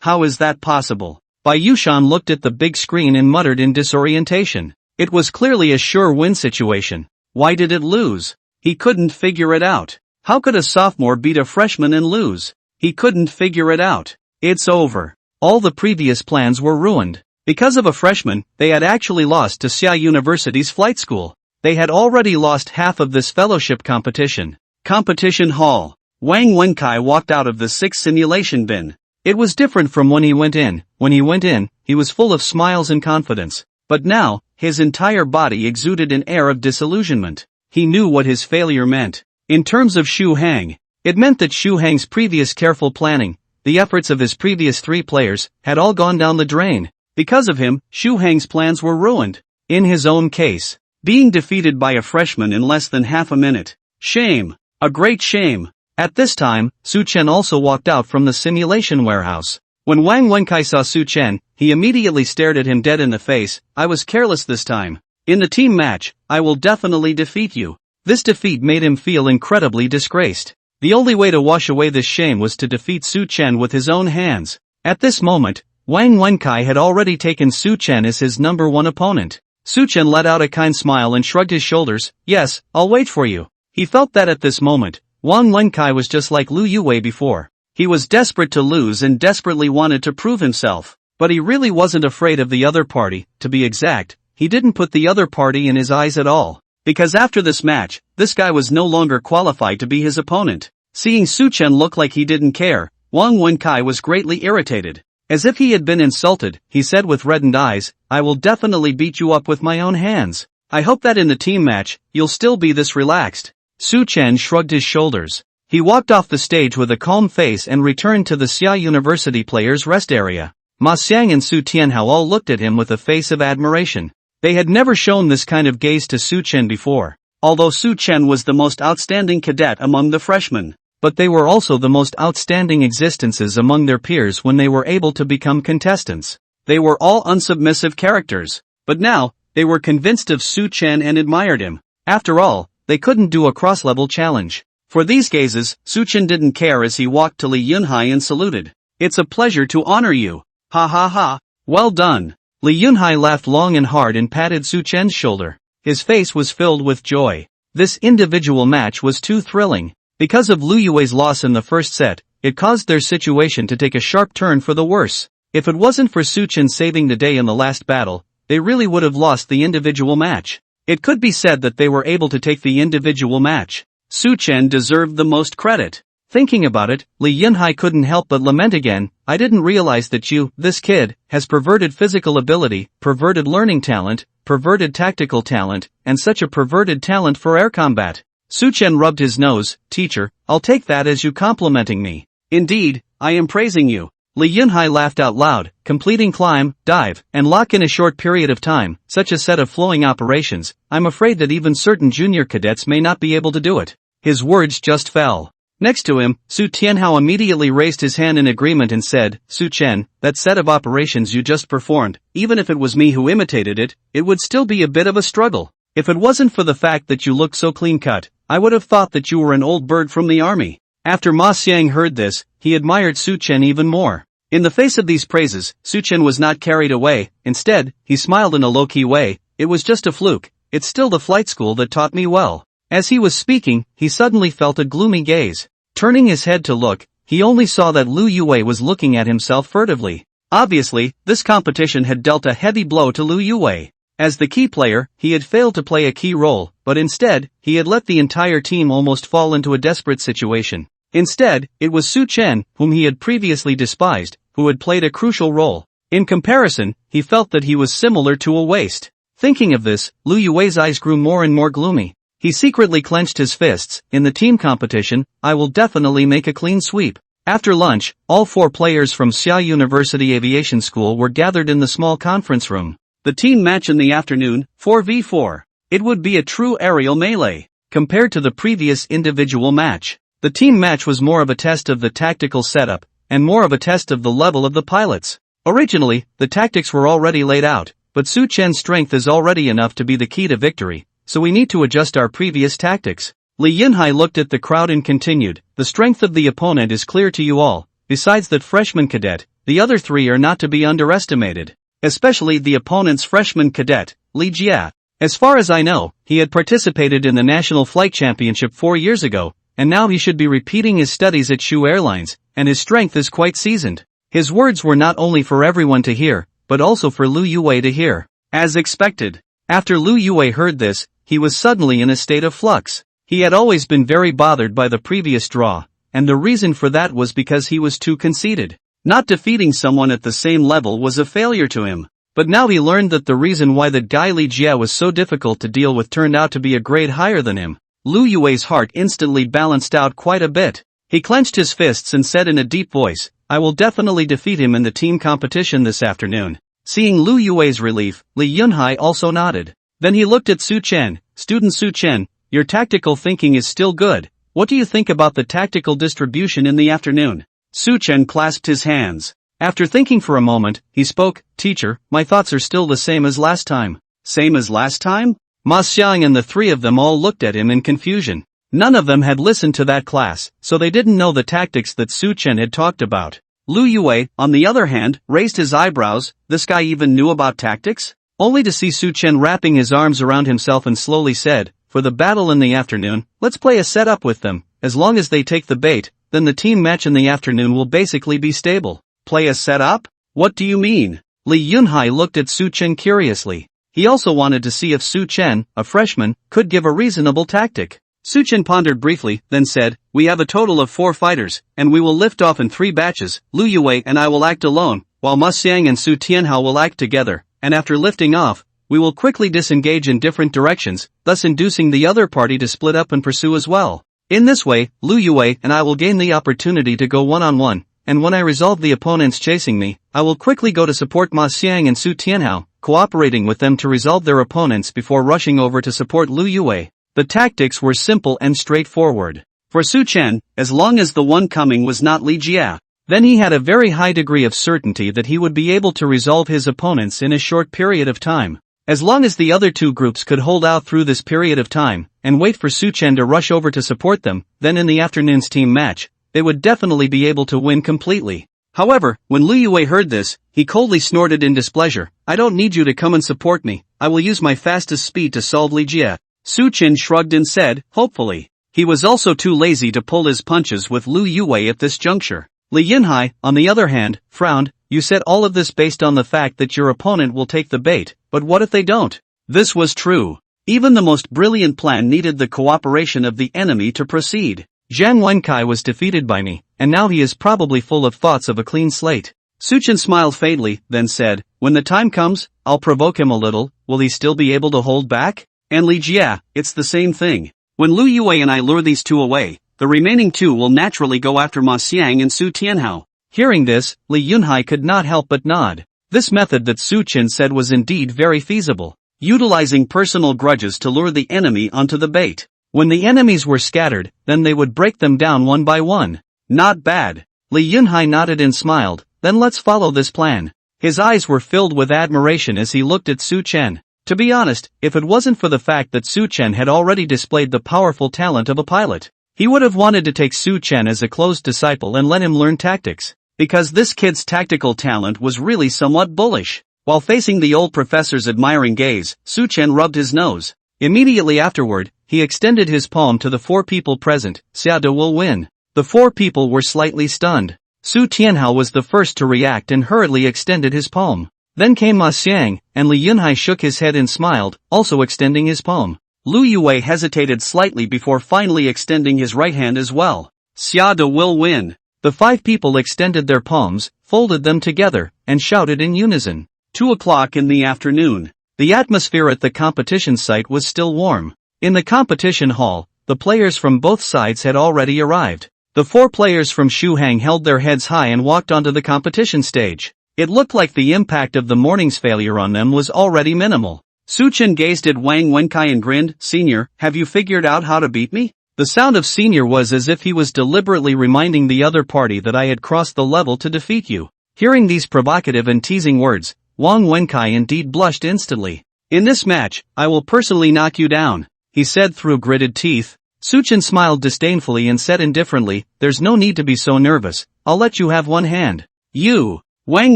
How is that possible? Bai Yushan looked at the big screen and muttered in disorientation. It was clearly a sure win situation. Why did it lose? He couldn't figure it out. How could a sophomore beat a freshman and lose? He couldn't figure it out. It's over. All the previous plans were ruined. Because of a freshman, they had actually lost to Xia University's flight school. They had already lost half of this fellowship competition. Competition hall. Wang Wenkai walked out of the 6th simulation bin. It was different from when he went in. When he went in, he was full of smiles and confidence. But now, his entire body exuded an air of disillusionment. He knew what his failure meant. In terms of Xu Hang, It meant that Xu Hang's previous careful planning, the efforts of his previous 3 players, had all gone down the drain. Because of him, Xu Hang's plans were ruined. In his own case, being defeated by a freshman in less than half a minute. Shame. A great shame. At this time, Su Chen also walked out from the simulation warehouse. When Wang Wenkai saw Su Chen, he immediately stared at him dead in the face. I was careless this time. In the team match, I will definitely defeat you. This defeat made him feel incredibly disgraced. The only way to wash away this shame was to defeat Su Chen with his own hands. At this moment, Wang Wenkai had already taken Su Chen as his number 1 opponent. Su Chen let out a kind smile and shrugged his shoulders. Yes, I'll wait for you. He felt that at this moment, Wang Wenkai was just like Lu Yue before. He was desperate to lose and desperately wanted to prove himself. But he really wasn't afraid of the other party. To be exact, he didn't put the other party in his eyes at all. Because after this match, this guy was no longer qualified to be his opponent. Seeing Su Chen look like he didn't care, Wang Wenkai was greatly irritated. As if he had been insulted, he said with reddened eyes, I will definitely beat you up with my own hands. I hope that in the team match, you'll still be this relaxed. Su Chen shrugged his shoulders. He walked off the stage with a calm face and returned to the Xia University players' rest area. Ma Xiang and Su Tianhao all looked at him with a face of admiration. They had never shown this kind of gaze to Su Chen before. Although Su Chen was the most outstanding cadet among the freshmen, but they were also the most outstanding existences among their peers when they were able to become contestants. They were all unsubmissive characters. But now, they were convinced of Su Chen and admired him. After all, they couldn't do a cross-level challenge. For these gazes, Su Chen didn't care as he walked to Li Yunhai and saluted. It's a pleasure to honor you. Ha ha ha. Well done. Li Yunhai laughed long and hard and patted Su Chen's shoulder. His face was filled with joy. This individual match was too thrilling. Because of Lu Yue's loss in the first set, it caused their situation to take a sharp turn for the worse. If it wasn't for Su Chen saving the day in the last battle, they really would have lost the individual match. It could be said that they were able to take the individual match. Su Chen deserved the most credit. Thinking about it, Li Yunhai couldn't help but lament again. I didn't realize that this kid, has perverted physical ability, perverted learning talent, perverted tactical talent, and such a perverted talent for air combat. Su Chen rubbed his nose. Teacher, I'll take that as you complimenting me. Indeed, I am praising you. Li Yunhai laughed out loud. Completing climb, dive, and lock in a short period of time, such a set of flowing operations, I'm afraid that even certain junior cadets may not be able to do it. His words just fell. Next to him, Su Tianhao immediately raised his hand in agreement and said, Su Chen, that set of operations you just performed, even if it was me who imitated it, it would still be a bit of a struggle. If it wasn't for the fact that you look so clean-cut, I would have thought that you were an old bird from the army. After Ma Xiang heard this, he admired Su Chen even more. In the face of these praises, Su Chen was not carried away. Instead, he smiled in a low-key way. It was just a fluke. It's still the flight school that taught me well. As he was speaking, he suddenly felt a gloomy gaze. Turning his head to look, he only saw that Lu Yue was looking at himself furtively. Obviously, this competition had dealt a heavy blow to Lu Yue. As the key player, he had failed to play a key role, but instead, he had let the entire team almost fall into a desperate situation. Instead, it was Su Chen, whom he had previously despised, who had played a crucial role. In comparison, he felt that he was similar to a waste. Thinking of this, Lu Yue's eyes grew more and more gloomy. He secretly clenched his fists. In the team competition, I will definitely make a clean sweep. After lunch, all 4 players from Xia University Aviation School were gathered in the small conference room. The team match in the afternoon, 4v4. It would be a true aerial melee. Compared to the previous individual match, the team match was more of a test of the tactical setup, and more of a test of the level of the pilots. Originally, the tactics were already laid out, but Su Chen's strength is already enough to be the key to victory, so we need to adjust our previous tactics. Li Yunhai looked at the crowd and continued, the strength of the opponent is clear to you all. Besides that freshman cadet, the other 3 are not to be underestimated. Especially the opponent's freshman cadet, Li Jia. As far as I know, he had participated in the National Flight Championship 4 years ago, and now he should be repeating his studies at Shu Airlines, and his strength is quite seasoned. His words were not only for everyone to hear, but also for Lu Yue to hear. As expected. After Lu Yue heard this, he was suddenly in a state of flux. He had always been very bothered by the previous draw, and the reason for that was because he was too conceited. Not defeating someone at the same level was a failure to him. But now he learned that the reason why that guy Li Jia was so difficult to deal with turned out to be a grade higher than him. Lu Yue's heart instantly balanced out quite a bit. He clenched his fists and said in a deep voice, I will definitely defeat him in the team competition this afternoon. Seeing Lu Yue's relief, Li Yunhai also nodded. Then he looked at Su Chen. Student Su Chen, your tactical thinking is still good. What do you think about the tactical distribution in the afternoon? Su Chen clasped his hands. After thinking for a moment, he spoke, Teacher, my thoughts are still the same as last time. Same as last time? Ma Xiang and the three of them all looked at him in confusion. None of them had listened to that class, so they didn't know the tactics that Su Chen had talked about. Lu Yue, on the other hand, raised his eyebrows. This guy even knew about tactics? Only to see Su Chen wrapping his arms around himself and slowly said, For the battle in the afternoon, let's play a setup with them. As long as they take the bait, then the team match in the afternoon will basically be stable. Play a setup? What do you mean? Li Yunhai looked at Su Chen curiously. He also wanted to see if Su Chen, a freshman, could give a reasonable tactic. Su Chen pondered briefly, then said, We have a total of 4 fighters, and we will lift off in 3 batches. Lu Yue and I will act alone, while Ma Xiang and Su Tianhao will act together, and after lifting off, we will quickly disengage in different directions, thus inducing the other party to split up and pursue as well. In this way, Lu Yue and I will gain the opportunity to go one-on-one, and when I resolve the opponents chasing me, I will quickly go to support Ma Xiang and Su Tianhao, cooperating with them to resolve their opponents before rushing over to support Lu Yue. The tactics were simple and straightforward. For Su Chen, as long as the one coming was not Li Jia, then he had a very high degree of certainty that he would be able to resolve his opponents in a short period of time. As long as the other 2 groups could hold out through this period of time, and wait for Su Chen to rush over to support them, then in the afternoon's team match, they would definitely be able to win completely. However, when Lu Yue heard this, he coldly snorted in displeasure, I don't need you to come and support me, I will use my fastest speed to solve Li Jia. Su Chen shrugged and said, hopefully. He was also too lazy to pull his punches with Lu Yue at this juncture. Li Yunhai, on the other hand, frowned, you said all of this based on the fact that your opponent will take the bait, but what if they don't? This was true. Even the most brilliant plan needed the cooperation of the enemy to proceed. Zhang Wenkai was defeated by me, and now he is probably full of thoughts of a clean slate. Su Chen smiled faintly, then said, when the time comes, I'll provoke him a little, will he still be able to hold back? And Li Jia, it's the same thing. When Lu Yue and I lure these 2 away, the remaining 2 will naturally go after Ma Xiang and Su Tianhao. Hearing this, Li Yunhai could not help but nod. This method that Su Chen said was indeed very feasible, utilizing personal grudges to lure the enemy onto the bait. When the enemies were scattered, then they would break them down one by one. Not bad. Li Yunhai nodded and smiled, then let's follow this plan. His eyes were filled with admiration as he looked at Su Chen. To be honest, if it wasn't for the fact that Su Chen had already displayed the powerful talent of a pilot, he would have wanted to take Su Chen as a close disciple and let him learn tactics. Because this kid's tactical talent was really somewhat bullish. While facing the old professor's admiring gaze, Su Chen rubbed his nose. Immediately afterward, he extended his palm to the 4 people present. Xiaoda will win. The 4 people were slightly stunned. Su Tianhao was the first to react and hurriedly extended his palm. Then came Ma Xiang, and Li Yunhai shook his head and smiled, also extending his palm. Lu Yue hesitated slightly before finally extending his right hand as well. Xiaoda will win. The 5 people extended their palms, folded them together, and shouted in unison. 2 o'clock in the afternoon. The atmosphere at the competition site was still warm. In the competition hall, the players from both sides had already arrived. The 4 players from Shuhang held their heads high and walked onto the competition stage. It looked like the impact of the morning's failure on them was already minimal. Su Chen gazed at Wang Wenkai and grinned, Senior, have you figured out how to beat me? The sound of Senior was as if he was deliberately reminding the other party that I had crossed the level to defeat you. Hearing these provocative and teasing words, Wang Wenkai indeed blushed instantly. In this match, I will personally knock you down, he said through gritted teeth. Su Chen smiled disdainfully and said indifferently, there's no need to be so nervous, I'll let you have one hand. You! Wang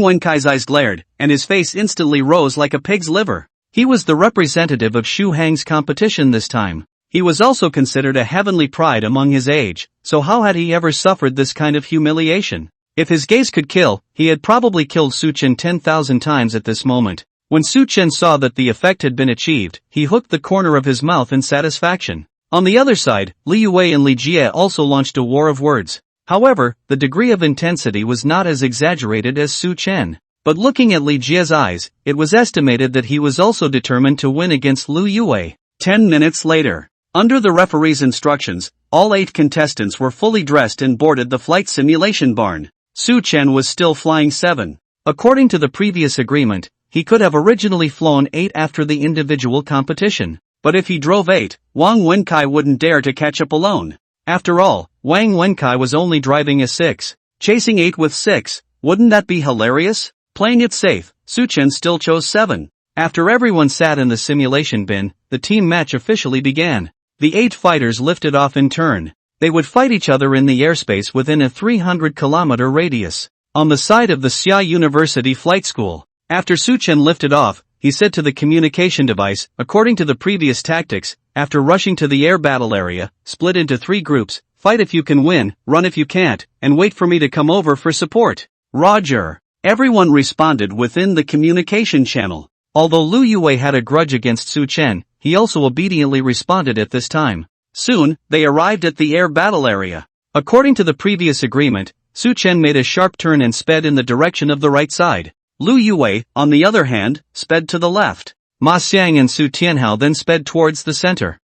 Wenkai's eyes glared, and his face instantly rose like a pig's liver. He was the representative of Shu Hang's competition this time. He was also considered a heavenly pride among his age, so how had he ever suffered this kind of humiliation? If his gaze could kill, he had probably killed Su Chen 10,000 times at this moment. When Su Chen saw that the effect had been achieved, he hooked the corner of his mouth in satisfaction. On the other side, Li Yue and Li Jie also launched a war of words. However, the degree of intensity was not as exaggerated as Su Chen. But looking at Li Jie's eyes, it was estimated that he was also determined to win against Lu Yue. 10 minutes later. Under the referee's instructions, All 8 contestants were fully dressed and boarded the flight simulation barn. Su Chen was still flying 7. According to the previous agreement, he could have originally flown 8 after the individual competition. But if he drove 8, Wang Wenkai wouldn't dare to catch up alone. After all, Wang Wenkai was only driving a 6. Chasing 8 with 6, wouldn't that be hilarious? Playing it safe, Su Chen still chose 7. After everyone sat in the simulation bin, the team match officially began. The 8 fighters lifted off in turn. They would fight each other in the airspace within a 300-kilometer radius, on the side of the Xia University Flight School. After Su Chen lifted off, he said to the communication device, according to the previous tactics, after rushing to the air battle area, split into 3 groups, fight if you can win, run if you can't, and wait for me to come over for support. Roger. Everyone responded within the communication channel. Although Lu Yue had a grudge against Su Chen, he also obediently responded at this time. Soon, they arrived at the air battle area. According to the previous agreement, Su Chen made a sharp turn and sped in the direction of the right side. Lu Yue, on the other hand, sped to the left. Ma Xiang and Su Tianhao then sped towards the center.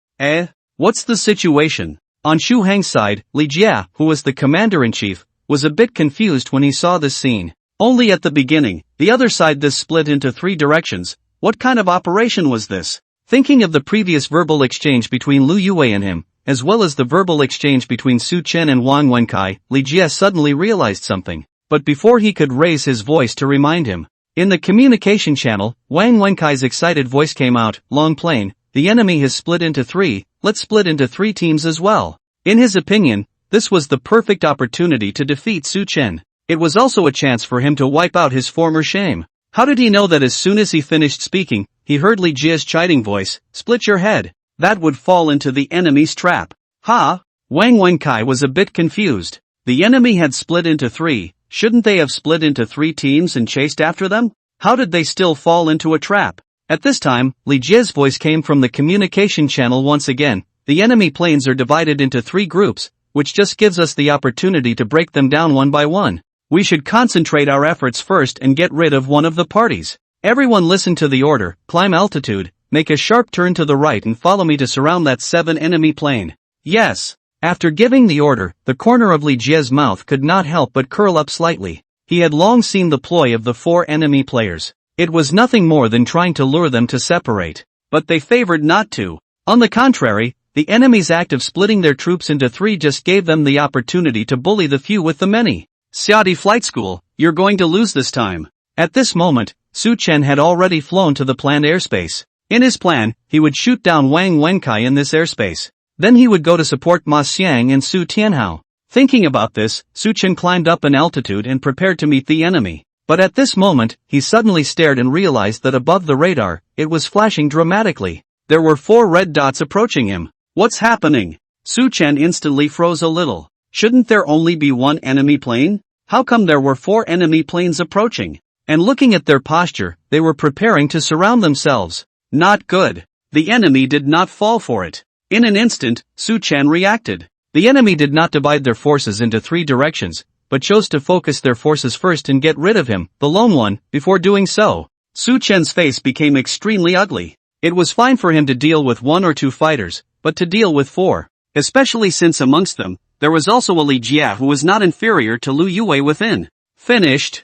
What's the situation? On Xu Hang's side, Li Jia, who was the commander-in-chief, was a bit confused when he saw this scene. Only at the beginning, the other side this split into 3 directions. What kind of operation was this? Thinking of the previous verbal exchange between Lu Yue and him, as well as the verbal exchange between Su Chen and Wang Wenkai, Li Jia suddenly realized something. But before he could raise his voice to remind him, in the communication channel, Wang Wenkai's excited voice came out, long plane, the enemy has split into 3, let's split into 3 teams as well. In his opinion, this was the perfect opportunity to defeat Su Chen. It was also a chance for him to wipe out his former shame. How did he know that as soon as he finished speaking, he heard Li Jia's chiding voice, split your head? That would fall into the enemy's trap. Ha! Wang Wenkai was a bit confused. The enemy had split into 3, shouldn't they have split into 3 teams and chased after them? How did they still fall into a trap? At this time, Li Jia's voice came from the communication channel once again. The enemy planes are divided into 3 groups, which just gives us the opportunity to break them down one by one. We should concentrate our efforts first and get rid of one of the parties. Everyone listen to the order, climb altitude, make a sharp turn to the right and follow me to surround that 7 enemy plane. Yes. After giving the order, the corner of Li Jia's mouth could not help but curl up slightly. He had long seen the ploy of the 4 enemy players. It was nothing more than trying to lure them to separate. But they favored not to. On the contrary, the enemy's act of splitting their troops into 3 just gave them the opportunity to bully the few with the many. Xiadi Flight School, you're going to lose this time. At this moment, Su Chen had already flown to the planned airspace. In his plan, he would shoot down Wang Wenkai in this airspace. Then he would go to support Ma Xiang and Su Tianhao. Thinking about this, Su Chen climbed up in altitude and prepared to meet the enemy. But at this moment, he suddenly stared and realized that above the radar, it was flashing dramatically. There were 4 red dots approaching him. What's happening? Su Chen instantly froze a little. Shouldn't there only be 1 enemy plane? How come there were 4 enemy planes approaching? And looking at their posture, they were preparing to surround themselves. Not good. The enemy did not fall for it. In an instant, Su Chen reacted. The enemy did not divide their forces into 3 directions, but chose to focus their forces first and get rid of him, the lone one, before doing so. Su Chen's face became extremely ugly. It was fine for him to deal with 1 or 2 fighters, but to deal with 4, especially since amongst them, there was also a Li Jia who was not inferior to Lu Yue within. Finished.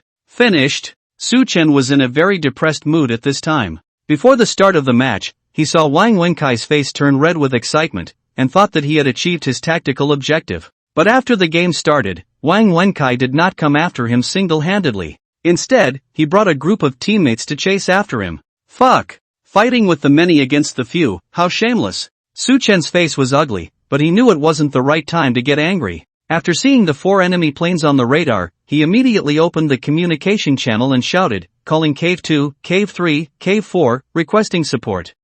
Su Chen was in a very depressed mood at this time. Before the start of the match, he saw Wang Wenkai's face turn red with excitement, and thought that he had achieved his tactical objective. But after the game started, Wang Wenkai did not come after him single-handedly. Instead, he brought a group of teammates to chase after him. Fuck! Fighting with the many against the few, how shameless. Su Chen's face was ugly, but he knew it wasn't the right time to get angry. After seeing the 4 enemy planes on the radar, he immediately opened the communication channel and shouted, calling Cave 2, Cave 3, Cave 4, requesting support.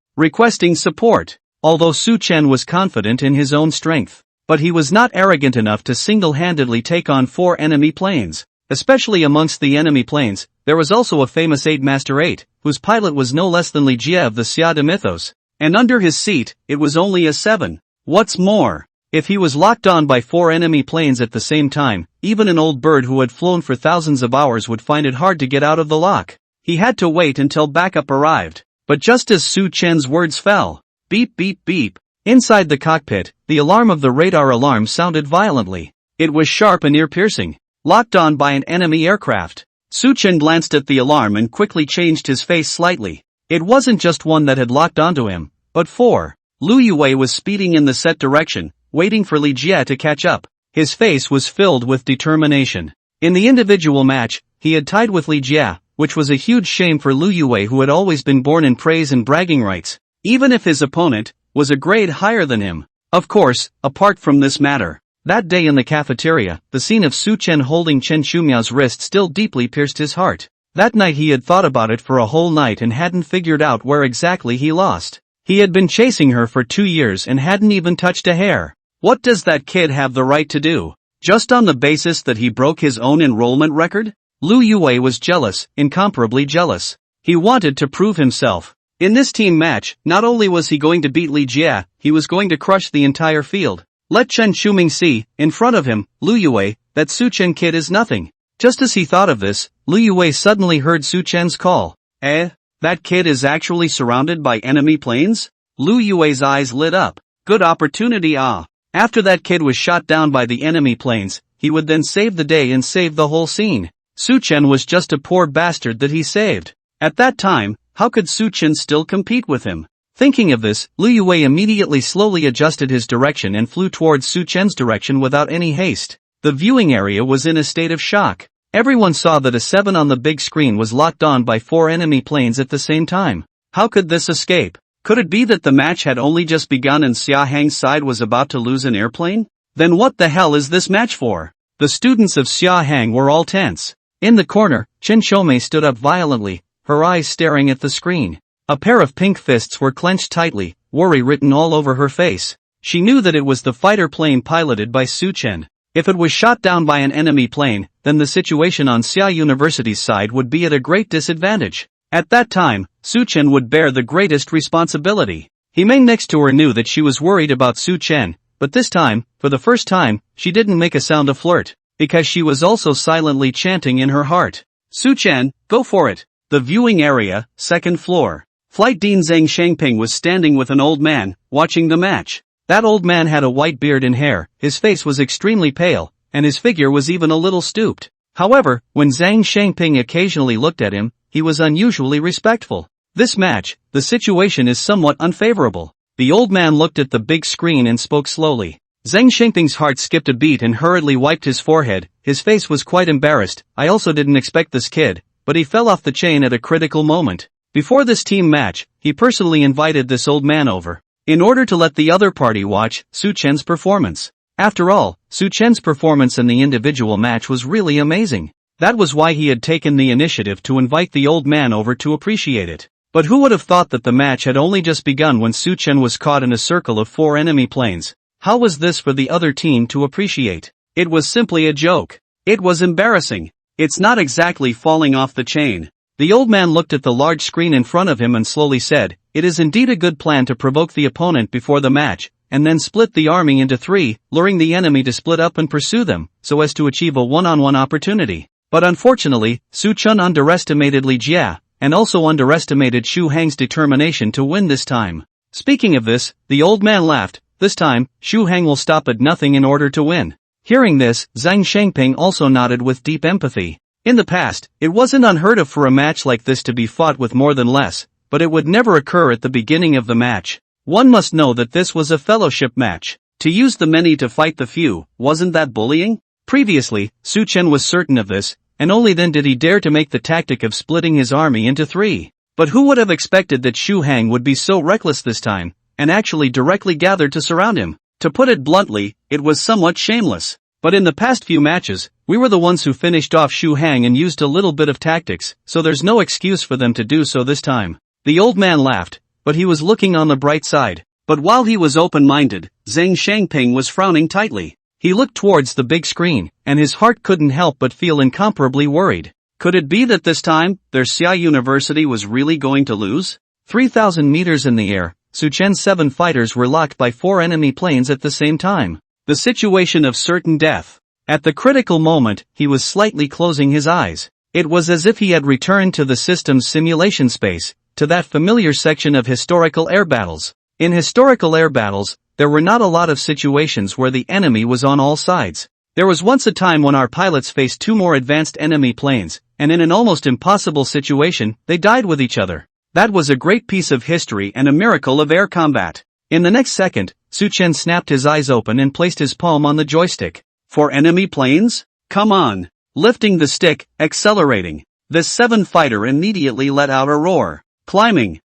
Although Su Chen was confident in his own strength, but he was not arrogant enough to single-handedly take on 4 enemy planes. Especially amongst the enemy planes, there was also a famous 8 Master 8, whose pilot was no less than Li Jia of the Xia mythos. And under his seat, it was only a 7. What's more, if he was locked on by 4 enemy planes at the same time, even an old bird who had flown for thousands of hours would find it hard to get out of the lock. He had to wait until backup arrived. But just as Su Chen's words fell, beep beep beep, Inside the cockpit, the alarm of the radar alarm sounded violently. It was sharp and ear-piercing. Locked on by an enemy aircraft. Su Chen glanced at the alarm and quickly changed his face slightly. It wasn't just one that had locked onto him, but four. Lu Yue was speeding in the set direction, waiting for Li Jie to catch up. His face was filled with determination. In the individual match, he had tied with Li Jie, which was a huge shame for Lu Yue, who had always been born in praise and bragging rights, even if his opponent was a grade higher than him. Of course, apart from this matter, that day in the cafeteria, the scene of Su Chen holding Chen Shumiao's wrist still deeply pierced his heart. That night he had thought about it for a whole night and hadn't figured out where exactly he lost. He had been chasing her for 2 years and hadn't even touched a hair. What does that kid have the right to do? Just on the basis that he broke his own enrollment record? Lu Yue was jealous, incomparably jealous. He wanted to prove himself. In this team match, not only was he going to beat Li Jie, he was going to crush the entire field. Let Chen Shuming see, in front of him, Lu Yue, that Su Chen kid is nothing. Just as he thought of this, Lu Yue suddenly heard Su Chen's call. That kid is actually surrounded by enemy planes? Lu Yue's eyes lit up. Good opportunity. After that kid was shot down by the enemy planes, he would then save the day and save the whole scene. Su Chen was just a poor bastard that he saved. At that time, how could Su Chen still compete with him? Thinking of this, Lu Yue immediately slowly adjusted his direction and flew towards Su Chen's direction without any haste. The viewing area was in a state of shock. Everyone saw that a 7 on the big screen was locked on by 4 enemy planes at the same time. How could this escape? Could it be that the match had only just begun and Xia Hang's side was about to lose an airplane? Then what the hell is this match for? The students of Xia Hang were all tense. In the corner, Chen Shomei stood up violently, her eyes staring at the screen. A pair of pink fists were clenched tightly, worry written all over her face. She knew that it was the fighter plane piloted by Su Chen. If it was shot down by an enemy plane, then the situation on Xia University's side would be at a great disadvantage. At that time, Su Chen would bear the greatest responsibility. Himeng next to her knew that she was worried about Su Chen, but this time, for the first time, she didn't make a sound of flirt, because she was also silently chanting in her heart. Su Chen, go for it. The viewing area, 2nd floor. Flight Dean Zhang Shangping was standing with an old man, watching the match. That old man had a white beard and hair, his face was extremely pale, and his figure was even a little stooped. However, when Zhang Shangping occasionally looked at him, he was unusually respectful. This match, the situation is somewhat unfavorable. The old man looked at the big screen and spoke slowly. Zhang Shangping's heart skipped a beat and hurriedly wiped his forehead, his face was quite embarrassed. I also didn't expect this kid, but he fell off the chain at a critical moment. Before this team match, he personally invited this old man over, in order to let the other party watch Su Chen's performance. After all, Su Chen's performance in the individual match was really amazing. That was why he had taken the initiative to invite the old man over to appreciate it. But who would have thought that the match had only just begun when Su Chen was caught in a circle of 4 enemy planes? How was this for the other team to appreciate? It was simply a joke. It was embarrassing. It's not exactly falling off the chain. The old man looked at the large screen in front of him and slowly said, "It is indeed a good plan to provoke the opponent before the match, and then split the army into 3, luring the enemy to split up and pursue them, so as to achieve a one-on-one opportunity." But unfortunately, Su Chen underestimated Li Jie, and also underestimated Xu Hang's determination to win this time. Speaking of this, the old man laughed. This time, Xu Hang will stop at nothing in order to win. Hearing this, Zhang Shangping also nodded with deep empathy. In the past, it wasn't unheard of for a match like this to be fought with more than less, but it would never occur at the beginning of the match. One must know that this was a fellowship match. To use the many to fight the few, wasn't that bullying? Previously, Su Chen was certain of this, and only then did he dare to make the tactic of splitting his army into 3. But who would have expected that Xu Hang would be so reckless this time, and actually directly gathered to surround him? To put it bluntly, it was somewhat shameless. But in the past few matches, we were the ones who finished off Xu Hang and used a little bit of tactics, so there's no excuse for them to do so this time. The old man laughed, but he was looking on the bright side. But while he was open-minded, Zhang Shangping was frowning tightly. He looked towards the big screen, and his heart couldn't help but feel incomparably worried. Could it be that this time, their Xia University was really going to lose? 3,000 meters in the air, Su Chen's 7 fighters were locked by 4 enemy planes at the same time. The situation of certain death. At the critical moment, he was slightly closing his eyes. It was as if he had returned to the system's simulation space, to that familiar section of historical air battles. In historical air battles, there were not a lot of situations where the enemy was on all sides. There was once a time when our pilots faced two more advanced enemy planes, and in an almost impossible situation, they died with each other. That was a great piece of history and a miracle of air combat. In the next second, Su Chen snapped his eyes open and placed his palm on the joystick. For enemy planes? Come on. Lifting the stick, accelerating. The 7 fighter immediately let out a roar. Climbing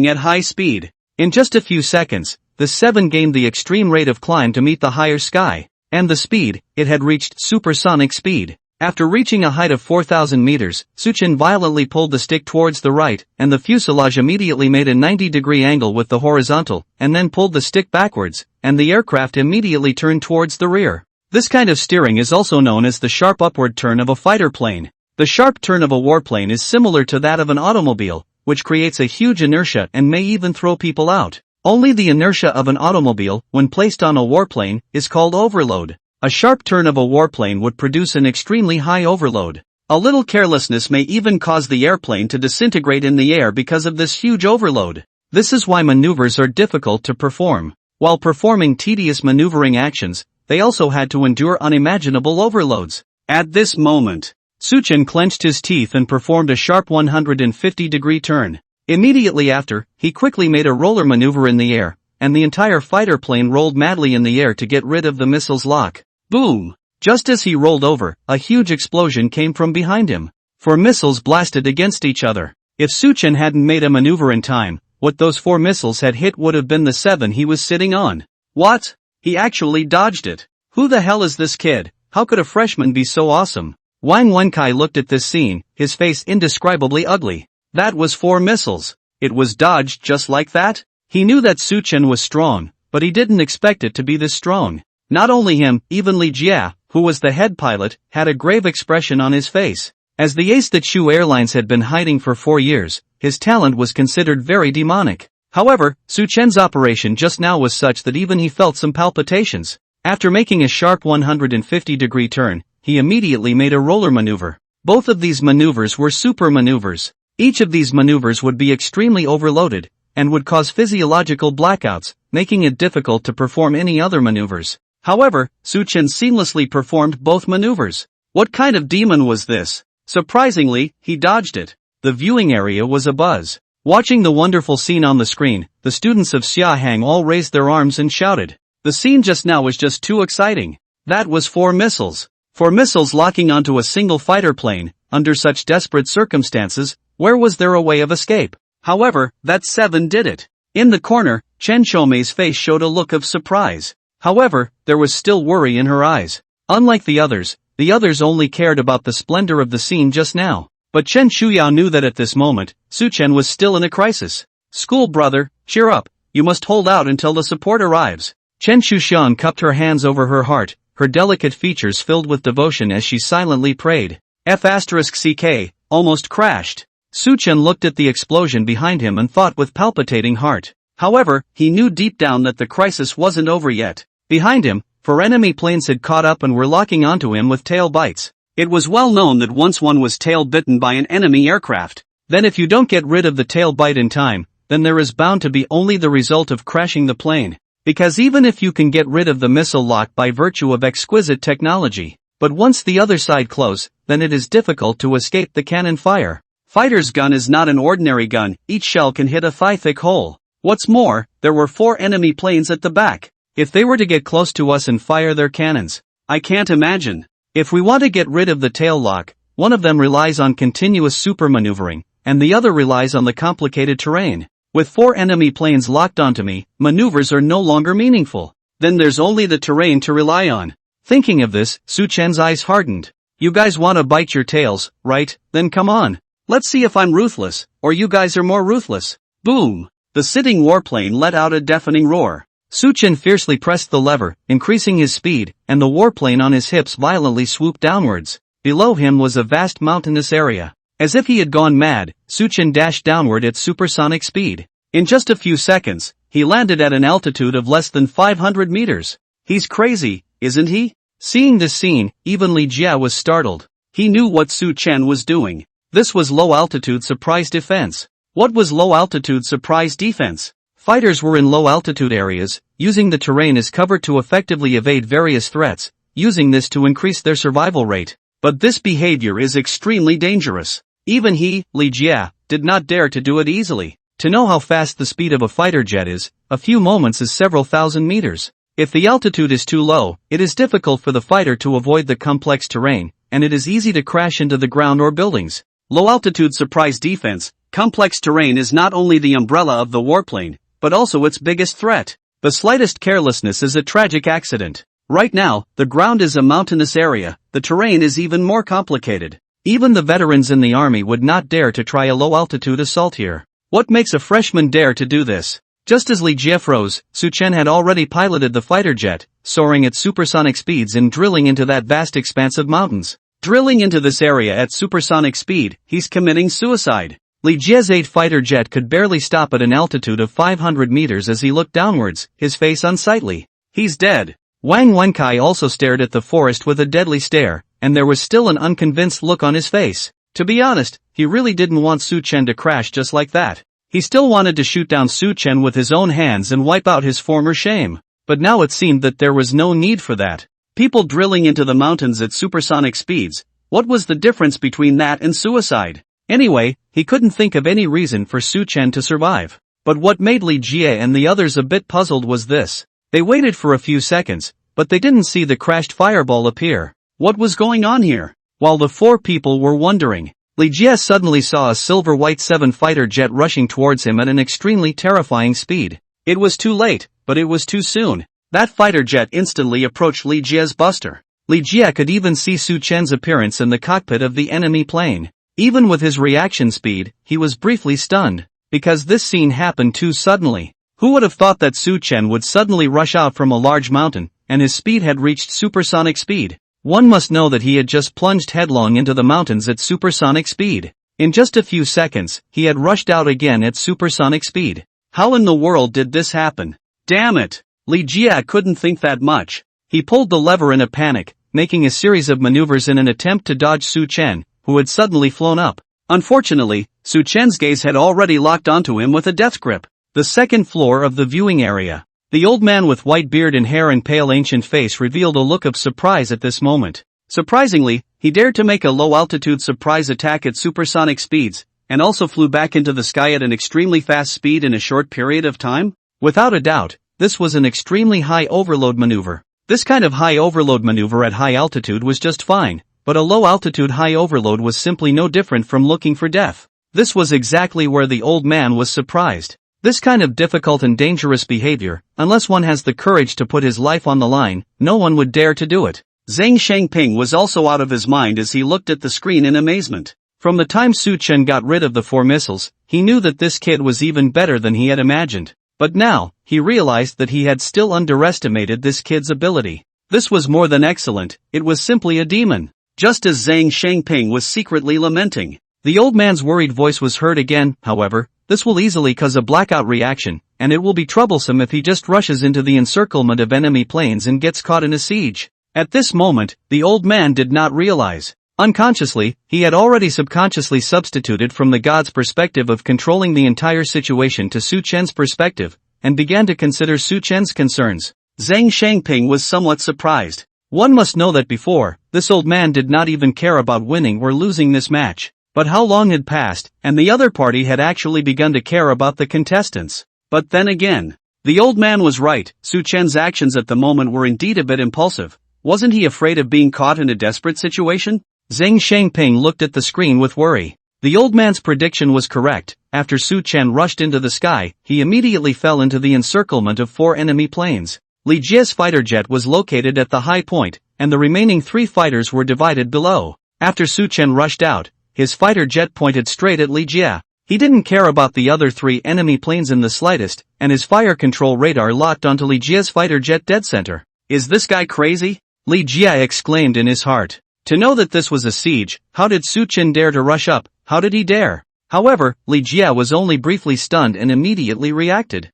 at high speed. In just a few seconds, the 7 gained the extreme rate of climb to meet the higher sky. And the speed, it had reached supersonic speed. After reaching a height of 4,000 meters, Su Chen violently pulled the stick towards the right, and the fuselage immediately made a 90-degree angle with the horizontal, and then pulled the stick backwards, and the aircraft immediately turned towards the rear. This kind of steering is also known as the sharp upward turn of a fighter plane. The sharp turn of a warplane is similar to that of an automobile, which creates a huge inertia and may even throw people out. Only the inertia of an automobile, when placed on a warplane, is called overload. A sharp turn of a warplane would produce an extremely high overload. A little carelessness may even cause the airplane to disintegrate in the air because of this huge overload. This is why maneuvers are difficult to perform. While performing tedious maneuvering actions, they also had to endure unimaginable overloads. At this moment, Su Chen clenched his teeth and performed a sharp 150-degree turn. Immediately after, he quickly made a roller maneuver in the air, and the entire fighter plane rolled madly in the air to get rid of the missile's lock. Boom! Just as he rolled over, a huge explosion came from behind him. 4 missiles blasted against each other. If Su Chen hadn't made a maneuver in time, what those 4 missiles had hit would have been the 7 he was sitting on. What? He actually dodged it. Who the hell is this kid? How could a freshman be so awesome? Wang Wenkai looked at this scene, his face indescribably ugly. That was 4 missiles. It was dodged just like that? He knew that Su Chen was strong, but he didn't expect it to be this strong. Not only him, even Li Jia, who was the head pilot, had a grave expression on his face. As the ace that Shu Airlines had been hiding for 4 years, his talent was considered very demonic. However, Su Chen's operation just now was such that even he felt some palpitations. After making a sharp 150-degree turn, he immediately made a roller maneuver. Both of these maneuvers were super maneuvers. Each of these maneuvers would be extremely overloaded, and would cause physiological blackouts, making it difficult to perform any other maneuvers. However, Su Chen seamlessly performed both maneuvers. What kind of demon was this? Surprisingly, he dodged it. The viewing area was abuzz. Watching the wonderful scene on the screen, the students of Xiahang all raised their arms and shouted. The scene just now was just too exciting. That was 4 missiles. 4 missiles locking onto a single fighter plane. Under such desperate circumstances, where was there a way of escape? However, that 7 did it. In the corner, Chen Shoumei's face showed a look of surprise. However, there was still worry in her eyes. Unlike the others only cared about the splendor of the scene just now. But Chen Shuyao knew that at this moment, Su Chen was still in a crisis. School brother, cheer up, you must hold out until the support arrives. Chen Shushan cupped her hands over her heart, her delicate features filled with devotion as she silently prayed. F***CK, almost crashed. Su Chen looked at the explosion behind him and thought with palpitating heart. However, he knew deep down that the crisis wasn't over yet. Behind him, 4 enemy planes had caught up and were locking onto him with tail bites. It was well known that once one was tail bitten by an enemy aircraft, then if you don't get rid of the tail bite in time, then there is bound to be only the result of crashing the plane. Because even if you can get rid of the missile lock by virtue of exquisite technology, but once the other side close, then it is difficult to escape the cannon fire. Fighter's gun is not an ordinary gun, each shell can hit a thigh-thick hole. What's more, there were 4 enemy planes at the back. If they were to get close to us and fire their cannons, I can't imagine. If we want to get rid of the tail lock, one of them relies on continuous super maneuvering, and the other relies on the complicated terrain. With 4 enemy planes locked onto me, maneuvers are no longer meaningful. Then there's only the terrain to rely on. Thinking of this, Su Chen's eyes hardened. You guys want to bite your tails, right? Then come on. Let's see if I'm ruthless, or you guys are more ruthless. Boom! The sitting warplane let out a deafening roar. Su Chen fiercely pressed the lever, increasing his speed, and the warplane on his hips violently swooped downwards. Below him was a vast mountainous area. As if he had gone mad, Su Chen dashed downward at supersonic speed. In just a few seconds, he landed at an altitude of less than 500 meters. He's crazy, isn't he? Seeing this scene, even Li Jia was startled. He knew what Su Chen was doing. This was low-altitude surprise defense. What was low-altitude surprise defense? Fighters were in low-altitude areas, using the terrain as cover to effectively evade various threats, using this to increase their survival rate. But this behavior is extremely dangerous. Even he, Li Jie, did not dare to do it easily. To know how fast the speed of a fighter jet is, a few moments is several thousand meters. If the altitude is too low, it is difficult for the fighter to avoid the complex terrain, and it is easy to crash into the ground or buildings. Low-altitude surprise defense, complex terrain is not only the umbrella of the warplane, but also its biggest threat. The slightest carelessness is a tragic accident. Right now, the ground is a mountainous area, the terrain is even more complicated. Even the veterans in the army would not dare to try a low-altitude assault here. What makes a freshman dare to do this? Just as Li Jie froze, Su Chen had already piloted the fighter jet, soaring at supersonic speeds and drilling into that vast expanse of mountains. Drilling into this area at supersonic speed, he's committing suicide. Li Jie's 8 fighter jet could barely stop at an altitude of 500 meters as he looked downwards, his face unsightly. He's dead. Wang Wenkai also stared at the forest with a deadly stare, and there was still an unconvinced look on his face. To be honest, he really didn't want Su Chen to crash just like that. He still wanted to shoot down Su Chen with his own hands and wipe out his former shame. But now it seemed that there was no need for that. People drilling into the mountains at supersonic speeds, what was the difference between that and suicide? Anyway, he couldn't think of any reason for Su Chen to survive. But what made Li Jie and the others a bit puzzled was this. They waited for a few seconds, but they didn't see the crashed fireball appear. What was going on here? While the 4 people were wondering, Li Jie suddenly saw a silver-white 7 fighter jet rushing towards him at an extremely terrifying speed. It was too late, but it was too soon. That fighter jet instantly approached Li Jie's buster. Li Jie could even see Su Chen's appearance in the cockpit of the enemy plane. Even with his reaction speed, he was briefly stunned, because this scene happened too suddenly. Who would have thought that Su Chen would suddenly rush out from a large mountain, and his speed had reached supersonic speed? One must know that he had just plunged headlong into the mountains at supersonic speed. In just a few seconds, he had rushed out again at supersonic speed. How in the world did this happen? Damn it! Li Jie couldn't think that much. He pulled the lever in a panic, making a series of maneuvers in an attempt to dodge Su Chen, who had suddenly flown up. Unfortunately, Su Chen's gaze had already locked onto him with a death grip. The second floor of the viewing area. The old man with white beard and hair and pale ancient face revealed a look of surprise at this moment. Surprisingly, he dared to make a low-altitude surprise attack at supersonic speeds, and also flew back into the sky at an extremely fast speed in a short period of time? Without a doubt, this was an extremely high overload maneuver. This kind of high overload maneuver at high altitude was just fine, but a low-altitude high overload was simply no different from looking for death. This was exactly where the old man was surprised. This kind of difficult and dangerous behavior, unless one has the courage to put his life on the line, no one would dare to do it. Zhang Shangping was also out of his mind as he looked at the screen in amazement. From the time Su Chen got rid of the 4 missiles, he knew that this kid was even better than he had imagined. But now, he realized that he had still underestimated this kid's ability. This was more than excellent, it was simply a demon. Just as Zhang Shangping was secretly lamenting. The old man's worried voice was heard again, however. This will easily cause a blackout reaction, and it will be troublesome if he just rushes into the encirclement of enemy planes and gets caught in a siege. At this moment, the old man did not realize. Unconsciously, he had already subconsciously substituted from the god's perspective of controlling the entire situation to Su Chen's perspective, and began to consider Su Chen's concerns. Zhang Shangping was somewhat surprised. One must know that before, this old man did not even care about winning or losing this match. But how long had passed, and the other party had actually begun to care about the contestants. But then again, the old man was right, Su Chen's actions at the moment were indeed a bit impulsive. Wasn't he afraid of being caught in a desperate situation? Zhang Shangping looked at the screen with worry. The old man's prediction was correct. After Su Chen rushed into the sky, he immediately fell into the encirclement of 4 enemy planes. Li Jie's fighter jet was located at the high point, and the remaining 3 fighters were divided below. After Su Chen rushed out, his fighter jet pointed straight at Li Jie. He didn't care about the other 3 enemy planes in the slightest, and his fire control radar locked onto Li Jie's fighter jet dead center. Is this guy crazy? Li Jie exclaimed in his heart. To know that this was a siege, how did Su Chen dare to rush up? How did he dare? However, Li Jie was only briefly stunned and immediately reacted.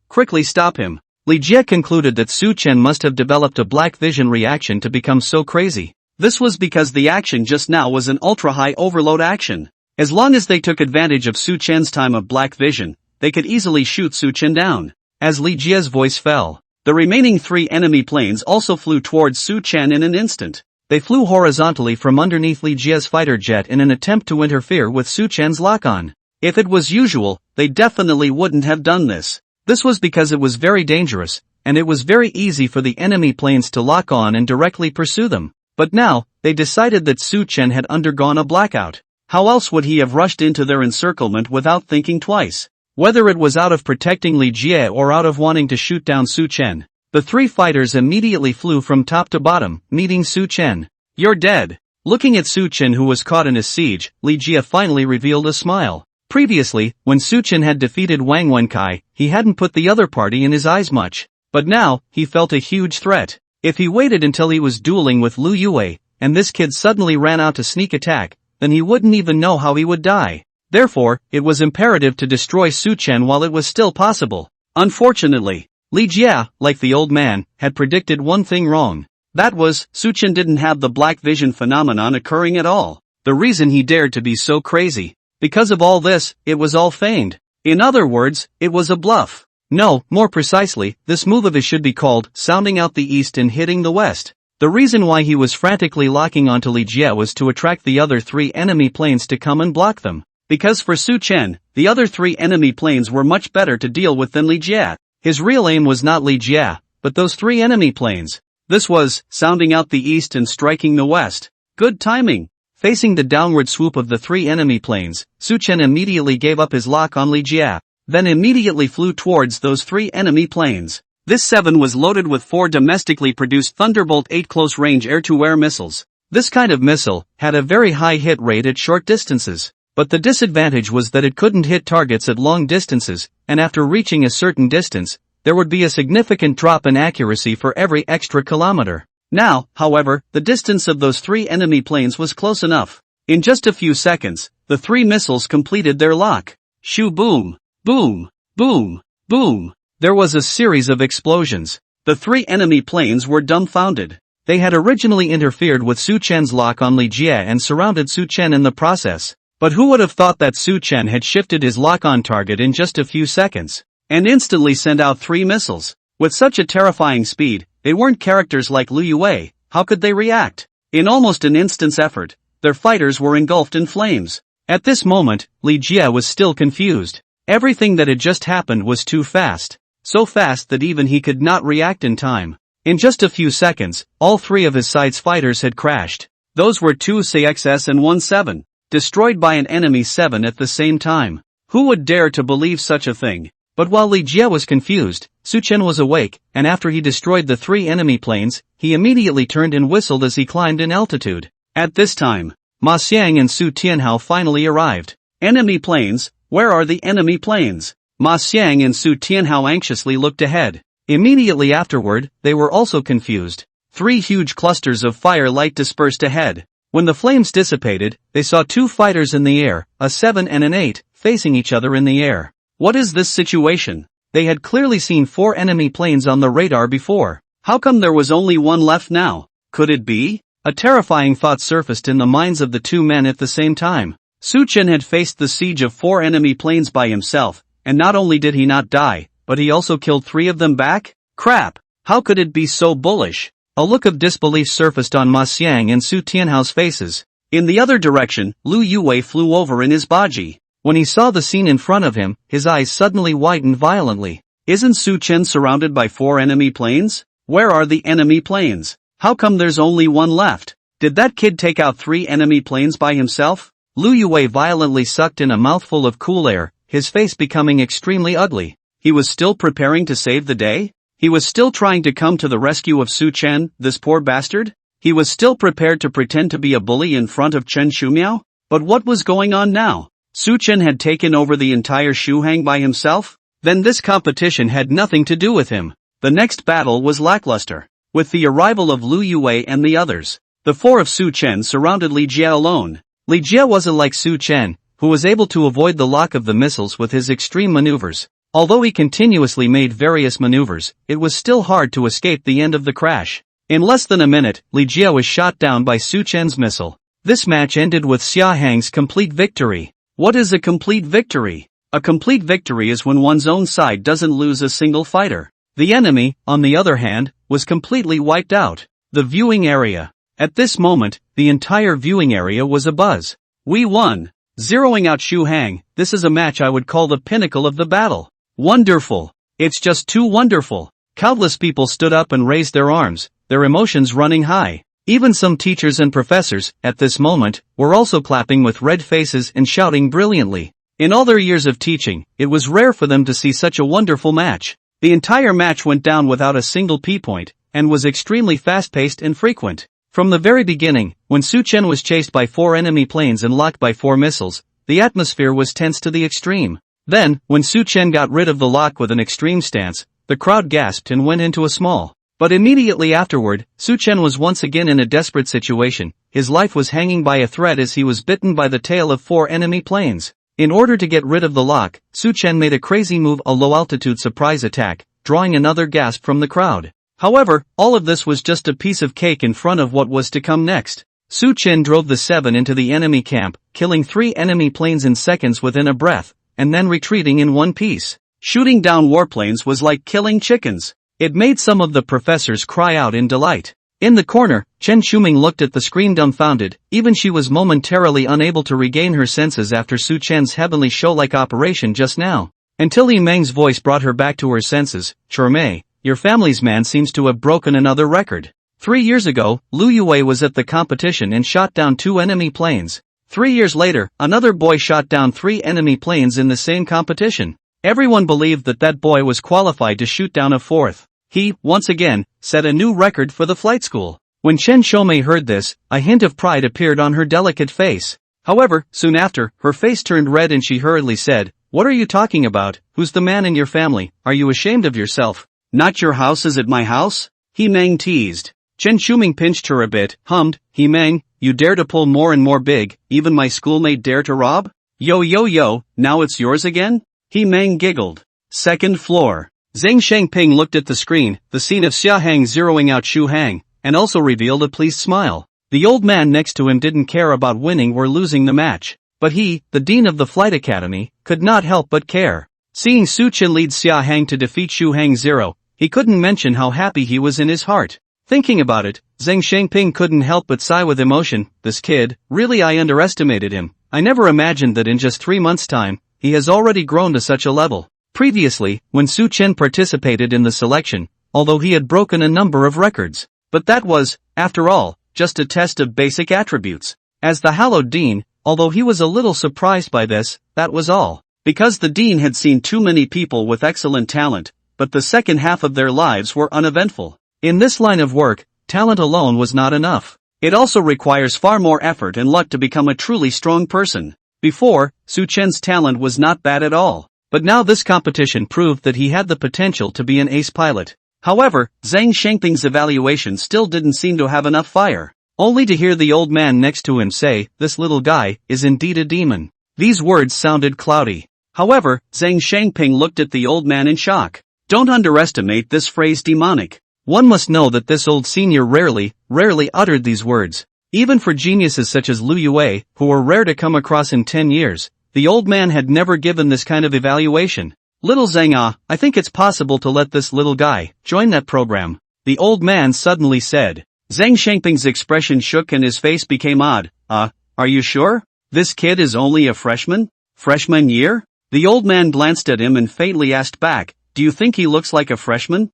Quickly stop him. Li Jie concluded that Su Chen must have developed a black vision reaction to become so crazy. This was because the action just now was an ultra-high overload action. As long as they took advantage of Su Chen's time of black vision, they could easily shoot Su Chen down. As Li Jie's voice fell, the remaining 3 enemy planes also flew towards Su Chen in an instant. They flew horizontally from underneath Li Jie's fighter jet in an attempt to interfere with Su Chen's lock-on. If it was usual, they definitely wouldn't have done this. This was because it was very dangerous, and it was very easy for the enemy planes to lock on and directly pursue them. But now, they decided that Su Chen had undergone a blackout. How else would he have rushed into their encirclement without thinking twice? Whether it was out of protecting Li Jie or out of wanting to shoot down Su Chen, the 3 fighters immediately flew from top to bottom, meeting Su Chen. "You're dead." Looking at Su Chen, who was caught in a siege, Li Jie finally revealed a smile. Previously, when Su Chen had defeated Wang Wenkai, he hadn't put the other party in his eyes much. But now, he felt a huge threat. If he waited until he was dueling with Lu Yue, and this kid suddenly ran out to sneak attack, then he wouldn't even know how he would die. Therefore, it was imperative to destroy Su Chen while it was still possible. Unfortunately, Li Jie, like the old man, had predicted one thing wrong. That was, Su Chen didn't have the black vision phenomenon occurring at all. The reason he dared to be so crazy. Because of all this, it was all feigned. In other words, it was a bluff. No, more precisely, this move of his should be called sounding out the east and hitting the west. The reason why he was frantically locking onto Li Jie was to attract the other 3 enemy planes to come and block them. Because for Su Chen, the other 3 enemy planes were much better to deal with than Li Jie. His real aim was not Li Jie, but those 3 enemy planes. This was sounding out the east and striking the west. Good timing. Facing the downward swoop of the 3 enemy planes, Su Chen immediately gave up his lock on Li Jie, then immediately flew towards those 3 enemy planes. This 7 was loaded with 4 domestically produced Thunderbolt 8 close-range air-to-air missiles. This kind of missile had a very high hit rate at short distances, but the disadvantage was that it couldn't hit targets at long distances, and after reaching a certain distance, there would be a significant drop in accuracy for every extra kilometer. Now, however, the distance of those 3 enemy planes was close enough. In just a few seconds, the 3 missiles completed their lock. Shoo boom, boom, boom, boom. There was a series of explosions. The 3 enemy planes were dumbfounded. They had originally interfered with Su Chen's lock on Li Jie and surrounded Su Chen in the process. But who would have thought that Su Chen had shifted his lock-on target in just a few seconds, and instantly sent out 3 missiles? With such a terrifying speed, they weren't characters like Lu Yue. How could they react? In almost an instant's effort, their fighters were engulfed in flames. At this moment, Li Jie was still confused. Everything that had just happened was too fast. So fast that even he could not react in time. In just a few seconds, all 3 of his side's fighters had crashed. Those were 2 CXS and 1 7, destroyed by an enemy 7 at the same time. Who would dare to believe such a thing? But while Li Jie was confused, Su Chen was awake, and after he destroyed the 3 enemy planes, he immediately turned and whistled as he climbed in altitude. At this time, Ma Xiang and Su Tianhao finally arrived. Enemy planes, where are the enemy planes? Ma Xiang and Su Tianhao anxiously looked ahead. Immediately afterward, they were also confused. 3 huge clusters of fire light dispersed ahead. When the flames dissipated, they saw 2 fighters in the air, a 7 and an 8, facing each other in the air. What is this situation? They had clearly seen 4 enemy planes on the radar before. How come there was only 1 left now? Could it be? A terrifying thought surfaced in the minds of the 2 men at the same time. Su Chen had faced the siege of 4 enemy planes by himself, and not only did he not die, but he also killed 3 of them back? Crap! How could it be so bullish? A look of disbelief surfaced on Ma Xiang and Su Tianhao's faces. In the other direction, Lu Yue flew over in his baji. When he saw the scene in front of him, his eyes suddenly widened violently. Isn't Su Chen surrounded by 4 enemy planes? Where are the enemy planes? How come there's only 1 left? Did that kid take out 3 enemy planes by himself? Lu Yue violently sucked in a mouthful of cool air, his face becoming extremely ugly. He was still preparing to save the day? He was still trying to come to the rescue of Su Chen, this poor bastard? He was still prepared to pretend to be a bully in front of Chen Shumiao? But what was going on now? Su Chen had taken over the entire Shuhang by himself? Then this competition had nothing to do with him. The next battle was lackluster. With the arrival of Lu Yue and the others, the 4 of Su Chen surrounded Li Jie alone. Li Jie wasn't like Su Chen, who was able to avoid the lock of the missiles with his extreme maneuvers. Although he continuously made various maneuvers, it was still hard to escape the end of the crash. In less than a minute, Li Jie was shot down by Su Chen's missile. This match ended with Xia Hang's complete victory. What is a complete victory? A complete victory is when one's own side doesn't lose a single fighter. The enemy, on the other hand, was completely wiped out. The viewing area. At this moment, the entire viewing area was abuzz. We won. Zeroing out Shu Hang, this is a match I would call the pinnacle of the battle. Wonderful. It's just too wonderful. Countless people stood up and raised their arms, their emotions running high. Even some teachers and professors, at this moment, were also clapping with red faces and shouting brilliantly. In all their years of teaching, it was rare for them to see such a wonderful match. The entire match went down without a single P-point, and was extremely fast-paced and frequent. From the very beginning, when Su Chen was chased by 4 enemy planes and locked by 4 missiles, the atmosphere was tense to the extreme. Then, when Su Chen got rid of the lock with an extreme stance, the crowd gasped and went into a small. But immediately afterward, Su Chen was once again in a desperate situation. His life was hanging by a thread as he was bitten by the tail of 4 enemy planes. In order to get rid of the lock, Su Chen made a crazy move, a low-altitude surprise attack, drawing another gasp from the crowd. However, all of this was just a piece of cake in front of what was to come next. Su Chen drove the 7 into the enemy camp, killing 3 enemy planes in seconds within a breath, and then retreating in one piece. Shooting down warplanes was like killing chickens. It made some of the professors cry out in delight. In the corner, Chen Shuming looked at the screen dumbfounded. Even she was momentarily unable to regain her senses after Su Chen's heavenly show-like operation just now. Until Li Meng's voice brought her back to her senses. Chormei, your family's man seems to have broken another record. 3 years ago, Lu Yue was at the competition and shot down 2 enemy planes. 3 years later, another boy shot down 3 enemy planes in the same competition. Everyone believed that that boy was qualified to shoot down a 4th. He, once again, set a new record for the flight school. When Chen Shomei heard this, a hint of pride appeared on her delicate face. However, soon after, her face turned red and she hurriedly said, "What are you talking about? Who's the man in your family? Are you ashamed of yourself? Not your house, is it my house?" He Meng teased. Chen Shuming pinched her a bit, hummed, "He Meng, you dare to pull more and more big, even my schoolmate dare to rob? Yo, now it's yours again?" He Meng giggled. Second floor. Zhang Shangping looked at the screen, the scene of Xia Hang zeroing out Shu Hang, and also revealed a pleased smile. The old man next to him didn't care about winning or losing the match. But he, the dean of the flight academy, could not help but care. Seeing Su Chen lead Xia Hang to defeat Shu Hang 0, he couldn't mention how happy he was in his heart. Thinking about it, Zhang Shangping couldn't help but sigh with emotion. This kid, really I underestimated him. I never imagined that in just 3 months' time, he has already grown to such a level. Previously, when Su Chen participated in the selection, although he had broken a number of records. But that was, after all, just a test of basic attributes. As the hallowed dean, although he was a little surprised by this, that was all. Because the dean had seen too many people with excellent talent, but the second half of their lives were uneventful. In this line of work, talent alone was not enough. It also requires far more effort and luck to become a truly strong person. Before, Su Chen's talent was not bad at all. But now this competition proved that he had the potential to be an ace pilot. However, Zhang Shangping's evaluation still didn't seem to have enough fire. Only to hear the old man next to him say, "This little guy is indeed a demon." These words sounded cloudy. However, Zhang Shangping looked at the old man in shock. Don't underestimate this phrase demonic. One must know that this old senior rarely uttered these words. Even for geniuses such as Lu Yue, who were rare to come across in 10 years, the old man had never given this kind of evaluation. "Little Zhang, I think it's possible to let this little guy join that program," the old man suddenly said. Zhang Shangping's expression shook and his face became odd. Are you sure? This kid is only a freshman? Freshman year?" The old man glanced at him and faintly asked back, "Do you think he looks like a freshman?"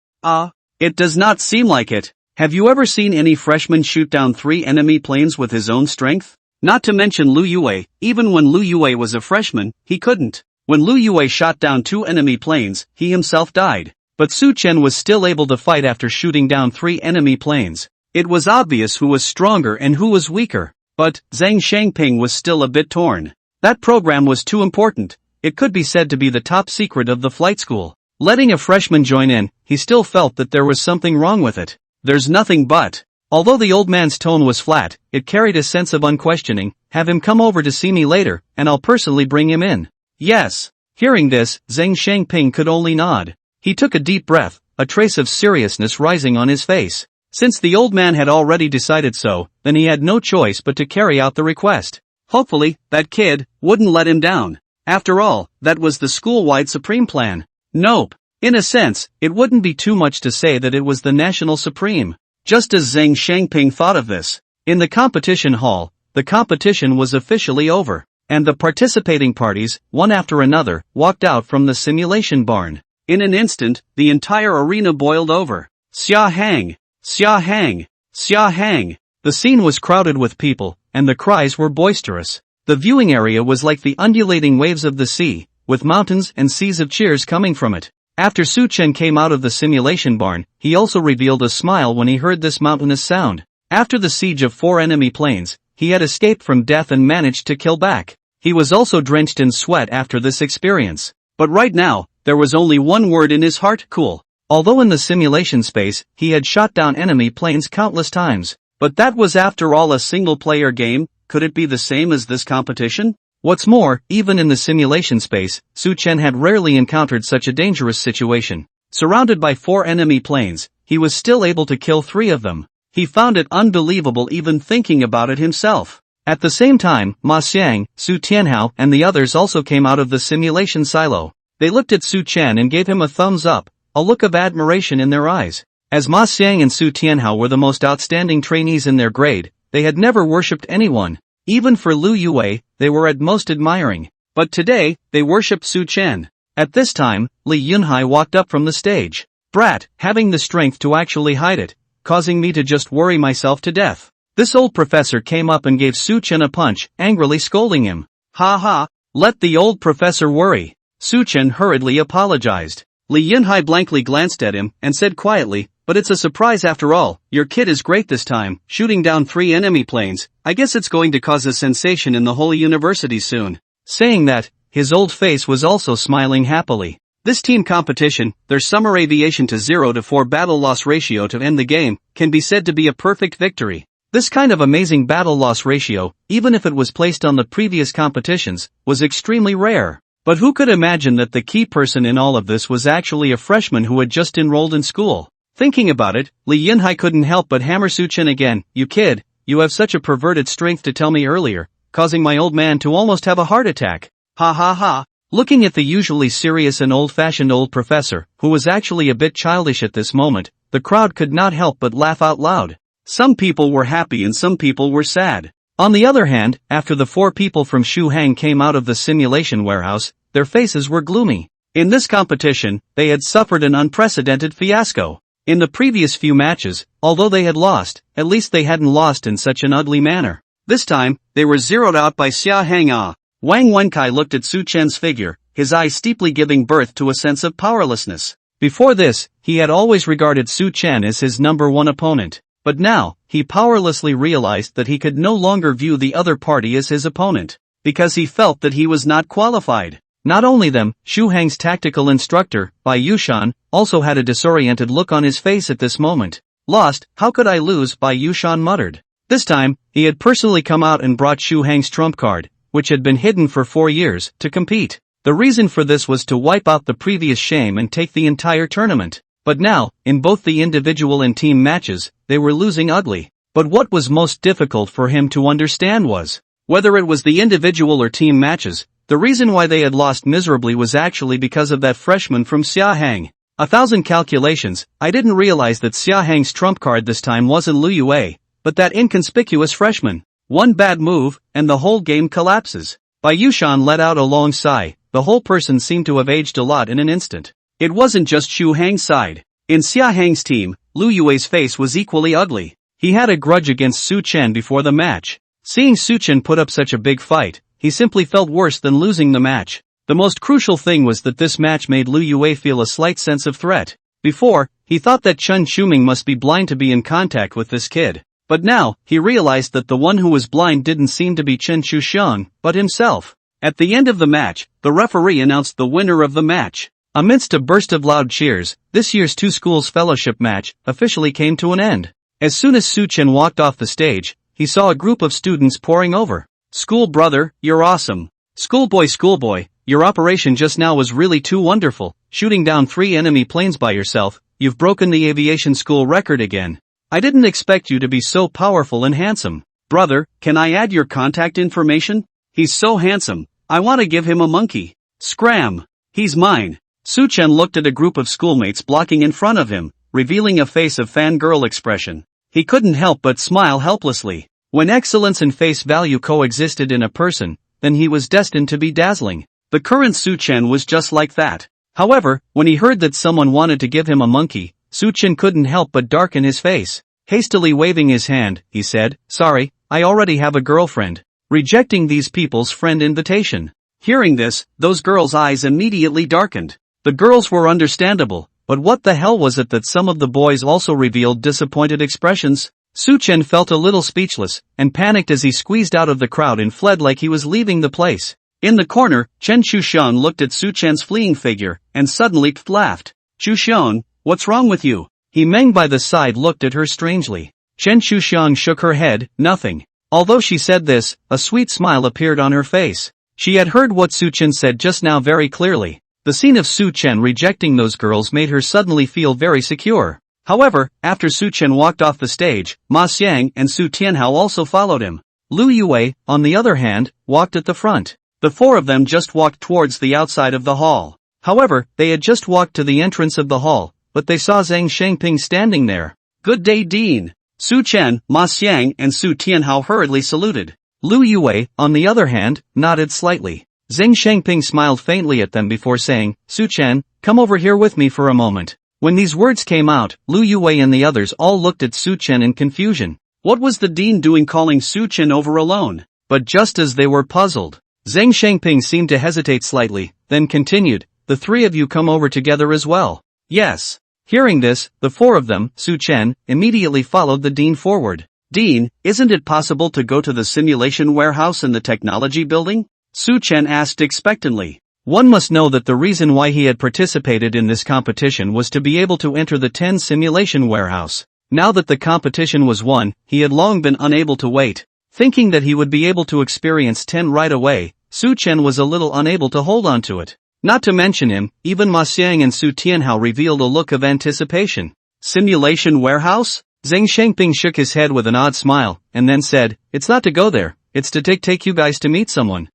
It does not seem like it. Have you ever seen any freshman shoot down 3 enemy planes with his own strength? Not to mention Lu Yue, even when Lu Yue was a freshman, he couldn't. When Lu Yue shot down 2 enemy planes, he himself died. But Su Chen was still able to fight after shooting down 3 enemy planes. It was obvious who was stronger and who was weaker. But Zhang Shangping was still a bit torn. That program was too important. It could be said to be the top secret of the flight school. Letting a freshman join in, he still felt that there was something wrong with it. There's nothing but. Although the old man's tone was flat, it carried a sense of unquestioning. "Have him come over to see me later, and I'll personally bring him in." "Yes." Hearing this, Zhang Shangping could only nod. He took a deep breath, a trace of seriousness rising on his face. Since the old man had already decided so, then he had no choice but to carry out the request. Hopefully, that kid wouldn't let him down. After all, that was the school-wide supreme plan. Nope. In a sense, it wouldn't be too much to say that it was the national supreme. Just as Zhang Shangping thought of this. In the competition hall, the competition was officially over, and the participating parties, one after another, walked out from the simulation barn. In an instant, the entire arena boiled over. Xia Hang! Xia Hang! Xia Hang! The scene was crowded with people, and the cries were boisterous. The viewing area was like the undulating waves of the sea, with mountains and seas of cheers coming from it. After Su Chen came out of the simulation barn, he also revealed a smile when he heard this mountainous sound. After the siege of 4 enemy planes, he had escaped from death and managed to kill back. He was also drenched in sweat after this experience. But right now, there was only one word in his heart: cool. Although in the simulation space, he had shot down enemy planes countless times. But that was after all a single-player game. Could it be the same as this competition? What's more, even in the simulation space, Su Chen had rarely encountered such a dangerous situation. Surrounded by 4 enemy planes, he was still able to kill 3 of them. He found it unbelievable even thinking about it himself. At the same time, Ma Xiang, Su Tianhao, and the others also came out of the simulation silo. They looked at Su Chen and gave him a thumbs up, a look of admiration in their eyes. As Ma Xiang and Su Tianhao were the most outstanding trainees in their grade, they had never worshipped anyone. Even for Lu Yue, they were at most admiring. But today, they worshipped Su Chen. At this time, Li Yunhai walked up from the stage. Brat, having the strength to actually hide it, causing me to just worry myself to death. This old professor came up and gave Su Chen a punch, angrily scolding him. Ha ha, let the old professor worry. Su Chen hurriedly apologized. Li Yunhai blankly glanced at him and said quietly, but it's a surprise after all. Your kid is great this time, shooting down 3 enemy planes. I guess it's going to cause a sensation in the Holy University soon. Saying that, his old face was also smiling happily. This team competition, their summer aviation to 0 to 4 battle loss ratio to end the game, can be said to be a perfect victory. This kind of amazing battle loss ratio, even if it was placed on the previous competitions, was extremely rare. But who could imagine that the key person in all of this was actually a freshman who had just enrolled in school? Thinking about it, Li Yunhai couldn't help but hammer Su Chen again. You kid, you have such a perverted strength to tell me earlier, causing my old man to almost have a heart attack. Ha ha ha. Looking at the usually serious and old-fashioned old professor, who was actually a bit childish at this moment, the crowd could not help but laugh out loud. Some people were happy and some people were sad. On the other hand, after the 4 people from Shu Hang came out of the simulation warehouse, their faces were gloomy. In this competition, they had suffered an unprecedented fiasco. In the previous few matches, although they had lost, at least they hadn't lost in such an ugly manner. This time, they were zeroed out by Xia Hang. Wang Wenkai looked at Su Chen's figure, his eyes steeply giving birth to a sense of powerlessness. Before this, he had always regarded Su Chen as his number 1 opponent. But now, he powerlessly realized that he could no longer view the other party as his opponent, because he felt that he was not qualified. Not only them, Shu Hang's tactical instructor, Bai Yushan, also had a disoriented look on his face at this moment. Lost, how could I lose? Bai Yushan muttered. This time, he had personally come out and brought Shu Hang's trump card, which had been hidden for 4 years, to compete. The reason for this was to wipe out the previous shame and take the entire tournament. But now, in both the individual and team matches, they were losing ugly. But what was most difficult for him to understand was, whether it was the individual or team matches, the reason why they had lost miserably was actually because of that freshman from Xia Hang. 1,000 calculations, I didn't realize that Xia Hang's trump card this time wasn't Lu Yue, but that inconspicuous freshman. One bad move, and the whole game collapses. Bai Yushan let out a long sigh. The whole person seemed to have aged a lot in an instant. It wasn't just Shu Hang's side. In Xia Hang's team, Lu Yue's face was equally ugly. He had a grudge against Su Chen before the match. Seeing Su Chen put up such a big fight, he simply felt worse than losing the match. The most crucial thing was that this match made Lu Yue feel a slight sense of threat. Before, he thought that Chen Shuming must be blind to be in contact with this kid. But now, he realized that the one who was blind didn't seem to be Chen Chuxiang, but himself. At the end of the match, the referee announced the winner of the match. Amidst a burst of loud cheers, this year's 2 schools fellowship match officially came to an end. As soon as Su Chen walked off the stage, he saw a group of students pouring over. School brother, you're awesome. Schoolboy, your operation just now was really too wonderful. Shooting down 3 enemy planes by yourself, you've broken the aviation school record again. I didn't expect you to be so powerful and handsome. Brother, can I add your contact information? He's so handsome. I want to give him a monkey. Scram! He's mine. Su Chen looked at a group of schoolmates blocking in front of him, revealing a face of fangirl expression. He couldn't help but smile helplessly. When excellence and face value coexisted in a person, then he was destined to be dazzling. The current Su Chen was just like that. However, when he heard that someone wanted to give him a monkey, Su Chen couldn't help but darken his face. Hastily waving his hand, he said, "Sorry, I already have a girlfriend," rejecting these people's friend invitation. Hearing this, those girls' eyes immediately darkened. The girls were understandable, but what the hell was it that some of the boys also revealed disappointed expressions? Su Chen felt a little speechless, and panicked as he squeezed out of the crowd and fled like he was leaving the place. In the corner, Chen Chuxian looked at Su Chen's fleeing figure, and suddenly laughed. "Chuxian, what's wrong with you?" He Meng by the side looked at her strangely. Chen Chuxian shook her head, "Nothing." Although she said this, a sweet smile appeared on her face. She had heard what Su Chen said just now very clearly. The scene of Su Chen rejecting those girls made her suddenly feel very secure. However, after Su Chen walked off the stage, Ma Xiang and Su Tianhao also followed him. Lu Yue, on the other hand, walked at the front. The four of them just walked towards the outside of the hall. However, they had just walked to the entrance of the hall, but they saw Zhang Shengping standing there. "Good day, Dean." Su Chen, Ma Xiang and Su Tianhao hurriedly saluted. Lu Yue, on the other hand, nodded slightly. Zhang Shengping smiled faintly at them before saying, "Su Chen, come over here with me for a moment." When these words came out, Lu Yue and the others all looked at Su Chen in confusion. What was the dean doing calling Su Chen over alone? But just as they were puzzled, Zhang Shengping seemed to hesitate slightly, then continued, "The three of you come over together as well." "Yes." Hearing this, the four of them, Su Chen, immediately followed the dean forward. "Dean, isn't it possible to go to the simulation warehouse in the technology building?" Su Chen asked expectantly. One must know that the reason why he had participated in this competition was to be able to enter the 10 simulation warehouse. Now that the competition was won, he had long been unable to wait. Thinking that he would be able to experience 10 right away, Su Chen was a little unable to hold on to it. Not to mention him, even Ma Xiang and Su Tianhao revealed a look of anticipation. Simulation warehouse? Zhang Shengping shook his head with an odd smile, and then said, "It's not to go there, it's to take you guys to meet someone."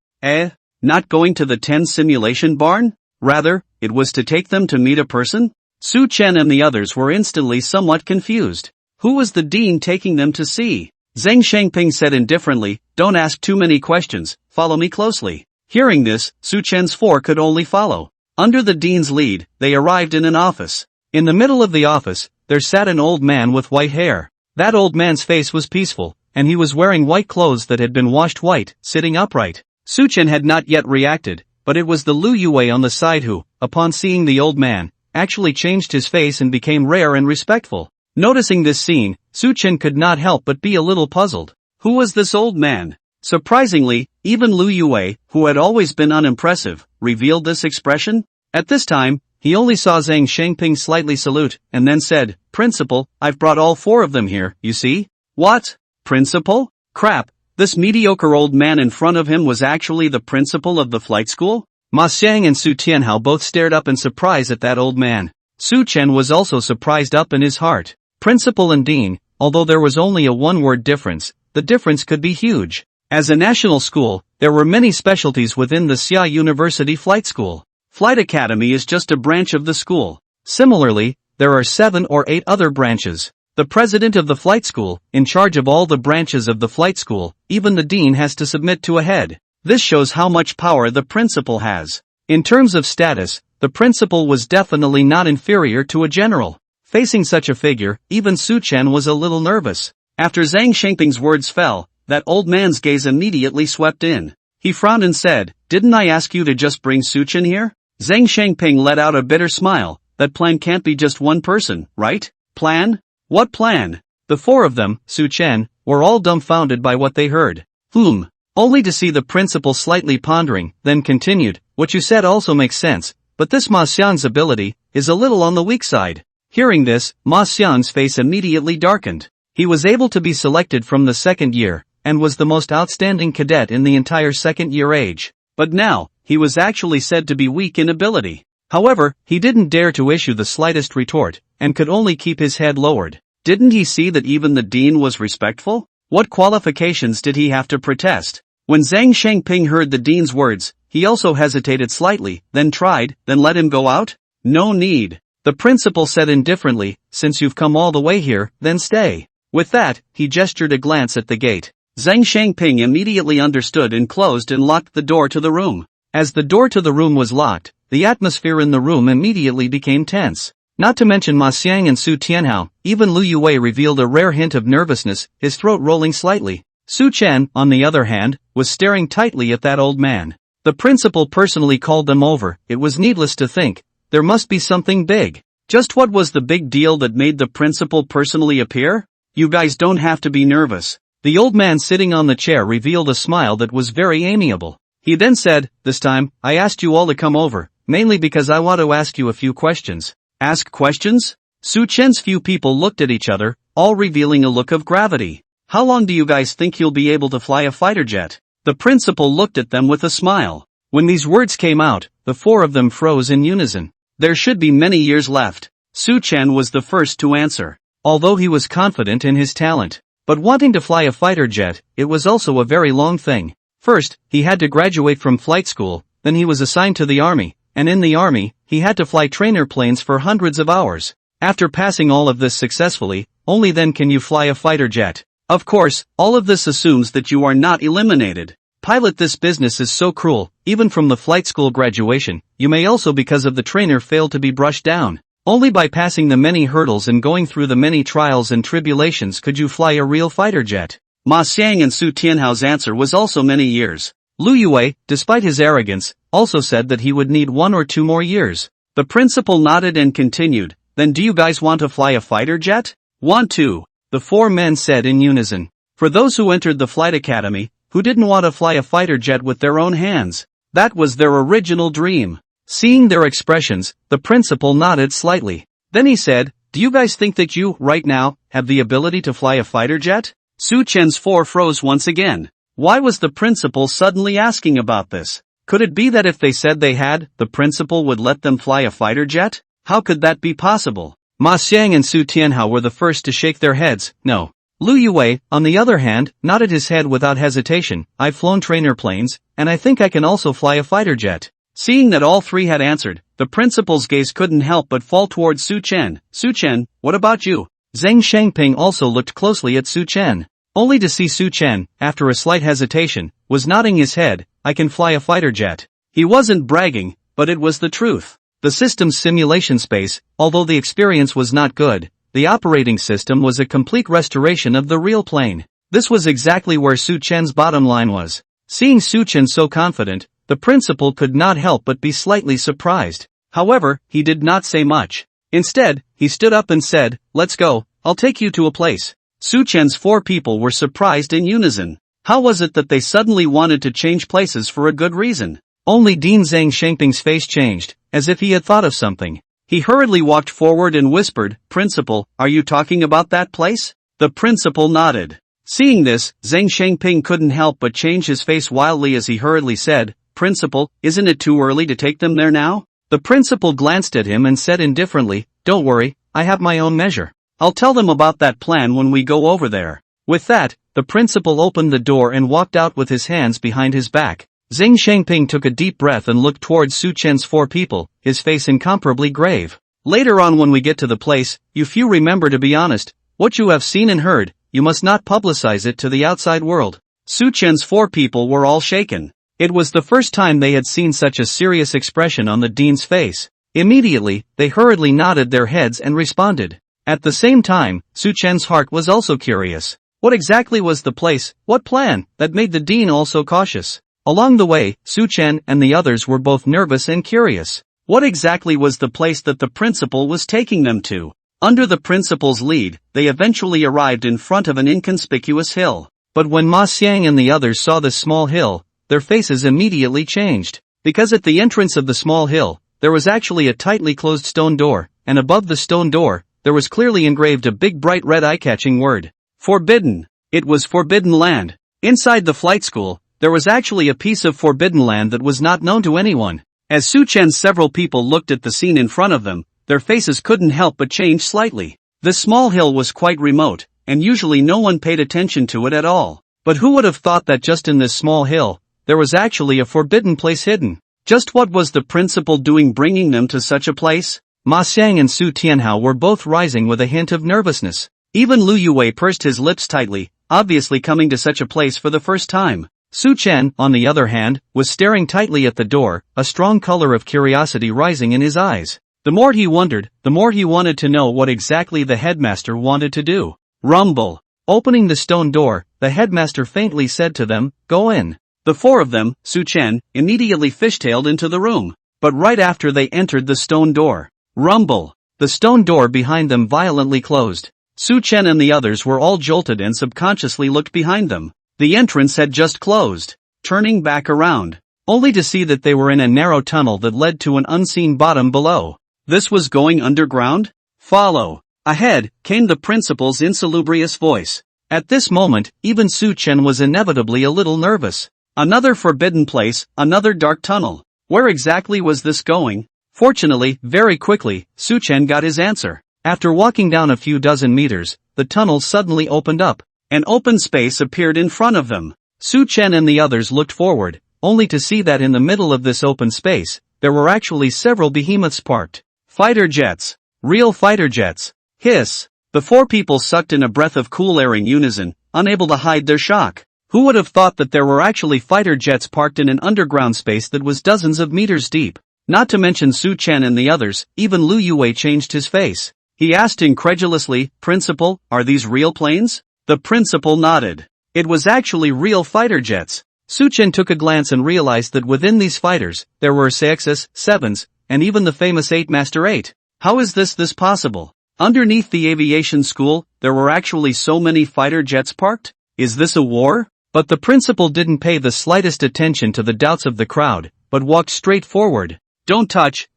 Not going to the 10 simulation barn? Rather, it was to take them to meet a person? Su Chen and the others were instantly somewhat confused. Who was the dean taking them to see? Zhang Shengping said indifferently, "Don't ask too many questions, follow me closely." Hearing this, Su Chen's four could only follow. Under the dean's lead, they arrived in an office. In the middle of the office, there sat an old man with white hair. That old man's face was peaceful, and he was wearing white clothes that had been washed white, sitting upright. Su Chen had not yet reacted, but it was the Lu Yue on the side who, upon seeing the old man, actually changed his face and became rare and respectful. Noticing this scene, Su Chen could not help but be a little puzzled. Who was this old man? Surprisingly, even Lu Yue, who had always been unimpressive, revealed this expression. At this time, he only saw Zhang Shengping slightly salute, and then said, "Principal, I've brought all four of them here, you see?" What? Principal? Crap, this mediocre old man in front of him was actually the principal of the flight school? Ma Xiang and Su Tianhao both stared up in surprise at that old man. Su Chen was also surprised up in his heart. Principal and dean, although there was only a one-word difference, the difference could be huge. As a national school, there were many specialties within the Xia University Flight School. Flight Academy is just a branch of the school. Similarly, there are 7 or 8 other branches. The president of the flight school, in charge of all the branches of the flight school, even the dean has to submit to a head. This shows how much power the principal has. In terms of status, the principal was definitely not inferior to a general. Facing such a figure, even Su Chen was a little nervous. After Zhang Shengping's words fell, that old man's gaze immediately swept in. He frowned and said, "Didn't I ask you to just bring Su Chen here?" Zhang Shengping let out a bitter smile. That plan can't be just one person, right? Plan? What plan? The four of them, Su Chen, were all dumbfounded by what they heard. Only to see the principal slightly pondering, then continued, "What you said also makes sense, but this Ma Xiang's ability is a little on the weak side." Hearing this, Ma Xiang's face immediately darkened. He was able to be selected from the second year, and was the most outstanding cadet in the entire second year age. But now, he was actually said to be weak in ability. However, he didn't dare to issue the slightest retort, and could only keep his head lowered. Didn't he see that even the dean was respectful? What qualifications did he have to protest? When Zhang Shangping heard the dean's words, he also hesitated slightly, then tried, then let him go out? No need. The principal said indifferently, since you've come all the way here, then stay. With that, he gestured a glance at the gate. Zhang Shangping immediately understood and closed and locked the door to the room. As the door to the room was locked, the atmosphere in the room immediately became tense. Not to mention Ma Xiang and Su Tianhao, even Lu Yue revealed a rare hint of nervousness, his throat rolling slightly. Su Chen, on the other hand, was staring tightly at that old man. The principal personally called them over. It was needless to think, there must be something big. Just what was the big deal that made the principal personally appear? You guys don't have to be nervous. The old man sitting on the chair revealed a smile that was very amiable. He then said, this time, I asked you all to come over, mainly because I want to ask you a few questions. Ask questions? Su Chen's few people looked at each other, all revealing a look of gravity. How long do you guys think you'll be able to fly a fighter jet? The principal looked at them with a smile. When these words came out, the four of them froze in unison. There should be many years left. Su Chen was the first to answer. Although he was confident in his talent, but wanting to fly a fighter jet, it was also a very long thing. First, he had to graduate from flight school, then he was assigned to the army, and in the army, he had to fly trainer planes for hundreds of hours. After passing all of this successfully, only then can you fly a fighter jet. Of course, all of this assumes that you are not eliminated. Pilot, this business is so cruel, even from the flight school graduation, you may also because of the trainer fail to be brushed down. Only by passing the many hurdles and going through the many trials and tribulations could you fly a real fighter jet. Ma Xiang and Su Tianhao's answer was also many years. Lu Yue, despite his arrogance, also said that he would need 1 or 2 more years. The principal nodded and continued, then do you guys want to fly a fighter jet? Want to. The 4 men said in unison. For those who entered the flight academy, who didn't want to fly a fighter jet with their own hands? That was their original dream. Seeing their expressions, the principal nodded slightly. Then he said, do you guys think that you, right now, have the ability to fly a fighter jet? Su Chen's 4 froze once again. Why was the principal suddenly asking about this? Could it be that if they said they had, the principal would let them fly a fighter jet? How could that be possible? Ma Xiang and Su Tianhao were the first to shake their heads, no. Lu Yue, on the other hand, nodded his head without hesitation. I've flown trainer planes, and I think I can also fly a fighter jet. Seeing that all 3 had answered, the principal's gaze couldn't help but fall towards Su Chen. Su Chen, what about you? Zhang Shangping also looked closely at Su Chen. Only to see Su Chen, after a slight hesitation, was nodding his head. I can fly a fighter jet. He wasn't bragging, but it was the truth. The system's simulation space, although the experience was not good, the operating system was a complete restoration of the real plane. This was exactly where Su Chen's bottom line was. Seeing Su Chen so confident, the principal could not help but be slightly surprised. However, he did not say much. Instead, he stood up and said, let's go, I'll take you to a place. Su Chen's 4 people were surprised in unison. How was it that they suddenly wanted to change places for a good reason? Only Dean Zhang Shangping's face changed, as if he had thought of something. He hurriedly walked forward and whispered, Principal, are you talking about that place? The principal nodded. Seeing this, Zhang Shangping couldn't help but change his face wildly as he hurriedly said, Principal, isn't it too early to take them there now? The principal glanced at him and said indifferently, don't worry, I have my own measure. I'll tell them about that plan when we go over there. With that, the principal opened the door and walked out with his hands behind his back. Zhang Shangping took a deep breath and looked towards Su Chen's 4 people, his face incomparably grave. Later on when we get to the place, you few remember to be honest, what you have seen and heard, you must not publicize it to the outside world. Su Chen's 4 people were all shaken. It was the first time they had seen such a serious expression on the dean's face. Immediately, they hurriedly nodded their heads and responded. At the same time, Su Chen's heart was also curious. What exactly was the place, what plan, that made the dean also cautious? Along the way, Su Chen and the others were both nervous and curious. What exactly was the place that the principal was taking them to? Under the principal's lead, they eventually arrived in front of an inconspicuous hill. But when Ma Xiang and the others saw this small hill, their faces immediately changed. Because at the entrance of the small hill, there was actually a tightly closed stone door, and above the stone door, there was clearly engraved a big bright red eye-catching word. Forbidden. It was Forbidden Land. Inside the flight school, there was actually a piece of forbidden land that was not known to anyone. As Su Chen's several people looked at the scene in front of them, their faces couldn't help but change slightly. This small hill was quite remote, and usually no one paid attention to it at all. But who would have thought that just in this small hill, there was actually a forbidden place hidden? Just what was the principal doing bringing them to such a place? Ma Xiang and Su Tianhao were both rising with a hint of nervousness. Even Lu Yue pursed his lips tightly, obviously coming to such a place for the first time. Su Chen, on the other hand, was staring tightly at the door, a strong color of curiosity rising in his eyes. The more he wondered, the more he wanted to know what exactly the headmaster wanted to do. Rumble. Opening the stone door, the headmaster faintly said to them, "Go in." The four of them, Su Chen, immediately fishtailed into the room. But right after they entered the stone door, rumble. The stone door behind them violently closed. Su Chen and the others were all jolted and subconsciously looked behind them. The entrance had just closed. Turning back around, only to see that they were in a narrow tunnel that led to an unseen bottom below. This was going underground? Follow. Ahead, came the principal's insalubrious voice. At this moment, even Su Chen was inevitably a little nervous. Another forbidden place, another dark tunnel. Where exactly was this going? Fortunately, very quickly, Su Chen got his answer. After walking down a few dozen meters, the tunnel suddenly opened up. An open space appeared in front of them. Su Chen and the others looked forward, only to see that in the middle of this open space, there were actually several behemoths parked. Fighter jets. Real fighter jets. Hiss. The four people sucked in a breath of cool air in unison, unable to hide their shock. Who would have thought that there were actually fighter jets parked in an underground space that was dozens of meters deep? Not to mention Su Chen and the others, even Lu Yue changed his face. He asked incredulously, "Principal, are these real planes?" The principal nodded. It was actually real fighter jets. Su Chen took a glance and realized that within these fighters, there were 6s, 7s, and even the famous 8 Master 8. How is this possible? Underneath the aviation school, there were actually so many fighter jets parked? Is this a war? But the principal didn't pay the slightest attention to the doubts of the crowd, but walked straight forward. Don't touch,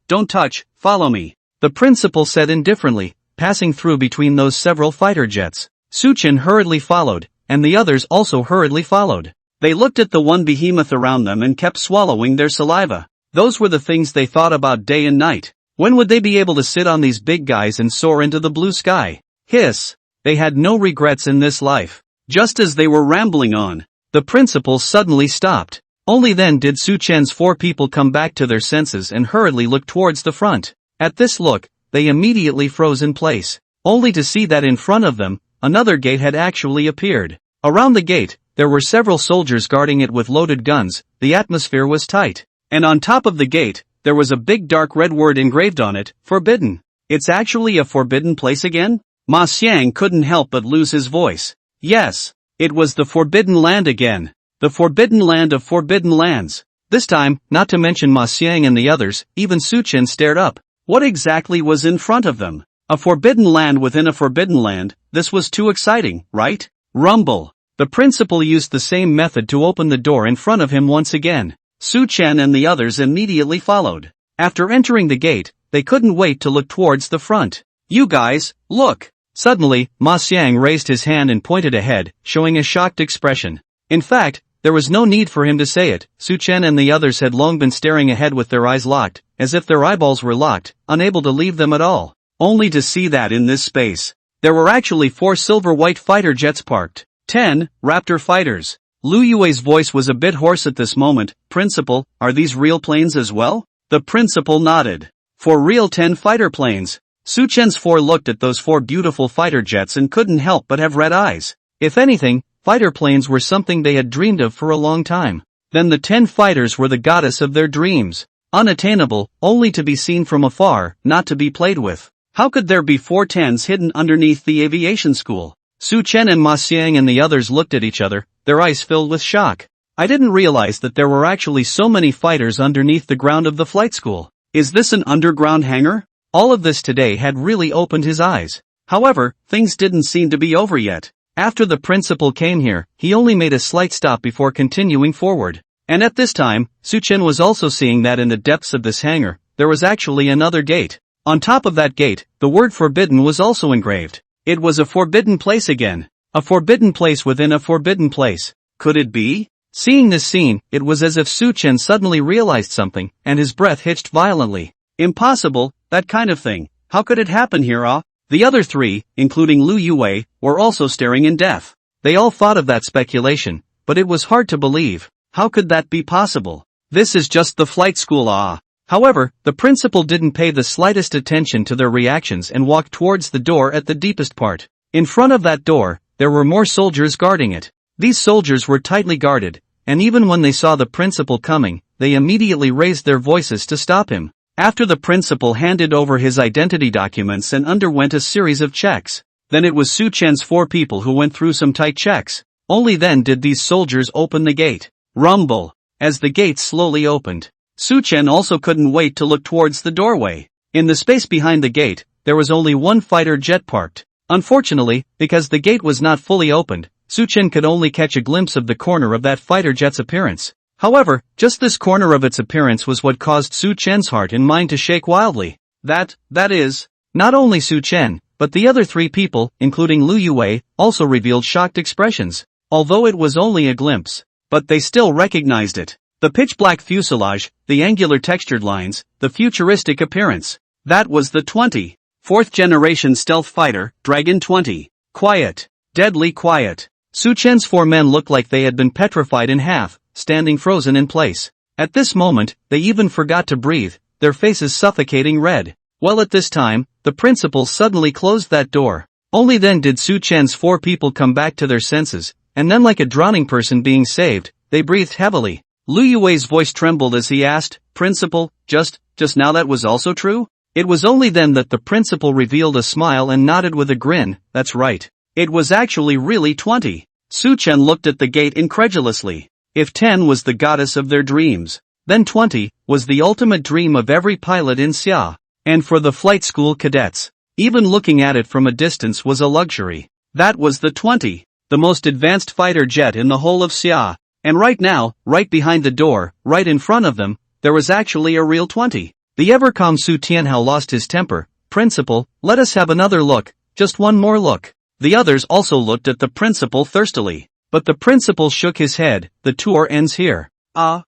follow me. The principal said indifferently, passing through between those several fighter jets. Su Chen hurriedly followed, and the others also hurriedly followed. They looked at the one behemoth around them and kept swallowing their saliva. Those were the things they thought about day and night. When would they be able to sit on these big guys and soar into the blue sky? Hiss. They had no regrets in this life. Just as they were rambling on, the principal suddenly stopped. Only then did Su Chen's four people come back to their senses and hurriedly look towards the front. At this look, they immediately froze in place, only to see that in front of them, another gate had actually appeared. Around the gate, there were several soldiers guarding it with loaded guns. The atmosphere was tight. And on top of the gate, there was a big dark red word engraved on it, forbidden. It's actually a forbidden place again? Ma Xiang couldn't help but lose his voice. Yes, it was the Forbidden Land again. The Forbidden Land of Forbidden Lands. This time, not to mention Ma Xiang and the others, even Su Chen stared up. What exactly was in front of them? A forbidden land within a forbidden land. This was too exciting, right? Rumble. The principal used the same method to open the door in front of him once again. Su Chen and the others immediately followed. After entering the gate, they couldn't wait to look towards the front. You guys, look! Suddenly, Ma Xiang raised his hand and pointed ahead, showing a shocked expression. In fact, there was no need for him to say it. Su Chen and the others had long been staring ahead with their eyes locked, as if their eyeballs were locked, unable to leave them at all. Only to see that in this space, there were actually 4 silver-white fighter jets parked. 10 Raptor fighters. Lu Yue's voice was a bit hoarse at this moment. Principal, are these real planes as well? The principal nodded. For real 10 fighter planes. Su Chen's 4 looked at those 4 beautiful fighter jets and couldn't help but have red eyes. If anything, fighter planes were something they had dreamed of for a long time. Then the 10 fighters were the goddess of their dreams. Unattainable, only to be seen from afar, not to be played with. How could there be 4 10s hidden underneath the aviation school? Su Chen and Ma Xiang and the others looked at each other, their eyes filled with shock. I didn't realize that there were actually so many fighters underneath the ground of the flight school. Is this an underground hangar? All of this today had really opened his eyes. However, things didn't seem to be over yet. After the principal came here, he only made a slight stop before continuing forward. And at this time, Su Chen was also seeing that in the depths of this hangar, there was actually another gate. On top of that gate, the word forbidden was also engraved. It was a forbidden place again. A forbidden place within a forbidden place. Could it be? Seeing this scene, it was as if Su Chen suddenly realized something, and his breath hitched violently. Impossible, that kind of thing. How could it happen here, ah? The other 3, including Lu Yue, were also staring in death. They all thought of that speculation, but it was hard to believe. How could that be possible? This is just the flight school, ah. However, the principal didn't pay the slightest attention to their reactions and walked towards the door at the deepest part. In front of that door, there were more soldiers guarding it. These soldiers were tightly guarded, and even when they saw the principal coming, they immediately raised their voices to stop him. After the principal handed over his identity documents and underwent a series of checks, then it was Su Chen's 4 people who went through some tight checks. Only then did these soldiers open the gate. Rumble. As the gate slowly opened, Su Chen also couldn't wait to look towards the doorway. In the space behind the gate, there was only one fighter jet parked. Unfortunately, because the gate was not fully opened, Su Chen could only catch a glimpse of the corner of that fighter jet's appearance. However, just this corner of its appearance was what caused Su Chen's heart and mind to shake wildly. That is, not only Su Chen, but the other 3 people, including Lu Yue, also revealed shocked expressions. Although it was only a glimpse, but they still recognized it. The pitch-black fuselage, the angular textured lines, the futuristic appearance. That was the 24th generation stealth fighter, Dragon 20. Quiet. Deadly quiet. Su Chen's 4 men looked like they had been petrified in half, standing frozen in place. At this moment, they even forgot to breathe, their faces suffocating red. Well, at this time, the principal suddenly closed that door. Only then did Su Chen's 4 people come back to their senses, and then like a drowning person being saved, they breathed heavily. Lu Yue's voice trembled as he asked, "Principal, just now that was also true?" It was only then that the principal revealed a smile and nodded with a grin. "That's right. It was actually really 20. Su Chen looked at the gate incredulously. If 10 was the goddess of their dreams, then 20 was the ultimate dream of every pilot in Xia. And for the flight school cadets, even looking at it from a distance was a luxury. That was the 20. The most advanced fighter jet in the whole of Xia. And right now, right behind the door, right in front of them, there was actually a real 20. The ever-calm Su Tianhao lost his temper. "Principal, let us have another look, just one more look." The others also looked at the principal thirstily. But the principal shook his head. "The tour ends here.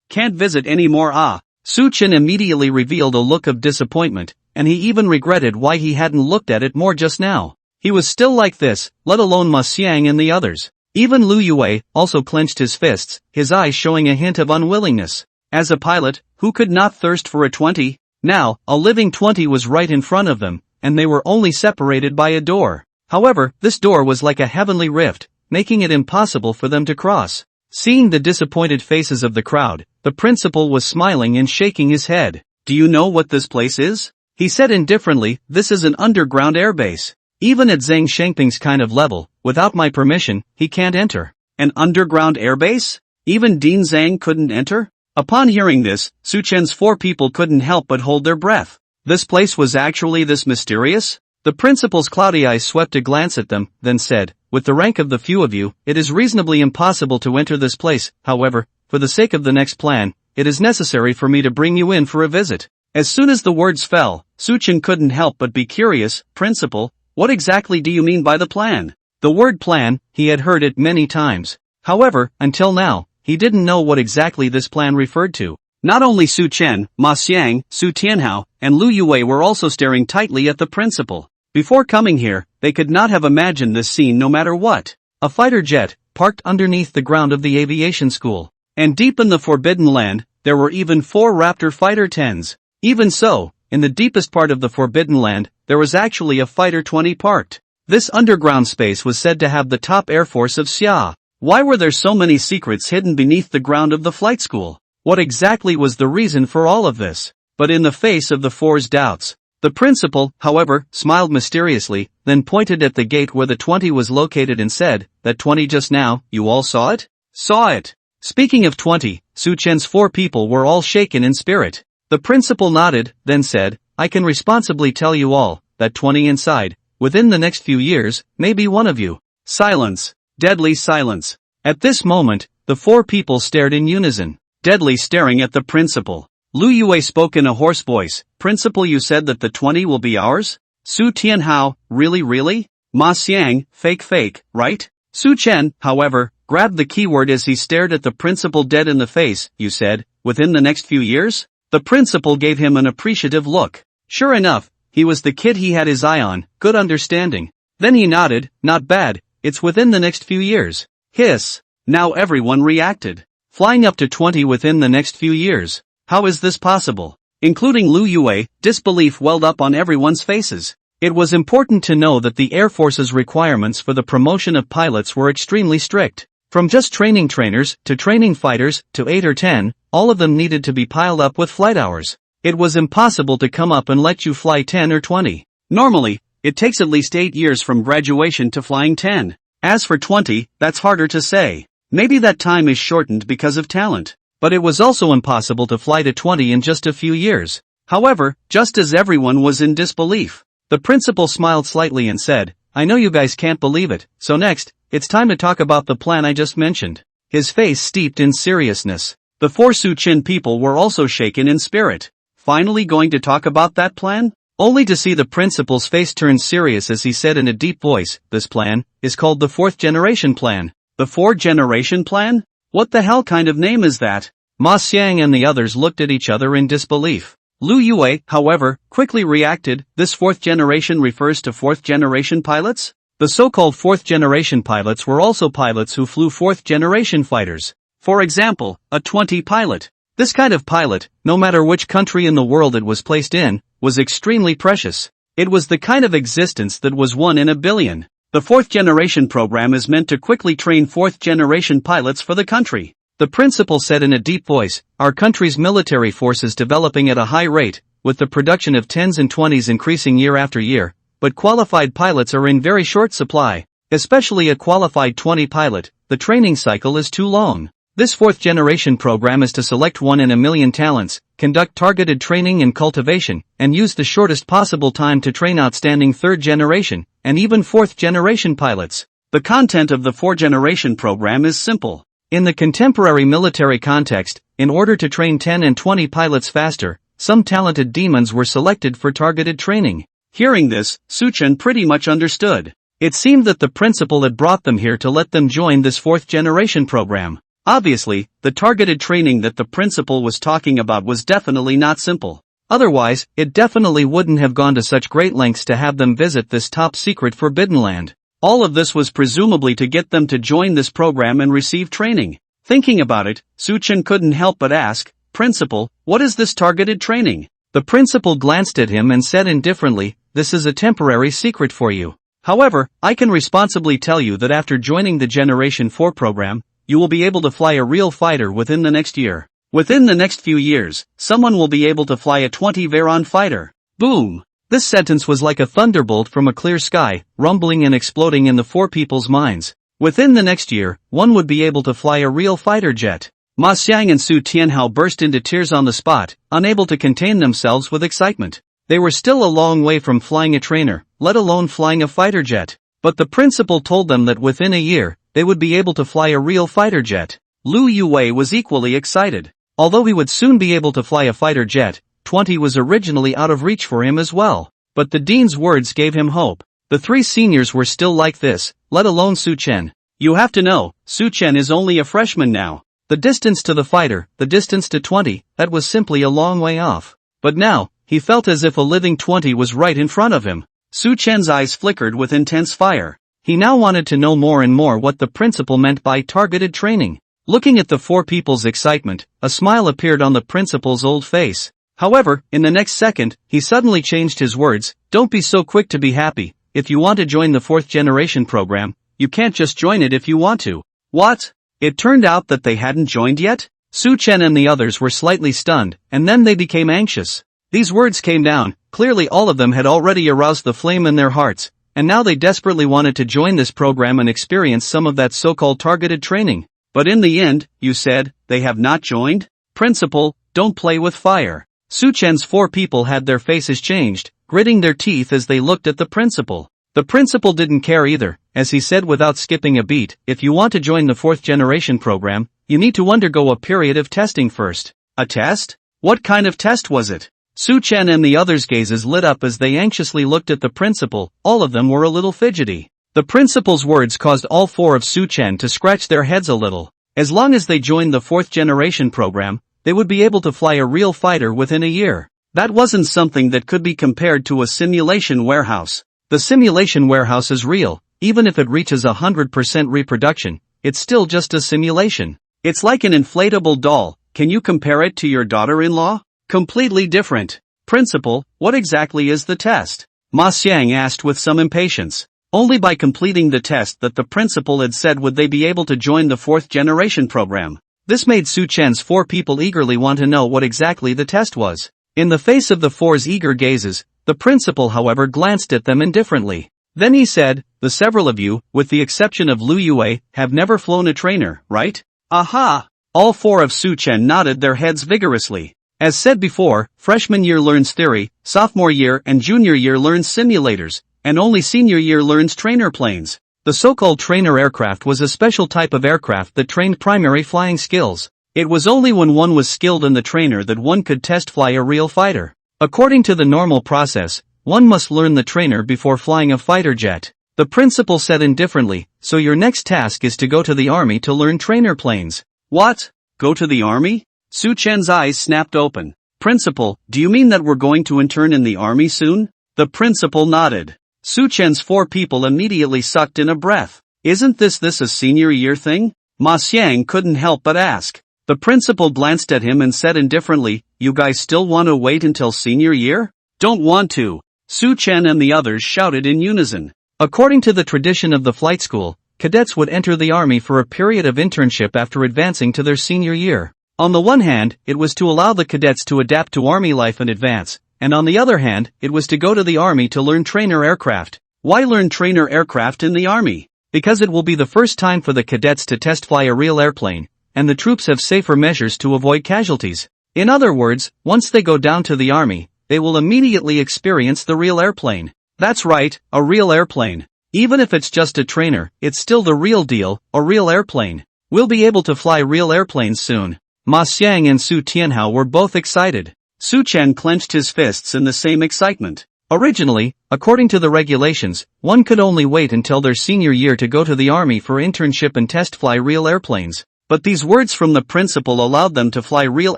Can't visit anymore." Su Chen immediately revealed a look of disappointment, and he even regretted why he hadn't looked at it more just now. He was still like this, let alone Ma Xiang and the others. Even Lu Yue also clenched his fists, his eyes showing a hint of unwillingness. As a pilot, who could not thirst for a 20? Now, a living 20 was right in front of them, and they were only separated by a door. However, this door was like a heavenly rift, making it impossible for them to cross. Seeing the disappointed faces of the crowd, the principal was smiling and shaking his head. "Do you know what this place is?" He said indifferently. "This is an underground airbase. Even at Zhang Shengping's kind of level, without my permission, he can't enter." "An underground airbase? Even Dean Zhang couldn't enter?" Upon hearing this, Su Chen's 4 people couldn't help but hold their breath. This place was actually this mysterious? The principal's cloudy eyes swept a glance at them, then said, "With the rank of the few of you, it is reasonably impossible to enter this place. However, for the sake of the next plan, it is necessary for me to bring you in for a visit." As soon as the words fell, Su Chen couldn't help but be curious. "Principal, what exactly do you mean by the plan?" The word plan, he had heard it many times. However, until now, he didn't know what exactly this plan referred to. Not only Su Chen, Ma Xiang, Su Tianhao, and Lu Yue were also staring tightly at the principal. Before coming here, they could not have imagined this scene no matter what. A fighter jet, parked underneath the ground of the aviation school. And deep in the Forbidden Land, there were even 4 Raptor Fighter 10s. Even so, in the deepest part of the Forbidden Land, there was actually a Fighter 20 parked. This underground space was said to have the top air force of Xia. Why were there so many secrets hidden beneath the ground of the flight school? What exactly was the reason for all of this? But in the face of the 4's doubts, the principal, however, smiled mysteriously, then pointed at the gate where the 20 was located and said, "That 20 just now, you all saw it?" "Saw it." Speaking of 20, Su Chen's 4 people were all shaken in spirit. The principal nodded, then said, "I can responsibly tell you all, that 20 inside, within the next few years, may be one of you." Silence. Deadly silence. At this moment, the 4 people stared in unison, deadly staring at the principal. Lu Yue spoke in a hoarse voice, "Principal, you said that the 20 will be ours?" Su Tianhao, really? Ma Xiang, fake, right? Su Chen, however, grabbed the keyword as he stared at the principal dead in the face. "You said, within the next few years?" The principal gave him an appreciative look. Sure enough, he was the kid he had his eye on, good understanding. Then he nodded, "Not bad, it's within the next few years. Hiss. Now everyone reacted. Flying up to 20 within the next few years. How is this possible? Including Lu Yue, disbelief welled up on everyone's faces. It was important to know that the Air Force's requirements for the promotion of pilots were extremely strict. From just training trainers, to training fighters, to 8 or 10, all of them needed to be piled up with flight hours. It was impossible to come up and let you fly 10 or 20. Normally, it takes at least 8 years from graduation to flying 10. As for 20, that's harder to say. Maybe that time is shortened because of talent. But it was also impossible to fly to 20 in just a few years. However, just as everyone was in disbelief, the principal smiled slightly and said, I know you guys can't believe it, so next, it's time to talk about the plan I just mentioned. His face steeped in seriousness. The 4 Su Chen people were also shaken in spirit. Finally going to talk about that plan? Only to see the principal's face turn serious as he said in a deep voice, this plan is called the 4th generation plan. The 4th generation plan? What the hell kind of name is that? Ma Xiang and the others looked at each other in disbelief. Lu Yue, however, quickly reacted, this 4th generation refers to 4th generation pilots? The so-called 4th generation pilots were also pilots who flew 4th generation fighters. For example, a 20 pilot. This kind of pilot, no matter which country in the world it was placed in, was extremely precious. It was the kind of existence that was 1 in a billion. The 4th generation program is meant to quickly train 4th generation pilots for the country. The principal said in a deep voice, our country's military force is developing at a high rate, with the production of 10s and 20s increasing year after year, but qualified pilots are in very short supply. Especially a qualified 20 pilot, the training cycle is too long. This 4th generation program is to select 1 in a million talents, conduct targeted training and cultivation, and use the shortest possible time to train outstanding 3rd generation, and even 4th generation pilots. The content of the 4th generation program is simple. In the contemporary military context, in order to train 10 and 20 pilots faster, some talented demons were selected for targeted training. Hearing this, Su Chen pretty much understood. It seemed that the principal had brought them here to let them join this 4th generation program. Obviously, the targeted training that the principal was talking about was definitely not simple. Otherwise, it definitely wouldn't have gone to such great lengths to have them visit this top-secret Forbidden Land. All of this was presumably to get them to join this program and receive training. Thinking about it, Su Chen couldn't help but ask, Principal, what is this targeted training? The principal glanced at him and said indifferently, this is a temporary secret for you. However, I can responsibly tell you that after joining the Generation 4 program, you will be able to fly a real fighter within the next year. Within the next few years, someone will be able to fly a 20 Veyron fighter. Boom! This sentence was like a thunderbolt from a clear sky, rumbling and exploding in the 4 people's minds. Within the next year, one would be able to fly a real fighter jet. Ma Xiang and Su Tianhao burst into tears on the spot, unable to contain themselves with excitement. They were still a long way from flying a trainer, let alone flying a fighter jet. But the principal told them that within a year, they would be able to fly a real fighter jet. Lu Yue was equally excited. Although he would soon be able to fly a fighter jet, 20 was originally out of reach for him as well. But the dean's words gave him hope. The 3 seniors were still like this, let alone Su Chen. You have to know, Su Chen is only a freshman now. The distance to the fighter, the distance to 20, that was simply a long way off. But now, he felt as if a living 20 was right in front of him. Su Chen's eyes flickered with intense fire. He now wanted to know more and more what the principal meant by targeted training. Looking at the 4 people's excitement, a smile appeared on the principal's old face. However, in the next second, he suddenly changed his words, don't be so quick to be happy. If you want to join the 4th generation program, you can't just join it if you want to. What? It turned out that they hadn't joined yet? Su Chen and the others were slightly stunned, and then they became anxious. These words came down, clearly all of them had already aroused the flame in their hearts, and now they desperately wanted to join this program and experience some of that so-called targeted training. But in the end, you said, they have not joined? Principal, don't play with fire. Su Chen's 4 people had their faces changed, gritting their teeth as they looked at the principal. The principal didn't care either, as he said without skipping a beat, if you want to join the 4th generation program, you need to undergo a period of testing first. A test? What kind of test was it? Su Chen and the others' gazes lit up as they anxiously looked at the principal, all of them were a little fidgety. The principal's words caused all 4 of Su Chen to scratch their heads a little. As long as they joined the 4th generation program, they would be able to fly a real fighter within a year. That wasn't something that could be compared to a simulation warehouse. The simulation warehouse is real, Even if it reaches 100% reproduction, it's still just a simulation. It's like an inflatable doll. Can you compare it to your daughter-in-law? Completely different. Principal, what exactly is the test? Ma Xiang asked with some impatience. Only by completing the test that the principal had said would they be able to join the fourth generation program. This made Su Chen's 4 people eagerly want to know what exactly the test was. In the face of the 4's eager gazes, the principal however glanced at them indifferently. Then he said, the several of you, with the exception of Lu Yue, have never flown a trainer, right? Aha! All 4 of Su Chen nodded their heads vigorously. As said before, freshman year learns theory, sophomore year and junior year learns simulators, and only senior year learns trainer planes. The so-called trainer aircraft was a special type of aircraft that trained primary flying skills. It was only when one was skilled in the trainer that one could test fly a real fighter. According to the normal process, one must learn the trainer before flying a fighter jet. The principal said indifferently, so your next task is to go to the army to learn trainer planes. What? Go to the army? Su Chen's eyes snapped open. Principal, do you mean that we're going to intern in the army soon? The principal nodded. Su Chen's 4 people immediately sucked in a breath. Isn't this a senior year thing? Ma Xiang couldn't help but ask. The principal glanced at him and said indifferently, you guys still want to wait until senior year? Don't want to. Su Chen and the others shouted in unison. According to the tradition of the flight school, cadets would enter the army for a period of internship after advancing to their senior year. On the one hand, it was to allow the cadets to adapt to army life in advance, and on the other hand, it was to go to the army to learn trainer aircraft. Why learn trainer aircraft in the army? Because it will be the first time for the cadets to test fly a real airplane, and the troops have safer measures to avoid casualties. In other words, once they go down to the army, they will immediately experience the real airplane. That's right, a real airplane. Even if it's just a trainer, it's still the real deal, a real airplane. We'll be able to fly real airplanes soon. Ma Xiang and Su Tianhao were both excited. Su Chen clenched his fists in the same excitement. Originally, according to the regulations, one could only wait until their senior year to go to the army for internship and test fly real airplanes. But these words from the principal allowed them to fly real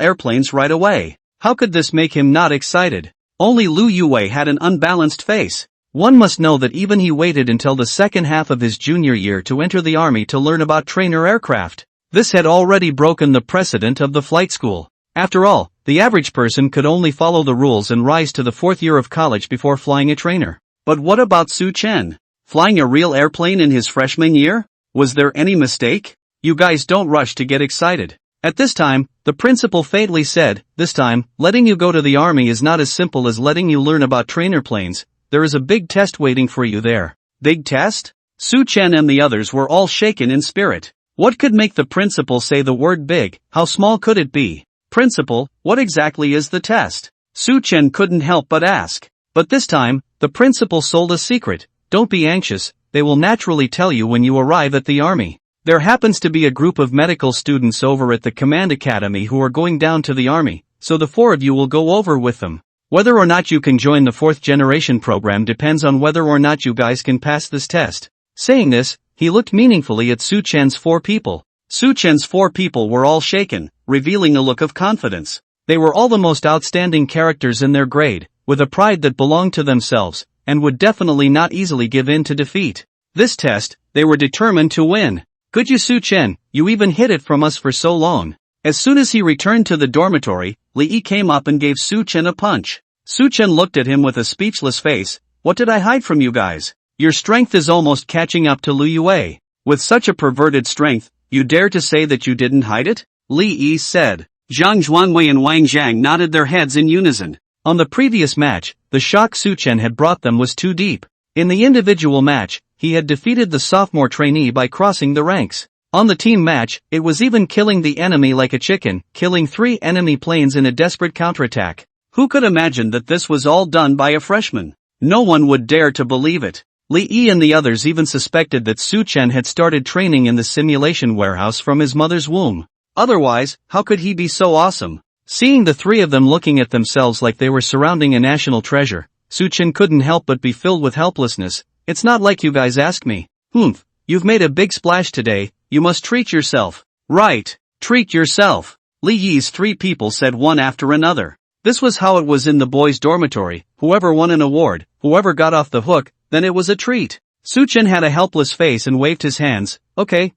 airplanes right away. How could this make him not excited? Only Lu Yue had an unbalanced face. One must know that even he waited until the second half of his junior year to enter the army to learn about trainer aircraft. This had already broken the precedent of the flight school. After all, the average person could only follow the rules and rise to the 4th year of college before flying a trainer. But what about Su Chen? Flying a real airplane in his freshman year? Was there any mistake? You guys don't rush to get excited. At this time, the principal fatally said, this time, letting you go to the army is not as simple as letting you learn about trainer planes. There is a big test waiting for you there. Big test? Su Chen and the others were all shaken in spirit. What could make the principal say the word big? How small could it be? Principal, what exactly is the test? Su Chen couldn't help but ask. But this time, the principal sold a secret. Don't be anxious, they will naturally tell you when you arrive at the army. There happens to be a group of medical students over at the command academy who are going down to the army, so the 4 of you will go over with them. Whether or not you can join the 4th generation program depends on whether or not you guys can pass this test. Saying this, he looked meaningfully at Su Chen's 4 people. Su Chen's 4 people were all shaken, revealing a look of confidence. They were all the most outstanding characters in their grade, with a pride that belonged to themselves, and would definitely not easily give in to defeat. This test, they were determined to win. Good you Su Chen, you even hid it from us for so long. As soon as he returned to the dormitory, Li Yi came up and gave Su Chen a punch. Su Chen looked at him with a speechless face. What did I hide from you guys? Your strength is almost catching up to Lu Yue. With such a perverted strength, you dare to say that you didn't hide it? Li Yi said. Zhang Zhuanwei and Wang Zhang nodded their heads in unison. On the previous match, the shock Su Chen had brought them was too deep. In the individual match, he had defeated the sophomore trainee by crossing the ranks. On the team match, it was even killing the enemy like a chicken, killing 3 enemy planes in a desperate counterattack. Who could imagine that this was all done by a freshman? No one would dare to believe it. Li Yi and the others even suspected that Su Chen had started training in the simulation warehouse from his mother's womb. Otherwise, how could he be so awesome? Seeing the 3 of them looking at themselves like they were surrounding a national treasure, Su Chen couldn't help but be filled with helplessness. It's not like you guys asked me. Humph, you've made a big splash today, you must treat yourself. Right, treat yourself. Li Yi's 3 people said one after another. This was how it was in the boys' dormitory, whoever won an award, whoever got off the hook, then it was a treat. Su Chen had a helpless face and waved his hands. Okay,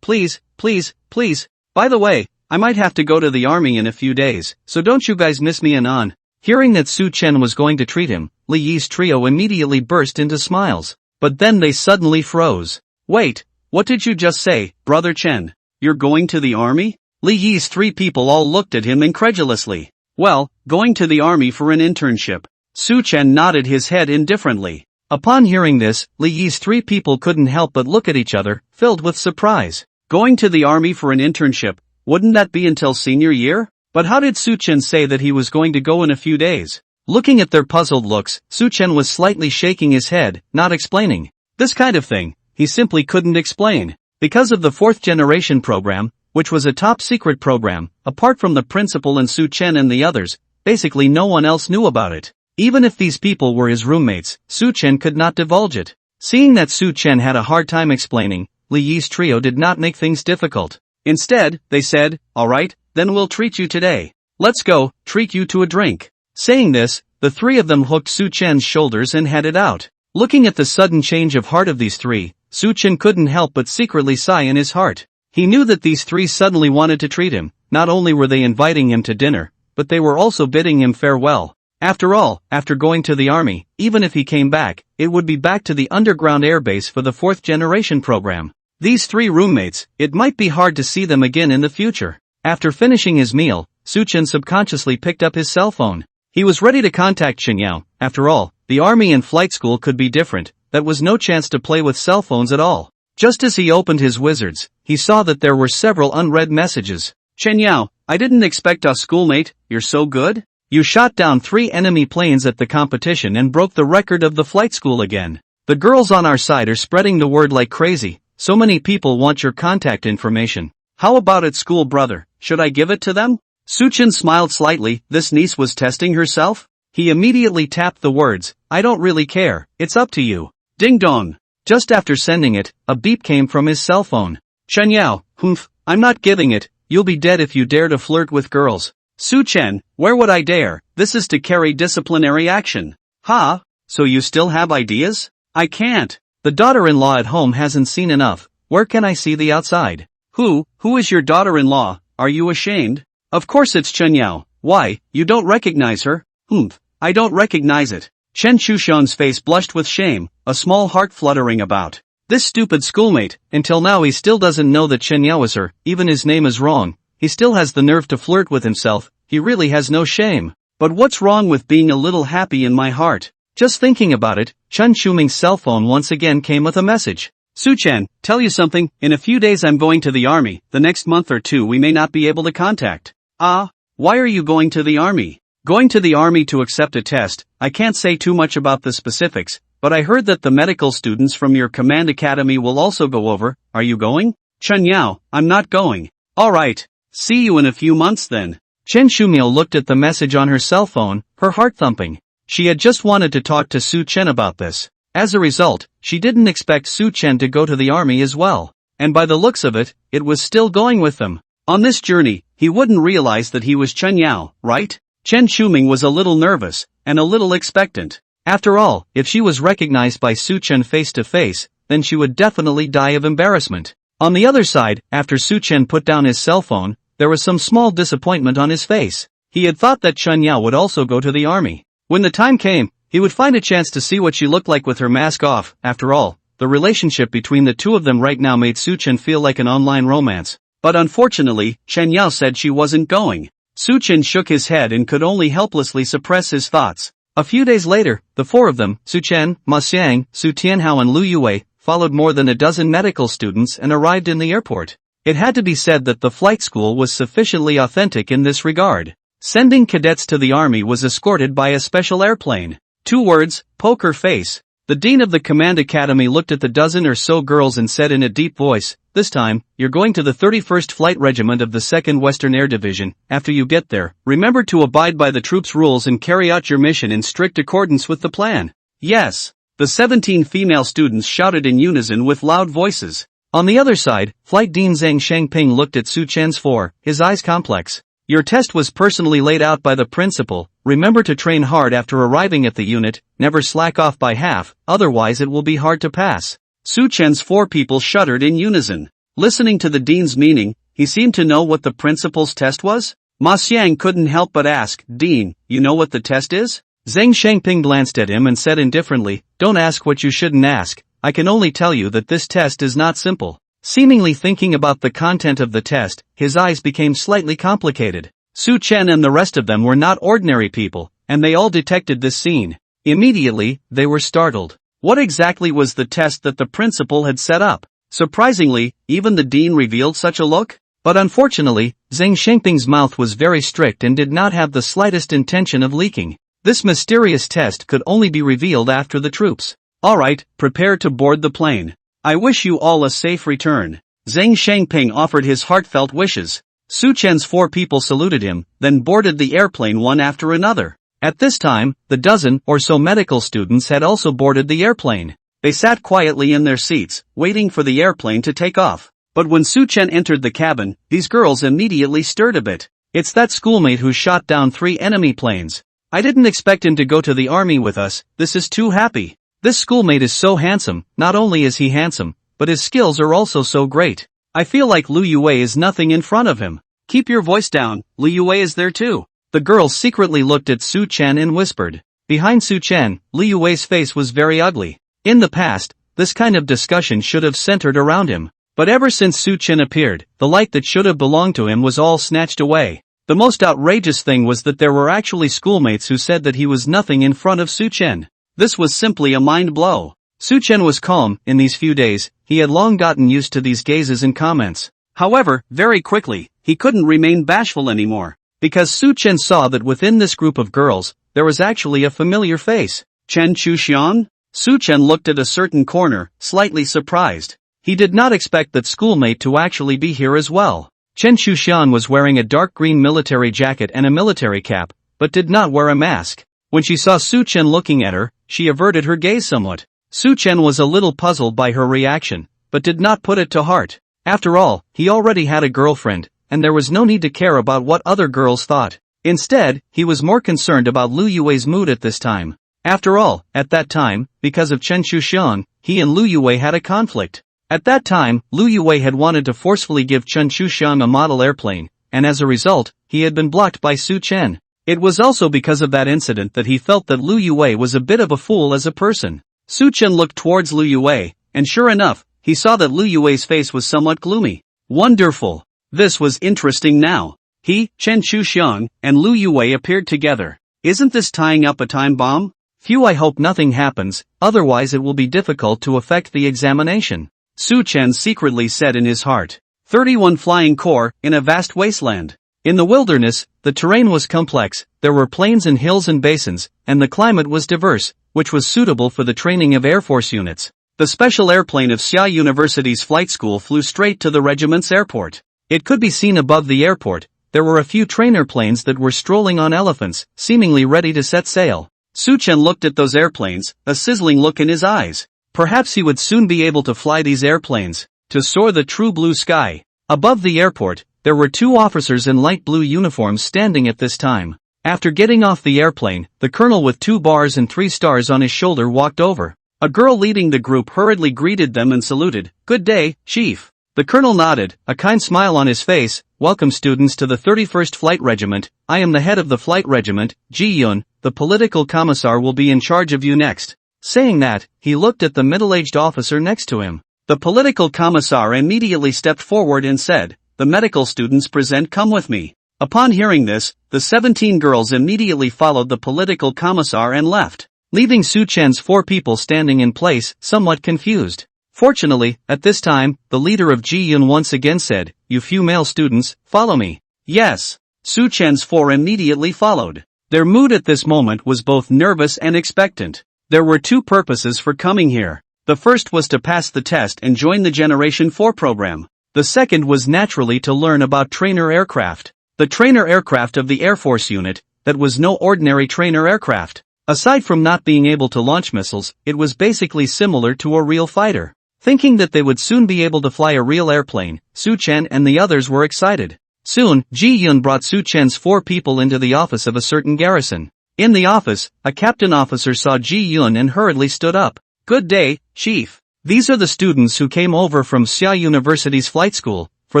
please, please, please. By the way, I might have to go to the army in a few days, so don't you guys miss me on. Hearing that Su Chen was going to treat him, Li Yi's trio immediately burst into smiles. But then they suddenly froze. Wait, what did you just say, Brother Chen? You're going to the army? Li Yi's three people all looked at him incredulously. Well, going to the army for an internship. Su Chen nodded his head indifferently. Upon hearing this, Li Yi's three people couldn't help but look at each other, filled with surprise. Going to the army for an internship, wouldn't that be until senior year? But how did Su Chen say that he was going to go in a few days? Looking at their puzzled looks, Su Chen was slightly shaking his head, not explaining. This kind of thing, he simply couldn't explain. Because of the 4th generation program, which was a top-secret program, apart from the principal and Su Chen and the others, basically no one else knew about it. Even if these people were his roommates, Su Chen could not divulge it. Seeing that Su Chen had a hard time explaining, Li Yi's trio did not make things difficult. Instead, they said, alright, then we'll treat you today. Let's go, treat you to a drink. Saying this, the three of them hooked Su Chen's shoulders and headed out. Looking at the sudden change of heart of these three, Su Chen couldn't help but secretly sigh in his heart. He knew that these three suddenly wanted to treat him. Not only were they inviting him to dinner, but they were also bidding him farewell. After all, after going to the army, even if he came back, it would be back to the underground airbase for the 4th generation program. These three roommates, it might be hard to see them again in the future. After finishing his meal, Su Chen subconsciously picked up his cell phone. He was ready to contact Chen Yao. After all, the army and flight school could be different. That was no chance to play with cell phones at all. Just as he opened his wizards, he saw that there were several unread messages. Chen Yao, I didn't expect us schoolmate, you're so good? You shot down 3 enemy planes at the competition and broke the record of the flight school again. The girls on our side are spreading the word like crazy. So many people want your contact information. How about it, school brother? Should I give it to them? Su Chen smiled slightly. This niece was testing herself? He immediately tapped the words, I don't really care, it's up to you. Ding dong. Just after sending it, a beep came from his cell phone. Chen Yao, humph, I'm not giving it, you'll be dead if you dare to flirt with girls. Su Chen, where would I dare? This is to carry disciplinary action. Ha? So you still have ideas? I can't. The daughter-in-law at home hasn't seen enough. Where can I see the outside? Who is your daughter-in-law? Are you ashamed? Of course it's Chen Yao. Why, you don't recognize her? Humph, I don't recognize it. Chen Shushan's face blushed with shame, a small heart fluttering about. This stupid schoolmate, until now he still doesn't know that Chen Yao is her, even his name is wrong. He still has the nerve to flirt with himself, he really has no shame. But what's wrong with being a little happy in my heart? Just thinking about it, Chen Shuming's cell phone once again came with a message. Su Chen, tell you something, in a few days I'm going to the army, the next month or two we may not be able to contact. Ah, why are you going to the army? Going to the army to accept a test. I can't say too much about the specifics, but I heard that the medical students from your command academy will also go over. Are you going? Chen Yao, I'm not going. Alright, see you in a few months then. Chen Shumio looked at the message on her cell phone, her heart thumping. She had just wanted to talk to Su Chen about this. As a result, she didn't expect Su Chen to go to the army as well. And by the looks of it, it was still going with them. On this journey, he wouldn't realize that he was Chen Yao, right? Chen Shuming was a little nervous, and a little expectant. After all, if she was recognized by Su Chen face to face, then she would definitely die of embarrassment. On the other side, after Su Chen put down his cell phone, there was some small disappointment on his face. He had thought that Chen Yao would also go to the army. When the time came, he would find a chance to see what she looked like with her mask off. After all, the relationship between the two of them right now made Su Chen feel like an online romance. But unfortunately, Chen Yao said she wasn't going. Su Chen shook his head and could only helplessly suppress his thoughts. A few days later, the four of them, Su Chen, Ma Xiang, Su Tianhao and Lu Yue, followed more than a dozen medical students and arrived in the airport. It had to be said that the flight school was sufficiently authentic in this regard. Sending cadets to the army was escorted by a special airplane. 2 words, poker face. The dean of the command academy looked at the dozen or so girls and said in a deep voice, this time, you're going to the 31st Flight Regiment of the 2nd Western Air Division. After you get there, remember to abide by the troops' rules and carry out your mission in strict accordance with the plan. Yes. The 17 female students shouted in unison with loud voices. On the other side, Flight Dean Zhang Shangping looked at Su Chen's his eyes complex. Your test was personally laid out by the principal, Remember to train hard after arriving at the unit, never slack off by half, otherwise it will be hard to pass. Su Chen's 4 people shuddered in unison. Listening to the dean's meaning, he seemed to know what the principal's test was? Ma Xiang couldn't help but ask, "Dean, you know what the test is?" Zhang Shangping glanced at him and said indifferently, "Don't ask what you shouldn't ask, I can only tell you that this test is not simple." Seemingly thinking about the content of the test, his eyes became slightly complicated. Su Chen and the rest of them were not ordinary people, and they all detected this scene. Immediately, they were startled. What exactly was the test that the principal had set up? Surprisingly, even the dean revealed such a look. But unfortunately, Zhang Shengping's mouth was very strict and did not have the slightest intention of leaking. This mysterious test could only be revealed after the troops. Alright, prepare to board the plane. I wish you all a safe return. Zhang Shengping offered his heartfelt wishes. Su Chen's 4 people saluted him, then boarded the airplane one after another. At this time, the dozen or so medical students had also boarded the airplane. They sat quietly in their seats, waiting for the airplane to take off. But when Su Chen entered the cabin, these girls immediately stirred a bit. "It's that schoolmate who shot down 3 enemy planes. I didn't expect him to go to the army with us, this is too happy. This schoolmate is so handsome, not only is he handsome, but his skills are also so great. I feel like Lu Yue is nothing in front of him." "Keep your voice down, Lu Yue is there too." The girls secretly looked at Su Chen and whispered. Behind Su Chen, Lu Yue's face was very ugly. In the past, this kind of discussion should have centered around him. But ever since Su Chen appeared, the light that should have belonged to him was all snatched away. The most outrageous thing was that there were actually schoolmates who said that he was nothing in front of Su Chen. This was simply a mind blow. Su Chen was calm. In these few days, he had long gotten used to these gazes and comments. However, very quickly, he couldn't remain bashful anymore. Because Su Chen saw that within this group of girls, there was actually a familiar face. Chen Chuxian? Su Chen looked at a certain corner, slightly surprised. He did not expect that schoolmate to actually be here as well. Chen Chuxian was wearing a dark green military jacket and a military cap, but did not wear a mask. When she saw Su Chen looking at her, she averted her gaze somewhat. Su Chen was a little puzzled by her reaction, but did not put it to heart. After all, he already had a girlfriend, and there was no need to care about what other girls thought. Instead, he was more concerned about Lu Yue's mood at this time. After all, at that time, because of Chen Chuxian, he and Lu Yue had a conflict. At that time, Lu Yue had wanted to forcefully give Chen Chuxian a model airplane, and as a result, he had been blocked by Su Chen. It was also because of that incident that he felt that Lu Yue was a bit of a fool as a person. Su Chen looked towards Lu Yue, and sure enough, he saw that Lu Yue's face was somewhat gloomy. Wonderful! This was interesting now. He, Chen Chuxian, and Lu Yue appeared together. Isn't this tying up a time bomb? Phew, I hope nothing happens, otherwise it will be difficult to affect the examination. Su Chen secretly said in his heart. 31 Flying Corps, in a vast wasteland. In the wilderness, the terrain was complex, there were plains and hills and basins, and the climate was diverse, which was suitable for the training of Air Force units. The special airplane of Xia University's flight school flew straight to the regiment's airport. It could be seen above the airport. There were a few trainer planes that were strolling on elephants, seemingly ready to set sail. Su Chen looked at those airplanes, a sizzling look in his eyes. Perhaps he would soon be able to fly these airplanes, to soar the true blue sky. Above the airport, there were 2 officers in light blue uniforms standing at this time. After getting off the airplane, the colonel with 2 bars and 3 stars on his shoulder walked over. A girl leading the group hurriedly greeted them and saluted. "Good day, Chief." The colonel nodded, a kind smile on his face. "Welcome students to the 31st Flight Regiment. I am the head of the flight regiment, Ji Yun. The political commissar will be in charge of you next." Saying that, he looked at the middle-aged officer next to him. The political commissar immediately stepped forward and said, "The medical students present, come with me." Upon hearing this, the 17 girls immediately followed the political commissar and left, leaving Su Chen's 4 people standing in place, somewhat confused. Fortunately, at this time, the leader of Ji Yun once again said, "You few male students, follow me." Yes. Su Chen's 4 immediately followed. Their mood at this moment was both nervous and expectant. There were 2 purposes for coming here. The first was to pass the test and join the Generation 4 program. The second was naturally to learn about trainer aircraft. The trainer aircraft of the Air Force unit, that was no ordinary trainer aircraft. Aside from not being able to launch missiles, it was basically similar to a real fighter. Thinking that they would soon be able to fly a real airplane, Su Chen and the others were excited. Soon, Ji Yun brought Su Chen's 4 people into the office of a certain garrison. In the office, a captain officer saw Ji-yun and hurriedly stood up. "Good day, Chief. These are the students who came over from Xia University's flight school. For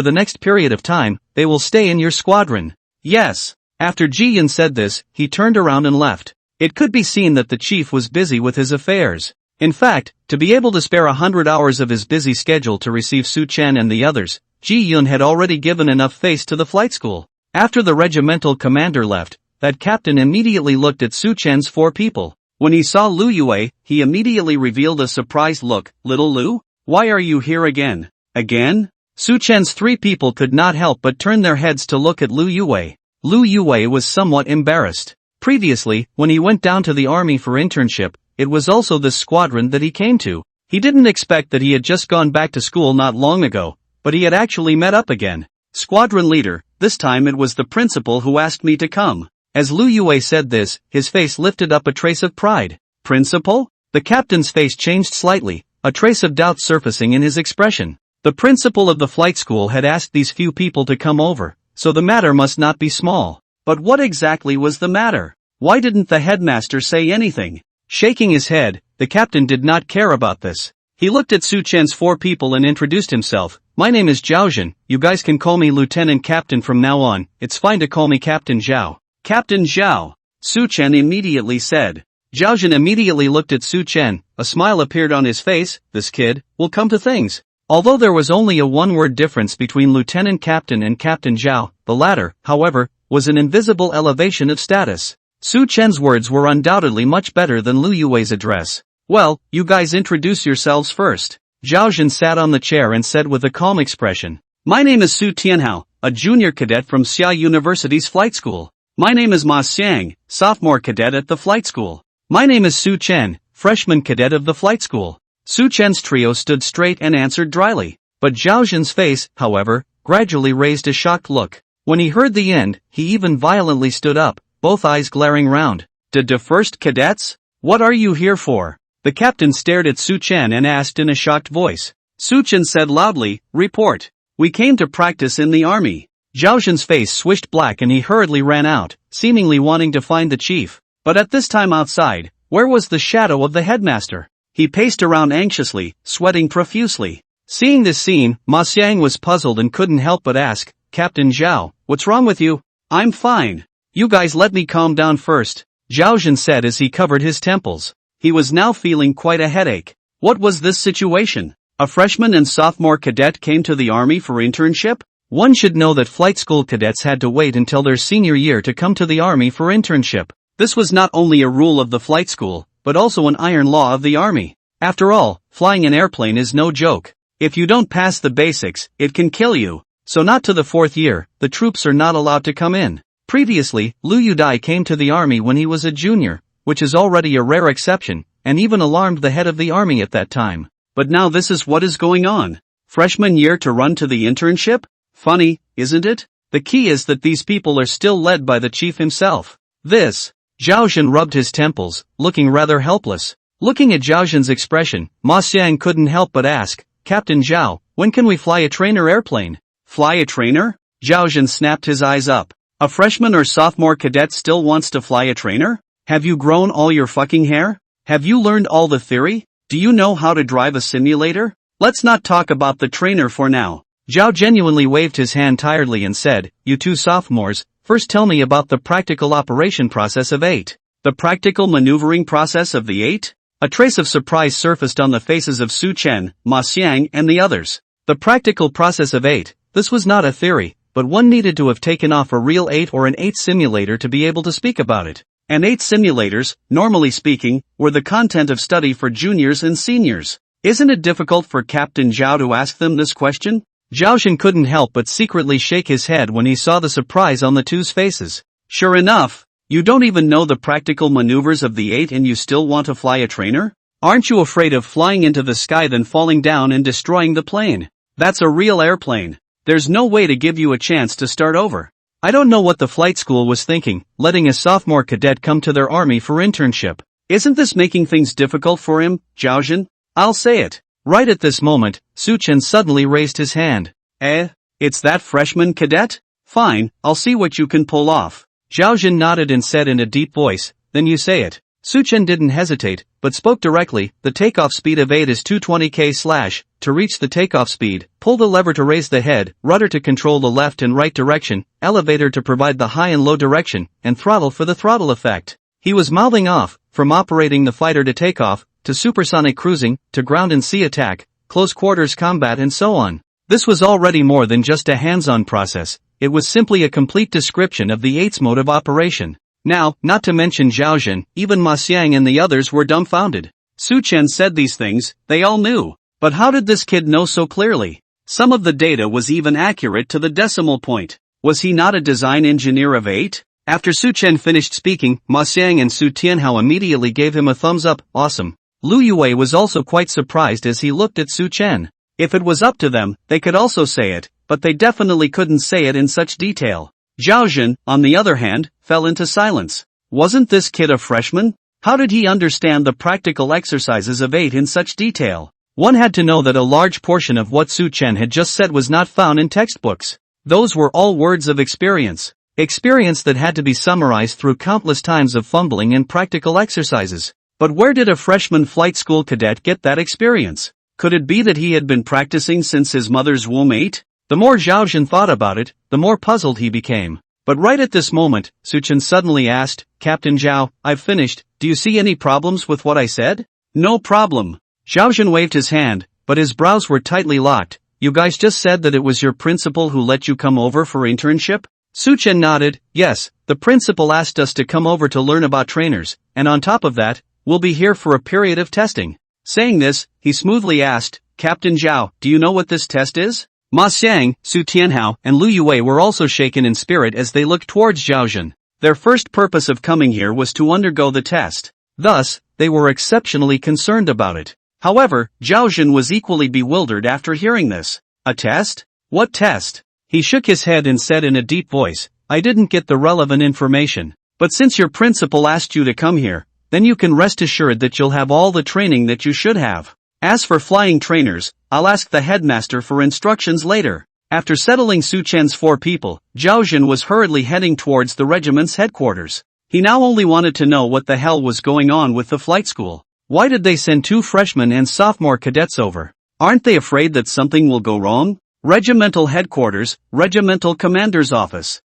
the next period of time, they will stay in your squadron." "Yes." After Ji-yun said this, he turned around and left. It could be seen that the chief was busy with his affairs. In fact, to be able to spare 100 hours of his busy schedule to receive Su Chen and the others, Ji-yun had already given enough face to the flight school. After the regimental commander left, that captain immediately looked at Su Chen's 4 people. When he saw Lu Yue, he immediately revealed a surprised look. "Little Lu? Why are you here again?" "Again?" Su Chen's 3 people could not help but turn their heads to look at Lu Yue. Lu Yue was somewhat embarrassed. Previously, when he went down to the army for internship, it was also this squadron that he came to. He didn't expect that he had just gone back to school not long ago, but he had actually met up again. "Squadron leader, this time it was the principal who asked me to come." As Lu Yue said this, his face lifted up a trace of pride. "Principal?" The captain's face changed slightly, a trace of doubt surfacing in his expression. The principal of the flight school had asked these few people to come over, so the matter must not be small. But what exactly was the matter? Why didn't the headmaster say anything? Shaking his head, the captain did not care about this. He looked at Su Chen's 4 people and introduced himself. "My name is Zhao Zhen, you guys can call me Lieutenant Captain from now on, it's fine to call me Captain Zhao." "Captain Zhao," Su Chen immediately said. Zhao Zhen immediately looked at Su Chen, a smile appeared on his face. This kid will come to things. Although there was only a 1-word difference between Lieutenant Captain and Captain Zhao, the latter, however, was an invisible elevation of status. Su Chen's words were undoubtedly much better than Lu Yue's address. "Well, you guys introduce yourselves first." Zhao Zhen sat on the chair and said with a calm expression. "My name is Su Tianhao, a junior cadet from Xia University's flight school. My name is Ma Xiang, sophomore cadet at the flight school. My name is Su Chen, freshman cadet of the flight school." Su Chen's trio stood straight and answered dryly. But Zhao Zhen's face, however, gradually raised a shocked look. When he heard the end, he even violently stood up, both eyes glaring round. "The first cadets? What are you here for?" The captain stared at Su Chen and asked in a shocked voice. Su Chen said loudly, "Report. We came to practice in the army." Zhao Zhen's face swished black and he hurriedly ran out, seemingly wanting to find the chief. But at this time outside, where was the shadow of the headmaster? He paced around anxiously, sweating profusely. Seeing this scene, Ma Xiang was puzzled and couldn't help but ask, "Captain Zhao, what's wrong with you?" "I'm fine. You guys let me calm down first," Zhao Zhen said as he covered his temples. He was now feeling quite a headache. What was this situation? A freshman and sophomore cadet came to the army for internship? One should know that flight school cadets had to wait until their senior year to come to the army for internship. This was not only a rule of the flight school, but also an iron law of the army. After all, flying an airplane is no joke. If you don't pass the basics, it can kill you. So not to the 4th year, the troops are not allowed to come in. Previously, Lu Yudai came to the army when he was a junior, which is already a rare exception, and even alarmed the head of the army at that time. But now this is what is going on. Freshman year to run to the internship? Funny, isn't it? The key is that these people are still led by the chief himself. Zhao Zhen rubbed his temples, looking rather helpless. Looking at Zhao Zhen's expression, Ma Xiang couldn't help but ask, "Captain Zhao, when can we fly a trainer airplane?" "Fly a trainer?" Zhao Zhen snapped his eyes up. "A freshman or sophomore cadet still wants to fly a trainer? Have you grown all your fucking hair? Have you learned all the theory? Do you know how to drive a simulator? Let's not talk about the trainer for now." Zhao genuinely waved his hand tiredly and said, "You two sophomores, first tell me about the practical operation process of 8. The practical maneuvering process of the 8? A trace of surprise surfaced on the faces of Su Chen, Ma Xiang and the others. The practical process of 8, this was not a theory, but one needed to have taken off a real 8 or an 8 simulator to be able to speak about it. And 8 simulators, normally speaking, were the content of study for juniors and seniors. Isn't it difficult for Captain Zhao to ask them this question? Zhao Zhen couldn't help but secretly shake his head when he saw the surprise on the two's faces. Sure enough, you don't even know the practical maneuvers of the 8 and you still want to fly a trainer? Aren't you afraid of flying into the sky then falling down and destroying the plane? That's a real airplane. There's no way to give you a chance to start over. I don't know what the flight school was thinking, letting a sophomore cadet come to their army for internship. Isn't this making things difficult for him, Zhao Zhen? I'll say it. Right at this moment, Su Chen suddenly raised his hand. It's that freshman cadet? Fine, I'll see what you can pull off. Zhao Zhen nodded and said in a deep voice, then you say it. Su Chen didn't hesitate, but spoke directly. The takeoff speed of 8 is 220 km/h. To reach the takeoff speed, pull the lever to raise the head, rudder to control the left and right direction, elevator to provide the high and low direction, and throttle for the throttle effect. He was mouthing off, from operating the fighter to takeoff, to supersonic cruising, to ground and sea attack, close quarters combat and so on. This was already more than just a hands-on process, it was simply a complete description of the 8's mode of operation. Now, not to mention Zhao Zhen, even Ma Xiang and the others were dumbfounded. Su Chen said these things, they all knew. But how did this kid know so clearly? Some of the data was even accurate to the decimal point. Was he not a design engineer of 8? After Su Chen finished speaking, Ma Xiang and Su Tianhao immediately gave him a thumbs up, awesome. Lu Yue was also quite surprised as he looked at Su Chen. If it was up to them, they could also say it, but they definitely couldn't say it in such detail. Zhao Zhen, on the other hand, fell into silence. Wasn't this kid a freshman? How did he understand the practical exercises of 8 in such detail? One had to know that a large portion of what Su Chen had just said was not found in textbooks. Those were all words of experience. Experience that had to be summarized through countless times of fumbling and practical exercises. But where did a freshman flight school cadet get that experience? Could it be that he had been practicing since his mother's womb? 8? The more Zhao Zhen thought about it, the more puzzled he became. But right at this moment, Su Chen suddenly asked, Captain Zhao, I've finished, do you see any problems with what I said? No problem. Zhao Zhen waved his hand, but his brows were tightly locked. You guys just said that it was your principal who let you come over for internship? Su Chen nodded, yes, the principal asked us to come over to learn about trainers, and on top of that, we'll be here for a period of testing. Saying this, he smoothly asked, Captain Zhao, do you know what this test is? Ma Xiang, Su Tianhao, and Lu Yue were also shaken in spirit as they looked towards Zhao Zhen. Their first purpose of coming here was to undergo the test. Thus, they were exceptionally concerned about it. However, Zhao Zhen was equally bewildered after hearing this. A test? What test? He shook his head and said in a deep voice, I didn't get the relevant information. But since your principal asked you to come here, then you can rest assured that you'll have all the training that you should have. As for flying trainers, I'll ask the headmaster for instructions later. After settling Su Chen's 4 people, Zhao Zhen was hurriedly heading towards the regiment's headquarters. He now only wanted to know what the hell was going on with the flight school. Why did they send 2 freshmen and sophomore cadets over? Aren't they afraid that something will go wrong? Regimental headquarters, regimental commander's office.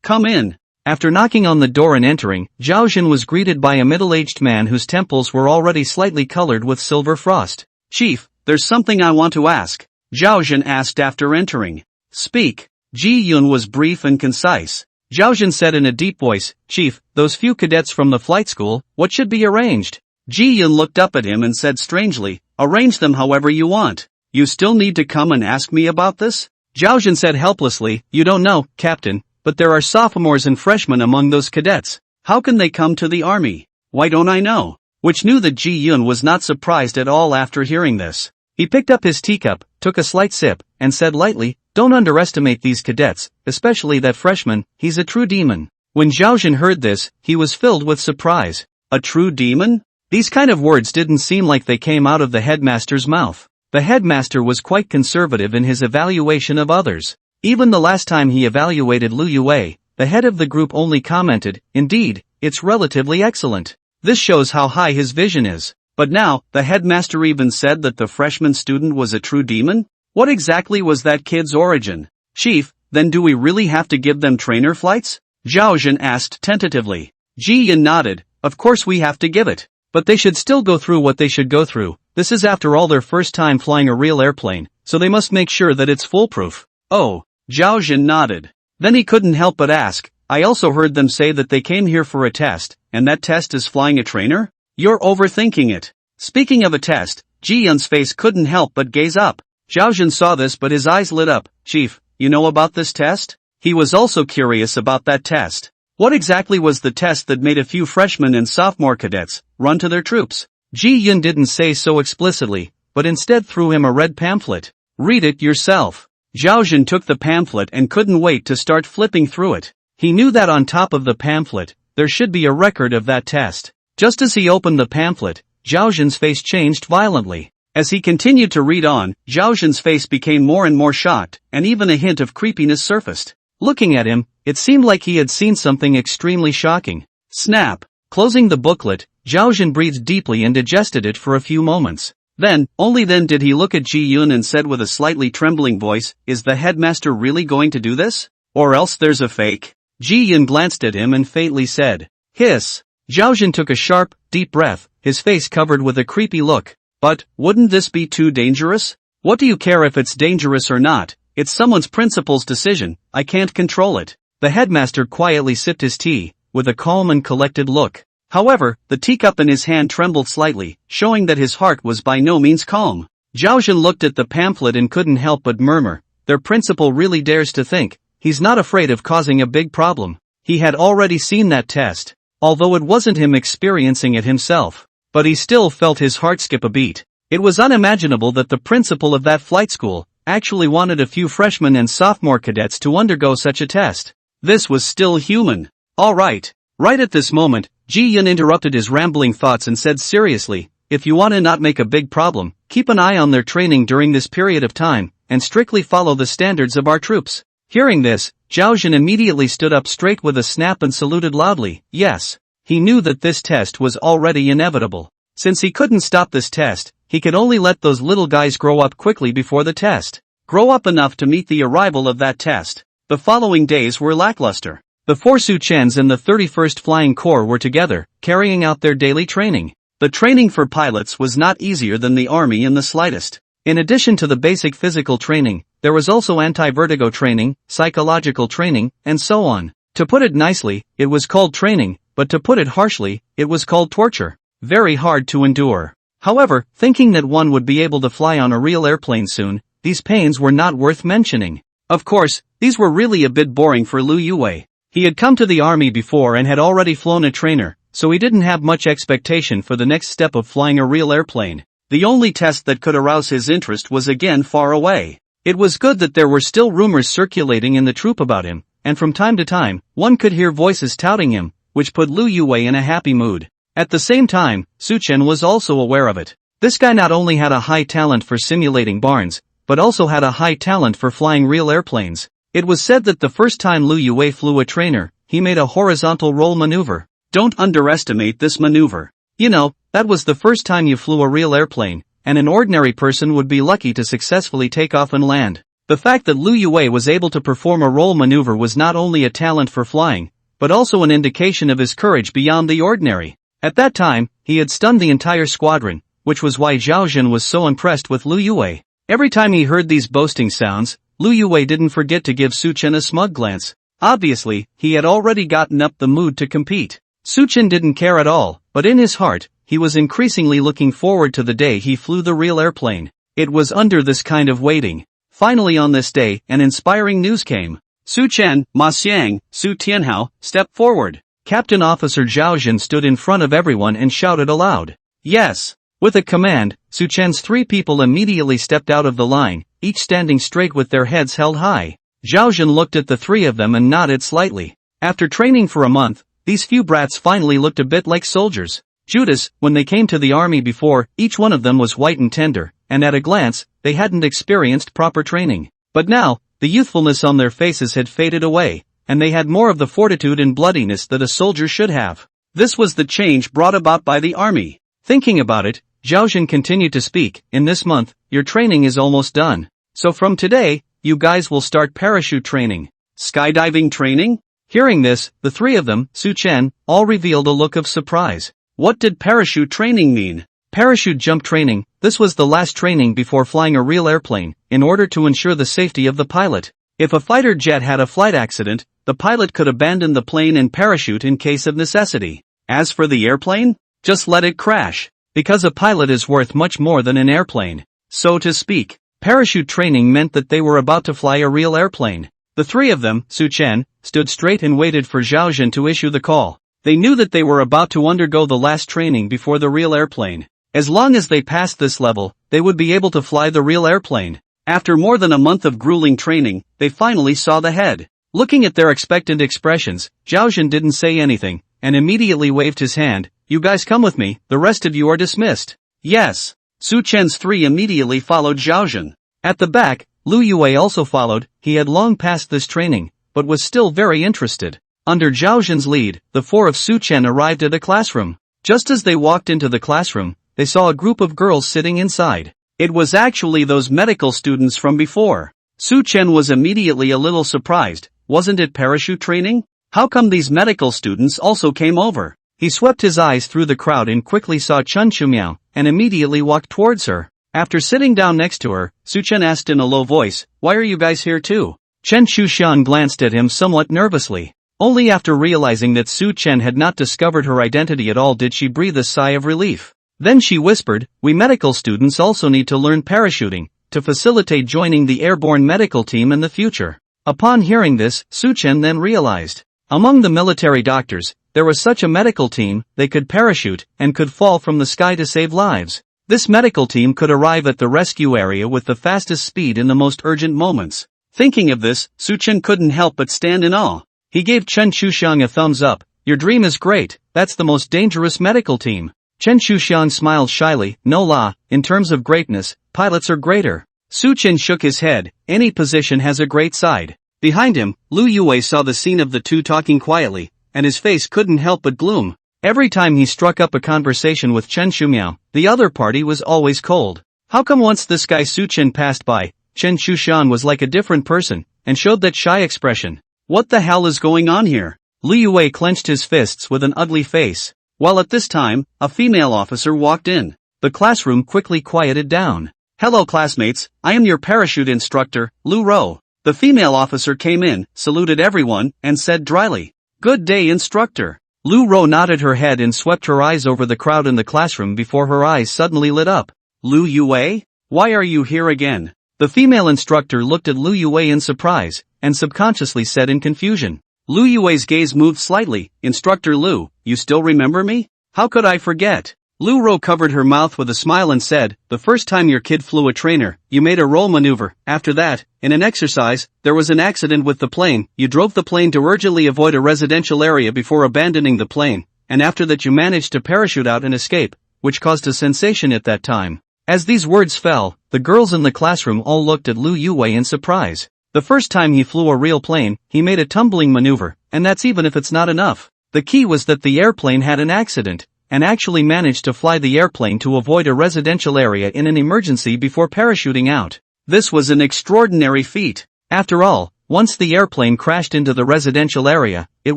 Come in. After knocking on the door and entering, Zhao Zhen was greeted by a middle-aged man whose temples were already slightly colored with silver frost. Chief, there's something I want to ask. Zhao Zhen asked after entering. Speak. Ji Yun was brief and concise. Zhao Zhen said in a deep voice, Chief, those few cadets from the flight school, what should be arranged? Ji Yun looked up at him and said strangely, arrange them however you want. You still need to come and ask me about this? Zhao Zhen said helplessly, you don't know, Captain. But there are sophomores and freshmen among those cadets. How can they come to the army? Why don't I know? Which knew that Ji Yun was not surprised at all after hearing this. He picked up his teacup, took a slight sip, and said lightly, don't underestimate these cadets, especially that freshman, he's a true demon. When Zhao Zhen heard this, he was filled with surprise. A true demon? These kind of words didn't seem like they came out of the headmaster's mouth. The headmaster was quite conservative in his evaluation of others. Even the last time he evaluated Lu Yue, the head of the group only commented, indeed, it's relatively excellent. This shows how high his vision is. But now, the headmaster even said that the freshman student was a true demon? What exactly was that kid's origin? Chief, then do we really have to give them trainer flights? Zhao Zhen asked tentatively. Ji Yun nodded, of course we have to give it. But they should still go through what they should go through. This is after all their first time flying a real airplane, so they must make sure that it's foolproof. Oh. Zhao Zhen nodded. Then he couldn't help but ask, I also heard them say that they came here for a test, and that test is flying a trainer? You're overthinking it. Speaking of a test, Ji Yun's face couldn't help but gaze up. Zhao Zhen saw this but his eyes lit up. Chief, you know about this test? He was also curious about that test. What exactly was the test that made a few freshmen and sophomore cadets run to their troops? Ji Yun didn't say so explicitly, but instead threw him a red pamphlet. Read it yourself. Zhao Zhen took the pamphlet and couldn't wait to start flipping through it. He knew that on top of the pamphlet, there should be a record of that test. Just as he opened the pamphlet, Zhao Zhen's face changed violently. As he continued to read on, Zhao Zhen's face became more and more shocked, and even a hint of creepiness surfaced. Looking at him, it seemed like he had seen something extremely shocking. Snap. Closing the booklet, Zhao Zhen breathed deeply and digested it for a few moments. Then, only then did he look at Ji Yun and said with a slightly trembling voice, "Is the headmaster really going to do this? Or else there's a fake?" Ji Yun glanced at him and faintly said, "Hiss." Zhao Zhen took a sharp, deep breath, his face covered with a creepy look. "But, wouldn't this be too dangerous?" "What do you care if it's dangerous or not? It's someone's principal's decision, I can't control it." The headmaster quietly sipped his tea, with a calm and collected look. However, the teacup in his hand trembled slightly, showing that his heart was by no means calm. Zhao Zhen looked at the pamphlet and couldn't help but murmur, "Their principal really dares to think. He's not afraid of causing a big problem." He had already seen that test, although it wasn't him experiencing it himself. But he still felt his heart skip a beat. It was unimaginable that the principal of that flight school actually wanted a few freshmen and sophomore cadets to undergo such a test. This was still human. "All right." Right at this moment, Ji Yun interrupted his rambling thoughts and said seriously, "If you want to not make a big problem, keep an eye on their training during this period of time, and strictly follow the standards of our troops." Hearing this, Zhao Zhen immediately stood up straight with a snap and saluted loudly. Yes. He knew that this test was already inevitable. Since he couldn't stop this test, he could only let those little guys grow up quickly before the test. Grow up enough to meet the arrival of that test. The following days were lackluster. The 4 Su Chens and the 31st Flying Corps were together, carrying out their daily training. The training for pilots was not easier than the army in the slightest. In addition to the basic physical training, there was also anti-vertigo training, psychological training, and so on. To put it nicely, it was called training, but to put it harshly, it was called torture. Very hard to endure. However, thinking that one would be able to fly on a real airplane soon, these pains were not worth mentioning. Of course, these were really a bit boring for Lu Yue. He had come to the army before and had already flown a trainer, so he didn't have much expectation for the next step of flying a real airplane. The only test that could arouse his interest was again far away. It was good that there were still rumors circulating in the troop about him, and from time to time, one could hear voices touting him, which put Lu Yue in a happy mood. At the same time, Su Chen was also aware of it. This guy not only had a high talent for simulating barns, but also had a high talent for flying real airplanes. It was said that the first time Lu Yue flew a trainer, he made a horizontal roll maneuver. Don't underestimate this maneuver. You know, that was the first time you flew a real airplane, and an ordinary person would be lucky to successfully take off and land. The fact that Lu Yue was able to perform a roll maneuver was not only a talent for flying, but also an indication of his courage beyond the ordinary. At that time, he had stunned the entire squadron, which was why Zhao Zhen was so impressed with Lu Yue. Every time he heard these boasting sounds, Lu Yue didn't forget to give Su Chen a smug glance. Obviously, he had already gotten up the mood to compete. Su Chen didn't care at all, but in his heart, he was increasingly looking forward to the day he flew the real airplane. It was under this kind of waiting. Finally on this day, an inspiring news came. Su Chen, Ma Xiang, Su Tianhao, step forward. Captain Officer Zhao Zhen stood in front of everyone and shouted aloud. Yes. With a command, Su Chen's 3 people immediately stepped out of the line, each standing straight with their heads held high. Zhao Zhen looked at the 3 of them and nodded slightly. After training for a month, these few brats finally looked a bit like soldiers. Judas, when they came to the army before, each one of them was white and tender, and at a glance, they hadn't experienced proper training. But now, the youthfulness on their faces had faded away, and they had more of the fortitude and bloodiness that a soldier should have. This was the change brought about by the army. Thinking about it, Zhao Zhen continued to speak. In this month, your training is almost done. So from today, you guys will start parachute training. Skydiving training? Hearing this, the 3 of them, Su Chen, all revealed a look of surprise. What did parachute training mean? Parachute jump training. This was the last training before flying a real airplane, in order to ensure the safety of the pilot. If a fighter jet had a flight accident, the pilot could abandon the plane and parachute in case of necessity. As for the airplane, just let it crash. Because a pilot is worth much more than an airplane. So to speak, parachute training meant that they were about to fly a real airplane. The 3 of them, Su Chen, stood straight and waited for Zhao Zhen to issue the call. They knew that they were about to undergo the last training before the real airplane. As long as they passed this level, they would be able to fly the real airplane. After more than a month of grueling training, they finally saw the head. Looking at their expectant expressions, Zhao Zhen didn't say anything, and immediately waved his hand. You guys come with me, the rest of you are dismissed. Yes. Su Chen's 3 immediately followed Zhao Zhen. At the back, Lu Yue also followed. He had long passed this training, but was still very interested. Under Zhao Zhen's lead, the four of Su Chen arrived at a classroom. Just as they walked into the classroom, they saw a group of girls sitting inside. It was actually those medical students from before. Su Chen was immediately a little surprised. Wasn't it parachute training? How come these medical students also came over? He swept his eyes through the crowd and quickly saw Chen Shumiao, and immediately walked towards her. After sitting down next to her, Su Chen asked in a low voice, "Why are you guys here too?" Chen Shushan glanced at him somewhat nervously. Only after realizing that Su Chen had not discovered her identity at all did she breathe a sigh of relief. Then she whispered, "We medical students also need to learn parachuting, to facilitate joining the airborne medical team in the future." Upon hearing this, Su Chen then realized. Among the military doctors, there was such a medical team, they could parachute, and could fall from the sky to save lives. This medical team could arrive at the rescue area with the fastest speed in the most urgent moments. Thinking of this, Su Chen couldn't help but stand in awe. He gave Chen Shuxiang a thumbs up. "Your dream is great, that's the most dangerous medical team." Chen Shuxiang smiled shyly, "No la, in terms of greatness, pilots are greater." Su Chen shook his head, "Any position has a great side." Behind him, Lu Yue saw the scene of the two talking quietly, and his face couldn't help but gloom. Every time he struck up a conversation with Chen Shumiao, the other party was always cold. How come once this guy Su Chen passed by, Chen Shushan was like a different person, and showed that shy expression? What the hell is going on here? Lu Yue clenched his fists with an ugly face. While at this time, a female officer walked in. The classroom quickly quieted down. "Hello classmates, I am your parachute instructor, Lu Ro." The female officer came in, saluted everyone, and said dryly, "Good day instructor." Lu Ro nodded her head and swept her eyes over the crowd in the classroom before her eyes suddenly lit up. "Lu Yue? Why are you here again?" The female instructor looked at Lu Yue in surprise, and subconsciously said in confusion. Lu Yue's gaze moved slightly. "Instructor Lu, you still remember me? How could I forget?" Lu Ro covered her mouth with a smile and said, "The first time your kid flew a trainer, you made a roll maneuver. After that, in an exercise, there was an accident with the plane. You drove the plane to urgently avoid a residential area before abandoning the plane, and after that you managed to parachute out and escape, which caused a sensation at that time." As these words fell, the girls in the classroom all looked at Lu Yue in surprise. The first time he flew a real plane, he made a tumbling maneuver, and that's even if it's not enough. The key was that the airplane had an accident, and actually managed to fly the airplane to avoid a residential area in an emergency before parachuting out. This was an extraordinary feat. After all, once the airplane crashed into the residential area, it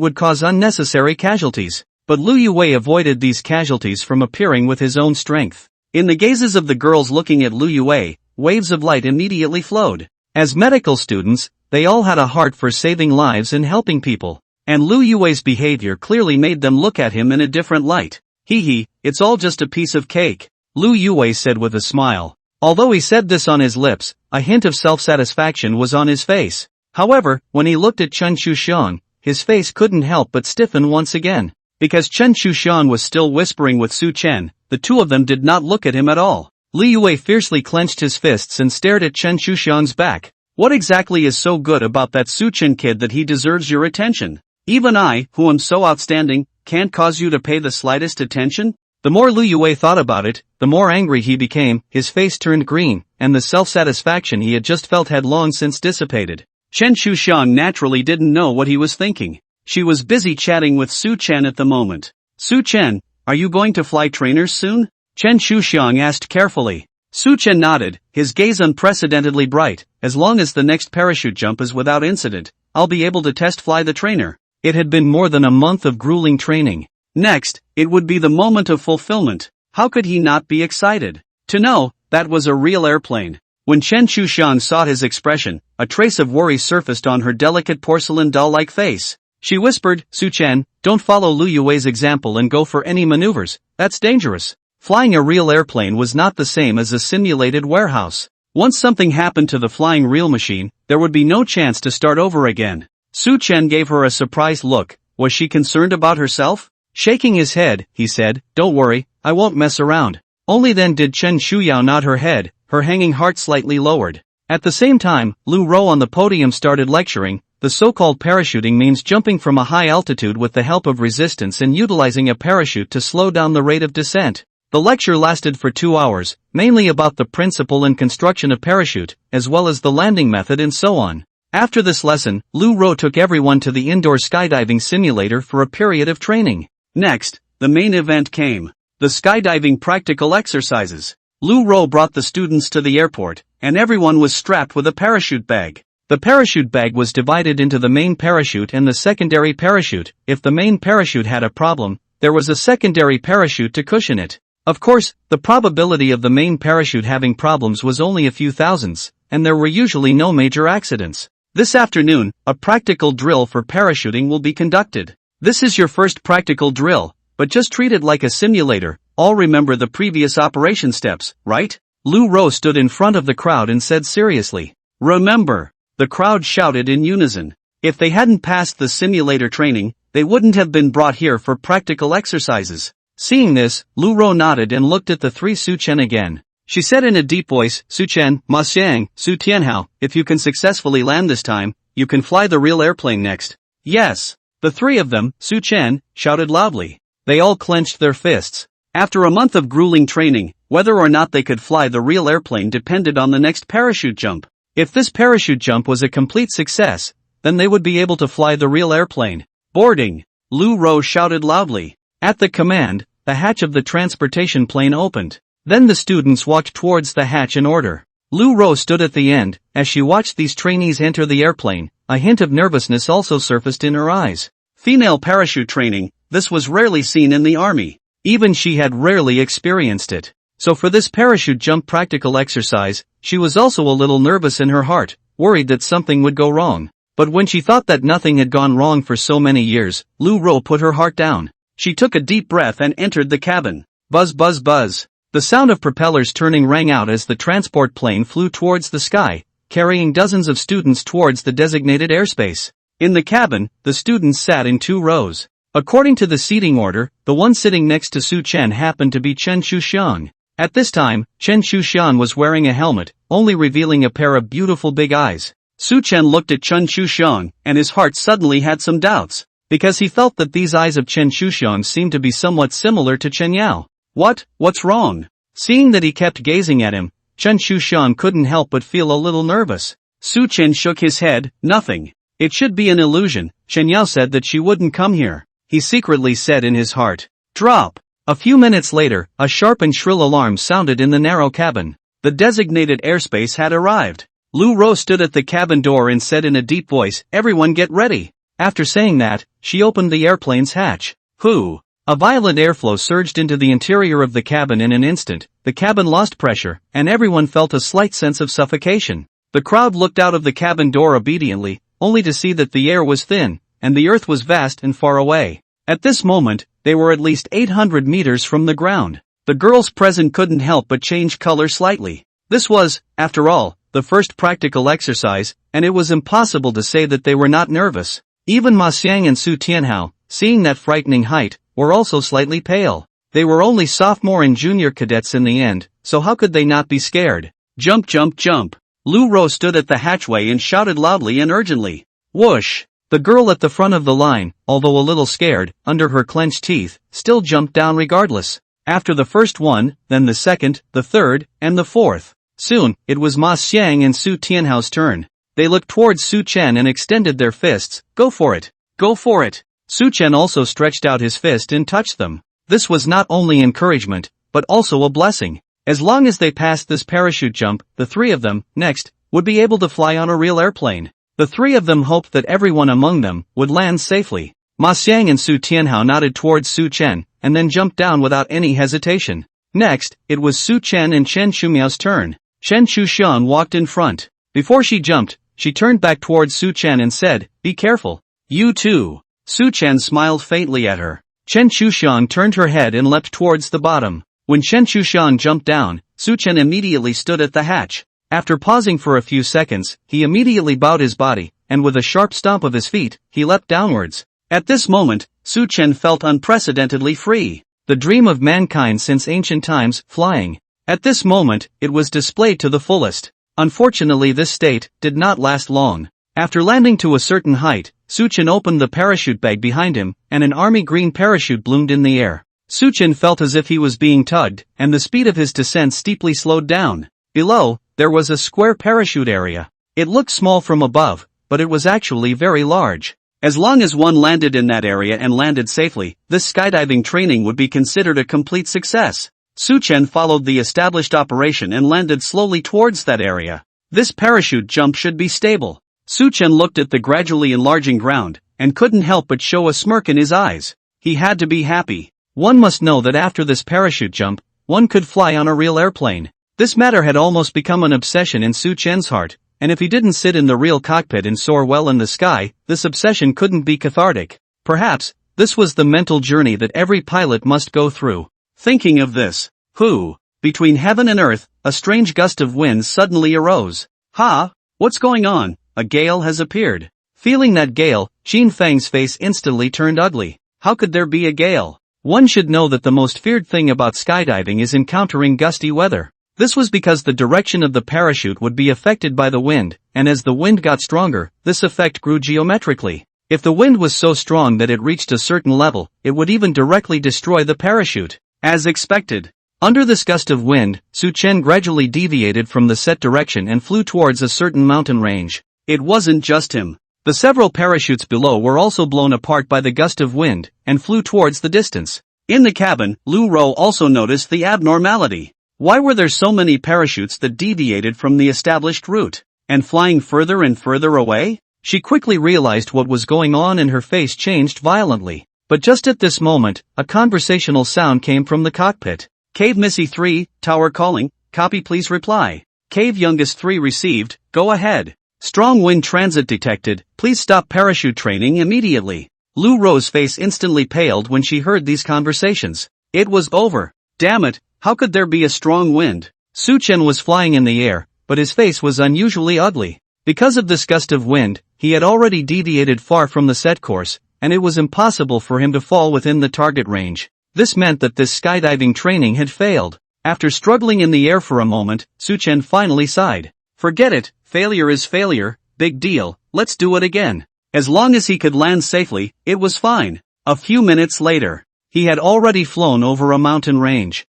would cause unnecessary casualties. But Lu Yue avoided these casualties from appearing with his own strength. In the gazes of the girls looking at Lu Yue, waves of light immediately flowed. As medical students, they all had a heart for saving lives and helping people. And Lu Yue's behavior clearly made them look at him in a different light. "Hee, it's all just a piece of cake," Lu Yue said with a smile. Although he said this on his lips, a hint of self-satisfaction was on his face. However, when he looked at Chen Shushan, his face couldn't help but stiffen once again. Because Chen Shushan was still whispering with Su Chen, the two of them did not look at him at all. Lu Yue fiercely clenched his fists and stared at Chen Shushan's back. "What exactly is so good about that Su Chen kid that he deserves your attention? Even I, who am so outstanding, can't cause you to pay the slightest attention?" The more Lu Yue thought about it, the more angry he became. His face turned green, and the self-satisfaction he had just felt had long since dissipated. Chen Shushan naturally didn't know what he was thinking. She was busy chatting with Su Chen at the moment. "Su Chen, are you going to fly trainers soon?" Chen Shushan asked carefully. Su Chen nodded, his gaze unprecedentedly bright. "As long as the next parachute jump is without incident, I'll be able to test fly the trainer." It had been more than a month of grueling training. Next, it would be the moment of fulfillment. How could he not be excited? To know, that was a real airplane. When Chen Shushan saw his expression, a trace of worry surfaced on her delicate porcelain doll-like face. She whispered, "Su Chen, don't follow Lu Yue's example and go for any maneuvers, that's dangerous." Flying a real airplane was not the same as a simulated warehouse. Once something happened to the flying real machine, there would be no chance to start over again. Su Chen gave her a surprised look. Was she concerned about herself? Shaking his head, he said, "Don't worry, I won't mess around." Only then did Chen Shuyao nod her head, her hanging heart slightly lowered. At the same time, Lu Ro on the podium started lecturing. The so-called parachuting means jumping from a high altitude with the help of resistance and utilizing a parachute to slow down the rate of descent. The lecture lasted for 2 hours, mainly about the principle and construction of parachute, as well as the landing method and so on. After this lesson, Lu Ro took everyone to the indoor skydiving simulator for a period of training. Next, the main event came. The skydiving practical exercises. Lu Ro brought the students to the airport, and everyone was strapped with a parachute bag. The parachute bag was divided into the main parachute and the secondary parachute. If the main parachute had a problem, there was a secondary parachute to cushion it. Of course, the probability of the main parachute having problems was only a few thousands, and there were usually no major accidents. This afternoon, a practical drill for parachuting will be conducted. This is your first practical drill, but just treat it like a simulator. All remember the previous operation steps, right? Lu Ro stood in front of the crowd and said seriously. Remember. The crowd shouted in unison. If they hadn't passed the simulator training, they wouldn't have been brought here for practical exercises. Seeing this, Lu Ro nodded and looked at the three Su Chen again. She said in a deep voice, Su Chen, Ma Xiang, Su Tianhao, if you can successfully land this time, you can fly the real airplane next. Yes. The three of them, Su Chen, shouted loudly. They all clenched their fists. After a month of grueling training, whether or not they could fly the real airplane depended on the next parachute jump. If this parachute jump was a complete success, then they would be able to fly the real airplane. Boarding! Lu Ro shouted loudly. At the command, the hatch of the transportation plane opened. Then the students walked towards the hatch in order. Lu Ro stood at the end. As she watched these trainees enter the airplane, a hint of nervousness also surfaced in her eyes. Female parachute training, this was rarely seen in the army. Even she had rarely experienced it. So for this parachute jump practical exercise, she was also a little nervous in her heart, worried that something would go wrong. But when she thought that nothing had gone wrong for so many years, Lu Ro put her heart down. She took a deep breath and entered the cabin. Buzz buzz buzz. The sound of propellers turning rang out as the transport plane flew towards the sky, carrying dozens of students towards the designated airspace. In the cabin, the students sat in 2 rows. According to the seating order, the one sitting next to Su Chen happened to be Chen Shuxiang. At this time, Chen Shuxiang was wearing a helmet, only revealing a pair of beautiful big eyes. Su Chen looked at Chen Shuxiang, and his heart suddenly had some doubts, because he felt that these eyes of Chen Shuxiang seemed to be somewhat similar to Chen Yao. What's wrong? Seeing that he kept gazing at him, Chen Shuxiang couldn't help but feel a little nervous. Su Chen shook his head, nothing. It should be an illusion. Chen Yao said that she wouldn't come here. He secretly said in his heart. Drop. A few minutes later, a sharp and shrill alarm sounded in the narrow cabin. The designated airspace had arrived. Lu Ro stood at the cabin door and said in a deep voice, everyone get ready. After saying that, she opened the airplane's hatch. Whoo! A violent airflow surged into the interior of the cabin in an instant. The cabin lost pressure, and everyone felt a slight sense of suffocation. The crowd looked out of the cabin door obediently, only to see that the air was thin, and the earth was vast and far away. At this moment, they were at least 800 meters from the ground. The girls present couldn't help but change color slightly. This was, after all, the first practical exercise, and it was impossible to say that they were not nervous. Even Ma Xiang and Su Tianhao, seeing that frightening height, were also slightly pale. They were only sophomore and junior cadets in the end, so how could they not be scared? Jump jump jump. Lu Ro stood at the hatchway and shouted loudly and urgently. Whoosh! The girl at the front of the line, although a little scared, under her clenched teeth, still jumped down regardless. After the first one, then the second, the third, and the fourth. Soon, it was Ma Xiang and Su Tianhao's turn. They looked towards Su Chen and extended their fists. Go for it! Go for it! Su Chen also stretched out his fist and touched them. This was not only encouragement, but also a blessing. As long as they passed this parachute jump, the three of them, next, would be able to fly on a real airplane. The three of them hoped that everyone among them would land safely. Ma Xiang and Su Tianhao nodded towards Su Chen, and then jumped down without any hesitation. Next, it was Su Chen and Chen Shumiao's turn. Chen Shuxiang walked in front. Before she jumped, she turned back towards Su Chen and said, "Be careful. You too." Su Chen smiled faintly at her. Chen Shuxiang turned her head and leapt towards the bottom. When Chen Shuxiang jumped down, Su Chen immediately stood at the hatch. After pausing for a few seconds, he immediately bowed his body, and with a sharp stomp of his feet, he leapt downwards. At this moment, Su Chen felt unprecedentedly free. The dream of mankind since ancient times, flying. At this moment, it was displayed to the fullest. Unfortunately, this state did not last long. After landing to a certain height, Su Chen opened the parachute bag behind him, and an army green parachute bloomed in the air. Su Chen felt as if he was being tugged, and the speed of his descent steeply slowed down. Below, there was a square parachute area. It looked small from above, but it was actually very large. As long as one landed in that area and landed safely, this skydiving training would be considered a complete success. Su Chen followed the established operation and landed slowly towards that area. This parachute jump should be stable. Su Chen looked at the gradually enlarging ground, and couldn't help but show a smirk in his eyes. He had to be happy. One must know that after this parachute jump, one could fly on a real airplane. This matter had almost become an obsession in Su Chen's heart, and if he didn't sit in the real cockpit and soar well in the sky, this obsession couldn't be cathartic. Perhaps, this was the mental journey that every pilot must go through. Thinking of this, between heaven and earth, a strange gust of wind suddenly arose. What's going on? A gale has appeared. Feeling that gale, Xin Feng's face instantly turned ugly. How could there be a gale? One should know that the most feared thing about skydiving is encountering gusty weather. This was because the direction of the parachute would be affected by the wind, and as the wind got stronger, this effect grew geometrically. If the wind was so strong that it reached a certain level, it would even directly destroy the parachute. As expected. Under this gust of wind, Su Chen gradually deviated from the set direction and flew towards a certain mountain range. It wasn't just him. The several parachutes below were also blown apart by the gust of wind, and flew towards the distance. In the cabin, Lu Ro also noticed the abnormality. Why were there so many parachutes that deviated from the established route, and flying further and further away? She quickly realized what was going on and her face changed violently. But just at this moment, a conversational sound came from the cockpit. Cave Missy 3, tower calling, copy please reply. Cave Youngest 3 received, go ahead. Strong wind transit detected, please stop parachute training immediately. Lu Ro's face instantly paled when she heard these conversations. It was over. Damn it. How could there be a strong wind? Su Chen was flying in the air, but his face was unusually ugly. Because of this gust of wind, he had already deviated far from the set course, and it was impossible for him to fall within the target range. This meant that this skydiving training had failed. After struggling in the air for a moment, Su Chen finally sighed. Forget it, failure is failure, big deal, let's do it again. As long as he could land safely, it was fine. A few minutes later, he had already flown over a mountain range.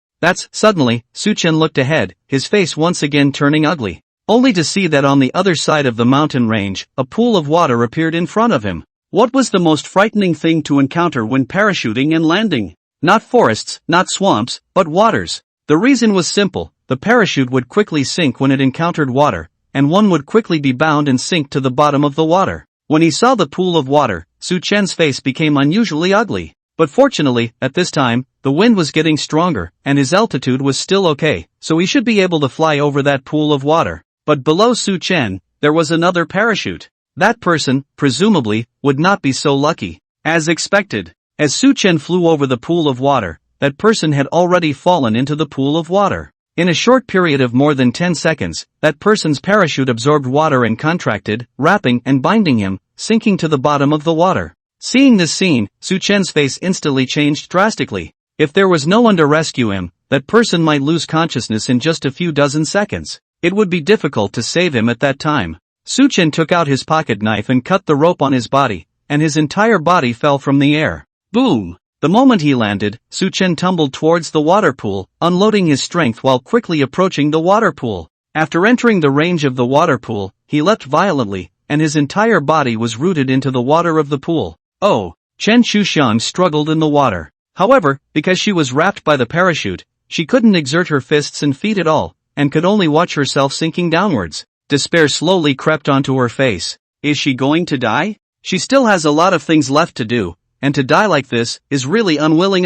Suddenly, Su Chen looked ahead, his face once again turning ugly, only to see that on the other side of the mountain range, a pool of water appeared in front of him. What was the most frightening thing to encounter when parachuting and landing? Not forests, not swamps, but waters. The reason was simple, the parachute would quickly sink when it encountered water, and one would quickly be bound and sink to the bottom of the water. When he saw the pool of water, Su Chen's face became unusually ugly. But fortunately, at this time, the wind was getting stronger, and his altitude was still okay, so he should be able to fly over that pool of water. But below Su Chen, there was another parachute. That person, presumably, would not be so lucky. As expected, as Su Chen flew over the pool of water, that person had already fallen into the pool of water. In a short period of more than 10 seconds, that person's parachute absorbed water and contracted, wrapping and binding him, sinking to the bottom of the water. Seeing this scene, Su Chen's face instantly changed drastically. If there was no one to rescue him, that person might lose consciousness in just a few dozen seconds. It would be difficult to save him at that time. Su Chen took out his pocket knife and cut the rope on his body, and his entire body fell from the air. Boom! The moment he landed, Su Chen tumbled towards the water pool, unloading his strength while quickly approaching the water pool. After entering the range of the water pool, he leapt violently, and his entire body was rooted into the water of the pool. Oh! Chen Chuxiang struggled in the water. However, because she was wrapped by the parachute, she couldn't exert her fists and feet at all, and could only watch herself sinking downwards. Despair slowly crept onto her face. Is she going to die? She still has a lot of things left to do, and to die like this is really unwilling.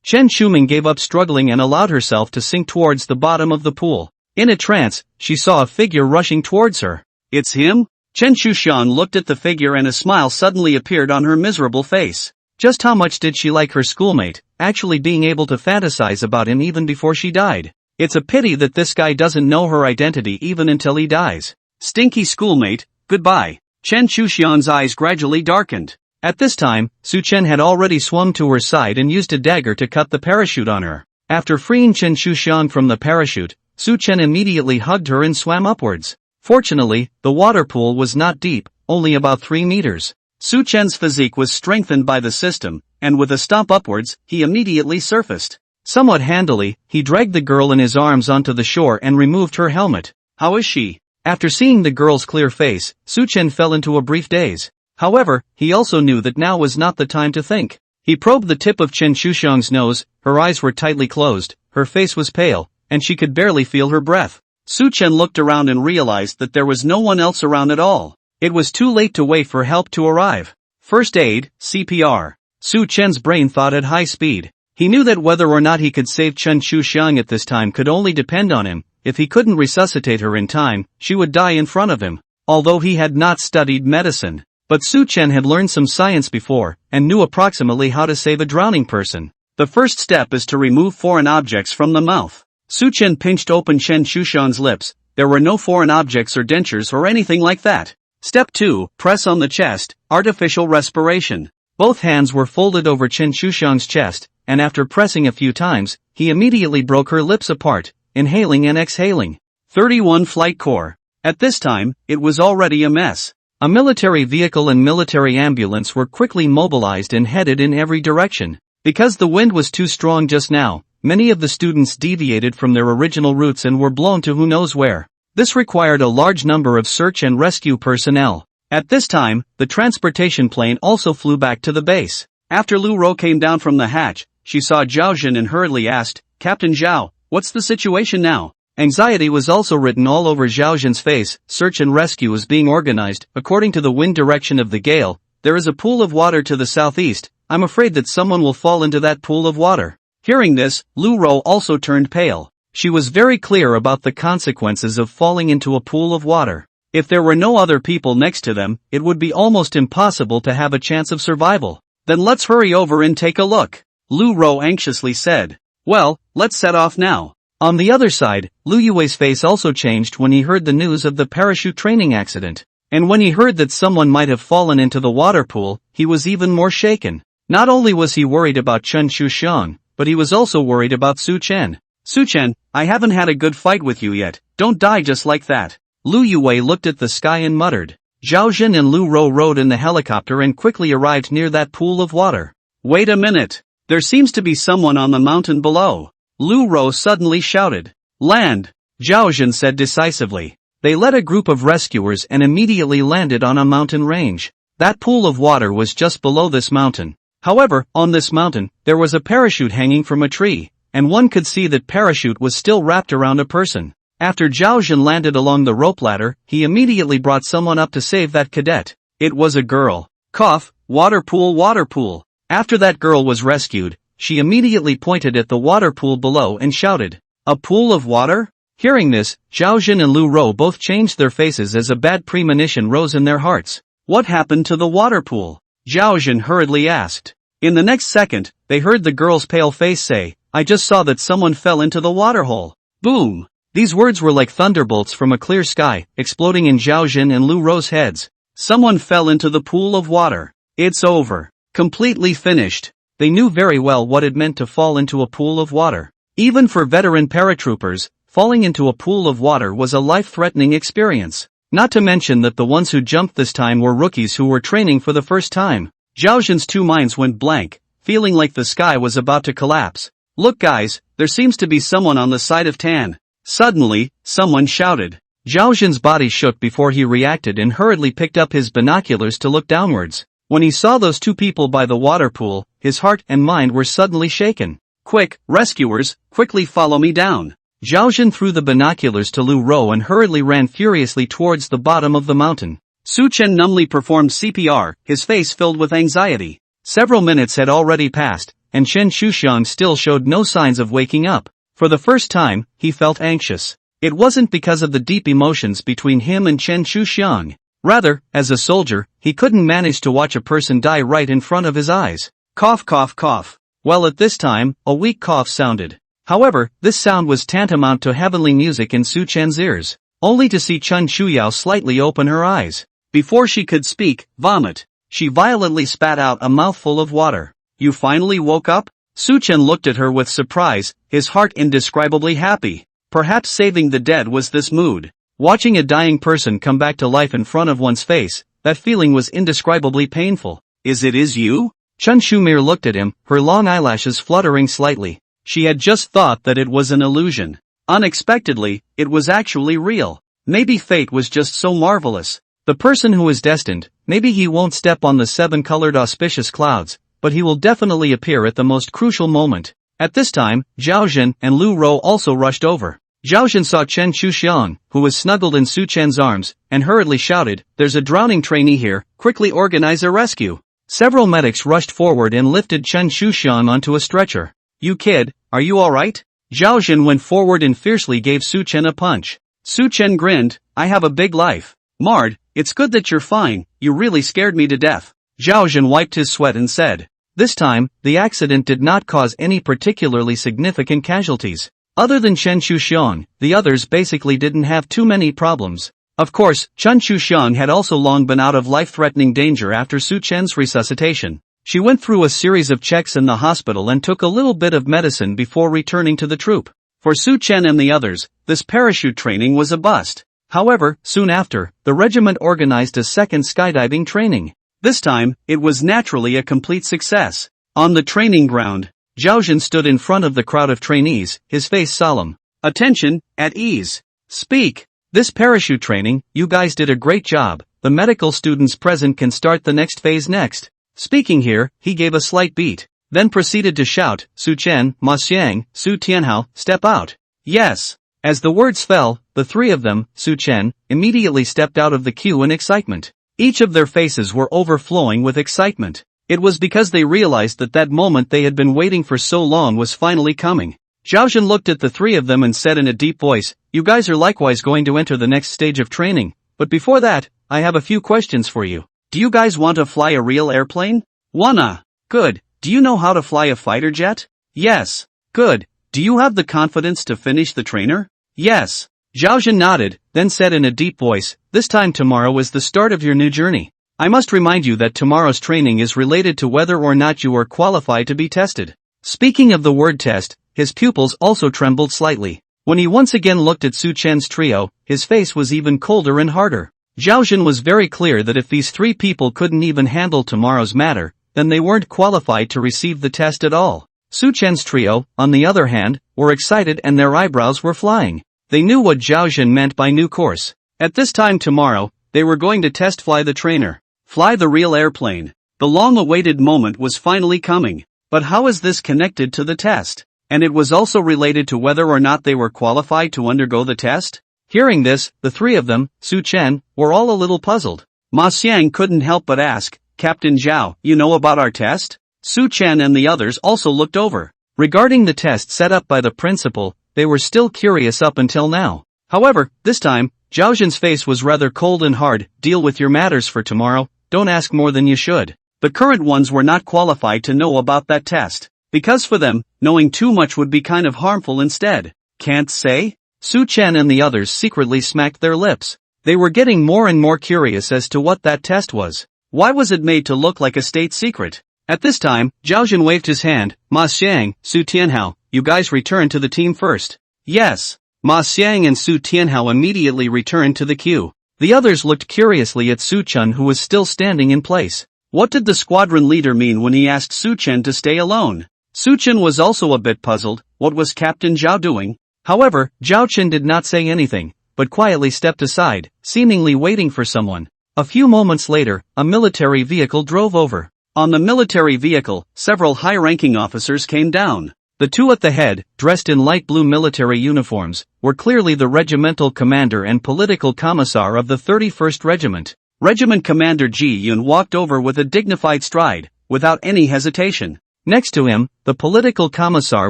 Chen Shuming gave up struggling and allowed herself to sink towards the bottom of the pool. In a trance, she saw a figure rushing towards her. It's him? Chen Chuxiang looked at the figure and a smile suddenly appeared on her miserable face. Just how much did she like her schoolmate, actually being able to fantasize about him even before she died? It's a pity that this guy doesn't know her identity even until he dies. Stinky schoolmate, goodbye. Chen Chuxiang's eyes gradually darkened. At this time, Su Chen had already swum to her side and used a dagger to cut the parachute on her. After freeing Chen Chuxiang from the parachute, Su Chen immediately hugged her and swam upwards. Fortunately, the water pool was not deep, only about 3 meters. Su Chen's physique was strengthened by the system, and with a stomp upwards, he immediately surfaced. Somewhat handily, he dragged the girl in his arms onto the shore and removed her helmet. How is she? After seeing the girl's clear face, Su Chen fell into a brief daze. However, he also knew that now was not the time to think. He probed the tip of Chen Shuxiang's nose, her eyes were tightly closed, her face was pale, and she could barely feel her breath. Su Chen looked around and realized that there was no one else around at all. It was too late to wait for help to arrive. First aid, CPR. Su Chen's brain thought at high speed. He knew that whether or not he could save Chen Shuxiang at this time could only depend on him. If he couldn't resuscitate her in time, she would die in front of him. Although he had not studied medicine. But Su Chen had learned some science before, and knew approximately how to save a drowning person. The first step is to remove foreign objects from the mouth. Su Chen pinched open Chen Shuxiang's lips. There were no foreign objects or dentures or anything like that. Step 2, press on the chest, artificial respiration. Both hands were folded over Chen Shuxiang's chest, and after pressing a few times, he immediately broke her lips apart, inhaling and exhaling. 31 Flight Corps. At this time, it was already a mess. A military vehicle and military ambulance were quickly mobilized and headed in every direction. Because the wind was too strong just now, many of the students deviated from their original routes and were blown to who knows where. This required a large number of search and rescue personnel. At this time, the transportation plane also flew back to the base. After Lu Rou came down from the hatch, she saw Zhao Jin and hurriedly asked, "Captain Zhao, what's the situation now?" Anxiety was also written all over Zhao Jin's face. Search and rescue is being organized. According to the wind direction of the gale, there is a pool of water to the southeast. I'm afraid that someone will fall into that pool of water. Hearing this, Lu Rou also turned pale. She was very clear about the consequences of falling into a pool of water. If there were no other people next to them, it would be almost impossible to have a chance of survival. Then let's hurry over and take a look, Lu Rou anxiously said. Well, let's set off now. On the other side, Lu Yue's face also changed when he heard the news of the parachute training accident. And when he heard that someone might have fallen into the water pool, he was even more shaken. Not only was he worried about Chen Shuxiang, but he was also worried about Su Chen. Su Chen, I haven't had a good fight with you yet, don't die just like that. Lu Yue looked at the sky and muttered. Zhao Jin and Lu Rou rode in the helicopter and quickly arrived near that pool of water. Wait a minute. There seems to be someone on the mountain below. Lu Rou suddenly shouted. Land! Zhao Jin said decisively. They led a group of rescuers and immediately landed on a mountain range. That pool of water was just below this mountain. However, on this mountain, there was a parachute hanging from a tree, and one could see that parachute was still wrapped around a person. After Zhao Jin landed along the rope ladder, he immediately brought someone up to save that cadet. It was a girl. Cough, water pool. After that girl was rescued, she immediately pointed at the water pool below and shouted, "A pool of water?" Hearing this, Zhao Jin and Lu Rou both changed their faces as a bad premonition rose in their hearts. What happened to the water pool? Zhao Jin hurriedly asked. In the next second, they heard the girl's pale face say, "I just saw that someone fell into the water hole." Boom! These words were like thunderbolts from a clear sky, exploding in Zhao Jin and Lu Rou's heads. Someone fell into the pool of water. It's over. Completely finished. They knew very well what it meant to fall into a pool of water. Even for veteran paratroopers, falling into a pool of water was a life-threatening experience. Not to mention that the ones who jumped this time were rookies who were training for the first time. Zhao Jin's two minds went blank, feeling like the sky was about to collapse. Look guys, there seems to be someone on the side of Tan. Suddenly, someone shouted. Zhao Jin's body shook before he reacted and hurriedly picked up his binoculars to look downwards. When he saw those two people by the water pool, his heart and mind were suddenly shaken. Quick, rescuers, quickly follow me down. Zhao Jin threw the binoculars to Lu Rou and hurriedly ran furiously towards the bottom of the mountain. Su Chen numbly performed CPR, his face filled with anxiety. Several minutes had already passed, and Chen Shuxiang still showed no signs of waking up. For the first time, he felt anxious. It wasn't because of the deep emotions between him and Chen Shuxiang. Rather, as a soldier, he couldn't manage to watch a person die right in front of his eyes. Cough cough cough. Well, at this time, a weak cough sounded. However, this sound was tantamount to heavenly music in Su Chen's ears, only to see Chen Shuyao slightly open her eyes. Before she could speak, vomit. She violently spat out a mouthful of water. You finally woke up? Su Chen looked at her with surprise, his heart indescribably happy. Perhaps saving the dead was this mood. Watching a dying person come back to life in front of one's face, that feeling was indescribably painful. Is you? Chen Shumir looked at him, her long eyelashes fluttering slightly. She had just thought that it was an illusion. Unexpectedly, it was actually real. Maybe fate was just so marvelous. The person who is destined, maybe he won't step on the 7-colored auspicious clouds, but he will definitely appear at the most crucial moment. At this time, Zhao Jin and Lu Rou also rushed over. Zhao Jin saw Chen Chuxiang, who was snuggled in Su Chen's arms, and hurriedly shouted, "There's a drowning trainee here, quickly organize a rescue." Several medics rushed forward and lifted Chen Chuxiang onto a stretcher. "You kid, are you alright?" Zhao Jin went forward and fiercely gave Su Chen a punch. Su Chen grinned, "I have a big life. Mard, it's good that you're fine, you really scared me to death." Zhao Jin wiped his sweat and said. This time, the accident did not cause any particularly significant casualties. Other than Chen Chuxiang, the others basically didn't have too many problems. Of course, Chen Chuxiang had also long been out of life-threatening danger after Su Chen's resuscitation. She went through a series of checks in the hospital and took a little bit of medicine before returning to the troop. For Su Chen and the others, this parachute training was a bust. However, soon after, the regiment organized a second skydiving training. This time, it was naturally a complete success. On the training ground, Zhao Jin stood in front of the crowd of trainees, his face solemn. "Attention, at ease. Speak. This parachute training, you guys did a great job. The medical students present can start the next phase next." Speaking here, he gave a slight beat, then proceeded to shout, "Su Chen, Ma Xiang, Su Tianhao, step out." Yes. As the words fell, the three of them, Su Chen, immediately stepped out of the queue in excitement. Each of their faces were overflowing with excitement. It was because they realized that moment they had been waiting for so long was finally coming. Zhao Jin looked at the three of them and said in a deep voice, "You guys are likewise going to enter the next stage of training, but before that, I have a few questions for you. Do you guys want to fly a real airplane?" "Wanna." "Good. Do you know how to fly a fighter jet?" "Yes." "Good. Do you have the confidence to finish the trainer?" "Yes." Zhao Jin nodded, then said in a deep voice, "This time tomorrow is the start of your new journey. I must remind you that tomorrow's training is related to whether or not you are qualified to be tested." Speaking of the word test, his pupils also trembled slightly. When he once again looked at Su Chen's trio, his face was even colder and harder. Zhao Jin was very clear that if these three people couldn't even handle tomorrow's matter, then they weren't qualified to receive the test at all. Su Chen's trio, on the other hand, were excited and their eyebrows were flying. They knew what Zhao Jin meant by new course. At this time tomorrow, they were going to test fly the trainer. Fly the real airplane. The long-awaited moment was finally coming. But how is this connected to the test? And it was also related to whether or not they were qualified to undergo the test? Hearing this, the three of them, Su Chen, were all a little puzzled. Ma Xiang couldn't help but ask, "Captain Zhao, you know about our test?" Su Chen and the others also looked over. Regarding the test set up by the principal, they were still curious up until now. However, this time, Zhao Jin's face was rather cold and hard. "Deal with your matters for tomorrow, don't ask more than you should." The current ones were not qualified to know about that test, because for them, knowing too much would be kind of harmful instead. "Can't say?" Su Chen and the others secretly smacked their lips. They were getting more and more curious as to what that test was. Why was it made to look like a state secret? At this time, Zhao Jin waved his hand. "Ma Xiang, Su Tianhao, you guys return to the team first." "Yes." Ma Xiang and Su Tianhao immediately returned to the queue. The others looked curiously at Su Chen, who was still standing in place. What did the squadron leader mean when he asked Su Chen to stay alone? Su Chen was also a bit puzzled. What was Captain Zhao doing? However, Zhao Chen did not say anything, but quietly stepped aside, seemingly waiting for someone. A few moments later, a military vehicle drove over. On the military vehicle, several high-ranking officers came down. The two at the head, dressed in light blue military uniforms, were clearly the regimental commander and political commissar of the 31st Regiment. Regiment Commander Ji Yun walked over with a dignified stride, without any hesitation. Next to him, the political commissar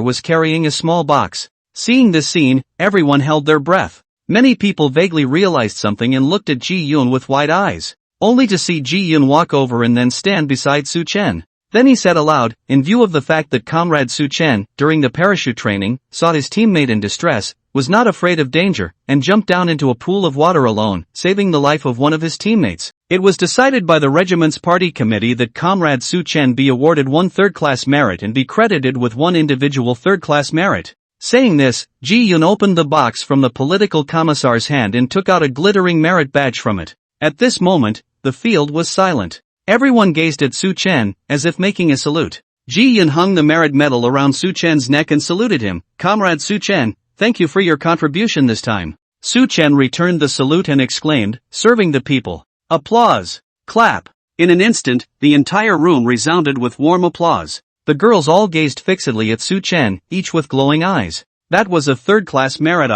was carrying a small box. Seeing this scene, everyone held their breath. Many people vaguely realized something and looked at Ji Yun with wide eyes, only to see Ji Yun walk over and then stand beside Su Chen. Then he said aloud, in view of the fact that Comrade Su Chen, during the parachute training, saw his teammate in distress, was not afraid of danger, and jumped down into a pool of water alone, saving the life of one of his teammates. It was decided by the regiment's party committee that Comrade Su Chen be awarded 1 third-class merit and be credited with 1 individual third-class merit. Saying this, Ji Yun opened the box from the political commissar's hand and took out a glittering merit badge from it. At this moment, the field was silent. Everyone gazed at Su Chen, as if making a salute. Ji Yun hung the merit medal around Su Chen's neck and saluted him. "Comrade Su Chen, thank you for your contribution this time." Su Chen returned the salute and exclaimed, serving the people. Applause. Clap. In an instant, the entire room resounded with warm applause. The girls all gazed fixedly at Su Chen, each with glowing eyes. That was a third-class merit.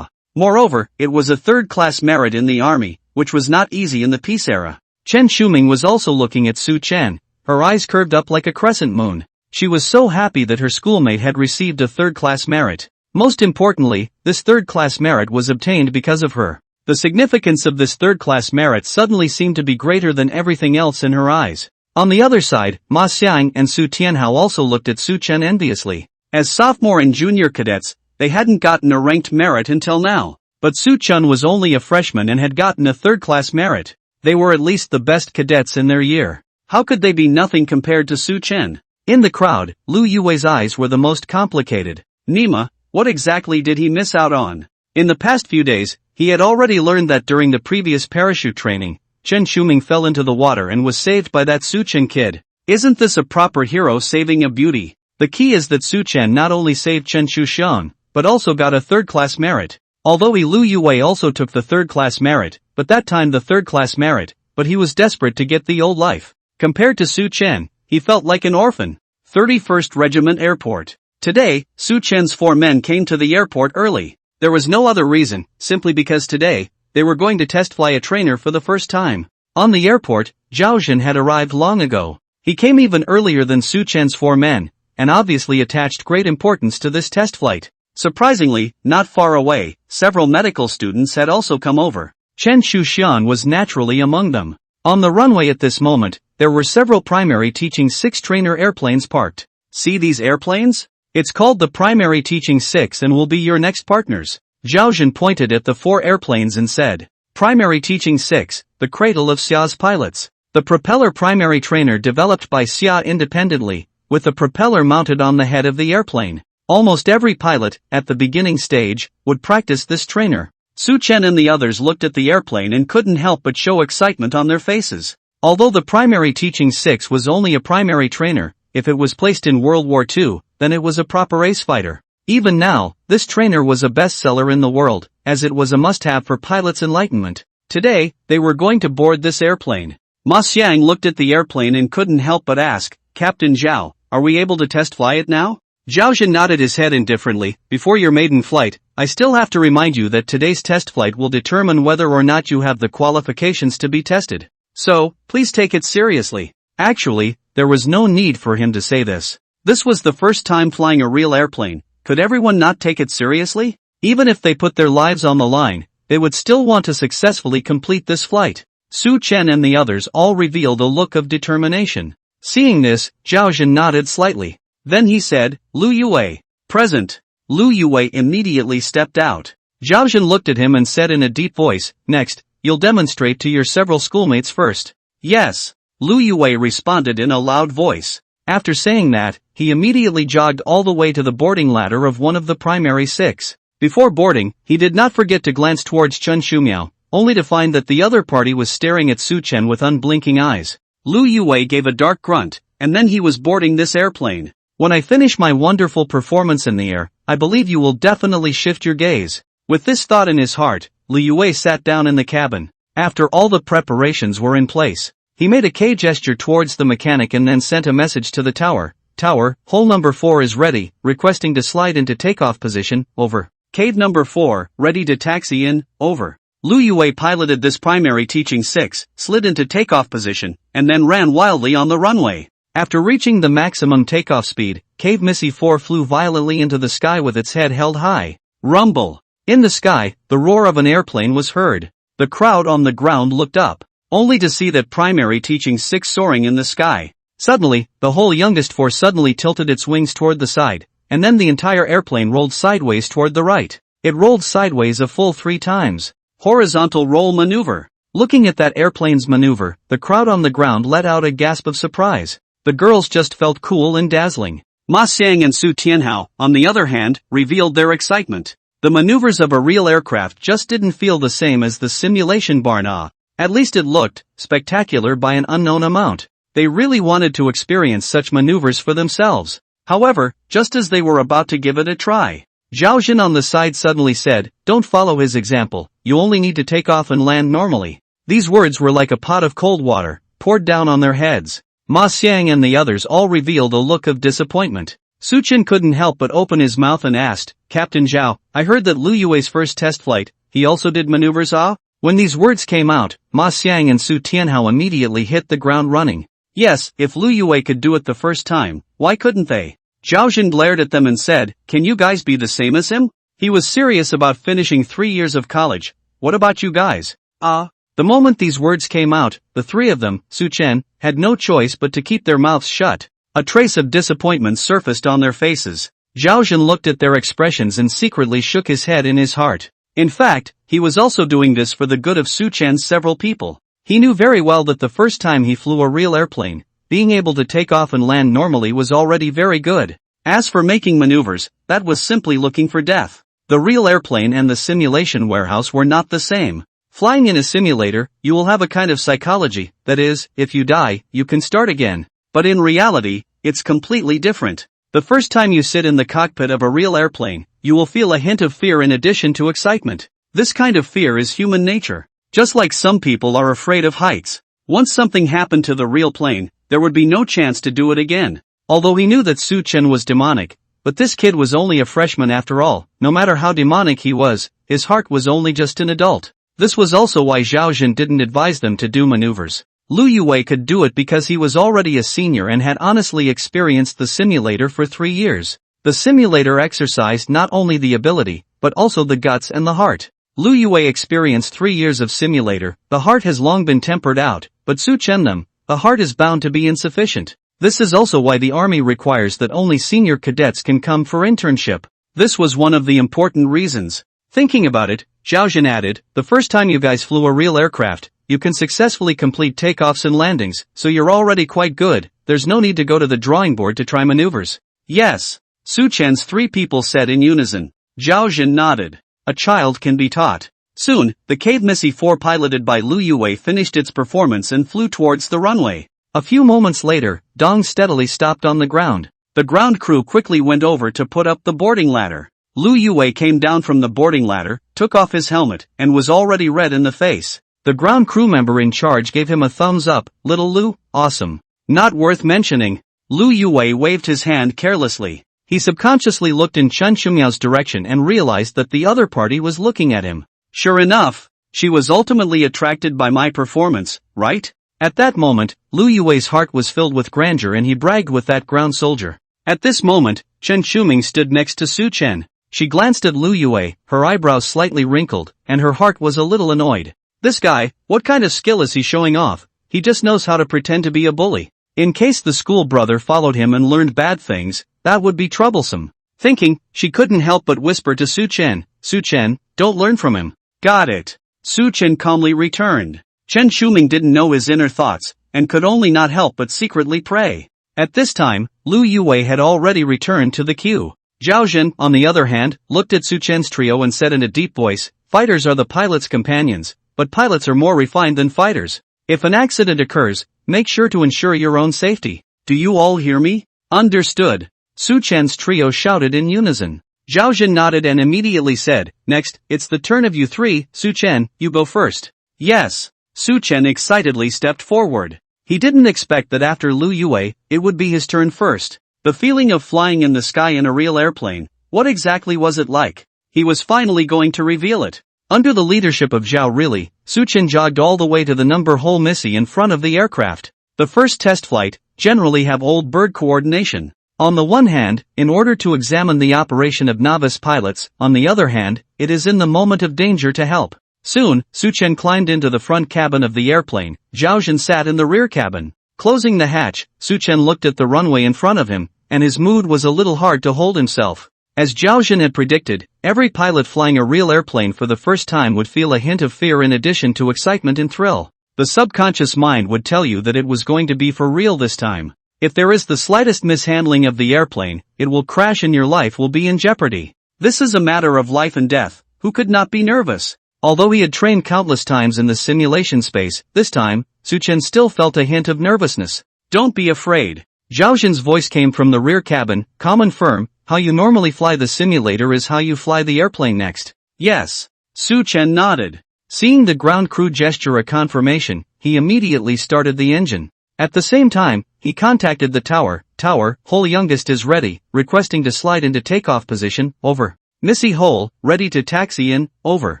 Moreover, it was a third-class merit in the army, which was not easy in the peace era. Chen Shuming was also looking at Su Chen, her eyes curved up like a crescent moon. She was so happy that her schoolmate had received a third-class merit. Most importantly, this third-class merit was obtained because of her. The significance of this third-class merit suddenly seemed to be greater than everything else in her eyes. On the other side, Ma Xiang and Su Tianhao also looked at Su Chen enviously. As sophomore and junior cadets, they hadn't gotten a ranked merit until now. But Su Chen was only a freshman and had gotten a third-class merit. They were at least the best cadets in their year. How could they be nothing compared to Su Chen? In the crowd, Lu Yue's eyes were the most complicated. Nima, what exactly did he miss out on? In the past few days, he had already learned that during the previous parachute training, Chen Shuming fell into the water and was saved by that Su Chen kid. Isn't this a proper hero saving a beauty? The key is that Su Chen not only saved Chen Shuxiang, but also got a third-class merit. Although Lu Yue also took the third-class merit, but that time the third-class merit, but he was desperate to get the old life. Compared to Su Chen, he felt like an orphan. 31st Regiment Airport. Today, Su Chen's 4 men came to the airport early. There was no other reason, simply because today, they were going to test fly a trainer for the first time. On the airport, Zhao Zhen had arrived long ago. He came even earlier than Su Chen's 4 men, and obviously attached great importance to this test flight. Surprisingly, not far away, several medical students had also come over. Chen Shuxian was naturally among them. On the runway at this moment, there were several primary teaching 6 trainer airplanes parked. See these airplanes? It's called the Primary Teaching 6 and will be your next partners. Zhao Zhen pointed at the 4 airplanes and said, Primary Teaching 6, the cradle of Xia's pilots. The propeller primary trainer developed by Xia independently, with the propeller mounted on the head of the airplane. Almost every pilot, at the beginning stage, would practice this trainer. Su Chen and the others looked at the airplane and couldn't help but show excitement on their faces. Although the Primary Teaching 6 was only a primary trainer, if it was placed in World War II, then it was a proper ace fighter. Even now, this trainer was a bestseller in the world, as it was a must-have for pilots' enlightenment. Today, they were going to board this airplane. Ma Xiang looked at the airplane and couldn't help but ask, Captain Zhao, are we able to test fly it now? Zhao Zhen nodded his head indifferently. Before your maiden flight, I still have to remind you that today's test flight will determine whether or not you have the qualifications to be tested. So, please take it seriously. Actually, there was no need for him to say this. This was the first time flying a real airplane. Could everyone not take it seriously? Even if they put their lives on the line, they would still want to successfully complete this flight. Su Chen and the others all revealed a look of determination. Seeing this, Zhao Zhen nodded slightly. Then he said, Lu Yue, present. Lu Yue immediately stepped out. Zhao Zhen looked at him and said in a deep voice, Next, you'll demonstrate to your several schoolmates first. Yes. Lu Yue responded in a loud voice. After saying that, he immediately jogged all the way to the boarding ladder of one of the primary 6. Before boarding, he did not forget to glance towards Chen Shumiao, only to find that the other party was staring at Su Chen with unblinking eyes. Lu Yue gave a dark grunt, and then he was boarding this airplane. When I finish my wonderful performance in the air, I believe you will definitely shift your gaze. With this thought in his heart, Lu Yue sat down in the cabin. After all the preparations were in place, he made a K gesture towards the mechanic and then sent a message to the tower. Tower, hole number 4 is ready, requesting to slide into takeoff position, over. Cave number 4, ready to taxi in, over. Lu Yue piloted this primary teaching 6, slid into takeoff position, and then ran wildly on the runway. After reaching the maximum takeoff speed, Cave Missy 4 flew violently into the sky with its head held high. Rumble. In the sky, the roar of an airplane was heard. The crowd on the ground looked up, only to see that primary teaching 6 soaring in the sky. Suddenly, the whole youngest 4 suddenly tilted its wings toward the side, and then the entire airplane rolled sideways toward the right. It rolled sideways a full 3 times. Horizontal roll maneuver. Looking at that airplane's maneuver, the crowd on the ground let out a gasp of surprise. The girls just felt cool and dazzling. Ma Xiang and Su Tianhao, on the other hand, revealed their excitement. The maneuvers of a real aircraft just didn't feel the same as the simulation barna. At least it looked spectacular by an unknown amount. They really wanted to experience such maneuvers for themselves. However, just as they were about to give it a try, Zhao Jin on the side suddenly said, "Don't follow his example, you only need to take off and land normally." These words were like a pot of cold water, poured down on their heads. Ma Xiang and the others all revealed a look of disappointment. Su Chen couldn't help but open his mouth and asked, "Captain Zhao, I heard that Lu Yue's first test flight, he also did maneuvers ah?" When these words came out, Ma Xiang and Su Tianhao immediately hit the ground running. Yes, if Lu Yue could do it the first time, why couldn't they? Zhao Jin glared at them and said, "Can you guys be the same as him?" He was serious about finishing 3 years of college. "What about you guys?" The moment these words came out, the three of them, Su Chen, had no choice but to keep their mouths shut. A trace of disappointment surfaced on their faces. Zhao Jin looked at their expressions and secretly shook his head in his heart. In fact, he was also doing this for the good of Su Chen's several people. He knew very well that the first time he flew a real airplane, being able to take off and land normally was already very good. As for making maneuvers, that was simply looking for death. The real airplane and the simulation warehouse were not the same. Flying in a simulator, you will have a kind of psychology, that is, if you die, you can start again. But in reality, it's completely different. The first time you sit in the cockpit of a real airplane, you will feel a hint of fear in addition to excitement. This kind of fear is human nature. Just like some people are afraid of heights. Once something happened to the real plane, there would be no chance to do it again. Although he knew that Su Chen was demonic, but this kid was only a freshman after all. No matter how demonic he was, his heart was only just an adult. This was also why Zhao Jin didn't advise them to do maneuvers. Lu Yue could do it because he was already a senior and had honestly experienced the simulator for 3 years. The simulator exercised not only the ability, but also the guts and the heart. Lu Yue experienced 3 years of simulator, the heart has long been tempered out, but Su Chen the heart is bound to be insufficient. This is also why the army requires that only senior cadets can come for internship. This was one of the important reasons. Thinking about it, Zhao Jin added, "The first time you guys flew a real aircraft, you can successfully complete takeoffs and landings, so you're already quite good, there's no need to go to the drawing board to try maneuvers." "Yes," Su Chen's 3 people said in unison. Zhao Jin nodded. A child can be taught. Soon, the Cave Missy 4 piloted by Lu Yue finished its performance and flew towards the runway. A few moments later, Dong steadily stopped on the ground. The ground crew quickly went over to put up the boarding ladder. Lu Yue came down from the boarding ladder, took off his helmet, and was already red in the face. The ground crew member in charge gave him a thumbs up. "Little Lu, awesome. Not worth mentioning." Lu Yue waved his hand carelessly. He subconsciously looked in Chen Shumyao's direction and realized that the other party was looking at him. Sure enough, she was ultimately attracted by my performance, right? At that moment, Lu Yue's heart was filled with grandeur and he bragged with that ground soldier. At this moment, Chen Shuming stood next to Su Chen. She glanced at Lu Yue, her eyebrows slightly wrinkled, and her heart was a little annoyed. This guy, what kind of skill is he showing off? He just knows how to pretend to be a bully. In case the school brother followed him and learned bad things, that would be troublesome. Thinking, she couldn't help but whisper to Su Chen, "Su Chen, don't learn from him." "Got it." Su Chen calmly returned. Chen Shuming didn't know his inner thoughts, and could only not help but secretly pray. At this time, Lu Yue had already returned to the queue. Zhao Jin, on the other hand, looked at Su Chen's trio and said in a deep voice, "Fighters are the pilot's companions, but pilots are more refined than fighters. If an accident occurs, make sure to ensure your own safety. Do you all hear me?" "Understood." Su Chen's trio shouted in unison. Zhao Jin nodded and immediately said, "Next, it's the turn of you 3, Su Chen, you go first." "Yes." Su Chen excitedly stepped forward. He didn't expect that after Lu Yue, it would be his turn first. The feeling of flying in the sky in a real airplane, what exactly was it like? He was finally going to reveal it. Under the leadership of Zhao Rili, Su Chen jogged all the way to the number hole Missy in front of the aircraft. The first test flight generally have old bird coordination. On the one hand, in order to examine the operation of novice pilots, on the other hand, it is in the moment of danger to help. Soon, Su Chen climbed into the front cabin of the airplane, Zhao Jin sat in the rear cabin. Closing the hatch, Su Chen looked at the runway in front of him, and his mood was a little hard to hold himself. As Zhao Jin had predicted, every pilot flying a real airplane for the first time would feel a hint of fear in addition to excitement and thrill. The subconscious mind would tell you that it was going to be for real this time. If there is the slightest mishandling of the airplane, it will crash and your life will be in jeopardy. This is a matter of life and death. Who could not be nervous? Although he had trained countless times in the simulation space, this time, Su Chen still felt a hint of nervousness. "Don't be afraid." Zhao Jin's voice came from the rear cabin, calm and firm, how you normally fly the simulator is how you fly the airplane next. Yes. Su Chen nodded. Seeing the ground crew gesture a confirmation, he immediately started the engine. At the same time, he contacted the tower. Tower, Hole youngest is ready, requesting to slide into takeoff position, over. Missy Hole, ready to taxi in, over.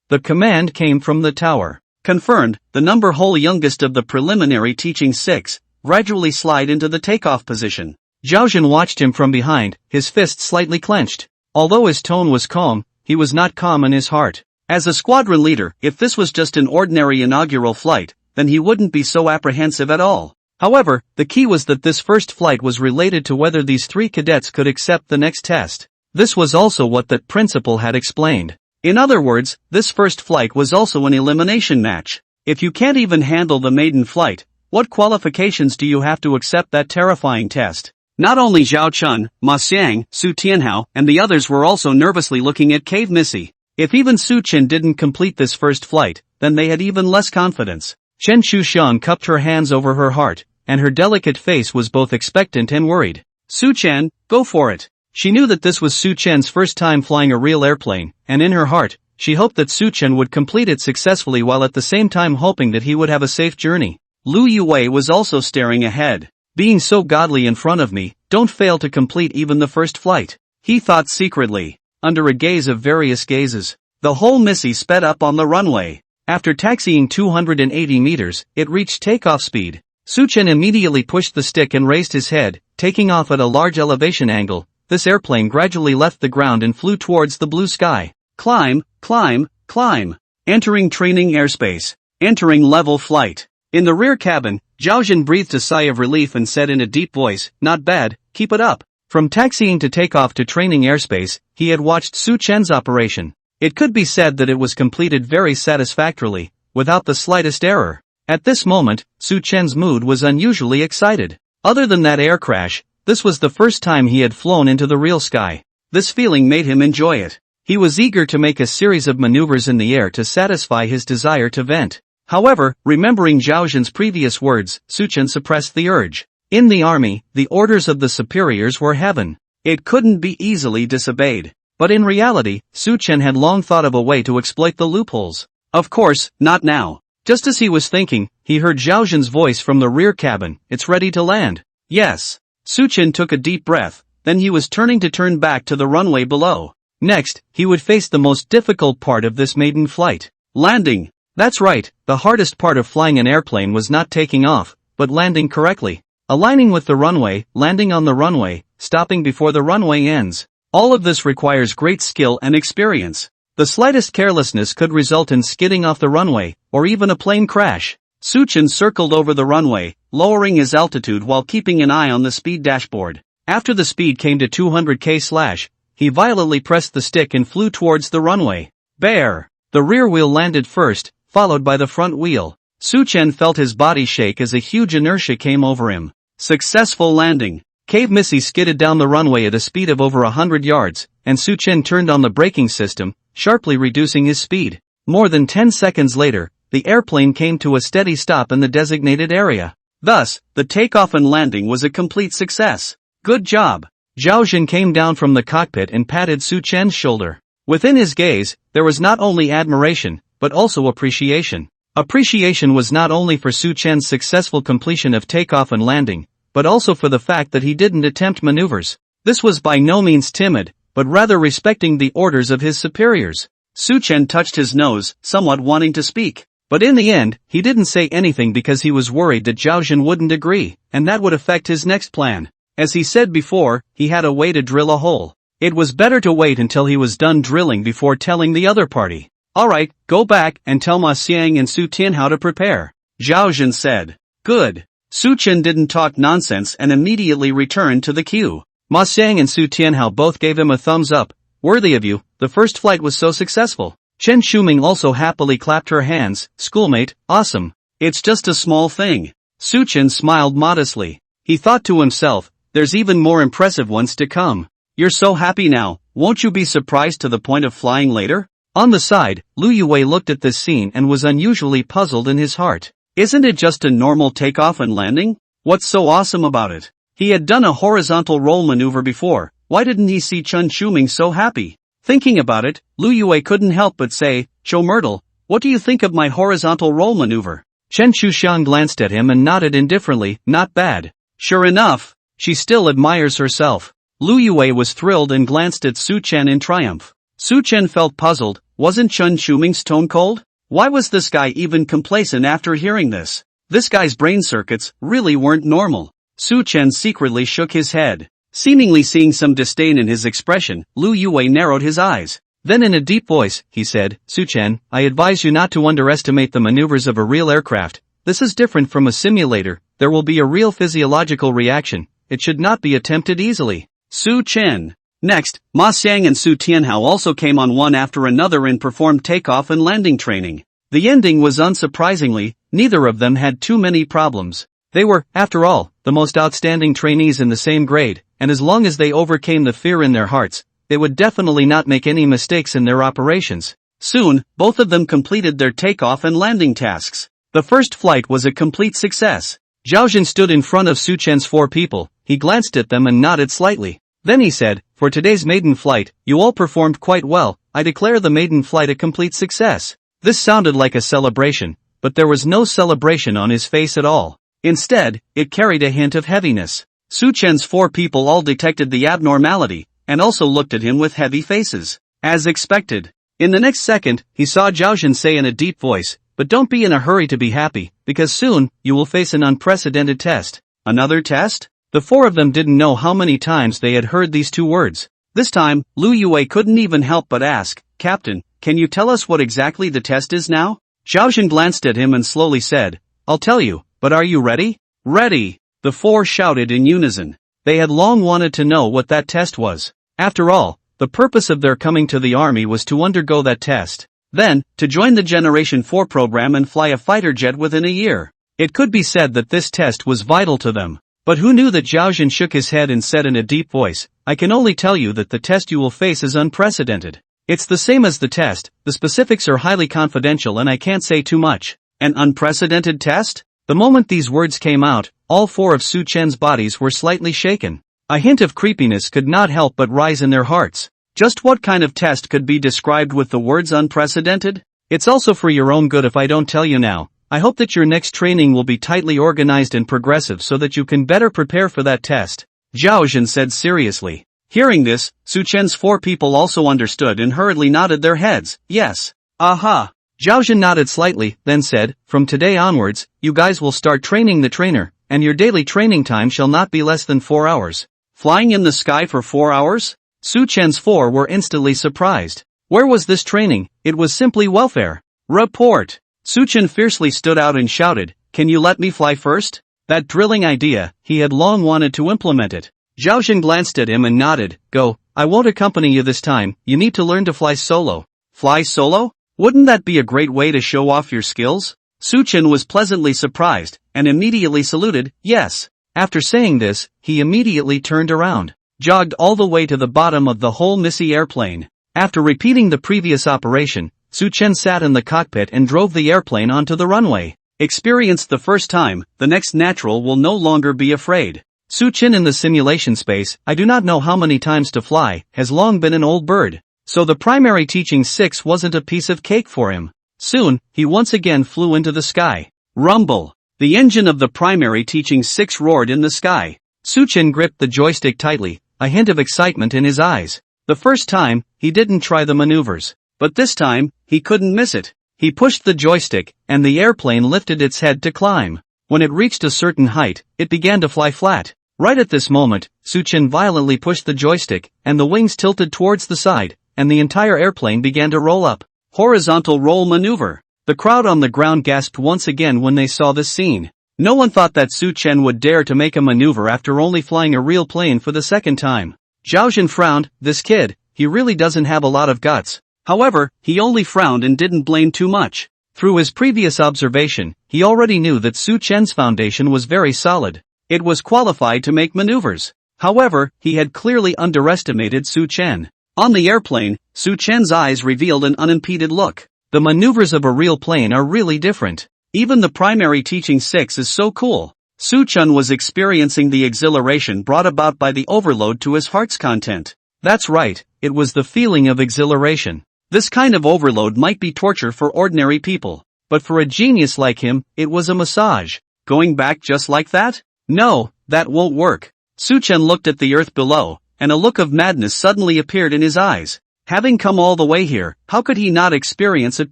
The command came from the tower. Confirmed, the number Hole youngest of the preliminary teaching 6, gradually slide into the takeoff position. Zhao Zhan watched him from behind, his fist slightly clenched. Although his tone was calm, he was not calm in his heart. As a squadron leader, if this was just an ordinary inaugural flight, then he wouldn't be so apprehensive at all. However, the key was that this first flight was related to whether these 3 cadets could accept the next test. This was also what that principal had explained. In other words, this first flight was also an elimination match. If you can't even handle the maiden flight, what qualifications do you have to accept that terrifying test? Not only Zhao Chun, Ma Xiang, Su Tianhao, and the others were also nervously looking at Cave Missy. If even Su Chen didn't complete this first flight, then they had even less confidence. Chen Shushan cupped her hands over her heart, and her delicate face was both expectant and worried. Su Chen, go for it. She knew that this was Su Chen's first time flying a real airplane, and in her heart, she hoped that Su Chen would complete it successfully while at the same time hoping that he would have a safe journey. Lu Yue was also staring ahead. Being so godly in front of me, don't fail to complete even the first flight, he thought secretly. Under a gaze of various gazes, the whole Missy sped up on the runway. After taxiing 280 meters, it reached takeoff speed. Su Chen immediately pushed the stick and raised his head, taking off at a large elevation angle. This airplane gradually left the ground and flew towards the blue sky. Climb, climb, climb. Entering training airspace. Entering level flight. In the rear cabin, Zhao Zhan breathed a sigh of relief and said in a deep voice, "Not bad, keep it up." From taxiing to takeoff to training airspace, he had watched Su Chen's operation. It could be said that it was completed very satisfactorily, without the slightest error. At this moment, Su Chen's mood was unusually excited. Other than that air crash, this was the first time he had flown into the real sky. This feeling made him enjoy it. He was eager to make a series of maneuvers in the air to satisfy his desire to vent. However, remembering Zhao Zhan's previous words, Su Chen suppressed the urge. In the army, the orders of the superiors were heaven. It couldn't be easily disobeyed. But in reality, Su Chen had long thought of a way to exploit the loopholes. Of course, not now. Just as he was thinking, he heard Zhao Zhan's voice from the rear cabin, "It's ready to land." Yes. Su Chen took a deep breath, then he was turning to turn back to the runway below. Next, he would face the most difficult part of this maiden flight. Landing. That's right, the hardest part of flying an airplane was not taking off, but landing correctly. Aligning with the runway, landing on the runway, stopping before the runway ends. All of this requires great skill and experience. The slightest carelessness could result in skidding off the runway, or even a plane crash. Su Chen circled over the runway, lowering his altitude while keeping an eye on the speed dashboard. After the speed came to 200 km/h, he violently pressed the stick and flew towards the runway. Bear! The rear wheel landed first, followed by the front wheel. Su Chen felt his body shake as a huge inertia came over him. Successful landing. Cave Missy skidded down the runway at a speed of over 100 yards, and Su Chen turned on the braking system, sharply reducing his speed. More than 10 seconds later, the airplane came to a steady stop in the designated area. Thus, the takeoff and landing was a complete success. Good job. Zhao Zhan came down from the cockpit and patted Su Chen's shoulder. Within his gaze, there was not only admiration, but also appreciation. Appreciation was not only for Su Chen's successful completion of takeoff and landing, but also for the fact that he didn't attempt maneuvers. This was by no means timid, but rather respecting the orders of his superiors. Su Chen touched his nose, somewhat wanting to speak. But in the end, he didn't say anything because he was worried that Zhao Zhan wouldn't agree, and that would affect his next plan. As he said before, he had a way to drill a hole. It was better to wait until he was done drilling before telling the other party. "Alright, go back and tell Ma Xiang and Su Tianhao to prepare," Zhao Zhan said. "Good." Su Chen didn't talk nonsense and immediately returned to the queue. Ma Xiang and Su Tianhao both gave him a thumbs up. "Worthy of you, the first flight was so successful." Chen Shuming also happily clapped her hands. "Schoolmate, awesome." "It's just a small thing." Su Chen smiled modestly. He thought to himself, there's even more impressive ones to come. "You're so happy now, won't you be surprised to the point of flying later?" On the side, Lu Yue looked at this scene and was unusually puzzled in his heart. Isn't it just a normal takeoff and landing? What's so awesome about it? He had done a horizontal roll maneuver before, Why didn't he see Chen Shuming so happy? Thinking about it, Lu Yue couldn't help but say, "Cho Myrtle, what do you think of my horizontal roll maneuver?" Chen Shushan glanced at him and nodded indifferently, "Not bad." Sure enough, she still admires herself. Lu Yue was thrilled and glanced at Su Chen in triumph. Su Chen felt puzzled. Wasn't Chen Shuming's tone cold? Why was this guy even complacent after hearing this? This guy's brain circuits really weren't normal. Su Chen secretly shook his head. Seemingly seeing some disdain in his expression, Lu Yue narrowed his eyes. Then in a deep voice, he said, "Su Chen, I advise you not to underestimate the maneuvers of a real aircraft. This is different from a simulator. There will be a real physiological reaction. It should not be attempted easily." Su Chen. Next, Ma Xiang and Su Tianhao also came on one after another and performed takeoff and landing training. The ending was unsurprisingly, neither of them had too many problems. They were, after all, the most outstanding trainees in the same grade, and as long as they overcame the fear in their hearts, they would definitely not make any mistakes in their operations. Soon, both of them completed their takeoff and landing tasks. The first flight was a complete success. Zhao Jun stood in front of Su Chen's 4 people. He glanced at them and nodded slightly. Then he said, "For today's maiden flight, you all performed quite well. I declare the maiden flight a complete success." This sounded like a celebration, but there was no celebration on his face at all. Instead, it carried a hint of heaviness. Su Chen's 4 people all detected the abnormality, and also looked at him with heavy faces. As expected. In the next second, he saw Zhao Jun say in a deep voice, "But don't be in a hurry to be happy, because soon, you will face an unprecedented test." Another test? The 4 of them didn't know how many times they had heard these 2 words. This time, Lu Yue couldn't even help but ask, "Captain, can you tell us what exactly the test is now?" Zhao Jun glanced at him and slowly said, "I'll tell you, but are you ready?" "Ready!" the 4 shouted in unison. They had long wanted to know what that test was. After all, the purpose of their coming to the army was to undergo that test. Then, to join the Generation 4 program and fly a fighter jet within a year. It could be said that this test was vital to them. But who knew that Zhao Jun shook his head and said in a deep voice, "I can only tell you that the test you will face is unprecedented. It's the same as the test, the specifics are highly confidential and I can't say too much." An unprecedented test? The moment these words came out, all 4 of Su Chen's bodies were slightly shaken. A hint of creepiness could not help but rise in their hearts. Just what kind of test could be described with the words unprecedented? It's also for your own good if I don't tell you now. I hope that your next training will be tightly organized and progressive so that you can better prepare for that test," Zhao Jun said seriously. Hearing this, Su Chen's 4 people also understood and hurriedly nodded their heads. "Yes. Aha." Zhao Jun nodded slightly, then said, "From today onwards, you guys will start training the trainer, and your daily training time shall not be less than 4 hours. Flying in the sky for 4 hours? Su Chen's 4 were instantly surprised. Where was this training? It was simply welfare. Report. Su Chen fiercely stood out and shouted, "Can you let me fly first?" That thrilling idea, he had long wanted to implement it. Zhao Jun glanced at him and nodded, "Go, I won't accompany you this time, you need to learn to fly solo." Fly solo? Wouldn't that be a great way to show off your skills? Su Chen was pleasantly surprised, and immediately saluted, "Yes." After saying this, he immediately turned around, jogged all the way to the bottom of the whole Missy airplane. After repeating the previous operation, Su Chen sat in the cockpit and drove the airplane onto the runway. Experienced the first time, the next natural will no longer be afraid. Su Chen in the simulation space, I do not know how many times to fly, has long been an old bird. So the primary teaching 6 wasn't a piece of cake for him. Soon, he once again flew into the sky. Rumble. The engine of the primary teaching 6 roared in the sky. Su Chen gripped the joystick tightly, a hint of excitement in his eyes. The first time, he didn't try the maneuvers. But this time, he couldn't miss it. He pushed the joystick, and the airplane lifted its head to climb. When it reached a certain height, it began to fly flat. Right at this moment, Su Chen violently pushed the joystick, and the wings tilted towards the side, and the entire airplane began to roll up. Horizontal roll maneuver. The crowd on the ground gasped once again when they saw this scene. No one thought that Su Chen would dare to make a maneuver after only flying a real plane for the second time. Zhao Jun frowned, "This kid, he really doesn't have a lot of guts." However, he only frowned and didn't blame too much. Through his previous observation, he already knew that Su Chen's foundation was very solid. It was qualified to make maneuvers. However, he had clearly underestimated Su Chen. On the airplane, Su Chen's eyes revealed an unimpeded look. The maneuvers of a real plane are really different. Even the primary teaching 6 is so cool. Su Chen was experiencing the exhilaration brought about by the overload to his heart's content. That's right, it was the feeling of exhilaration. This kind of overload might be torture for ordinary people, but for a genius like him, it was a massage. Going back just like that? No, that won't work. Su Chen looked at the earth below, and a look of madness suddenly appeared in his eyes. Having come all the way here, how could he not experience it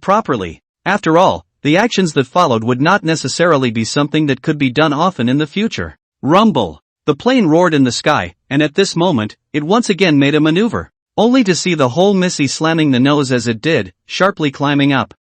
properly? After all, the actions that followed would not necessarily be something that could be done often in the future. Rumble! The plane roared in the sky, and at this moment, it once again made a maneuver, only to see the whole Missy slamming the nose as it did, sharply climbing up.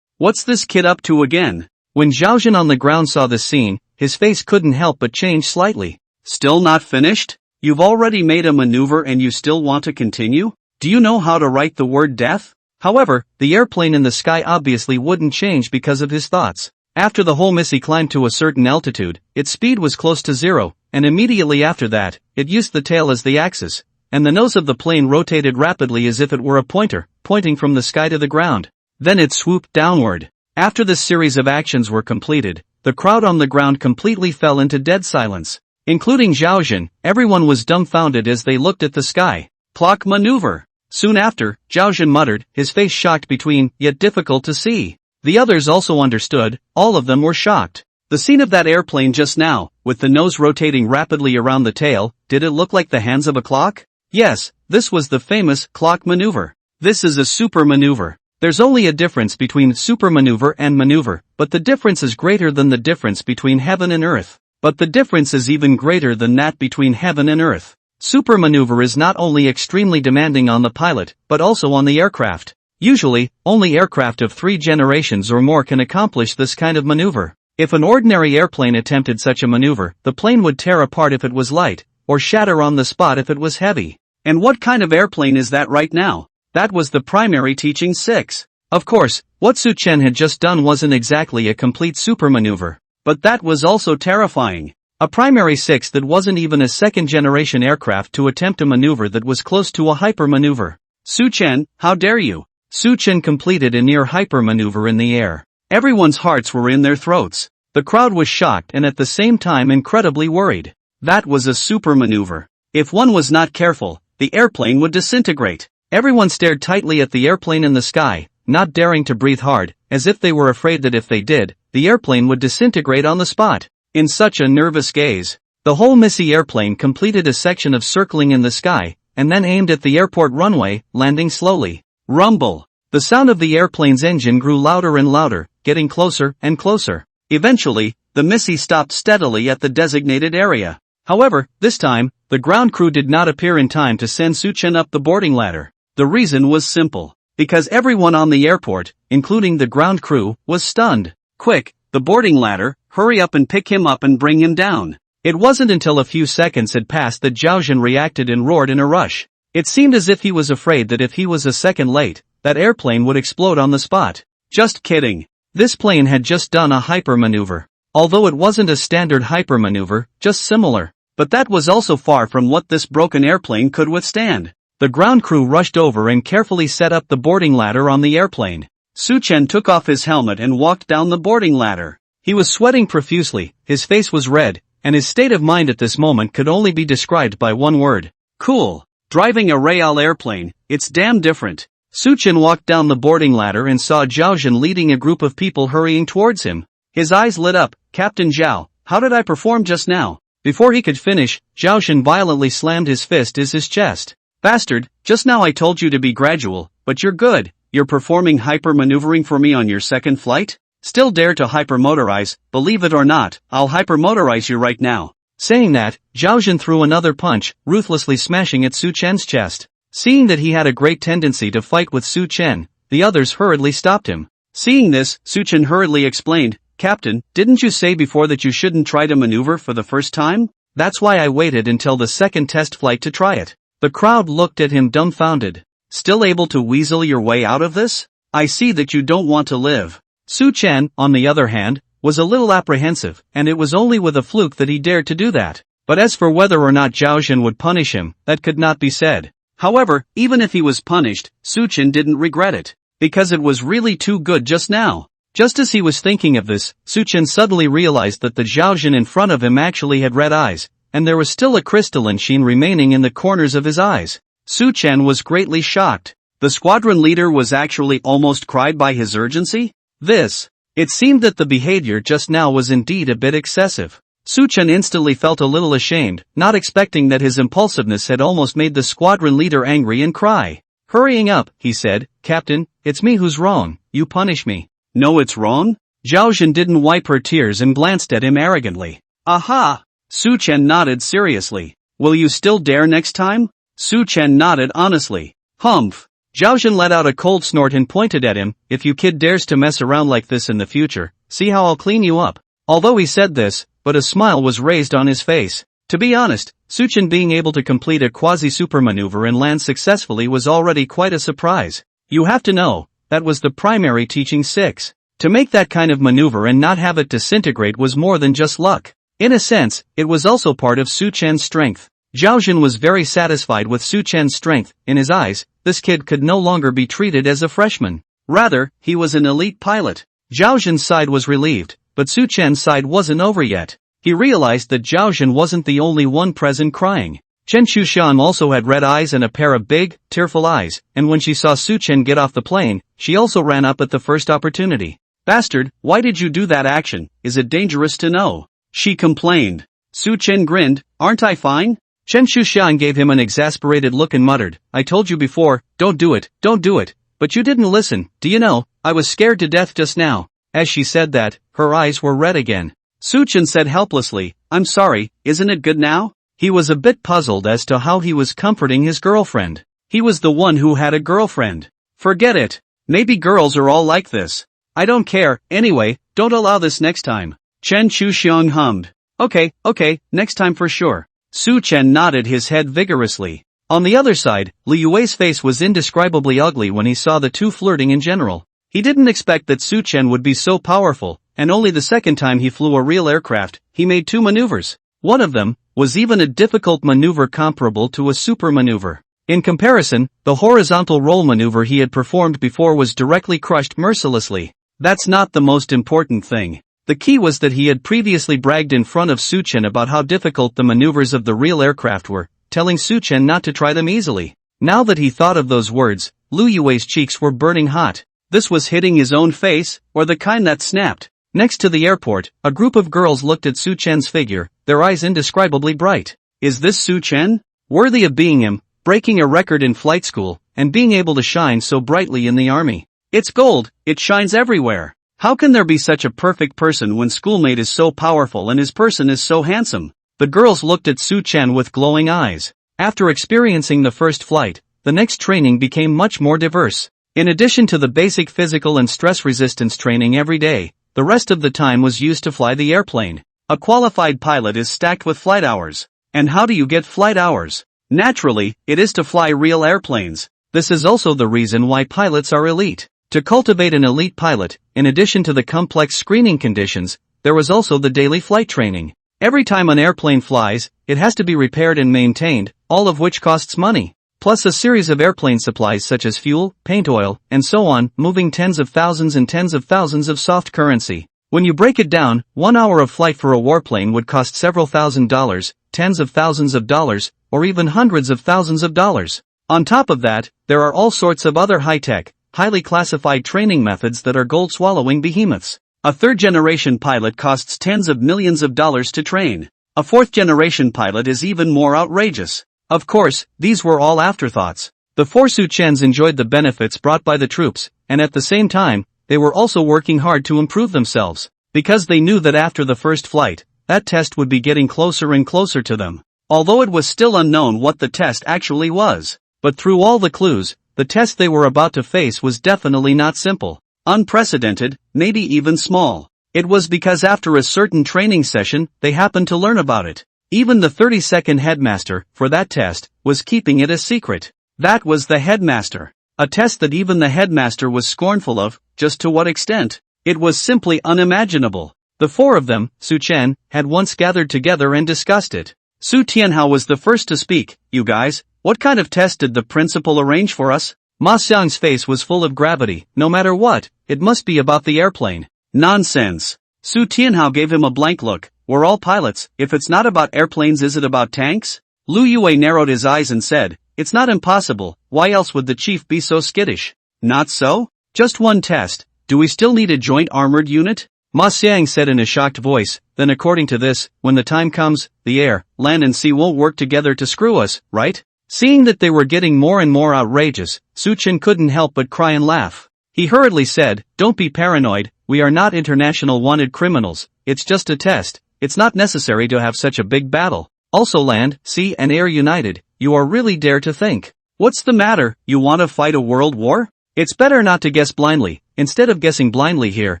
What's this kid up to again? When Zhao Jun on the ground saw this scene, his face couldn't help but change slightly. Still not finished? You've already made a maneuver and you still want to continue? Do you know how to write the word death? However, the airplane in the sky obviously wouldn't change because of his thoughts. After the whole Missy climbed to a certain altitude, its speed was close to zero, and immediately after that, it used the tail as the axis, and the nose of the plane rotated rapidly as if it were a pointer, pointing from the sky to the ground. Then it swooped downward. After this series of actions were completed, the crowd on the ground completely fell into dead silence. Including Zhao Jun, everyone was dumbfounded as they looked at the sky. Clock maneuver. Soon after, Zhao Jun muttered, his face shocked between, yet difficult to see. The others also understood, all of them were shocked. The scene of that airplane just now, with the nose rotating rapidly around the tail, did it look like the hands of a clock? Yes, this was the famous clock maneuver. This is a super maneuver. There's only a difference between super maneuver and maneuver, but the difference is greater than the difference between heaven and earth. But the difference is even greater than that between heaven and earth. Super maneuver is not only extremely demanding on the pilot, but also on the aircraft. Usually, only aircraft of 3 generations or more can accomplish this kind of maneuver. If an ordinary airplane attempted such a maneuver, the plane would tear apart if it was light, or shatter on the spot if it was heavy. And what kind of airplane is that right now? That was the primary teaching 6. Of course, what Su Chen had just done wasn't exactly a complete super maneuver. But that was also terrifying. A primary 6 that wasn't even a second-generation aircraft to attempt a maneuver that was close to a hyper maneuver. Su Chen, how dare you? Su Chen completed a near hyper maneuver in the air. Everyone's hearts were in their throats. The crowd was shocked and at the same time incredibly worried. That was a super maneuver. If one was not careful, the airplane would disintegrate. Everyone stared tightly at the airplane in the sky, not daring to breathe hard, as if they were afraid that if they did, the airplane would disintegrate on the spot. In such a nervous gaze, the whole Missy airplane completed a section of circling in the sky, and then aimed at the airport runway, landing slowly. Rumble! The sound of the airplane's engine grew louder and louder, getting closer and closer. Eventually, the Missy stopped steadily at the designated area. However, this time, the ground crew did not appear in time to send Su Chen up the boarding ladder. The reason was simple. Because everyone on the airport, including the ground crew, was stunned. Quick, the boarding ladder, hurry up and pick him up and bring him down. It wasn't until a few seconds had passed that Zhao Jun reacted and roared in a rush. It seemed as if he was afraid that if he was a second late, that airplane would explode on the spot. Just kidding. This plane had just done a hyper maneuver. Although it wasn't a standard hyper maneuver, just similar. But that was also far from what this broken airplane could withstand. The ground crew rushed over and carefully set up the boarding ladder on the airplane. Su Chen took off his helmet and walked down the boarding ladder. He was sweating profusely, his face was red, and his state of mind at this moment could only be described by one word. Cool. Driving a real airplane, it's damn different. Su Chen walked down the boarding ladder and saw Zhao Jun leading a group of people hurrying towards him. His eyes lit up. Captain Zhao, how did I perform just now? Before he could finish, Zhao Jun violently slammed his fist in his chest. Bastard, just now I told you to be gradual, but you're good. You're performing hyper-maneuvering for me on your second flight? Still dare to hyper-motorize, believe it or not, I'll hyper-motorize you right now. Saying that, Zhao Jun threw another punch, ruthlessly smashing at Su Chen's chest. Seeing that he had a great tendency to fight with Su Chen, the others hurriedly stopped him. Seeing this, Su Chen hurriedly explained, Captain, didn't you say before that you shouldn't try to maneuver for the first time? That's why I waited until the second test flight to try it. The crowd looked at him dumbfounded. Still able to weasel your way out of this? I see that you don't want to live. Su Chen, on the other hand, was a little apprehensive, and it was only with a fluke that he dared to do that. But as for whether or not Zhao Jun would punish him, that could not be said. However, even if he was punished, Su Chen didn't regret it. Because it was really too good just now. Just as he was thinking of this, Su Chen suddenly realized that the Zhaozhen in front of him actually had red eyes, and there was still a crystalline sheen remaining in the corners of his eyes. Su Chen was greatly shocked. The squadron leader was actually almost cried by his urgency? It seemed that the behavior just now was indeed a bit excessive. Su Chen instantly felt a little ashamed, not expecting that his impulsiveness had almost made the squadron leader angry and cry. Hurrying up, he said, "Captain, it's me who's wrong, you punish me." "No, it's wrong?" Zhaozhen didn't wipe her tears and glanced at him arrogantly. "Aha!" Su Chen nodded seriously. "Will you still dare next time?" Su Chen nodded honestly. "Humph." Zhaozhen let out a cold snort and pointed at him, "If you kid dares to mess around like this in the future, see how I'll clean you up." Although he said this, but a smile was raised on his face. To be honest, Su Chen being able to complete a quasi-super maneuver and land successfully was already quite a surprise. You have to know, that was the primary teaching 6. To make that kind of maneuver and not have it disintegrate was more than just luck. In a sense, it was also part of Su Chen's strength. Zhaozhen was very satisfied with Su Chen's strength. In his eyes, this kid could no longer be treated as a freshman. Rather, he was an elite pilot. Zhaozhen's side was relieved, but Su Chen's side wasn't over yet. He realized that Zhaozhen wasn't the only one present crying. Chen Shushan also had red eyes and a pair of big, tearful eyes, and when she saw Su Chen get off the plane, she also ran up at the first opportunity. "Bastard, why did you do that action? Is it dangerous to know?" she complained. Su Chen grinned, "Aren't I fine?" Chen Shushan gave him an exasperated look and muttered, "I told you before, don't do it, but you didn't listen. Do you know, I was scared to death just now." As she said that, her eyes were red again. Su Chen said helplessly, "I'm sorry, isn't it good now?" He was a bit puzzled as to how he was comforting his girlfriend. He was the one who had a girlfriend. Forget it. Maybe girls are all like this. "I don't care, anyway, don't allow this next time." Chen Chuxiang hummed. Okay, next time for sure." Su Chen nodded his head vigorously. On the other side, Liu Yue's face was indescribably ugly when he saw the two flirting in general. He didn't expect that Su Chen would be so powerful, and only the second time he flew a real aircraft, he made 2 maneuvers. One of them was even a difficult maneuver comparable to a super maneuver. In comparison, the horizontal roll maneuver he had performed before was directly crushed mercilessly. That's not the most important thing. The key was that he had previously bragged in front of Su Chen about how difficult the maneuvers of the real aircraft were, telling Su Chen not to try them easily. Now that he thought of those words, Liu Yue's cheeks were burning hot. This was hitting his own face, or the kind that snapped. Next to the airport, a group of girls looked at Su Chen's figure, their eyes indescribably bright. Is this Su Chen? Worthy of being him, breaking a record in flight school, and being able to shine so brightly in the army. It's gold, it shines everywhere. How can there be such a perfect person when schoolmate is so powerful and his person is so handsome? The girls looked at Su Chen with glowing eyes. After experiencing the first flight, the next training became much more diverse. In addition to the basic physical and stress resistance training every day, the rest of the time was used to fly the airplane. A qualified pilot is stacked with flight hours. And how do you get flight hours? Naturally, it is to fly real airplanes. This is also the reason why pilots are elite. To cultivate an elite pilot, in addition to the complex screening conditions, there was also the daily flight training. Every time an airplane flies, it has to be repaired and maintained, all of which costs money. Plus a series of airplane supplies such as fuel, paint oil, and so on, moving tens of thousands and tens of thousands of soft currency. When you break it down, 1 hour of flight for a warplane would cost several $1,000s, tens of thousands of dollars, or even hundreds of thousands of dollars. On top of that, there are all sorts of other high-tech, highly classified training methods that are gold-swallowing behemoths. A third-generation pilot costs tens of millions of dollars to train. A fourth-generation pilot is even more outrageous. Of course, these were all afterthoughts. The 4 Su Chens enjoyed the benefits brought by the troops, and at the same time, they were also working hard to improve themselves, because they knew that after the first flight, that test would be getting closer and closer to them. Although it was still unknown what the test actually was. But through all the clues, the test they were about to face was definitely not simple, unprecedented, maybe even small. It was because after a certain training session, they happened to learn about it. Even the 32nd headmaster, for that test, was keeping it a secret. That was the headmaster. A test that even the headmaster was scornful of. Just to what extent? It was simply unimaginable. The 4 of them, Su Chen, had once gathered together and discussed it. Su Tianhao was the first to speak. You guys, what kind of test did the principal arrange for us? Ma Xiang's face was full of gravity. No matter what, it must be about the airplane. Nonsense. Su Tianhao gave him a blank look. We're all pilots. If it's not about airplanes, is it about tanks? Lu Yue narrowed his eyes and said, it's not impossible. Why else would the chief be so skittish? Not so? Just one test. Do we still need a joint armored unit? Ma Xiang said in a shocked voice. Then according to this, when the time comes, the air, land and sea won't work together to screw us, right? Seeing that they were getting more and more outrageous, Su Chen couldn't help but cry and laugh. He hurriedly said, don't be paranoid, we are not international wanted criminals, it's just a test, it's not necessary to have such a big battle. Also land, sea and air united, you are really dare to think. What's the matter, you want to fight a world war? It's better not to guess blindly. Instead of guessing blindly here,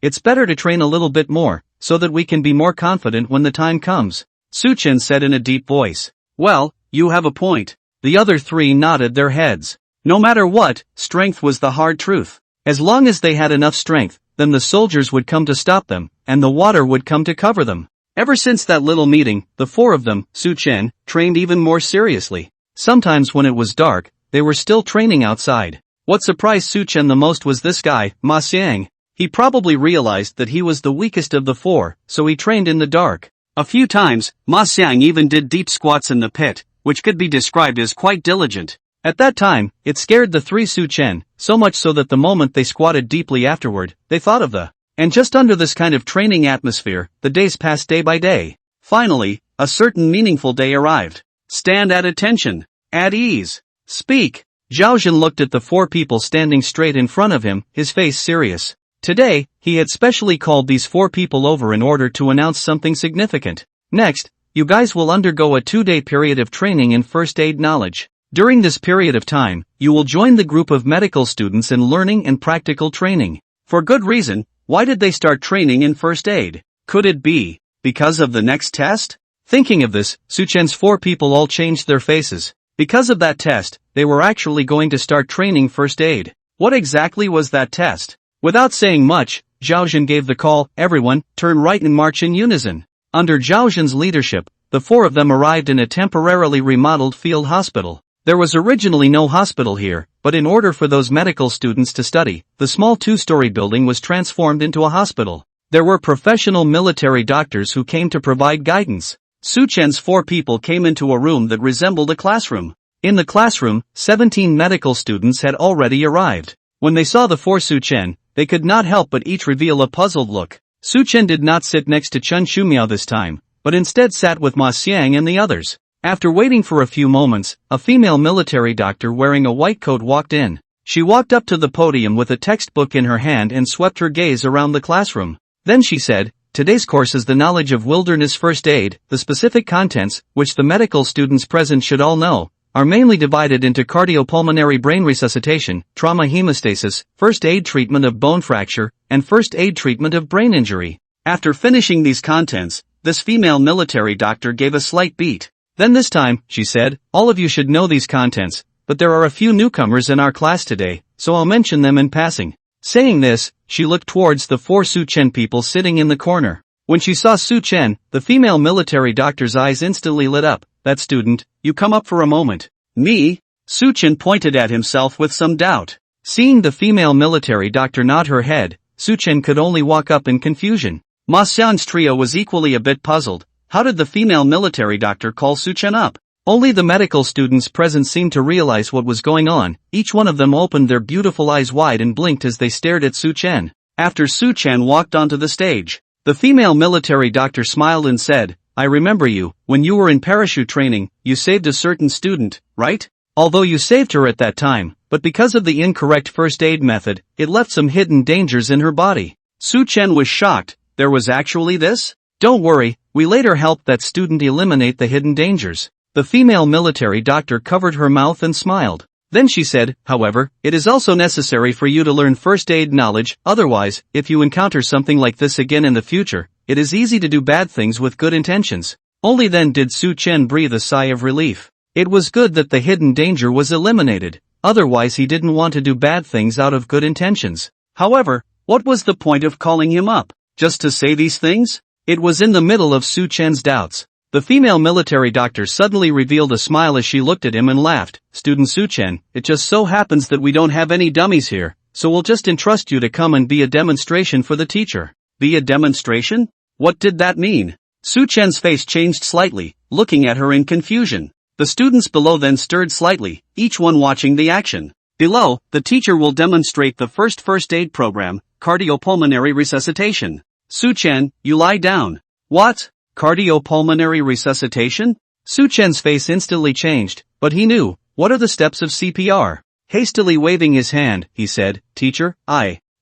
it's better to train a little bit more, so that we can be more confident when the time comes. Su Chen said in a deep voice. Well, you have a point. The other three nodded their heads. No matter what, strength was the hard truth. As long as they had enough strength, then the soldiers would come to stop them, and the water would come to cover them. Ever since that little meeting, the four of them, Su Chen, trained even more seriously. Sometimes when it was dark, they were still training outside. What surprised Su Chen the most was this guy, Ma Xiang. He probably realized that he was the weakest of the four, so he trained in the dark. A few times, Ma Xiang even did deep squats in the pit, which could be described as quite diligent. At that time, it scared the three Su Chen, so much so that the moment they squatted deeply afterward, they thought of the. And just under this kind of training atmosphere, the days passed day by day. Finally, a certain meaningful day arrived. Stand at attention. At ease. Speak. Zhao Zhen looked at the four people standing straight in front of him, his face serious. Today, he had specially called these four people over in order to announce something significant. Next, you guys will undergo a 2-day period of training in first aid knowledge. During this period of time, you will join the group of medical students in learning and practical training. For good reason. Why did they start training in first aid? Could it be because of the next test? Thinking of this, Su Chen's four people all changed their faces. Because of that test, they were actually going to start training first aid. What exactly was that test? Without saying much, Zhao Zhen gave the call, everyone, turn right and march in unison. Under Zhao Zhen's leadership, the four of them arrived in a temporarily remodeled field hospital. There was originally no hospital here, but in order for those medical students to study, the small 2-story building was transformed into a hospital. There were professional military doctors who came to provide guidance. Su Chen's four people came into a room that resembled a classroom. In the classroom, 17 medical students had already arrived. When they saw the four Su Chen, they could not help but each reveal a puzzled look. Su Chen did not sit next to Chen Shumiao this time, but instead sat with Ma Xiang and the others. After waiting for a few moments, a female military doctor wearing a white coat walked in. She walked up to the podium with a textbook in her hand and swept her gaze around the classroom. Then she said, today's course is the knowledge of wilderness first aid. The specific contents, which the medical students present should all know, are mainly divided into cardiopulmonary brain resuscitation, trauma hemostasis, first aid treatment of bone fracture, and first aid treatment of brain injury. After finishing these contents, this female military doctor gave a slight beat. Then this time, she said, all of you should know these contents, but there are a few newcomers in our class today, so I'll mention them in passing. Saying this, she looked towards the four Su Chen people sitting in the corner. When she saw Su Chen, the female military doctor's eyes instantly lit up. That student, you come up for a moment. Me? Su Chen pointed at himself with some doubt. Seeing the female military doctor nod her head, Su Chen could only walk up in confusion. Ma Xiang's trio was equally a bit puzzled. How did the female military doctor call Su Chen up? Only the medical students present seemed to realize what was going on. Each one of them opened their beautiful eyes wide and blinked as they stared at Su Chen. After Su Chen walked onto the stage, the female military doctor smiled and said, I remember you, when you were in parachute training, you saved a certain student, right? Although you saved her at that time, but because of the incorrect first aid method, it left some hidden dangers in her body. Su Chen was shocked. There was actually this? Don't worry, we later helped that student eliminate the hidden dangers. The female military doctor covered her mouth and smiled. Then she said, however, it is also necessary for you to learn first aid knowledge, otherwise, if you encounter something like this again in the future, it is easy to do bad things with good intentions. Only then did Su Chen breathe a sigh of relief. It was good that the hidden danger was eliminated, otherwise he didn't want to do bad things out of good intentions. However, what was the point of calling him up? Just to say these things? It was in the middle of Su Chen's doubts. The female military doctor suddenly revealed a smile as she looked at him and laughed. Student Su Chen, it just so happens that we don't have any dummies here, so we'll just entrust you to come and be a demonstration for the teacher. Be a demonstration? What did that mean? Su Chen's face changed slightly, looking at her in confusion. The students below then stirred slightly, each one watching the action. Below, the teacher will demonstrate the first aid program, cardiopulmonary resuscitation. Su Chen, you lie down. What? Cardiopulmonary resuscitation? Su Chen's face instantly changed, but he knew. What are the steps of CPR? Hastily waving his hand, he said, Teacher,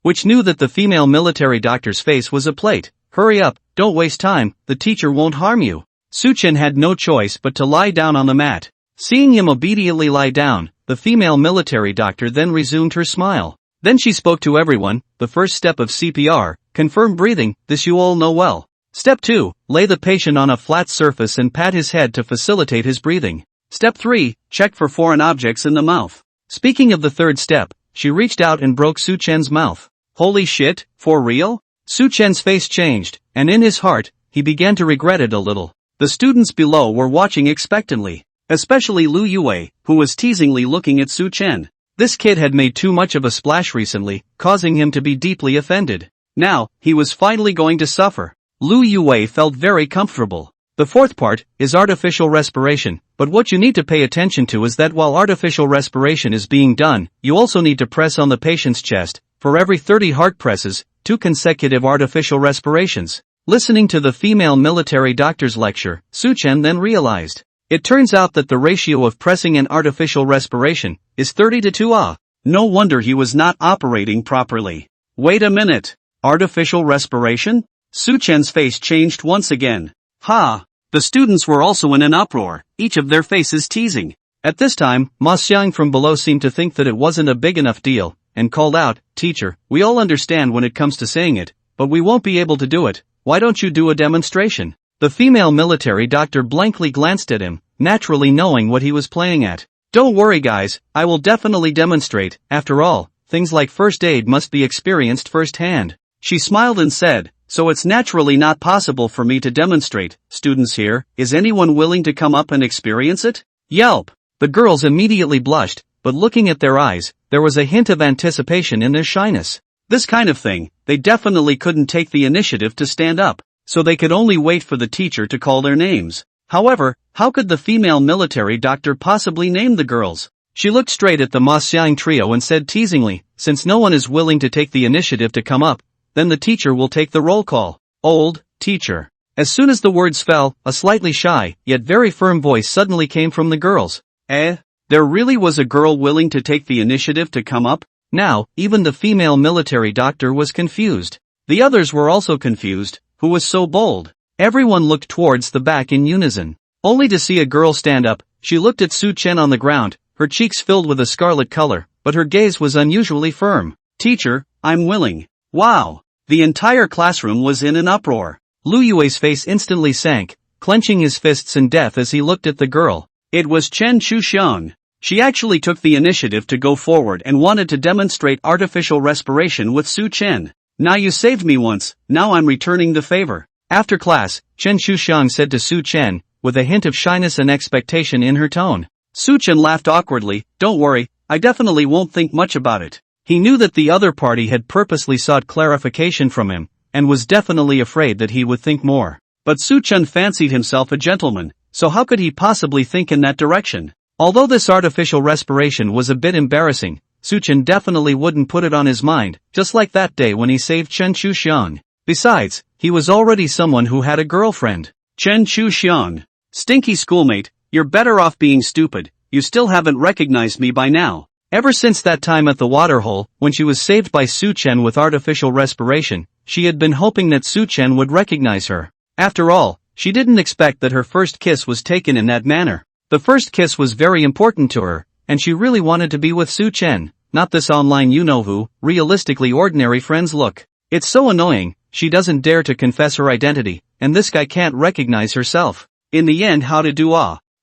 which knew that the female military doctor's face was a plate. Hurry up, don't waste time, the teacher won't harm you. Su Chen had no choice but to lie down on the mat. Seeing him obediently lie down, the female military doctor then resumed her smile. Then she spoke to everyone. The first step of CPR, confirm breathing, this you all know well. Step 2, lay the patient on a flat surface and pat his head to facilitate his breathing. Step 3, check for foreign objects in the mouth. Speaking of the third step, she reached out and broke Su Chen's mouth. Holy shit, for real? Su Chen's face changed, and in his heart, he began to regret it a little. The students below were watching expectantly, especially Lu Yue, who was teasingly looking at Su Chen. This kid had made too much of a splash recently, causing him to be deeply offended. Now, he was finally going to suffer. Lu Yue felt very comfortable. The fourth part is artificial respiration, but what you need to pay attention to is that while artificial respiration is being done, you also need to press on the patient's chest. For every 30 heart presses, 2 consecutive artificial respirations. Listening to the female military doctor's lecture, Su Chen then realized. It turns out that the ratio of pressing and artificial respiration is 30 to 2. No wonder he was not operating properly. Wait a minute. Artificial respiration? Su Chen's face changed once again. Ha! The students were also in an uproar, each of their faces teasing. At this time, Ma Xiang from below seemed to think that it wasn't a big enough deal, and called out, Teacher, we all understand when it comes to saying it, but we won't be able to do it. Why don't you do a demonstration? The female military doctor blankly glanced at him, naturally knowing what he was playing at. Don't worry guys, I will definitely demonstrate. After all, things like first aid must be experienced firsthand. She smiled and said, so it's naturally not possible for me to demonstrate. Students here, is anyone willing to come up and experience it? Yelp! The girls immediately blushed, but looking at their eyes, there was a hint of anticipation in their shyness. This kind of thing, they definitely couldn't take the initiative to stand up, so they could only wait for the teacher to call their names. However, how could the female military doctor possibly name the girls? She looked straight at the Ma Xiang trio and said teasingly, since no one is willing to take the initiative to come up, then the teacher will take the roll call. Old teacher. As soon as the words fell, a slightly shy, yet very firm voice suddenly came from the girls. There really was a girl willing to take the initiative to come up? Now, even the female military doctor was confused. The others were also confused. Who was so bold? Everyone looked towards the back in unison. Only to see a girl stand up. She looked at Su Chen on the ground, her cheeks filled with a scarlet color, but her gaze was unusually firm. Teacher, I'm willing. Wow! The entire classroom was in an uproar. Lu Yue's face instantly sank, clenching his fists in death as he looked at the girl. It was Chen Chuxiang. She actually took the initiative to go forward and wanted to demonstrate artificial respiration with Su Chen. Now you saved me once, now I'm returning the favor. After class, Chen Chuxiang said to Su Chen, with a hint of shyness and expectation in her tone. Su Chen laughed awkwardly, don't worry, I definitely won't think much about it. He knew that the other party had purposely sought clarification from him, and was definitely afraid that he would think more. But Su Chen fancied himself a gentleman, so how could he possibly think in that direction? Although this artificial respiration was a bit embarrassing, Su Chen definitely wouldn't put it on his mind, just like that day when he saved Chen Chuxiang. Besides, he was already someone who had a girlfriend. Chen Chuxiang. Stinky schoolmate, you're better off being stupid, you still haven't recognized me by now. Ever since that time at the waterhole, when she was saved by Su Chen with artificial respiration, she had been hoping that Su Chen would recognize her. After all, she didn't expect that her first kiss was taken in that manner. The first kiss was very important to her, and she really wanted to be with Su Chen, not this online you-know-who, realistically ordinary friends look. It's so annoying, she doesn't dare to confess her identity, and this guy can't recognize herself. In the end, how to do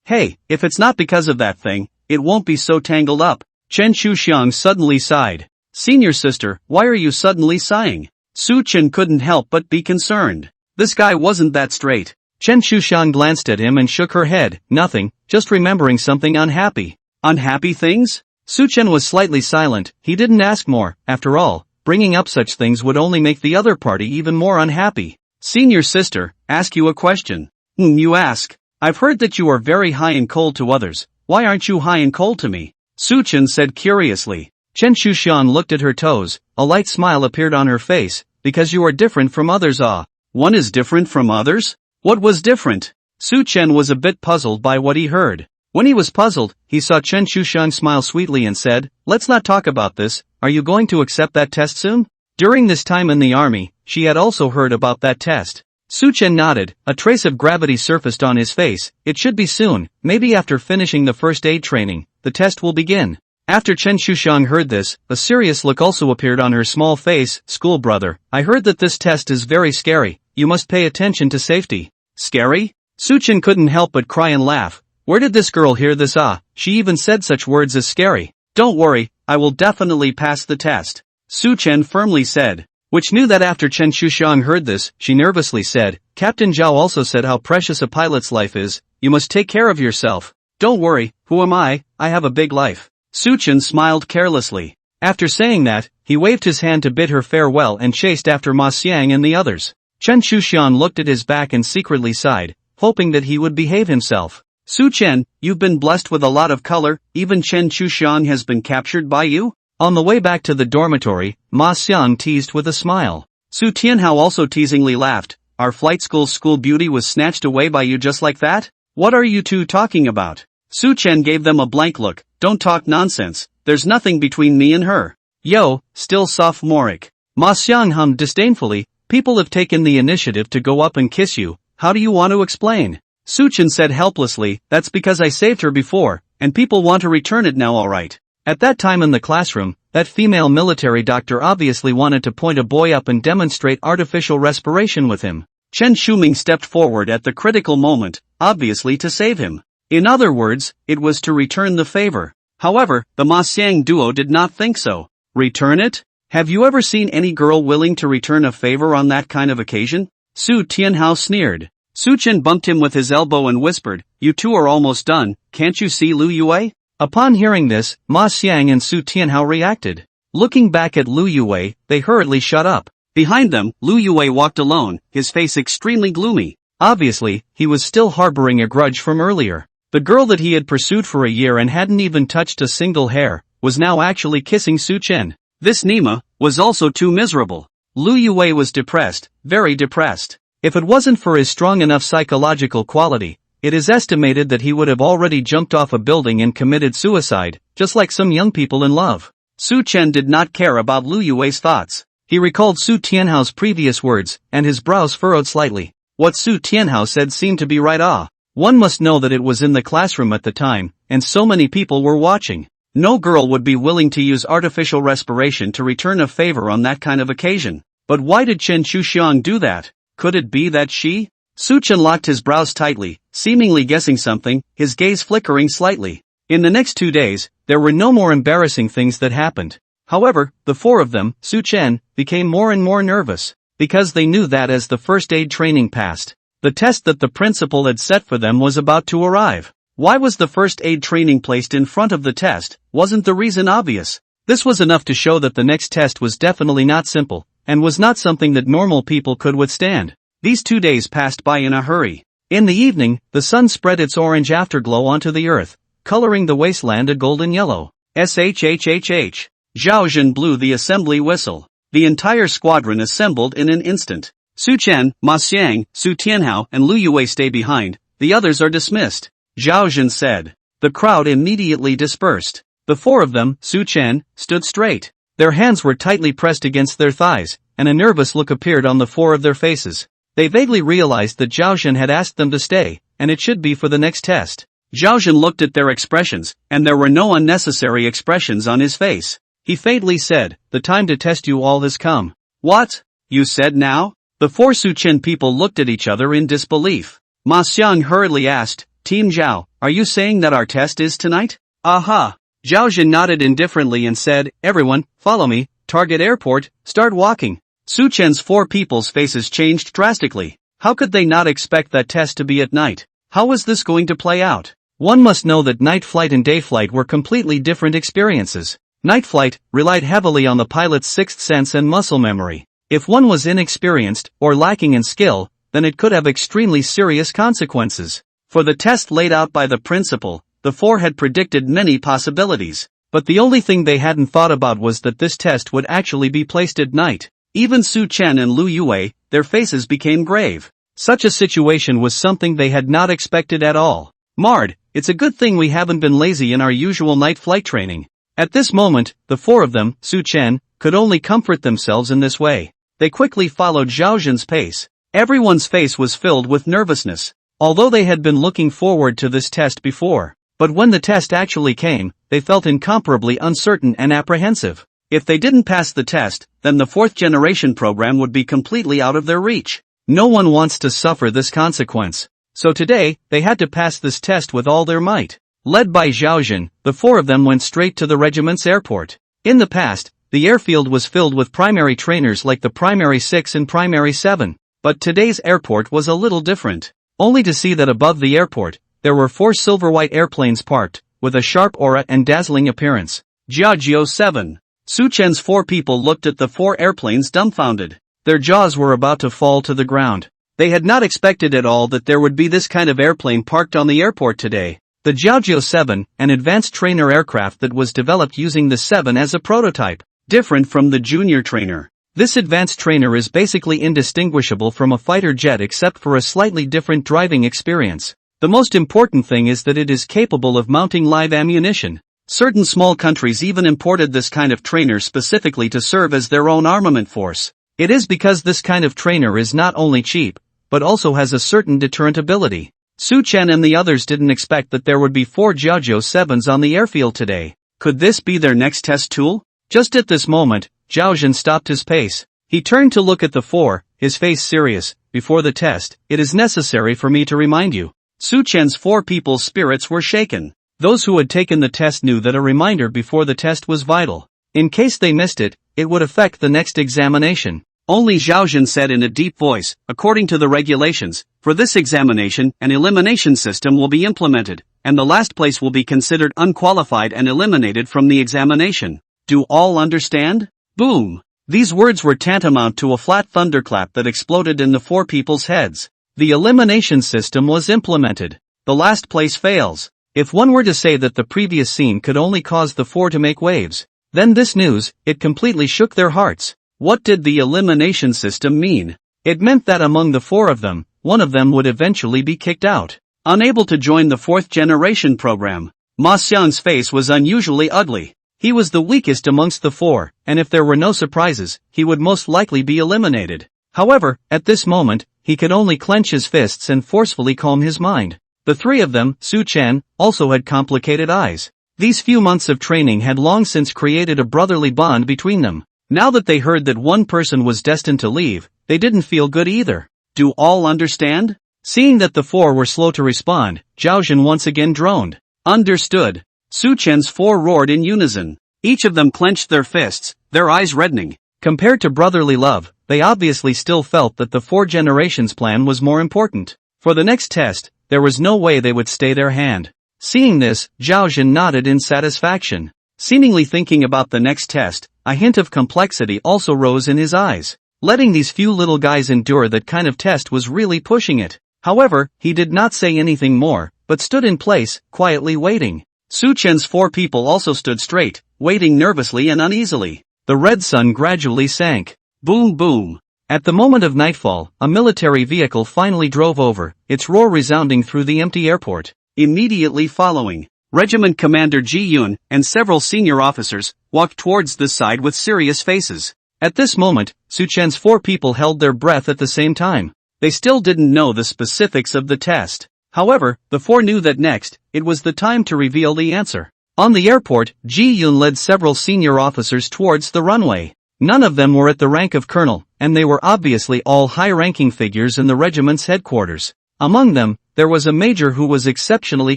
Hey, if it's not because of that thing, it won't be so tangled up. Chen Chuxiang suddenly sighed. Senior sister, why are you suddenly sighing? Su Chen couldn't help but be concerned. This guy wasn't that straight. Chen Shushan glanced at him and shook her head. Nothing, just remembering something unhappy. Unhappy things? Su Chen was slightly silent. He didn't ask more. After all, bringing up such things would only make the other party even more unhappy. Seen your sister, ask you a question. You ask. I've heard that you are very high and cold to others. Why aren't you high and cold to me? Su Chen said curiously. Chen Shushan looked at her toes. A light smile appeared on her face. Because you are different from others. Ah. One is different from others? What was different? Su Chen was a bit puzzled by what he heard. When he was puzzled, he saw Chen Shushan smile sweetly and said, "Let's not talk about this. Are you going to accept that test soon?" During this time in the army, she had also heard about that test. Su Chen nodded. A trace of gravity surfaced on his face. It should be soon, maybe after finishing the first aid training, the test will begin. After Chen Shushan heard this, a serious look also appeared on her small face. "School brother, I heard that this test is very scary. You must pay attention to safety." Scary? Su Chen couldn't help but cry and laugh. Where did this girl hear this? Ah, she even said such words as scary. Don't worry, I will definitely pass the test, Su Chen firmly said. Which knew that after Chen Shushan heard this, she nervously said, "Captain Zhao also said how precious a pilot's life is. You must take care of yourself." Don't worry, who am I have a big life. Su Chen smiled carelessly. After saying that, he waved his hand to bid her farewell and chased after Ma Xiang and the others. Chen Shushan looked at his back and secretly sighed, hoping that he would behave himself. Su Chen, you've been blessed with a lot of color, even Chen Shushan has been captured by you? On the way back to the dormitory, Ma Xiang teased with a smile. Su Tianhao also teasingly laughed. Our flight school's school beauty was snatched away by you just like that? What are you two talking about? Su Chen gave them a blank look. Don't talk nonsense, there's nothing between me and her. Yo, still sophomoric. Ma Xiang hummed disdainfully. People have taken the initiative to go up and kiss you. How do you want to explain? Su Chen said helplessly, that's because I saved her before, and people want to return it now alright. At that time in the classroom, that female military doctor obviously wanted to point a boy up and demonstrate artificial respiration with him. Chen Shuming stepped forward at the critical moment, obviously to save him. In other words, it was to return the favor. However, the Ma Xiang duo did not think so. Return it? Have you ever seen any girl willing to return a favor on that kind of occasion? Su Tianhao sneered. Su Chen bumped him with his elbow and whispered, you two are almost done, can't you see Lu Yue? Upon hearing this, Ma Xiang and Su Tianhao reacted. Looking back at Lu Yue, they hurriedly shut up. Behind them, Lu Yue walked alone, his face extremely gloomy. Obviously, he was still harboring a grudge from earlier. The girl that he had pursued for a year and hadn't even touched a single hair, was now actually kissing Su Chen. This Nima was also too miserable. Lu Yue was depressed, very depressed. If it wasn't for his strong enough psychological quality, it is estimated that he would have already jumped off a building and committed suicide, just like some young people in love. Su Chen did not care about Lu Yue's thoughts. He recalled Su Tianhao's previous words, and his brows furrowed slightly. What Su Tianhao said seemed to be right. One must know that it was in the classroom at the time, and so many people were watching. No girl would be willing to use artificial respiration to return a favor on that kind of occasion. But why did Chen Shushan do that? Could it be that she? Su Chen locked his brows tightly, seemingly guessing something, his gaze flickering slightly. In the next 2 days, there were no more embarrassing things that happened. However, the four of them, Su Chen, became more and more nervous, because they knew that as the first aid training passed, the test that the principal had set for them was about to arrive. Why was the first aid training placed in front of the test? Wasn't the reason obvious? This was enough to show that the next test was definitely not simple, and was not something that normal people could withstand. These 2 days passed by in a hurry. In the evening, the sun spread its orange afterglow onto the earth, coloring the wasteland a golden yellow. Shhhh. Zhao Zhen blew the assembly whistle. The entire squadron assembled in an instant. Su Chen, Ma Xiang, Su Tianhao and Lu Yue stay behind, the others are dismissed, Zhao Zhen said. The crowd immediately dispersed. The four of them, Su Chen, stood straight. Their hands were tightly pressed against their thighs, and a nervous look appeared on the four of their faces. They vaguely realized that Zhao Zhen had asked them to stay, and it should be for the next test. Zhao Zhen looked at their expressions, and there were no unnecessary expressions on his face. He faintly said, the time to test you all has come. What? You said now? The four Su Chen people looked at each other in disbelief. Ma Xiang hurriedly asked, Team Zhao, are you saying that our test is tonight? Aha! Zhao Zhen nodded indifferently and said, everyone, follow me, target airport, start walking. Su Chen's four people's faces changed drastically. How could they not expect that test to be at night? How was this going to play out? One must know that night flight and day flight were completely different experiences. Night flight relied heavily on the pilot's sixth sense and muscle memory. If one was inexperienced or lacking in skill, then it could have extremely serious consequences. For the test laid out by the principal, the four had predicted many possibilities. But the only thing they hadn't thought about was that this test would actually be placed at night. Even Su Chen and Lu Yue, their faces became grave. Such a situation was something they had not expected at all. Mard, it's a good thing we haven't been lazy in our usual night flight training. At this moment, the four of them, Su Chen, could only comfort themselves in this way. They quickly followed Zhao Zhen's pace. Everyone's face was filled with nervousness. Although they had been looking forward to this test before. But when the test actually came, they felt incomparably uncertain and apprehensive. If they didn't pass the test, then the fourth generation program would be completely out of their reach. No one wants to suffer this consequence. So today, they had to pass this test with all their might. Led by Zhao Zhen, the four of them went straight to the regiment's airport. In the past, the airfield was filled with primary trainers like the Primary 6 and Primary 7. But today's airport was a little different. Only to see that above the airport, there were four silver-white airplanes parked, with a sharp aura and dazzling appearance. Jiajiao 7. Su Chen's four people looked at the four airplanes dumbfounded. Their jaws were about to fall to the ground. They had not expected at all that there would be this kind of airplane parked on the airport today. The Jiajiao 7, an advanced trainer aircraft that was developed using the 7 as a prototype, different from the junior trainer. This advanced trainer is basically indistinguishable from a fighter jet except for a slightly different driving experience. The most important thing is that it is capable of mounting live ammunition. Certain small countries even imported this kind of trainer specifically to serve as their own armament force. It is because this kind of trainer is not only cheap, but also has a certain deterrent ability. Su Chen and the others didn't expect that there would be four Jiajiao 7s on the airfield today. Could this be their next test tool? Just at this moment, Zhao Zhen stopped his pace. He turned to look at the four, his face serious. Before the test, it is necessary for me to remind you. Su Chen's four people's spirits were shaken. Those who had taken the test knew that a reminder before the test was vital. In case they missed it, it would affect the next examination. Only Zhao Zhen said in a deep voice, according to the regulations, for this examination, an elimination system will be implemented, and the last place will be considered unqualified and eliminated from the examination. Do all understand? Boom! These words were tantamount to a flat thunderclap that exploded in the four people's heads. The elimination system was implemented. The last place fails. If one were to say that the previous scene could only cause the four to make waves, then this news, it completely shook their hearts. What did the elimination system mean? It meant that among the four of them, one of them would eventually be kicked out, unable to join the fourth generation program. Ma Xiang's face was unusually ugly. He was the weakest amongst the four, and if there were no surprises, he would most likely be eliminated. However, at this moment, he could only clench his fists and forcefully calm his mind. The three of them, Su Chen, also had complicated eyes. These few months of training had long since created a brotherly bond between them. Now that they heard that one person was destined to leave, they didn't feel good either. Do all understand? Seeing that the four were slow to respond, Zhao Zhen once again droned. Understood. Su Chen's four roared in unison. Each of them clenched their fists, their eyes reddening. Compared to brotherly love, they obviously still felt that the four generations plan was more important. For the next test, there was no way they would stay their hand. Seeing this, Zhao Zhen nodded in satisfaction. Seemingly thinking about the next test, a hint of complexity also rose in his eyes. Letting these few little guys endure that kind of test was really pushing it. However, he did not say anything more, but stood in place, quietly waiting. Su Chen's four people also stood straight, waiting nervously and uneasily. The red sun gradually sank. Boom boom. At the moment of nightfall, a military vehicle finally drove over, its roar resounding through the empty airport. Immediately following, Regiment Commander Ji Yun and several senior officers walked towards this side with serious faces. At this moment, Su Chen's four people held their breath at the same time. They still didn't know the specifics of the test. However, the four knew that next, it was the time to reveal the answer. On the airport, Ji Yun led several senior officers towards the runway. None of them were at the rank of colonel, and they were obviously all high-ranking figures in the regiment's headquarters. Among them, there was a major who was exceptionally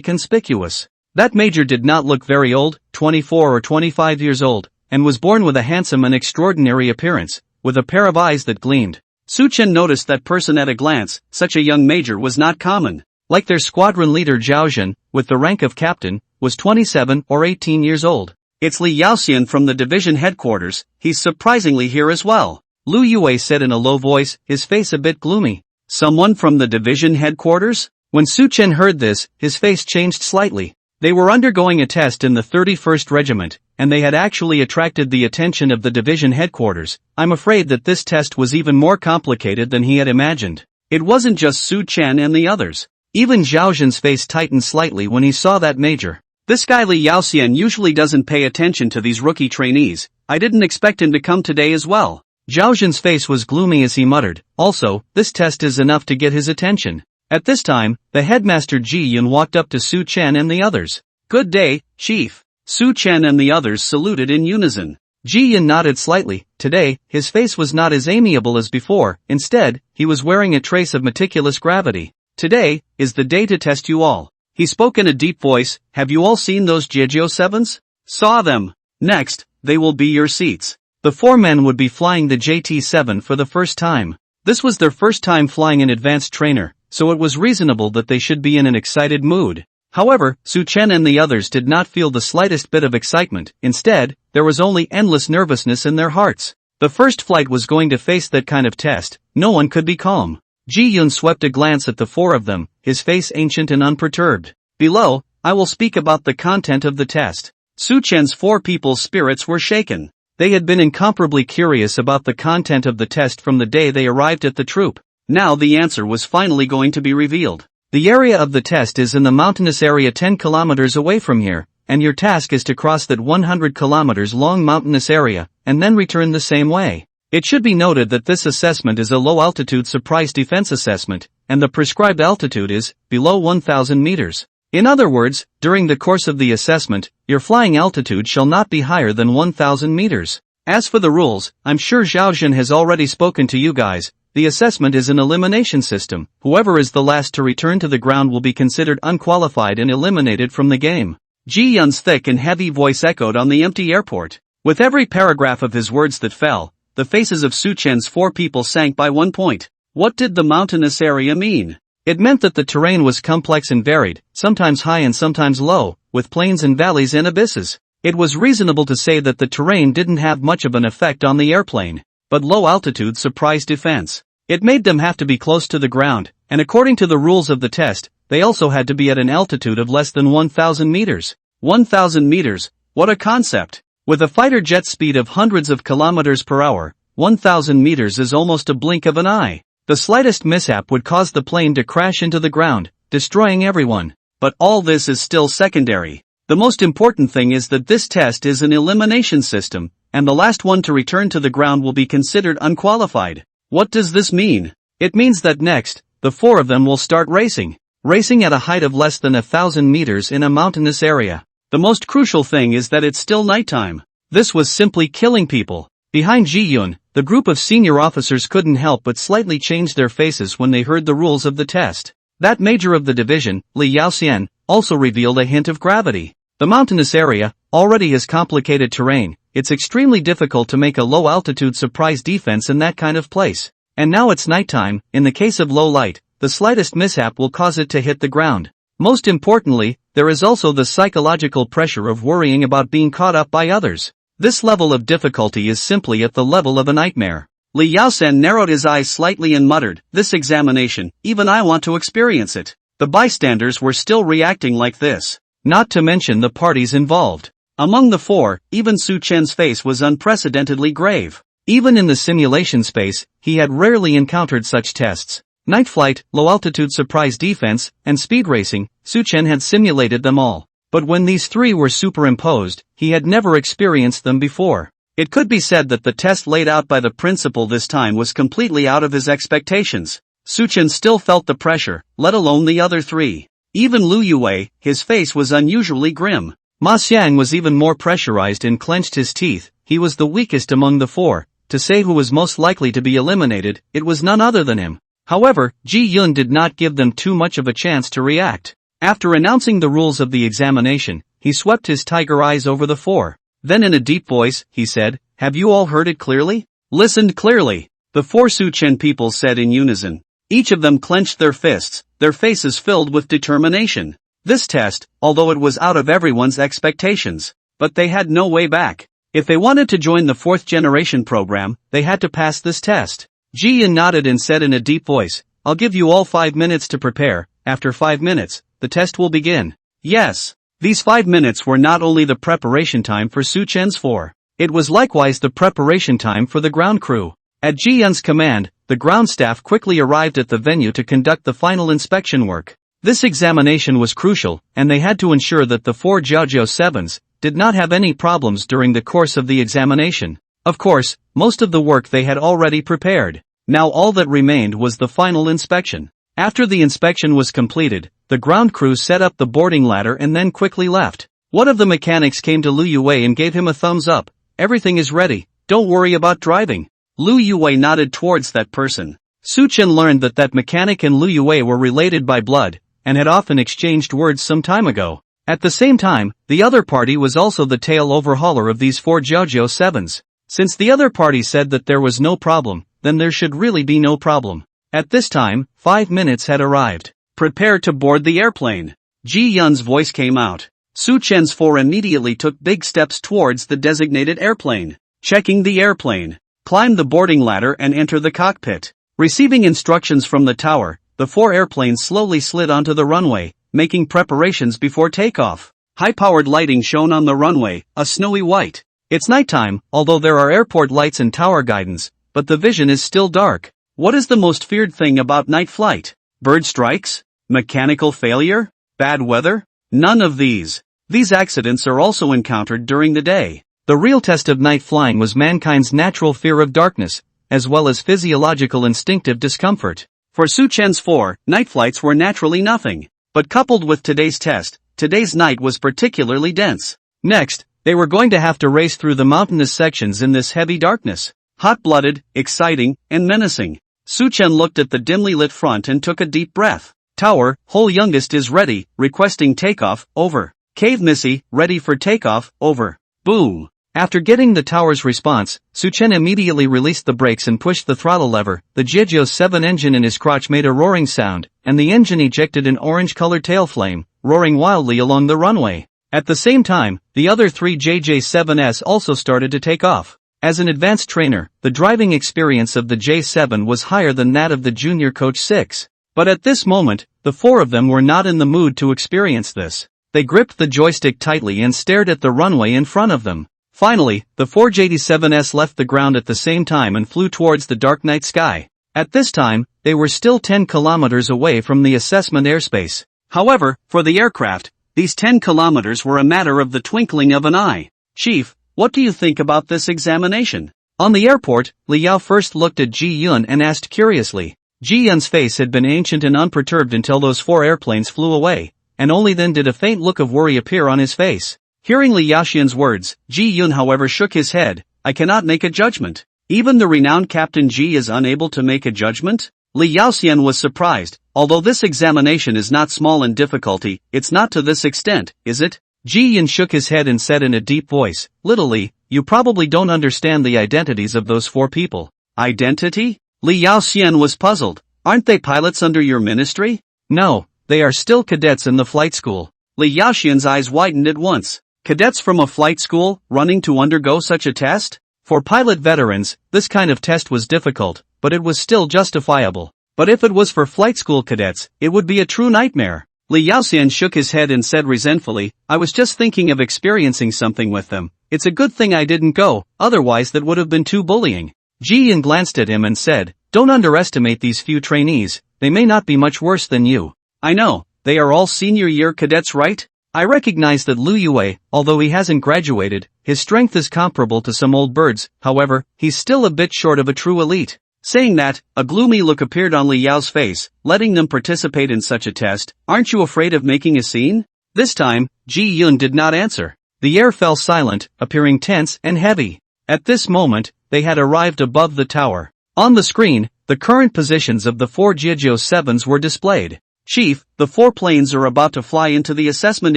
conspicuous. That major did not look very old, 24 or 25 years old, and was born with a handsome and extraordinary appearance, with a pair of eyes that gleamed. Su Chen noticed that person at a glance. Such a young major was not common. Like their squadron leader Zhao Zhen, with the rank of captain, was 27 or 18 years old. It's Li Yaoxian from the division headquarters, he's surprisingly here as well. Lu Yue said in a low voice, his face a bit gloomy. Someone from the division headquarters? When Su Chen heard this, his face changed slightly. They were undergoing a test in the 31st Regiment, and they had actually attracted the attention of the division headquarters. I'm afraid that this test was even more complicated than he had imagined. It wasn't just Su Chen and the others. Even Zhao Zhen's face tightened slightly when he saw that major. This guy Li Yaoxian usually doesn't pay attention to these rookie trainees. I didn't expect him to come today as well. Zhao Zhen's face was gloomy as he muttered, also, this test is enough to get his attention. At this time, the headmaster Ji Yun walked up to Su Chen and the others. Good day, Chief. Su Chen and the others saluted in unison. Ji Yun nodded slightly. Today, his face was not as amiable as before, instead, he was wearing a trace of meticulous gravity. Today is the day to test you all. He spoke in a deep voice. Have you all seen those Jijiu 7s? Saw them. Next, they will be your seats. The four men would be flying the JT-7 for the first time. This was their first time flying an advanced trainer, so it was reasonable that they should be in an excited mood. However, Su Chen and the others did not feel the slightest bit of excitement. Instead, there was only endless nervousness in their hearts. The first flight was going to face that kind of test. No one could be calm. Ji Yun swept a glance at the four of them, his face ancient and unperturbed. Below, I will speak about the content of the test. Su Chen's four people's spirits were shaken. They had been incomparably curious about the content of the test from the day they arrived at the troop. Now the answer was finally going to be revealed. The area of the test is in the mountainous area 10 kilometers away from here, and your task is to cross that 100 kilometers long mountainous area, and then return the same way. It should be noted that this assessment is a low-altitude surprise defense assessment, and the prescribed altitude is below 1,000 meters. In other words, during the course of the assessment, your flying altitude shall not be higher than 1,000 meters. As for the rules, I'm sure Zhao Zhen has already spoken to you guys. The assessment is an elimination system. Whoever is the last to return to the ground will be considered unqualified and eliminated from the game. Ji Yun's thick and heavy voice echoed on the empty airport. With every paragraph of his words that fell, the faces of Su Chen's four people sank by 1 point. What did the mountainous area mean? It meant that the terrain was complex and varied, sometimes high and sometimes low, with plains and valleys and abysses. It was reasonable to say that the terrain didn't have much of an effect on the airplane, but low-altitude surprise defense. It made them have to be close to the ground, and according to the rules of the test, they also had to be at an altitude of less than 1,000 meters. 1,000 meters, what a concept! With a fighter jet speed of hundreds of kilometers per hour, 1,000 meters is almost a blink of an eye. The slightest mishap would cause the plane to crash into the ground, destroying everyone. But all this is still secondary. The most important thing is that this test is an elimination system, and the last one to return to the ground will be considered unqualified. What does this mean? It means that next, the four of them will start racing. Racing at a height of less than 1,000 meters in a mountainous area. The most crucial thing is that it's still nighttime. This was simply killing people. Behind Ji Yun, the group of senior officers couldn't help but slightly change their faces when they heard the rules of the test. That major of the division, Li Yaoxian, also revealed a hint of gravity. The mountainous area already has complicated terrain. It's extremely difficult to make a low-altitude surprise defense in that kind of place. And now it's nighttime. In the case of low light, the slightest mishap will cause it to hit the ground. Most importantly, there is also the psychological pressure of worrying about being caught up by others. This level of difficulty is simply at the level of a nightmare. Li Yaoxian narrowed his eyes slightly and muttered, "This examination, even I want to experience it." The bystanders were still reacting like this. Not to mention the parties involved. Among the four, even Su Chen's face was unprecedentedly grave. Even in the simulation space, he had rarely encountered such tests. Night flight, low-altitude surprise defense, and speed racing, Su Chen had simulated them all. But when these three were superimposed, he had never experienced them before. It could be said that the test laid out by the principal this time was completely out of his expectations. Su Chen still felt the pressure, let alone the other three. Even Lu Yue, his face was unusually grim. Ma Xiang was even more pressurized and clenched his teeth. He was the weakest among the four. To say who was most likely to be eliminated, it was none other than him. However, Ji Yun did not give them too much of a chance to react. After announcing the rules of the examination, he swept his tiger eyes over the four. Then in a deep voice, he said, "Have you all heard it clearly? Listened clearly." The four Su Chen people said in unison. Each of them clenched their fists, their faces filled with determination. This test, although it was out of everyone's expectations, but they had no way back. If they wanted to join the fourth generation program, they had to pass this test. Ji Yun nodded and said in a deep voice, "I'll give you all 5 minutes to prepare. After 5 minutes, the test will begin." Yes. These 5 minutes were not only the preparation time for Su Chen's four. It was likewise the preparation time for the ground crew. At Ji Yun's command, the ground staff quickly arrived at the venue to conduct the final inspection work. This examination was crucial, and they had to ensure that the four Jiajiao 7s did not have any problems during the course of the examination. Of course, most of the work they had already prepared. Now all that remained was the final inspection. After the inspection was completed, the ground crew set up the boarding ladder and then quickly left. One of the mechanics came to Lu Yue and gave him a thumbs up. "Everything is ready, don't worry about driving." Lu Yue nodded towards that person. Su Chen learned that mechanic and Lu Yue were related by blood, and had often exchanged words some time ago. At the same time, the other party was also the tail overhauler of these four Jiajiao 7s. Since the other party said that there was no problem, then there should really be no problem. At this time, 5 minutes had arrived. "Prepare to board the airplane." Ji Yun's voice came out. Su Chen's four immediately took big steps towards the designated airplane. Checking the airplane. Climb the boarding ladder and enter the cockpit. Receiving instructions from the tower, the four airplanes slowly slid onto the runway, making preparations before takeoff. High-powered lighting shone on the runway, a snowy white. It's nighttime, although there are airport lights and tower guidance, but the vision is still dark. What is the most feared thing about night flight? Bird strikes? Mechanical failure? Bad weather? None of these. These accidents are also encountered during the day. The real test of night flying was mankind's natural fear of darkness, as well as physiological instinctive discomfort. For Su Chen's four, night flights were naturally nothing. But coupled with today's test, today's night was particularly dense. Next, they were going to have to race through the mountainous sections in this heavy darkness. Hot-blooded, exciting, and menacing. Su Chen looked at the dimly lit front and took a deep breath. Tower, Whole Youngest is ready, requesting takeoff, over. Cave Missy, ready for takeoff, over. Boom. After getting the tower's response, Su Chen immediately released the brakes and pushed the throttle lever. The Jiajiao 7 engine in his crotch made a roaring sound, and the engine ejected an orange-colored tail flame, roaring wildly along the runway. At the same time, the other three JJ7s also started to take off. As an advanced trainer, the driving experience of the J7 was higher than that of the junior coach 6. But at this moment, the four of them were not in the mood to experience this. They gripped the joystick tightly and stared at the runway in front of them. Finally, the four JD7s left the ground at the same time and flew towards the dark night sky. At this time, they were still 10 kilometers away from the assessment airspace. However, for the aircraft, these 10 kilometers were a matter of the twinkling of an eye. "Chief, what do you think about this examination?" On the airport, Li Yao first looked at Ji Yun and asked curiously. Ji Yun's face had been ancient and unperturbed until those four airplanes flew away, and only then did a faint look of worry appear on his face. Hearing Li Yaoxian's words, Ji Yun however shook his head. "I cannot make a judgment." Even the renowned Captain Ji is unable to make a judgment? Li Yaoxian was surprised. "Although this examination is not small in difficulty, it's not to this extent, is it?" Ji Yun shook his head and said in a deep voice, "Little Li, you probably don't understand the identities of those four people." "Identity?" Li Yaoxian was puzzled. "Aren't they pilots under your ministry?" "No, they are still cadets in the flight school." Li Yaoxian's eyes widened at once. Cadets from a flight school, running to undergo such a test? For pilot veterans, this kind of test was difficult, but it was still justifiable. But if it was for flight school cadets, it would be a true nightmare. Li Yaoxian shook his head and said resentfully, "I was just thinking of experiencing something with them. It's a good thing I didn't go, otherwise that would have been too bullying." Ji Yun glanced at him and said, "Don't underestimate these few trainees, they may not be much worse than you." "I know, they are all senior year cadets, right? I recognize that Lu Yue, although he hasn't graduated, his strength is comparable to some old birds, however, he's still a bit short of a true elite." Saying that, a gloomy look appeared on Li Yao's face. "Letting them participate in such a test, aren't you afraid of making a scene?" This time, Ji Yun did not answer. The air fell silent, appearing tense and heavy. At this moment, they had arrived above the tower. On the screen, the current positions of the four Jiajiao 7s were displayed. "Chief, the four planes are about to fly into the assessment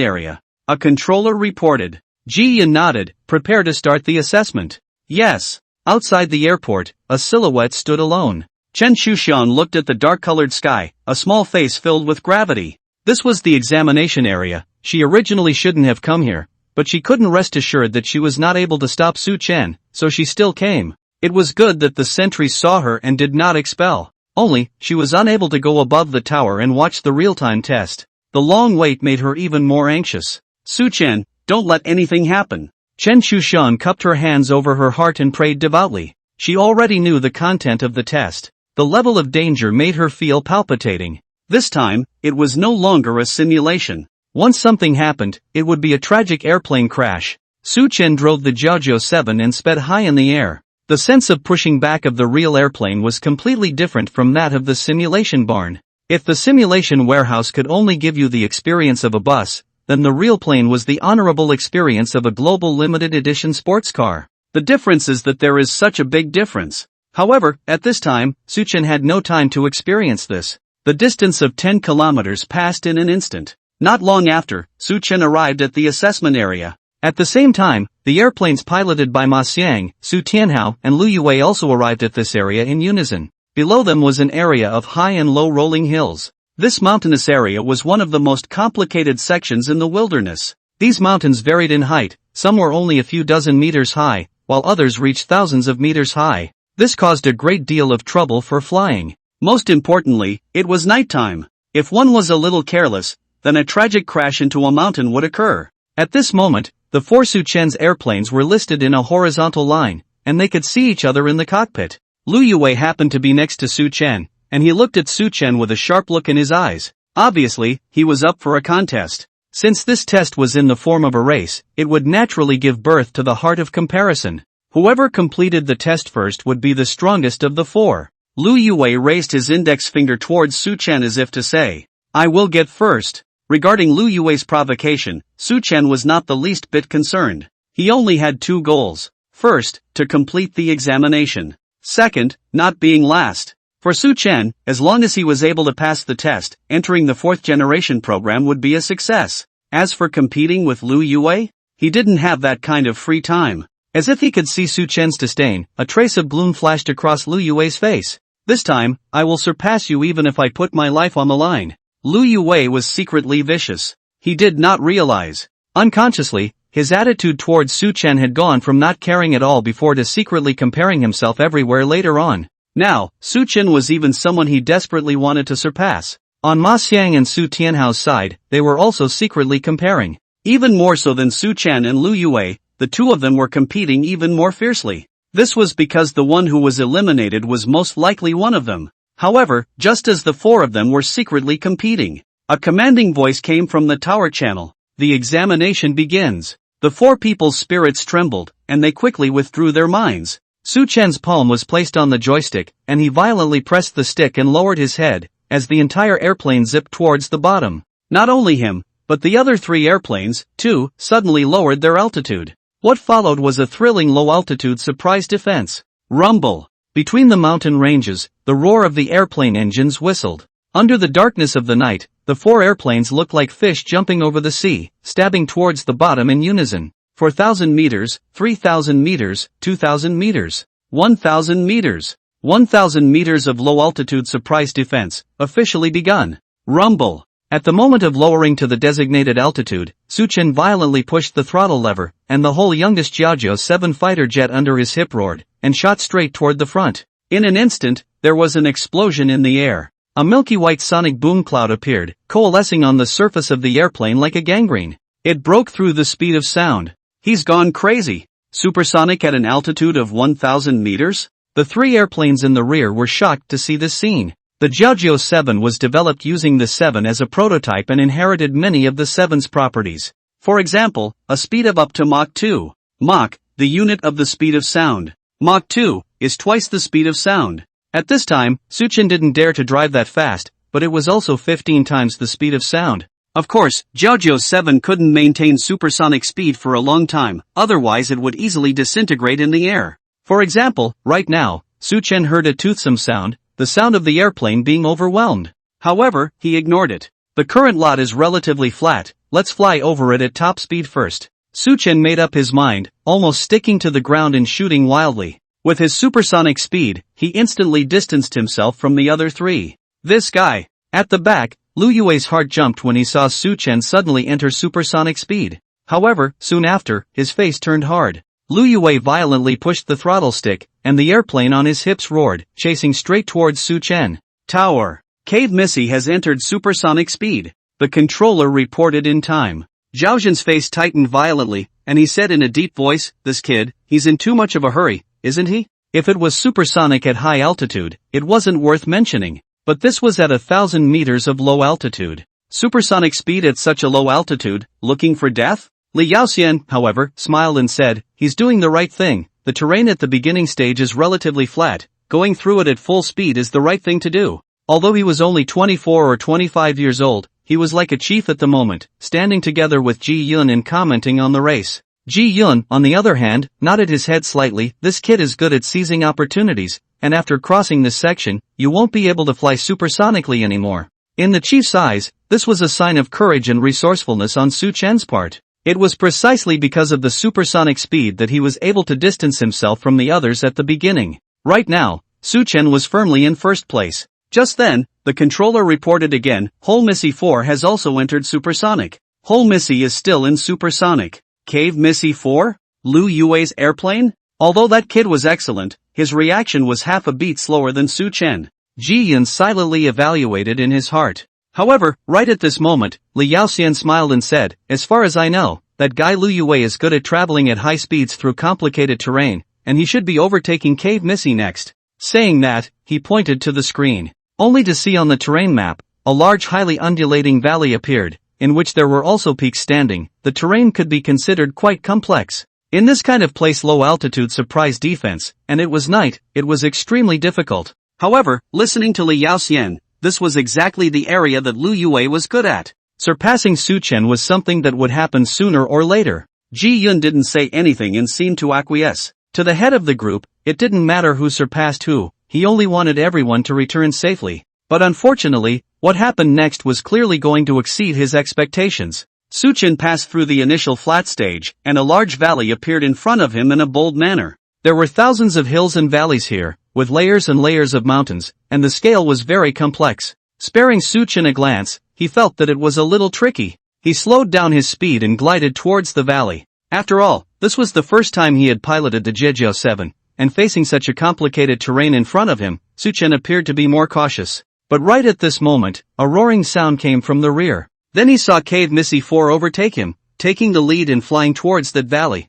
area," a controller reported. Ji Yun nodded. "Prepare to start the assessment." "Yes." Outside the airport, a silhouette stood alone. Chen Shushan looked at the dark-colored sky, a small face filled with gravity. This was the examination area. She originally shouldn't have come here, but she couldn't rest assured that she was not able to stop Su Chen, so she still came. It was good that the sentries saw her and did not expel. Only, she was unable to go above the tower and watch the real-time test. The long wait made her even more anxious. Su Chen, don't let anything happen. Chen Shushan cupped her hands over her heart and prayed devoutly. She already knew the content of the test. The level of danger made her feel palpitating. This time, it was no longer a simulation. Once something happened, it would be a tragic airplane crash. Su Chen drove the Jiaojiu 7 and sped high in the air. The sense of pushing back of the real airplane was completely different from that of the simulation barn. If the simulation warehouse could only give you the experience of a bus, then the real plane was the honorable experience of a global limited edition sports car. The difference is that there is such a big difference. However, at this time, Su Chen had no time to experience this. The distance of 10 kilometers passed in an instant. Not long after, Su Chen arrived at the assessment area. At the same time, the airplanes piloted by Ma Xiang, Su Tianhao, and Lu Yue also arrived at this area in unison. Below them was an area of high and low rolling hills. This mountainous area was one of the most complicated sections in the wilderness. These mountains varied in height, some were only a few dozen meters high, while others reached thousands of meters high. This caused a great deal of trouble for flying. Most importantly, it was nighttime. If one was a little careless, then a tragic crash into a mountain would occur. At this moment, the four Su Chen's airplanes were listed in a horizontal line, and they could see each other in the cockpit. Lu Yue happened to be next to Su Chen, and he looked at Su Chen with a sharp look in his eyes. Obviously, he was up for a contest. Since this test was in the form of a race, it would naturally give birth to the heart of comparison. Whoever completed the test first would be the strongest of the four. Lu Yue raised his index finger towards Su Chen as if to say, "I will get first." Regarding Lu Yue's provocation, Su Chen was not the least bit concerned. He only had two goals. First, to complete the examination. Second, not being last. For Su Chen, as long as he was able to pass the test, entering the fourth generation program would be a success. As for competing with Lu Yue, he didn't have that kind of free time. As if he could see Su Chen's disdain, a trace of gloom flashed across Lu Yue's face. "This time, I will surpass you even if I put my life on the line." Lu Yue was secretly vicious. He did not realize. Unconsciously, his attitude towards Su Chen had gone from not caring at all before to secretly comparing himself everywhere later on. Now, Su Chen was even someone he desperately wanted to surpass. On Ma Xiang and Su Tianhao's side, they were also secretly comparing. Even more so than Su Chen and Lu Yue, the two of them were competing even more fiercely. This was because the one who was eliminated was most likely one of them. However, just as the four of them were secretly competing, a commanding voice came from the tower channel. "The examination begins." The four people's spirits trembled, and they quickly withdrew their minds. Su Chen's palm was placed on the joystick, and he violently pressed the stick and lowered his head, as the entire airplane zipped towards the bottom. Not only him, but the other three airplanes, too, suddenly lowered their altitude. What followed was a thrilling low-altitude surprise defense. Rumble. Between the mountain ranges, the roar of the airplane engines whistled. Under the darkness of the night, the four airplanes looked like fish jumping over the sea, stabbing towards the bottom in unison. 4,000 meters, 3,000 meters, 2,000 meters, 1,000 meters. 1,000 meters of low-altitude surprise defense, officially begun. Rumble. At the moment of lowering to the designated altitude, Su Chen violently pushed the throttle lever, and the whole youngest Jiaojiu 7 fighter jet under his hip roared, and shot straight toward the front. In an instant, there was an explosion in the air. A milky white sonic boom cloud appeared, coalescing on the surface of the airplane like a gangrene. It broke through the speed of sound. "He's gone crazy. Supersonic at an altitude of 1,000 meters? The three airplanes in the rear were shocked to see this scene. The Jiaojiu 7 was developed using the 7 as a prototype and inherited many of the 7's properties. For example, a speed of up to Mach 2. Mach, the unit of the speed of sound. Mach 2 is twice the speed of sound. At this time, Su Chen didn't dare to drive that fast, but it was also 15 times the speed of sound. Of course, Jiaojiu 7 couldn't maintain supersonic speed for a long time, otherwise it would easily disintegrate in the air. For example, right now, Su Chen heard a toothsome sound, the sound of the airplane being overwhelmed. However, he ignored it. "The current lot is relatively flat, let's fly over it at top speed first." Su Chen made up his mind, almost sticking to the ground and shooting wildly. With his supersonic speed, he instantly distanced himself from the other three. This guy. At the back, Lu Yue's heart jumped when he saw Su Chen suddenly enter supersonic speed. However, soon after, his face turned hard. Lu Yue violently pushed the throttle stick, and the airplane on his hips roared, chasing straight towards Su Chen. Tower. Cave Missy has entered supersonic speed. The controller reported in time. Zhao Zhen's face tightened violently, and he said in a deep voice, "This kid, he's in too much of a hurry, isn't he?" If it was supersonic at high altitude, it wasn't worth mentioning. But this was at 1,000 meters of low altitude. Supersonic speed at such a low altitude, looking for death? Li Yaoxian, however, smiled and said, "He's doing the right thing. The terrain at the beginning stage is relatively flat. Going through it at full speed is the right thing to do." Although he was only 24 or 25 years old, he was like a chief at the moment, standing together with Ji Yun and commenting on the race. Ji Yun, on the other hand, nodded his head slightly. "This kid is good at seizing opportunities, and after crossing this section, you won't be able to fly supersonically anymore." In the chief's eyes, this was a sign of courage and resourcefulness on Su Chen's part. It was precisely because of the supersonic speed that he was able to distance himself from the others at the beginning. Right now, Su Chen was firmly in first place. Just then, the controller reported again, "Hole Missy 4 has also entered supersonic." Hole Missy is still in supersonic. Cave Missy 4? Lu Yue's airplane? Although that kid was excellent, his reaction was half a beat slower than Su Chen. Ji Yun silently evaluated in his heart. However, right at this moment, Li Yaoxian smiled and said, "As far as I know, that guy Lu Yue is good at traveling at high speeds through complicated terrain, and he should be overtaking Cave Missy next." Saying that, he pointed to the screen. Only to see on the terrain map, a large highly undulating valley appeared, in which there were also peaks standing. The terrain could be considered quite complex. In this kind of place low-altitude surprise defense, and it was night, it was extremely difficult. However, listening to Li Yaoxian, this was exactly the area that Lu Yue was good at. Surpassing Su Chen was something that would happen sooner or later. Ji Yun didn't say anything and seemed to acquiesce. To the head of the group, it didn't matter who surpassed who, he only wanted everyone to return safely. But unfortunately, what happened next was clearly going to exceed his expectations. Su Chen passed through the initial flat stage, and a large valley appeared in front of him in a bold manner. There were thousands of hills and valleys here, with layers and layers of mountains, and the scale was very complex. Sparing Su Chen a glance, he felt that it was a little tricky. He slowed down his speed and glided towards the valley. After all, this was the first time he had piloted the Jejiao 7, and facing such a complicated terrain in front of him, Su Chen appeared to be more cautious. But right at this moment, a roaring sound came from the rear. Then he saw Cave Missy 4 overtake him, taking the lead and flying towards that valley.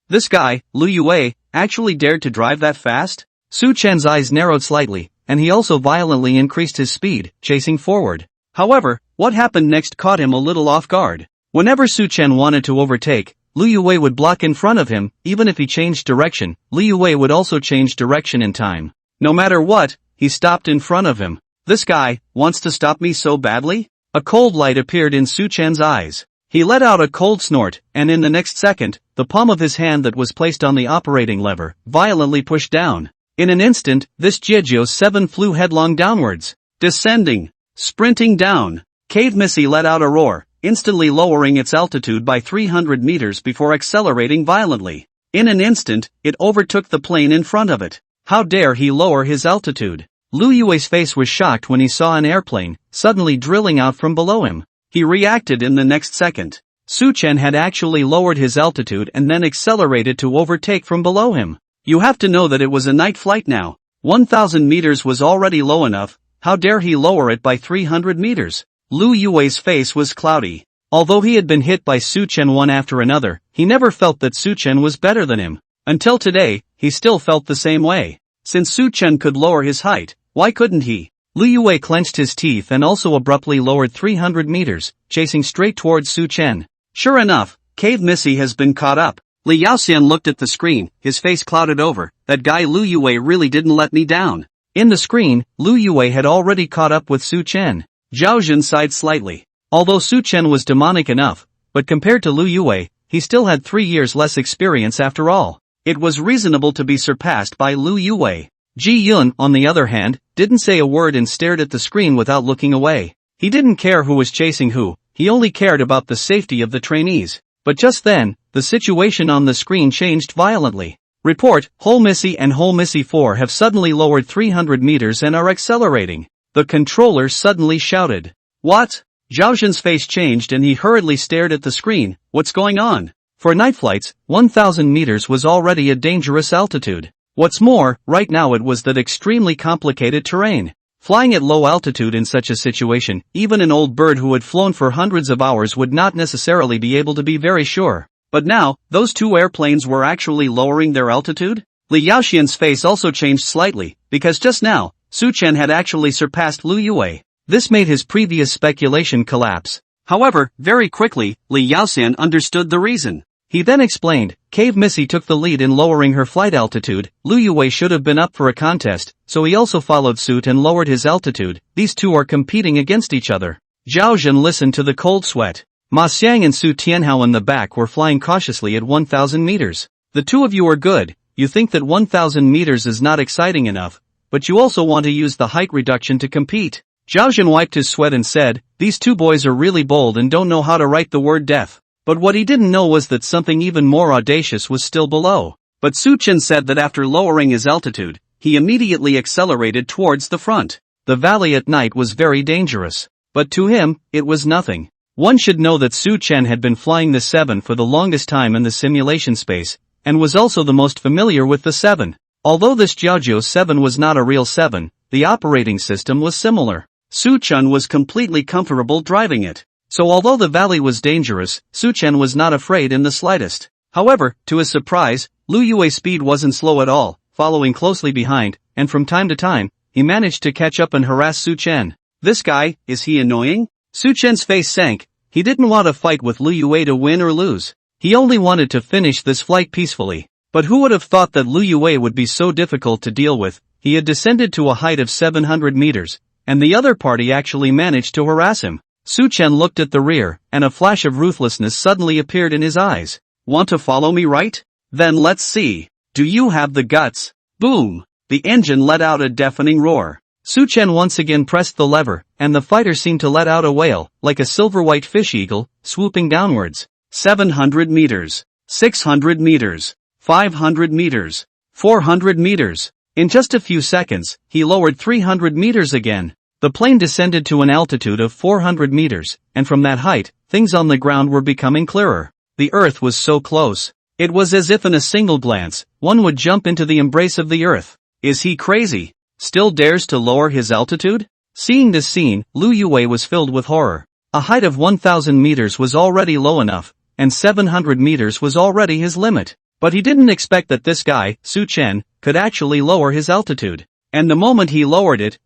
This guy, Lu Yue, actually dared to drive that fast? Su Chen's eyes narrowed slightly, and he also violently increased his speed, chasing forward. However, what happened next caught him a little off guard. Whenever Su Chen wanted to overtake, Lu Yue would block in front of him. Even if he changed direction, Lu Yue would also change direction in time. No matter what, he stopped in front of him. This guy wants to stop me so badly? A cold light appeared in Su Chen's eyes. He let out a cold snort, and in the next second, the palm of his hand that was placed on the operating lever violently pushed down. In an instant, this Jejiao 7 flew headlong downwards. Descending. Sprinting down. Cave Missy let out a roar, instantly lowering its altitude by 300 meters before accelerating violently. In an instant, it overtook the plane in front of it. How dare he lower his altitude? Lu Yue's face was shocked when he saw an airplane suddenly drilling out from below him. He reacted in the next second. Su Chen had actually lowered his altitude and then accelerated to overtake from below him. You have to know that it was a night flight now. 1,000 meters was already low enough. How dare he lower it by 300 meters? Lu Yue's face was cloudy. Although he had been hit by Su Chen one after another, he never felt that Su Chen was better than him. Until today, he still felt the same way. Since Su Chen could lower his height, why couldn't he? Lu Yue clenched his teeth and also abruptly lowered 300 meters, chasing straight towards Su Chen. Sure enough, Cave Missy has been caught up. Li Yaoxian looked at the screen, his face clouded over. That guy Lu Yue really didn't let me down. In the screen, Lu Yue had already caught up with Su Chen. Zhao Zhen sighed slightly. Although Su Chen was demonic enough, but compared to Lu Yue, he still had 3 years less experience after all. It was reasonable to be surpassed by Lu Yue. Ji Yun, on the other hand, didn't say a word and stared at the screen without looking away. He didn't care who was chasing who, he only cared about the safety of the trainees. But just then, the situation on the screen changed violently. Report, Hole Missy and Hole Missy 4 have suddenly lowered 300 meters and are accelerating. The controller suddenly shouted. What? Zhao Zhen's face changed and he hurriedly stared at the screen. What's going on? For night flights, 1,000 meters was already a dangerous altitude. What's more, right now it was that extremely complicated terrain. Flying at low altitude in such a situation, even an old bird who had flown for hundreds of hours would not necessarily be able to be very sure. But now, those two airplanes were actually lowering their altitude? Li Yaoxian's face also changed slightly, because just now, Su Chen had actually surpassed Lu Yue. This made his previous speculation collapse. However, very quickly, Li Yaoxian understood the reason. He then explained, Cave Missy took the lead in lowering her flight altitude, Lu Yue should have been up for a contest, so he also followed suit and lowered his altitude. These two are competing against each other. Zhao Zhen listened to the cold sweat. Ma Xiang and Su Tianhao in the back were flying cautiously at 1,000 meters. The two of you are good, you think that 1,000 meters is not exciting enough, but you also want to use the height reduction to compete. Zhao Zhen wiped his sweat and said, these two boys are really bold and don't know how to write the word death. But what he didn't know was that something even more audacious was still below. But Su Chen said that after lowering his altitude, he immediately accelerated towards the front. The valley at night was very dangerous. But to him, it was nothing. One should know that Su Chen had been flying the 7 for the longest time in the simulation space, and was also the most familiar with the 7. Although this Jiaozhou 7 was not a real 7, the operating system was similar. Su Chen was completely comfortable driving it. So although the valley was dangerous, Su Chen was not afraid in the slightest. However, to his surprise, Lu Yue's speed wasn't slow at all, following closely behind, and from time to time, he managed to catch up and harass Su Chen. This guy, is he annoying? Su Chen's face sank. He didn't want to fight with Lu Yue to win or lose. He only wanted to finish this flight peacefully. But who would have thought that Lu Yue would be so difficult to deal with? He had descended to a height of 700 meters, and the other party actually managed to harass him. Su Chen looked at the rear, and a flash of ruthlessness suddenly appeared in his eyes. Want to follow me, right? Then let's see. Do you have the guts? Boom! The engine let out a deafening roar. Su Chen once again pressed the lever, and the fighter seemed to let out a wail, like a silver-white fish eagle, swooping downwards. 700 meters. 600 meters. 500 meters. 400 meters. In just a few seconds, he lowered 300 meters again. The plane descended to an altitude of 400 meters, and from that height, things on the ground were becoming clearer. The earth was so close. It was as if in a single glance, one would jump into the embrace of the earth. Is he crazy? Still dares to lower his altitude? Seeing this scene, Lu Yue was filled with horror. A height of 1,000 meters was already low enough, and 700 meters was already his limit. But he didn't expect that this guy, Su Chen, could actually lower his altitude. And the moment he lowered it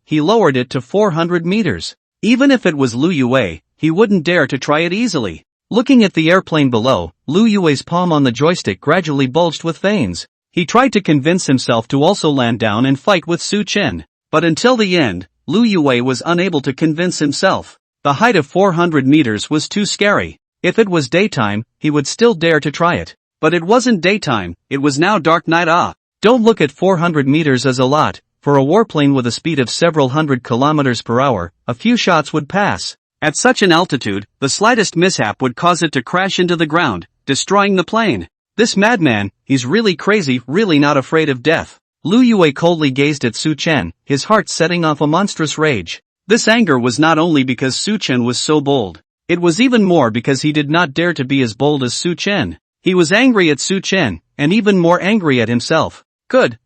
to 400 meters. Even if it was Lu Yue, he wouldn't dare to try it easily. Looking at the airplane below, Lu Yue's palm on the joystick gradually bulged with veins. He tried to convince himself to also land down and fight with Su Chen. But until the end, Lu Yue was unable to convince himself. The height of 400 meters was too scary. If it was daytime, he would still dare to try it. But it wasn't daytime, it was now dark night. Don't look at 400 meters as a lot. For a warplane with a speed of several hundred kilometers per hour, a few shots would pass. At such an altitude, the slightest mishap would cause it to crash into the ground, destroying the plane. This madman, he's really crazy, really not afraid of death. Lu Yue coldly gazed at Su Chen, his heart setting off a monstrous rage. This anger was not only because Su Chen was so bold. It was even more because he did not dare to be as bold as Su Chen. He was angry at Su Chen, and even more angry at himself. Good,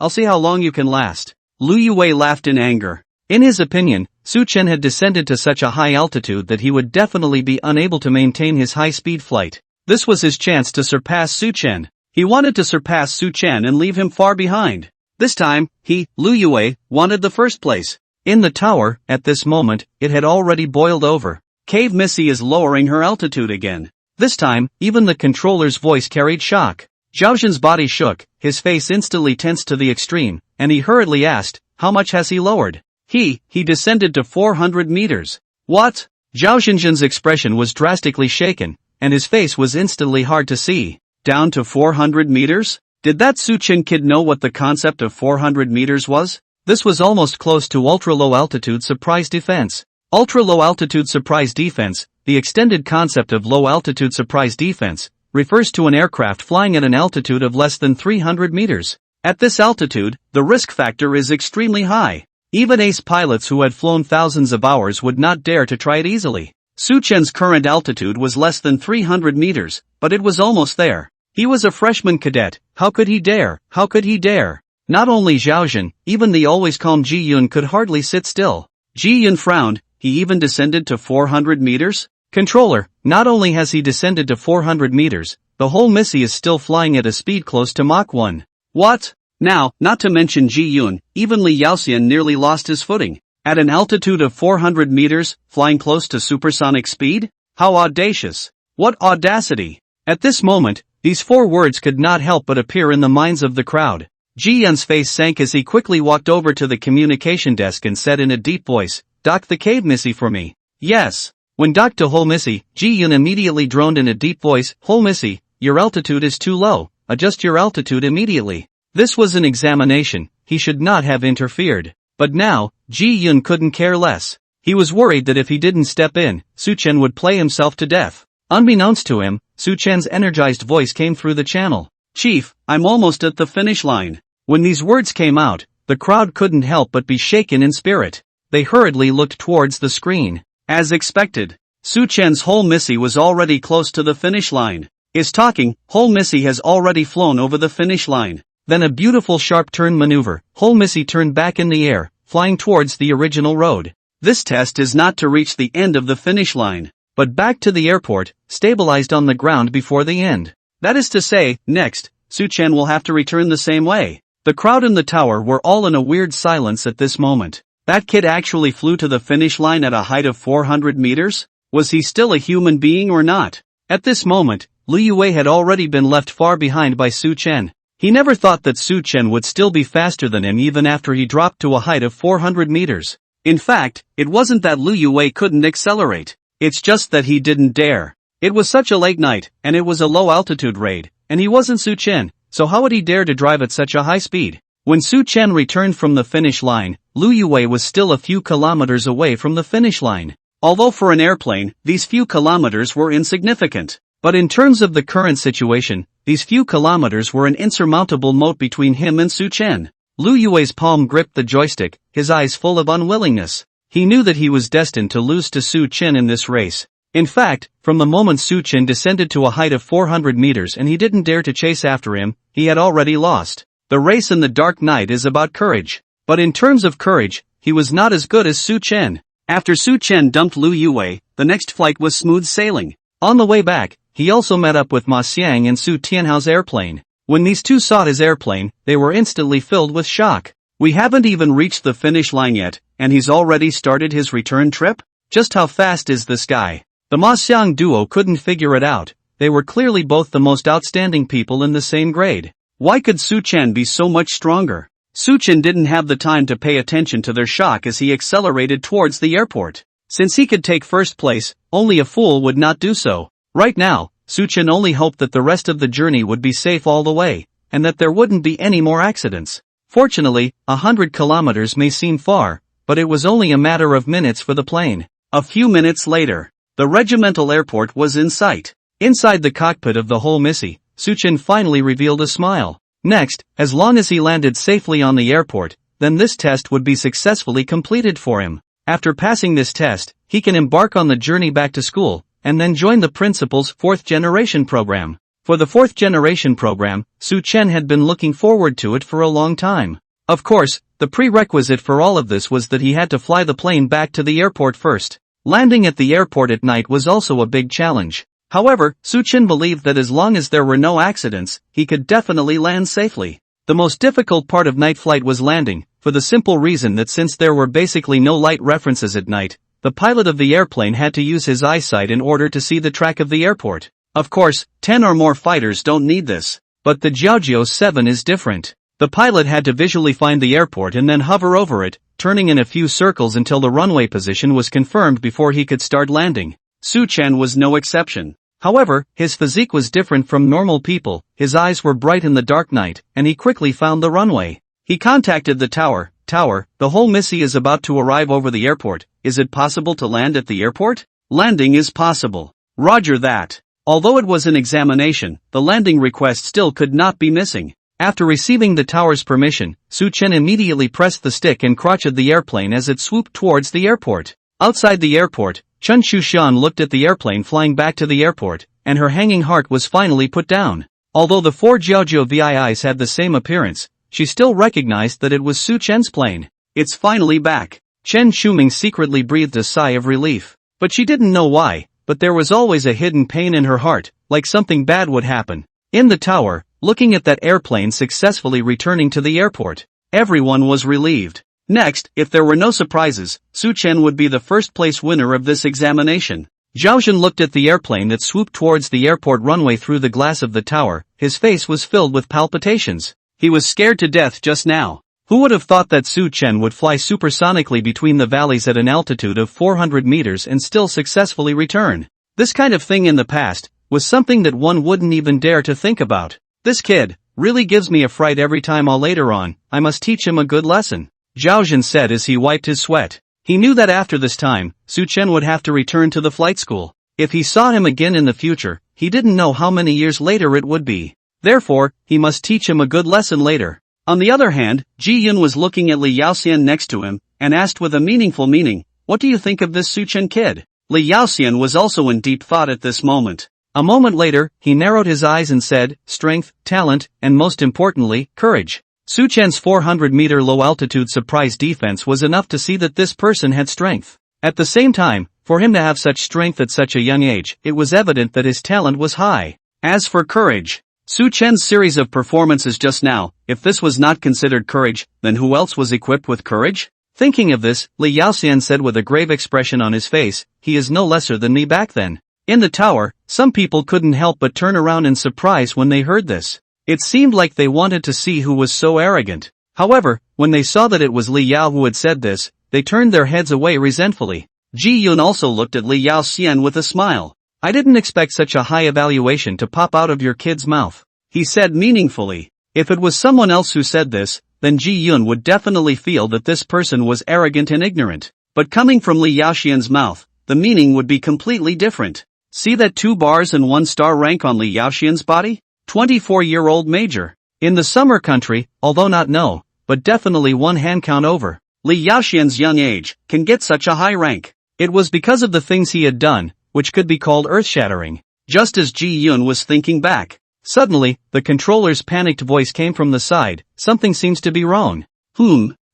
I'll see how long you can last. Lu Yue laughed in anger. In his opinion, Su Chen had descended to such a high altitude that he would definitely be unable to maintain his high-speed flight. This was his chance to surpass Su Chen. He wanted to surpass Su Chen and leave him far behind. This time, he, Lu Yue, wanted the first place. In the tower, at this moment, it had already boiled over. Cave Missy is lowering her altitude again. This time, even the controller's voice carried shock. Zhao Zhen's body shook, his face instantly tensed to the extreme, and he hurriedly asked, how much has he lowered? He descended to 400 meters. What? Zhao Zhen's expression was drastically shaken, and his face was instantly hard to see. Down to 400 meters? Did that Su Chen kid know what the concept of 400 meters was? This was almost close to ultra-low altitude surprise defense. Ultra-low altitude surprise defense, the extended concept of low altitude surprise defense, refers to an aircraft flying at an altitude of less than 300 meters. At this altitude, the risk factor is extremely high. Even ace pilots who had flown thousands of hours would not dare to try it easily. Su Chen's current altitude was less than 300 meters, but it was almost there. He was a freshman cadet. How could he dare? How could he dare? Not only Zhao Zhen, even the always calm Ji Yun could hardly sit still. Ji Yun frowned. He even descended to 400 meters? Controller, not only has he descended to 400 meters, the whole Missy is still flying at a speed close to Mach 1. What? Now, not to mention Ji Yun, even Li Yaoxian nearly lost his footing. At an altitude of 400 meters, flying close to supersonic speed? How audacious! What audacity! At this moment, these four words could not help but appear in the minds of the crowd. Ji Yun's face sank as he quickly walked over to the communication desk and said in a deep voice, "Dock the cave Missy for me." Yes. When docked to Whole Missy, Ji Yun immediately droned in a deep voice, "Whole Missy, your altitude is too low, adjust your altitude immediately." This was an examination, he should not have interfered. But now, Ji Yun couldn't care less. He was worried that if he didn't step in, Su Chen would play himself to death. Unbeknownst to him, Su Chen's energized voice came through the channel. "Chief, I'm almost at the finish line." When these words came out, the crowd couldn't help but be shaken in spirit. They hurriedly looked towards the screen. As expected, Su Chen's Whole Missy was already close to the finish line. Is talking, Whole Missy has already flown over the finish line. Then a beautiful sharp turn maneuver, Whole Missy turned back in the air, flying towards the original road. This test is not to reach the end of the finish line, but back to the airport, stabilized on the ground before the end. That is to say, next, Su Chen will have to return the same way. The crowd in the tower were all in a weird silence at this moment. That kid actually flew to the finish line at a height of 400 meters? Was he still a human being or not? At this moment, Liu Yue had already been left far behind by Su Chen. He never thought that Su Chen would still be faster than him even after he dropped to a height of 400 meters. In fact, it wasn't that Liu Yue couldn't accelerate. It's just that he didn't dare. It was such a late night, and it was a low-altitude raid, and he wasn't Su Chen, so how would he dare to drive at such a high speed? When Su Chen returned from the finish line, Liu Yue was still a few kilometers away from the finish line. Although for an airplane, these few kilometers were insignificant. But in terms of the current situation, these few kilometers were an insurmountable moat between him and Su Chen. Liu Yue's palm gripped the joystick, his eyes full of unwillingness. He knew that he was destined to lose to Su Chen in this race. In fact, from the moment Su Chen descended to a height of 400 meters and he didn't dare to chase after him, he had already lost. The race in the dark night is about courage. But in terms of courage, he was not as good as Su Chen. After Su Chen dumped Liu Yue, the next flight was smooth sailing. On the way back, he also met up with Ma Xiang and Su Tianhao's airplane. When these two saw his airplane, they were instantly filled with shock. We haven't even reached the finish line yet, and he's already started his return trip? Just how fast is this guy? The Ma Xiang duo couldn't figure it out. They were clearly both the most outstanding people in the same grade. Why could Su Chen be so much stronger? Su Chen didn't have the time to pay attention to their shock as he accelerated towards the airport. Since he could take first place, only a fool would not do so. Right now, Su Chen only hoped that the rest of the journey would be safe all the way, and that there wouldn't be any more accidents. Fortunately, 100 kilometers may seem far, but it was only a matter of minutes for the plane. A few minutes later, the regimental airport was in sight. Inside the cockpit of the Whole Missy, Su Chen finally revealed a smile. Next, as long as he landed safely on the airport, then this test would be successfully completed for him. After passing this test, he can embark on the journey back to school, and then join the principal's 4th generation program. For the 4th generation program, Su Chen had been looking forward to it for a long time. Of course, the prerequisite for all of this was that he had to fly the plane back to the airport first. Landing at the airport at night was also a big challenge. However, Su Chen believed that as long as there were no accidents, he could definitely land safely. The most difficult part of night flight was landing, for the simple reason that since there were basically no light references at night, the pilot of the airplane had to use his eyesight in order to see the track of the airport. Of course, 10 or more fighters don't need this. But the Jiaojiao 7 is different. The pilot had to visually find the airport and then hover over it, turning in a few circles until the runway position was confirmed before he could start landing. Su Chen was no exception. However, his physique was different from normal people, his eyes were bright in the dark night, and he quickly found the runway. He contacted the tower. Tower, the Whole Missy is about to arrive over the airport. Is it possible to land at the airport? Landing is possible. Roger that. Although it was an examination, the landing request still could not be missing. After receiving the tower's permission, Su Chen immediately pressed the stick and crotched the airplane as it swooped towards the airport. Outside the airport, Chen Shushan looked at the airplane flying back to the airport, and her hanging heart was finally put down. Although the four Jiaozhou VIIs had the same appearance, she still recognized that it was Su Chen's plane. It's finally back. Chen Shuming secretly breathed a sigh of relief. But she didn't know why, but there was always a hidden pain in her heart, like something bad would happen. In the tower, looking at that airplane successfully returning to the airport, everyone was relieved. Next, if there were no surprises, Su Chen would be the first place winner of this examination. Zhao Zhen looked at the airplane that swooped towards the airport runway through the glass of the tower. His face was filled with palpitations. He was scared to death just now. Who would have thought that Su Chen would fly supersonically between the valleys at an altitude of 400 meters and still successfully return? This kind of thing in the past was something that one wouldn't even dare to think about. This kid really gives me a fright every time. Later on, I must teach him a good lesson, Zhao Zhen said as he wiped his sweat. He knew that after this time, Su Chen would have to return to the flight school. If he saw him again in the future, he didn't know how many years later it would be. Therefore, he must teach him a good lesson later. On the other hand, Ji Yun was looking at Li Yaoxian next to him, and asked with a meaningful meaning, "What do you think of this Su Chen kid?" Li Yaoxian was also in deep thought at this moment. A moment later, he narrowed his eyes and said, "Strength, talent, and most importantly, courage." Su Chen's 400-meter low-altitude surprise defense was enough to see that this person had strength. At the same time, for him to have such strength at such a young age, it was evident that his talent was high. As for courage, Su Chen's series of performances just now, if this was not considered courage, then who else was equipped with courage? Thinking of this, Li Yaoxian said with a grave expression on his face, "He is no lesser than me back then." In the tower, some people couldn't help but turn around in surprise when they heard this. It seemed like they wanted to see who was so arrogant. However, when they saw that it was Li Yao who had said this, they turned their heads away resentfully. Ji Yun also looked at Li Yaoxian with a smile. "I didn't expect such a high evaluation to pop out of your kid's mouth," he said meaningfully. If it was someone else who said this, then Ji Yun would definitely feel that this person was arrogant and ignorant. But coming from Li Yaoxian's mouth, the meaning would be completely different. See that 2 bars and 1 star rank on Li Yaoxian's body? 24-year-old major. In the summer country, although not no, but definitely one hand count over, Li Yaoxian's young age can get such a high rank. It was because of the things he had done, which could be called earth-shattering. Just as Ji Yun was thinking back, suddenly, the controller's panicked voice came from the side, "Something seems to be wrong."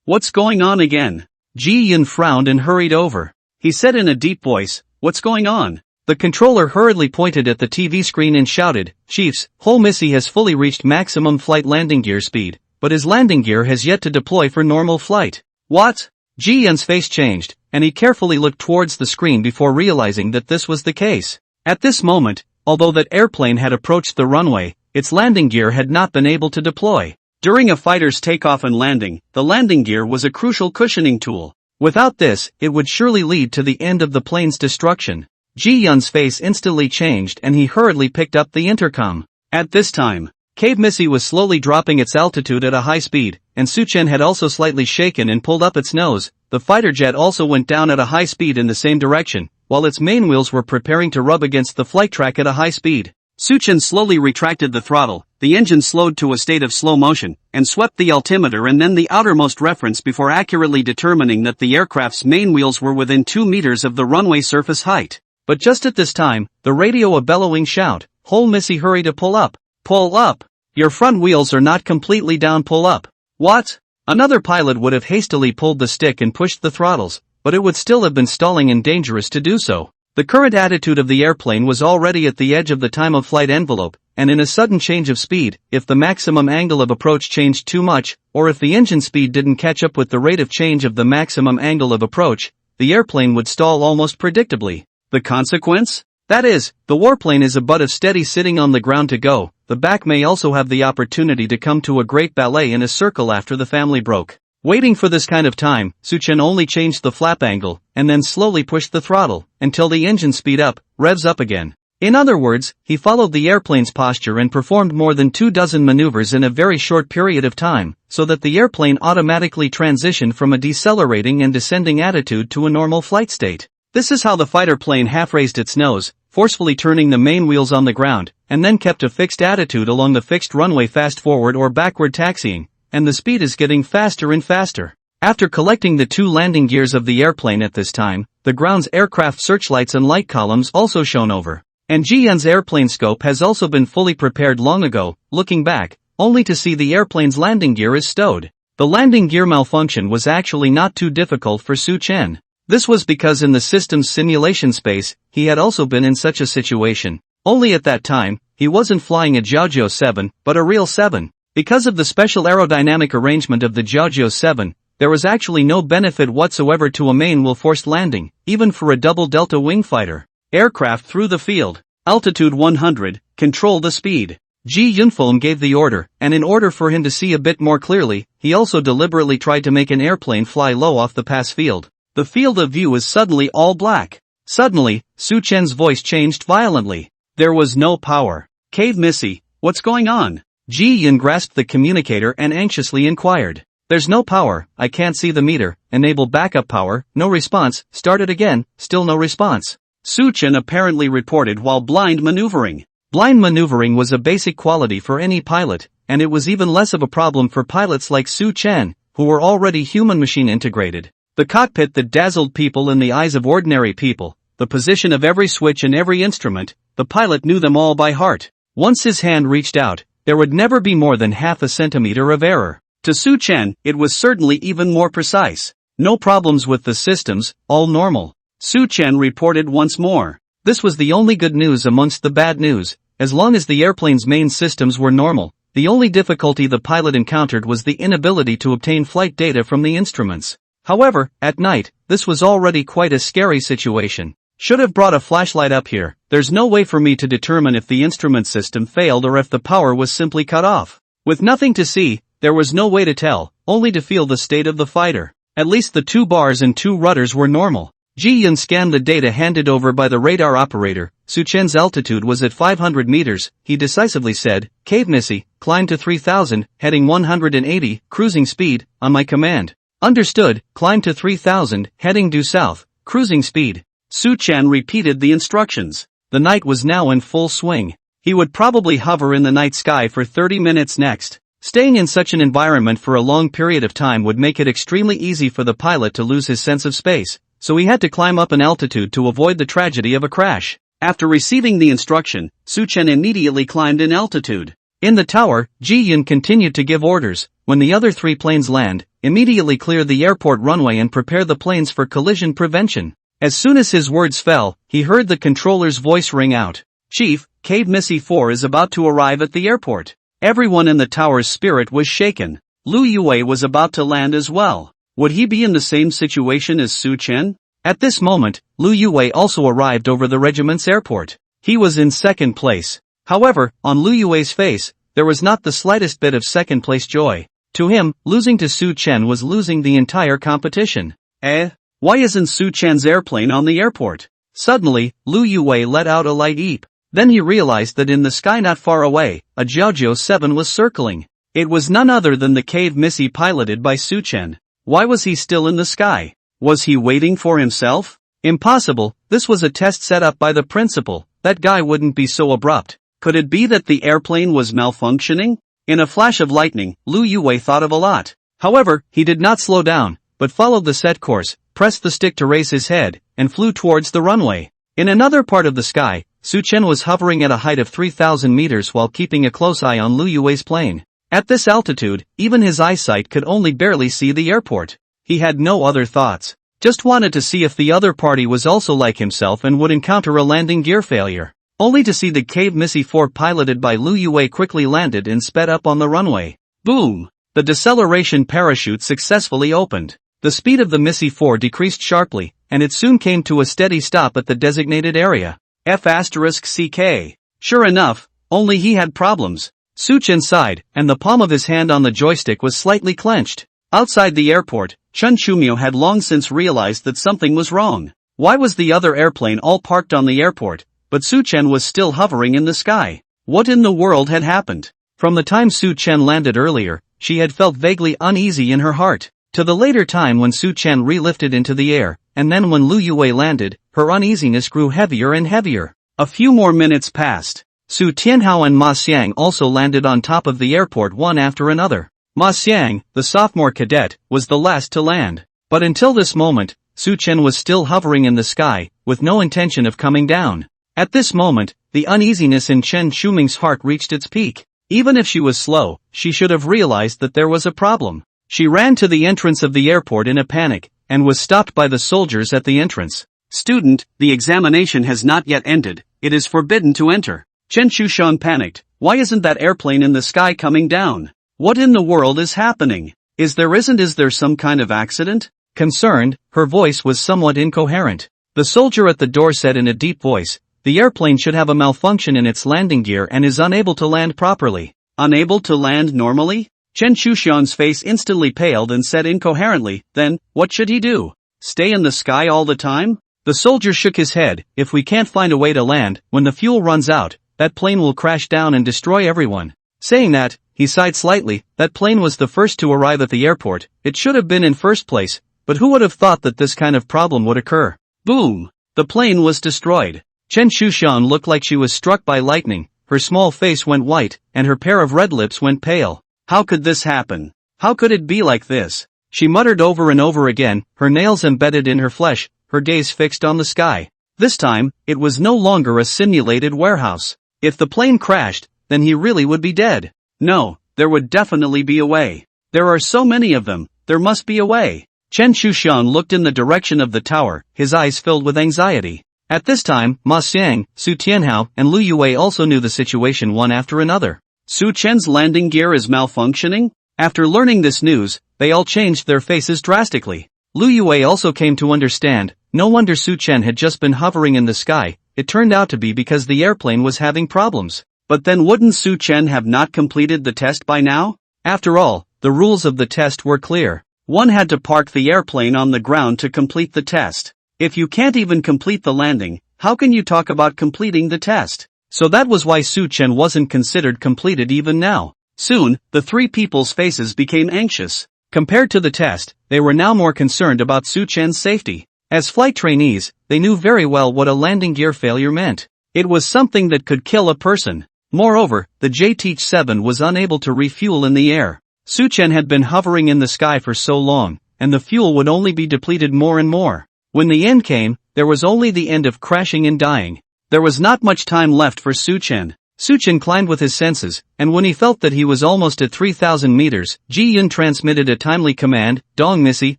What's going on again? Ji Yun frowned and hurried over. He said in a deep voice, "What's going on?" The controller hurriedly pointed at the TV screen and shouted, "Chiefs, Whole Missy has fully reached maximum flight landing gear speed, but his landing gear has yet to deploy for normal flight." What? Ji Yun's face changed, and he carefully looked towards the screen before realizing that this was the case. At this moment, although that airplane had approached the runway, its landing gear had not been able to deploy. During a fighter's takeoff and landing, the landing gear was a crucial cushioning tool. Without this, it would surely lead to the end of the plane's destruction. Ji Yun's face instantly changed and he hurriedly picked up the intercom. At this time, Cave Missy was slowly dropping its altitude at a high speed, and Su Chen had also slightly shaken and pulled up its nose. The fighter jet also went down at a high speed in the same direction, while its main wheels were preparing to rub against the flight track at a high speed. Su Chen slowly retracted the throttle, the engine slowed to a state of slow motion, and swept the altimeter and then the outermost reference before accurately determining that the aircraft's main wheels were within 2 meters of the runway surface height. But just at this time, the radio a bellowing shout, "Whole Missy, hurry to pull up! Pull up! Your front wheels are not completely down, pull up!" What? Another pilot would have hastily pulled the stick and pushed the throttles, but it would still have been stalling and dangerous to do so. The current attitude of the airplane was already at the edge of the time of flight envelope, and in a sudden change of speed, if the maximum angle of approach changed too much, or if the engine speed didn't catch up with the rate of change of the maximum angle of approach, the airplane would stall almost predictably. The consequence? That is, the warplane is a butt of steady sitting on the ground to go. The back may also have the opportunity to come to a great ballet in a circle after the family broke. Waiting for this kind of time, Su Chen only changed the flap angle, and then slowly pushed the throttle, until the engine speed up, revs up again. In other words, he followed the airplane's posture and performed more than 24 maneuvers in a very short period of time, so that the airplane automatically transitioned from a decelerating and descending attitude to a normal flight state. This is how the fighter plane half raised its nose, forcefully turning the main wheels on the ground, and then kept a fixed attitude along the fixed runway, fast forward or backward taxiing, and the speed is getting faster and faster. After collecting the 2 landing gears of the airplane at this time, the ground's aircraft searchlights and light columns also shone over. And Ji-yun's airplane scope has also been fully prepared long ago, looking back, only to see the airplane's landing gear is stowed. The landing gear malfunction was actually not too difficult for Su Chen. This was because in the system's simulation space, he had also been in such a situation. Only at that time, he wasn't flying a Jiaojiao 7, but a real 7. Because of the special aerodynamic arrangement of the Jiaojiao 7, there was actually no benefit whatsoever to a main-wheel forced landing, even for a double delta wing fighter. Aircraft through the field. Altitude 100, control the speed. Ji Yunfeng gave the order, and in order for him to see a bit more clearly, he also deliberately tried to make an airplane fly low off the pass field. The field of view is suddenly all black. Suddenly, Su Chen's voice changed violently. There was no power. Cave Missy, what's going on? Ji Yun grasped the communicator and anxiously inquired. There's no power, I can't see the meter, enable backup power, no response, start it again, still no response. Su Chen apparently reported while blind maneuvering. Blind maneuvering was a basic quality for any pilot, and it was even less of a problem for pilots like Su Chen, who were already human-machine integrated. The cockpit that dazzled people in the eyes of ordinary people, the position of every switch and every instrument, the pilot knew them all by heart. Once his hand reached out, there would never be more than half a centimeter of error. To Su Chen, it was certainly even more precise. No problems with the systems, all normal. Su Chen reported once more. This was the only good news amongst the bad news. As long as the airplane's main systems were normal, the only difficulty the pilot encountered was the inability to obtain flight data from the instruments. However, at night, this was already quite a scary situation. Should have brought a flashlight up here. There's no way for me to determine if the instrument system failed or if the power was simply cut off. With nothing to see, there was no way to tell, only to feel the state of the fighter. At least the 2 bars and 2 rudders were normal. Ji Yun scanned the data handed over by the radar operator. Su Chen's altitude was at 500 meters, he decisively said. Cave Missy, climb to 3000, heading 180, cruising speed, on my command. Understood, climb to 3000, heading due south, cruising speed. Su Chen repeated the instructions. The night was now in full swing. He would probably hover in the night sky for 30 minutes next. Staying in such an environment for a long period of time would make it extremely easy for the pilot to lose his sense of space, so he had to climb up an altitude to avoid the tragedy of a crash. After receiving the instruction, Su Chen immediately climbed in altitude. In the tower, Ji Yun continued to give orders. When the other 3 planes land, immediately clear the airport runway and prepare the planes for collision prevention. As soon as his words fell, he heard the controller's voice ring out. Chief, Cave Missy 4 is about to arrive at the airport. Everyone in the tower's spirit was shaken. Lu Yue was about to land as well. Would he be in the same situation as Su Chen? At this moment, Lu Yue also arrived over the regiment's airport. He was in second place. However, on Lu Yue's face, there was not the slightest bit of second-place joy. To him, losing to Su Chen was losing the entire competition. Why isn't Su Chen's airplane on the airport? Suddenly, Lu Yue let out a light eep. Then he realized that in the sky not far away, a Jiaojiao 7 was circling. It was none other than the Cave Missy piloted by Su Chen. Why was he still in the sky? Was he waiting for himself? Impossible, this was a test set up by the principal. That guy wouldn't be so abrupt. Could it be that the airplane was malfunctioning? In a flash of lightning, Lu Yue thought of a lot. However, he did not slow down, but followed the set course, pressed the stick to raise his head, and flew towards the runway. In another part of the sky, Su Chen was hovering at a height of 3,000 meters while keeping a close eye on Lu Yue's plane. At this altitude, even his eyesight could only barely see the airport. He had no other thoughts. Just wanted to see if the other party was also like himself and would encounter a landing gear failure. Only to see the Cave Missy 4 piloted by Lu Yue quickly landed and sped up on the runway. Boom! The deceleration parachute successfully opened. The speed of the Missy 4 decreased sharply, and it soon came to a steady stop at the designated area. F***CK. Sure enough, only he had problems. Su Chen sighed, and the palm of his hand on the joystick was slightly clenched. Outside the airport, Chen Shumio had long since realized that something was wrong. Why was the other airplane all parked on the airport, but Su Chen was still hovering in the sky? What in the world had happened? From the time Su Chen landed earlier, she had felt vaguely uneasy in her heart. To the later time when Su Chen relifted into the air, and then when Lu Yue landed, her uneasiness grew heavier and heavier. A few more minutes passed. Su Tianhao and Ma Xiang also landed on top of the airport one after another. Ma Xiang, the sophomore cadet, was the last to land. But until this moment, Su Chen was still hovering in the sky, with no intention of coming down. At this moment, the uneasiness in Chen Shuming's heart reached its peak. Even if she was slow, she should have realized that there was a problem. She ran to the entrance of the airport in a panic, and was stopped by the soldiers at the entrance. "Student, the examination has not yet ended, it is forbidden to enter." Chen Shushan panicked. Why isn't that airplane in the sky coming down? What in the world is happening? Is there some kind of accident? Concerned, her voice was somewhat incoherent. The soldier at the door said in a deep voice, "The airplane should have a malfunction in its landing gear and is unable to land properly." Unable to land normally? Chen Shushan's face instantly paled and said incoherently, "Then, what should he do? Stay in the sky all the time?" The soldier shook his head. "If we can't find a way to land, when the fuel runs out, that plane will crash down and destroy everyone." Saying that, he sighed slightly. That plane was the first to arrive at the airport. It should have been in first place, but who would have thought that this kind of problem would occur? Boom! The plane was destroyed. Chen Shushan looked like she was struck by lightning. Her small face went white, and her pair of red lips went pale. How could this happen? How could it be like this? She muttered over and over again, her nails embedded in her flesh, her gaze fixed on the sky. This time, it was no longer a simulated warehouse. If the plane crashed, then he really would be dead. No, there would definitely be a way. There are so many of them, there must be a way. Chen Shushan looked in the direction of the tower, his eyes filled with anxiety. At this time, Ma Xiang, Su Tianhao, and Lu Yue also knew the situation one after another. Su Chen's landing gear is malfunctioning? After learning this news, they all changed their faces drastically. Lu Yue also came to understand. No wonder Su Chen had just been hovering in the sky. It turned out to be because the airplane was having problems. But then wouldn't Su Chen have not completed the test by now? After all, the rules of the test were clear. One had to park the airplane on the ground to complete the test. If you can't even complete the landing, how can you talk about completing the test? So that was why Su Chen wasn't considered completed even now. Soon, the three people's faces became anxious. Compared to the test, they were now more concerned about Su Chen's safety. As flight trainees, they knew very well what a landing gear failure meant. It was something that could kill a person. Moreover, the JT-7 was unable to refuel in the air. Su Chen had been hovering in the sky for so long, and the fuel would only be depleted more and more. When the end came, there was only the end of crashing and dying. There was not much time left for Su Chen. Su Chen climbed with his senses, and when he felt that he was almost at 3,000 meters, Ji Yun transmitted a timely command, Dong Missy,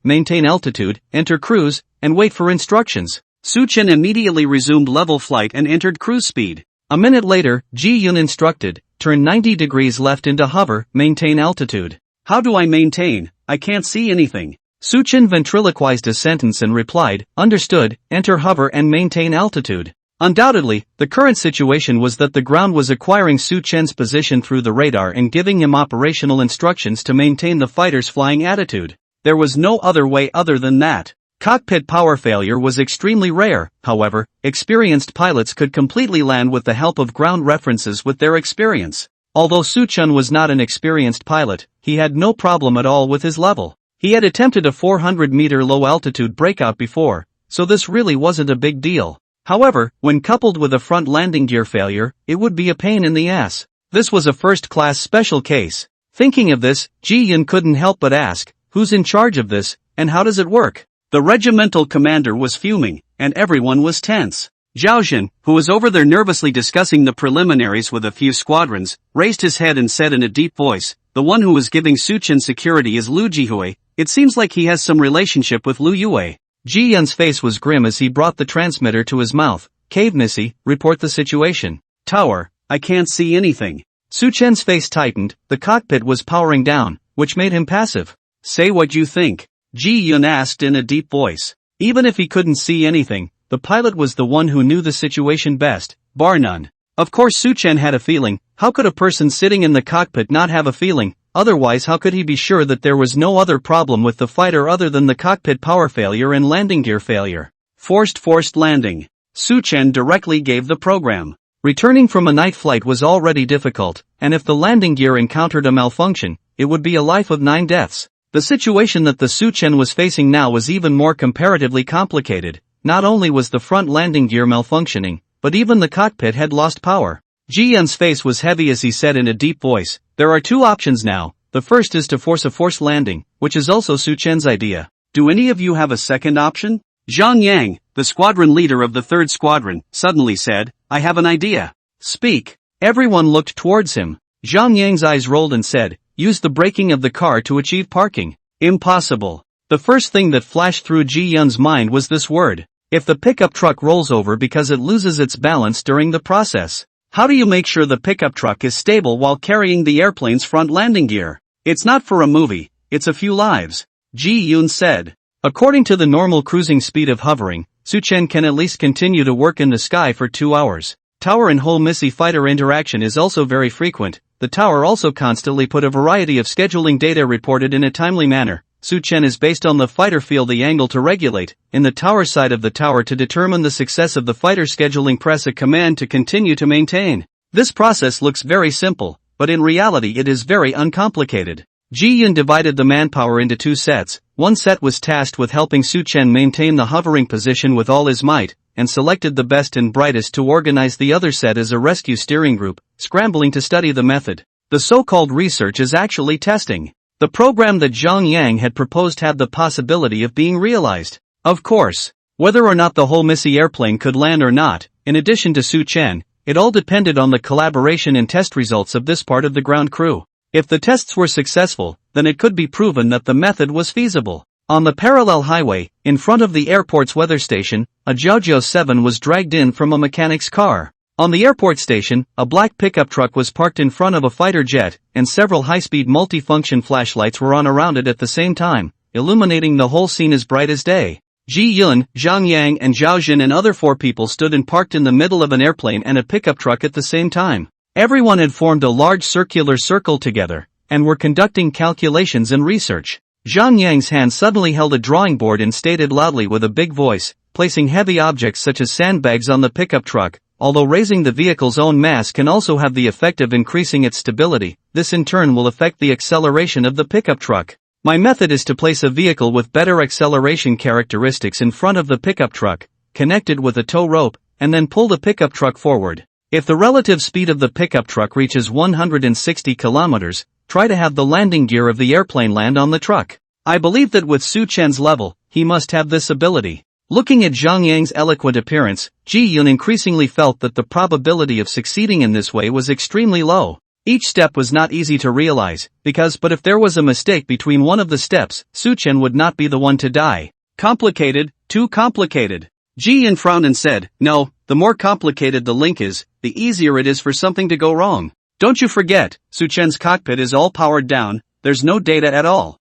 maintain altitude, enter cruise, and wait for instructions. Su Chen immediately resumed level flight and entered cruise speed. A minute later, Ji Yun instructed, turn 90 degrees left into hover, maintain altitude. How do I maintain? I can't see anything. Su Chen ventriloquized a sentence and replied, understood, enter hover and maintain altitude. Undoubtedly, the current situation was that the ground was acquiring Su Chen's position through the radar and giving him operational instructions to maintain the fighter's flying attitude. There was no other way other than that. Cockpit power failure was extremely rare, however, experienced pilots could completely land with the help of ground references with their experience. Although Su Chen was not an experienced pilot, he had no problem at all with his level. He had attempted a 400-meter low-altitude breakout before, so this really wasn't a big deal. However, when coupled with a front landing gear failure, it would be a pain in the ass. This was a first-class special case. Thinking of this, Ji Yun couldn't help but ask, who's in charge of this, and how does it work? The regimental commander was fuming, and everyone was tense. Zhao Jin, who was over there nervously discussing the preliminaries with a few squadrons, raised his head and said in a deep voice, the one who was giving Su Chen security is Lu Jihui. It seems like he has some relationship with Lu Yue. Ji Yun's face was grim as he brought the transmitter to his mouth. Cave Missy, report the situation. Tower, I can't see anything. Su Chen's face tightened, the cockpit was powering down, which made him passive. Say what you think. Ji Yun asked in a deep voice. Even if he couldn't see anything, the pilot was the one who knew the situation best, bar none. Of course Su Chen had a feeling. How could a person sitting in the cockpit not have a feeling? Otherwise how could he be sure that there was no other problem with the fighter other than the cockpit power failure and landing gear failure? Forced landing. Su Chen directly gave the program. Returning from a night flight was already difficult, and if the landing gear encountered a malfunction, it would be a life of 9 deaths. The situation that the Su Chen was facing now was even more comparatively complicated. Not only was the front landing gear malfunctioning, but even the cockpit had lost power. Ji Yun's face was heavy as he said in a deep voice, "There are two options now. The first is to force a forced landing, which is also Su Chen's idea. Do any of you have a second option?" Zhang Yang, the squadron leader of the 3rd Squadron, suddenly said, "I have an idea." "Speak." Everyone looked towards him. Zhang Yang's eyes rolled and said, "Use the braking of the car to achieve parking." Impossible. The first thing that flashed through Ji Yun's mind was this word. If the pickup truck rolls over because it loses its balance during the process, how do you make sure the pickup truck is stable while carrying the airplane's front landing gear? It's not for a movie, it's a few lives. Ji Yun said. According to the normal cruising speed of hovering, Su Chen can at least continue to work in the sky for 2 hours. Tower and whole Missy fighter interaction is also very frequent. The tower also constantly put a variety of scheduling data reported in a timely manner. Su Chen is based on the fighter feel the angle to regulate, in the tower side of the tower to determine the success of the fighter scheduling press a command to continue to maintain. This process looks very simple, but in reality it is very uncomplicated. Ji Yun divided the manpower into 2 sets. One set was tasked with helping Su Chen maintain the hovering position with all his might, and selected the best and brightest to organize the other set as a rescue steering group, scrambling to study the method. The so-called research is actually testing. The program that Zhang Yang had proposed had the possibility of being realized. Of course, whether or not the whole Missy airplane could land or not, in addition to Su Chen, it all depended on the collaboration and test results of this part of the ground crew. If the tests were successful, then it could be proven that the method was feasible. On the parallel highway, in front of the airport's weather station, a Jiaojiao 7 was dragged in from a mechanic's car. On the airport station, a black pickup truck was parked in front of a fighter jet, and several high-speed multi-function flashlights were on around it at the same time, illuminating the whole scene as bright as day. Ji Yun, Zhang Yang and Zhao Jin and other 4 people stood and parked in the middle of an airplane and a pickup truck at the same time. Everyone had formed a large circular circle together, and were conducting calculations and research. Zhang Yang's hand suddenly held a drawing board and stated loudly with a big voice, placing heavy objects such as sandbags on the pickup truck. Although raising the vehicle's own mass can also have the effect of increasing its stability, this in turn will affect the acceleration of the pickup truck. My method is to place a vehicle with better acceleration characteristics in front of the pickup truck, connected with a tow rope, and then pull the pickup truck forward. If the relative speed of the pickup truck reaches 160 kilometers, try to have the landing gear of the airplane land on the truck. I believe that with Su Chen's level, he must have this ability. Looking at Zhang Yang's eloquent appearance, Ji Yun increasingly felt that the probability of succeeding in this way was extremely low. Each step was not easy to realize, but if there was a mistake between one of the steps, Su Chen would not be the one to die. Complicated, too complicated. Ji Yun frowned and said, "No, the more complicated the link is, the easier it is for something to go wrong. Don't you forget, Su Chen's cockpit is all powered down, there's no data at all."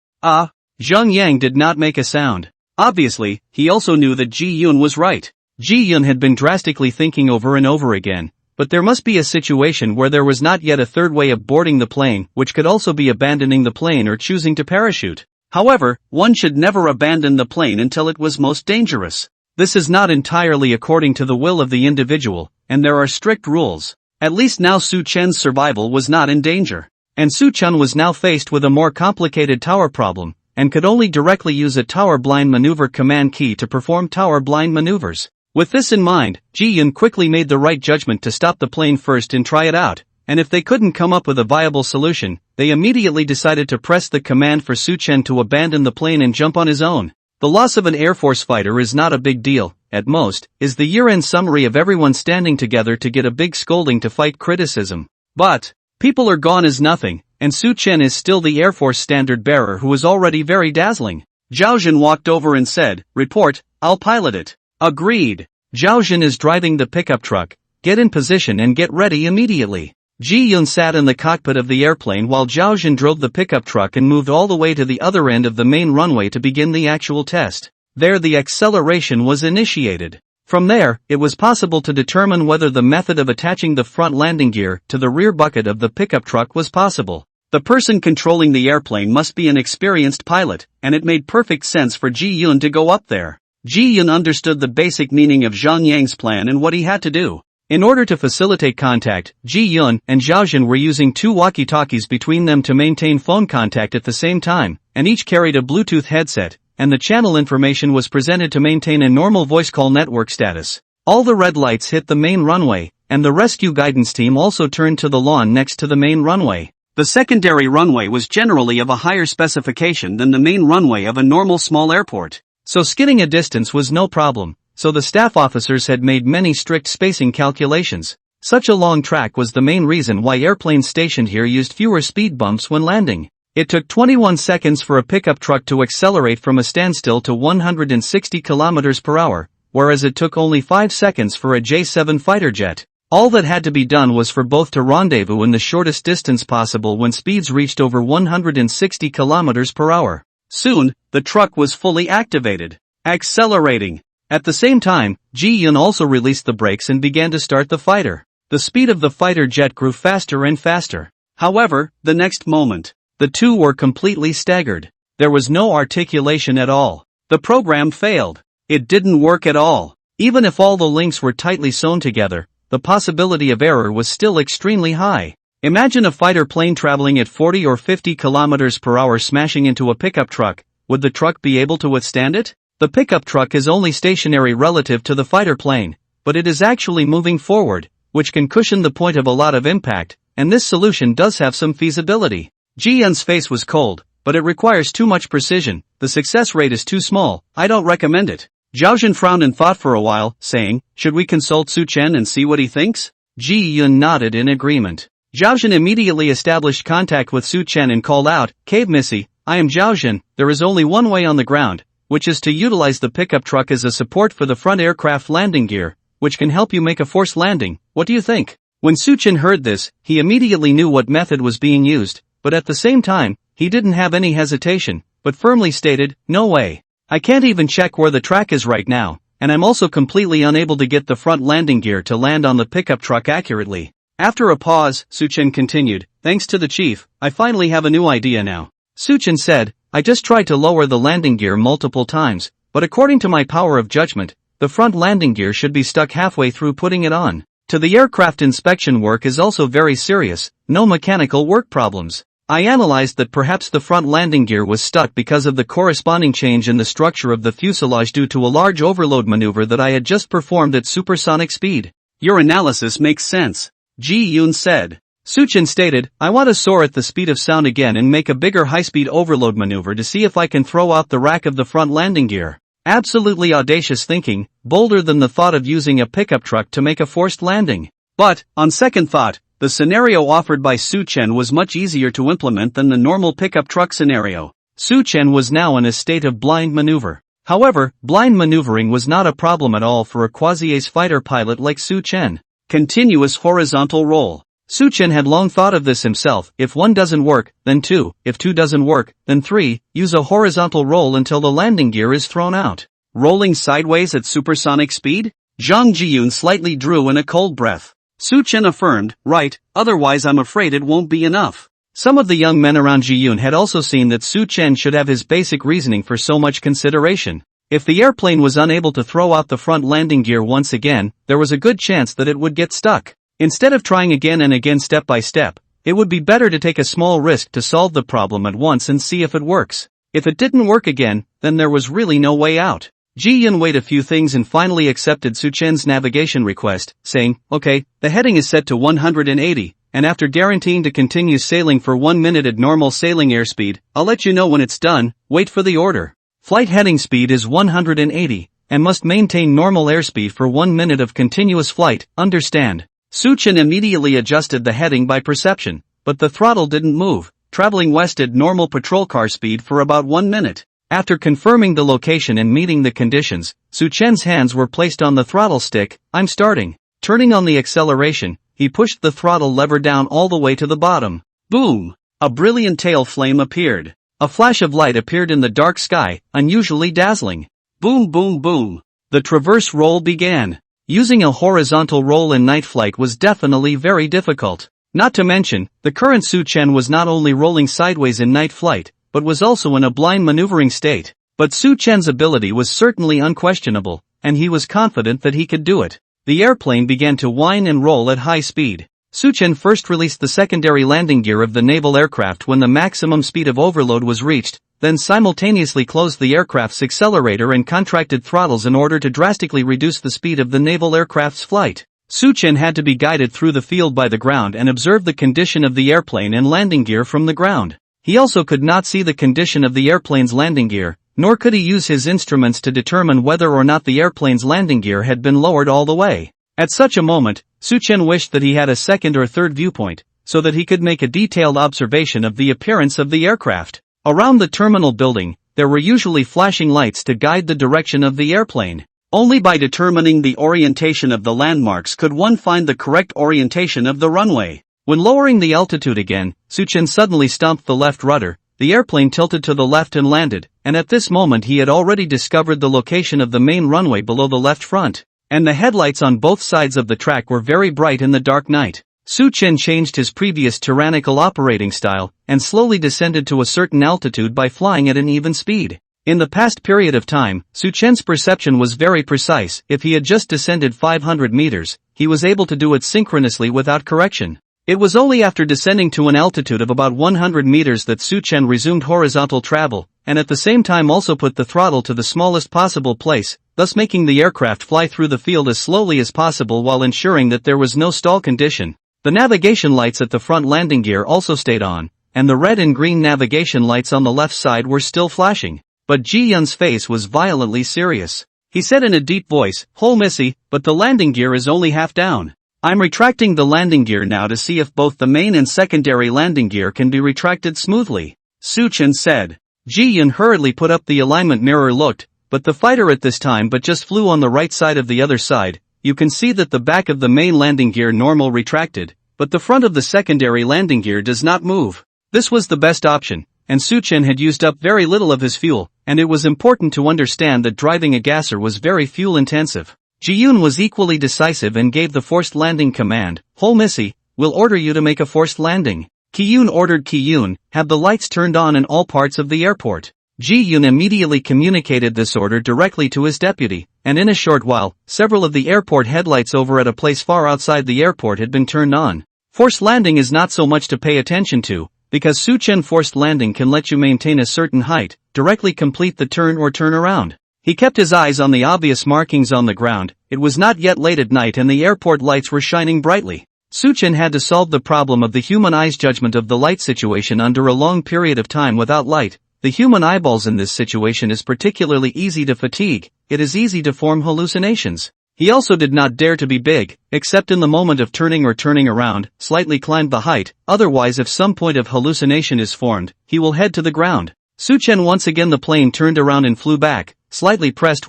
Zhang Yang did not make a sound. Obviously, he also knew that Ji Yun was right. Ji Yun had been drastically thinking over and over again, but there must be a situation where there was not yet a third way of boarding the plane, which could also be abandoning the plane or choosing to parachute. However, one should never abandon the plane until it was most dangerous. This is not entirely according to the will of the individual, and there are strict rules. At least now Su Chen's survival was not in danger. And Su Chen was now faced with a more complicated tower problem, and could only directly use a tower blind maneuver command key to perform tower blind maneuvers. With this in mind, Ji Yun quickly made the right judgment to stop the plane first and try it out, and if they couldn't come up with a viable solution, they immediately decided to press the command for Su Chen to abandon the plane and jump on his own. The loss of an Air Force fighter is not a big deal, at most, is the year-end summary of everyone standing together to get a big scolding to fight criticism. But, people are gone as nothing, and Su Chen is still the Air Force standard bearer who is already very dazzling. Zhao Jin walked over and said, "Report, I'll pilot it." Agreed. Zhao Jin is driving the pickup truck, get in position and get ready immediately. Ji Yun sat in the cockpit of the airplane while Zhao Jin drove the pickup truck and moved all the way to the other end of the main runway to begin the actual test. There the acceleration was initiated. From there, it was possible to determine whether the method of attaching the front landing gear to the rear bucket of the pickup truck was possible. The person controlling the airplane must be an experienced pilot, and it made perfect sense for Ji Yun to go up there. Ji Yun understood the basic meaning of Zhang Yang's plan and what he had to do. In order to facilitate contact, Ji Yun and Zhao Jin were using 2 walkie-talkies between them to maintain phone contact at the same time, and each carried a Bluetooth headset, and the channel information was presented to maintain a normal voice call network status. All the red lights hit the main runway, and the rescue guidance team also turned to the lawn next to the main runway. The secondary runway was generally of a higher specification than the main runway of a normal small airport, so skidding a distance was no problem, so the staff officers had made many strict spacing calculations. Such a long track was the main reason why airplanes stationed here used fewer speed bumps when landing. It took 21 seconds for a pickup truck to accelerate from a standstill to 160 km per hour, whereas it took only 5 seconds for a J-7 fighter jet. All that had to be done was for both to rendezvous in the shortest distance possible when speeds reached over 160 km per hour. Soon, the truck was fully activated, accelerating. At the same time, Ji-yun also released the brakes and began to start the fighter. The speed of the fighter jet grew faster and faster. However, the next moment, the two were completely staggered. There was no articulation at all. The program failed. It didn't work at all. Even if all the links were tightly sewn together, the possibility of error was still extremely high. Imagine a fighter plane traveling at 40 or 50 km per hour smashing into a pickup truck. Would the truck be able to withstand it? The pickup truck is only stationary relative to the fighter plane, but it is actually moving forward, which can cushion the point of a lot of impact, and this solution does have some feasibility. Ji-yun's face was cold, but it requires too much precision. The success rate is too small. I don't recommend it. Zhao Zhen frowned and thought for a while, saying, "Should we consult Su Chen and see what he thinks?" Ji-yun nodded in agreement. Zhao Zhen immediately established contact with Su Chen and called out, "Cave Missy, I am Zhao Zhen. There is only one way on the ground, which is to utilize the pickup truck as a support for the front aircraft landing gear, which can help you make a forced landing. What do you think?" When Su Chen heard this, he immediately knew what method was being used, but at the same time, he didn't have any hesitation, but firmly stated, "No way. I can't even check where the track is right now, and I'm also completely unable to get the front landing gear to land on the pickup truck accurately." After a pause, Su Chen continued, "Thanks to the chief, I finally have a new idea now." Su Chen said, "I just tried to lower the landing gear multiple times, but according to my power of judgment, the front landing gear should be stuck halfway through putting it on. The aircraft inspection work is also very serious, no mechanical work problems. I analyzed that perhaps the front landing gear was stuck because of the corresponding change in the structure of the fuselage due to a large overload maneuver that I had just performed at supersonic speed." "Your analysis makes sense," Ji-yun said. Su Chen stated, "I want to soar at the speed of sound again and make a bigger high-speed overload maneuver to see if I can throw out the rack of the front landing gear." Absolutely audacious thinking, bolder than the thought of using a pickup truck to make a forced landing. But, on second thought, the scenario offered by Su Chen was much easier to implement than the normal pickup truck scenario. Su Chen was now in a state of blind maneuver. However, blind maneuvering was not a problem at all for a quasi-ace fighter pilot like Su Chen. Continuous horizontal roll. Su Chen had long thought of this himself. If 1 doesn't work, then 2, if 2 doesn't work, then 3, use a horizontal roll until the landing gear is thrown out. Rolling sideways at supersonic speed? Zhang Jiyun slightly drew in a cold breath. Su Chen affirmed, "Right, otherwise I'm afraid it won't be enough." Some of the young men around Jiyun had also seen that Su Chen should have his basic reasoning for so much consideration. If the airplane was unable to throw out the front landing gear once again, there was a good chance that it would get stuck. Instead of trying again and again step by step, it would be better to take a small risk to solve the problem at once and see if it works. If it didn't work again, then there was really no way out. Ji-yun weighed a few things and finally accepted Su Chen's navigation request, saying, "Okay, the heading is set to 180, and after guaranteeing to continue sailing for 1 minute at normal sailing airspeed, I'll let you know when it's done. Wait for the order." Flight heading speed is 180, and must maintain normal airspeed for 1 minute of continuous flight, understand? Su Chen immediately adjusted the heading by perception, but the throttle didn't move, traveling west at normal patrol car speed for about 1 minute. After confirming the location and meeting the conditions, Su Chen's hands were placed on the throttle stick. "I'm starting." Turning on the acceleration, he pushed the throttle lever down all the way to the bottom. Boom! A brilliant tail flame appeared. A flash of light appeared in the dark sky, unusually dazzling. Boom boom boom. The traverse roll began. Using a horizontal roll in night flight was definitely very difficult. Not to mention, the current Su Chen was not only rolling sideways in night flight, but was also in a blind maneuvering state. But Su Chen's ability was certainly unquestionable, and he was confident that he could do it. The airplane began to whine and roll at high speed. Su Chen first released the secondary landing gear of the naval aircraft when the maximum speed of overload was reached, then simultaneously closed the aircraft's accelerator and contracted throttles in order to drastically reduce the speed of the naval aircraft's flight. Su Chen had to be guided through the field by the ground and observe the condition of the airplane and landing gear from the ground. He also could not see the condition of the airplane's landing gear, nor could he use his instruments to determine whether or not the airplane's landing gear had been lowered all the way. At such a moment, Su Chen wished that he had a second or third viewpoint, so that he could make a detailed observation of the appearance of the aircraft. Around the terminal building, there were usually flashing lights to guide the direction of the airplane. Only by determining the orientation of the landmarks could one find the correct orientation of the runway. When lowering the altitude again, Su Chen suddenly stomped the left rudder, the airplane tilted to the left and landed, and at this moment he had already discovered the location of the main runway below the left front. And the headlights on both sides of the track were very bright in the dark night. Su Chen changed his previous tyrannical operating style, and slowly descended to a certain altitude by flying at an even speed. In the past period of time, Su Chen's perception was very precise. If he had just descended 500 meters, he was able to do it synchronously without correction. It was only after descending to an altitude of about 100 meters that Su Chen resumed horizontal travel, and at the same time also put the throttle to the smallest possible place, thus making the aircraft fly through the field as slowly as possible while ensuring that there was no stall condition. The navigation lights at the front landing gear also stayed on, and the red and green navigation lights on the left side were still flashing. But Ji Yun's face was violently serious. He said in a deep voice, "Ho Missy, but the landing gear is only half down. I'm retracting the landing gear now to see if both the main and secondary landing gear can be retracted smoothly," Su Chen said. Ji Yun hurriedly put up the alignment mirror, looked, but the fighter at this time but just flew on the right side of the other side. You can see that the back of the main landing gear normal retracted, but the front of the secondary landing gear does not move. This was the best option, and Su Chen had used up very little of his fuel, and it was important to understand that driving a gasser was very fuel intensive. Ji Yun was equally decisive and gave the forced landing command. "Ho Missy, we'll order you to make a forced landing." Ki Yun ordered Ki Yun, "Have the lights turned on in all parts of the airport." Ji Yun immediately communicated this order directly to his deputy, and in a short while, several of the airport headlights over at a place far outside the airport had been turned on. Forced landing is not so much to pay attention to, because Su Chen forced landing can let you maintain a certain height, directly complete the turn or turn around. He kept his eyes on the obvious markings on the ground. It was not yet late at night and the airport lights were shining brightly. Su Chen had to solve the problem of the human eye's judgment of the light situation under a long period of time without light. The human eyeballs in this situation is particularly easy to fatigue. It is easy to form hallucinations. He also did not dare to be big, except in the moment of turning or turning around, slightly climbed the height, otherwise if some point of hallucination is formed, he will head to the ground. Su Chen once again the plane turned around and flew back, slightly pressed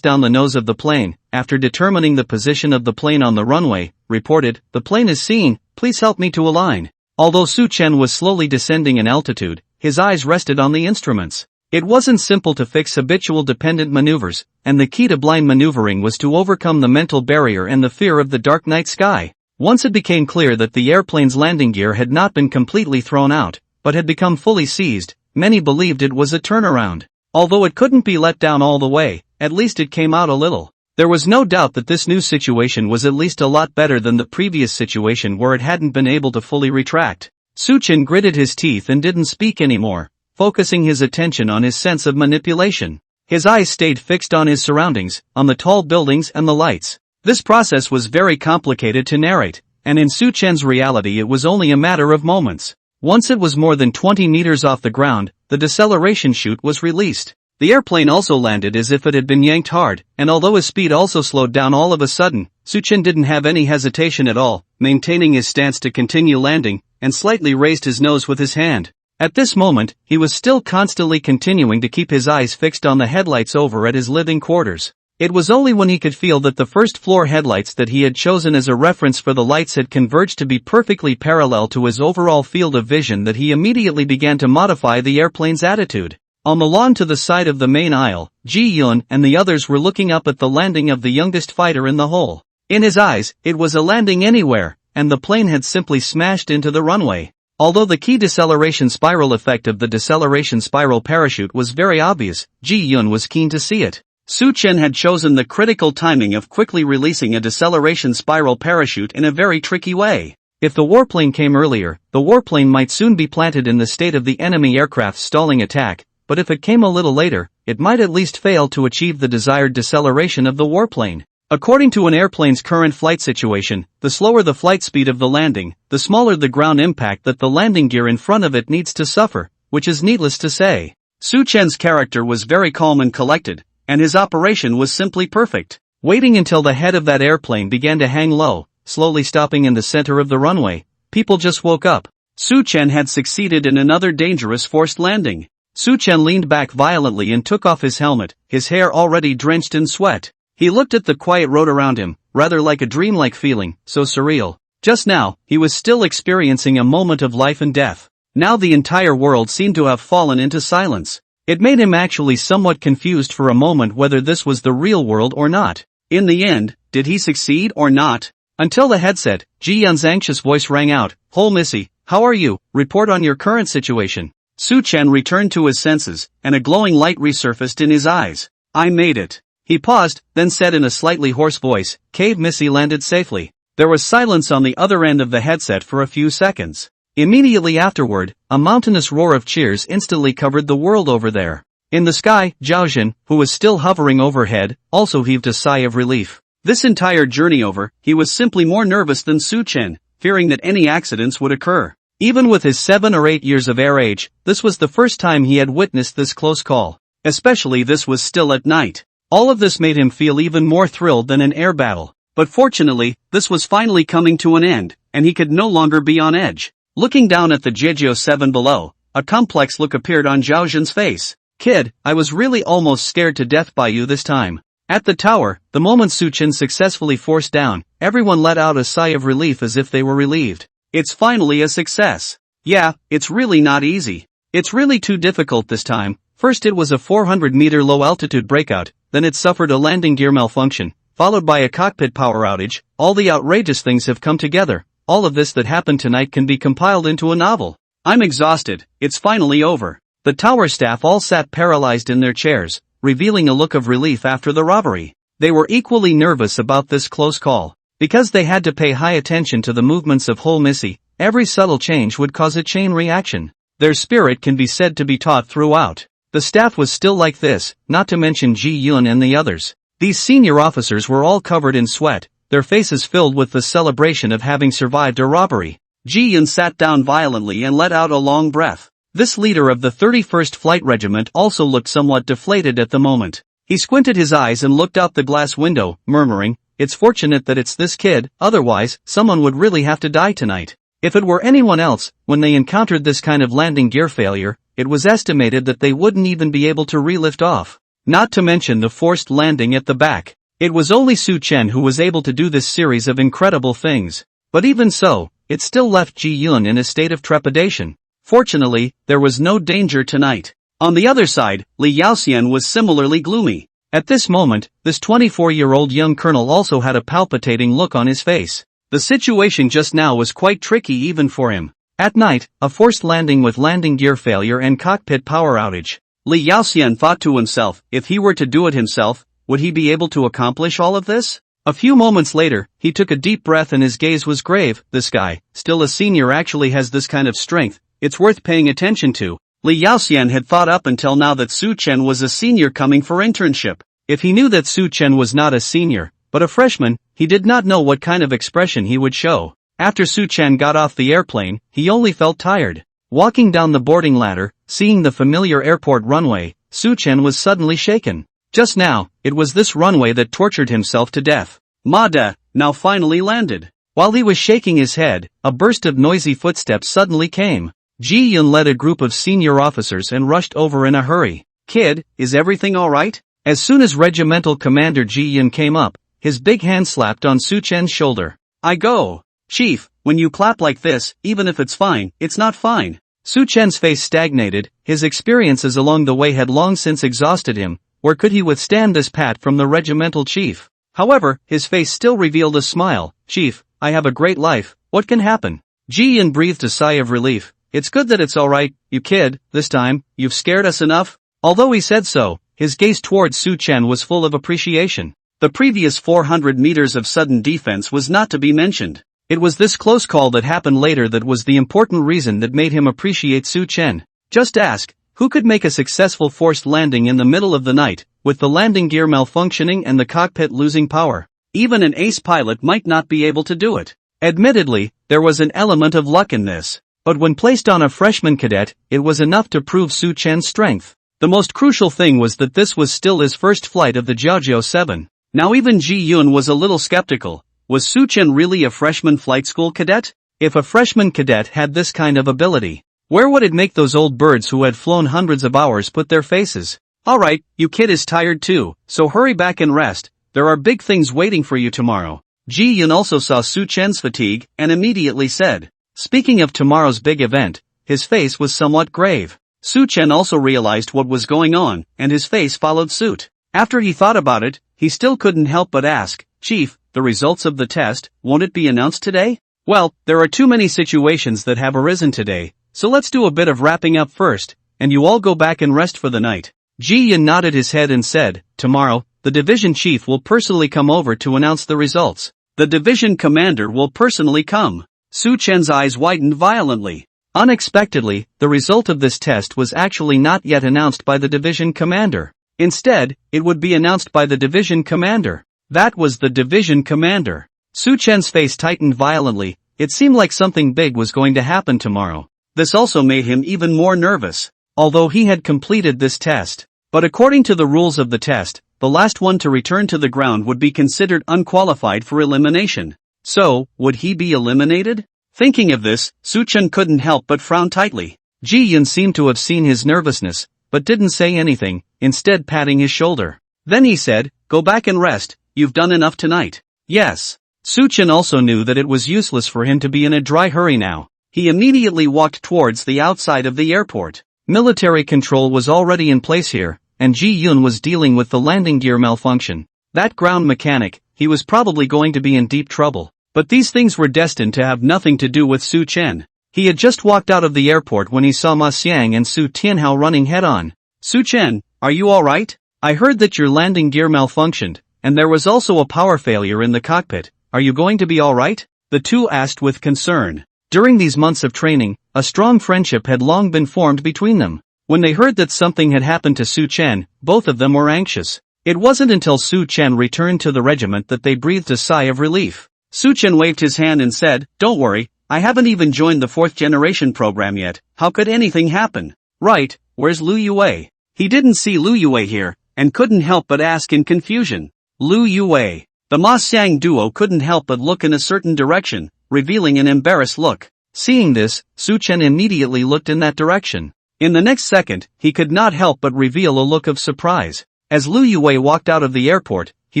down the nose of the plane, after determining the position of the plane on the runway, reported, "The plane is seen, please help me to align." Although Su Chen was slowly descending in altitude, his eyes rested on the instruments. It wasn't simple to fix habitual dependent maneuvers, and the key to blind maneuvering was to overcome the mental barrier and the fear of the dark night sky. Once it became clear that the airplane's landing gear had not been completely thrown out, but had become fully seized, many believed it was a turnaround. Although it couldn't be let down all the way, at least it came out a little. There was no doubt that this new situation was at least a lot better than the previous situation where it hadn't been able to fully retract. Su Chen gritted his teeth and didn't speak anymore, focusing his attention on his sense of manipulation. His eyes stayed fixed on his surroundings, on the tall buildings and the lights. This process was very complicated to narrate, and in Su Chen's reality it was only a matter of moments. Once it was more than 20 meters off the ground, the deceleration chute was released. The airplane also landed as if it had been yanked hard, and although his speed also slowed down all of a sudden, Su Chen didn't have any hesitation at all, maintaining his stance to continue landing, and slightly raised his nose with his hand. At this moment, he was still constantly continuing to keep his eyes fixed on the headlights over at his living quarters. It was only when he could feel that the first floor headlights that he had chosen as a reference for the lights had converged to be perfectly parallel to his overall field of vision that he immediately began to modify the airplane's attitude. On the lawn to the side of the main aisle, Ji Yun and the others were looking up at the landing of the youngest fighter in the whole. In his eyes, it was a landing anywhere, and the plane had simply smashed into the runway. Although the key deceleration spiral effect of the deceleration spiral parachute was very obvious, Ji Yun was keen to see it. Su Chen had chosen the critical timing of quickly releasing a deceleration spiral parachute in a very tricky way. If the warplane came earlier, the warplane might soon be planted in the state of the enemy aircraft stalling attack, but if it came a little later, it might at least fail to achieve the desired deceleration of the warplane. According to an airplane's current flight situation, the slower the flight speed of the landing, the smaller the ground impact that the landing gear in front of it needs to suffer, which is needless to say. Su Chen's character was very calm and collected, and his operation was simply perfect. Waiting until the head of that airplane began to hang low, slowly stopping in the center of the runway, people just woke up. Su Chen had succeeded in another dangerous forced landing. Su Chen leaned back violently and took off his helmet, his hair already drenched in sweat. He looked at the quiet road around him, rather like a dreamlike feeling, so surreal. Just now, he was still experiencing a moment of life and death. Now the entire world seemed to have fallen into silence. It made him actually somewhat confused for a moment whether this was the real world or not. In the end, did he succeed or not? Until the headset, Ji Yun's anxious voice rang out, "Ho Missy, how are you? Report on your current situation." Su Chen returned to his senses, and a glowing light resurfaced in his eyes. "I made it." He paused, then said in a slightly hoarse voice, "Cave Missy landed safely." There was silence on the other end of the headset for a few seconds. Immediately afterward, a mountainous roar of cheers instantly covered the world over there. In the sky, Zhao Jin, who was still hovering overhead, also heaved a sigh of relief. This entire journey over, he was simply more nervous than Su Chen, fearing that any accidents would occur. Even with his 7 or 8 years of air age, this was the first time he had witnessed this close call. Especially this was still at night. All of this made him feel even more thrilled than an air battle. But fortunately, this was finally coming to an end, and he could no longer be on edge. Looking down at the Jeju 7 below, a complex look appeared on Zhao Jin's face. "Kid, I was really almost scared to death by you this time." At the tower, the moment Su Chen successfully forced down, everyone let out a sigh of relief as if they were relieved. It's finally a success. Yeah, it's really not easy. It's really too difficult this time. First it was a 400-meter low-altitude breakout, then it suffered a landing gear malfunction, followed by a cockpit power outage. All the outrageous things have come together. All of this that happened tonight can be compiled into a novel. I'm exhausted. It's finally over. The tower staff all sat paralyzed in their chairs, revealing a look of relief after the robbery. They were equally nervous about this close call. Because they had to pay high attention to the movements of Ho Missy, every subtle change would cause a chain reaction. Their spirit can be said to be taught throughout. The staff was still like this, not to mention Ji Yun and the others. These senior officers were all covered in sweat, their faces filled with the celebration of having survived a robbery. Ji Yun sat down violently and let out a long breath. This leader of the 31st Flight Regiment also looked somewhat deflated at the moment. He squinted his eyes and looked out the glass window, murmuring, "It's fortunate that it's this kid, otherwise, someone would really have to die tonight." If it were anyone else, when they encountered this kind of landing gear failure, it was estimated that they wouldn't even be able to re-lift off. Not to mention the forced landing at the back. It was only Su Chen who was able to do this series of incredible things. But even so, it still left Ji Yun in a state of trepidation. Fortunately, there was no danger tonight. On the other side, Li Yaoxian was similarly gloomy. At this moment, this 24-year-old young colonel also had a palpitating look on his face. The situation just now was quite tricky even for him. At night, a forced landing with landing gear failure and cockpit power outage. Li Yaoxian thought to himself, if he were to do it himself, would he be able to accomplish all of this? A few moments later, he took a deep breath and his gaze was grave. This guy, still a senior, actually has this kind of strength. It's worth paying attention to. Li Yaoxian had thought up until now that Su Chen was a senior coming for internship. If he knew that Su Chen was not a senior, but a freshman, he did not know what kind of expression he would show. After Su Chen got off the airplane, he only felt tired. Walking down the boarding ladder, seeing the familiar airport runway, Su Chen was suddenly shaken. Just now, it was this runway that tortured himself to death. Mada, now finally landed. While he was shaking his head, a burst of noisy footsteps suddenly came. Ji Yun led a group of senior officers and rushed over in a hurry. "Kid, is everything alright?" As soon as Regimental Commander Ji Yun came up, his big hand slapped on Su Chen's shoulder. "I go. Chief, when you clap like this, even if it's fine, it's not fine." Su Chen's face stagnated, his experiences along the way had long since exhausted him. Where could he withstand this pat from the regimental chief? However, his face still revealed a smile. "Chief, I have a great life, what can happen?" Ji Yun breathed a sigh of relief. "It's good that it's alright, you kid, this time, you've scared us enough." Although he said so, his gaze towards Su Chen was full of appreciation. The previous 400 meters of sudden defense was not to be mentioned. It was this close call that happened later that was the important reason that made him appreciate Su Chen. Just ask, who could make a successful forced landing in the middle of the night, with the landing gear malfunctioning and the cockpit losing power? Even an ace pilot might not be able to do it. Admittedly, there was an element of luck in this. But when placed on a freshman cadet, it was enough to prove Su Chen's strength. The most crucial thing was that this was still his first flight of the Jiajiao 7. Now even Ji Yun was a little skeptical. Was Su Chen really a freshman flight school cadet? If a freshman cadet had this kind of ability, where would it make those old birds who had flown hundreds of hours put their faces? Alright, you kid is tired too, so hurry back and rest. There are big things waiting for you tomorrow. Ji Yun also saw Su Chen's fatigue and immediately said, speaking of tomorrow's big event, his face was somewhat grave. Su Chen also realized what was going on, and his face followed suit. After he thought about it, he still couldn't help but ask, Chief, the results of the test, won't it be announced today? Well, there are too many situations that have arisen today, so let's do a bit of wrapping up first, and you all go back and rest for the night. Ji Yun nodded his head and said, tomorrow, the division chief will personally come over to announce the results. The division commander will personally come. Su Chen's eyes widened violently. Unexpectedly, the result of this test was actually not yet announced by the division commander. Instead, it would be announced by the division commander. That was the division commander. Su Chen's face tightened violently. It seemed like something big was going to happen tomorrow. This also made him even more nervous, although he had completed this test. But according to the rules of the test, the last one to return to the ground would be considered unqualified for elimination. So, would he be eliminated? Thinking of this, Su Chen couldn't help but frown tightly. Ji Yun seemed to have seen his nervousness, but didn't say anything, instead patting his shoulder. Then he said, go back and rest, you've done enough tonight. Yes. Su Chen also knew that it was useless for him to be in a dry hurry now. He immediately walked towards the outside of the airport. Military control was already in place here, and Ji Yun was dealing with the landing gear malfunction. That ground mechanic, he was probably going to be in deep trouble. But these things were destined to have nothing to do with Su Chen. He had just walked out of the airport when he saw Ma Xiang and Su Tianhao running head-on. Su Chen, are you alright? I heard that your landing gear malfunctioned, and there was also a power failure in the cockpit. Are you going to be alright? The two asked with concern. During these months of training, a strong friendship had long been formed between them. When they heard that something had happened to Su Chen, both of them were anxious. It wasn't until Su Chen returned to the regiment that they breathed a sigh of relief. Su Chen waved his hand and said, don't worry, I haven't even joined the 4th generation program yet. How could anything happen? Right, where's Lu Yue? He didn't see Lu Yue here, and couldn't help but ask in confusion. Lu Yue. The Ma Xiang duo couldn't help but look in a certain direction, revealing an embarrassed look. Seeing this, Su Chen immediately looked in that direction. In the next second, he could not help but reveal a look of surprise. As Lu Yue walked out of the airport, he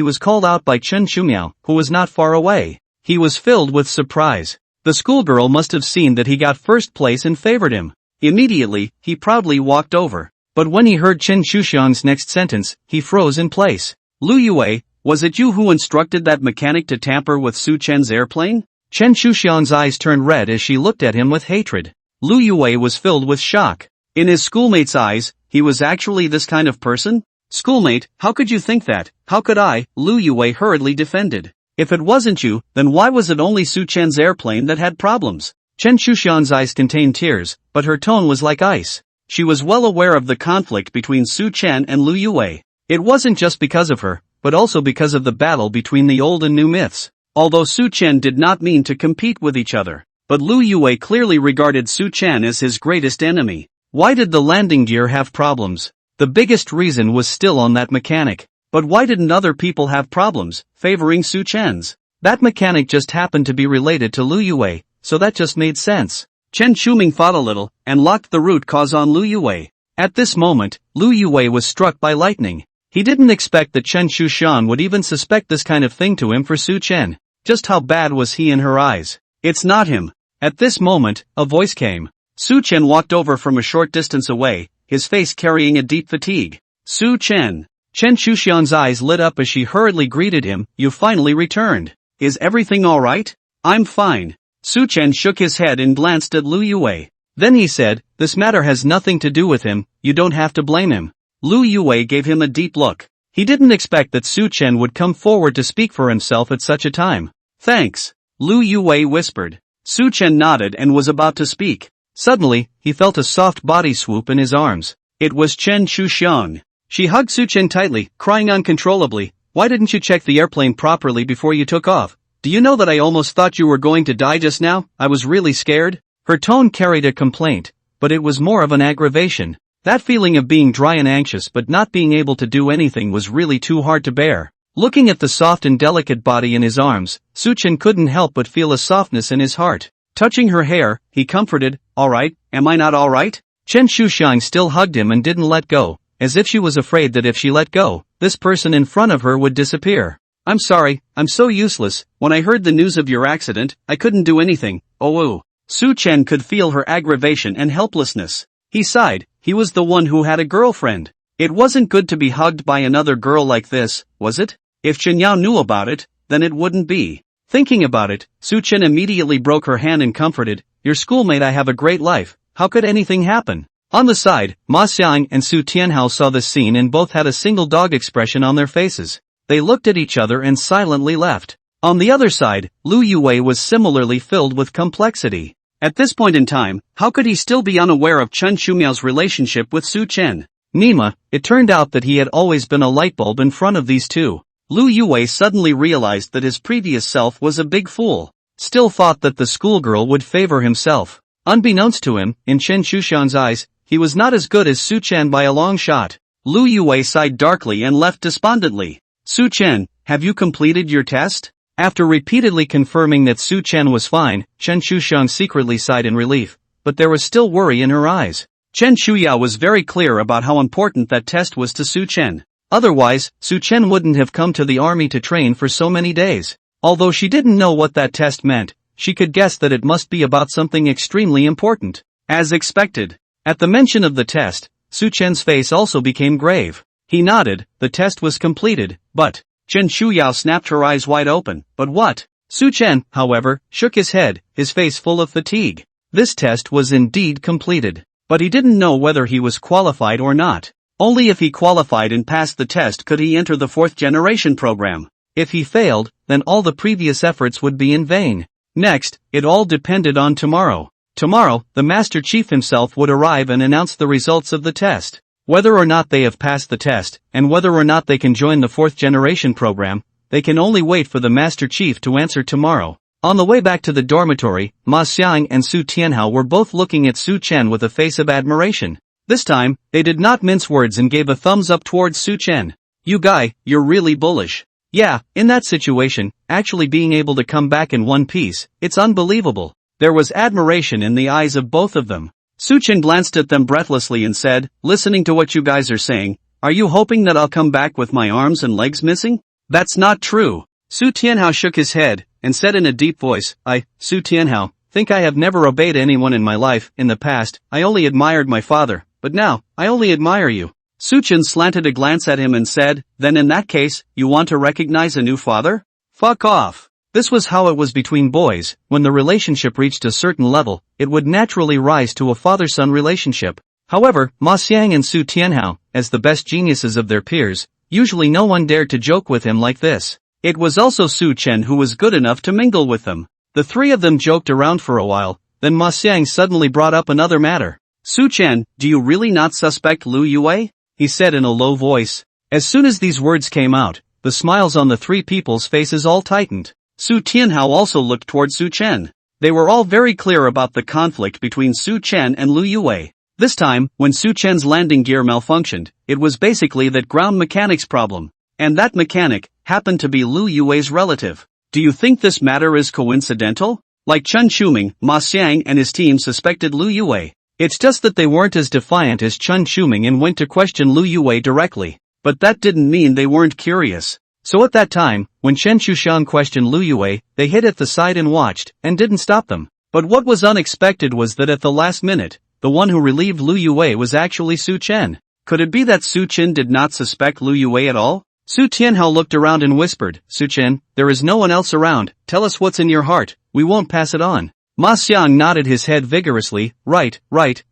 was called out by Chen Shumiao, who was not far away. He was filled with surprise. The schoolgirl must have seen that he got first place and favored him. Immediately, he proudly walked over. But when he heard Chen Shuxiang's next sentence, he froze in place. Lu Yue, was it you who instructed that mechanic to tamper with Su Chen's airplane? Chen Shuxiang's eyes turned red as she looked at him with hatred. Lu Yue was filled with shock. In his schoolmate's eyes, he was actually this kind of person? Schoolmate, how could you think that? How could I? Lu Yue hurriedly defended. If it wasn't you, then why was it only Su Chen's airplane that had problems? Chen Shuxiang's eyes contained tears, but her tone was like ice. She was well aware of the conflict between Su Chen and Lu Yue. It wasn't just because of her, but also because of the battle between the old and new myths. Although Su Chen did not mean to compete with each other, but Lu Yue clearly regarded Su Chen as his greatest enemy. Why did the landing gear have problems? The biggest reason was still on that mechanic. But why didn't other people have problems, favoring Su Chen's? That mechanic just happened to be related to Lu Yue, so that just made sense. Chen Shuming fought a little, and locked the root cause on Lu Yue. At this moment, Lu Yue was struck by lightning. He didn't expect that Chen Shuxiang would even suspect this kind of thing to him for Su Chen. Just how bad was he in her eyes? It's not him. At this moment, a voice came. Su Chen walked over from a short distance away, his face carrying a deep fatigue. Su Chen. Chen Shuxiang's eyes lit up as she hurriedly greeted him, you finally returned. Is everything alright? I'm fine. Su Chen shook his head and glanced at Lu Yue. Then he said, this matter has nothing to do with him, you don't have to blame him. Lu Yue gave him a deep look. He didn't expect that Su Chen would come forward to speak for himself at such a time. Thanks. Lu Yue whispered. Su Chen nodded and was about to speak. Suddenly, he felt a soft body swoop in his arms. It was Chen Shuxiang. She hugged Su Chen tightly, crying uncontrollably, "Why didn't you check the airplane properly before you took off? Do you know that I almost thought you were going to die just now? I was really scared." Her tone carried a complaint, but it was more of an aggravation. That feeling of being dry and anxious but not being able to do anything was really too hard to bear. Looking at the soft and delicate body in his arms, Su Chen couldn't help but feel a softness in his heart. Touching her hair, he comforted, "Alright, am I not alright?" Chen Shuxiang still hugged him and didn't let go, as if she was afraid that if she let go, this person in front of her would disappear. "I'm sorry, I'm so useless. When I heard the news of your accident, I couldn't do anything. Oh." Su Chen could feel her aggravation and helplessness. He sighed. He was the one who had a girlfriend. It wasn't good to be hugged by another girl like this, was it? If Chen Yao knew about it, then it wouldn't be. Thinking about it, Su Chen immediately broke her hand and comforted, "Your schoolmate, I have a great life. How could anything happen?" On the side, Ma Xiang and Su Tianhao saw this scene and both had a single dog expression on their faces. They looked at each other and silently left. On the other side, Lu Yue was similarly filled with complexity. At this point in time, how could he still be unaware of Chen Shumiao's relationship with Su Chen? Nima, it turned out that he had always been a light bulb in front of these two. Lu Yue suddenly realized that his previous self was a big fool. Still thought that the schoolgirl would favor himself. Unbeknownst to him, in Chen Shuxiang's eyes, he was not as good as Su Chen by a long shot. Lu Yue sighed darkly and left despondently. "Su Chen, have you completed your test?" After repeatedly confirming that Su Chen was fine, Chen Shuxiang secretly sighed in relief, but there was still worry in her eyes. Chen Shuya was very clear about how important that test was to Su Chen. Otherwise, Su Chen wouldn't have come to the army to train for so many days. Although she didn't know what that test meant, she could guess that it must be about something extremely important. As expected. At the mention of the test, Su Chen's face also became grave. He nodded, the test was completed, but... Chen Shuyao snapped her eyes wide open, "But what?" Su Chen, however, shook his head, his face full of fatigue. This test was indeed completed. But he didn't know whether he was qualified or not. Only if he qualified and passed the test could he enter the 4th generation program. If he failed, then all the previous efforts would be in vain. Next, it all depended on tomorrow. Tomorrow, the Master Chief himself would arrive and announce the results of the test. Whether or not they have passed the test, and whether or not they can join the 4th generation program, they can only wait for the Master Chief to answer tomorrow. On the way back to the dormitory, Ma Xiang and Su Tianhao were both looking at Su Chen with a face of admiration. This time, they did not mince words and gave a thumbs up towards Su Chen. "You guy, you're really bullish." Yeah, in that situation, actually being able to come back in one piece, it's unbelievable. There was admiration in the eyes of both of them. Su Chen glanced at them breathlessly and said, "Listening to what you guys are saying, are you hoping that I'll come back with my arms and legs missing? That's not true." Su Tianhao shook his head, and said in a deep voice, Su Tianhao, think I have never obeyed anyone in my life. In the past, I only admired my father, but now, I only admire you." Su Chen slanted a glance at him and said, "Then in that case, you want to recognize a new father? Fuck off." This was how it was between boys. When the relationship reached a certain level, it would naturally rise to a father-son relationship. However, Ma Xiang and Su Tianhao, as the best geniuses of their peers, usually no one dared to joke with him like this. It was also Su Chen who was good enough to mingle with them. The three of them joked around for a while, then Ma Xiang suddenly brought up another matter. "Su Chen, do you really not suspect Lu Yue?" he said in a low voice. As soon as these words came out, the smiles on the three people's faces all tightened. Su Tianhao also looked toward Su Chen. They were all very clear about the conflict between Su Chen and Lu Yue. This time, when Su Chen's landing gear malfunctioned, it was basically that ground mechanic's problem. And that mechanic happened to be Lu Yue's relative. Do you think this matter is coincidental? Like Chen Shuming, Ma Xiang and his team suspected Lu Yue. It's just that they weren't as defiant as Chen Shuming and went to question Lu Yue directly. But that didn't mean they weren't curious. So at that time, when Chen Shuxiang questioned Lu Yue, they hid at the side and watched, and didn't stop them. But what was unexpected was that at the last minute, the one who relieved Lu Yue was actually Su Chen. Could it be that Su Chen did not suspect Lu Yue at all? Su Tianhao looked around and whispered, "Su Chen, there is no one else around, tell us what's in your heart, we won't pass it on." Ma Xiang nodded his head vigorously, right,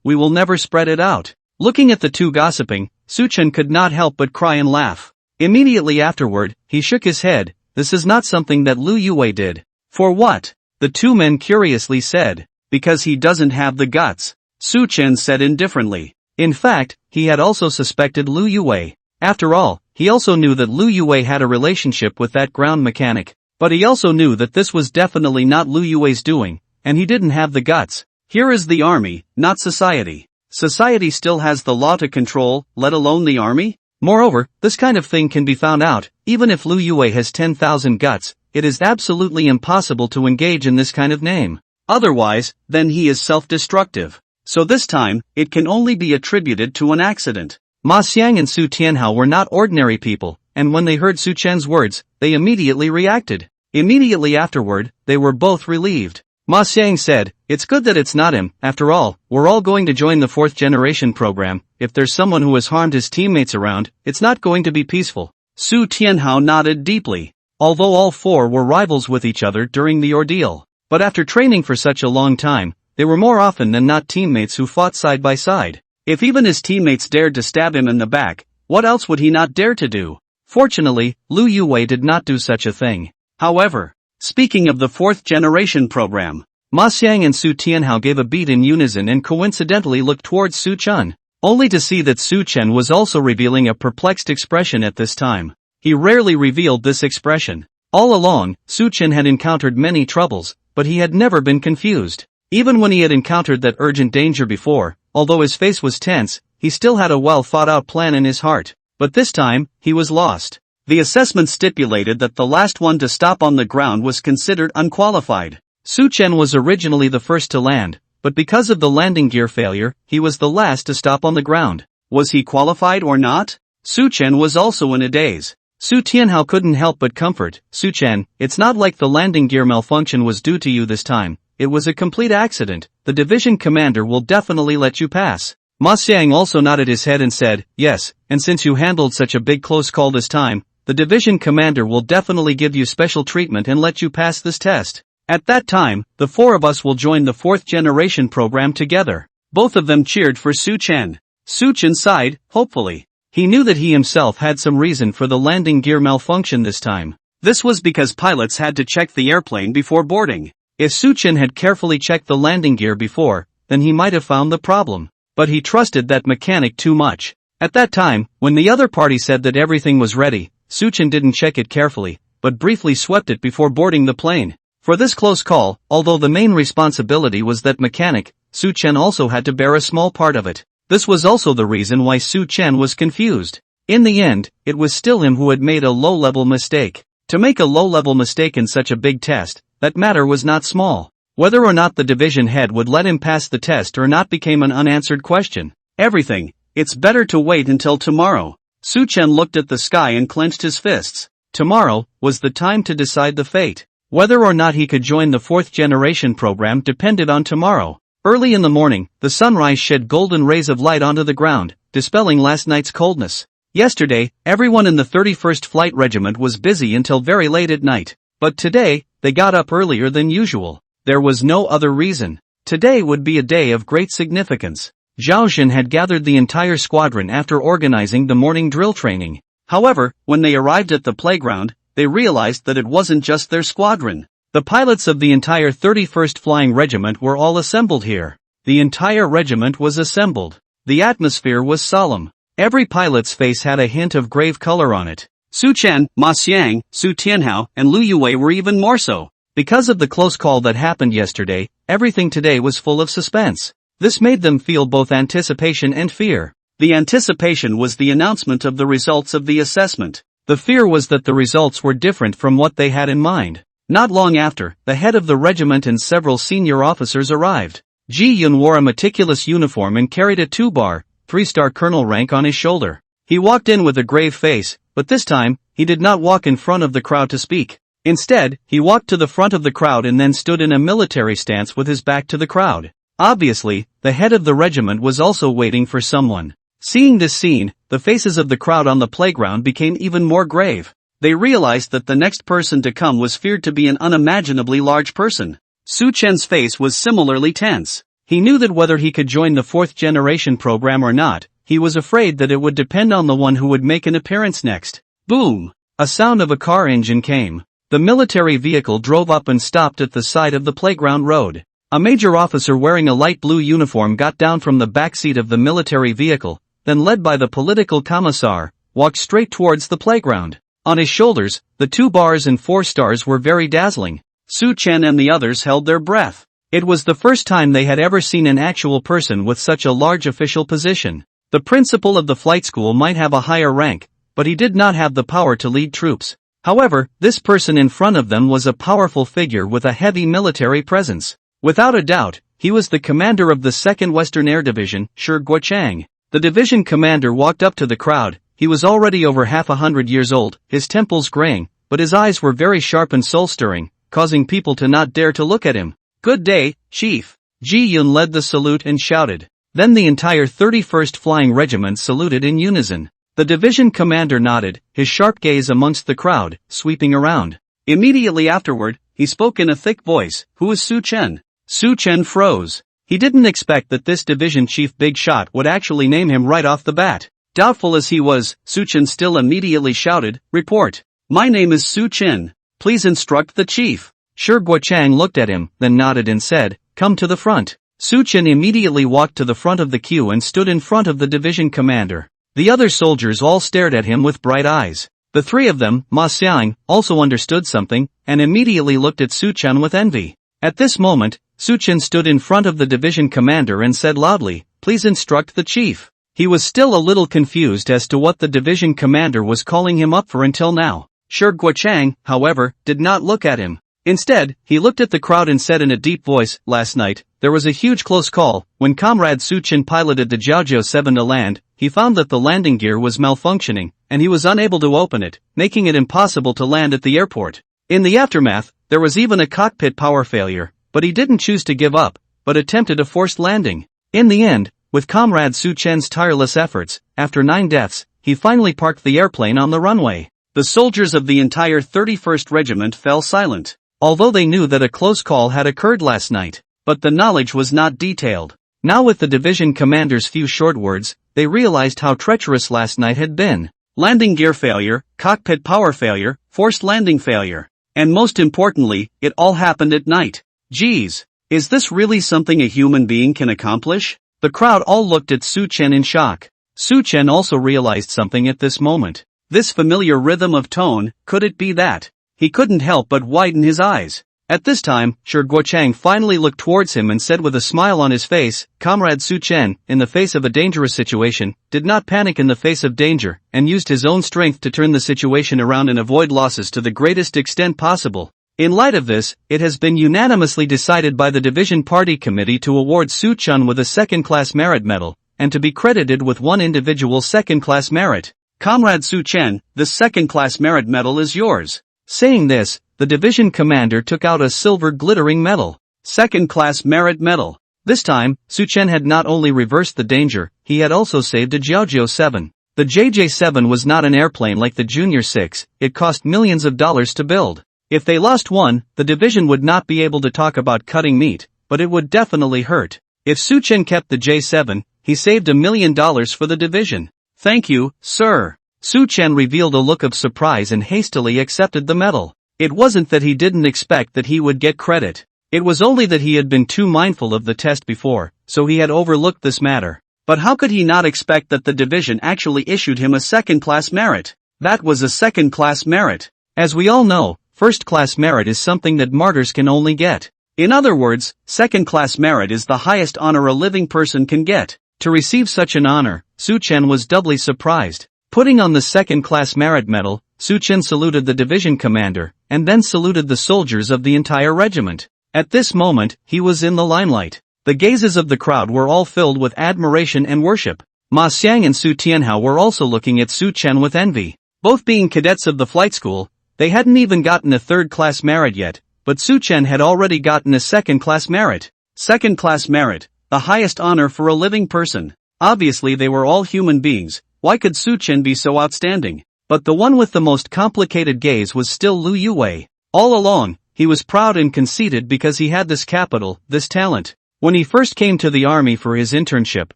we will never spread it out." Looking at the two gossiping, Su Chen could not help but cry and laugh. Immediately afterward, he shook his head, "This is not something that Lu Yue did. For what? The two men curiously said. Because he doesn't have the guts, Su Chen said indifferently. In fact, he had also suspected Lu Yue. After all, he also knew that Lu Yue had a relationship with that ground mechanic. But he also knew that this was definitely not Lu Yue's doing, and he didn't have the guts. Here is the army, not society. Society still has the law to control, let alone the army? Moreover, this kind of thing can be found out. Even if Lu Yue has 10,000 guts, it is absolutely impossible to engage in this kind of name. Otherwise, then he is self-destructive. So this time, it can only be attributed to an accident. Ma Xiang and Su Tianhao were not ordinary people, and when they heard Su Chen's words, they immediately reacted. Immediately afterward, they were both relieved. Ma Xiang said, "It's good that it's not him. After all, we're all going to join the 4th generation program. If there's someone who has harmed his teammates around, it's not going to be peaceful." Su Tianhao nodded deeply. Although all four were rivals with each other during the ordeal. But after training for such a long time, they were more often than not teammates who fought side by side. If even his teammates dared to stab him in the back, what else would he not dare to do? Fortunately, Lu Yue did not do such a thing. However, speaking of the 4th generation program, Ma Xiang and Su Tianhao gave a beat in unison and coincidentally looked towards Su Chen, only to see that Su Chen was also revealing a perplexed expression at this time. He rarely revealed this expression. All along, Su Chen had encountered many troubles, but he had never been confused. Even when he had encountered that urgent danger before, although his face was tense, he still had a well-thought-out plan in his heart. But this time, he was lost. The assessment stipulated that the last one to stop on the ground was considered unqualified. Su Chen was originally the first to land, but because of the landing gear failure, he was the last to stop on the ground. Was he qualified or not? Su Chen was also in a daze. Su Tianhao couldn't help but comfort, "Su Chen, it's not like the landing gear malfunction was due to you this time. It was a complete accident. The division commander will definitely let you pass." Ma Xiang also nodded his head and said, "Yes, and since you handled such a big close call this time, the division commander will definitely give you special treatment and let you pass this test. At that time, the four of us will join the 4th generation program together." Both of them cheered for Su Chen. Su Chen sighed, hopefully. He knew that he himself had some reason for the landing gear malfunction this time. This was because pilots had to check the airplane before boarding. If Su Chen had carefully checked the landing gear before, then he might have found the problem. But he trusted that mechanic too much. At that time, when the other party said that everything was ready, Su Chen didn't check it carefully, but briefly swept it before boarding the plane. For this close call, although the main responsibility was that mechanic, Su Chen also had to bear a small part of it. This was also the reason why Su Chen was confused. In the end, it was still him who had made a low-level mistake. To make a low-level mistake in such a big test, that matter was not small. Whether or not the division head would let him pass the test or not became an unanswered question. Everything. It's better to wait until tomorrow. Su Chen looked at the sky and clenched his fists. Tomorrow was the time to decide the fate. Whether or not he could join the 4th generation program depended on tomorrow. Early in the morning, the sunrise shed golden rays of light onto the ground, dispelling last night's coldness. Yesterday, everyone in the 31st Flight Regiment was busy until very late at night. But today, they got up earlier than usual. There was no other reason. Today would be a day of great significance. Zhao Zhen had gathered the entire squadron after organizing the morning drill training. However, when they arrived at the playground, they realized that it wasn't just their squadron. The pilots of the entire 31st Flying Regiment were all assembled here. The entire regiment was assembled. The atmosphere was solemn. Every pilot's face had a hint of grave color on it. Su Chen, Ma Xiang, Su Tianhao, and Lu Yue were even more so. Because of the close call that happened yesterday, everything today was full of suspense. This made them feel both anticipation and fear. The anticipation was the announcement of the results of the assessment. The fear was that the results were different from what they had in mind. Not long after, the head of the regiment and several senior officers arrived. Ji Yun wore a meticulous uniform and carried a 2-bar, 3-star colonel rank on his shoulder. He walked in with a grave face, but this time, he did not walk in front of the crowd to speak. Instead, he walked to the front of the crowd and then stood in a military stance with his back to the crowd. Obviously, the head of the regiment was also waiting for someone. Seeing this scene, the faces of the crowd on the playground became even more grave. They realized that the next person to come was feared to be an unimaginably large person. Su Chen's face was similarly tense. He knew that whether he could join the 4th generation program or not, he was afraid that it would depend on the one who would make an appearance next. Boom! A sound of a car engine came. the military vehicle drove up and stopped at the side of the playground road. A major officer wearing a light blue uniform got down from the back seat of the military vehicle, then led by the political commissar, walked straight towards the playground. On his shoulders, the 2 bars and 4 stars were very dazzling. Su Chen and the others held their breath. It was the first time they had ever seen an actual person with such a large official position. The principal of the flight school might have a higher rank, but he did not have the power to lead troops. However, this person in front of them was a powerful figure with a heavy military presence. Without a doubt, he was the commander of the 2nd Western Air Division, Su Chen. The division commander walked up to the crowd. He was already over half 100 years old, his temples graying, but his eyes were very sharp and soul-stirring, causing people to not dare to look at him. "Good day, Chief." Ji Yun led the salute and shouted. Then the entire 31st Flying Regiment saluted in unison. The division commander nodded, his sharp gaze amongst the crowd, sweeping around. Immediately afterward, he spoke in a thick voice, "Who is Su Chen?" Su Chen froze. He didn't expect that this division chief big shot would actually name him right off the bat. Doubtful as he was, Su Chen still immediately shouted, "Report. My name is Su Chen. Please instruct the chief." Su Chen looked at him, then nodded and said, "Come to the front." Su Chen immediately walked to the front of the queue and stood in front of the division commander. The other soldiers all stared at him with bright eyes. The 3 of them, Ma Xiang, also understood something, and immediately looked at Su Chen with envy. At this moment, Su Chen stood in front of the division commander and said loudly, "Please instruct the chief." He was still a little confused as to what the division commander was calling him up for until now. Su Chen, however, did not look at him. Instead, he looked at the crowd and said in a deep voice, "Last night, there was a huge close call. When Comrade Su Chen piloted the Jiaozhou 7 to land, he found that the landing gear was malfunctioning, and he was unable to open it, making it impossible to land at the airport. In the aftermath, there was even a cockpit power failure, but he didn't choose to give up, but attempted a forced landing. In the end, with Comrade Su Chen's tireless efforts, after 9 deaths, he finally parked the airplane on the runway." The soldiers of the entire 31st Regiment fell silent, although they knew that a close call had occurred last night, but the knowledge was not detailed. Now with the division commander's few short words, they realized how treacherous last night had been. Landing gear failure, cockpit power failure, forced landing failure. And most importantly, it all happened at night. Geez, is this really something a human being can accomplish? The crowd all looked at Su Chen in shock. Su Chen also realized something at this moment. This familiar rhythm of tone, could it be that? He couldn't help but widen his eyes. At this time, Su Chen finally looked towards him and said with a smile on his face, "Comrade Su Chen, in the face of a dangerous situation, did not panic in the face of danger, and used his own strength to turn the situation around and avoid losses to the greatest extent possible. In light of this, it has been unanimously decided by the Division Party Committee to award Su Chen with a second-class merit medal, and to be credited with 1 individual second-class merit. Comrade Su Chen, this second-class merit medal is yours." Saying this, the division commander took out a silver glittering medal. Second-class merit medal. This time, Su Chen had not only reversed the danger, he had also saved a Jiaozhou 7. The JJ-7 was not an airplane like the Junior 6, it cost millions of dollars to build. If they lost one, the division would not be able to talk about cutting meat, but it would definitely hurt. If Su Chen kept the J7, he saved $1 million for the division. "Thank you, sir." Su Chen revealed a look of surprise and hastily accepted the medal. It wasn't that he didn't expect that he would get credit. It was only that he had been too mindful of the test before, so he had overlooked this matter. But how could he not expect that the division actually issued him a second-class merit? That was a second-class merit. As we all know, first-class merit is something that martyrs can only get. In other words, second-class merit is the highest honor a living person can get. To receive such an honor, Su Chen was doubly surprised. Putting on the second-class merit medal, Su Chen saluted the division commander, and then saluted the soldiers of the entire regiment. At this moment, he was in the limelight. The gazes of the crowd were all filled with admiration and worship. Ma Xiang and Su Tianhao were also looking at Su Chen with envy. Both being cadets of the flight school, they hadn't even gotten a third-class merit yet, but Su Chen had already gotten a second-class merit. Second-class merit, the highest honor for a living person. Obviously they were all human beings. Why could Su Chen be so outstanding? But the one with the most complicated gaze was still Lu Yue. All along, he was proud and conceited because he had this capital, this talent. When he first came to the army for his internship,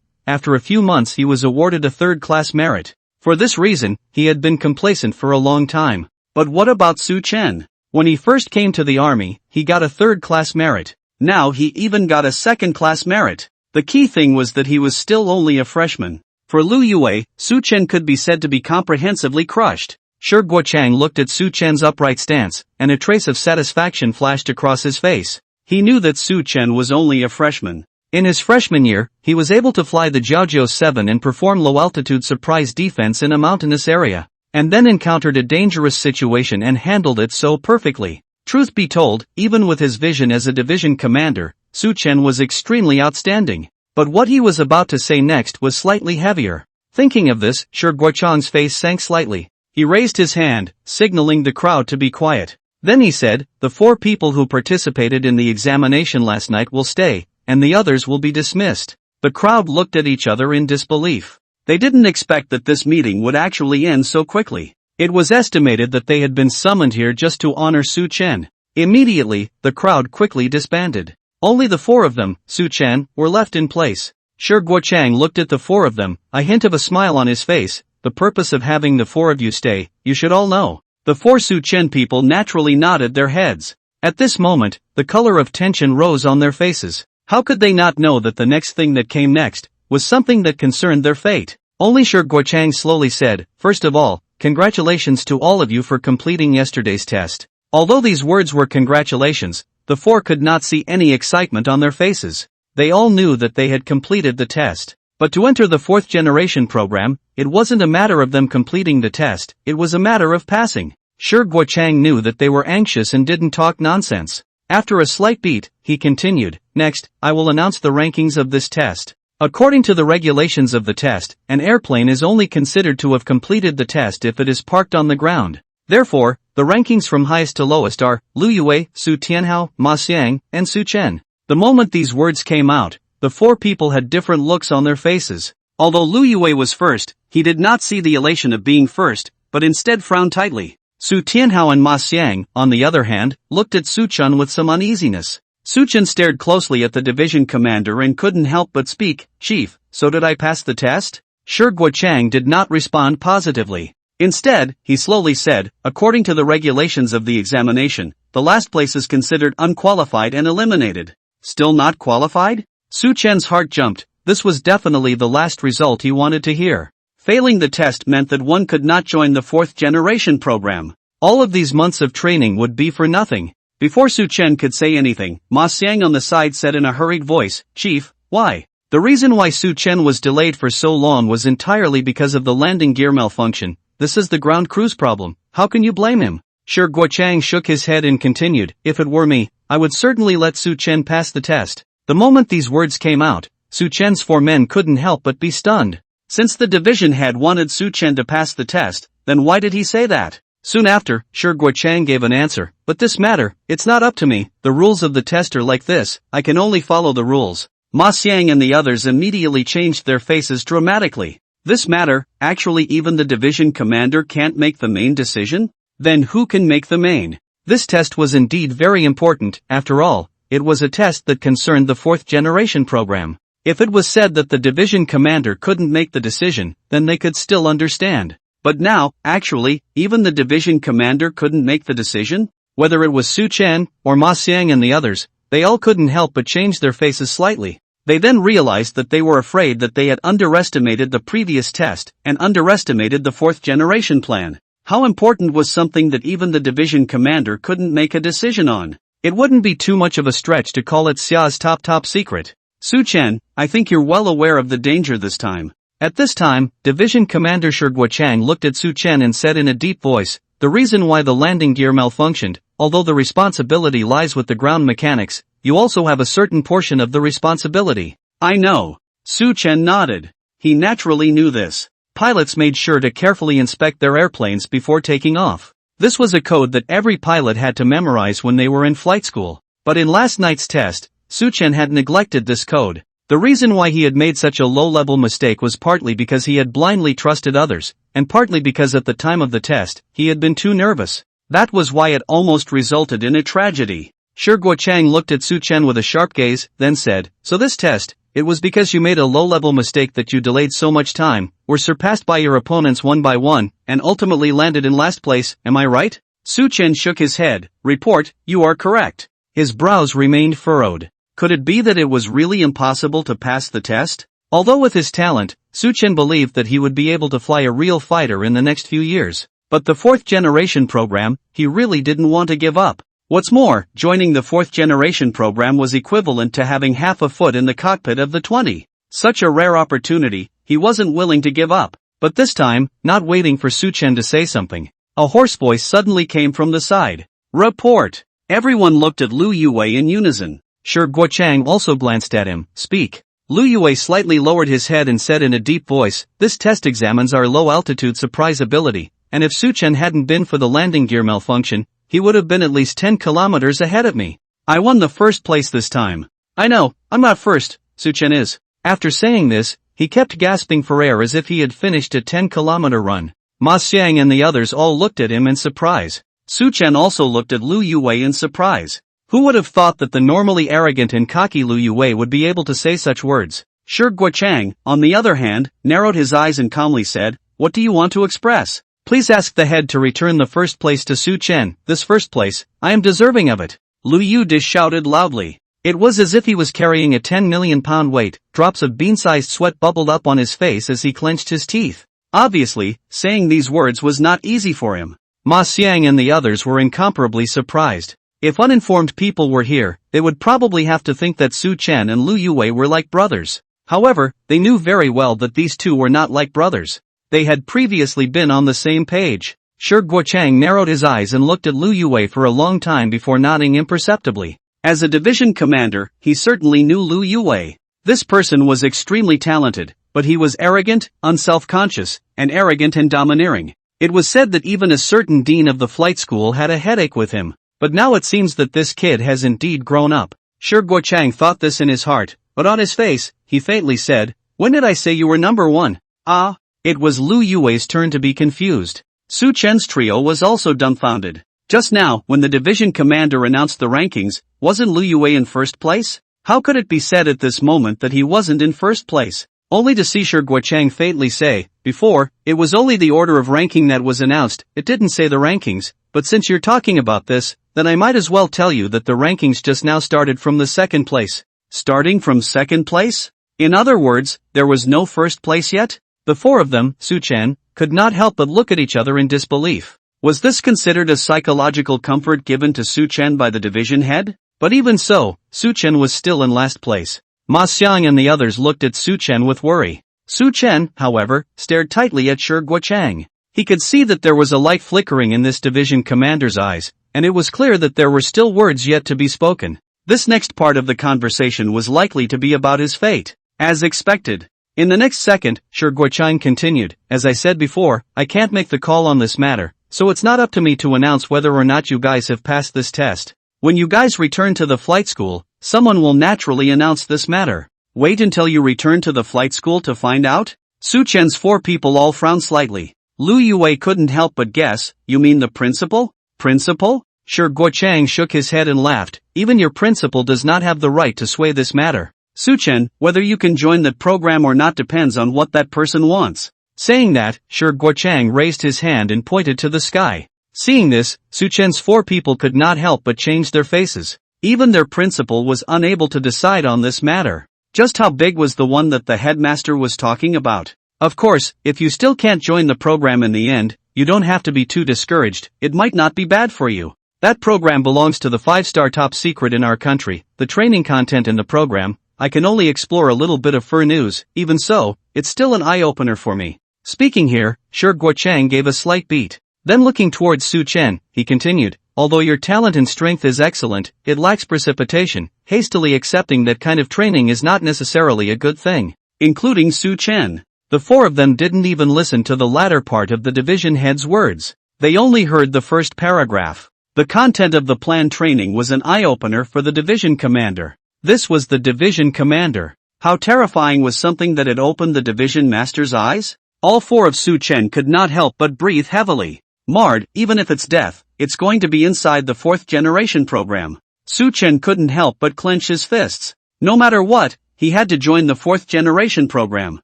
after a few months he was awarded a third-class merit. For this reason, he had been complacent for a long time. But what about Su Chen? When he first came to the army, he got a third-class merit. Now he even got a second-class merit. The key thing was that he was still only a freshman. For Lu Yue, Su Chen could be said to be comprehensively crushed. Shi Guochang looked at Su Chen's upright stance, and a trace of satisfaction flashed across his face. He knew that Su Chen was only a freshman. In his freshman year, he was able to fly the Jiaozhou 7 and perform low-altitude surprise defense in a mountainous area, and then encountered a dangerous situation and handled it so perfectly. Truth be told, even with his vision as a division commander, Su Chen was extremely outstanding. But what he was about to say next was slightly heavier. Thinking of this, Shi Guochang's face sank slightly. He raised his hand, signaling the crowd to be quiet. Then he said, "The 4 people who participated in the examination last night will stay, and the others will be dismissed." The crowd looked at each other in disbelief. They didn't expect that this meeting would actually end so quickly. It was estimated that they had been summoned here just to honor Su Chen. Immediately, the crowd quickly disbanded. Only the 4 of them, Su Chen, were left in place. Shi Guochang looked at the 4 of them, a hint of a smile on his face. "The purpose of having the 4 of you stay, you should all know." The 4 Su Chen people naturally nodded their heads. At this moment, the color of tension rose on their faces. How could they not know that the next thing that came next was something that concerned their fate? Only Shi Guochang slowly said, "First of all, congratulations to all of you for completing yesterday's test." Although these words were congratulations, the 4 could not see any excitement on their faces. They all knew that they had completed the test. But to enter the 4th generation program, it wasn't a matter of them completing the test, it was a matter of passing. Shi Guochang knew that they were anxious and didn't talk nonsense. After a slight beat, he continued, "Next, I will announce the rankings of this test. According to the regulations of the test, an airplane is only considered to have completed the test if it is parked on the ground. Therefore, the rankings from highest to lowest are Lu Yue, Su Tianhao, Ma Xiang, and Su Chen." The moment these words came out, the 4 people had different looks on their faces. Although Lu Yue was first, he did not see the elation of being first, but instead frowned tightly. Su Tianhao and Ma Xiang, on the other hand, looked at Su Chen with some uneasiness. Su Chen stared closely at the division commander and couldn't help but speak, "Chief, so did I pass the test?" Shi Guochang did not respond positively. Instead, he slowly said, "According to the regulations of the examination, the last place is considered unqualified and eliminated." Still not qualified? Su Chen's heart jumped. This was definitely the last result he wanted to hear. Failing the test meant that one could not join the 4th generation program. All of these months of training would be for nothing. Before Su Chen could say anything, Ma Xiang on the side said in a hurried voice, "Chief, why?" The reason why Su Chen was delayed for so long was entirely because of the landing gear malfunction. "This is the ground crew's problem. How can you blame him?" Shi Guochang shook his head and continued, "If it were me, I would certainly let Su Chen pass the test." The moment these words came out, Su Chen's 4 men couldn't help but be stunned. Since the division head wanted Su Chen to pass the test, then why did he say that? Soon after, Shi Guochang gave an answer, "But this matter, it's not up to me. The rules of the test are like this, I can only follow the rules." Ma Xiang and the others immediately changed their faces dramatically. This matter, actually even the division commander can't make the main decision? Then who can make the main? This test was indeed very important. After all, it was a test that concerned the 4th generation program. If it was said that the division commander couldn't make the decision, then they could still understand. But now, actually, even the division commander couldn't make the decision? Whether it was Su Chen, or Ma Xiang and the others, they all couldn't help but change their faces slightly. They then realized that they were afraid that they had underestimated the previous test, and underestimated the 4th generation plan. How important was something that even the division commander couldn't make a decision on? It wouldn't be too much of a stretch to call it Xia's top secret. Su Chen, I think you're well aware of the danger this time. At this time, Division Commander Shi Guochang looked at Su Chen and said in a deep voice, "The reason why the landing gear malfunctioned, although the responsibility lies with the ground mechanics, you also have a certain portion of the responsibility." "I know." Su Chen nodded. He naturally knew this. Pilots made sure to carefully inspect their airplanes before taking off. This was a code that every pilot had to memorize when they were in flight school. But in last night's test, Su Chen had neglected this code. The reason why he had made such a low-level mistake was partly because he had blindly trusted others, and partly because at the time of the test, he had been too nervous. That was why it almost resulted in a tragedy. Shi Guochang looked at Su Chen with a sharp gaze, then said, "So this test, it was because you made a low-level mistake that you delayed so much time, were surpassed by your opponents one by one, and ultimately landed in last place, am I right?" Su Chen shook his head. Report, you are correct. His brows remained furrowed. Could it be that it was really impossible to pass the test? Although with his talent, Su Chen believed that he would be able to fly a real fighter in the next few years. But the fourth generation program, he really didn't want to give up. What's more, joining the fourth generation program was equivalent to having half a foot in the cockpit of the 20. Such a rare opportunity, he wasn't willing to give up. But this time, not waiting for Su Chen to say something, a hoarse voice suddenly came from the side. Report! Everyone looked at Lu Yue in unison. Shi Guochang also glanced at him. Speak. Lu Yue slightly lowered his head and said in a deep voice, this test examines our low-altitude surprise ability, and if Su Chen hadn't been for the landing gear malfunction, he would have been at least 10 kilometers ahead of me. I won the first place this time. I know, I'm not first, Su Chen is. After saying this, he kept gasping for air as if he had finished a 10-kilometer run. Ma Xiang and the others all looked at him in surprise. Su Chen also looked at Lu Yue in surprise. Who would have thought that the normally arrogant and cocky Lu Yue would be able to say such words? Shi Guochang, on the other hand, narrowed his eyes and calmly said, what do you want to express? Please ask the head to return the first place to Su Chen. This first place, I am deserving of it. Lu Yue shouted loudly. It was as if he was carrying a 10 million pound weight. Drops of bean-sized sweat bubbled up on his face as he clenched his teeth. Obviously, saying these words was not easy for him. Ma Xiang and the others were incomparably surprised. If uninformed people were here, they would probably have to think that Su Chen and Lu Yue were like brothers. However, they knew very well that these two were not like brothers. They had previously been on the same page. Shi Guochang narrowed his eyes and looked at Lu Yue for a long time before nodding imperceptibly. As a division commander, he certainly knew Lu Yue. This person was extremely talented, but he was arrogant, unself-conscious, and arrogant and domineering. It was said that even a certain dean of the flight school had a headache with him. But now it seems that this kid has indeed grown up. Shi Guochang thought this in his heart, but on his face, he faintly said, when did I say you were number one? Ah. It was Lu Yue's turn to be confused. Su Chen's trio was also dumbfounded. Just now, when the division commander announced the rankings, wasn't Lu Yue in first place? How could it be said at this moment that he wasn't in first place? Only to see Shi Guochang faintly say, before, it was only the order of ranking that was announced, it didn't say the rankings, but since you're talking about this, then I might as well tell you that the rankings just now started from the second place. Starting from second place? In other words, there was no first place yet? The four of them, Su Chen, could not help but look at each other in disbelief. Was this considered a psychological comfort given to Su Chen by the division head? But even so, Su Chen was still in last place. Ma Xiang and the others looked at Su Chen with worry. Su Chen, however, stared tightly at Shi Guochang. He could see that there was a light flickering in this division commander's eyes, and it was clear that there were still words yet to be spoken. This next part of the conversation was likely to be about his fate. As expected. In the next second, Shi Guochang continued, as I said before, I can't make the call on this matter, so it's not up to me to announce whether or not you guys have passed this test. When you guys return to the flight school, someone will naturally announce this matter. Wait until you return to the flight school to find out? Su Chen's four people all frowned slightly. Lu Yue couldn't help but guess, you mean the principal? Principal? Shi Guochang shook his head and laughed, even your principal does not have the right to sway this matter. Su Chen, whether you can join that program or not depends on what that person wants. Saying that, Shi Guochang raised his hand and pointed to the sky. Seeing this, Su Chen's four people could not help but change their faces. Even their principal was unable to decide on this matter. Just how big was the one that the headmaster was talking about? Of course, if you still can't join the program in the end, you don't have to be too discouraged, it might not be bad for you. That program belongs to the 5-star top secret in our country. The training content in the program, I can only explore a little bit of fur news, even so, it's still an eye-opener for me. Speaking here, Shi Guochang gave a slight beat. Then looking towards Su Chen, he continued, although your talent and strength is excellent, it lacks precipitation, hastily accepting that kind of training is not necessarily a good thing. Including Su Chen. The four of them didn't even listen to the latter part of the division head's words. They only heard the first paragraph. The content of the planned training was an eye-opener for the division commander. This was the division commander. How terrifying was something that had opened the division master's eyes? All four of Su Chen could not help but breathe heavily. Marred, even if it's death, it's going to be inside the 4th generation program. Su Chen couldn't help but clench his fists. No matter what, he had to join the 4th generation program.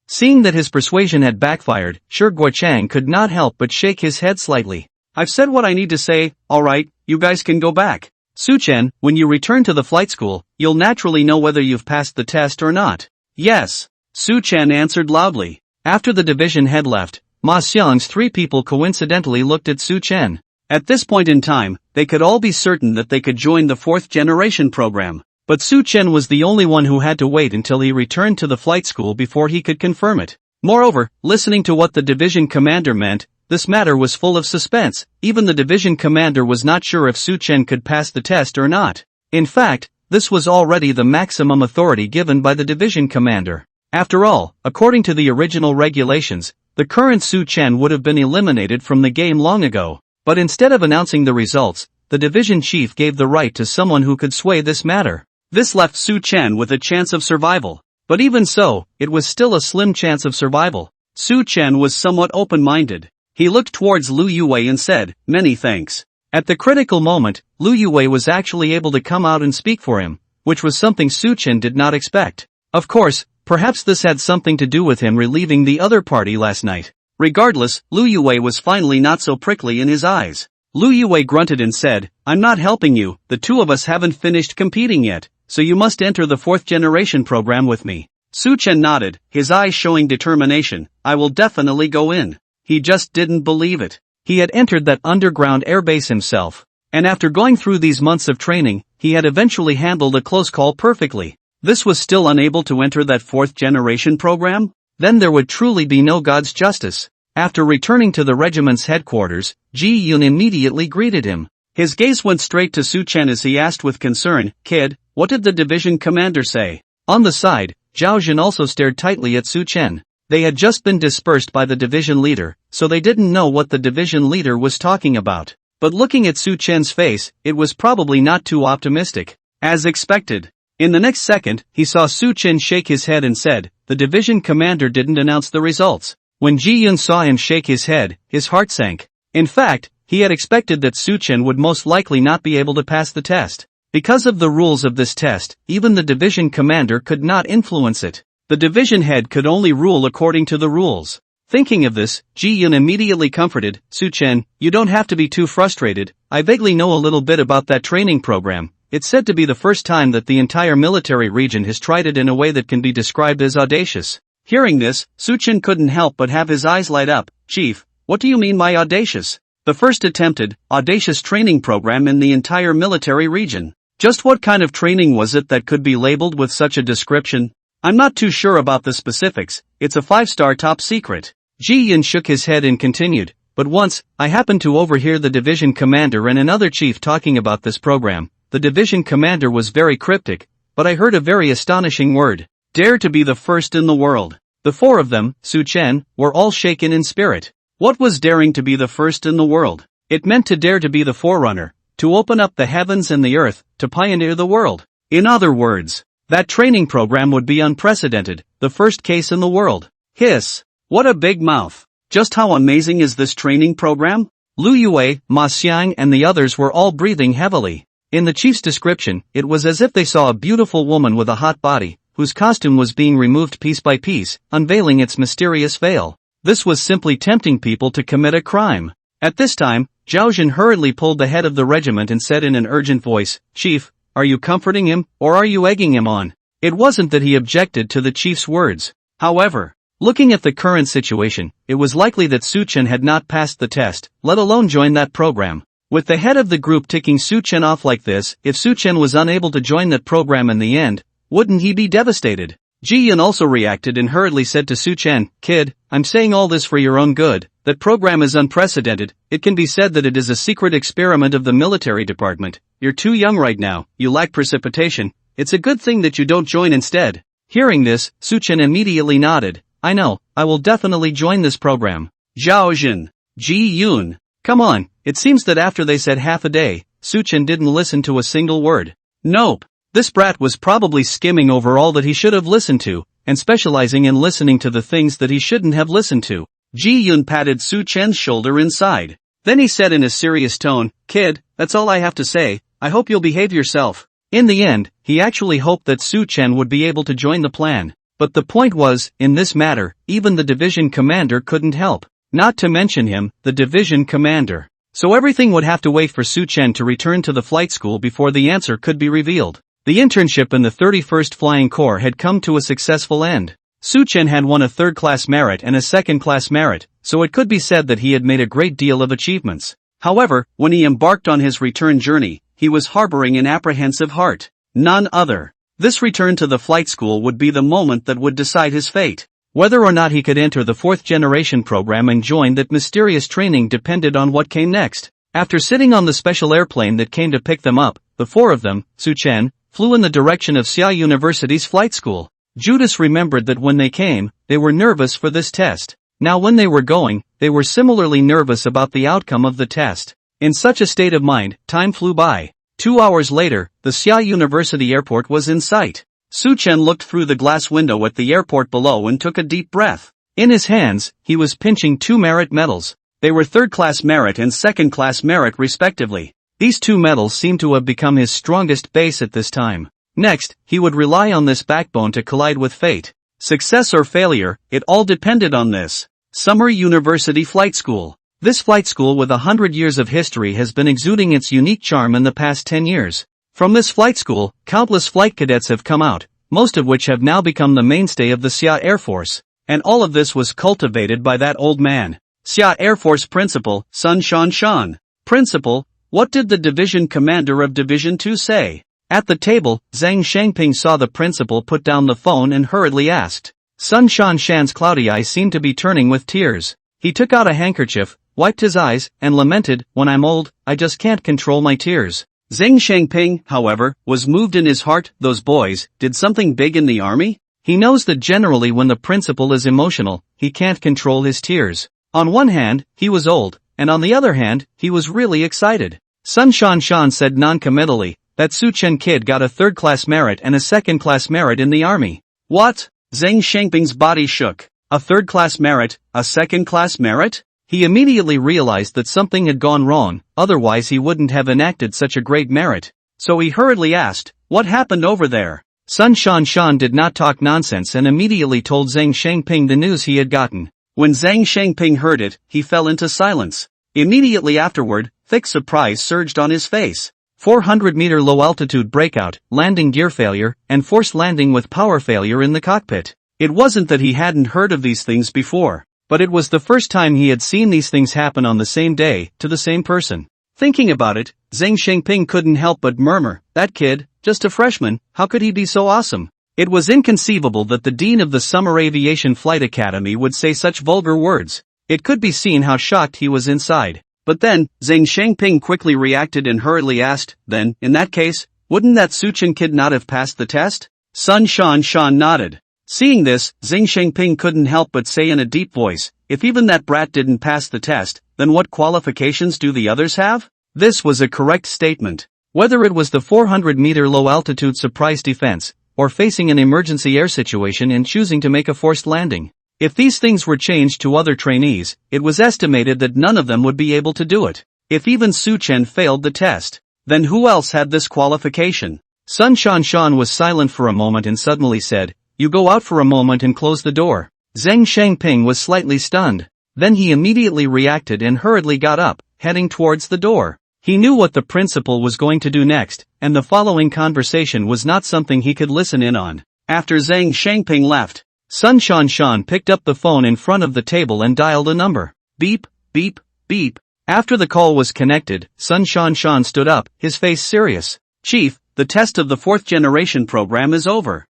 Seeing that his persuasion had backfired, Shi Guochang could not help but shake his head slightly. I've said what I need to say, alright, you guys can go back. Su Chen, when you return to the flight school, you'll naturally know whether you've passed the test or not. Yes. Su Chen answered loudly. After the division head left, Ma Xiang's 3 people coincidentally looked at Su Chen. At this point in time, they could all be certain that they could join the 4th generation program. But Su Chen was the only one who had to wait until he returned to the flight school before he could confirm it. Moreover, listening to what the division commander meant, this matter was full of suspense. Even the division commander was not sure if Su Chen could pass the test or not. In fact, this was already the maximum authority given by the division commander. After all, according to the original regulations, the current Su Chen would have been eliminated from the game long ago. But instead of announcing the results, the division chief gave the right to someone who could sway this matter. This left Su Chen with a chance of survival. But even so, it was still a slim chance of survival. Su Chen was somewhat open-minded. He looked towards Lu Yue and said, "Many thanks." At the critical moment, Lu Yue was actually able to come out and speak for him, which was something Su Chen did not expect. Of course, perhaps this had something to do with him relieving the other party last night. Regardless, Lu Yue was finally not so prickly in his eyes. Lu Yue grunted and said, "I'm not helping you, the 2 of us haven't finished competing yet, so you must enter the 4th generation program with me." Su Chen nodded, his eyes showing determination. "I will definitely go in." He just didn't believe it. He had entered that underground airbase himself. And after going through these months of training, he had eventually handled a close call perfectly. This was still unable to enter that 4th generation program? Then there would truly be no God's justice. After returning to the regiment's headquarters, Ji Yun immediately greeted him. His gaze went straight to Su Chen as he asked with concern, "Kid, what did the division commander say?" On the side, Zhao Jun also stared tightly at Su Chen. They had just been dispersed by the division leader, so they didn't know what the division leader was talking about. But looking at Su Chen's face, it was probably not too optimistic. As expected. In the next second, he saw Su Chen shake his head and said, "The division commander didn't announce the results." When Ji Yun saw him shake his head, his heart sank. In fact, he had expected that Su Chen would most likely not be able to pass the test. Because of the rules of this test, even the division commander could not influence it. The division head could only rule according to the rules. Thinking of this, Ji Yun immediately comforted, "Su Chen, you don't have to be too frustrated. I vaguely know a little bit about that training program. It's said to be the first time that the entire military region has tried it in a way that can be described as audacious." Hearing this, Su Chen couldn't help but have his eyes light up. "Chief, what do you mean by audacious?" "The first attempted, audacious training program in the entire military region." Just what kind of training was it that could be labeled with such a description? "I'm not too sure about the specifics, it's a 5-star top secret." Ji Yun shook his head and continued, "But once, I happened to overhear the division commander and another chief talking about this program. The division commander was very cryptic, but I heard a very astonishing word. Dare to be the first in the world." The 4 of them, Su Chen, were all shaken in spirit. What was daring to be the first in the world? It meant to dare to be the forerunner, to open up the heavens and the earth, to pioneer the world. In other words, that training program would be unprecedented, the first case in the world. Hiss! What a big mouth! Just how amazing is this training program? Lu Yue, Ma Xiang and the others were all breathing heavily. In the chief's description, it was as if they saw a beautiful woman with a hot body, whose costume was being removed piece by piece, unveiling its mysterious veil. This was simply tempting people to commit a crime. At this time, Zhao Jun hurriedly pulled the head of the regiment and said in an urgent voice, "Chief, are you comforting him, or are you egging him on?" It wasn't that he objected to the chief's words. However, looking at the current situation, it was likely that Su Chen had not passed the test, let alone join that program. With the head of the group ticking Su Chen off like this, if Su Chen was unable to join that program in the end, wouldn't he be devastated? Ji Yun also reacted and hurriedly said to Su Chen, "Kid, I'm saying all this for your own good. That program is unprecedented. It can be said that it is a secret experiment of the military department. You're too young right now, you lack precipitation. It's a good thing that you don't join instead." Hearing this, Su Chen immediately nodded. "I know, I will definitely join this program." Zhao Jun, Ji Yun. Come on, it seems that after they said half a day, Su Chen didn't listen to a single word. Nope. This brat was probably skimming over all that he should have listened to, and specializing in listening to the things that he shouldn't have listened to. Ji Yun patted Su Chen's shoulder inside. Then he said in a serious tone, "Kid, that's all I have to say, I hope you'll behave yourself." In the end, he actually hoped that Su Chen would be able to join the plan. But the point was, in this matter, even the division commander couldn't help. Not to mention him, the division commander. So everything would have to wait for Su Chen to return to the flight school before the answer could be revealed. The internship in the 31st Flying Corps had come to a successful end. Su Chen had won a third-class merit and a second-class merit, so it could be said that he had made a great deal of achievements. However, when he embarked on his return journey, he was harboring an apprehensive heart. None other. This return to the flight school would be the moment that would decide his fate. Whether or not he could enter the 4th generation program and join that mysterious training depended on what came next. After sitting on the special airplane that came to pick them up, the four of them, Su Chen, flew in the direction of Xia University's flight school. Judas remembered that when they came, they were nervous for this test. Now when they were going, they were similarly nervous about the outcome of the test. In such a state of mind, time flew by. 2 hours later, the Xia University airport was in sight. Su Chen looked through the glass window at the airport below and took a deep breath. In his hands, he was pinching 2 merit medals. They were third-class merit and second-class merit respectively. These 2 medals seemed to have become his strongest base at this time. Next, he would rely on this backbone to collide with fate. Success or failure, it all depended on this. Summer University Flight School. This flight school with 100 years of history has been exuding its unique charm in the past 10 years. From this flight school, countless flight cadets have come out, most of which have now become the mainstay of the Xia Air Force. And all of this was cultivated by that old man. Xia Air Force Principal, Sun Shan. Principal, what did the division commander of Division 2 say? At the table, Zhang Shangping saw the principal put down the phone and hurriedly asked. Sun Shan's cloudy eyes seemed to be turning with tears. He took out a handkerchief, wiped his eyes, and lamented, when I'm old, I just can't control my tears. Zhang Shangping, however, was moved in his heart. Those boys did something big in the army? He knows that generally when the principal is emotional, he can't control his tears. On one hand, he was old, and on the other hand, he was really excited. Sun Shan said non-committally, that Su Chen kid got a third-class merit and a second-class merit in the army. What? Zhang Shangping's body shook. A third-class merit, a second-class merit? He immediately realized that something had gone wrong, otherwise he wouldn't have enacted such a great merit. So he hurriedly asked, what happened over there? Sun Shan did not talk nonsense and immediately told Zhang Shangping the news he had gotten. When Zhang Shangping heard it, he fell into silence. Immediately afterward, thick surprise surged on his face. 400-meter low-altitude breakout, landing gear failure, and forced landing with power failure in the cockpit. It wasn't that he hadn't heard of these things before, but it was the first time he had seen these things happen on the same day, to the same person. Thinking about it, Zhang Shangping couldn't help but murmur, that kid, just a freshman, how could he be so awesome? It was inconceivable that the dean of the Summer Aviation Flight Academy would say such vulgar words. It could be seen how shocked he was inside. But then, Zhang Shangping quickly reacted and hurriedly asked, then, in that case, wouldn't that Su Chen kid not have passed the test? Sun Shan nodded. Seeing this, Zhang Shangping couldn't help but say in a deep voice, if even that brat didn't pass the test, then what qualifications do the others have? This was a correct statement. Whether it was the 400-meter low-altitude surprise defense, or facing an emergency air situation and choosing to make a forced landing. If these things were changed to other trainees, it was estimated that none of them would be able to do it. If even Su Chen failed the test, then who else had this qualification? Sun Shan was silent for a moment and suddenly said, you go out for a moment and close the door. Zhang Shangping was slightly stunned. Then he immediately reacted and hurriedly got up, heading towards the door. He knew what the principal was going to do next, and the following conversation was not something he could listen in on. After Zhang Shangping left, Sun Shan picked up the phone in front of the table and dialed a number. Beep, beep, beep. After the call was connected, Sun Shan stood up, his face serious. Chief, the test of the 4th generation program is over.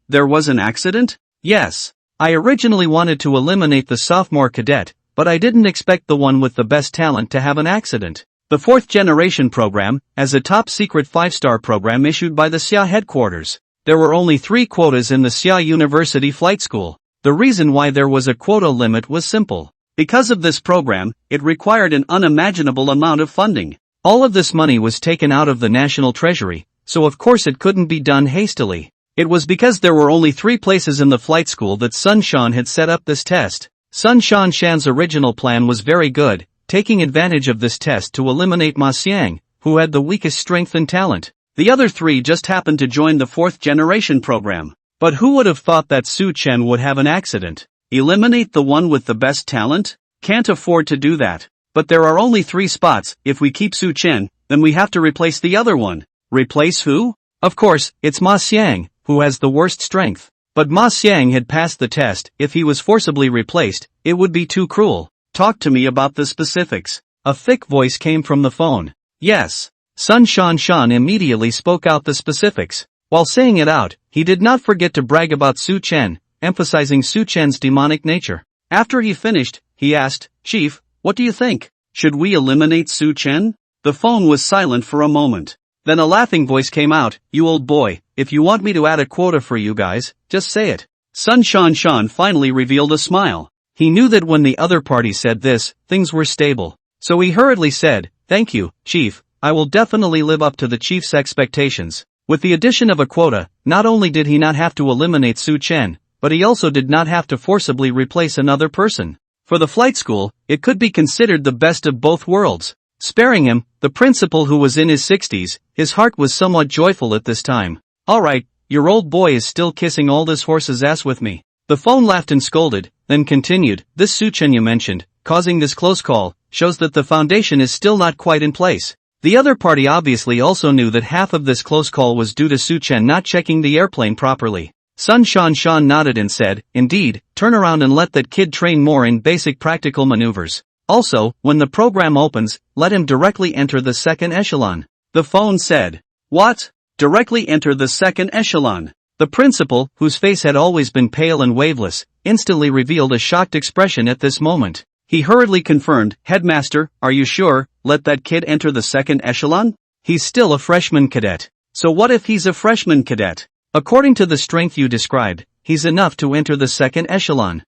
There was an accident? Yes. I originally wanted to eliminate the sophomore cadet, but I didn't expect the one with the best talent to have an accident. The 4th generation program, as a top-secret 5-star program issued by the Xia headquarters. There were only 3 quotas in the Xia University Flight School. The reason why there was a quota limit was simple. Because of this program, it required an unimaginable amount of funding. All of this money was taken out of the national treasury, so of course it couldn't be done hastily. It was because there were only 3 places in the flight school that Sun Shan had set up this test. Sun Shan's original plan was very good, taking advantage of this test to eliminate Ma Xiang, who had the weakest strength and talent. The other 3 just happened to join the 4th generation program. But who would have thought that Su Chen would have an accident? Eliminate the one with the best talent? Can't afford to do that. But there are only 3 spots. If we keep Su Chen, then we have to replace the other one. Replace who? Of course, it's Ma Xiang, who has the worst strength. But Ma Xiang had passed the test. If he was forcibly replaced, it would be too cruel. Talk to me about the specifics. A thick voice came from the phone. Yes. Sun Shan immediately spoke out the specifics. While saying it out, he did not forget to brag about Su Chen, emphasizing Su Chen's demonic nature. After he finished, he asked, "Chief, what do you think? Should we eliminate Su Chen?" The phone was silent for a moment. Then a laughing voice came out, "You old boy, if you want me to add a quota for you guys, just say it." Sun Shan finally revealed a smile. He knew that when the other party said this, things were stable. So he hurriedly said, "Thank you, Chief, I will definitely live up to the Chief's expectations." With the addition of a quota, not only did he not have to eliminate Su Chen, but he also did not have to forcibly replace another person. For the flight school, it could be considered the best of both worlds. Sparing him, the principal who was in his 60s, his heart was somewhat joyful at this time. "Alright, your old boy is still kissing all this horse's ass with me." The phone laughed and scolded, then continued, "This Su Chen you mentioned, causing this close call, shows that the foundation is still not quite in place." The other party obviously also knew that half of this close call was due to Su Chen not checking the airplane properly. Sun Shan nodded and said, "Indeed, turn around and let that kid train more in basic practical maneuvers. Also, when the program opens, let him directly enter the second echelon." The phone said, "What? Directly enter the second echelon?" The principal, whose face had always been pale and waveless, instantly revealed a shocked expression at this moment. He hurriedly confirmed, "Headmaster, are you sure? Let that kid enter the second echelon?" "He's still a freshman cadet." "So what if he's a freshman cadet?" "According to the strength you described, he's enough to enter the second echelon."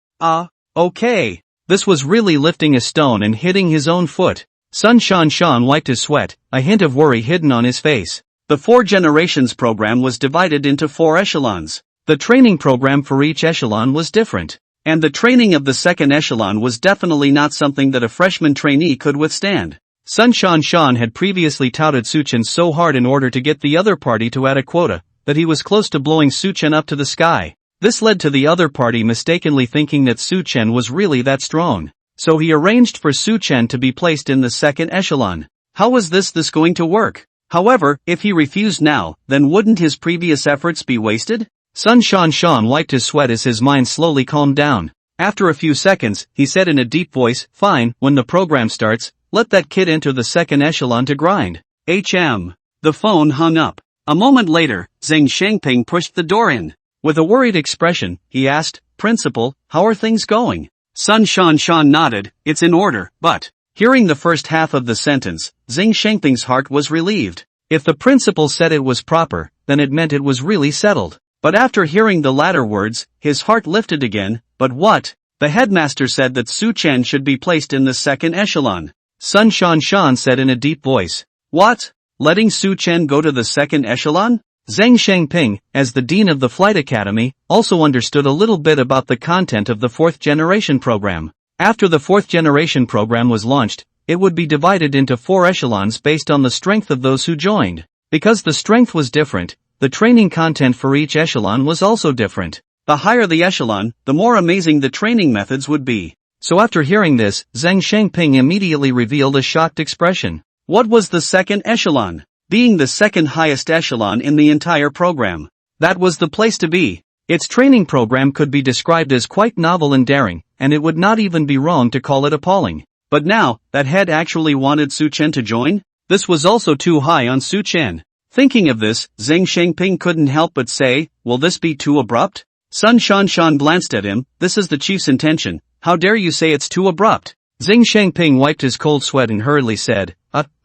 Okay. This was really lifting a stone and hitting his own foot. Sun Shan wiped his sweat, a hint of worry hidden on his face. The 4 generations program was divided into 4 echelons. The training program for each echelon was different. And the training of the second echelon was definitely not something that a freshman trainee could withstand. Sun Shan had previously touted Su Chen so hard in order to get the other party to add a quota, that he was close to blowing Su Chen up to the sky. This led to the other party mistakenly thinking that Su Chen was really that strong. So he arranged for Su Chen to be placed in the second echelon. How was this going to work? However, if he refused now, then wouldn't his previous efforts be wasted? Sun Shan wiped his sweat as his mind slowly calmed down. After a few seconds, he said in a deep voice, "Fine, when the program starts, let that kid enter the second echelon to grind." The phone hung up. A moment later, Zheng Shangping pushed the door in. With a worried expression, he asked, "Principal, how are things going?" Sun Shan nodded, "It's in order, but..." Hearing the first half of the sentence, Zheng Shangping's heart was relieved. If the principal said it was proper, then it meant it was really settled. But after hearing the latter words, his heart lifted again. But what? The headmaster said that Su Chen should be placed in the second echelon. Sun Shan said in a deep voice. "What? Letting Su Chen go to the second echelon?" Zheng Shangping, as the dean of the flight academy, also understood a little bit about the content of the 4th generation program. After the 4th generation program was launched, it would be divided into 4 echelons based on the strength of those who joined. Because the strength was different, the training content for each echelon was also different. The higher the echelon, the more amazing the training methods would be. So after hearing this, Zheng Shangping immediately revealed a shocked expression. What was the second echelon? Being the second highest echelon in the entire program. That was the place to be. Its training program could be described as quite novel and daring, and it would not even be wrong to call it appalling. But now, that head actually wanted Su Chen to join? This was also too high on Su Chen. Thinking of this, Zheng Shangping couldn't help but say, "Will this be too abrupt?" Sun Shan glanced at him. "This is the chief's intention. How dare you say it's too abrupt?" Zheng Shangping wiped his cold sweat and hurriedly said,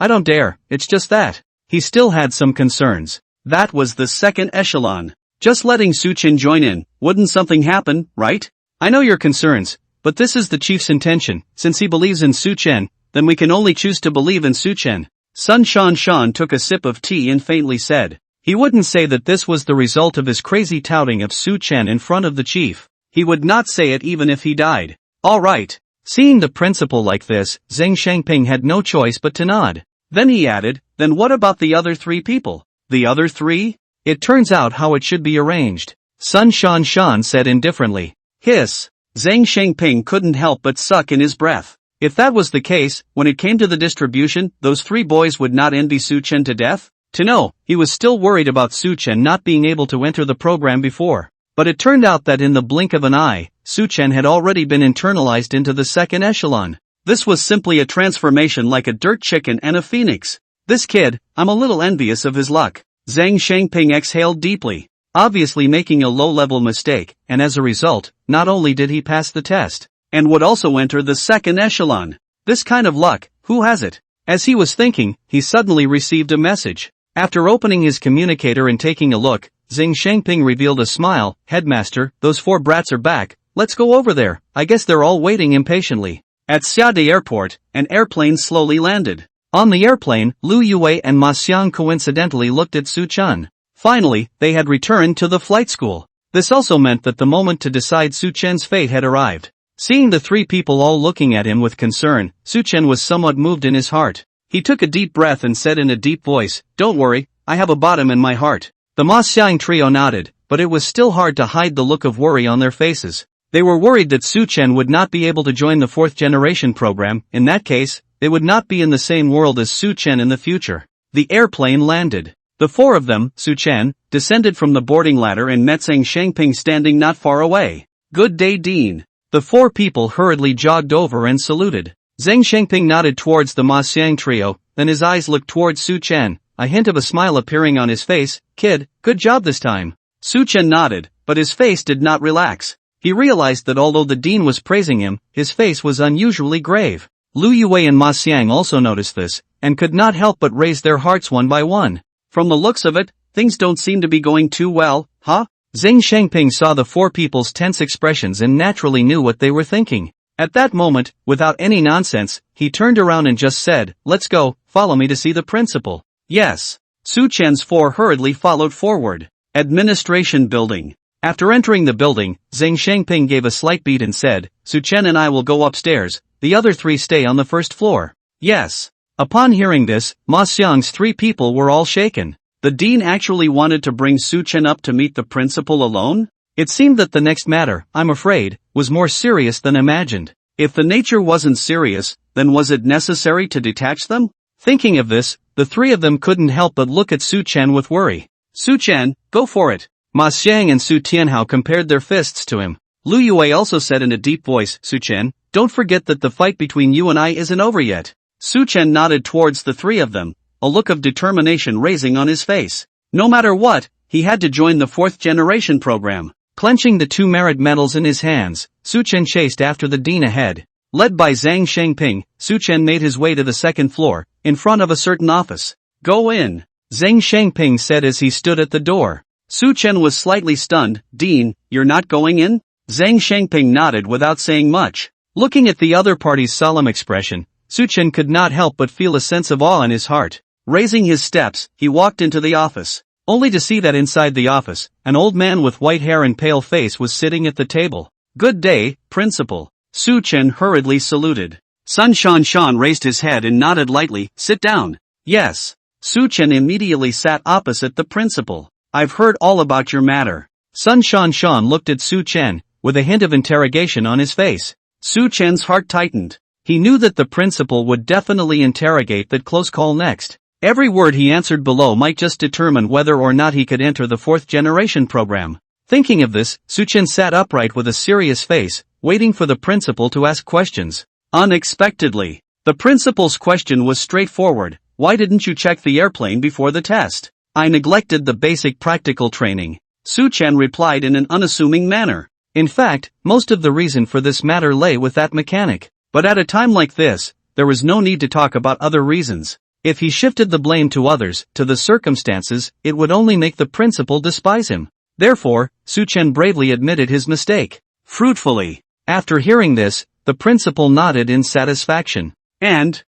I don't dare, it's just that." He still had some concerns. That was the second echelon. Just letting Su Chen join in, wouldn't something happen, right? "I know your concerns, but this is the chief's intention. Since he believes in Su Chen, then we can only choose to believe in Su Chen." Sun Shan took a sip of tea and faintly said. He wouldn't say that this was the result of his crazy touting of Su Chen in front of the chief. He would not say it even if he died. "All right." Seeing the principal like this, Zheng Shangping had no choice but to nod. Then he added, "Then what about the other 3 people?" "The other 3? It turns out how it should be arranged," Sun Shan said indifferently. Hiss. Zheng Shangping couldn't help but suck in his breath. If that was the case, when it came to the distribution, those three boys would not envy Su Chen to death? To know, he was still worried about Su Chen not being able to enter the program before. But it turned out that in the blink of an eye, Su Chen had already been internalized into the second echelon. This was simply a transformation like a dirt chicken and a phoenix. This kid, I'm a little envious of his luck. Zhang Shangping exhaled deeply, obviously making a low-level mistake, and as a result, not only did he pass the test, and would also enter the second echelon. This kind of luck, who has it? As he was thinking, he suddenly received a message. After opening his communicator and taking a look, Zhang Shangping revealed a smile. Headmaster, those four brats are back, let's go over there, I guess they're all waiting impatiently. At Xiade Airport, an airplane slowly landed. On the airplane, Lu Yue and Ma Xiang coincidentally looked at Su Chen. Finally, they had returned to the flight school. This also meant that the moment to decide Su Chen's fate had arrived. Seeing the three people all looking at him with concern, Su Chen was somewhat moved in his heart. He took a deep breath and said in a deep voice, "Don't worry, I have a bottom in my heart." The Ma Xiang trio nodded, but it was still hard to hide the look of worry on their faces. They were worried that Su Chen would not be able to join the fourth generation program. In that case, they would not be in the same world as Su Chen in the future. The airplane landed. The four of them, Su Chen, descended from the boarding ladder and met Zhang Shangping standing not far away. "Good day, Dean." The four people hurriedly jogged over and saluted. Zhang Shangping nodded towards the Ma Xiang trio, then his eyes looked towards Su Chen, a hint of a smile appearing on his face. "Kid, good job this time." Su Chen nodded, but his face did not relax. He realized that although the dean was praising him, his face was unusually grave. Lu Yue and Ma Xiang also noticed this, and could not help but raise their hearts one by one. From the looks of it, things don't seem to be going too well, huh? Zhang Shangping saw the four people's tense expressions and naturally knew what they were thinking. At that moment, without any nonsense, he turned around and just said, "Let's go, follow me to see the principal." Yes. Su Chen's four hurriedly followed forward. Administration building. After entering the building, Zhang Shangping gave a slight beat and said, "Su Chen and I will go upstairs, the other three stay on the first floor." Yes. Upon hearing this, Ma Xiang's three people were all shaken. The dean actually wanted to bring Su Chen up to meet the principal alone? It seemed that the next matter, I'm afraid, was more serious than imagined. If the nature wasn't serious, then was it necessary to detach them? Thinking of this, the three of them couldn't help but look at Su Chen with worry. "Su Chen, go for it." Ma Xiang and Su Tianhao compared their fists to him. Lu Yue also said in a deep voice, "Su Chen, don't forget that the fight between you and I isn't over yet." Su Chen nodded towards the three of them, a look of determination raising on his face. No matter what, he had to join the fourth generation program. Clenching the two merit medals in his hands, Su Chen chased after the dean ahead. Led by Zhang Shangping, Su Chen made his way to the second floor, in front of a certain office. "Go in," Zhang Shangping said as he stood at the door. Su Chen was slightly stunned. "Dean, you're not going in?" Zhang Shangping nodded without saying much. Looking at the other party's solemn expression, Su Chen could not help but feel a sense of awe in his heart. Raising his steps, he walked into the office, only to see that inside the office, an old man with white hair and pale face was sitting at the table. "Good day, Principal." Su Chen hurriedly saluted. Sun Shan raised his head and nodded lightly. "Sit down." "Yes." Su Chen immediately sat opposite the principal. "I've heard all about your matter." Sun Shan looked at Su Chen, with a hint of interrogation on his face. Su Chen's heart tightened. He knew that the principal would definitely interrogate that close call next. Every word he answered below might just determine whether or not he could enter the fourth generation program. Thinking of this, Su Chen sat upright with a serious face, waiting for the principal to ask questions. Unexpectedly, the principal's question was straightforward. "Why didn't you check the airplane before the test?" "I neglected the basic practical training," Su Chen replied in an unassuming manner. In fact, most of the reason for this matter lay with that mechanic. But at a time like this, there was no need to talk about other reasons. If he shifted the blame to others, to the circumstances, it would only make the principal despise him. Therefore, Su Chen bravely admitted his mistake. Fruitfully. After hearing this, the principal nodded in satisfaction. And,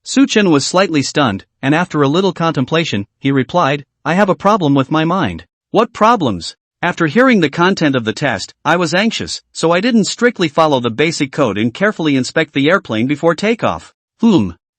Su Chen was slightly stunned, and after a little contemplation, he replied, "I have a problem with my mind." "What problems?" "After hearing the content of the test, I was anxious, so I didn't strictly follow the basic code and carefully inspect the airplane before takeoff."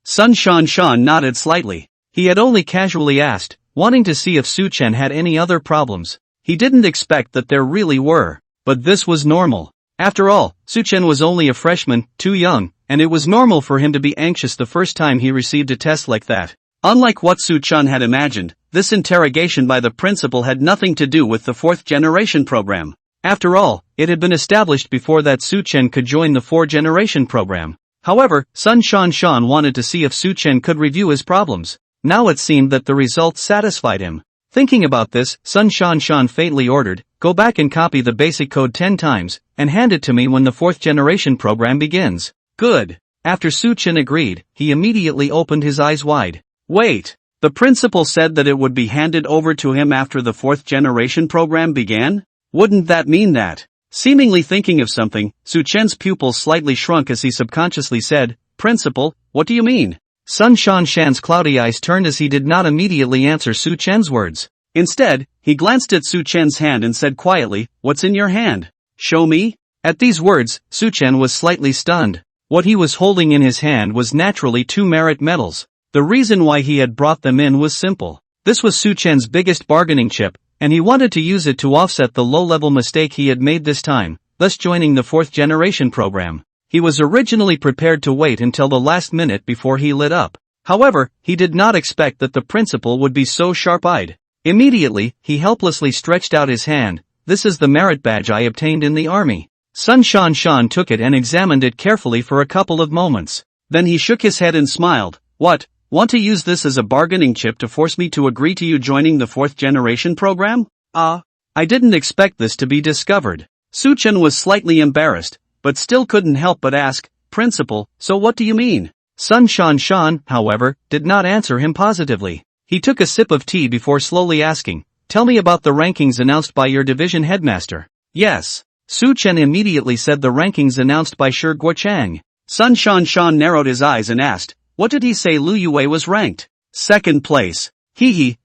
Sun Shan nodded slightly. He had only casually asked, wanting to see if Su Chen had any other problems. He didn't expect that there really were. But this was normal. After all, Su Chen was only a freshman, too young, and it was normal for him to be anxious the first time he received a test like that. Unlike what Su Chen had imagined, this interrogation by the principal had nothing to do with the fourth generation program. After all, it had been established before that Su Chen could join the fourth generation program. However, Sun Shan wanted to see if Su Chen could review his problems. Now it seemed that the results satisfied him. Thinking about this, Sun Shan faintly ordered, "Go back and copy the basic code 10 times, and hand it to me when the fourth generation program begins." Good. After Su Chen agreed, he immediately opened his eyes wide. Wait, the principal said that it would be handed over to him after the fourth generation program began? Wouldn't that mean that? Seemingly thinking of something, Su Chen's pupils slightly shrunk as he subconsciously said, "Principal, what do you mean?" Sun Shan's cloudy eyes turned as he did not immediately answer Su Chen's words. Instead, he glanced at Su Chen's hand and said quietly, "What's in your hand? Show me?" At these words, Su Chen was slightly stunned. What he was holding in his hand was naturally 2 merit medals. The reason why he had brought them in was simple. This was Su Chen's biggest bargaining chip, and he wanted to use it to offset the low-level mistake he had made this time, thus joining the fourth generation program. He was originally prepared to wait until the last minute before he lit up. However, he did not expect that the principal would be so sharp-eyed. Immediately, he helplessly stretched out his hand. "This is the merit badge I obtained in the army." Sun Shan took it and examined it carefully for a couple of moments. Then he shook his head and smiled. "What? Want to use this as a bargaining chip to force me to agree to you joining the fourth generation program? I didn't expect this to be discovered." Su Chen was slightly embarrassed, but still couldn't help but ask, "Principal, so what do you mean?" Sun Shan, however, did not answer him positively. He took a sip of tea before slowly asking, "Tell me about the rankings announced by your division headmaster." "Yes." Su Chen immediately said the rankings announced by Shi Guochang. Sun Shan narrowed his eyes and asked, "What did he say Lu Yue was ranked?" "Second place."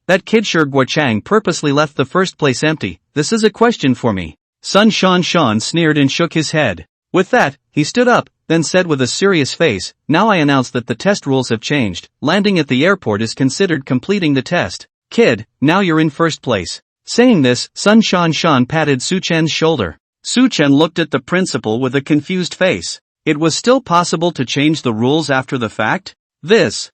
That kid Shi Guochang purposely left the first place empty. "This is a question for me." Sun Shan sneered and shook his head. With that, he stood up, then said with a serious face, "Now I announce that the test rules have changed. Landing at the airport is considered completing the test. Kid, now you're in first place." Saying this, Sun Shan patted Su Chen's shoulder. Su Chen looked at the principal with a confused face. It was still possible to change the rules after the fact? This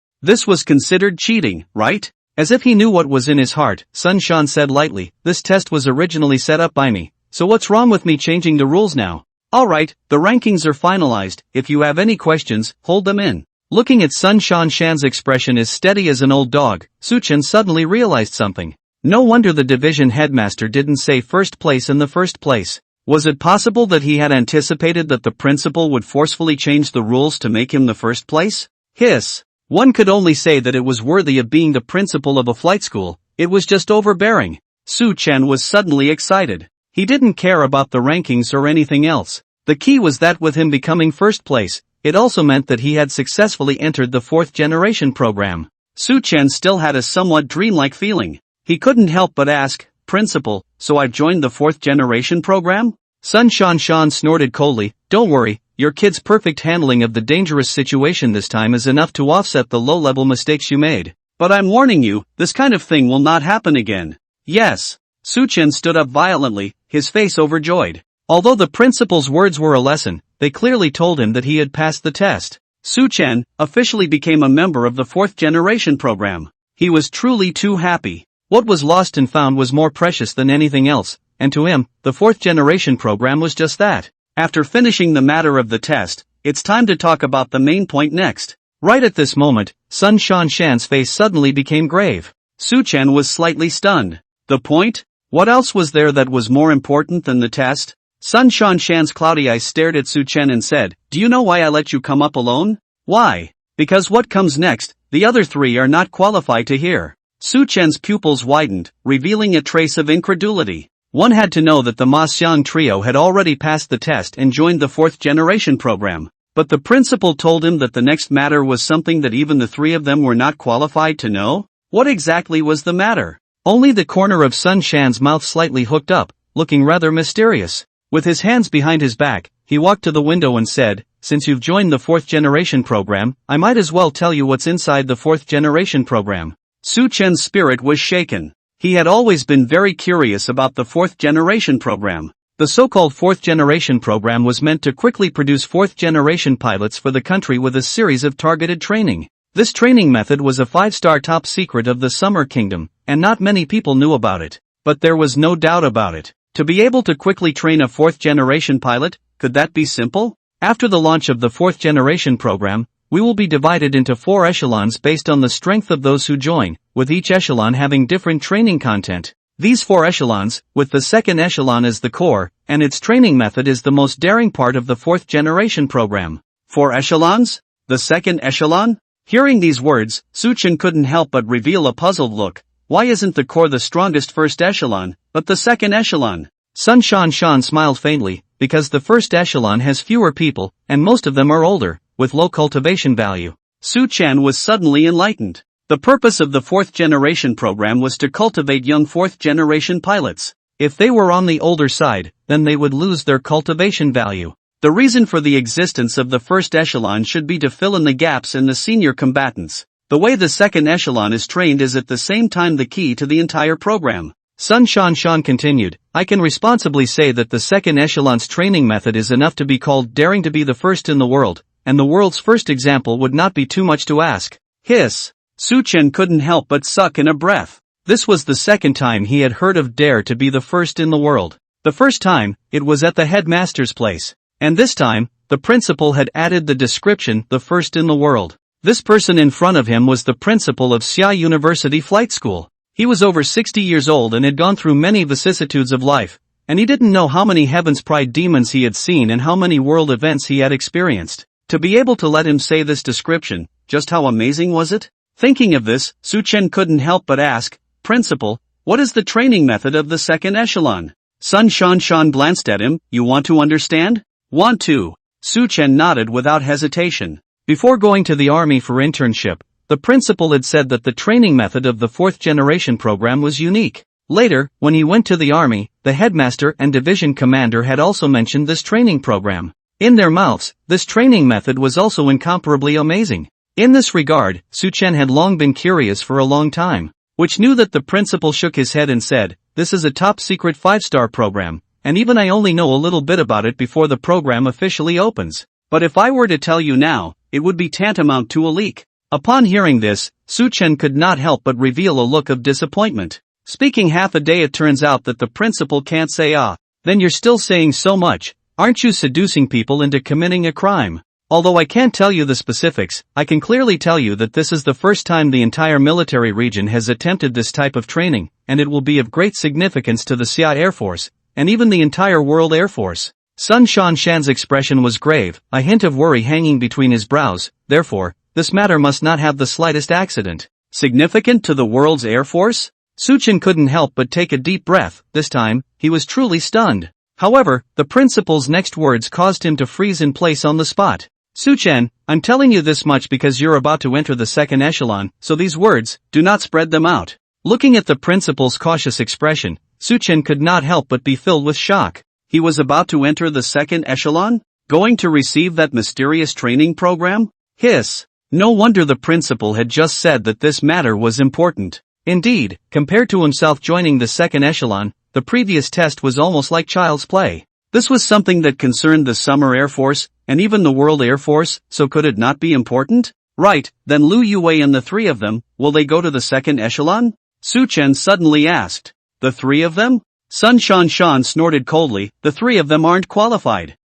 was considered cheating, right? As if he knew what was in his heart, Sun Shan said lightly, "This test was originally set up by me, so what's wrong with me changing the rules now? Alright, the rankings are finalized. If you have any questions, hold them in." Looking at Sun Shan's expression as steady as an old dog, Su Chen suddenly realized something. No wonder the division headmaster didn't say first place in the first place. Was it possible that he had anticipated that the principal would forcefully change the rules to make him the first place? Hiss. One could only say that it was worthy of being the principal of a flight school. It was just overbearing. Su Chen was suddenly excited. He didn't care about the rankings or anything else. The key was that with him becoming first place, it also meant that he had successfully entered the fourth generation program. Su Chen still had a somewhat dreamlike feeling. He couldn't help but ask, "Principal, so I've joined the fourth generation program?" Sun Shan snorted coldly, "Don't worry, your kid's perfect handling of the dangerous situation this time is enough to offset the low-level mistakes you made. But I'm warning you, this kind of thing will not happen again." "Yes." Su Chen stood up violently, his face overjoyed. Although the principal's words were a lesson, they clearly told him that he had passed the test. Su Chen officially became a member of the fourth generation program. He was truly too happy. What was lost and found was more precious than anything else, and to him, the fourth generation program was just that. After finishing the matter of the test, it's time to talk about the main point next. Right at this moment, Sun Shan's face suddenly became grave. Su Chen was slightly stunned. The point? What else was there that was more important than the test? Sun Shan's cloudy eyes stared at Su Chen and said, "Do you know why I let you come up alone?" "Why?" "Because what comes next, the other three are not qualified to hear." Su Chen's pupils widened, revealing a trace of incredulity. One had to know that the Ma Xiang trio had already passed the test and joined the fourth generation program. But the principal told him that the next matter was something that even the three of them were not qualified to know? What exactly was the matter? Only the corner of Sun Shan's mouth slightly hooked up, looking rather mysterious. With his hands behind his back, he walked to the window and said, "Since you've joined the fourth generation program, I might as well tell you what's inside the fourth generation program." Su Chen's spirit was shaken. He had always been very curious about the fourth generation program. The so-called fourth-generation program was meant to quickly produce fourth-generation pilots for the country with a series of targeted training. This training method was a 5-star top secret of the Summer Kingdom, and not many people knew about it. But there was no doubt about it. To be able to quickly train a fourth-generation pilot, could that be simple? After the launch of the fourth-generation program, we will be divided into 4 echelons based on the strength of those who join, with each echelon having different training content. These 4 echelons, with the second echelon as the core, and its training method is the most daring part of the fourth-generation program. 4 echelons? The second echelon? Hearing these words, Su Chen couldn't help but reveal a puzzled look. Why isn't the core the strongest first echelon, but the second echelon? Su Chen smiled faintly, because the first echelon has fewer people, and most of them are older, with low cultivation value. Su Chen was suddenly enlightened. The purpose of the fourth-generation program was to cultivate young fourth-generation pilots. If they were on the older side, then they would lose their cultivation value. The reason for the existence of the first echelon should be to fill in the gaps in the senior combatants. The way the second echelon is trained is at the same time the key to the entire program. Su Chen continued, I can responsibly say that the second echelon's training method is enough to be called daring to be the first in the world, and the world's first example would not be too much to ask. Hiss! Su Chen couldn't help but suck in a breath. This was the second time he had heard of dare to be the first in the world. The first time, it was at the headmaster's place. And this time, the principal had added the description, the first in the world. This person in front of him was the principal of Xia University Flight School. He was over 60 years old and had gone through many vicissitudes of life, and he didn't know how many Heaven's Pride demons he had seen and how many world events he had experienced. To be able to let him say this description, just how amazing was it? Thinking of this, Su Chen couldn't help but ask, Principal, what is the training method of the second echelon? Su Chen glanced at him, you want to understand? Want to? Su Chen nodded without hesitation. Before going to the army for internship, the principal had said that the training method of the fourth-generation program was unique. Later, when he went to the army, the headmaster and division commander had also mentioned this training program. In their mouths, this training method was also incomparably amazing. In this regard, Su Chen had long been curious for a long time, which knew that the principal shook his head and said, this is a top-secret 5-star program, and even I only know a little bit about it before the program officially opens. But if I were to tell you now, it would be tantamount to a leak. Upon hearing this, Su Chen could not help but reveal a look of disappointment. Speaking half a day it turns out that the principal can't say then you're still saying so much, aren't you seducing people into committing a crime? Although I can't tell you the specifics, I can clearly tell you that this is the first time the entire military region has attempted this type of training, and it will be of great significance to the Xia Air Force, and even the entire World Air Force. Su Chen's expression was grave, a hint of worry hanging between his brows. Therefore, this matter must not have the slightest accident. Significant to the world's Air Force? Su Chen couldn't help but take a deep breath. This time, he was truly stunned. However, the principal's next words caused him to freeze in place on the spot. Su Chen, I'm telling you this much because you're about to enter the second echelon, so these words, do not spread them out. Looking at the principal's cautious expression, Su Chen could not help but be filled with shock. He was about to enter the second echelon? Going to receive that mysterious training program? Hiss! No wonder the principal had just said that this matter was important. Indeed, compared to himself joining the second echelon, the previous test was almost like child's play. This was something that concerned the Summer Air Force, and even the World Air Force, so could it not be important? Right, then Lu Yue and the 3 of them, will they go to the second echelon? Su Chen suddenly asked. The 3 of them? Su Chen snorted coldly, the 3 of them aren't qualified.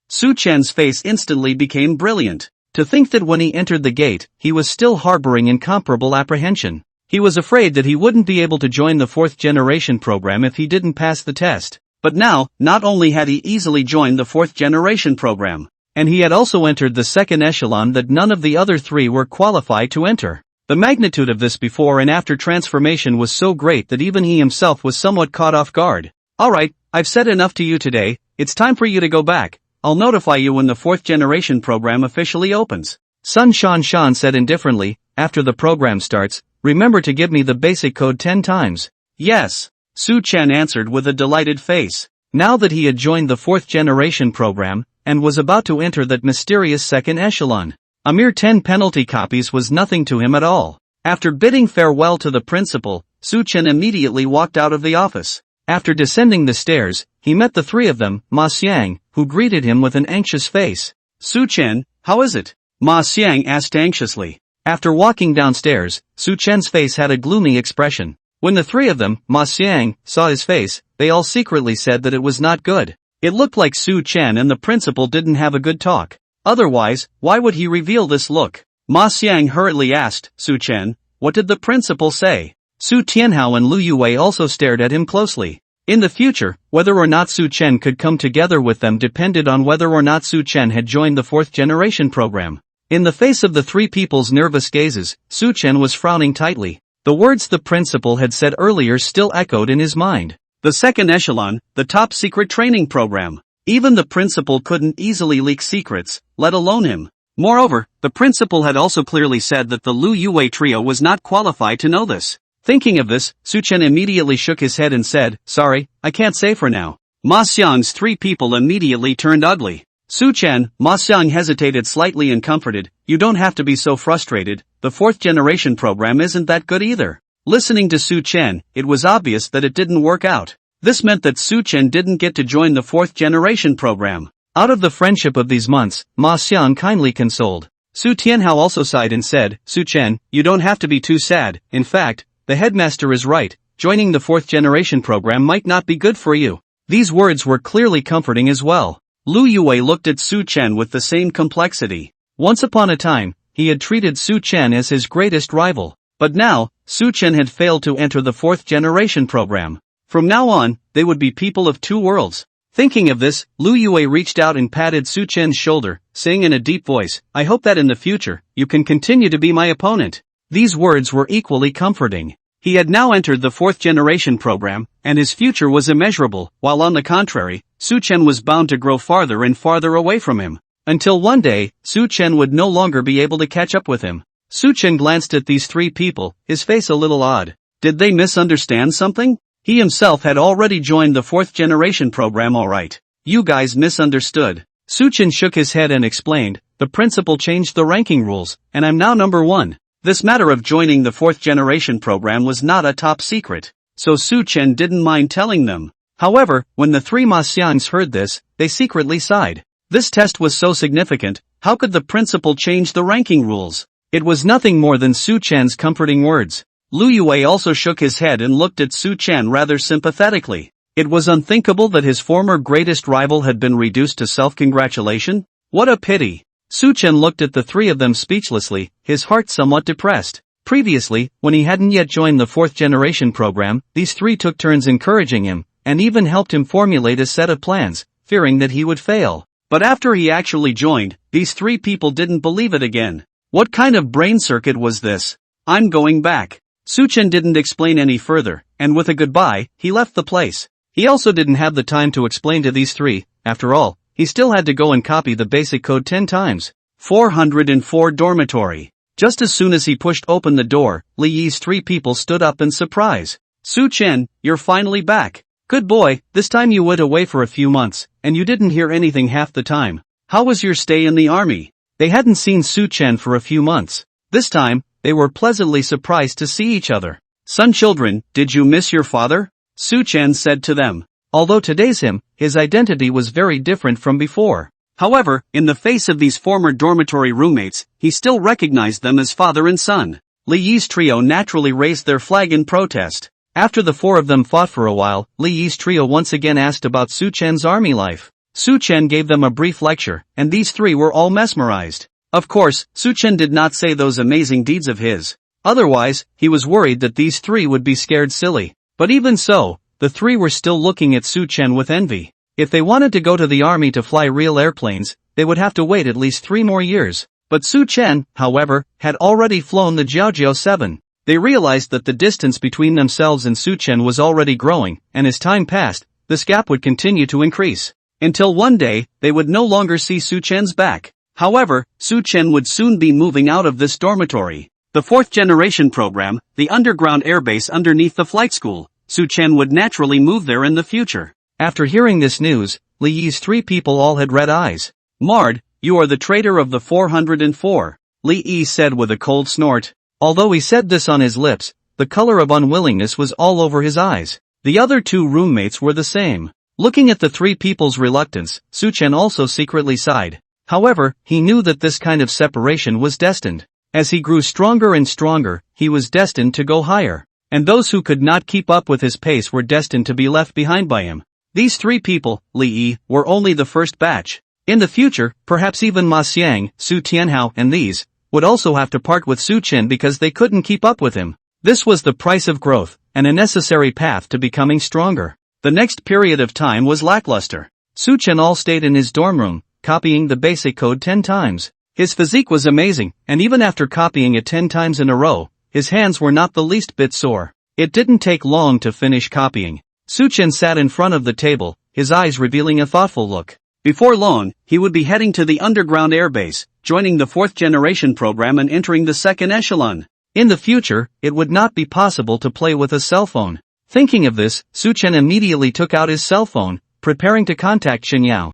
Su Chen's face instantly became brilliant. To think that when he entered the gate, he was still harboring incomparable apprehension. He was afraid that he wouldn't be able to join the fourth-generation program if he didn't pass the test. But now, not only had he easily joined the fourth-generation program, and he had also entered the second echelon that none of the other 3 were qualified to enter. The magnitude of this before and after transformation was so great that even he himself was somewhat caught off guard. Alright, I've said enough to you today, it's time for you to go back. I'll notify you when the fourth-generation program officially opens. Su Chen said indifferently, after the program starts, remember to give me the basic code 10 times. Yes, Su Chen answered with a delighted face. Now that he had joined the fourth-generation program, and was about to enter that mysterious second echelon, a mere 10 penalty copies was nothing to him at all. After bidding farewell to the principal, Su Chen immediately walked out of the office. After descending the stairs, he met the three of them, Ma Xiang, who greeted him with an anxious face. Su Chen, how is it? Ma Xiang asked anxiously. After walking downstairs, Su Chen's face had a gloomy expression. When the three of them, Ma Xiang, saw his face, they all secretly said that it was not good. It looked like Su Chen and the principal didn't have a good talk. Otherwise, why would he reveal this look? Ma Xiang hurriedly asked, Su Chen, what did the principal say? Su Tianhao and Lu Yue also stared at him closely. In the future, whether or not Su Chen could come together with them depended on whether or not Su Chen had joined the fourth generation program. In the face of the three people's nervous gazes, Su Chen was frowning tightly. The words the principal had said earlier still echoed in his mind. The second echelon, the top secret training program. Even the principal couldn't easily leak secrets, let alone him. Moreover, the principal had also clearly said that the Lu Yue trio was not qualified to know this. Thinking of this, Su Chen immediately shook his head and said, sorry, I can't say for now. Ma Xiang's three people immediately turned ugly. Su Chen, Ma Xiang hesitated slightly and comforted, you don't have to be so frustrated, the fourth generation program isn't that good either. Listening to Su Chen, it was obvious that it didn't work out. This meant that Su Chen didn't get to join the fourth generation program. Out of the friendship of these months, Ma Xiang kindly consoled. Su Tianhao also sighed and said, Su Chen, you don't have to be too sad, in fact, the headmaster is right, joining the fourth generation program might not be good for you. These words were clearly comforting as well. Lu Yue looked at Su Chen with the same complexity. Once upon a time, he had treated Su Chen as his greatest rival. But now, Su Chen had failed to enter the fourth generation program. From now on, they would be people of two worlds. Thinking of this, Lu Yue reached out and patted Su Chen's shoulder, saying in a deep voice, I hope that in the future, you can continue to be my opponent. These words were equally comforting. He had now entered the fourth generation program, and his future was immeasurable, while on the contrary, Su Chen was bound to grow farther and farther away from him. Until one day, Su Chen would no longer be able to catch up with him. Su Chen glanced at these three people, his face a little odd. Did they misunderstand something? He himself had already joined the fourth generation program alright. You guys misunderstood. Su Chen shook his head and explained, the principal changed the ranking rules, and I'm now number 1. This matter of joining the fourth generation program was not a top secret, so Su Chen didn't mind telling them. However, when the three Ma Xiangs heard this, they secretly sighed. This test was so significant, how could the principal change the ranking rules? It was nothing more than Su Chen's comforting words. Lu Yue also shook his head and looked at Su Chen rather sympathetically. It was unthinkable that his former greatest rival had been reduced to self-congratulation. What a pity. Su Chen looked at the three of them speechlessly, his heart somewhat depressed. Previously, when he hadn't yet joined the fourth generation program, these three took turns encouraging him, and even helped him formulate a set of plans, fearing that he would fail. But after he actually joined, these three people didn't believe it again. What kind of brain circuit was this? I'm going back. Su Chen didn't explain any further, and with a goodbye, he left the place. He also didn't have the time to explain to these three, after all, he still had to go and copy the basic code 10 times. 404 dormitory. Just as soon as he pushed open the door, Li Yi's three people stood up in surprise. Su Chen, you're finally back. Good boy, this time you went away for a few months, and you didn't hear anything half the time. How was your stay in the army? They hadn't seen Su Chen for a few months. This time, they were pleasantly surprised to see each other. Son children, did you miss your father? Su Chen said to them. Although today's him, his identity was very different from before. However, in the face of these former dormitory roommates, he still recognized them as father and son. Li Yi's trio naturally raised their flag in protest. After the four of them fought for a while, Li Yi's trio once again asked about Su Chen's army life. Su Chen gave them a brief lecture, and these three were all mesmerized. Of course, Su Chen did not say those amazing deeds of his. Otherwise, he was worried that these three would be scared silly. But even so, the three were still looking at Su Chen with envy. If they wanted to go to the army to fly real airplanes, they would have to wait at least 3 more years. But Su Chen, however, had already flown the Jiaojiao 7. They realized that the distance between themselves and Su Chen was already growing, and as time passed, this gap would continue to increase. Until one day, they would no longer see Su Chen's back. However, Su Chen would soon be moving out of this dormitory. The fourth generation program, the underground airbase underneath the flight school, Su Chen would naturally move there in the future. After hearing this news, Li Yi's three people all had red eyes. Mard, you are the traitor of the 404, Li Yi said with a cold snort. Although he said this on his lips, the color of unwillingness was all over his eyes. The other two roommates were the same. Looking at the three people's reluctance, Su Chen also secretly sighed. However, he knew that this kind of separation was destined. As he grew stronger and stronger, he was destined to go higher. And those who could not keep up with his pace were destined to be left behind by him. These three people, Li Yi, were only the first batch. In the future, perhaps even Ma Xiang, Su Tianhao and these, would also have to part with Su Chen because they couldn't keep up with him. This was the price of growth, and a necessary path to becoming stronger. The next period of time was lackluster. Su Chen all stayed in his dorm room, copying the basic code 10 times. His physique was amazing, and even after copying it 10 times in a row, his hands were not the least bit sore. It didn't take long to finish copying. Su Chen sat in front of the table, his eyes revealing a thoughtful look. Before long, he would be heading to the underground airbase, joining the 4th generation program and entering the 2nd echelon. In the future, it would not be possible to play with a cell phone. Thinking of this, Su Chen immediately took out his cell phone, preparing to contact Xinyao.